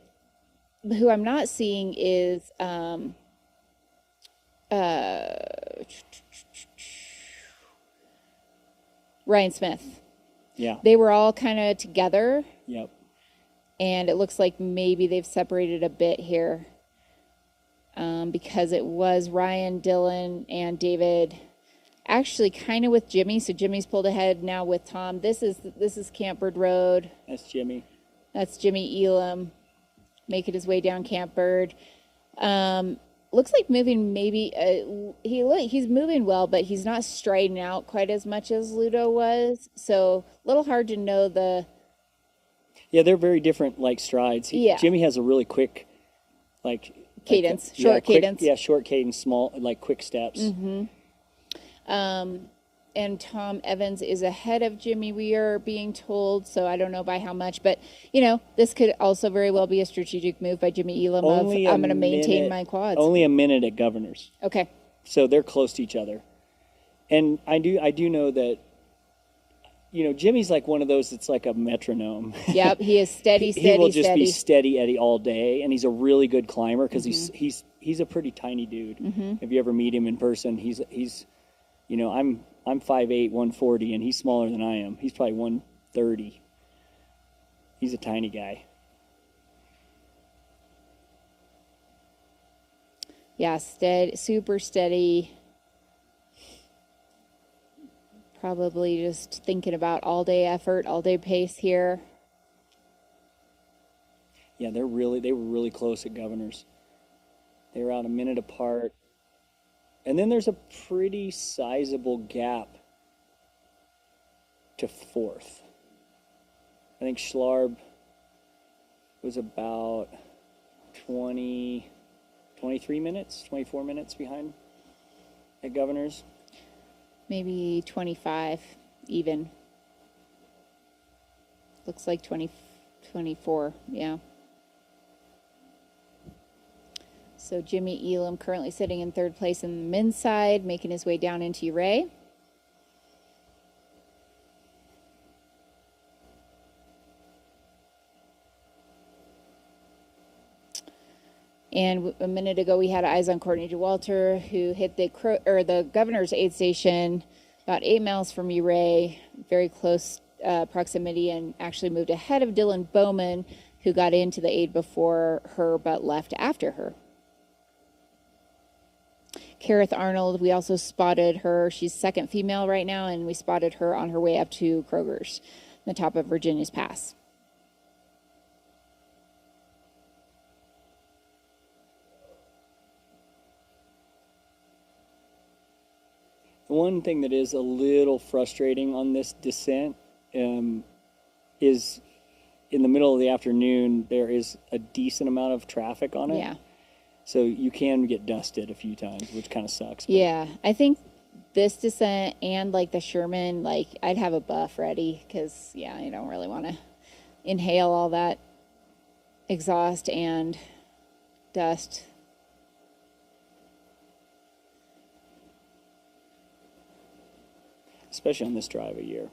who I'm not seeing, is Ryan Smith. Yeah. They were all kind of together. Yep. And it looks like maybe they've separated a bit here because it was Ryan, Dylan, and David. Actually, kind of with Jimmy. So Jimmy's pulled ahead now with Tom. This is Camp Bird Road. That's Jimmy. That's Jimmy Elam making his way down Camp Bird. Looks like moving maybe he's moving well, but he's not striding out quite as much as Ludo was. So a little hard to know the. Yeah, they're very different strides. Jimmy has a really quick cadence, short cadence. Short cadence, small quick steps. Mm-hmm. And Tom Evans is ahead of Jimmy, we are being told, so I don't know by how much, but this could also very well be a strategic move by Jimmy Elam I'm going to maintain my quads. Only a minute at Governors. Okay. So they're close to each other. And I do know that Jimmy's like one of those that's like a metronome. Yep, he is steady. He will just be steady Eddie all day, and he's a really good climber because he's a pretty tiny dude. Mm-hmm. If you ever meet him in person, he's I'm 5'8", 140, and he's smaller than I am. He's probably 130. He's a tiny guy. Yeah, super steady. Probably just thinking about all-day effort, all-day pace here. Yeah, they were really close at Governors. They were out a minute apart. And then there's a pretty sizable gap to fourth. I think Schlarb was about 23 minutes, 24 minutes behind at Governors. Maybe 25 even. Looks like 24, yeah. So Jimmy Elam currently sitting in third place in the men's side, making his way down into Uray. And a minute ago, we had eyes on Courtney DeWalter, who hit the Governor's aid station about 8 miles from Uray, very close proximity, and actually moved ahead of Dylan Bowman, who got into the aid before her but left after her. Kareth Arnold, we also spotted her. She's second female right now, and we spotted her on her way up to Kroger's, on the top of Virginia's Pass. The one thing that is a little frustrating on this descent is in the middle of the afternoon, there is a decent amount of traffic on it. Yeah. So you can get dusted a few times, which kind of sucks. Yeah, I think this descent and like the Sherman, like I'd have a buff ready because, yeah, I don't really want to inhale all that exhaust and dust. Especially on this drive a year.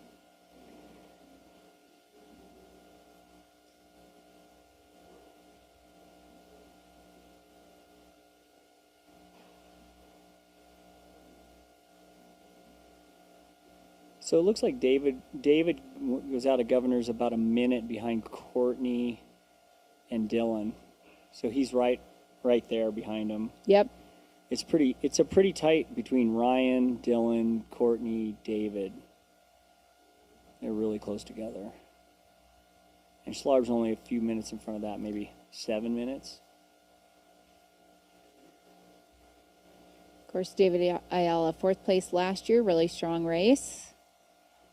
So it looks like David was out of Governor's about a minute behind Courtney and Dylan. So he's right there behind him. Yep. It's a pretty tight between Ryan, Dylan, Courtney, David. They're really close together. And Schlar's only a few minutes in front of that, maybe 7 minutes. Of course, David Ayala, 4th place last year, really strong race.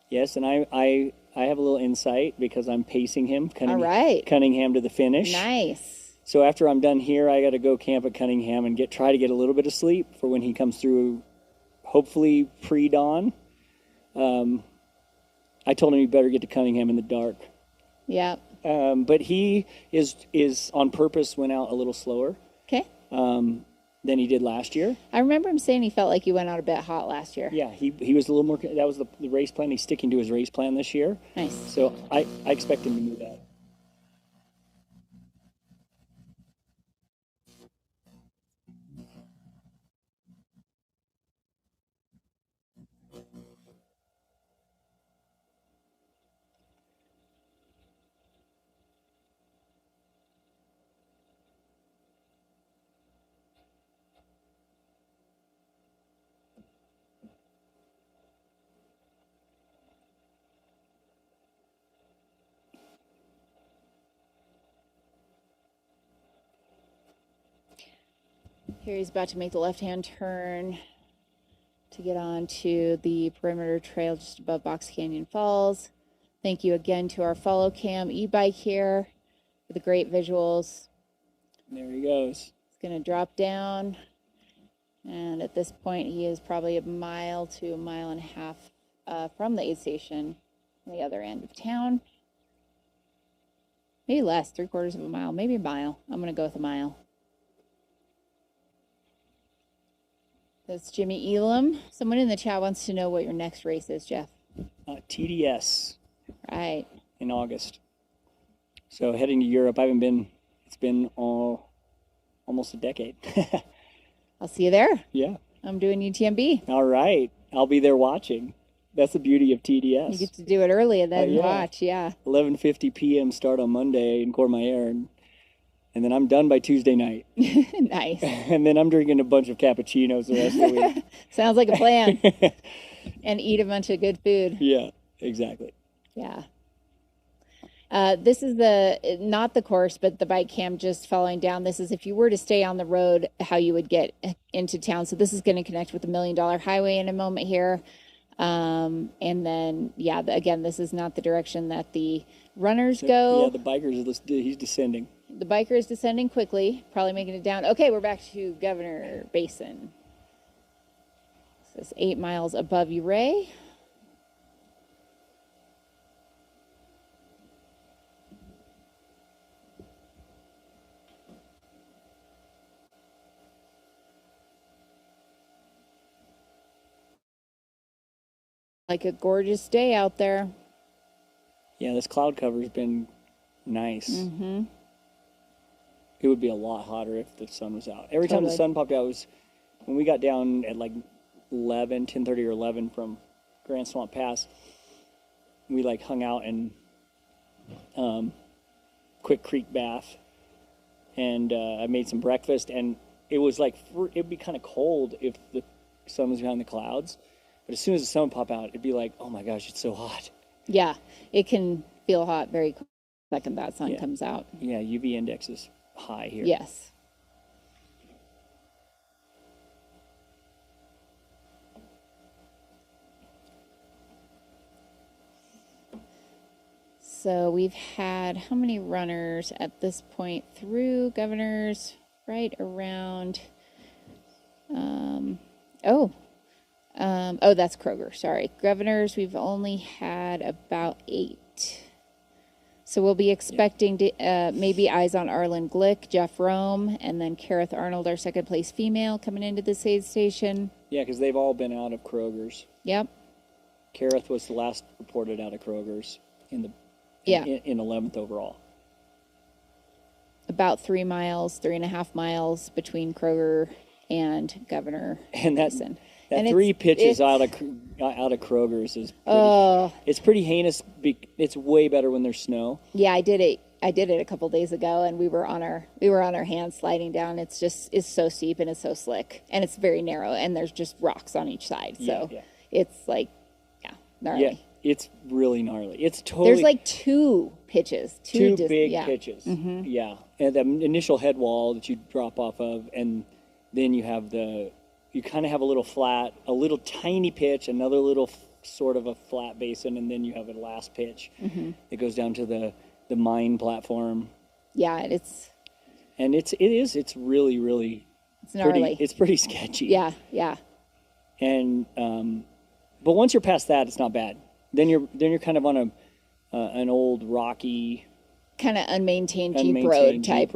Yes, and I have a little insight because I'm pacing him. All right. Cunningham to the finish. Nice. So after I'm done here, I got to go camp at Cunningham and try to get a little bit of sleep for when he comes through, hopefully pre-dawn. I told him he better get to Cunningham in the dark. Yeah. But he is on purpose went out a little slower. Okay. Than he did last year. I remember him saying he felt like he went out a bit hot last year. Yeah, he was a little more. That was the race plan. He's sticking to his race plan this year. Nice. So I expect him to move that. Here he's about to make the left-hand turn to get on to the perimeter trail just above Box Canyon Falls. Thank you again to our follow cam e-bike here for the great visuals. There he goes. He's going to drop down. And at this point, he is probably a mile to a mile and a half from the aid station on the other end of town. Maybe less, 3/4 of a mile, maybe a mile. I'm going to go with a mile. That's Jimmy Elam. Someone in the chat wants to know what your next race is, Jeff. TDS. Right. In August. So heading to Europe. It's been almost a decade. I'll see you there. Yeah. I'm doing UTMB. All right. I'll be there watching. That's the beauty of TDS. You get to do it early and then yeah. watch, yeah. 11:50 p.m. start on Monday in Courmayeur, and then I'm done by Tuesday night. Nice. And then I'm drinking a bunch of cappuccinos the rest of the week. Sounds like a plan. And eat a bunch of good food. Yeah, exactly. Yeah. This is not the course, but the bike cam just following down. This is if you were to stay on the road, how you would get into town. So this is going to connect with the $1 Million Highway in a moment here. And then, yeah, again, this is not the direction that the runners go. Yeah, the bikers, he's descending. The biker is descending quickly, probably making it down. Okay, we're back to Governor Basin. This is 8 miles above Ouray. Like a gorgeous day out there. Yeah, this cloud cover's been nice. Mm-hmm. It would be a lot hotter if the sun was out. Every time the sun popped out, was when we got down at like 10:30 or 11 from Grand Swamp Pass, we like hung out in Quick Creek bath, and I made some breakfast, and it was like, it'd be kind of cold if the sun was behind the clouds. But as soon as the sun popped out, it'd be like, oh my gosh, it's so hot. Yeah, it can feel hot very quick the second that sun comes out. Yeah, UV index is high here. Yes. So we've had how many runners at this point through Governor's? Right around, Oh, that's Kroger. Sorry. Governors, we've only had about 8. So we'll be expecting to, maybe eyes on Arlen Glick, Jeff Rome, and then Kareth Arnold, our second place female, coming into the aid station. Yeah, because they've all been out of Kroger's. Yep. Kareth was the last reported out of Kroger's in 11th overall. About 3 miles, 3.5 miles between Kroger and Governor. And that And 3 pitches out of Kroger's is pretty, it's pretty heinous. It's way better when there's snow. Yeah, I did it a couple days ago, and we were on our hands sliding down. It's so steep and it's so slick, and it's very narrow, and there's just rocks on each side. So it's like, gnarly. Yeah, it's really gnarly. It's totally. There's like 2 pitches, two big pitches. Mm-hmm. Yeah, and the initial head wall that you drop off of, and then you have you kind of have a little tiny pitch, another little sort of a flat basin, and then you have a last pitch that goes down to the mine platform. Yeah, it's really, really it's gnarly. It's pretty sketchy. Yeah, yeah. And but once you're past that, it's not bad. Then you're kind of on an old rocky, kind of unmaintained Jeep road type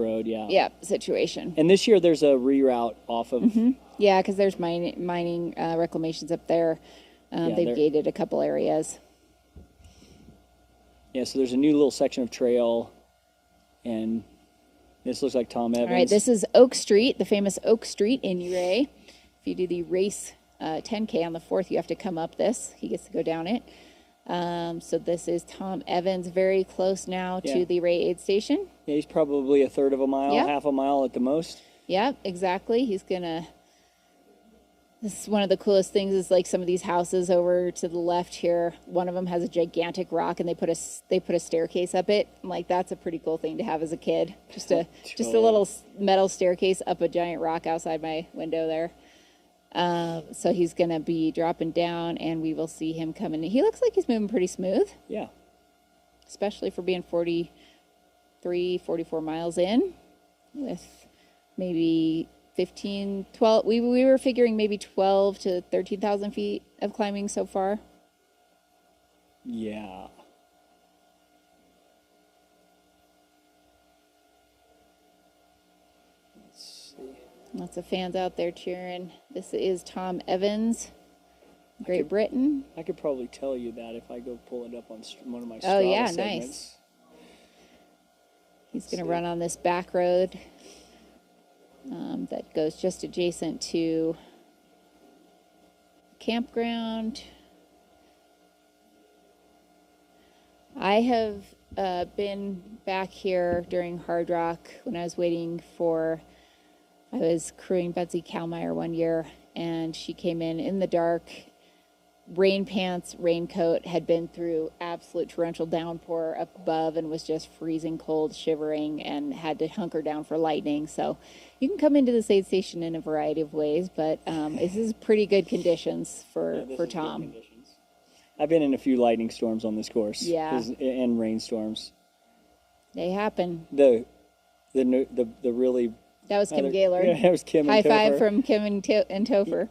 situation. And this year there's a reroute off of. Yeah, because there's mining reclamations up there. They've gated a couple areas. Yeah, so there's a new little section of trail, and this looks like Tom Evans. All right, this is Oak Street, the famous Oak Street in Ouray. If you do the race 10K on the 4th, you have to come up this. He gets to go down it. So this is Tom Evans, very close now to the Ouray aid station. Yeah, he's probably a third of a mile, half a mile at the most. Yeah, exactly. He's gonna. This is one of the coolest things is like some of these houses over to the left here. One of them has a gigantic rock, and they put a staircase up it. I'm like, that's a pretty cool thing to have as a kid. Just a little metal staircase up a giant rock outside my window there. So he's gonna be dropping down, and we will see him coming. He looks like he's moving pretty smooth. Yeah, especially for being 43, 44 miles in, with maybe 15, 12, we were figuring maybe 12 to 13,000 feet of climbing so far. Yeah. Let's see. Lots of fans out there cheering. This is Tom Evans, Great Britain. I could probably tell you that if I go pull it up on one of my Strava segments. Nice. He's going to run on this back road. That goes just adjacent to campground. I have been back here during Hardrock when I was I was crewing Betsy Kalmeyer one year, and she came in the dark, rain pants, raincoat, had been through absolute torrential downpour up above and was just freezing cold, shivering, and had to hunker down for lightning. So you can come into the aid station in a variety of ways, but this is pretty good conditions for Tom. I've been in a few lightning storms on this course. Yeah. And rainstorms. They happen. The really... That was Kim Gaylord. Yeah, that was Kim High and Topher. five from Kim and Topher.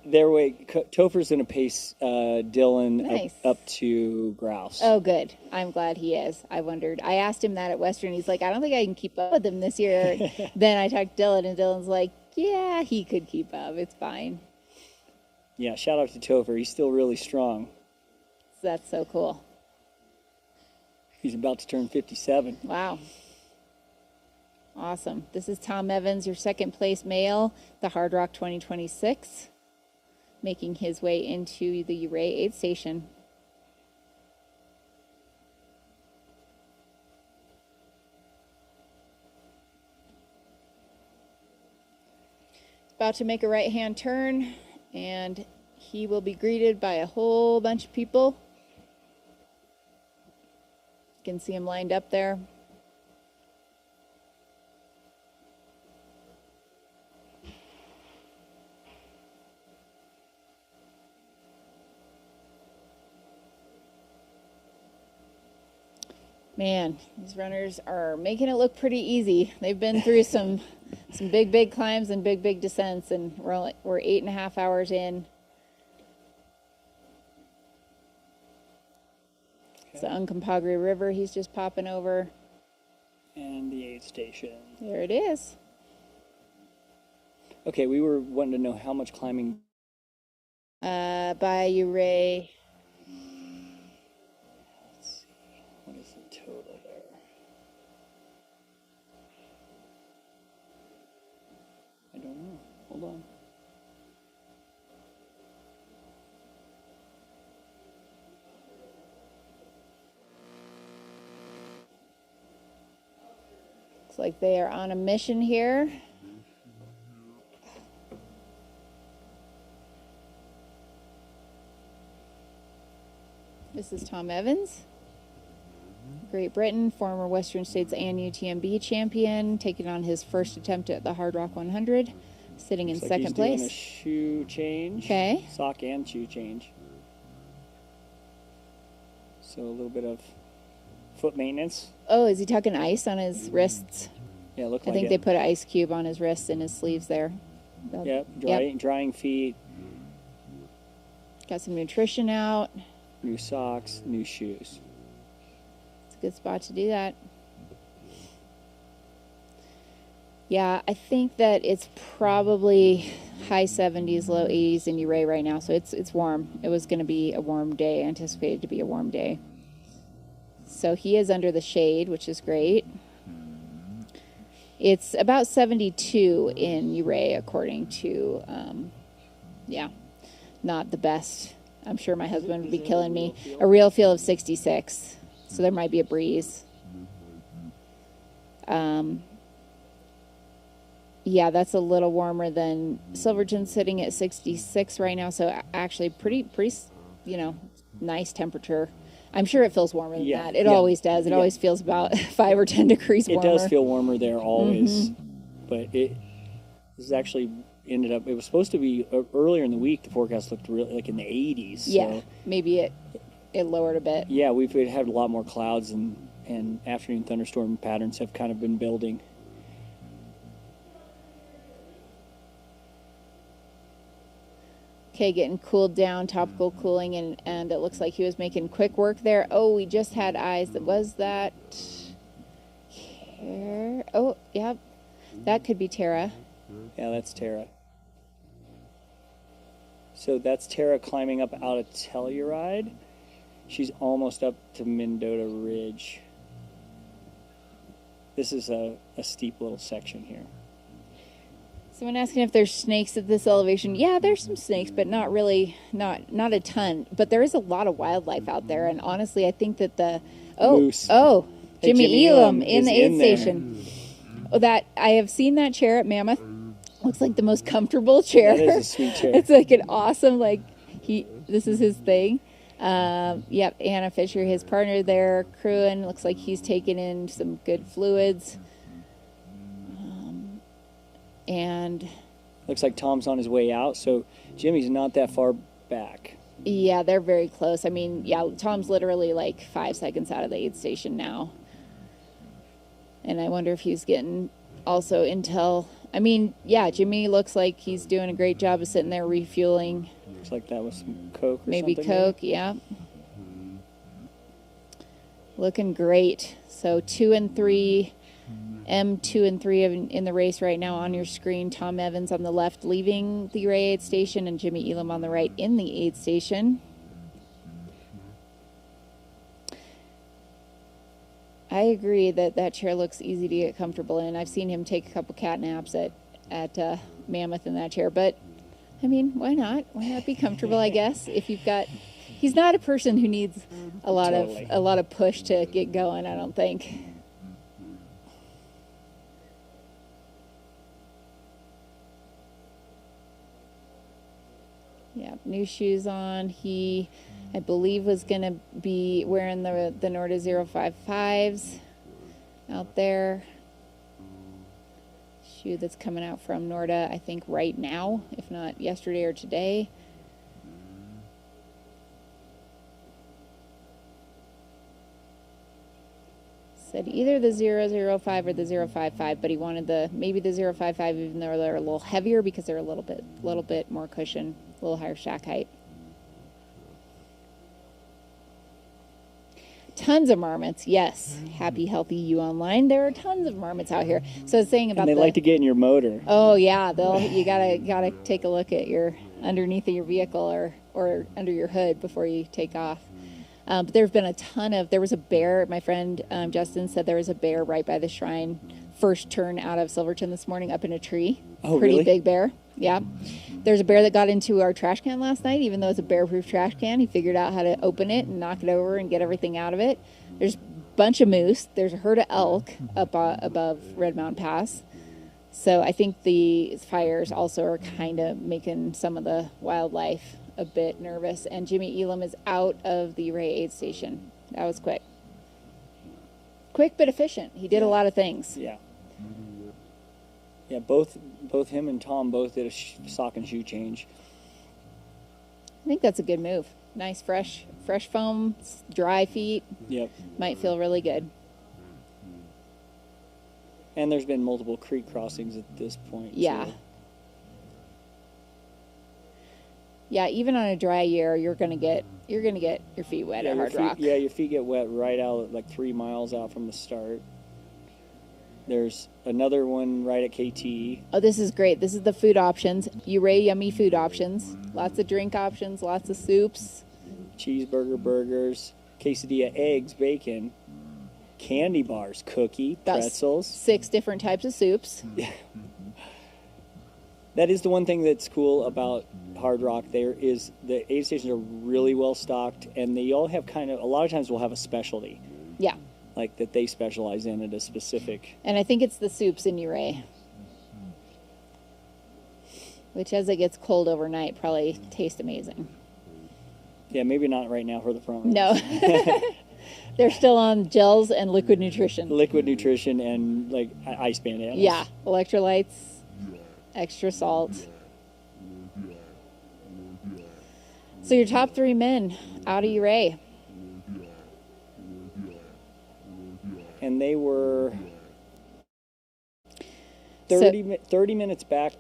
Topher's going to pace Dylan up to grouse. Oh, good. I'm glad he is. I wondered. I asked him that at Western. He's like, I don't think I can keep up with him this year. Then I talked to Dylan, and Dylan's like, yeah, he could keep up. It's fine. Yeah, shout out to Topher. He's still really strong. That's so cool. He's about to turn 57. Wow. Awesome. This is Tom Evans, your second place male, the Hardrock 2026, making his way into the Ouray aid station. About to make a right-hand turn, and he will be greeted by a whole bunch of people. You can see him lined up there. Man, these runners are making it look pretty easy. They've been through some big climbs and big descents, and we're 8.5 hours in. It's the Uncompahgre River he's just popping over. And the aid station. There it is. Okay, we were wanting to know how much climbing. By Uray. Let's see. What is the total there? I don't know. Hold on. Looks like they are on a mission here. This is Tom Evans, Great Britain, former Western States and UTMB champion, taking on his first attempt at the Hardrock 100, sitting in second place. Doing a shoe change. Okay. Sock and shoe change. So a little bit of foot maintenance. Oh, is he tucking ice on his wrists? Yeah, look I like think it. they put an ice cube on his wrists and his sleeves there. Yep, drying feet. Got some nutrition out. New socks, new shoes. It's a good spot to do that. Yeah, I think that it's probably high 70s, low 80s in Uray right now, so it's warm. It was going to be a warm day, anticipated to be a warm day. So he is under the shade, which is great. It's about 72 in Uray, according to, yeah, not the best. I'm sure my husband would be killing me. A real feel of 66, so there might be a breeze. Yeah, that's a little warmer than Silverton, sitting at 66 right now, so actually pretty, you know, nice temperature. I'm sure it feels warmer than that. It always does. It always feels about 5 or 10 degrees warmer. It does feel warmer there always, but this is actually ended up. It was supposed to be earlier in the week. The forecast looked really like in the 80s. Yeah, so. maybe it lowered a bit. Yeah, we've had a lot more clouds and afternoon thunderstorm patterns have kind of been building. Okay, getting cooled down, topical cooling, and it looks like he was making quick work there. Oh, we just had eyes. Was that Tara? Oh, yep. That could be Tara. Yeah, that's Tara. So that's Tara climbing up out of Telluride. She's almost up to Mendota Ridge. This is a steep little section here. Someone asking if there's snakes at this elevation. Yeah, there's some snakes, but not really, not a ton. But there is a lot of wildlife out there, and honestly, I think that Moose. Hey, Jimmy Elam in the aid station. Oh, that I have seen that chair at Mammoth. Looks like the most comfortable chair. That is a sweet chair. It's like an awesome, this is his thing. Yep, Anna Fisher, his partner there, crewing. Looks like he's taking in some good fluids. And looks like Tom's on his way out, so Jimmy's not that far back. Yeah, they're very close. I mean, yeah, Tom's literally like 5 seconds out of the aid station now. And I wonder if he's getting also intel. I mean, yeah, Jimmy looks like he's doing a great job of sitting there refueling. Looks like that was some Coke or maybe something. Coke, yeah. Looking great. So 2 and 3. M2 and 3 in the race right now on your screen. Tom Evans on the left leaving the Uray aid station, and Jimmy Elam on the right in the aid station. I agree that chair looks easy to get comfortable in. I've seen him take a couple cat naps at Mammoth in that chair, but I mean, why not? Why not be comfortable? I guess if you've got, he's not a person who needs a lot of push to get going. I don't think. Yeah, new shoes on. He, I believe, was going to be wearing the Norda 055s out there. Shoe that's coming out from Norda, I think, right now, if not yesterday or today. Said either the 005 or the 055, but he wanted maybe the 055, even though they're a little heavier because they're a little bit more cushion, a little higher shack height. Tons of marmots, yes. Happy Healthy You Online. There are tons of marmots out here. So I was saying about and they like to get in your motor. Oh yeah, you gotta take a look at your underneath of your vehicle or under your hood before you take off. But there's been a ton of. There was a bear. My friend Justin said there was a bear right by the shrine. First turn out of Silverton this morning, up in a tree. Oh, Pretty really? big bear. Yeah. There's a bear that got into our trash can last night, even though it's a bear-proof trash can. He figured out how to open it and knock it over and get everything out of it. There's a bunch of moose. There's a herd of elk up above Red Mountain Pass. So I think the fires also are kind of making some of the wildlife a bit nervous. And Jimmy Elam is out of the Ray aid station. That was quick. Quick but efficient. He did a lot of things. Yeah. Yeah, both him and Tom both did a sock and shoe change. I think that's a good move. Nice fresh foam, dry feet. Yep. Might feel really good. And there's been multiple creek crossings at this point. Yeah. So. Yeah, even on a dry year, you're gonna get your feet wet at Hardrock. Yeah, your feet get wet right out, like 3 miles out from the start. There's another one right at KT. Oh, this is great. This is the food options. Uray yummy food options. Lots of drink options, lots of soups. Cheeseburger, burgers, quesadilla, eggs, bacon, candy bars, cookie, pretzels. 6 different types of soups. That is the one thing that's cool about Hardrock. There is the aid stations are really well stocked, and they all have a lot of times will have a specialty. Yeah. Like that they specialize in at a specific. And I think it's the soups in Uray, which as it gets cold overnight probably taste amazing. Yeah, maybe not right now for the front. No. They're still on gels and liquid nutrition. Liquid nutrition and like ice bandanas. Yeah, electrolytes, extra salt. So your top 3 men out of Uray. And they were 30 minutes back.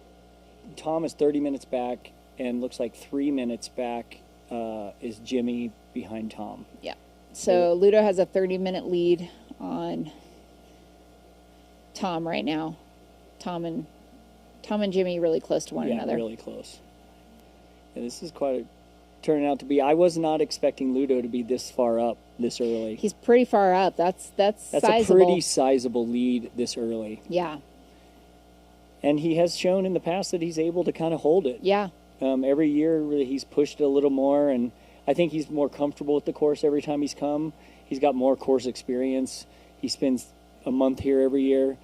Tom is 30 minutes back, and looks like 3 minutes back is Jimmy behind Tom. Yeah. So Ludo has a 30-minute lead on Tom right now. Tom and Jimmy really close to one another. Yeah, really close. And this is turning out to be. I was not expecting Ludo to be this far up this early. He's pretty far up. That's sizable. A pretty sizable lead this early. Yeah. And he has shown in the past that he's able to kind of hold it. Yeah. Every year he's pushed it a little more, and I think he's more comfortable with the course every time he's come. He's got more course experience. He spends a month here every year.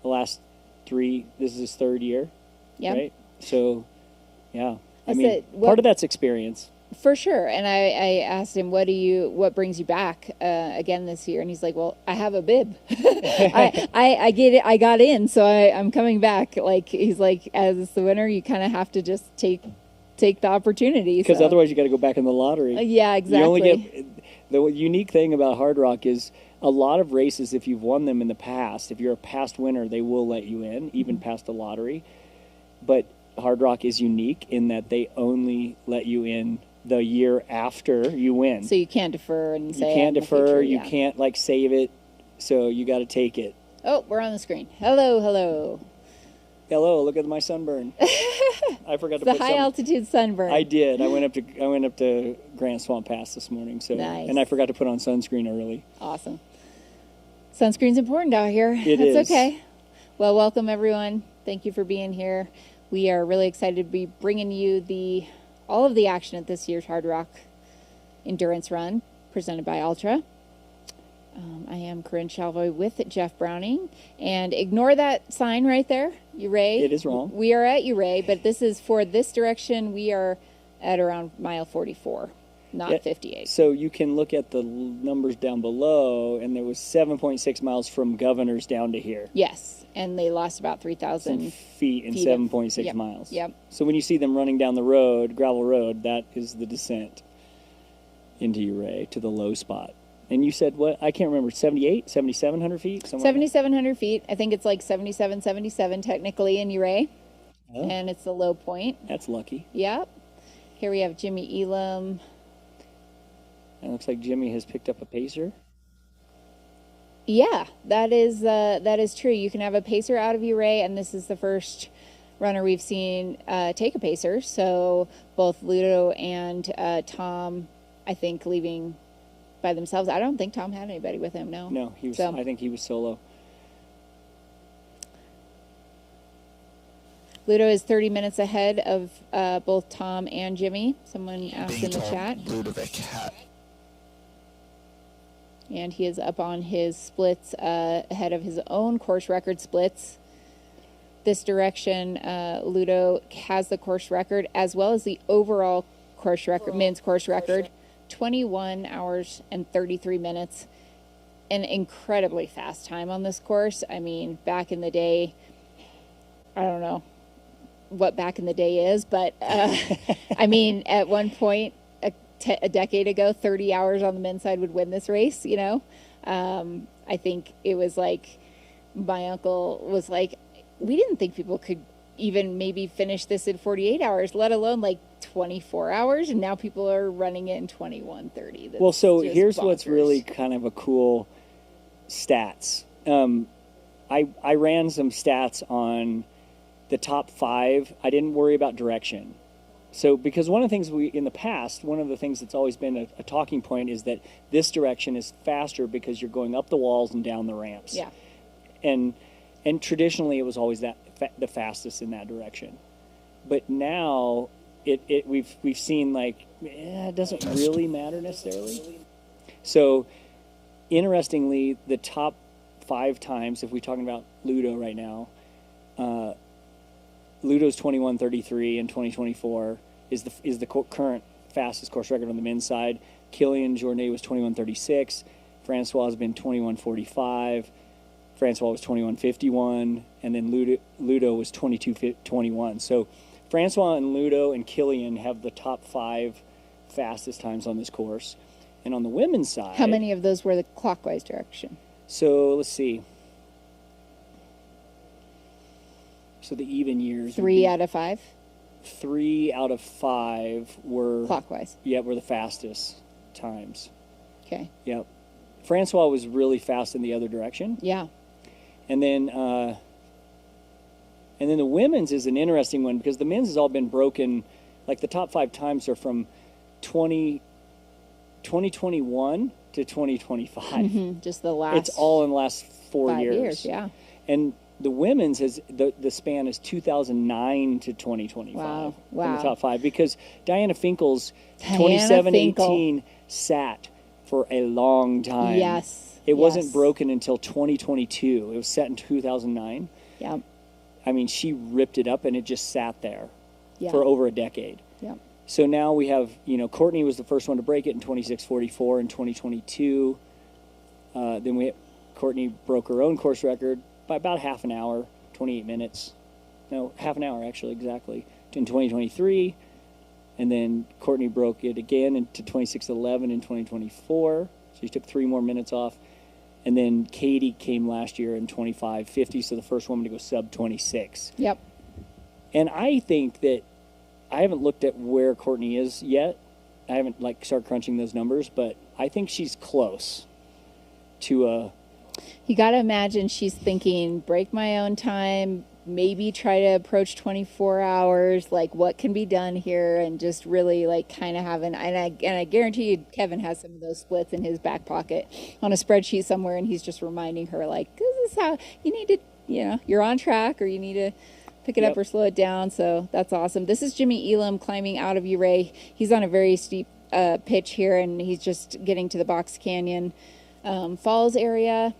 The last 3, this is his 3rd year. Yeah. Right? So, yeah. What, part of that's experience. For sure. And I asked him, what brings you back again this year? And he's like, well, I have a bib. I get it. I got in, so I'm coming back. Like, he's like, as the winner, you kind of have to just take the opportunity. Because otherwise you got to go back in the lottery. Yeah, exactly. You only get, the unique thing about Hardrock is a lot of races, if you've won them in the past, if you're a past winner, they will let you in, even past the lottery. But Hardrock is unique in that they only let you in the year after you win. So you can't defer and say. You can't defer. Future, you can't like save it. So you got to take it. Oh, we're on the screen. Hello. Hello. Look at my sunburn. I forgot to put put high altitude sunburn. I did. I went up to Grand Swamp Pass this morning. So nice. And I forgot to put on sunscreen early. Awesome. Sunscreen's important out here. That's okay. Well, welcome everyone. Thank you for being here. We are really excited to be bringing you all of the action at this year's Hardrock Endurance Run, presented by Ultra. I am Corinne Chalvoy with Jeff Browning, and ignore that sign right there, Uray. It is wrong. We are at Uray, but this is for this direction. We are at around mile 44, not 58. So you can look at the numbers down below, and there was 7.6 miles from Governors down to here. Yes, and they lost about 3,000 feet in 7.6 miles. Yep. So when you see them running down the road, gravel road, that is the descent into Uray to the low spot. And you said what? I can't remember. 7,700 feet? 7,700 feet. I think it's like 77 technically in Uray. Oh. And it's the low point. That's lucky. Yep. Here we have Jimmy Elam. It looks like Jimmy has picked up a pacer. Yeah, that is true. You can have a pacer out of Ouray, and this is the first runner we've seen take a pacer. So both Ludo and Tom, I think, leaving by themselves. I don't think Tom had anybody with him. No. No, he was. I think he was solo. Ludo is 30 minutes ahead of both Tom and Jimmy. Someone asked in the chat. And he is up on his splits ahead of his own course record splits. This direction, Ludo has the course record as well as the overall course record, men's course record, 21 hours and 33 minutes. An incredibly fast time on this course. I mean, back in the day, I don't know what back in the day is, but I mean, at one point a decade ago, 30 hours on the men's side would win this race, you know. I think it was like, my uncle was like, we didn't think people could even maybe finish this in 48 hours, let alone like 24 hours, and now people are running it in 21:30. Well, so here's what's really kind of a cool stats. I ran some stats on the top 5. I didn't worry about direction. So, because one of the things in the past, one of the things that's always been a talking point is that this direction is faster because you're going up the walls and down the ramps. Yeah. And traditionally it was always the fastest in that direction. But now we've seen like, it doesn't really matter necessarily. So, interestingly, the top 5 times, if we're talking about Ludo right now, Ludo's 21:33 in 2024 is the current fastest course record on the men's side. Killian Jornet was 21:36. Francois has been 21:45. Francois was 21:51, and then Ludo was 22:21. So Francois and Ludo and Killian have the top 5 fastest times on this course. And on the women's side, how many of those were the clockwise direction? So let's see. So the even years. 3 out of 5? 3 out of 5 were clockwise. Yeah, were the fastest times. Okay. Yep. Francois was really fast in the other direction. Yeah. And then the women's is an interesting one because the men's has all been broken. Like the top 5 times are from 2021 to 2025. Mm-hmm. Just the last. It's all in the last 4 5 years. years. Yeah. And the women's is the span is 2009 to 2025. Wow. In the top 5 because Diana Finkel's Diana 27-18 sat for a long time. Yes. It wasn't broken until 2022. It was set in 2009. Yeah. I mean, she ripped it up and it just sat there Yeah. for over a decade. Yeah. So now we have, Courtney was the first one to break it in 26:44 in 2022. Then Courtney broke her own course record by about half an hour, 28 minutes. No, half an hour actually, exactly, in 2023. And then Courtney broke it again into 26:11 in 2024. So she took 3 more minutes off. And then Katie came last year in 25:50, so the first woman to go sub 26. Yep. And I think that I haven't looked at where Courtney is yet. I haven't started crunching those numbers, but I think she's close to a. You got to imagine she's thinking, break my own time, maybe try to approach 24 hours, like what can be done here, and just really kind of have and I guarantee you Kevin has some of those splits in his back pocket on a spreadsheet somewhere, and he's just reminding her, this is how you need to, you're on track, or you need to pick it up or slow it down. So that's awesome. This is Jimmy Elam climbing out of Ouray. He's on a very steep pitch here, and he's just getting to the Box Canyon Falls area,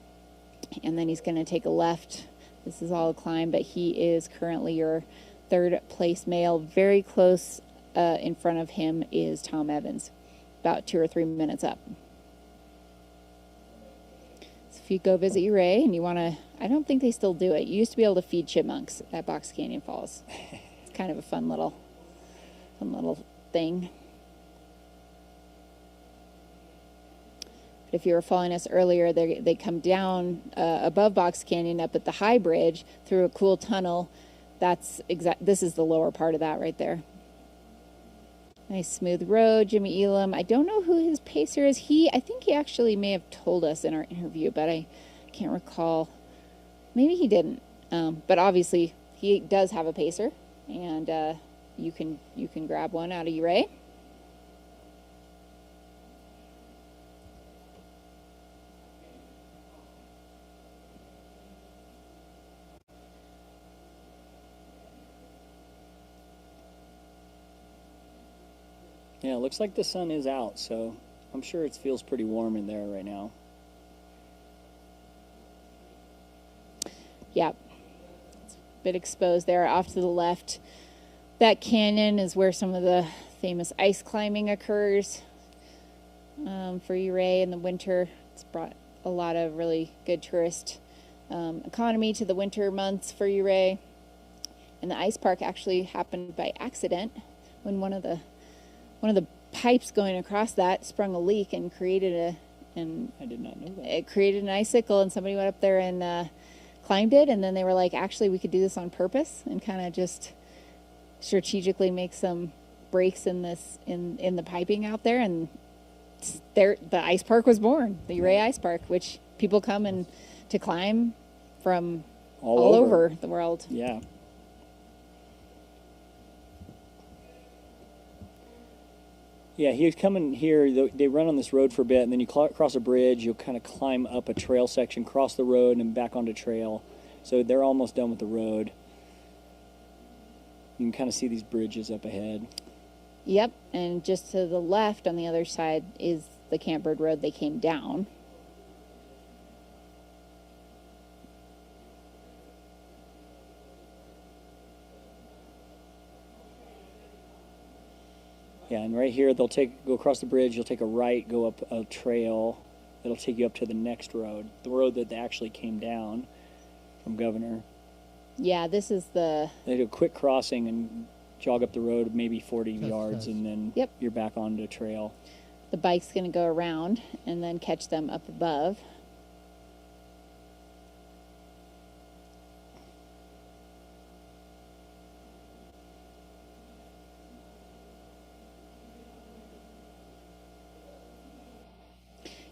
and then he's going to take a left. This is all a climb, but he is currently your 3rd place male. Very close in front of him is Tom Evans, about 2 or 3 minutes up. So if you go visit Ouray and you want to, I don't think they still do it. You used to be able to feed chipmunks at Box Canyon Falls. It's kind of a fun little thing. But if you were following us earlier, they come down above Box Canyon up at the High Bridge through a cool tunnel. This is the lower part of that right there. Nice smooth road. Jimmy Elam. I don't know who his pacer is. I think he actually may have told us in our interview, but I can't recall. Maybe he didn't. But obviously he does have a pacer, and you can grab one out of Uray. Yeah, it looks like the sun is out, so I'm sure it feels pretty warm in there right now. Yeah, it's a bit exposed there. Off to the left, that canyon is where some of the famous ice climbing occurs for Uray in the winter. It's brought a lot of really good tourist economy to the winter months for Uray. And the ice park actually happened by accident when one of the pipes going across that sprung a leak and created I did not know that. It created an icicle, and somebody went up there and climbed it, and then they were like, actually, we could do this on purpose and kind of just strategically make some breaks in the piping out there, and the ice park was born, the Uray Ice Park, which people come and to climb from all over the world. Yeah. Yeah, he was coming here. They run on this road for a bit, and then you cross a bridge. You'll kind of climb up a trail section, cross the road, and back onto trail. So they're almost done with the road. You can kind of see these bridges up ahead. Yep, and just to the left on the other side is the Campbird Road they came down. Yeah, and right here they'll go across the bridge. You'll take a right, go up a trail. It'll take you up to the next road, the road that they actually came down from Governor. Yeah, this is the... They do a quick crossing and jog up the road maybe 40 yards, and then you're back onto trail. The bike's going to go around and then catch them up above.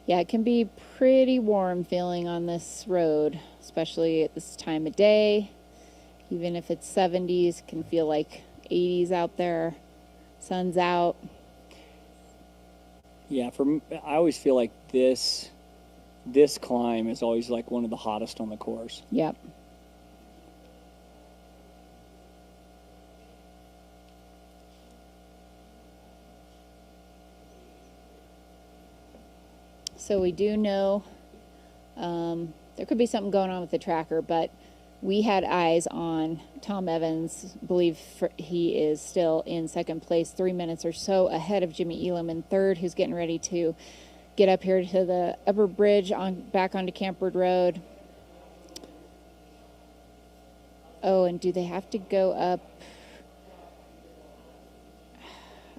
Yeah, it can be pretty warm feeling on this road, especially at this time of day. Even if it's 70s, it can feel like 80s out there. Sun's out. Yeah, for me, I always feel like this climb is always like one of the hottest on the course. Yep. So we do know there could be something going on with the tracker, but we had eyes on Tom Evans. Believe he is still in second place, 3 minutes or so ahead of Jimmy Elam in third, who's getting ready to get up here to the upper bridge back onto Campbird Road. Oh, and do they have to go up?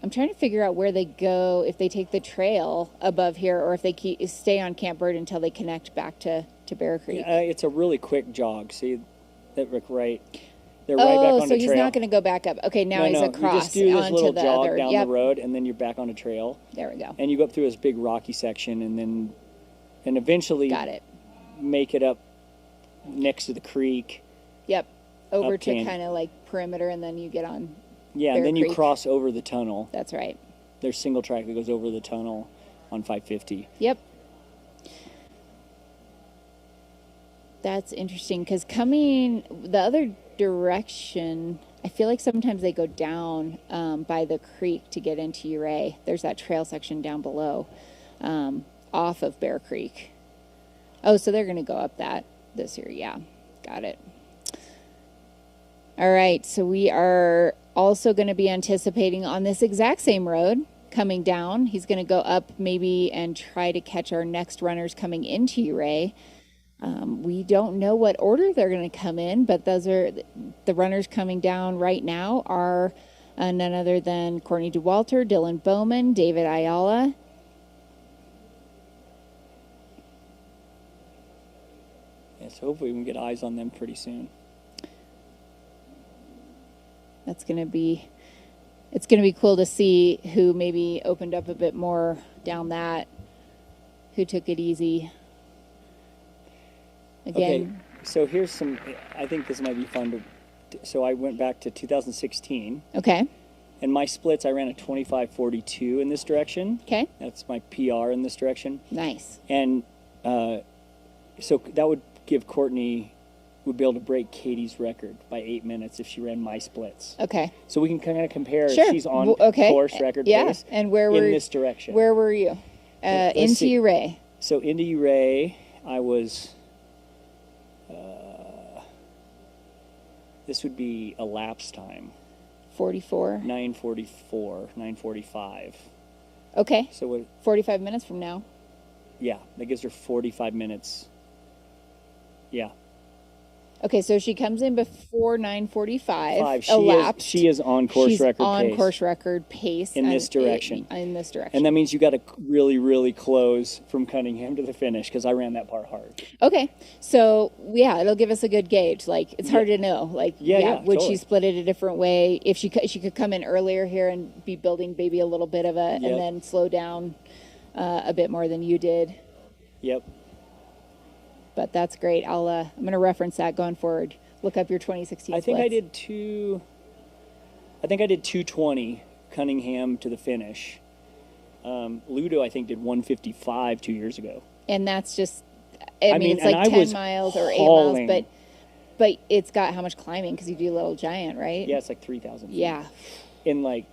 I'm trying to figure out where they go, if they take the trail above here or if they stay on Camp Bird until they connect back to Bear Creek. It's a really quick jog. See that, Rick, right? They're right back on the trail. Oh, so he's not going to go back up. Okay, now he's across. You just do this little the jog other, down the road, and then you're back on a trail. There we go. And you go up through this big rocky section, and eventually make it up next to the creek. Yep, over up to kind of like perimeter, and then you get on Yeah, Bear and then Creek. you cross over the tunnel. That's right. There's single track that goes over the tunnel on 550. Yep. That's interesting, because coming the other direction, I feel like sometimes they go down by the creek to get into Uray. There's that trail section down below off of Bear Creek. Oh, so they're going to go up this year. Yeah, got it. All right, so we are also going to be anticipating on this exact same road coming down. He's going to go up maybe and try to catch our next runners coming into Uray. We don't know what order they're going to come in, but those are the runners coming down right now are none other than Courtney DeWalter, Dylan Bowman, David Ayala. Yeah, so hopefully we can get eyes on them pretty soon. It's going to be cool to see who maybe opened up a bit more down that, who took it easy. Again. Okay, so here's some. I think this might be fun to. So I went back to 2016. Okay. And my splits, I ran a 25:42 in this direction. Okay. That's my PR in this direction. Nice. And so that would give Courtney, would be able to break Katie's record by 8 minutes if she ran my splits. Okay. So we can kind of compare Sure. if she's on Okay. course record Yeah. pace And where were in this direction. Where were you? Let's Into see. Uray. So into Uray, I was. This would be a lapse time. 44. 9:44, 9:45. Okay. So what? 45 minutes from now. Yeah, that gives her 45 minutes. Yeah. Okay, so she comes in before 9:45. She is on course She's record on pace. course record pace In this direction. In this direction. And that means you got to really, really close from Cunningham to the finish because I ran that part hard. Okay, so yeah, it'll give us a good gauge. Like it's hard to know. Like Yeah, would totally. she split it a different way? If she could come in earlier here and be building maybe a little bit of a, Yep. and then slow down a bit more than you did. Yep. But that's great. I'm going to reference that going forward. Look up your 2016 I think I splits. did 220 Cunningham to the finish. Ludo, I think, did 155 2 years ago. And that's just, I mean, it's and like I 10 was miles or 8 hauling. miles, but it's got how much climbing because you do Little Giant, right? Yeah, it's like 3,000 feet. Yeah. In like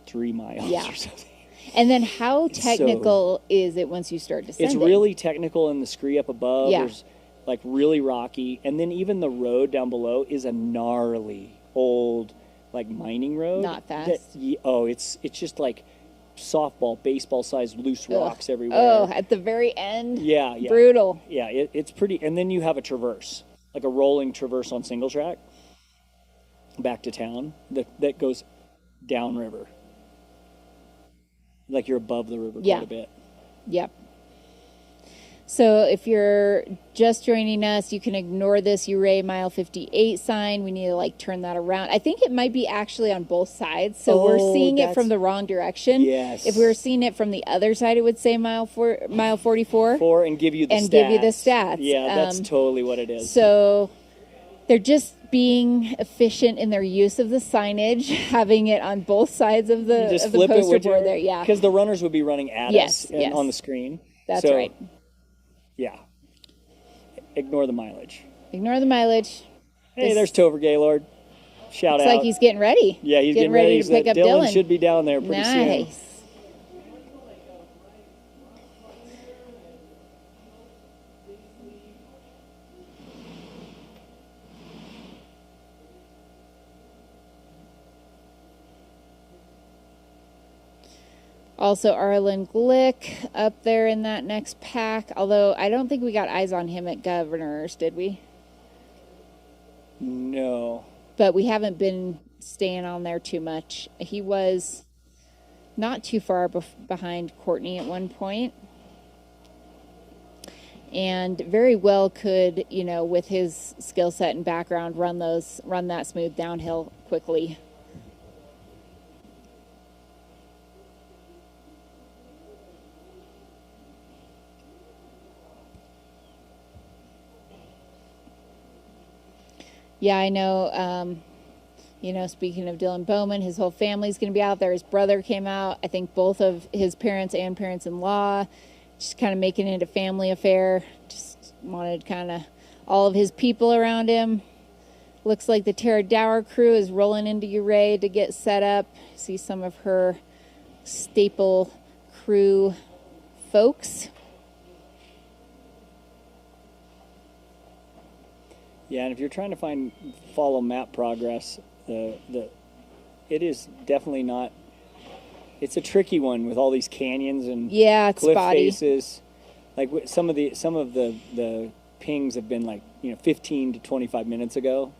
3 miles Yeah. or something. And then how It's technical is it once you start descending? It's really technical in the scree up above. Yeah. There's like really rocky. And then even the road down below is a gnarly old like mining road. Not fast. It's just like softball, baseball sized loose rocks everywhere. Oh, at the very end? Yeah. Brutal. Yeah, it's pretty. And then you have a traverse, like a rolling traverse on single track back to town that goes downriver. Like you're above the river quite a bit. Yep. So if you're just joining us, you can ignore this Uray mile 58 sign. We need to like turn that around. I think it might be actually on both sides. So we're seeing it from the wrong direction. Yes. If we were seeing it from the other side, it would say mile 44. And give you the stats. Give you the stats. Yeah, that's totally what it is. So they're just being efficient in their use of the signage, having it on both sides of the, just of the flip it, poster would board you? there. Yeah. Because the runners would be running at us on the screen. That's So, right. Yeah. Ignore the mileage. Ignore the mileage. Hey, there's Tover Gaylord. Shout Looks out. like he's getting ready. Yeah, he's getting ready to pick up Dylan Dylan. should be down there pretty soon. Nice. Also, Arlen Glick up there in that next pack. Although I don't think we got eyes on him at Governors, did we? No. But we haven't been staying on there too much. He was not too far behind Courtney at one point. And very well could, with his skill set and background, run that smooth downhill quickly. Yeah, I know. Speaking of Dylan Bowman, his whole family's going to be out there. His brother came out. I think both of his parents and parents-in-law, just kind of making it a family affair. Just wanted kind of all of his people around him. Looks like the Tara Dower crew is rolling into Uray to get set up. See some of her staple crew folks. Yeah, and if you're trying to follow map progress, it is definitely not. It's a tricky one with all these canyons and it's cliff spotty. faces. Like some of the pings have been like 15 to 25 minutes ago,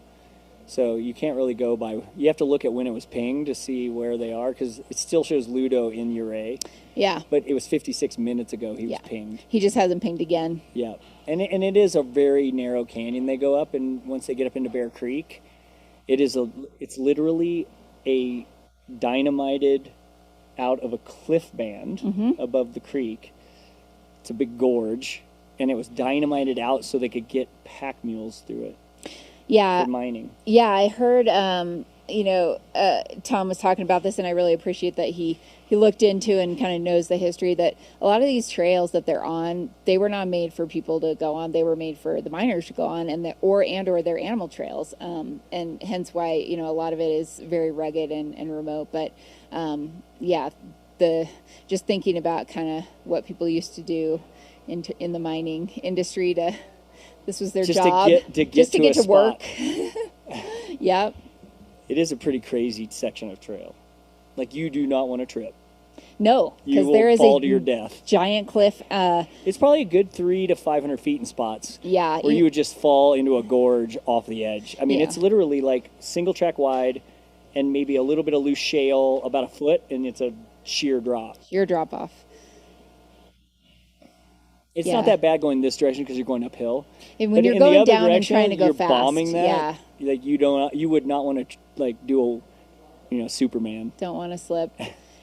so you can't really go by. You have to look at when it was pinged to see where they are because it still shows Ludo in Uray. Yeah, but it was 56 minutes ago he was pinged. He just hasn't pinged again. Yeah, and it is a very narrow canyon they go up, and once they get up into Bear Creek, it's literally a dynamited out of a cliff band above the creek. It's a big gorge, and it was dynamited out so they could get pack mules through it. Yeah. For mining. Yeah, I heard, Tom was talking about this, and I really appreciate that he looked into and kind of knows the history, that a lot of these trails that they're on, they were not made for people to go on. They were made for the miners to go on, and or their animal trails. And hence why, a lot of it is very rugged and remote. But yeah, just thinking about kind of what people used to do in the mining industry this was their job. Just to get to work. Yep. It is a pretty crazy section of trail. Like, you do not want to trip. No, because there is fall to your death. Giant cliff. It's probably a good 300 to 500 feet in spots. Yeah. Where you would just fall into a gorge off the edge. I mean, it's literally like single track wide and maybe a little bit of loose shale, about a foot, and it's a sheer drop. Sheer drop off. It's not that bad going this direction because you're going uphill. And when you're going down and trying to go you're fast, bombing that. Like, you would not want to like do a Superman. Don't want to slip.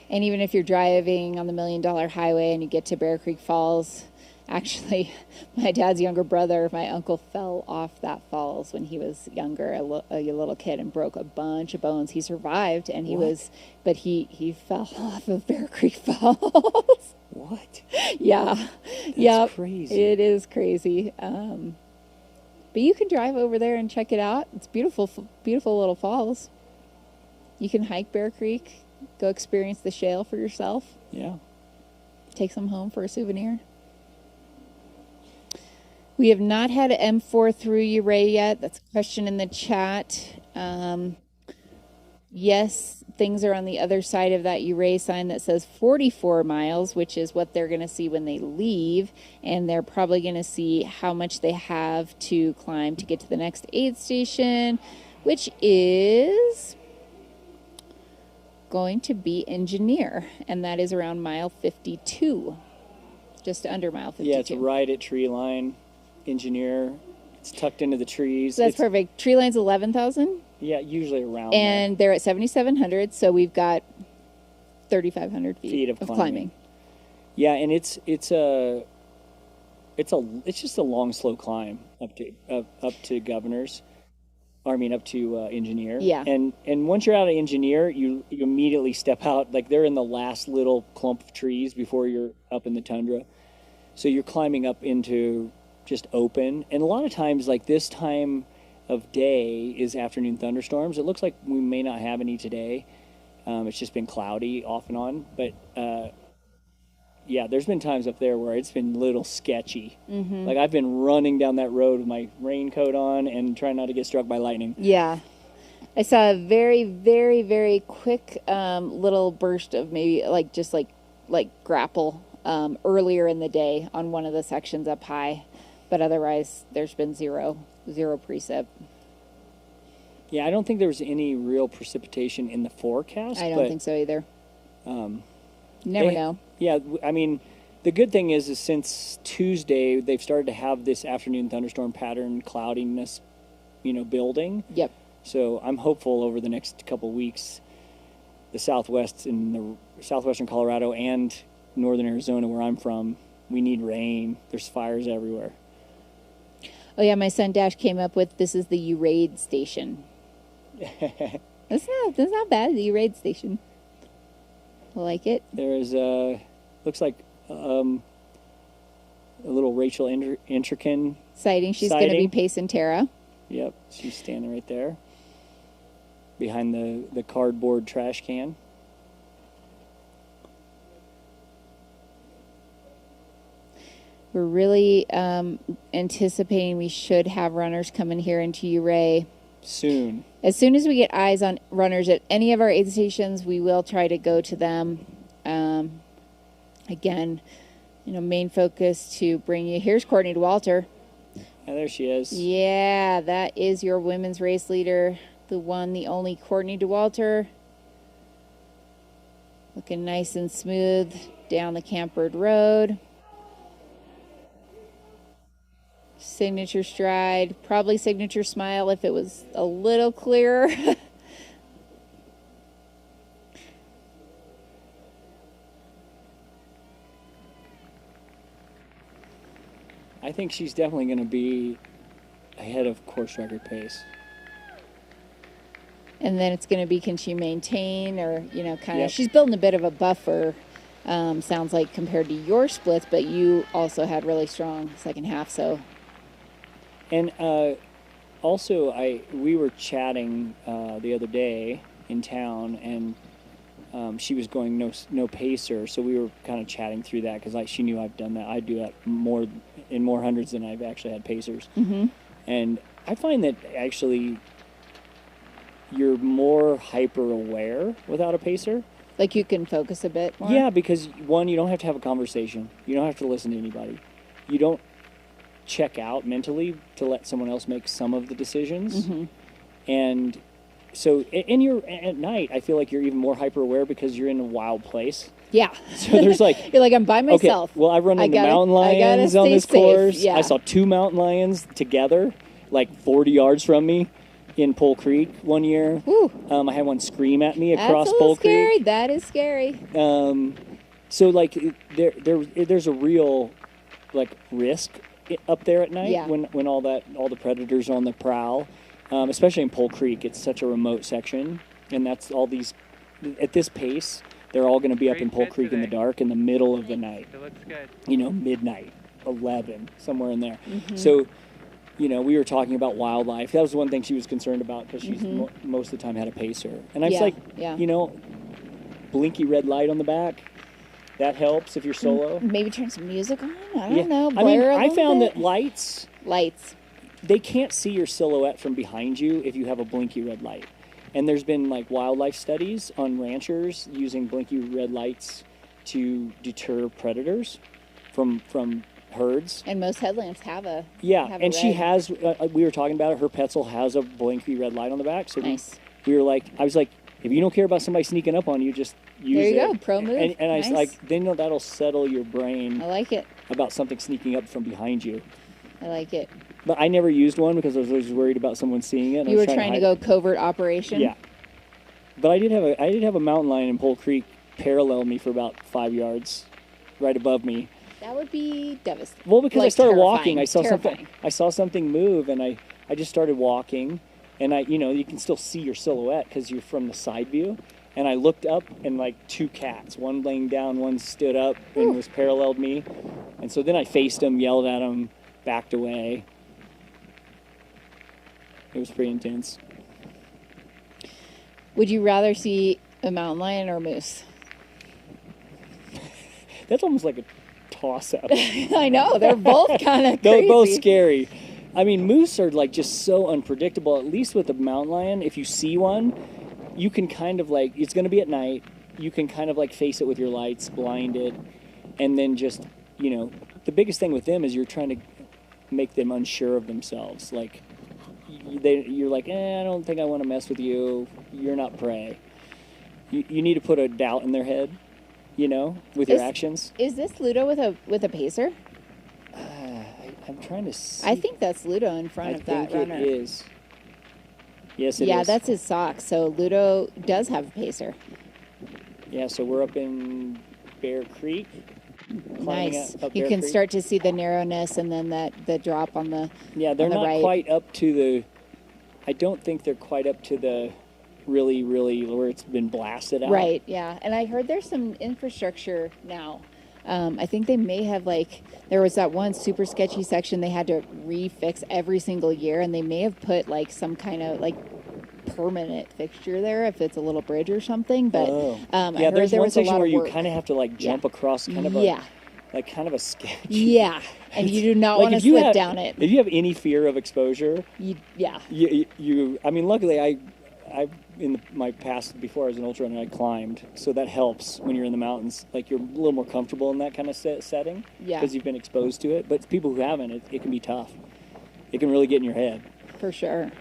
And even if you're driving on the $1 Million Highway and you get to Bear Creek Falls, actually, my dad's younger brother, my uncle, fell off that falls when he was younger, a little kid, and broke a bunch of bones. He survived, and he fell off of Bear Creek Falls. What? Yeah. That's crazy. It is crazy. But you can drive over there and check it out. It's beautiful, beautiful little falls. You can hike Bear Creek, go experience the shale for yourself. Yeah. Take some home for a souvenir. We have not had an M4 through Ouray yet. That's a question in the chat. Yes, things are on the other side of that Ouray sign that says 44 miles, which is what they're going to see when they leave. And they're probably going to see how much they have to climb to get to the next aid station, which is going to be Engineer. And that is around mile 52, just under mile 52. Yeah, it's right at tree line. Engineer. It's tucked into the trees. So that's perfect. Tree line's 11,000? Yeah, usually around and there. They're at 7,700, so we've got 3,500 feet of climbing. Yeah, and it's just a long, slow climb up to Governor's. Up to Engineer. Yeah. And once you're out of Engineer, you immediately step out. Like, they're in the last little clump of trees before you're up in the tundra. So you're climbing up into just open. And a lot of times, like, this time of day is afternoon thunderstorms. It looks like we may not have any today. It's just been cloudy off and on. But yeah, there's been times up there where it's been a little sketchy. Mm-hmm. Like, I've been running down that road with my raincoat on and trying not to get struck by lightning. Yeah. I saw a very, very, very quick little burst of maybe like grapple earlier in the day on one of the sections up high. But otherwise, there's been zero precip. Yeah, I don't think there was any real precipitation in the forecast. I don't think so either. Never know. Yeah, I mean, the good thing is since Tuesday, they've started to have this afternoon thunderstorm pattern cloudiness, building. Yep. So I'm hopeful over the next couple of weeks, the Southwest in the southwestern Colorado and northern Arizona, where I'm from, we need rain. There's fires everywhere. Oh yeah, my son Dash came up with, this is the Ouray station. That's not bad, the Ouray station. I like it. There's looks like a little Rachel Intrican sighting. She's going to be pacing Tara. Yep, she's standing right there behind the cardboard trash can. We're really anticipating we should have runners coming here into Ouray soon. As soon as we get eyes on runners at any of our aid stations, we will try to go to them. Again, main focus to bring you. Here's Courtney DeWalter. Yeah, there she is. Yeah, that is your women's race leader, the one, the only Courtney DeWalter. Looking nice and smooth down the Campered Road. Signature stride, probably signature smile if it was a little clearer. I think she's definitely going to be ahead of course record pace. And then it's going to be, can she maintain, or, you know, kind of, Yep. she's building a bit of a buffer, sounds like, compared to your splits, but you also had really strong second half, so. And also, we were chatting the other day in town, and she was going no pacer, so we were kind of chatting through that because she knew I've done that. I do that in more hundreds than I've actually had pacers. Mm-hmm. And I find that actually you're more hyper aware without a pacer. Like you can focus a bit more? Yeah, because one, you don't have to have a conversation. You don't have to listen to anybody. You don't check out mentally to let someone else make some of the decisions. Mm-hmm. And so, and you're at night, I feel like you're even more hyper aware because you're in a wild place. Yeah. So there's like, you're like, I'm by myself. Okay, well, I run into mountain I gotta lions on stay this safe. course. Yeah. I saw 2 mountain lions together, like 40 yards from me in Pole Creek one year. I had one scream at me across That's a Pole little scary. Creek. That is scary. So like there's a real like risk up there at night Yeah. when all the predators are on the prowl, especially in Pole Creek. It's such a remote section, and that's all these at this pace. They're all going to be up in Pole Creek in the dark in the middle of the night. It looks good. You know, midnight, 11, somewhere in there. Mhm. So, you know, we were talking about wildlife. That was one thing she was concerned about because she's most of the time had a pacer. And I was like, you know, blinky red light on the back, that helps if you're solo. Maybe turn some music on? I Yeah. don't know. I mean, Blare a I little found bit? that lights, they can't see your silhouette from behind you if you have a blinky red light. And there's been like wildlife studies on ranchers using blinky red lights to deter predators from herds. And most headlamps have a And she has. We were talking about it. Her Petzl has a blinky red light on the back. So we were like, I was like, if you don't care about somebody sneaking up on you, just use it. There you go, pro move. And I was Nice. like, then that'll settle your brain. I like it. About something sneaking up from behind you. I like it. But I never used one because I was always worried about someone seeing it. and I You was were trying to go covert operation? Yeah. But I did have a mountain lion in Pole Creek parallel me for about 5 yards, right above me. That would be devastating. Well, because I started walking, I saw terrifying. something. I saw something move, and I just started walking, and you can still see your silhouette because you're from the side view. And I looked up, and like 2 cats, one laying down, one stood up and was paralleled me, and so then I faced them, yelled at them, backed away. It was pretty intense. Would you rather see a mountain lion or a moose? That's almost like a toss-up. I know, they're both kind of They're crazy. both scary. I mean, moose are like just so unpredictable. At least with a mountain lion, if you see one, you can kind of like, it's going to be at night. You can kind of like face it with your lights, blind it, and then just, the biggest thing with them is you're trying to make them unsure of themselves. Like, you're like, I don't think I want to mess with you. You're not prey. You need to put a doubt in their head, with your actions. Is this Ludo with a pacer? I'm trying to see. I think that's Ludo in front of that runner. I think it is. Yes, it is. Yeah, that's his socks. So Ludo does have a pacer. Yeah, so we're up in Bear Creek. Nice. Up You Bear can Creek. start to see the narrowness and then the drop on the Yeah, they're on the not right. quite up to the. I don't think they're quite up to the really where it's been blasted out. Right, yeah. And I heard there's some infrastructure now. I think they may have there was that one super sketchy section they had to refix every single year, and they may have put some kind of permanent fixture there if it's a little bridge or something. But I yeah, heard there's there one was a section lot where of you work. kind of have to jump across kind of a kind of a sketch. Yeah, and you do not want to if you slip have- down it. If you have any fear of exposure, Yeah. you I mean, luckily I in my past before I was an ultra runner, I climbed, so that helps when you're in the mountains. You're a little more comfortable in that kind of setting, Yeah. because you've been exposed to it. But people who haven't, it can be tough. It can really get in your head. For sure.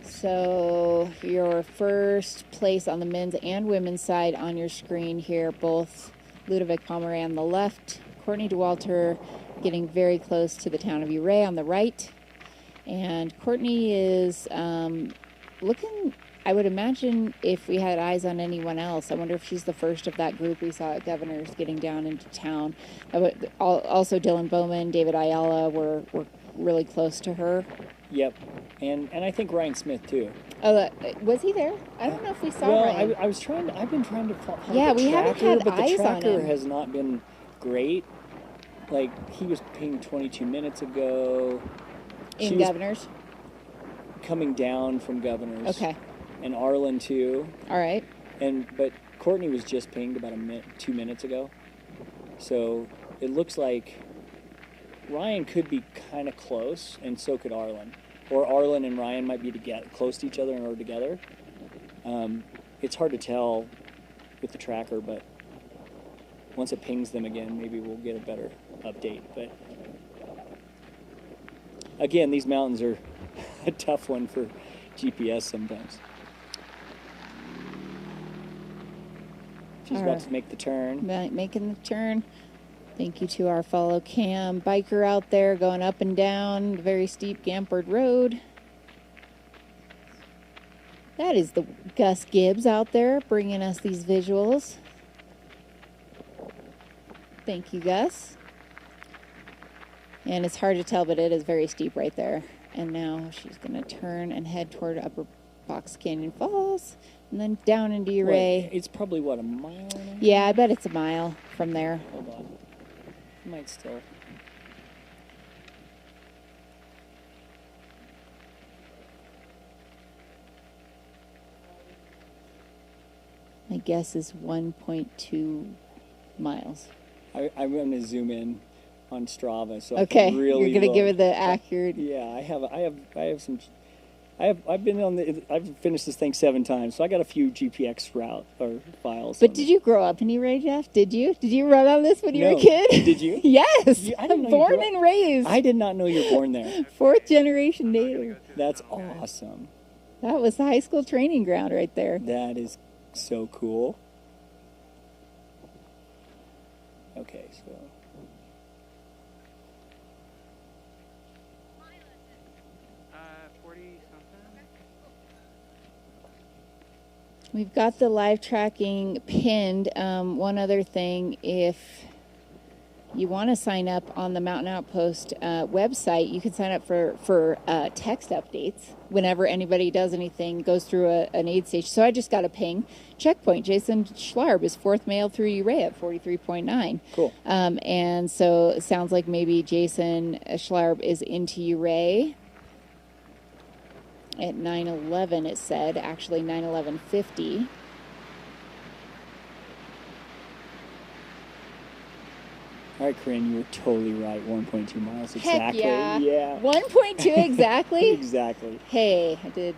So your first place on the men's and women's side on your screen here, both Ludovic Pomeray on the left, Courtney DeWalter getting very close to the town of Ouray on the right. And Courtney is looking, I would imagine if we had eyes on anyone else, I wonder if she's the first of that group we saw at Governor's getting down into town. Also, Dylan Bowman, David Ayala were really close to her. Yep, and I think Ryan Smith too. Oh, was he there? I don't know if we saw Ryan. I've been trying to find Yeah, the we haven't tracker, had but the eyes on tracker him. has not been great. Like, he was pinged 22 minutes ago. In She was Governor's? coming down from Governor's. Okay. And Arlen too. All right. But Courtney was just pinged about 2 minutes ago. So it looks like Ryan could be kind of close, and so could Arlen. Or Arlen and Ryan might be close to each other and are together. It's hard to tell with the tracker, but once it pings them again, maybe we'll get a better update. But again, these mountains are a tough one for GPS sometimes. She's about to make the turn. Making the turn. Thank you to our follow cam biker out there going up and down the very steep Gampard Road. That is the Gus Gibbs out there bringing us these visuals. Thank you, Gus. And it's hard to tell, but it is very steep right there. And now she's going to turn and head toward Upper Box Canyon Falls and then down into Ouray. It's probably, what, a mile now? Yeah, I bet it's a mile from there. Hold on. Might still. My guess is 1.2 miles. I'm going to zoom in on Strava, so Okay, I can really you're going to give look. it the accurate. Yeah, I have some. I've been on the. I've finished this thing 7 times, so I got a few GPX route or files. But did you grow up in Ouray, Jeff? Did you? Did you run on this when you were a kid? Did you? Yes. I didn't know you Born grew up- and raised. I did not know you were born there. 4th generation native. That's awesome. That was the high school training ground right there. That is so cool. Okay, so. 40 something. We've got the live tracking pinned. One other thing, if you want to sign up on the Mountain Outpost website, you can sign up for text updates whenever anybody does anything, goes through an aid station. So I just got a ping. Checkpoint, Jason Schlarb is 4th male through Ouray at 43.9. Cool. And so it sounds like maybe Jason Schlarb is into Ouray at 9:11, it said, actually 9:11:50. All right, Corinne, you were totally right. 1.2 miles Heck exactly. yeah. 1.2 exactly? Exactly. Hey, I did.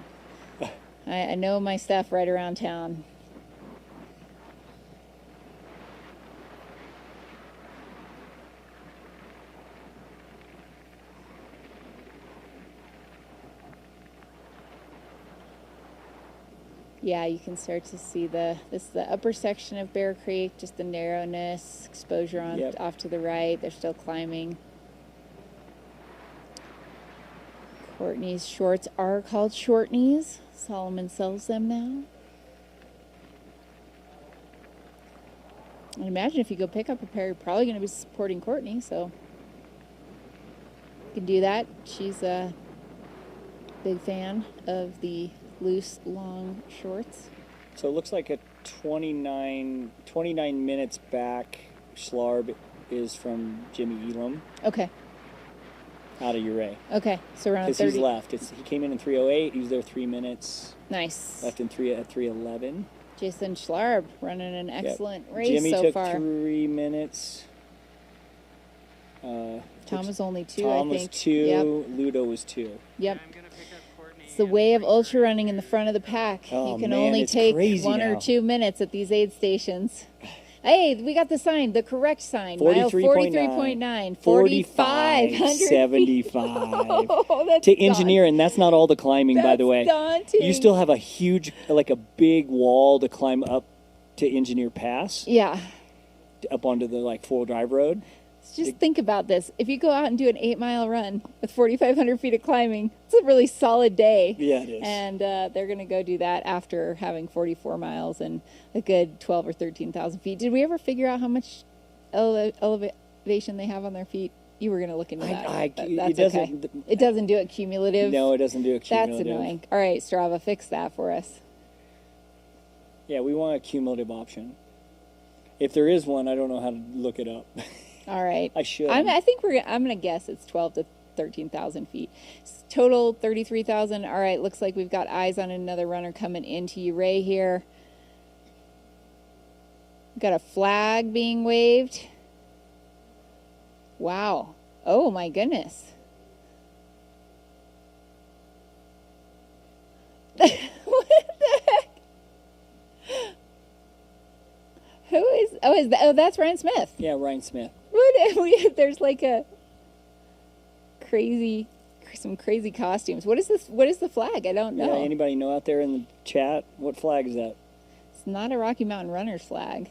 I know my stuff right around town. Yeah, you can start to see this is the upper section of Bear Creek, just the narrowness, exposure on off to the right. They're still climbing. Courtney's shorts are called short knees. Solomon sells them now. I imagine if you go pick up a pair, you're probably going to be supporting Courtney, so you can do that. She's a big fan of the loose, long shorts. So it looks like a 29 minutes back, Schlarb is from Jimmy Elam. Okay. Out of Ouray. Okay, so around 30. Because he's left. He came in 3:08. He was there 3 minutes. Nice. Left in 3:11. Jason Schlarb running an excellent race Jimmy so took far. 3 minutes. Tom was only 2, Tom I think. was 2. Yep. Ludo was 2. Yep. It's the way of ultra running in the front of the pack. Oh, you can man, only it's take crazy 1 or now. 2 minutes at these aid stations. Hey, we got the sign, the correct sign. Mile 43.9. 4500 75. Oh, that's to engineer, and that's not all the climbing, by the way. daunting. You still have a huge, like a big wall to climb up to Engineer Pass. Yeah. Up onto the 4-wheel drive road. Just think about this. If you go out and do an 8-mile run with 4,500 feet of climbing, it's a really solid day. Yeah, it is. And they're going to go do that after having 44 miles and a good 12 or 13,000 feet. Did we ever figure out how much elevation they have on their feet? You were going to look into that. That's okay. It doesn't do it cumulative. No, it doesn't do it cumulative. That's annoying. All right, Strava, fix that for us. Yeah, we want a cumulative option. If there is one, I don't know how to look it up. All right. I should. I think I'm going to guess it's 12 to 13,000 feet. Total 33,000. All right. Looks like we've got eyes on another runner coming into Ouray here. We've got a flag being waved. Wow. Oh my goodness. What the heck? Who is? Oh, that's Ryan Smith. Yeah, Ryan Smith. There's like some crazy costumes. What is this? What is the flag? I don't know. Yeah, anybody know out there in the chat? What flag is that? It's not a Rocky Mountain Runners flag.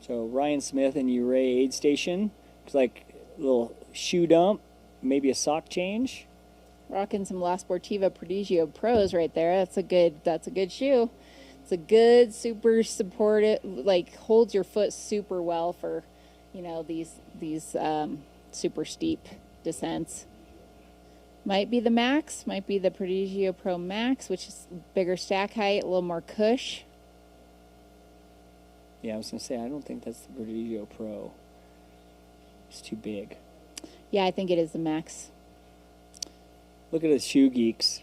So Ryan Smith and Ouray aid station. It's like a little shoe dump, maybe a sock change. Rocking some La Sportiva Prodigio Pros right there. That's a good shoe. It's a good, super supportive, like holds your foot super well for, these super steep descents. Might be the Max, might be the Prodigio Pro Max, which is bigger stack height, a little more cush. Yeah, I was going to say, I don't think that's the Prodigio Pro. It's too big. Yeah, I think it is the Max. Look at the shoe geeks.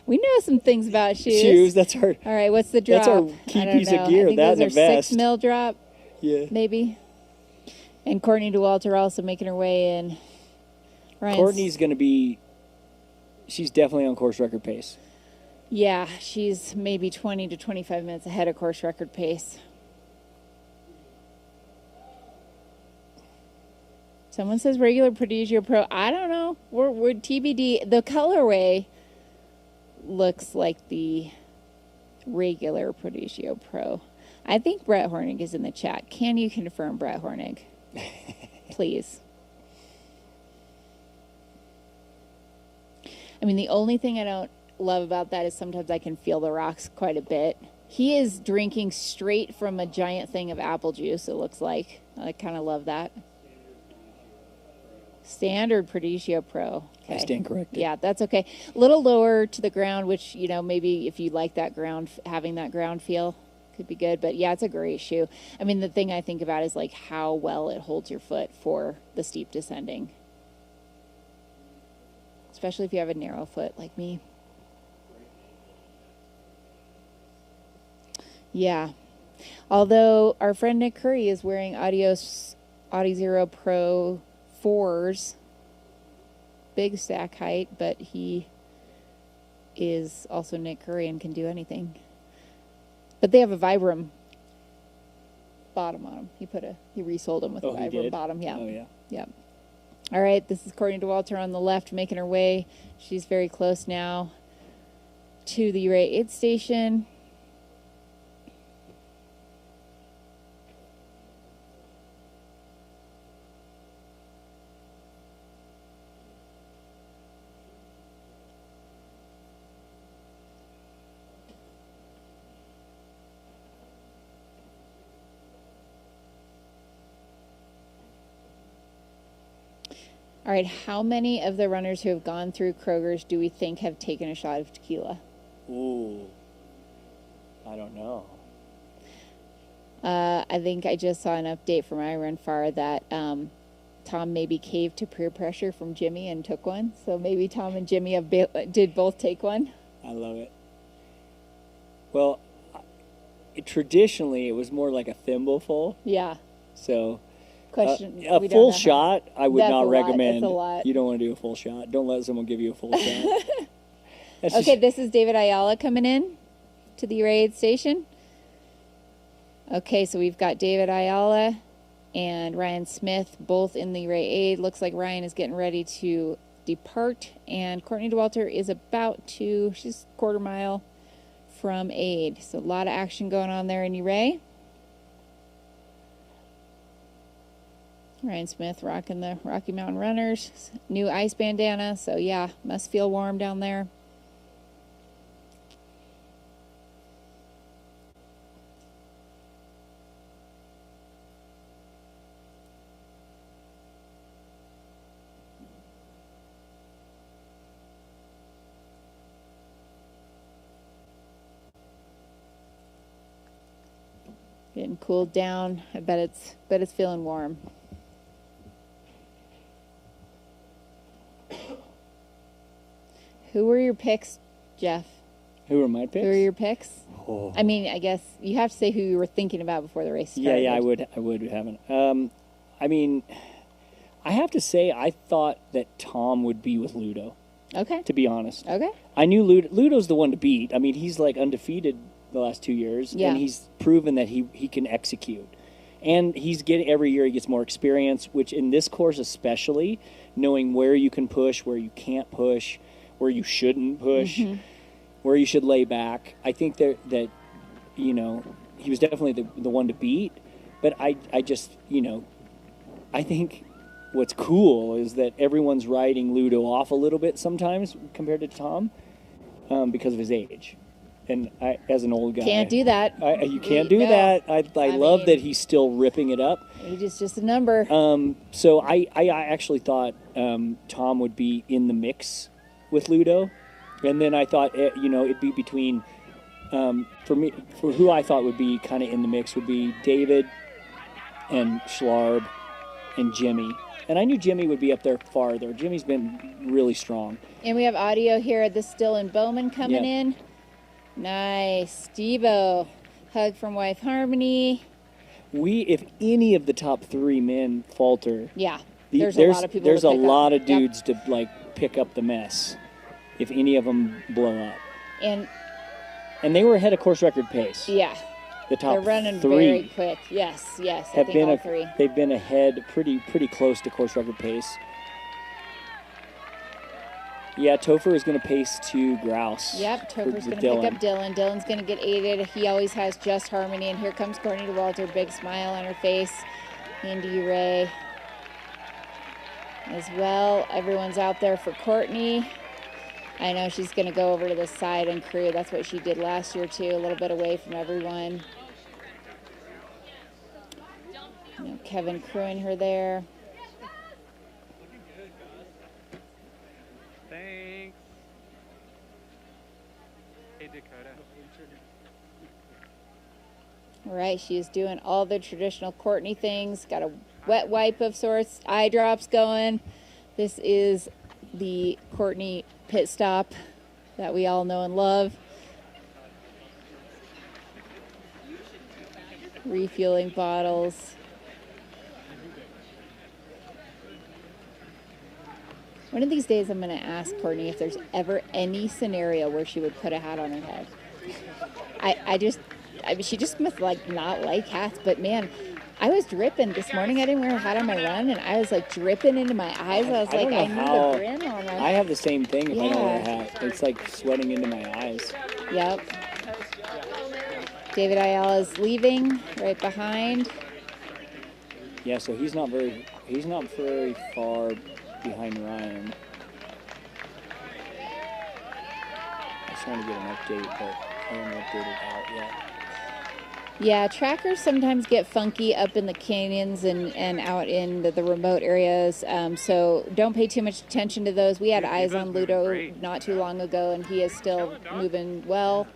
We know some things about shoes. Shoes, that's our... All right, what's the drop? That's our key piece of gear, that and a vest. 6 mil drop? Yeah. Maybe. And Courtney DeWalter also making her way in. Courtney's going to be... She's definitely on course record pace. Yeah, she's maybe 20 to 25 minutes ahead of course record pace. Someone says regular Prodigio Pro. I don't know. We're TBD. The colorway looks like the regular Prodigio Pro. I think Brett Hornig is in the chat. Can you confirm, Brett Hornig? Please. I mean, the only thing I don't love about that is sometimes I can feel the rocks quite a bit. He is drinking straight from a giant thing of apple juice, it looks like. I kind of love that. Standard Prodigio Pro. Okay. I stand corrected. Yeah, that's okay. A little lower to the ground, which, maybe if you like that ground, having that ground feel could be good. But yeah, it's a great shoe. I mean, the thing I think about is like how well it holds your foot for the steep descending. Especially if you have a narrow foot like me. Yeah. Although our friend Nick Curry is wearing Audizero Pro 4s, big stack height, but he is also Nick Curry and can do anything. But they have a Vibram bottom on them. He resold them with a Vibram bottom. Yeah. Oh, yeah. Yeah. All right, this is Courtney DeWalter on the left making her way. She's very close now to the Ouray aid station. All right, how many of the runners who have gone through Kroger's do we think have taken a shot of tequila? Ooh, I don't know. I think I just saw an update from iRunFar that Tom maybe caved to peer pressure from Jimmy and took one. So maybe Tom and Jimmy did both take one. I love it. Well, traditionally it was more like a thimbleful. Yeah. So... Question. A full shot, I would not recommend. That's a lot. You don't want to do a full shot. Don't let someone give you a full shot. Okay, this is David Ayala coming in to the Ouray aid station. Okay, so we've got David Ayala and Ryan Smith both in the Ray Aid. Looks like Ryan is getting ready to depart, and Courtney Dauwalter is about to, she's a quarter mile from Aid. So a lot of action going on there in Ray. Ryan Smith rocking the Rocky Mountain Runners. New ice bandana, so yeah, must feel warm down there. Getting cooled down. I bet it's feeling warm. Who were your picks, Jeff? Who were my picks? Who were your picks? Oh. I mean, I guess you have to say who you were thinking about before the race started. Yeah, I would have it. I mean, I have to say, I thought that Tom would be with Ludo. Okay. To be honest. Okay. I knew Ludo's the one to beat. I mean, he's like undefeated the last 2 years, Yeah. and he's proven that he can execute. And every year he gets more experience, which in this course especially, knowing where you can push, where you can't push, where you shouldn't push, where you should lay back. I think that you know, he was definitely the one to beat. But I just, you know, I think what's cool is that everyone's riding Ludo off a little bit sometimes compared to Tom because of his age. And I, as an old guy, Can't do that. You can't do that. I love that he's still ripping it up. He's just a number. So I actually thought Tom would be in the mix with Ludo, and then I thought it'd be between for who I thought would be kind of in the mix would be David and Schlarb and Jimmy. And I knew Jimmy would be up there farther. Jimmy's been really strong. And we have audio here at the Still and Bowman coming in. Nice. Steve-O. Hug from wife Harmony. If any of the top 3 men falter, there's a lot of people. There's a lot of dudes to like pick up the mess. If any of them blow up, and they were ahead of course record pace. Yeah, the top they're running 3 very quick. Yes. Have been all 3. They've been ahead pretty close to course record pace. Yeah, Topher is going to pace to Grouse. Yep, Topher's going to pick up Dylan. Dylan's going to get aided. He always has just Harmony. And here comes Courtney Dauwalter, big smile on her face. Indy Ray as well. Everyone's out there for Courtney. I know she's going to go over to the side and crew. That's what she did last year, too, a little bit away from everyone. Kevin crewing her there. Thanks. Hey, Dakota. All right, she is doing all the traditional Courtney things. Got a wet wipe of sorts, eye drops going. This is the Courtney pit stop that we all know and love. Refueling bottles. One of these days I'm going to ask Courtney if there's ever any scenario where she would put a hat on her head. I mean, she just must not like hats, but man, I was dripping this morning. I didn't wear a hat on my run, and I was dripping into my eyes. I was like, I need a brim on my. I have the same thing if I don't wear a hat. It's like sweating into my eyes. Yep. David Ayala is leaving right behind. Yeah, so he's not very far behind Ryan. I was trying to get an update, but I haven't updated out yet. Yeah, trackers sometimes get funky up in the canyons and out in the remote areas, so don't pay too much attention to those. We had eyes on Ludo not too long ago, and he is still moving well.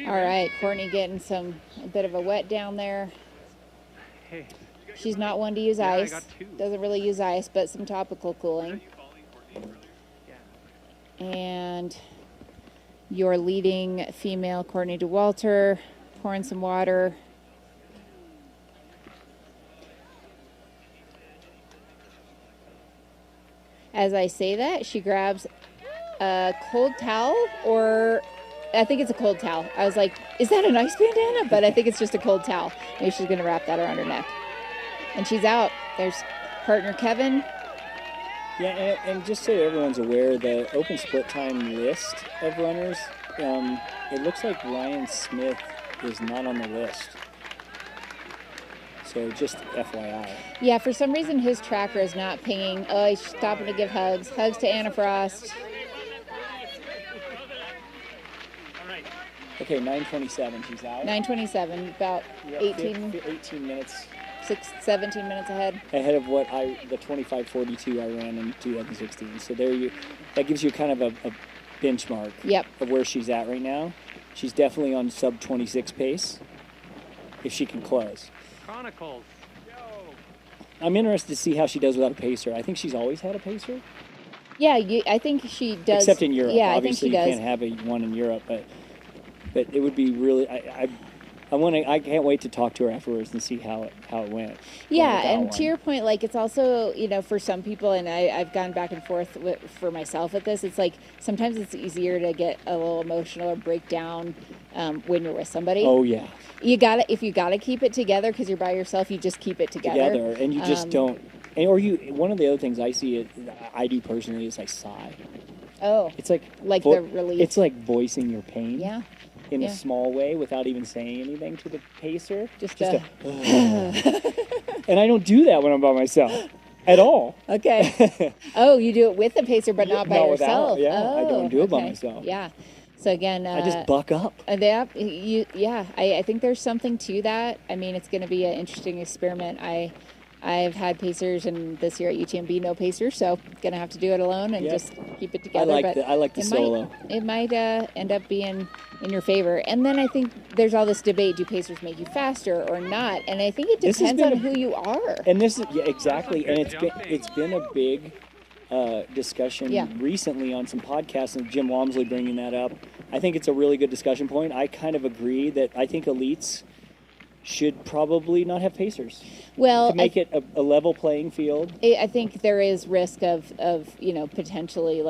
All right, Courtney getting a bit of a wet down there. She's not one to use ice. Doesn't really use ice, but some topical cooling. And your leading female, Courtney Dauwalter, pouring some water. As I say that, she grabs a cold towel or I think it's a cold towel. I was like, is that a nice bandana? But I think it's just a cold towel. Maybe she's going to wrap that around her neck. And she's out. There's partner Kevin. Yeah, and just so everyone's aware, the open split time list of runners, it looks like Ryan Smith is not on the list. So just FYI. Yeah, for some reason his tracker is not pinging. Oh, he's stopping to give hugs. Hugs to Anna Frost. Okay, 9:27, she's out. 9:27, about 18 minutes. 17 minutes ahead. Ahead of what the 25:42 I ran in 2016. So that gives you kind of a benchmark of where she's at right now. She's definitely on sub 26 pace if she can close. Chronicles. I'm interested to see how she does without a pacer. I think she's always had a pacer. Yeah, I think she does. Except in Europe. Yeah, obviously I think she you can't have one in Europe, but it would be really. I can't wait to talk to her afterwards and see how it went. Yeah, and to your point, like it's also, for some people, and I've gone back and forth for myself at this, it's like sometimes it's easier to get a little emotional or break down when you're with somebody. Oh yeah. If you gotta keep it together because you're by yourself, you just keep it together. And you just don't. One of the other things I see I do personally is I sigh. Oh. It's like the relief. It's like voicing your pain. Yeah. In a small way without even saying anything to the pacer. Just and I don't do that when I'm by myself at all. Okay. Oh, you do it with the pacer, but not by yourself. Without, I don't do it by myself. Yeah. So again, I just buck up. I think there's something to that. I mean, it's going to be an interesting experiment. I've had pacers, and this year at UTMB, no pacers, so gonna have to do it alone and just keep it together. I like the solo. It might end up being in your favor. And then I think there's all this debate: do pacers make you faster or not? And I think it depends on who you are. And this is exactly, and it's been a big discussion recently on some podcasts, and Jim Walmsley bringing that up. I think it's a really good discussion point. I kind of agree that I think elites should probably not have pacers. Well, to make it a level playing field. I think there is risk of potentially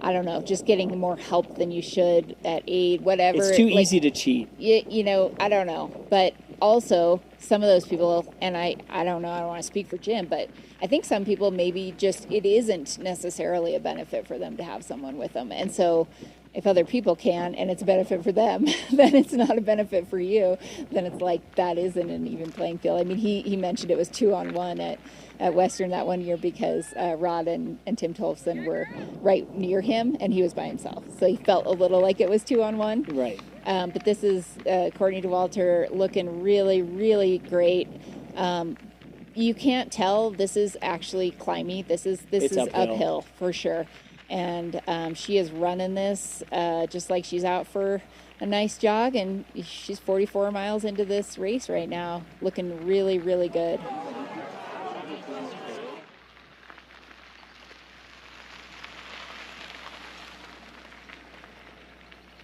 I don't know, just getting more help than you should at aid, whatever. It's too easy to cheat. I don't know. But also, some of those people, and I don't know, I don't want to speak for Jim, but I think some people maybe just, it isn't necessarily a benefit for them to have someone with them. And so if other people can, and it's a benefit for them, then it's not a benefit for you. Then it's like, that isn't an even playing field. I mean, he mentioned it was 2-on-1 at Western that one year because Rod and Tim Tolfson were right near him, and he was by himself. So he felt a little like it was 2-on-1. Right. But this is Courtney Dauwalter looking really, really great. You can't tell this is actually climby. This is uphill for sure. And she is running this just like she's out for a nice jog, and she's 44 miles into this race right now, looking really, really good.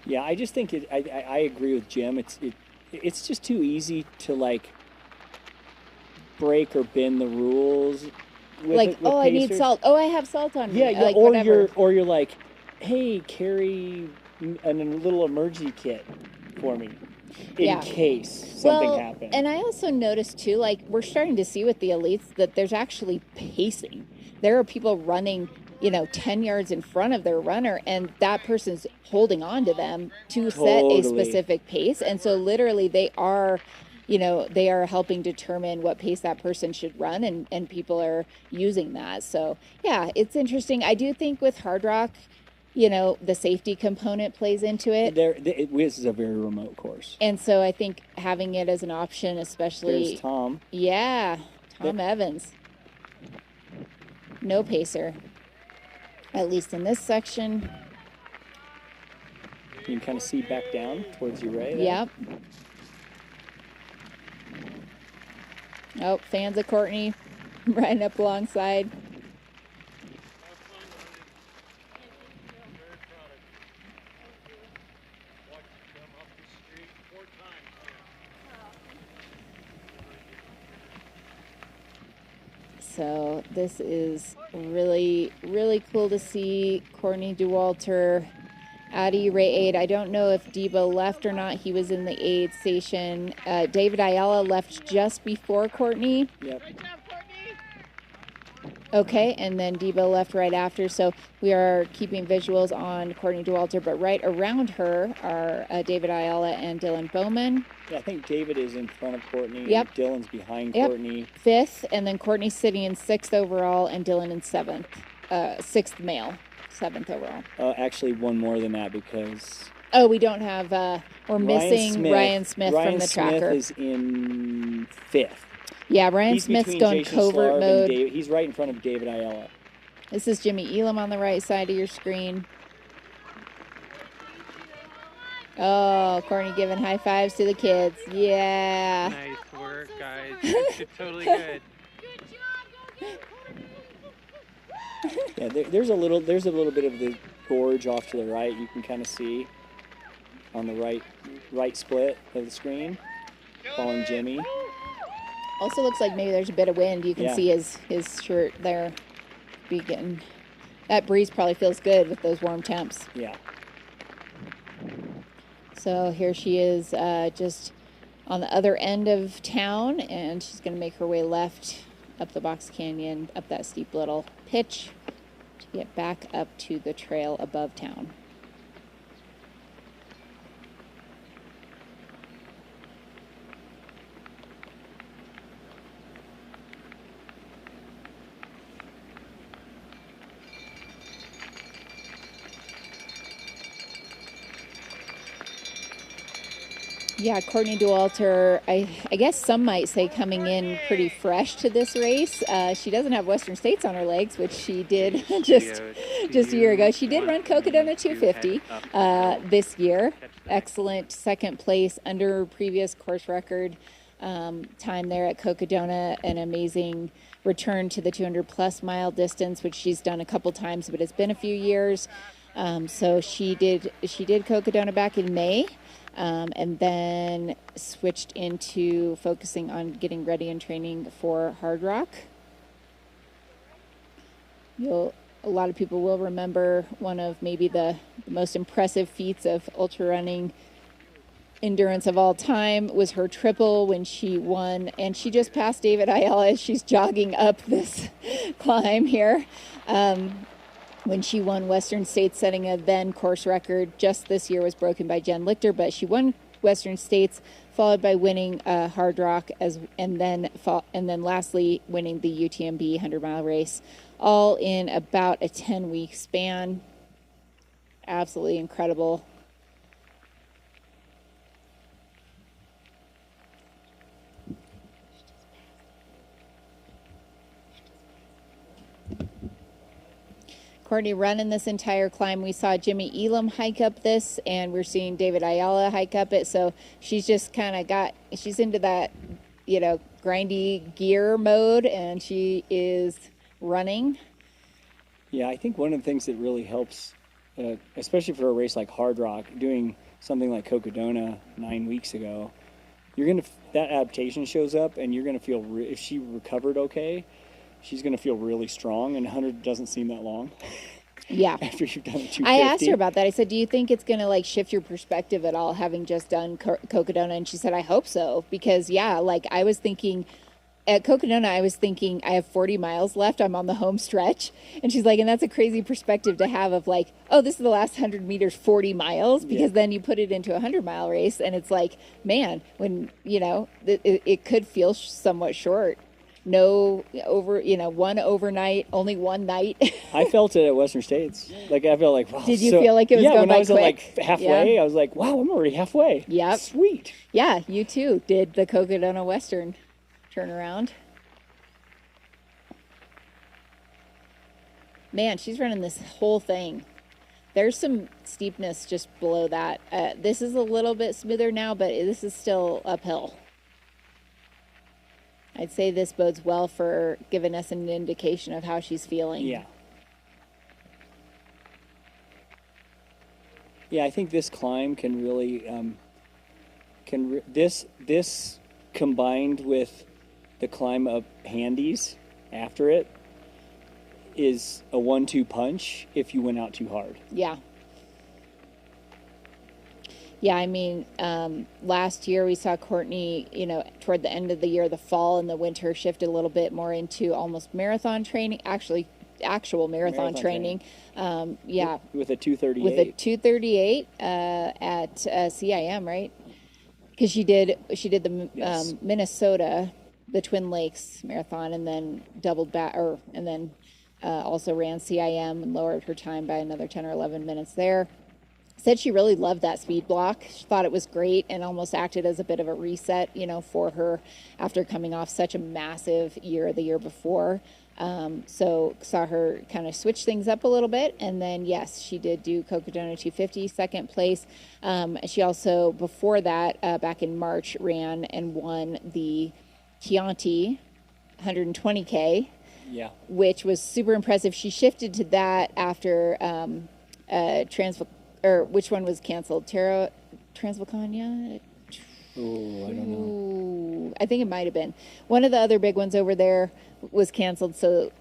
Yeah, I just think I agree with Jim. It's just too easy to break or bend the rules. With I need salt. Oh, I have salt on me. Yeah, whatever. you're like, hey, carry a little emergency kit for me in case something happens. And I also noticed too, we're starting to see with the elites that there's actually pacing. There are people running 10 yards in front of their runner, and that person's holding on to them to set a specific pace. And so literally they are helping determine what pace that person should run, and people are using that. So yeah, it's interesting. I do think with Hardrock, the safety component plays into it. This is a very remote course. And so I think having it as an option, especially... There's Tom. Yeah, Tom Evans. No pacer. At least in this section. You can kind of see back down towards your right. Yep. Oh, fans of Courtney riding up alongside. So this is really, really cool to see Courtney Dauwalter Addie, Ray Aid. I don't know if Debo left or not. He was in the aid station. David Ayala left just before Courtney. Yep. Okay, and then Debo left right after. So we are keeping visuals on Courtney Dauwalter, but right around her are David Ayala and Dylan Bowman. Yeah, I think David is in front of Courtney. Yep. And Dylan's behind Yep. Courtney. 5th, and then Courtney's sitting in 6th overall, and Dylan in 7th. 6th male, 7th overall. Actually, one more than that because. Oh, we don't have. We're missing Ryan Smith from the tracker. Ryan Smith is in 5th. Yeah, Ryan He's Smith's between going Jason covert Slarb and mode. He's right in front of David Ayala. This is Jimmy Elam on the right side of your screen. Oh, Courtney giving high fives to the kids. Yeah. Nice work, guys. It's totally good. Yeah, there's a little bit of the gorge off to the right. You can kind of see on the right split of the screen, following Jimmy. Also looks like maybe there's a bit of wind. You can Yeah. see his shirt there. Be getting that breeze probably feels good with those warm temps. Yeah. So here she is, just on the other end of town, and she's going to make her way left up the box canyon, up that steep little pitch to get back up to the trail above town. Yeah, Courtney Dauwalter, I guess some might say coming in pretty fresh to this race. She doesn't have Western States on her legs, which she did just a year ago. She did run Cocodona 250 this year. Excellent second place under previous course record time there at Cocodona. An amazing return to the 200-plus mile distance, which she's done a couple times, but it's been a few years. So she did Cocodona back in May. And then switched into focusing on getting ready and training for Hardrock. A lot of people will remember one of maybe the most impressive feats of ultra running endurance of all time was her triple when she won, and she just passed David Ayala as she's jogging up this climb here. When she won Western States, setting a then course record just this year was broken by Jen Lichter, but she won Western States, followed by winning Hardrock, and then lastly winning the UTMB 100-mile race, all in about a 10-week span. Absolutely incredible. Courtney running this entire climb. We saw Jimmy Elam hike up this, and we're seeing David Ayala hike up it. So she's just kind of she's into that, grindy gear mode, and she is running. Yeah, I think one of the things that really helps, especially for a race like Hardrock, doing something like Cocodona 9 weeks ago, that adaptation shows up, and you're gonna feel if she recovered okay, she's going to feel really strong, and 100 doesn't seem that long. Yeah. After you've done 250. I asked her about that. I said, do you think it's going to shift your perspective at all, having just done Cocodona? And she said, I hope so. Because I was thinking at Cocodona, I have 40 miles left. I'm on the home stretch. And she's like, and that's a crazy perspective to have of oh, this is the last 100 meters, 40 miles. Because then you put it into a 100-mile race, and it's man, when, it could feel somewhat short. No one overnight, only one night. I felt it at Western States. I felt wow. Did you feel like it was going when by I was quick? At halfway, I was like, wow, I'm already halfway. Yep. Sweet. Yeah, you too did the Cocodona Western turnaround. Man, she's running this whole thing. There's some steepness just below that. This is a little bit smoother now, but this is still uphill. I'd say this bodes well for giving us an indication of how she's feeling. Yeah. Yeah, I think this climb can really, this combined with the climb up Handies after it is a 1-2 punch if you went out too hard. Yeah. Yeah, I mean, last year we saw Courtney, toward the end of the year, the fall and the winter shift a little bit more into almost marathon training, actual marathon training. Yeah. With a 2:38. With a 2:38 at CIM, right? Because she did the Minnesota, the Twin Lakes Marathon, and then doubled back, and then also ran CIM and lowered her time by another 10 or 11 minutes there. Said she really loved that speed block. She thought it was great and almost acted as a bit of a reset, for her after coming off such a massive year the year before. So saw her kind of switch things up a little bit. And then, yes, she did do Cocodona 250, second place. She also, before that, back in March, ran and won the Chianti 120K. Yeah. Which was super impressive. She shifted to that after which one was canceled? Transvolcania? Oh, I don't know. I think it might have been. One of the other big ones over there was canceled, so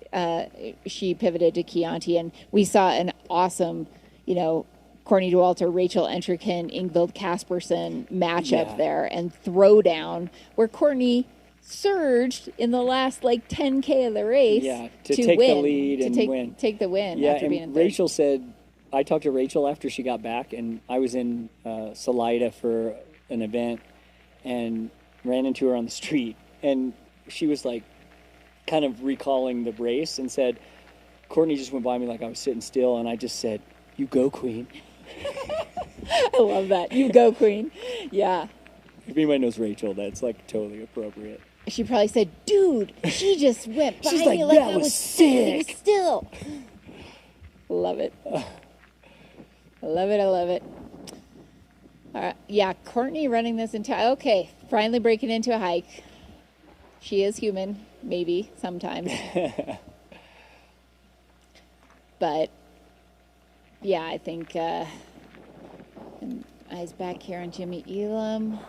she pivoted to Chianti, and we saw an awesome, Courtney Dauwalter, Rachel Entrekin, Ingvild Kaspersen matchup there, and throwdown, where Courtney surged in the last 10K of the race to take win, the lead and win. Take the win. Yeah, after being in and third. Rachel said, I talked to Rachel after she got back, and I was in Salida for an event and ran into her on the street, and she was kind of recalling the race and said, Courtney just went by me like I was sitting still, and I just said, "You go, Queen." I love that. You go, Queen. Yeah. If anybody knows Rachel, that's totally appropriate. She probably said, "Dude, she just went by She's me like, like "That I was sitting sick." still." Love it. I love it. I love it. All right. Yeah, Courtney running this entire. Okay, finally breaking into a hike. She is human, maybe sometimes. But yeah, I think eyes back here on Jimmy Elam.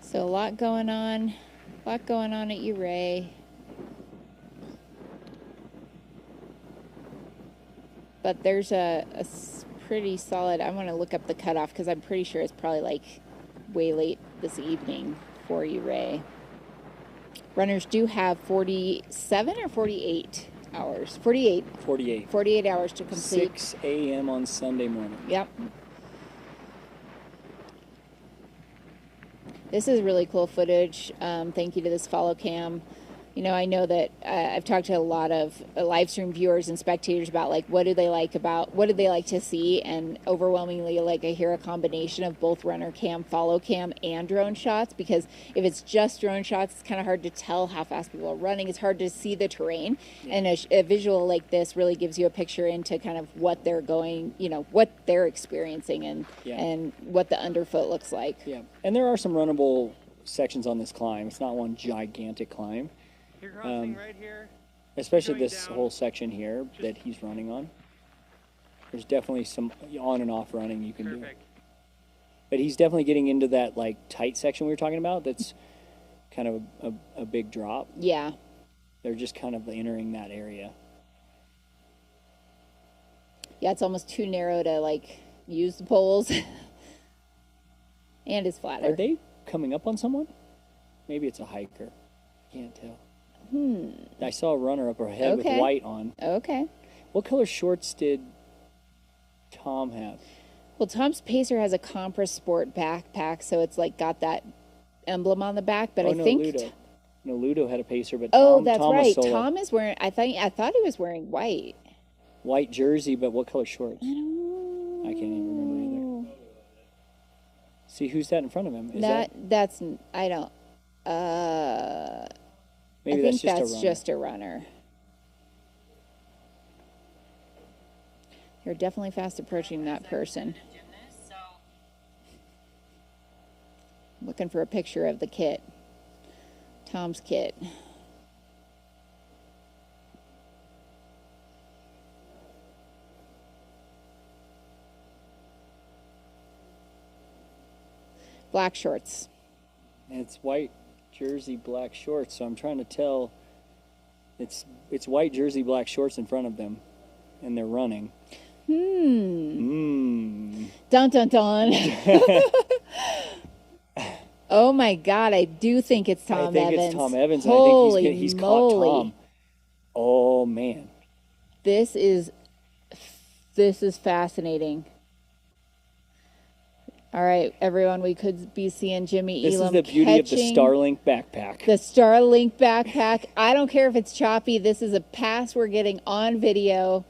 So a lot going on at Uray. But there's a pretty solid, I want to look up the cutoff because I'm pretty sure it's probably way late this evening for Uray. Runners do have 47 or 48 hours? 48. 48. 48 hours to complete. 6 a.m. on Sunday morning. Yep. This is really cool footage. Thank you to this follow cam. I know that I've talked to a lot of live stream viewers and spectators about what did they like to see, and overwhelmingly I hear a combination of both runner cam, follow cam, and drone shots, because if it's just drone shots, it's kind of hard to tell how fast people are running. It's hard to see the terrain, and a visual like this really gives you a picture into kind of what they're going, what they're experiencing, and what the underfoot looks like. Yeah, and there are some runnable sections on this climb. It's not one gigantic climb. You're crossing right here. Especially this whole section here that he's running on. There's definitely some on and off running you can do. But he's definitely getting into that tight section we were talking about. That's kind of a big drop. Yeah. They're just kind of entering that area. Yeah, it's almost too narrow to use the poles. And it's flatter. Are they coming up on someone? Maybe it's a hiker. Can't tell. I saw a runner up ahead with white on. Okay. What color shorts did Tom have? Well, Tom's Pacer has a Compra Sport backpack, so it's got that emblem on the back. But I think Ludo had a Pacer, but that's Tom right. was solo. Tom is wearing. I thought he was wearing white. White jersey, but what color shorts? I don't know. I can't even remember either. See, who's that in front of him? That's I don't. Maybe I think that's just a runner. You're definitely fast approaching that person. Looking for a picture of the kit. Tom's kit. Black shorts. And it's white jersey, black shorts, so I'm trying to tell It's white jersey, black shorts in front of them, and they're running. Dun dun dun. Oh my God, I do think it's Tom Evans. I think it's Tom Evans. Holy I think he's moly. caught Tom. Oh man. This is fascinating. All right, everyone, we could be seeing Jimmy This Elam is the beauty of the catching Starlink backpack. the Starlink backpack. I don't care if it's choppy. This is a pass we're getting on video.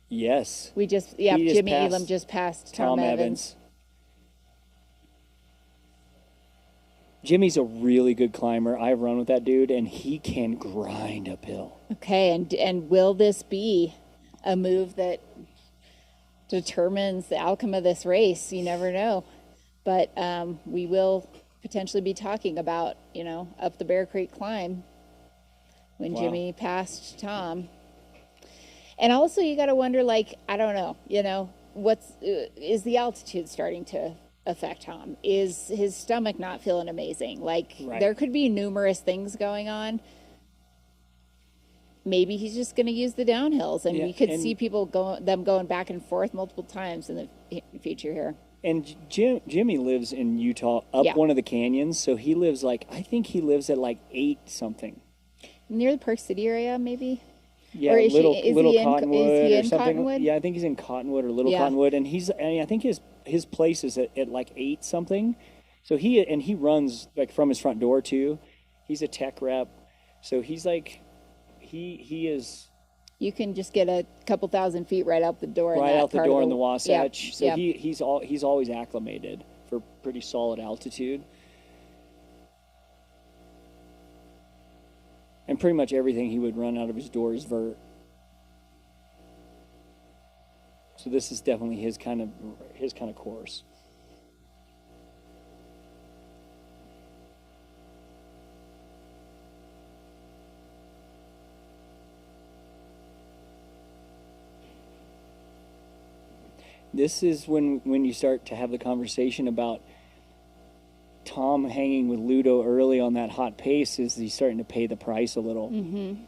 Yes. We just, He just Jimmy passed Elam just passed Tom Evans. Jimmy's a really good climber. I've run with that dude, and he can grind uphill. Okay, and will this be a move that determines the outcome of this race? You never know. But we will potentially be talking about, up the Bear Creek climb when Jimmy passed Tom. And also you got to wonder, I don't know, is the altitude starting to affect Tom? Is his stomach not feeling amazing? There could be numerous things going on. Maybe he's just going to use the downhills, and we could see people going back and forth multiple times in the future here. And Jimmy lives in Utah, up one of the canyons, so he lives I think he lives at 8 something. Near the Park City area, maybe? Yeah, or is little he Cottonwood in or something. Cottonwood? Yeah, I think he's in Cottonwood or Little Cottonwood, and I think his place is at 8 something. So he runs from his front door too. He's a tech rep, so he's he is. You can just get a couple thousand feet right out the door. Right out the door in the Wasatch. Yep. So he's always acclimated for pretty solid altitude. And pretty much everything he would run out of his door is vert. So this is definitely his kind of course. This is when you start to have the conversation about Tom hanging with Ludo early on that hot pace. Is he's starting to pay the price a little. Mm-hmm.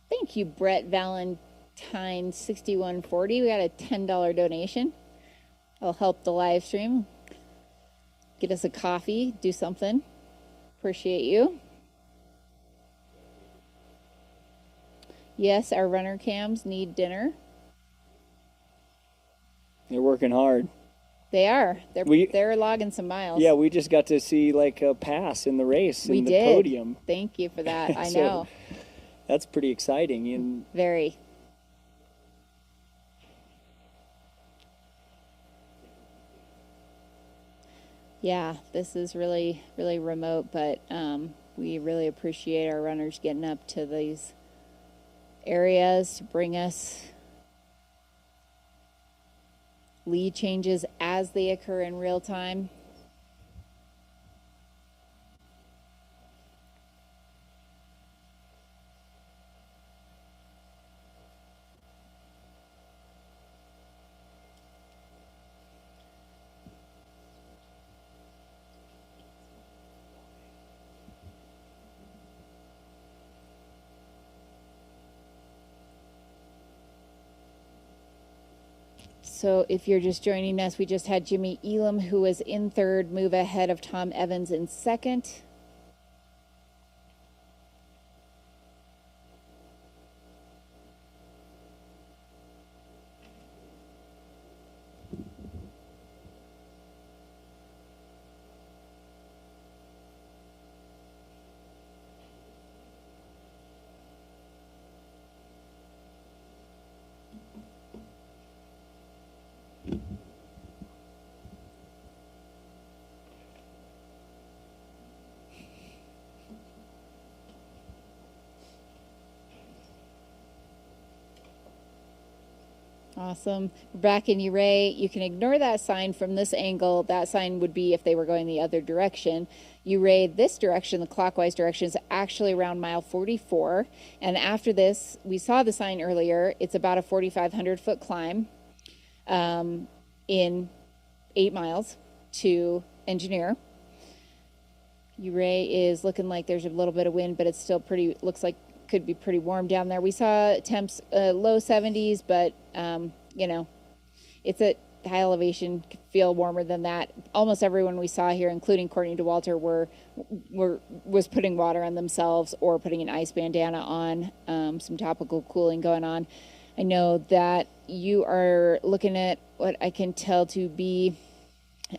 Thank you, Brett Valentine 6140. We got a $10 donation. It'll help the live stream. Get us a coffee, do something. Appreciate you. Yes, our runner cams need dinner. They're working hard. They are. They're logging some miles. Yeah, we just got to see a pass in the race in the podium. Thank you for that. I So, know. That's pretty exciting. And very. Yeah, this is really, really remote, but we really appreciate our runners getting up to these areas to bring us lead changes as they occur in real time. So if you're just joining us, we just had Jimmy Elam, who was in third, move ahead of Tom Evans in second. Awesome. We're back in Uray. You can ignore that sign from this angle. That sign would be if they were going the other direction. Uray, this direction, the clockwise direction, is actually around mile 44. And after this, we saw the sign earlier. It's about a 4,500 foot climb in 8 miles to Engineer. Ouray is looking like there's a little bit of wind, but it's still pretty, looks like could be pretty warm down there. We saw temps low 70s, but you know, it's at high elevation, could feel warmer than that. Almost everyone we saw here, including Courtney DeWalter, was putting water on themselves or putting an ice bandana on, some topical cooling going on. I know that you are looking at what I can tell to be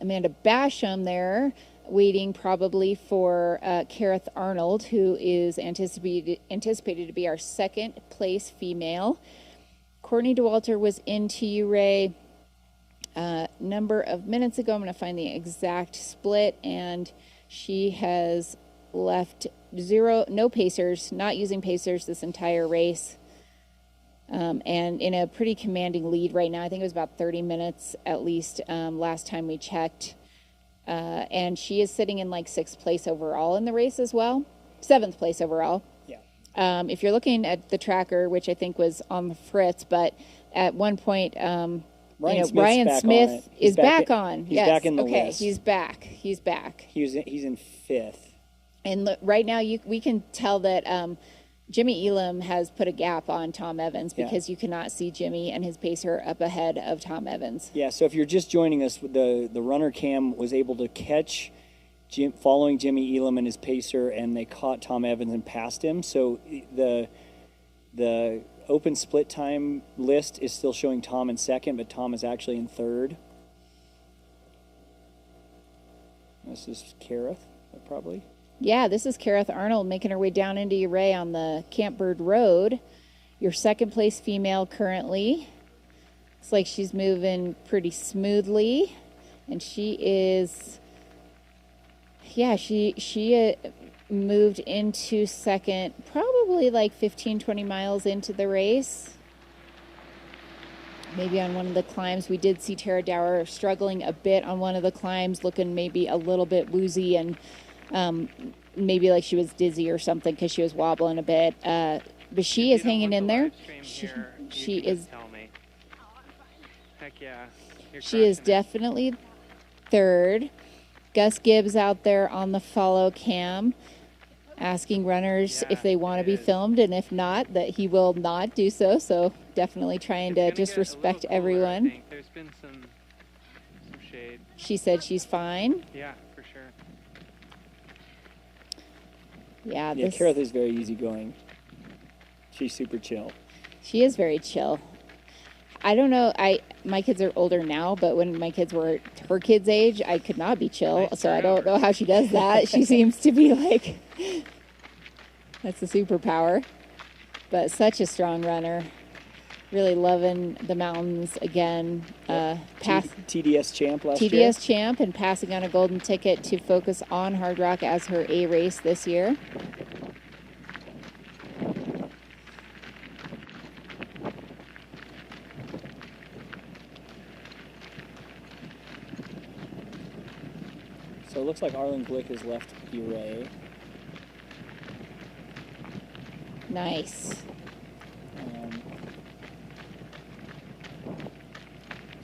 Amanda Basham there, waiting probably for Kareth Arnold, who is anticipated to be our second place female. Courtney DeWalter was into Ouray a number of minutes ago. I'm going to find the exact split, and she has left no pacers, not using pacers this entire race, and in a pretty commanding lead right now. I think it was about 30 minutes at least last time we checked. And she is sitting in like 6th place overall in the race as well. 7th place overall. Yeah. If you're looking at the tracker, which I think was on the fritz, but at one point, Ryan Smith is back on. He's back in the okay, list. he's back. He's back. He's in 5th. And right now, we can tell that Jimmy Elam has put a gap on Tom Evans because you cannot see Jimmy and his pacer up ahead of Tom Evans. Yeah, so if you're just joining us, the runner cam was able to catch following Jimmy Elam and his pacer, and they caught Tom Evans and passed him. So the open split time list is still showing Tom in 2nd, but Tom is actually in 3rd. This is Kareth, probably. Yeah, this is Kareth Arnold making her way down into Ouray on the Campbird Road. Your 2nd place female currently. Looks like she's moving pretty smoothly. And she is, she moved into 2nd probably like 15, 20 miles into the race. Maybe on one of the climbs. We did see Tara Dower struggling a bit on one of the climbs, looking maybe a little bit woozy and maybe like she was dizzy or something because she was wobbling a bit. But she is hanging in there. She is. Tell me. Heck yeah. She is definitely 3rd. Gus Gibbs out there on the follow cam, asking runners if they want to be filmed, and if not, that he will not do so. So definitely trying to just respect everyone. There's been some shade. She said she's fine. Yeah, for sure. Yeah, Kareth is very easygoing. She's super chill. She is very chill. I don't know. My kids are older now, but when my kids were her kids' age, I could not be chill. So I don't know how she does that. She seems to be like, that's a superpower. But such a strong runner. Really loving the mountains again. TDS champ last year. TDS champ, and passing on a golden ticket to focus on Hardrock as her A race this year. So it looks like Arlen Glick has left Ouray. Nice.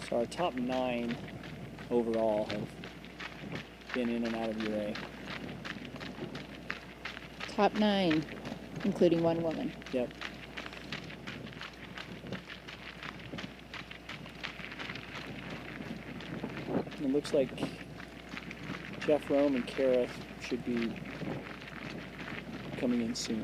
So our top 9 overall have been in and out of Ouray. Top 9, including one woman. Yep. It looks like Jeff Rome and Kareth should be coming in soon.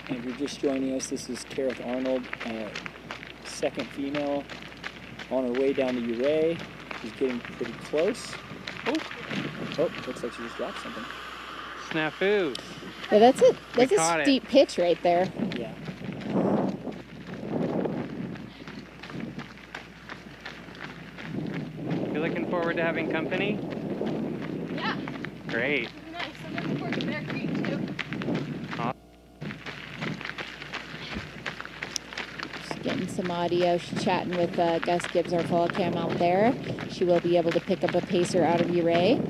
And if you're just joining us, this is Kareth Arnold, 2nd female, on her way down to Ouray. She's getting pretty close. Oh, looks like she just dropped something. Snafu. Yeah, that's it. That's a steep pitch right there. Yeah. You looking forward to having company? Yeah. Great. Nice. I'm looking forward to Bear Creek too. Just getting some audio. She's chatting with Gus Gibbs, our follow cam out there. She will be able to pick up a pacer out of Ouray.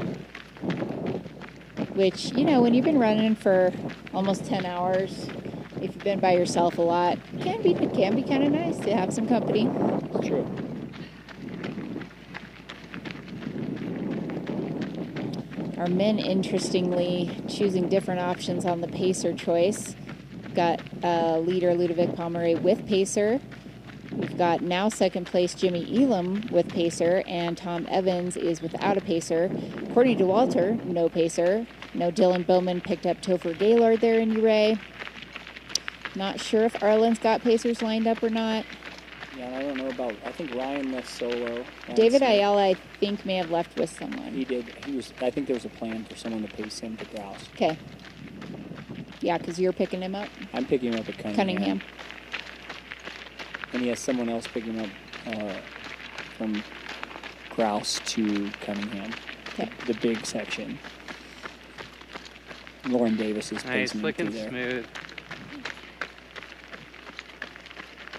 which, you know, when you've been running for almost 10 hours, if you've been by yourself a lot, can be kind of nice to have some company. True. Our men, interestingly, choosing different options on the pacer choice. Got leader Ludovic Pomeray with pacer. We've got now second place Jimmy Elam with pacer, and Tom Evans is without a pacer. According to Walter, no pacer. No Dylan Bowman picked up Topher Gaylord there in Uray. Not sure if Arlen's got pacers lined up or not. Yeah, I don't know about. I think Ryan left solo. David Ayala, I think, may have left with someone. He did. I think there was a plan for someone to pace him to grouse. Okay. Yeah, because you're picking him up. I'm picking him up at Cunningham. And he has someone else picking him up from grouse to Cunningham. Okay. The big section. Lauren Davis is Nice, pacing him looking through there. smooth.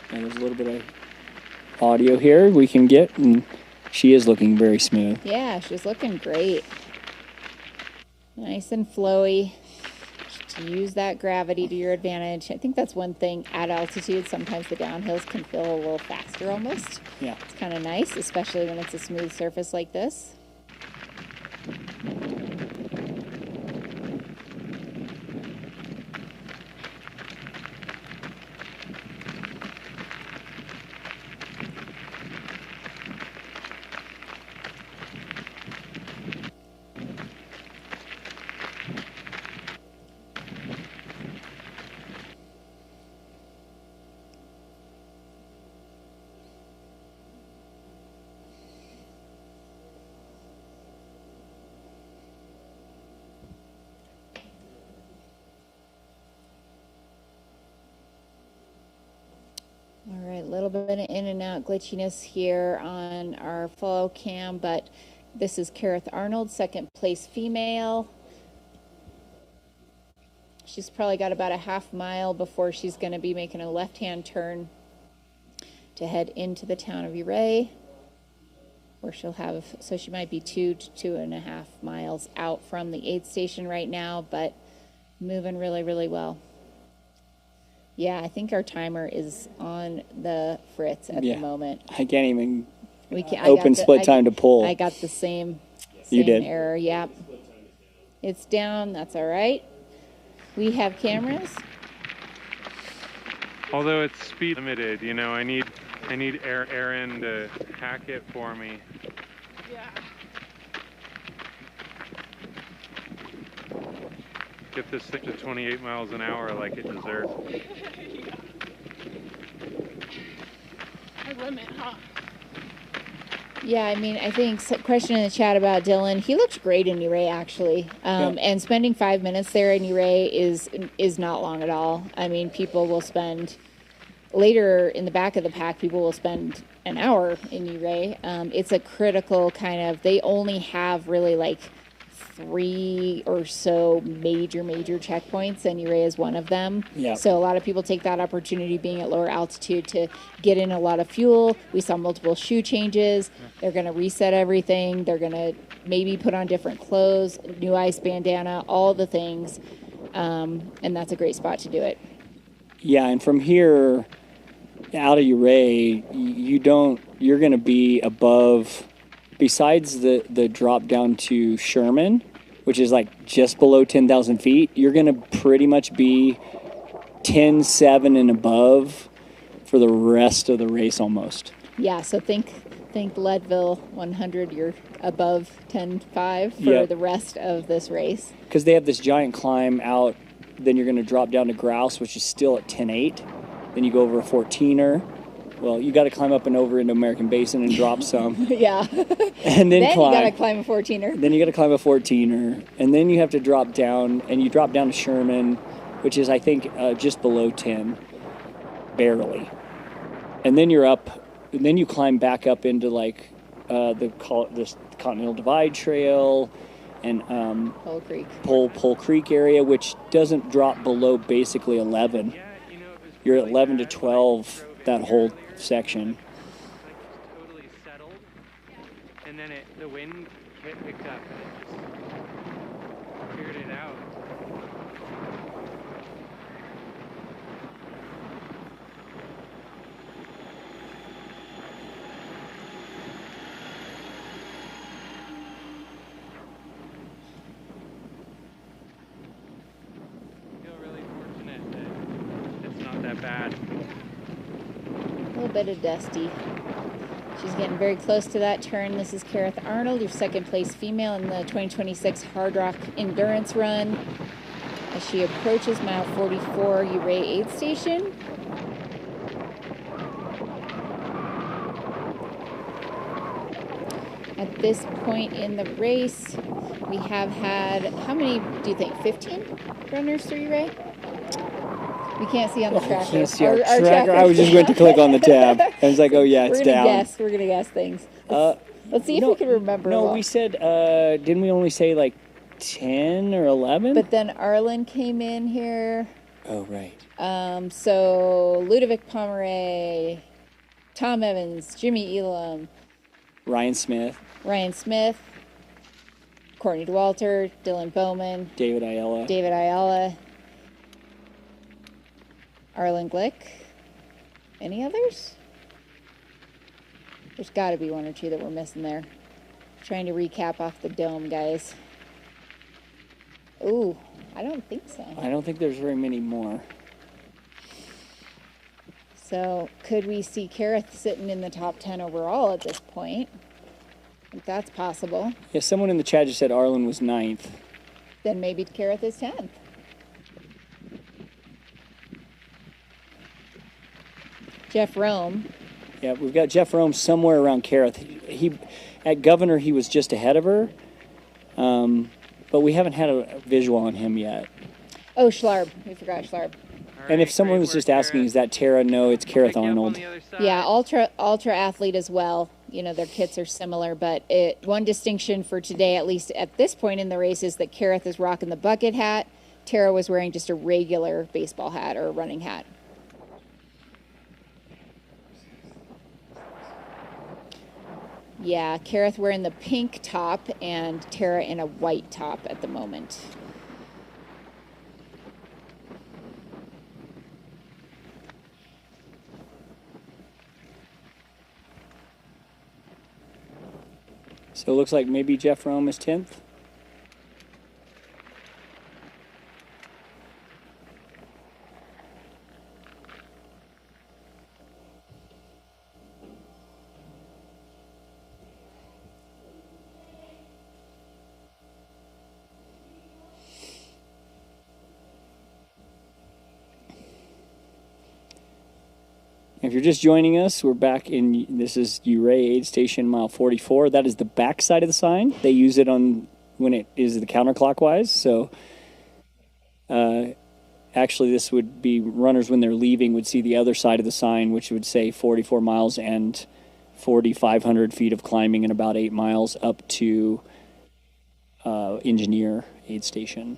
And there's a little bit of audio here we can get, and she is looking very smooth. Yeah, she's looking great. Nice and flowy. To use that gravity to your advantage. I think that's one thing at altitude. Sometimes the downhills can feel a little faster almost. Yeah. It's kind of nice, especially when it's a smooth surface like this. All right, a little bit of in and out glitchiness here on our follow cam, but this is Kareth Arnold, second place female. She's probably got about a half mile before she's going to be making a left-hand turn to head into the town of Uray, where she'll have, so she might be 2 to 2.5 miles out from the aid station right now, but moving really, really well. Yeah, I think our timer is on the fritz at the moment. I can't even open split time to pull. I got the same You did. error. Yep. It's down. That's all right. We have cameras. Although it's speed limited, you know, I need Aaron to hack it for me. Yeah. Get this thing to 28 miles an hour like it deserves. I limit, huh? Yeah, I mean, I think question in the chat about Dylan. He looked great in Uray, actually. And spending 5 minutes there in Uray is not long at all. I mean, people will spend later in the back of the pack. People will spend an hour in Uray. It's a critical kind of. They only have really like 3 or so major checkpoints, and Uray is one of them. Yeah. So a lot of people take that opportunity being at lower altitude to get in a lot of fuel. We saw multiple shoe changes. They're going to reset everything. They're going to maybe put on different clothes, new ice bandana, all the things. And that's a great spot to do it. Yeah, and from here out of Uray, you're going to be above. Besides the drop down to Sherman, which is like just below 10,000 feet, you're going to pretty much be 10.7 and above for the rest of the race almost. Yeah, so think Leadville 100, you're above 10.5 for the rest of this race. Because they have this giant climb out, then you're going to drop down to Grouse, which is still at 10.8. Then you go over a 14er. Well, you got to climb up and over into American Basin and drop some. Yeah. And then you got to climb a 14er. Then you got to climb a 14er. And then you have to drop down, and you drop down to Sherman, which is, I think, just below 10, barely. And then you're up, and then you climb back up into, like, this Continental Divide Trail and Pole Creek. Pole Creek area, which doesn't drop below basically 11. You're at 11 to 12 that whole section. Totally settled, and then the wind picked up, and it figured it out. I feel really fortunate that it's not that bad. A little bit of dusty. She's getting very close to that turn. This is Kareth Arnold, your second place female in the 2026 Hardrock Endurance Run. As she approaches mile 44, Ouray aid station. At this point in the race, we have had, how many do you think, 15 runners through Ouray? We can't see on the tracker. I can't see our tracker. I was just going to click on the tab. I was like, oh yeah, it's down. We're going to guess things. Let's see if we can remember. No, we said, didn't we only say like 10 or 11? But then Arlen came in here. Oh, right. So Ludovic Pomeray, Tom Evans, Jimmy Elam, Ryan Smith, Courtney DeWalter, Dylan Bowman, David Ayala, Arlen Glick. Any others? There's got to be one or two that we're missing there. Trying to recap off the dome, guys. Ooh, I don't think so. I don't think there's very many more. So could we see Kareth sitting in the top 10 overall at this point? I think that's possible. Yeah, someone in the chat just said Arlen was 9th. Then maybe Kareth is 10th. Jeff Rome. Yeah, we've got Jeff Rome somewhere around Kareth. He at Governor, he was just ahead of her, but we haven't had a visual on him yet. Oh, Schlarb. We forgot Schlarb. And if someone was just asking, is that Tara? No, it's Kareth Arnold. Yeah, ultra athlete as well. You know, their kits are similar, but one distinction for today, at least at this point in the race, is that Kareth is rocking the bucket hat. Tara was wearing just a regular baseball hat or running hat. Yeah, Kareth wearing the pink top and Tara in a white top at the moment. So it looks like maybe Jeff Rome is 10th. If you're just joining us, we're back in, this is Ouray aid station mile 44. That is the back side of the sign. They use it on when it is the counterclockwise. So actually this would be runners when they're leaving would see the other side of the sign, which would say 44 miles and 4,500 feet of climbing and about 8 miles up to Engineer aid station.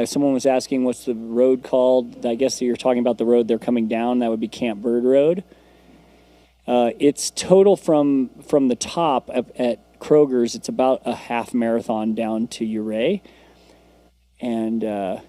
Someone was asking what's the road called. I guess you're talking about the road they're coming down. That would be Camp Bird Road. It's total from the top at Kroger's. It's about a half marathon down to Ouray. And at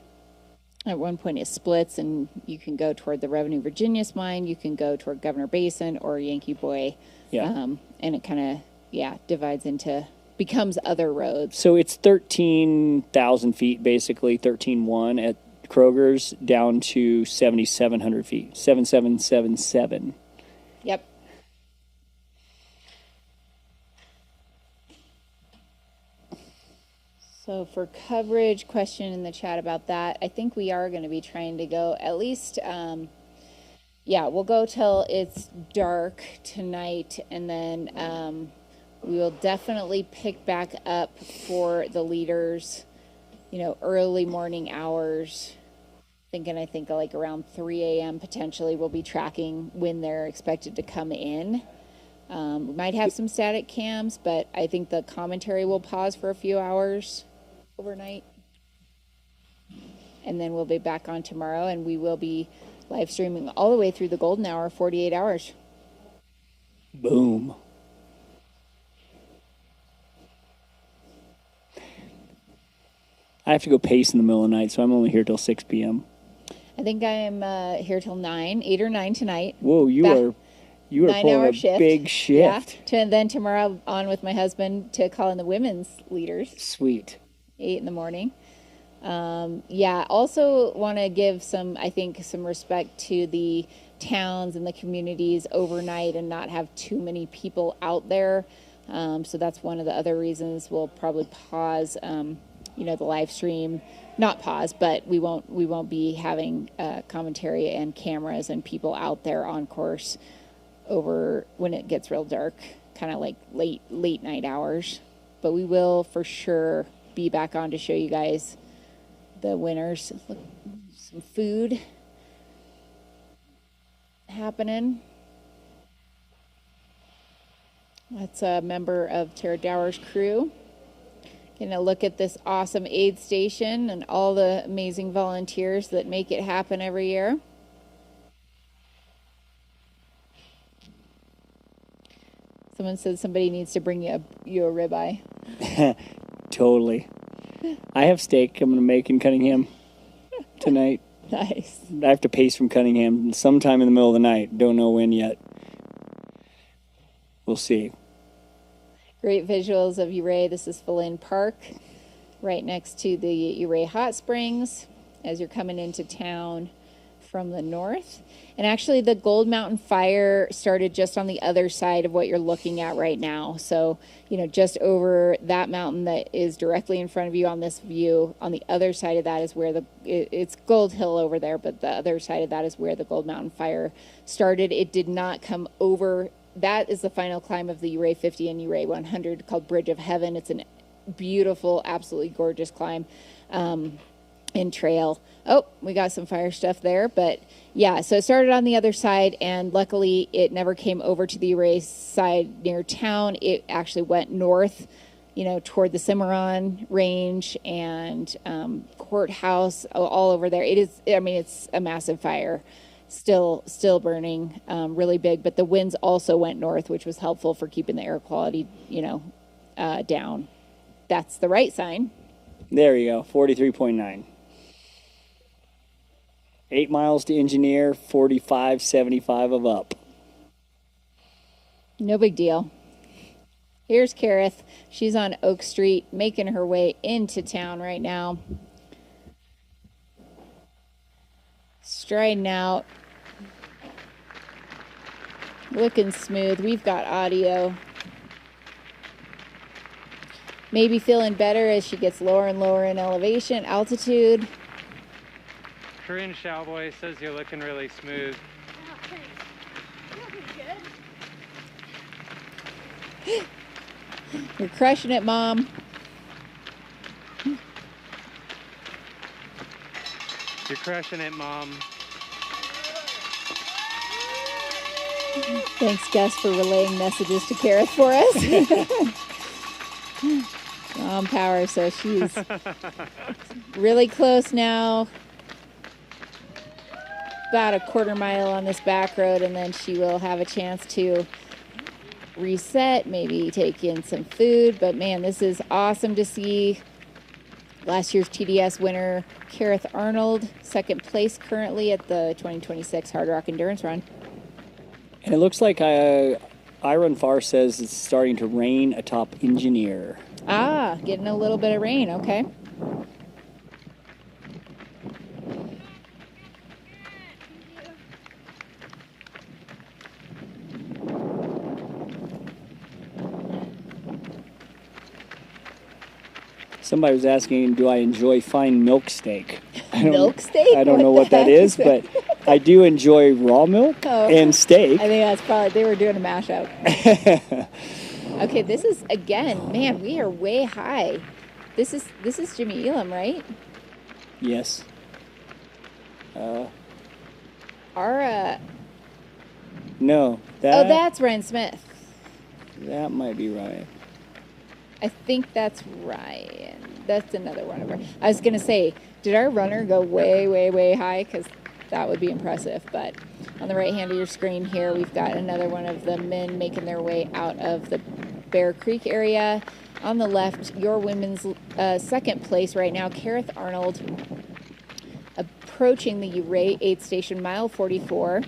one point it splits, and you can go toward the Revenue Virginius mine. You can go toward Governor Basin or Yankee Boy. Yeah. And it kind of, divides into... becomes other roads. So it's 13,000 feet, basically 13,100 at Kroger's down to 7,700 feet, 7,777. Yep. So for coverage, question in the chat about that. I think we are going to be trying to go at least, we'll go till it's dark tonight, and then we will definitely pick back up for the leaders, early morning hours. I think like around 3 a.m. potentially we'll be tracking when they're expected to come in. We might have some static cams, but I think the commentary will pause for a few hours overnight. And then we'll be back on tomorrow, and we will be live streaming all the way through the golden hour, 48 hours. Boom. I have to go pace in the middle of the night, so I'm only here till 6 p.m. I think I am here till 8 or 9 tonight. Whoa, you are 9-hour pulling a big shift. Yeah. Then tomorrow on with my husband to call in the women's leaders. Sweet. 8 in the morning. Also want to give some respect to the towns and the communities overnight and not have too many people out there. So that's one of the other reasons we'll probably pause, the live stream. Not pause, but we won't be having commentary and cameras and people out there on course over when it gets real dark, kind of like late night hours. But we will for sure be back on to show you guys the winners. Look, some food happening. That's a member of Tara Dower's crew. Getting a look at this awesome aid station and all the amazing volunteers that make it happen every year. Someone said somebody needs to bring you a ribeye. Totally. I have steak I'm going to make in Cunningham tonight. Nice. I have to pace from Cunningham sometime in the middle of the night. Don't know when yet. We'll see. Great visuals of Ouray. This is Falin Park, right next to the Ouray Hot Springs as you're coming into town from the north. And actually the Gold Mountain Fire started just on the other side of what you're looking at right now. So, just over that mountain that is directly in front of you on this view. On the other side of that is where it's Gold Hill over there, but the other side of that is where the Gold Mountain Fire started. It did not come over. That is the final climb of the Ouray 50 and Ouray 100 called Bridge of Heaven. It's a beautiful, absolutely gorgeous climb and trail. Oh, we got some fire stuff there. But yeah, so it started on the other side, and luckily it never came over to the Ouray side near town. It actually went north, toward the Cimarron Range and Courthouse, all over there. It's a massive fire. Still burning, really big, but the winds also went north, which was helpful for keeping the air quality, down. That's the right sign. There you go, 43.9. 8 miles to Engineer, 45.75 of up. No big deal. Here's Kareth. She's on Oak Street, making her way into town right now. Striding out. Looking smooth. We've got audio. Maybe feeling better as she gets lower and lower in elevation, altitude. Corinne Showboy says you're looking really smooth. You're crushing it, Mom. You're crushing it, Mom. Thanks, Gus, for relaying messages to Kareth for us. Mom power, so she's really close now. About a quarter mile on this back road, and then she will have a chance to reset, maybe take in some food. But man, this is awesome to see. Last year's TDS winner, Kareth Arnold, second place currently at the 2026 Hardrock Endurance Run. And it looks like Iron Far says it's starting to rain atop Engineer. Ah, getting a little bit of rain, okay. Somebody was asking, do I enjoy fine milk steak? Milk steak? I don't know what that is, but I do enjoy raw milk and steak. I think that's probably, they were doing a mashup. Okay, this is, again, man, we are way high. This is Jimmy Elam, right? Yes. No. That's Ryan Smith. That might be Ryan. I think that's Ryan. That's another one of our. I was gonna say, did our runner go way, way, way high? Because that would be impressive. But on the right hand of your screen here, we've got another one of the men making their way out of the Bear Creek area. On the left, your women's second place right now, Kareth Arnold, approaching the Uray aid station, mile 44.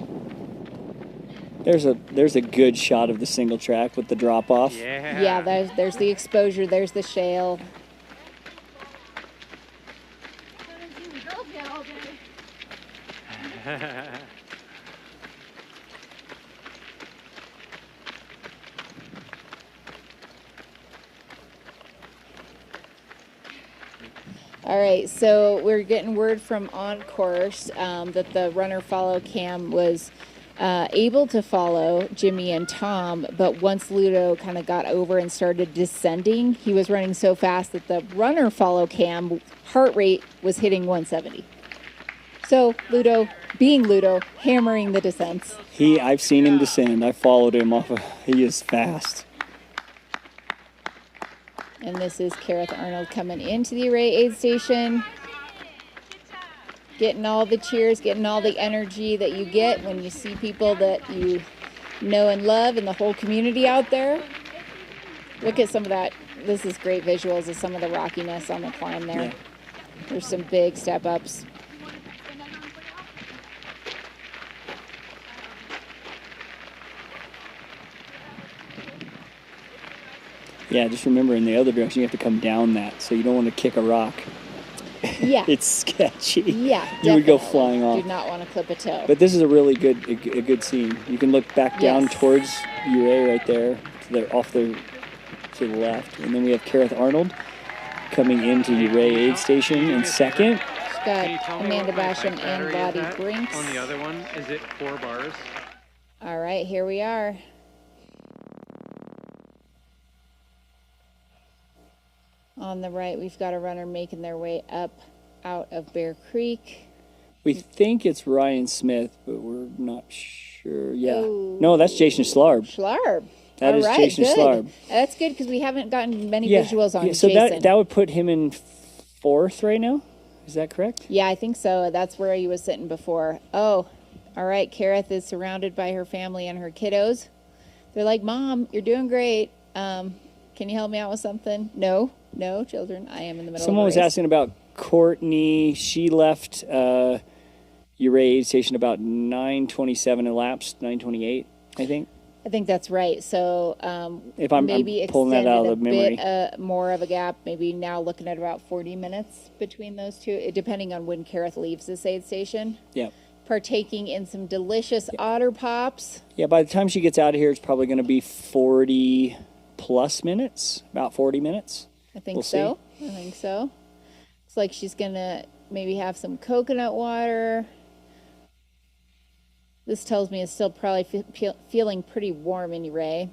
There's a good shot of the single track with the drop off. Yeah, there's the exposure, there's the shale. All right, so we're getting word from On Course that the runner follow cam was able to follow Jimmy and Tom, but once Ludo kind of got over and started descending, he was running so fast that the runner follow cam heart rate was hitting 170. So Ludo, being Ludo, hammering the descents. I've seen him descend. I followed him off. He is fast. And this is Kareth Arnold coming into the Uray aid station, getting all the cheers, getting all the energy that you get when you see people that you know and love and the whole community out there. Look at some of that. This is great visuals of some of the rockiness on the climb there. Yeah. There's some big step ups. Yeah, just remember in the other direction you have to come down that, so you don't want to kick a rock. Yeah. It's sketchy. Yeah, you would go flying off. Do not want to clip a toe. But this is a really good scene. You can look back down towards Uray right there, to the left, and then we have Kareth Arnold coming into Uray aid station in second. She's got Amanda Basham and Lottie Brinks. On the other one, is it 4 bars? All right, here we are. On the right, we've got a runner making their way up out of Bear Creek. We think it's Ryan Smith, but we're not sure. Yeah. Oh. No, that's Jason Schlarb. Schlarb. That is Jason Schlarb. That's good because we haven't gotten many visuals on so Jason. that would put him in 4th right now? Is that correct? Yeah, I think so. That's where he was sitting before. Oh, all right. Kareth is surrounded by her family and her kiddos. They're like, Mom, you're doing great. Can you help me out with something? No, children. I am in the middle Someone of was asking about Courtney. She left Uray aid station about 9:27 elapsed, 9:28, I think. I think that's right. So if I'm maybe pulling that out of the memory, bit more of a gap. Maybe now looking at about 40 minutes between those two, depending on when Kareth leaves this aid station. Yeah. Partaking in some delicious otter pops. Yeah, by the time she gets out of here, it's probably going to be 40 plus minutes, about 40 minutes. I think so. I think so. Looks like she's going to maybe have some coconut water. This tells me it's still probably feeling pretty warm in Uray.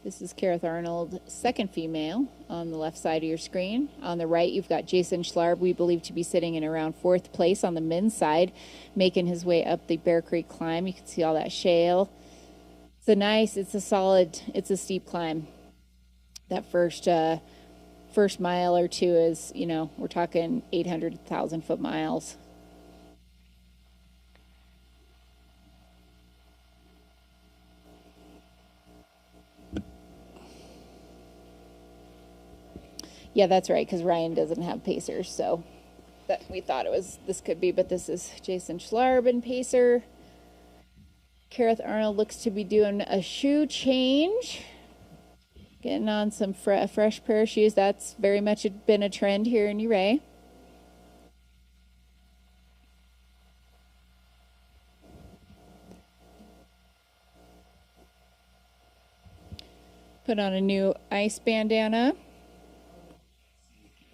This is Kareth Arnold, second female on the left side of your screen. On the right, you've got Jason Schlarb, we believe to be sitting in around 4th place on the men's side, making his way up the Bear Creek climb. You can see all that shale. It's a steep climb. That first mile or two is, we're talking 800,000 foot miles. Yeah, that's right, because Ryan doesn't have pacers, so that we thought this could be, but this is Jason Schlarb and pacer. Kareth Arnold looks to be doing a shoe change, getting on some fresh pair of shoes. That's very much been a trend here in Uray. Put on a new ice bandana.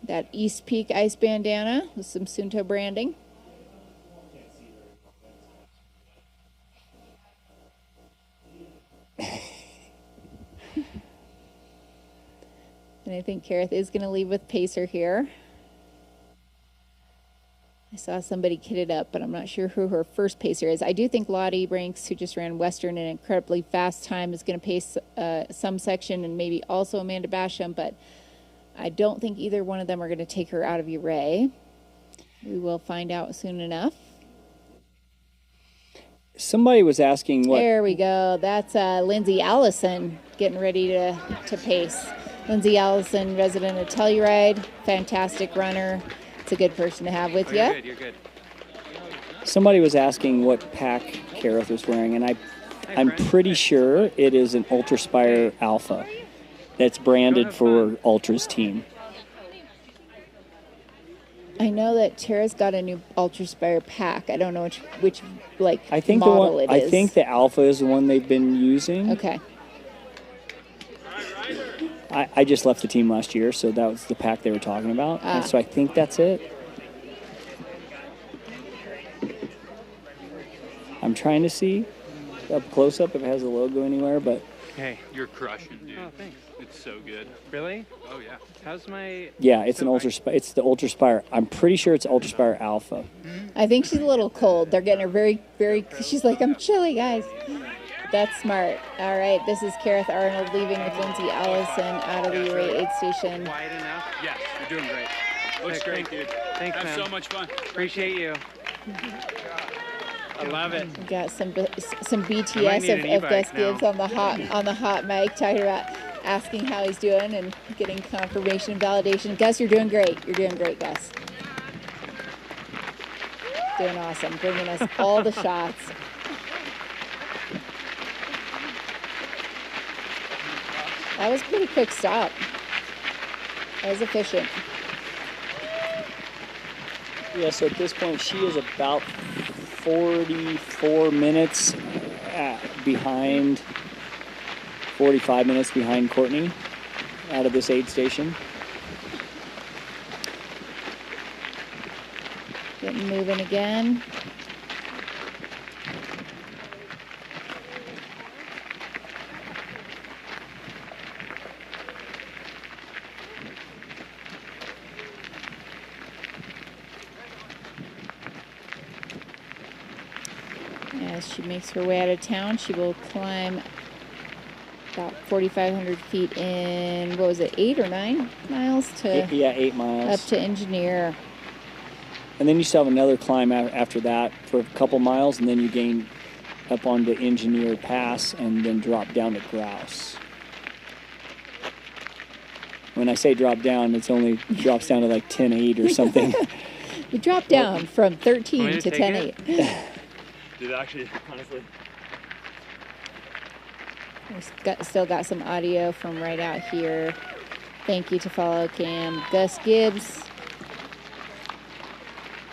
That East Peak ice bandana with some Sunto branding. And I think Kareth is going to leave with pacer here. saw somebody kitted up, but I'm not sure who her first pacer is. I do think Lottie Ranks, who just ran Western an incredibly fast time, is going to pace some section, and maybe also Amanda Basham, but I don't think either one of them are going to take her out of Ouray. We will find out soon enough. Somebody was asking what... There we go. That's Lindsay Allison getting ready to pace. Lindsay Allison, resident of Telluride, fantastic runner. It's a good person to have with you. You're good. Somebody was asking what pack Kareth was wearing, and I'm pretty sure it is an Ultraspire Alpha that's branded for Ultra's team. I know that Tara's got a new Ultraspire pack. I don't know which I think model it is. I think the Alpha is the one they've been using. Okay. I just left the team last year, so that was the pack they were talking about. And so I think that's it. I'm trying to see up close up if it has a logo anywhere, but Hey, You're crushing, dude. Oh, thanks. It's so good. Really? Oh, yeah. How's my? yeah, it's an Ultraspire. It's the Ultraspire. I'm pretty sure it's Ultraspire Alpha. I think she's a little cold. They're getting her very, very. She's like, I'm chilly, guys. That's smart. All right, this is Kareth Arnold leaving with Lindsay Allison out of the Ouray aid station. Quiet enough? Yes, you're doing great. Looks great, dude. Thanks, Have man. so much fun. Appreciate you. I love it. We got some I might BTS need an of e-bike Gus Gibbs now. on the hot mic, talking about asking how he's doing and getting confirmation and validation. Gus, you're doing great. You're doing great, Gus. Doing awesome, bringing us all the shots. That was a pretty quick stop. That was efficient. Yeah, so at this point, she is about 44 minutes behind, 45 minutes behind Courtney out of this aid station. Getting moving again. As she makes her way out of town, she will climb about 4,500 feet in, what was it, 8 or 9 miles to? Yeah, 8 miles. Up to Engineer. And then you still have another climb after that for a couple miles, and then you gain up on the Engineer Pass and then drop down to Grouse. When I say drop down, it's only drops down to like 10.8 or something. We dropped down from 13 to 10.8. Dude, actually, honestly. We've still got some audio from right out here. Thank you to Follow Cam. Gus Gibbs.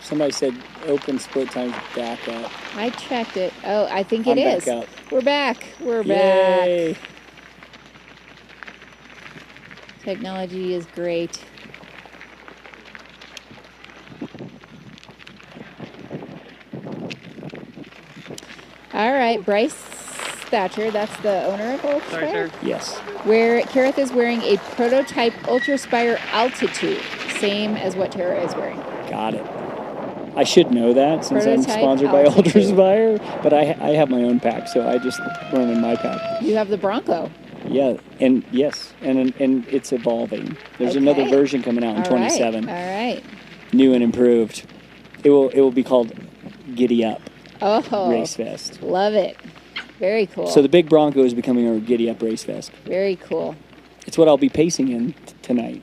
Somebody said open split times back up. I checked it. Oh, I think I'm it is. back up. We're back. We're Yay. back. Technology is great. All right, Bryce Thatcher, that's the owner of Ultraspire? Yes. Where Kareth is wearing a prototype Ultraspire Altitude, same as what Tara is wearing. Got it. I should know that since I'm Prototype sponsored by Altitude. Ultraspire, but I have my own pack, so I just run in my pack. You have the Bronco. Yeah, and yes, and it's evolving. There's another Okay. version coming out in All 27. Right. All right. New and improved. It will be called Giddy Up Oh, Race Vest. love it. Very cool. So the big Bronco is becoming our Giddy Up Race Vest. Very cool. It's what I'll be pacing in tonight.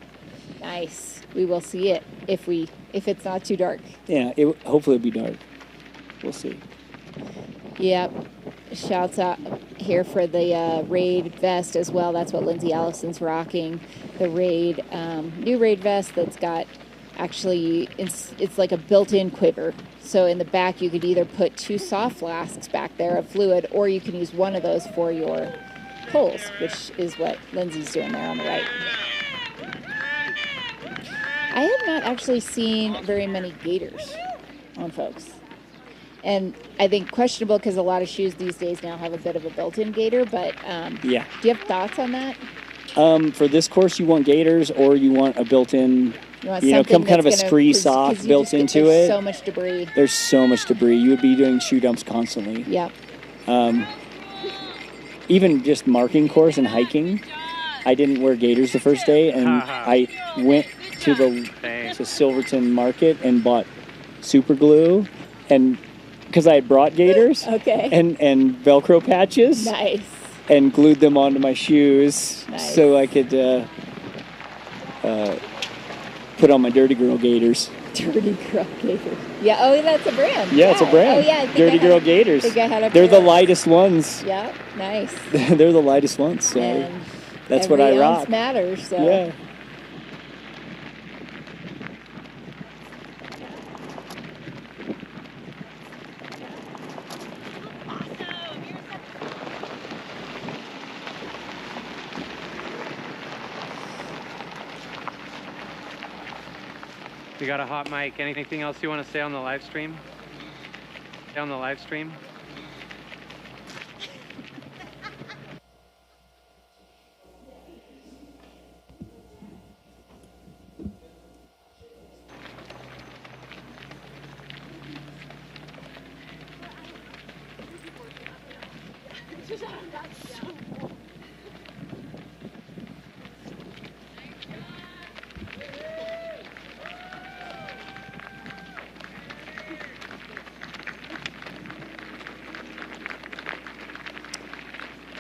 Nice. We will see it if it's not too dark. Yeah, hopefully it'll be dark. We'll see. Yep. Shouts out here for the Raid vest as well. That's what Lindsay Allison's rocking. The Raid, new Raid vest that's got, actually, it's like a built-in quiver. So in the back, you could either put 2 soft flasks back there of fluid, or you can use one of those for your poles, which is what Lindsay's doing there on the right. I have not actually seen very many gaiters on folks. And I think questionable because a lot of shoes these days now have a bit of a built-in gaiter, but Yeah. do you have thoughts on that? For this course, you want gaiters or you want a built-in something kind of a that's gonna scree sock 'cause you built just get- into there's it. so much debris. There's so much debris. You would be doing shoe dumps constantly. Yeah. Even just marking course and hiking, I didn't wear gaiters the first day, and I went to Silverton Market and bought super glue, and because I had brought gaiters, Okay. and Velcro patches, Nice. and glued them onto my shoes so I could put on my Dirty Girl gaiters. Dirty Girl Gators. Yeah. Oh, that's a brand. Yeah, it's a brand. Oh, yeah. I think Dirty I Girl had- Gators. I think I had a They're the pair. lightest ones. Yeah. Nice. They're the lightest ones. So And that's what I every ounce rock. matters. So. Yeah. You got a hot mic. Anything else you want to say on the live stream? On the live stream?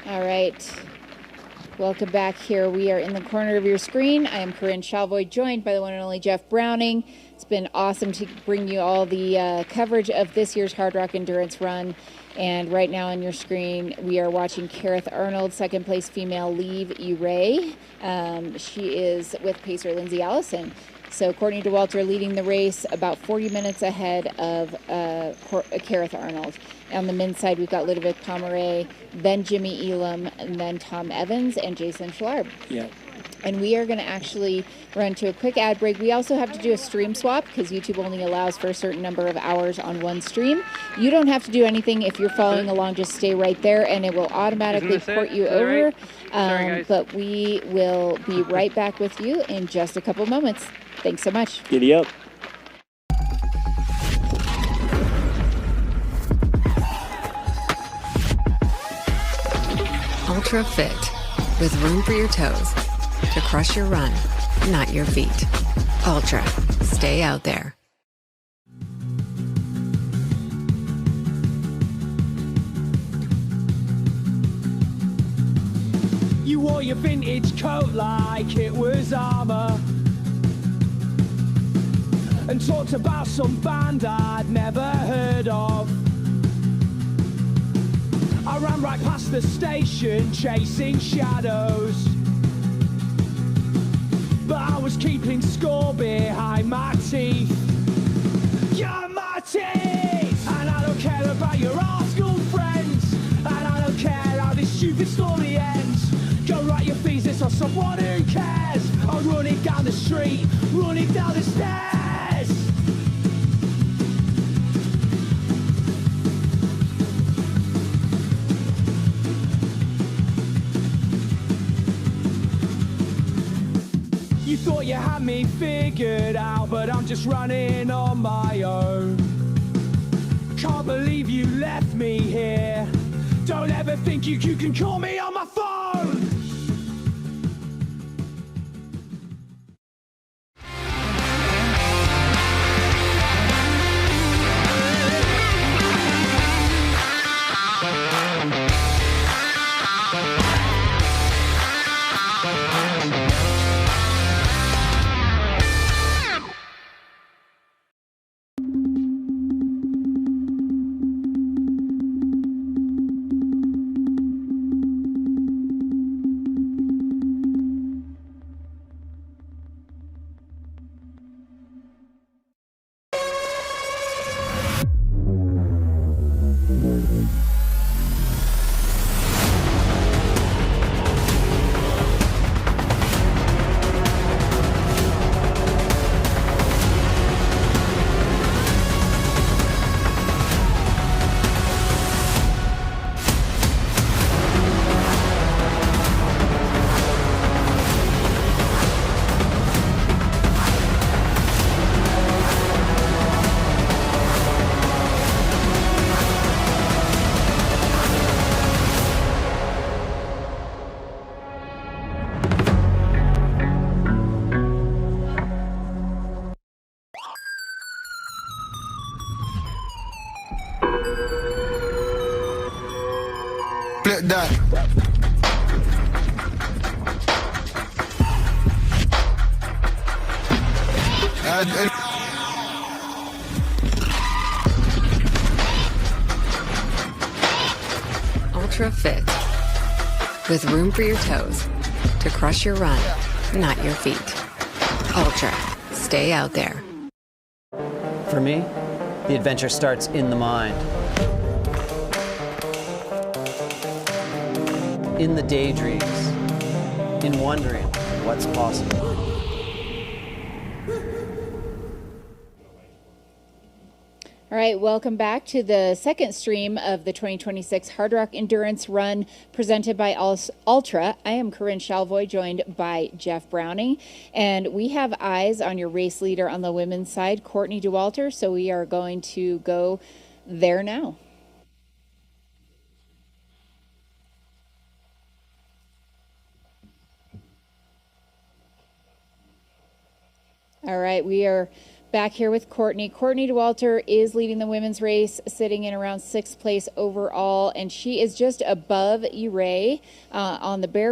All right. Welcome back here. We are in the corner of your screen. I am Corinne Chalvoy, joined by the one and only Jeff Browning. It's been awesome to bring you all the coverage of this year's Hardrock Endurance Run. And right now on your screen, we are watching Kareth Arnold, second place female, leave Uray. She is with pacer Lindsay Allison. So Courtney DeWalter leading the race about 40 minutes ahead of Kareth Arnold. On the men's side, we've got Ludovic Pomeray, then Jimmy Elam, and then Tom Evans and Jason Schlarb. Yeah. And we are going to actually run to a quick ad break. We also have to do a stream swap because YouTube only allows for a certain number of hours on one stream. You don't have to do anything. If you're following along, just stay right there and it will automatically port you over. Right? Sorry, guys. But we will be right back with you in just a couple moments. Thanks so much. Giddy up. Ultra Fit, with room for your toes to crush your run, not your feet. Ultra, stay out there. You wore your vintage coat like it was armor, and talked about some band I'd never heard of. I ran right past the station chasing shadows, but I was keeping score behind my teeth. You're my teeth, and I don't care about your art school friends, and I don't care how this stupid story ends. Go write your thesis on someone who cares. I'm running down the street, running down the stairs. You thought you had me figured out, but I'm just running on my own. Can't believe you left me here. Don't ever think you can call me on my phone. clip that. Ultra Fit. With room for your toes to crush your run, not your feet. Ultra. Stay out there. For me, the adventure starts in the mind. In the daydreams. In wondering what's possible. All right, welcome back to the second stream of the 2026 Hardrock Endurance Run presented by Ultra. I am Corinne Shalvoy, joined by Jeff Browning, and we have eyes on your race leader on the women's side, Courtney Dauwalter, so we are going to go there now. All right, we are back here with Courtney. Courtney Dauwalter is leading the women's race, sitting in around 6th place overall, and she is just above Uray on the bare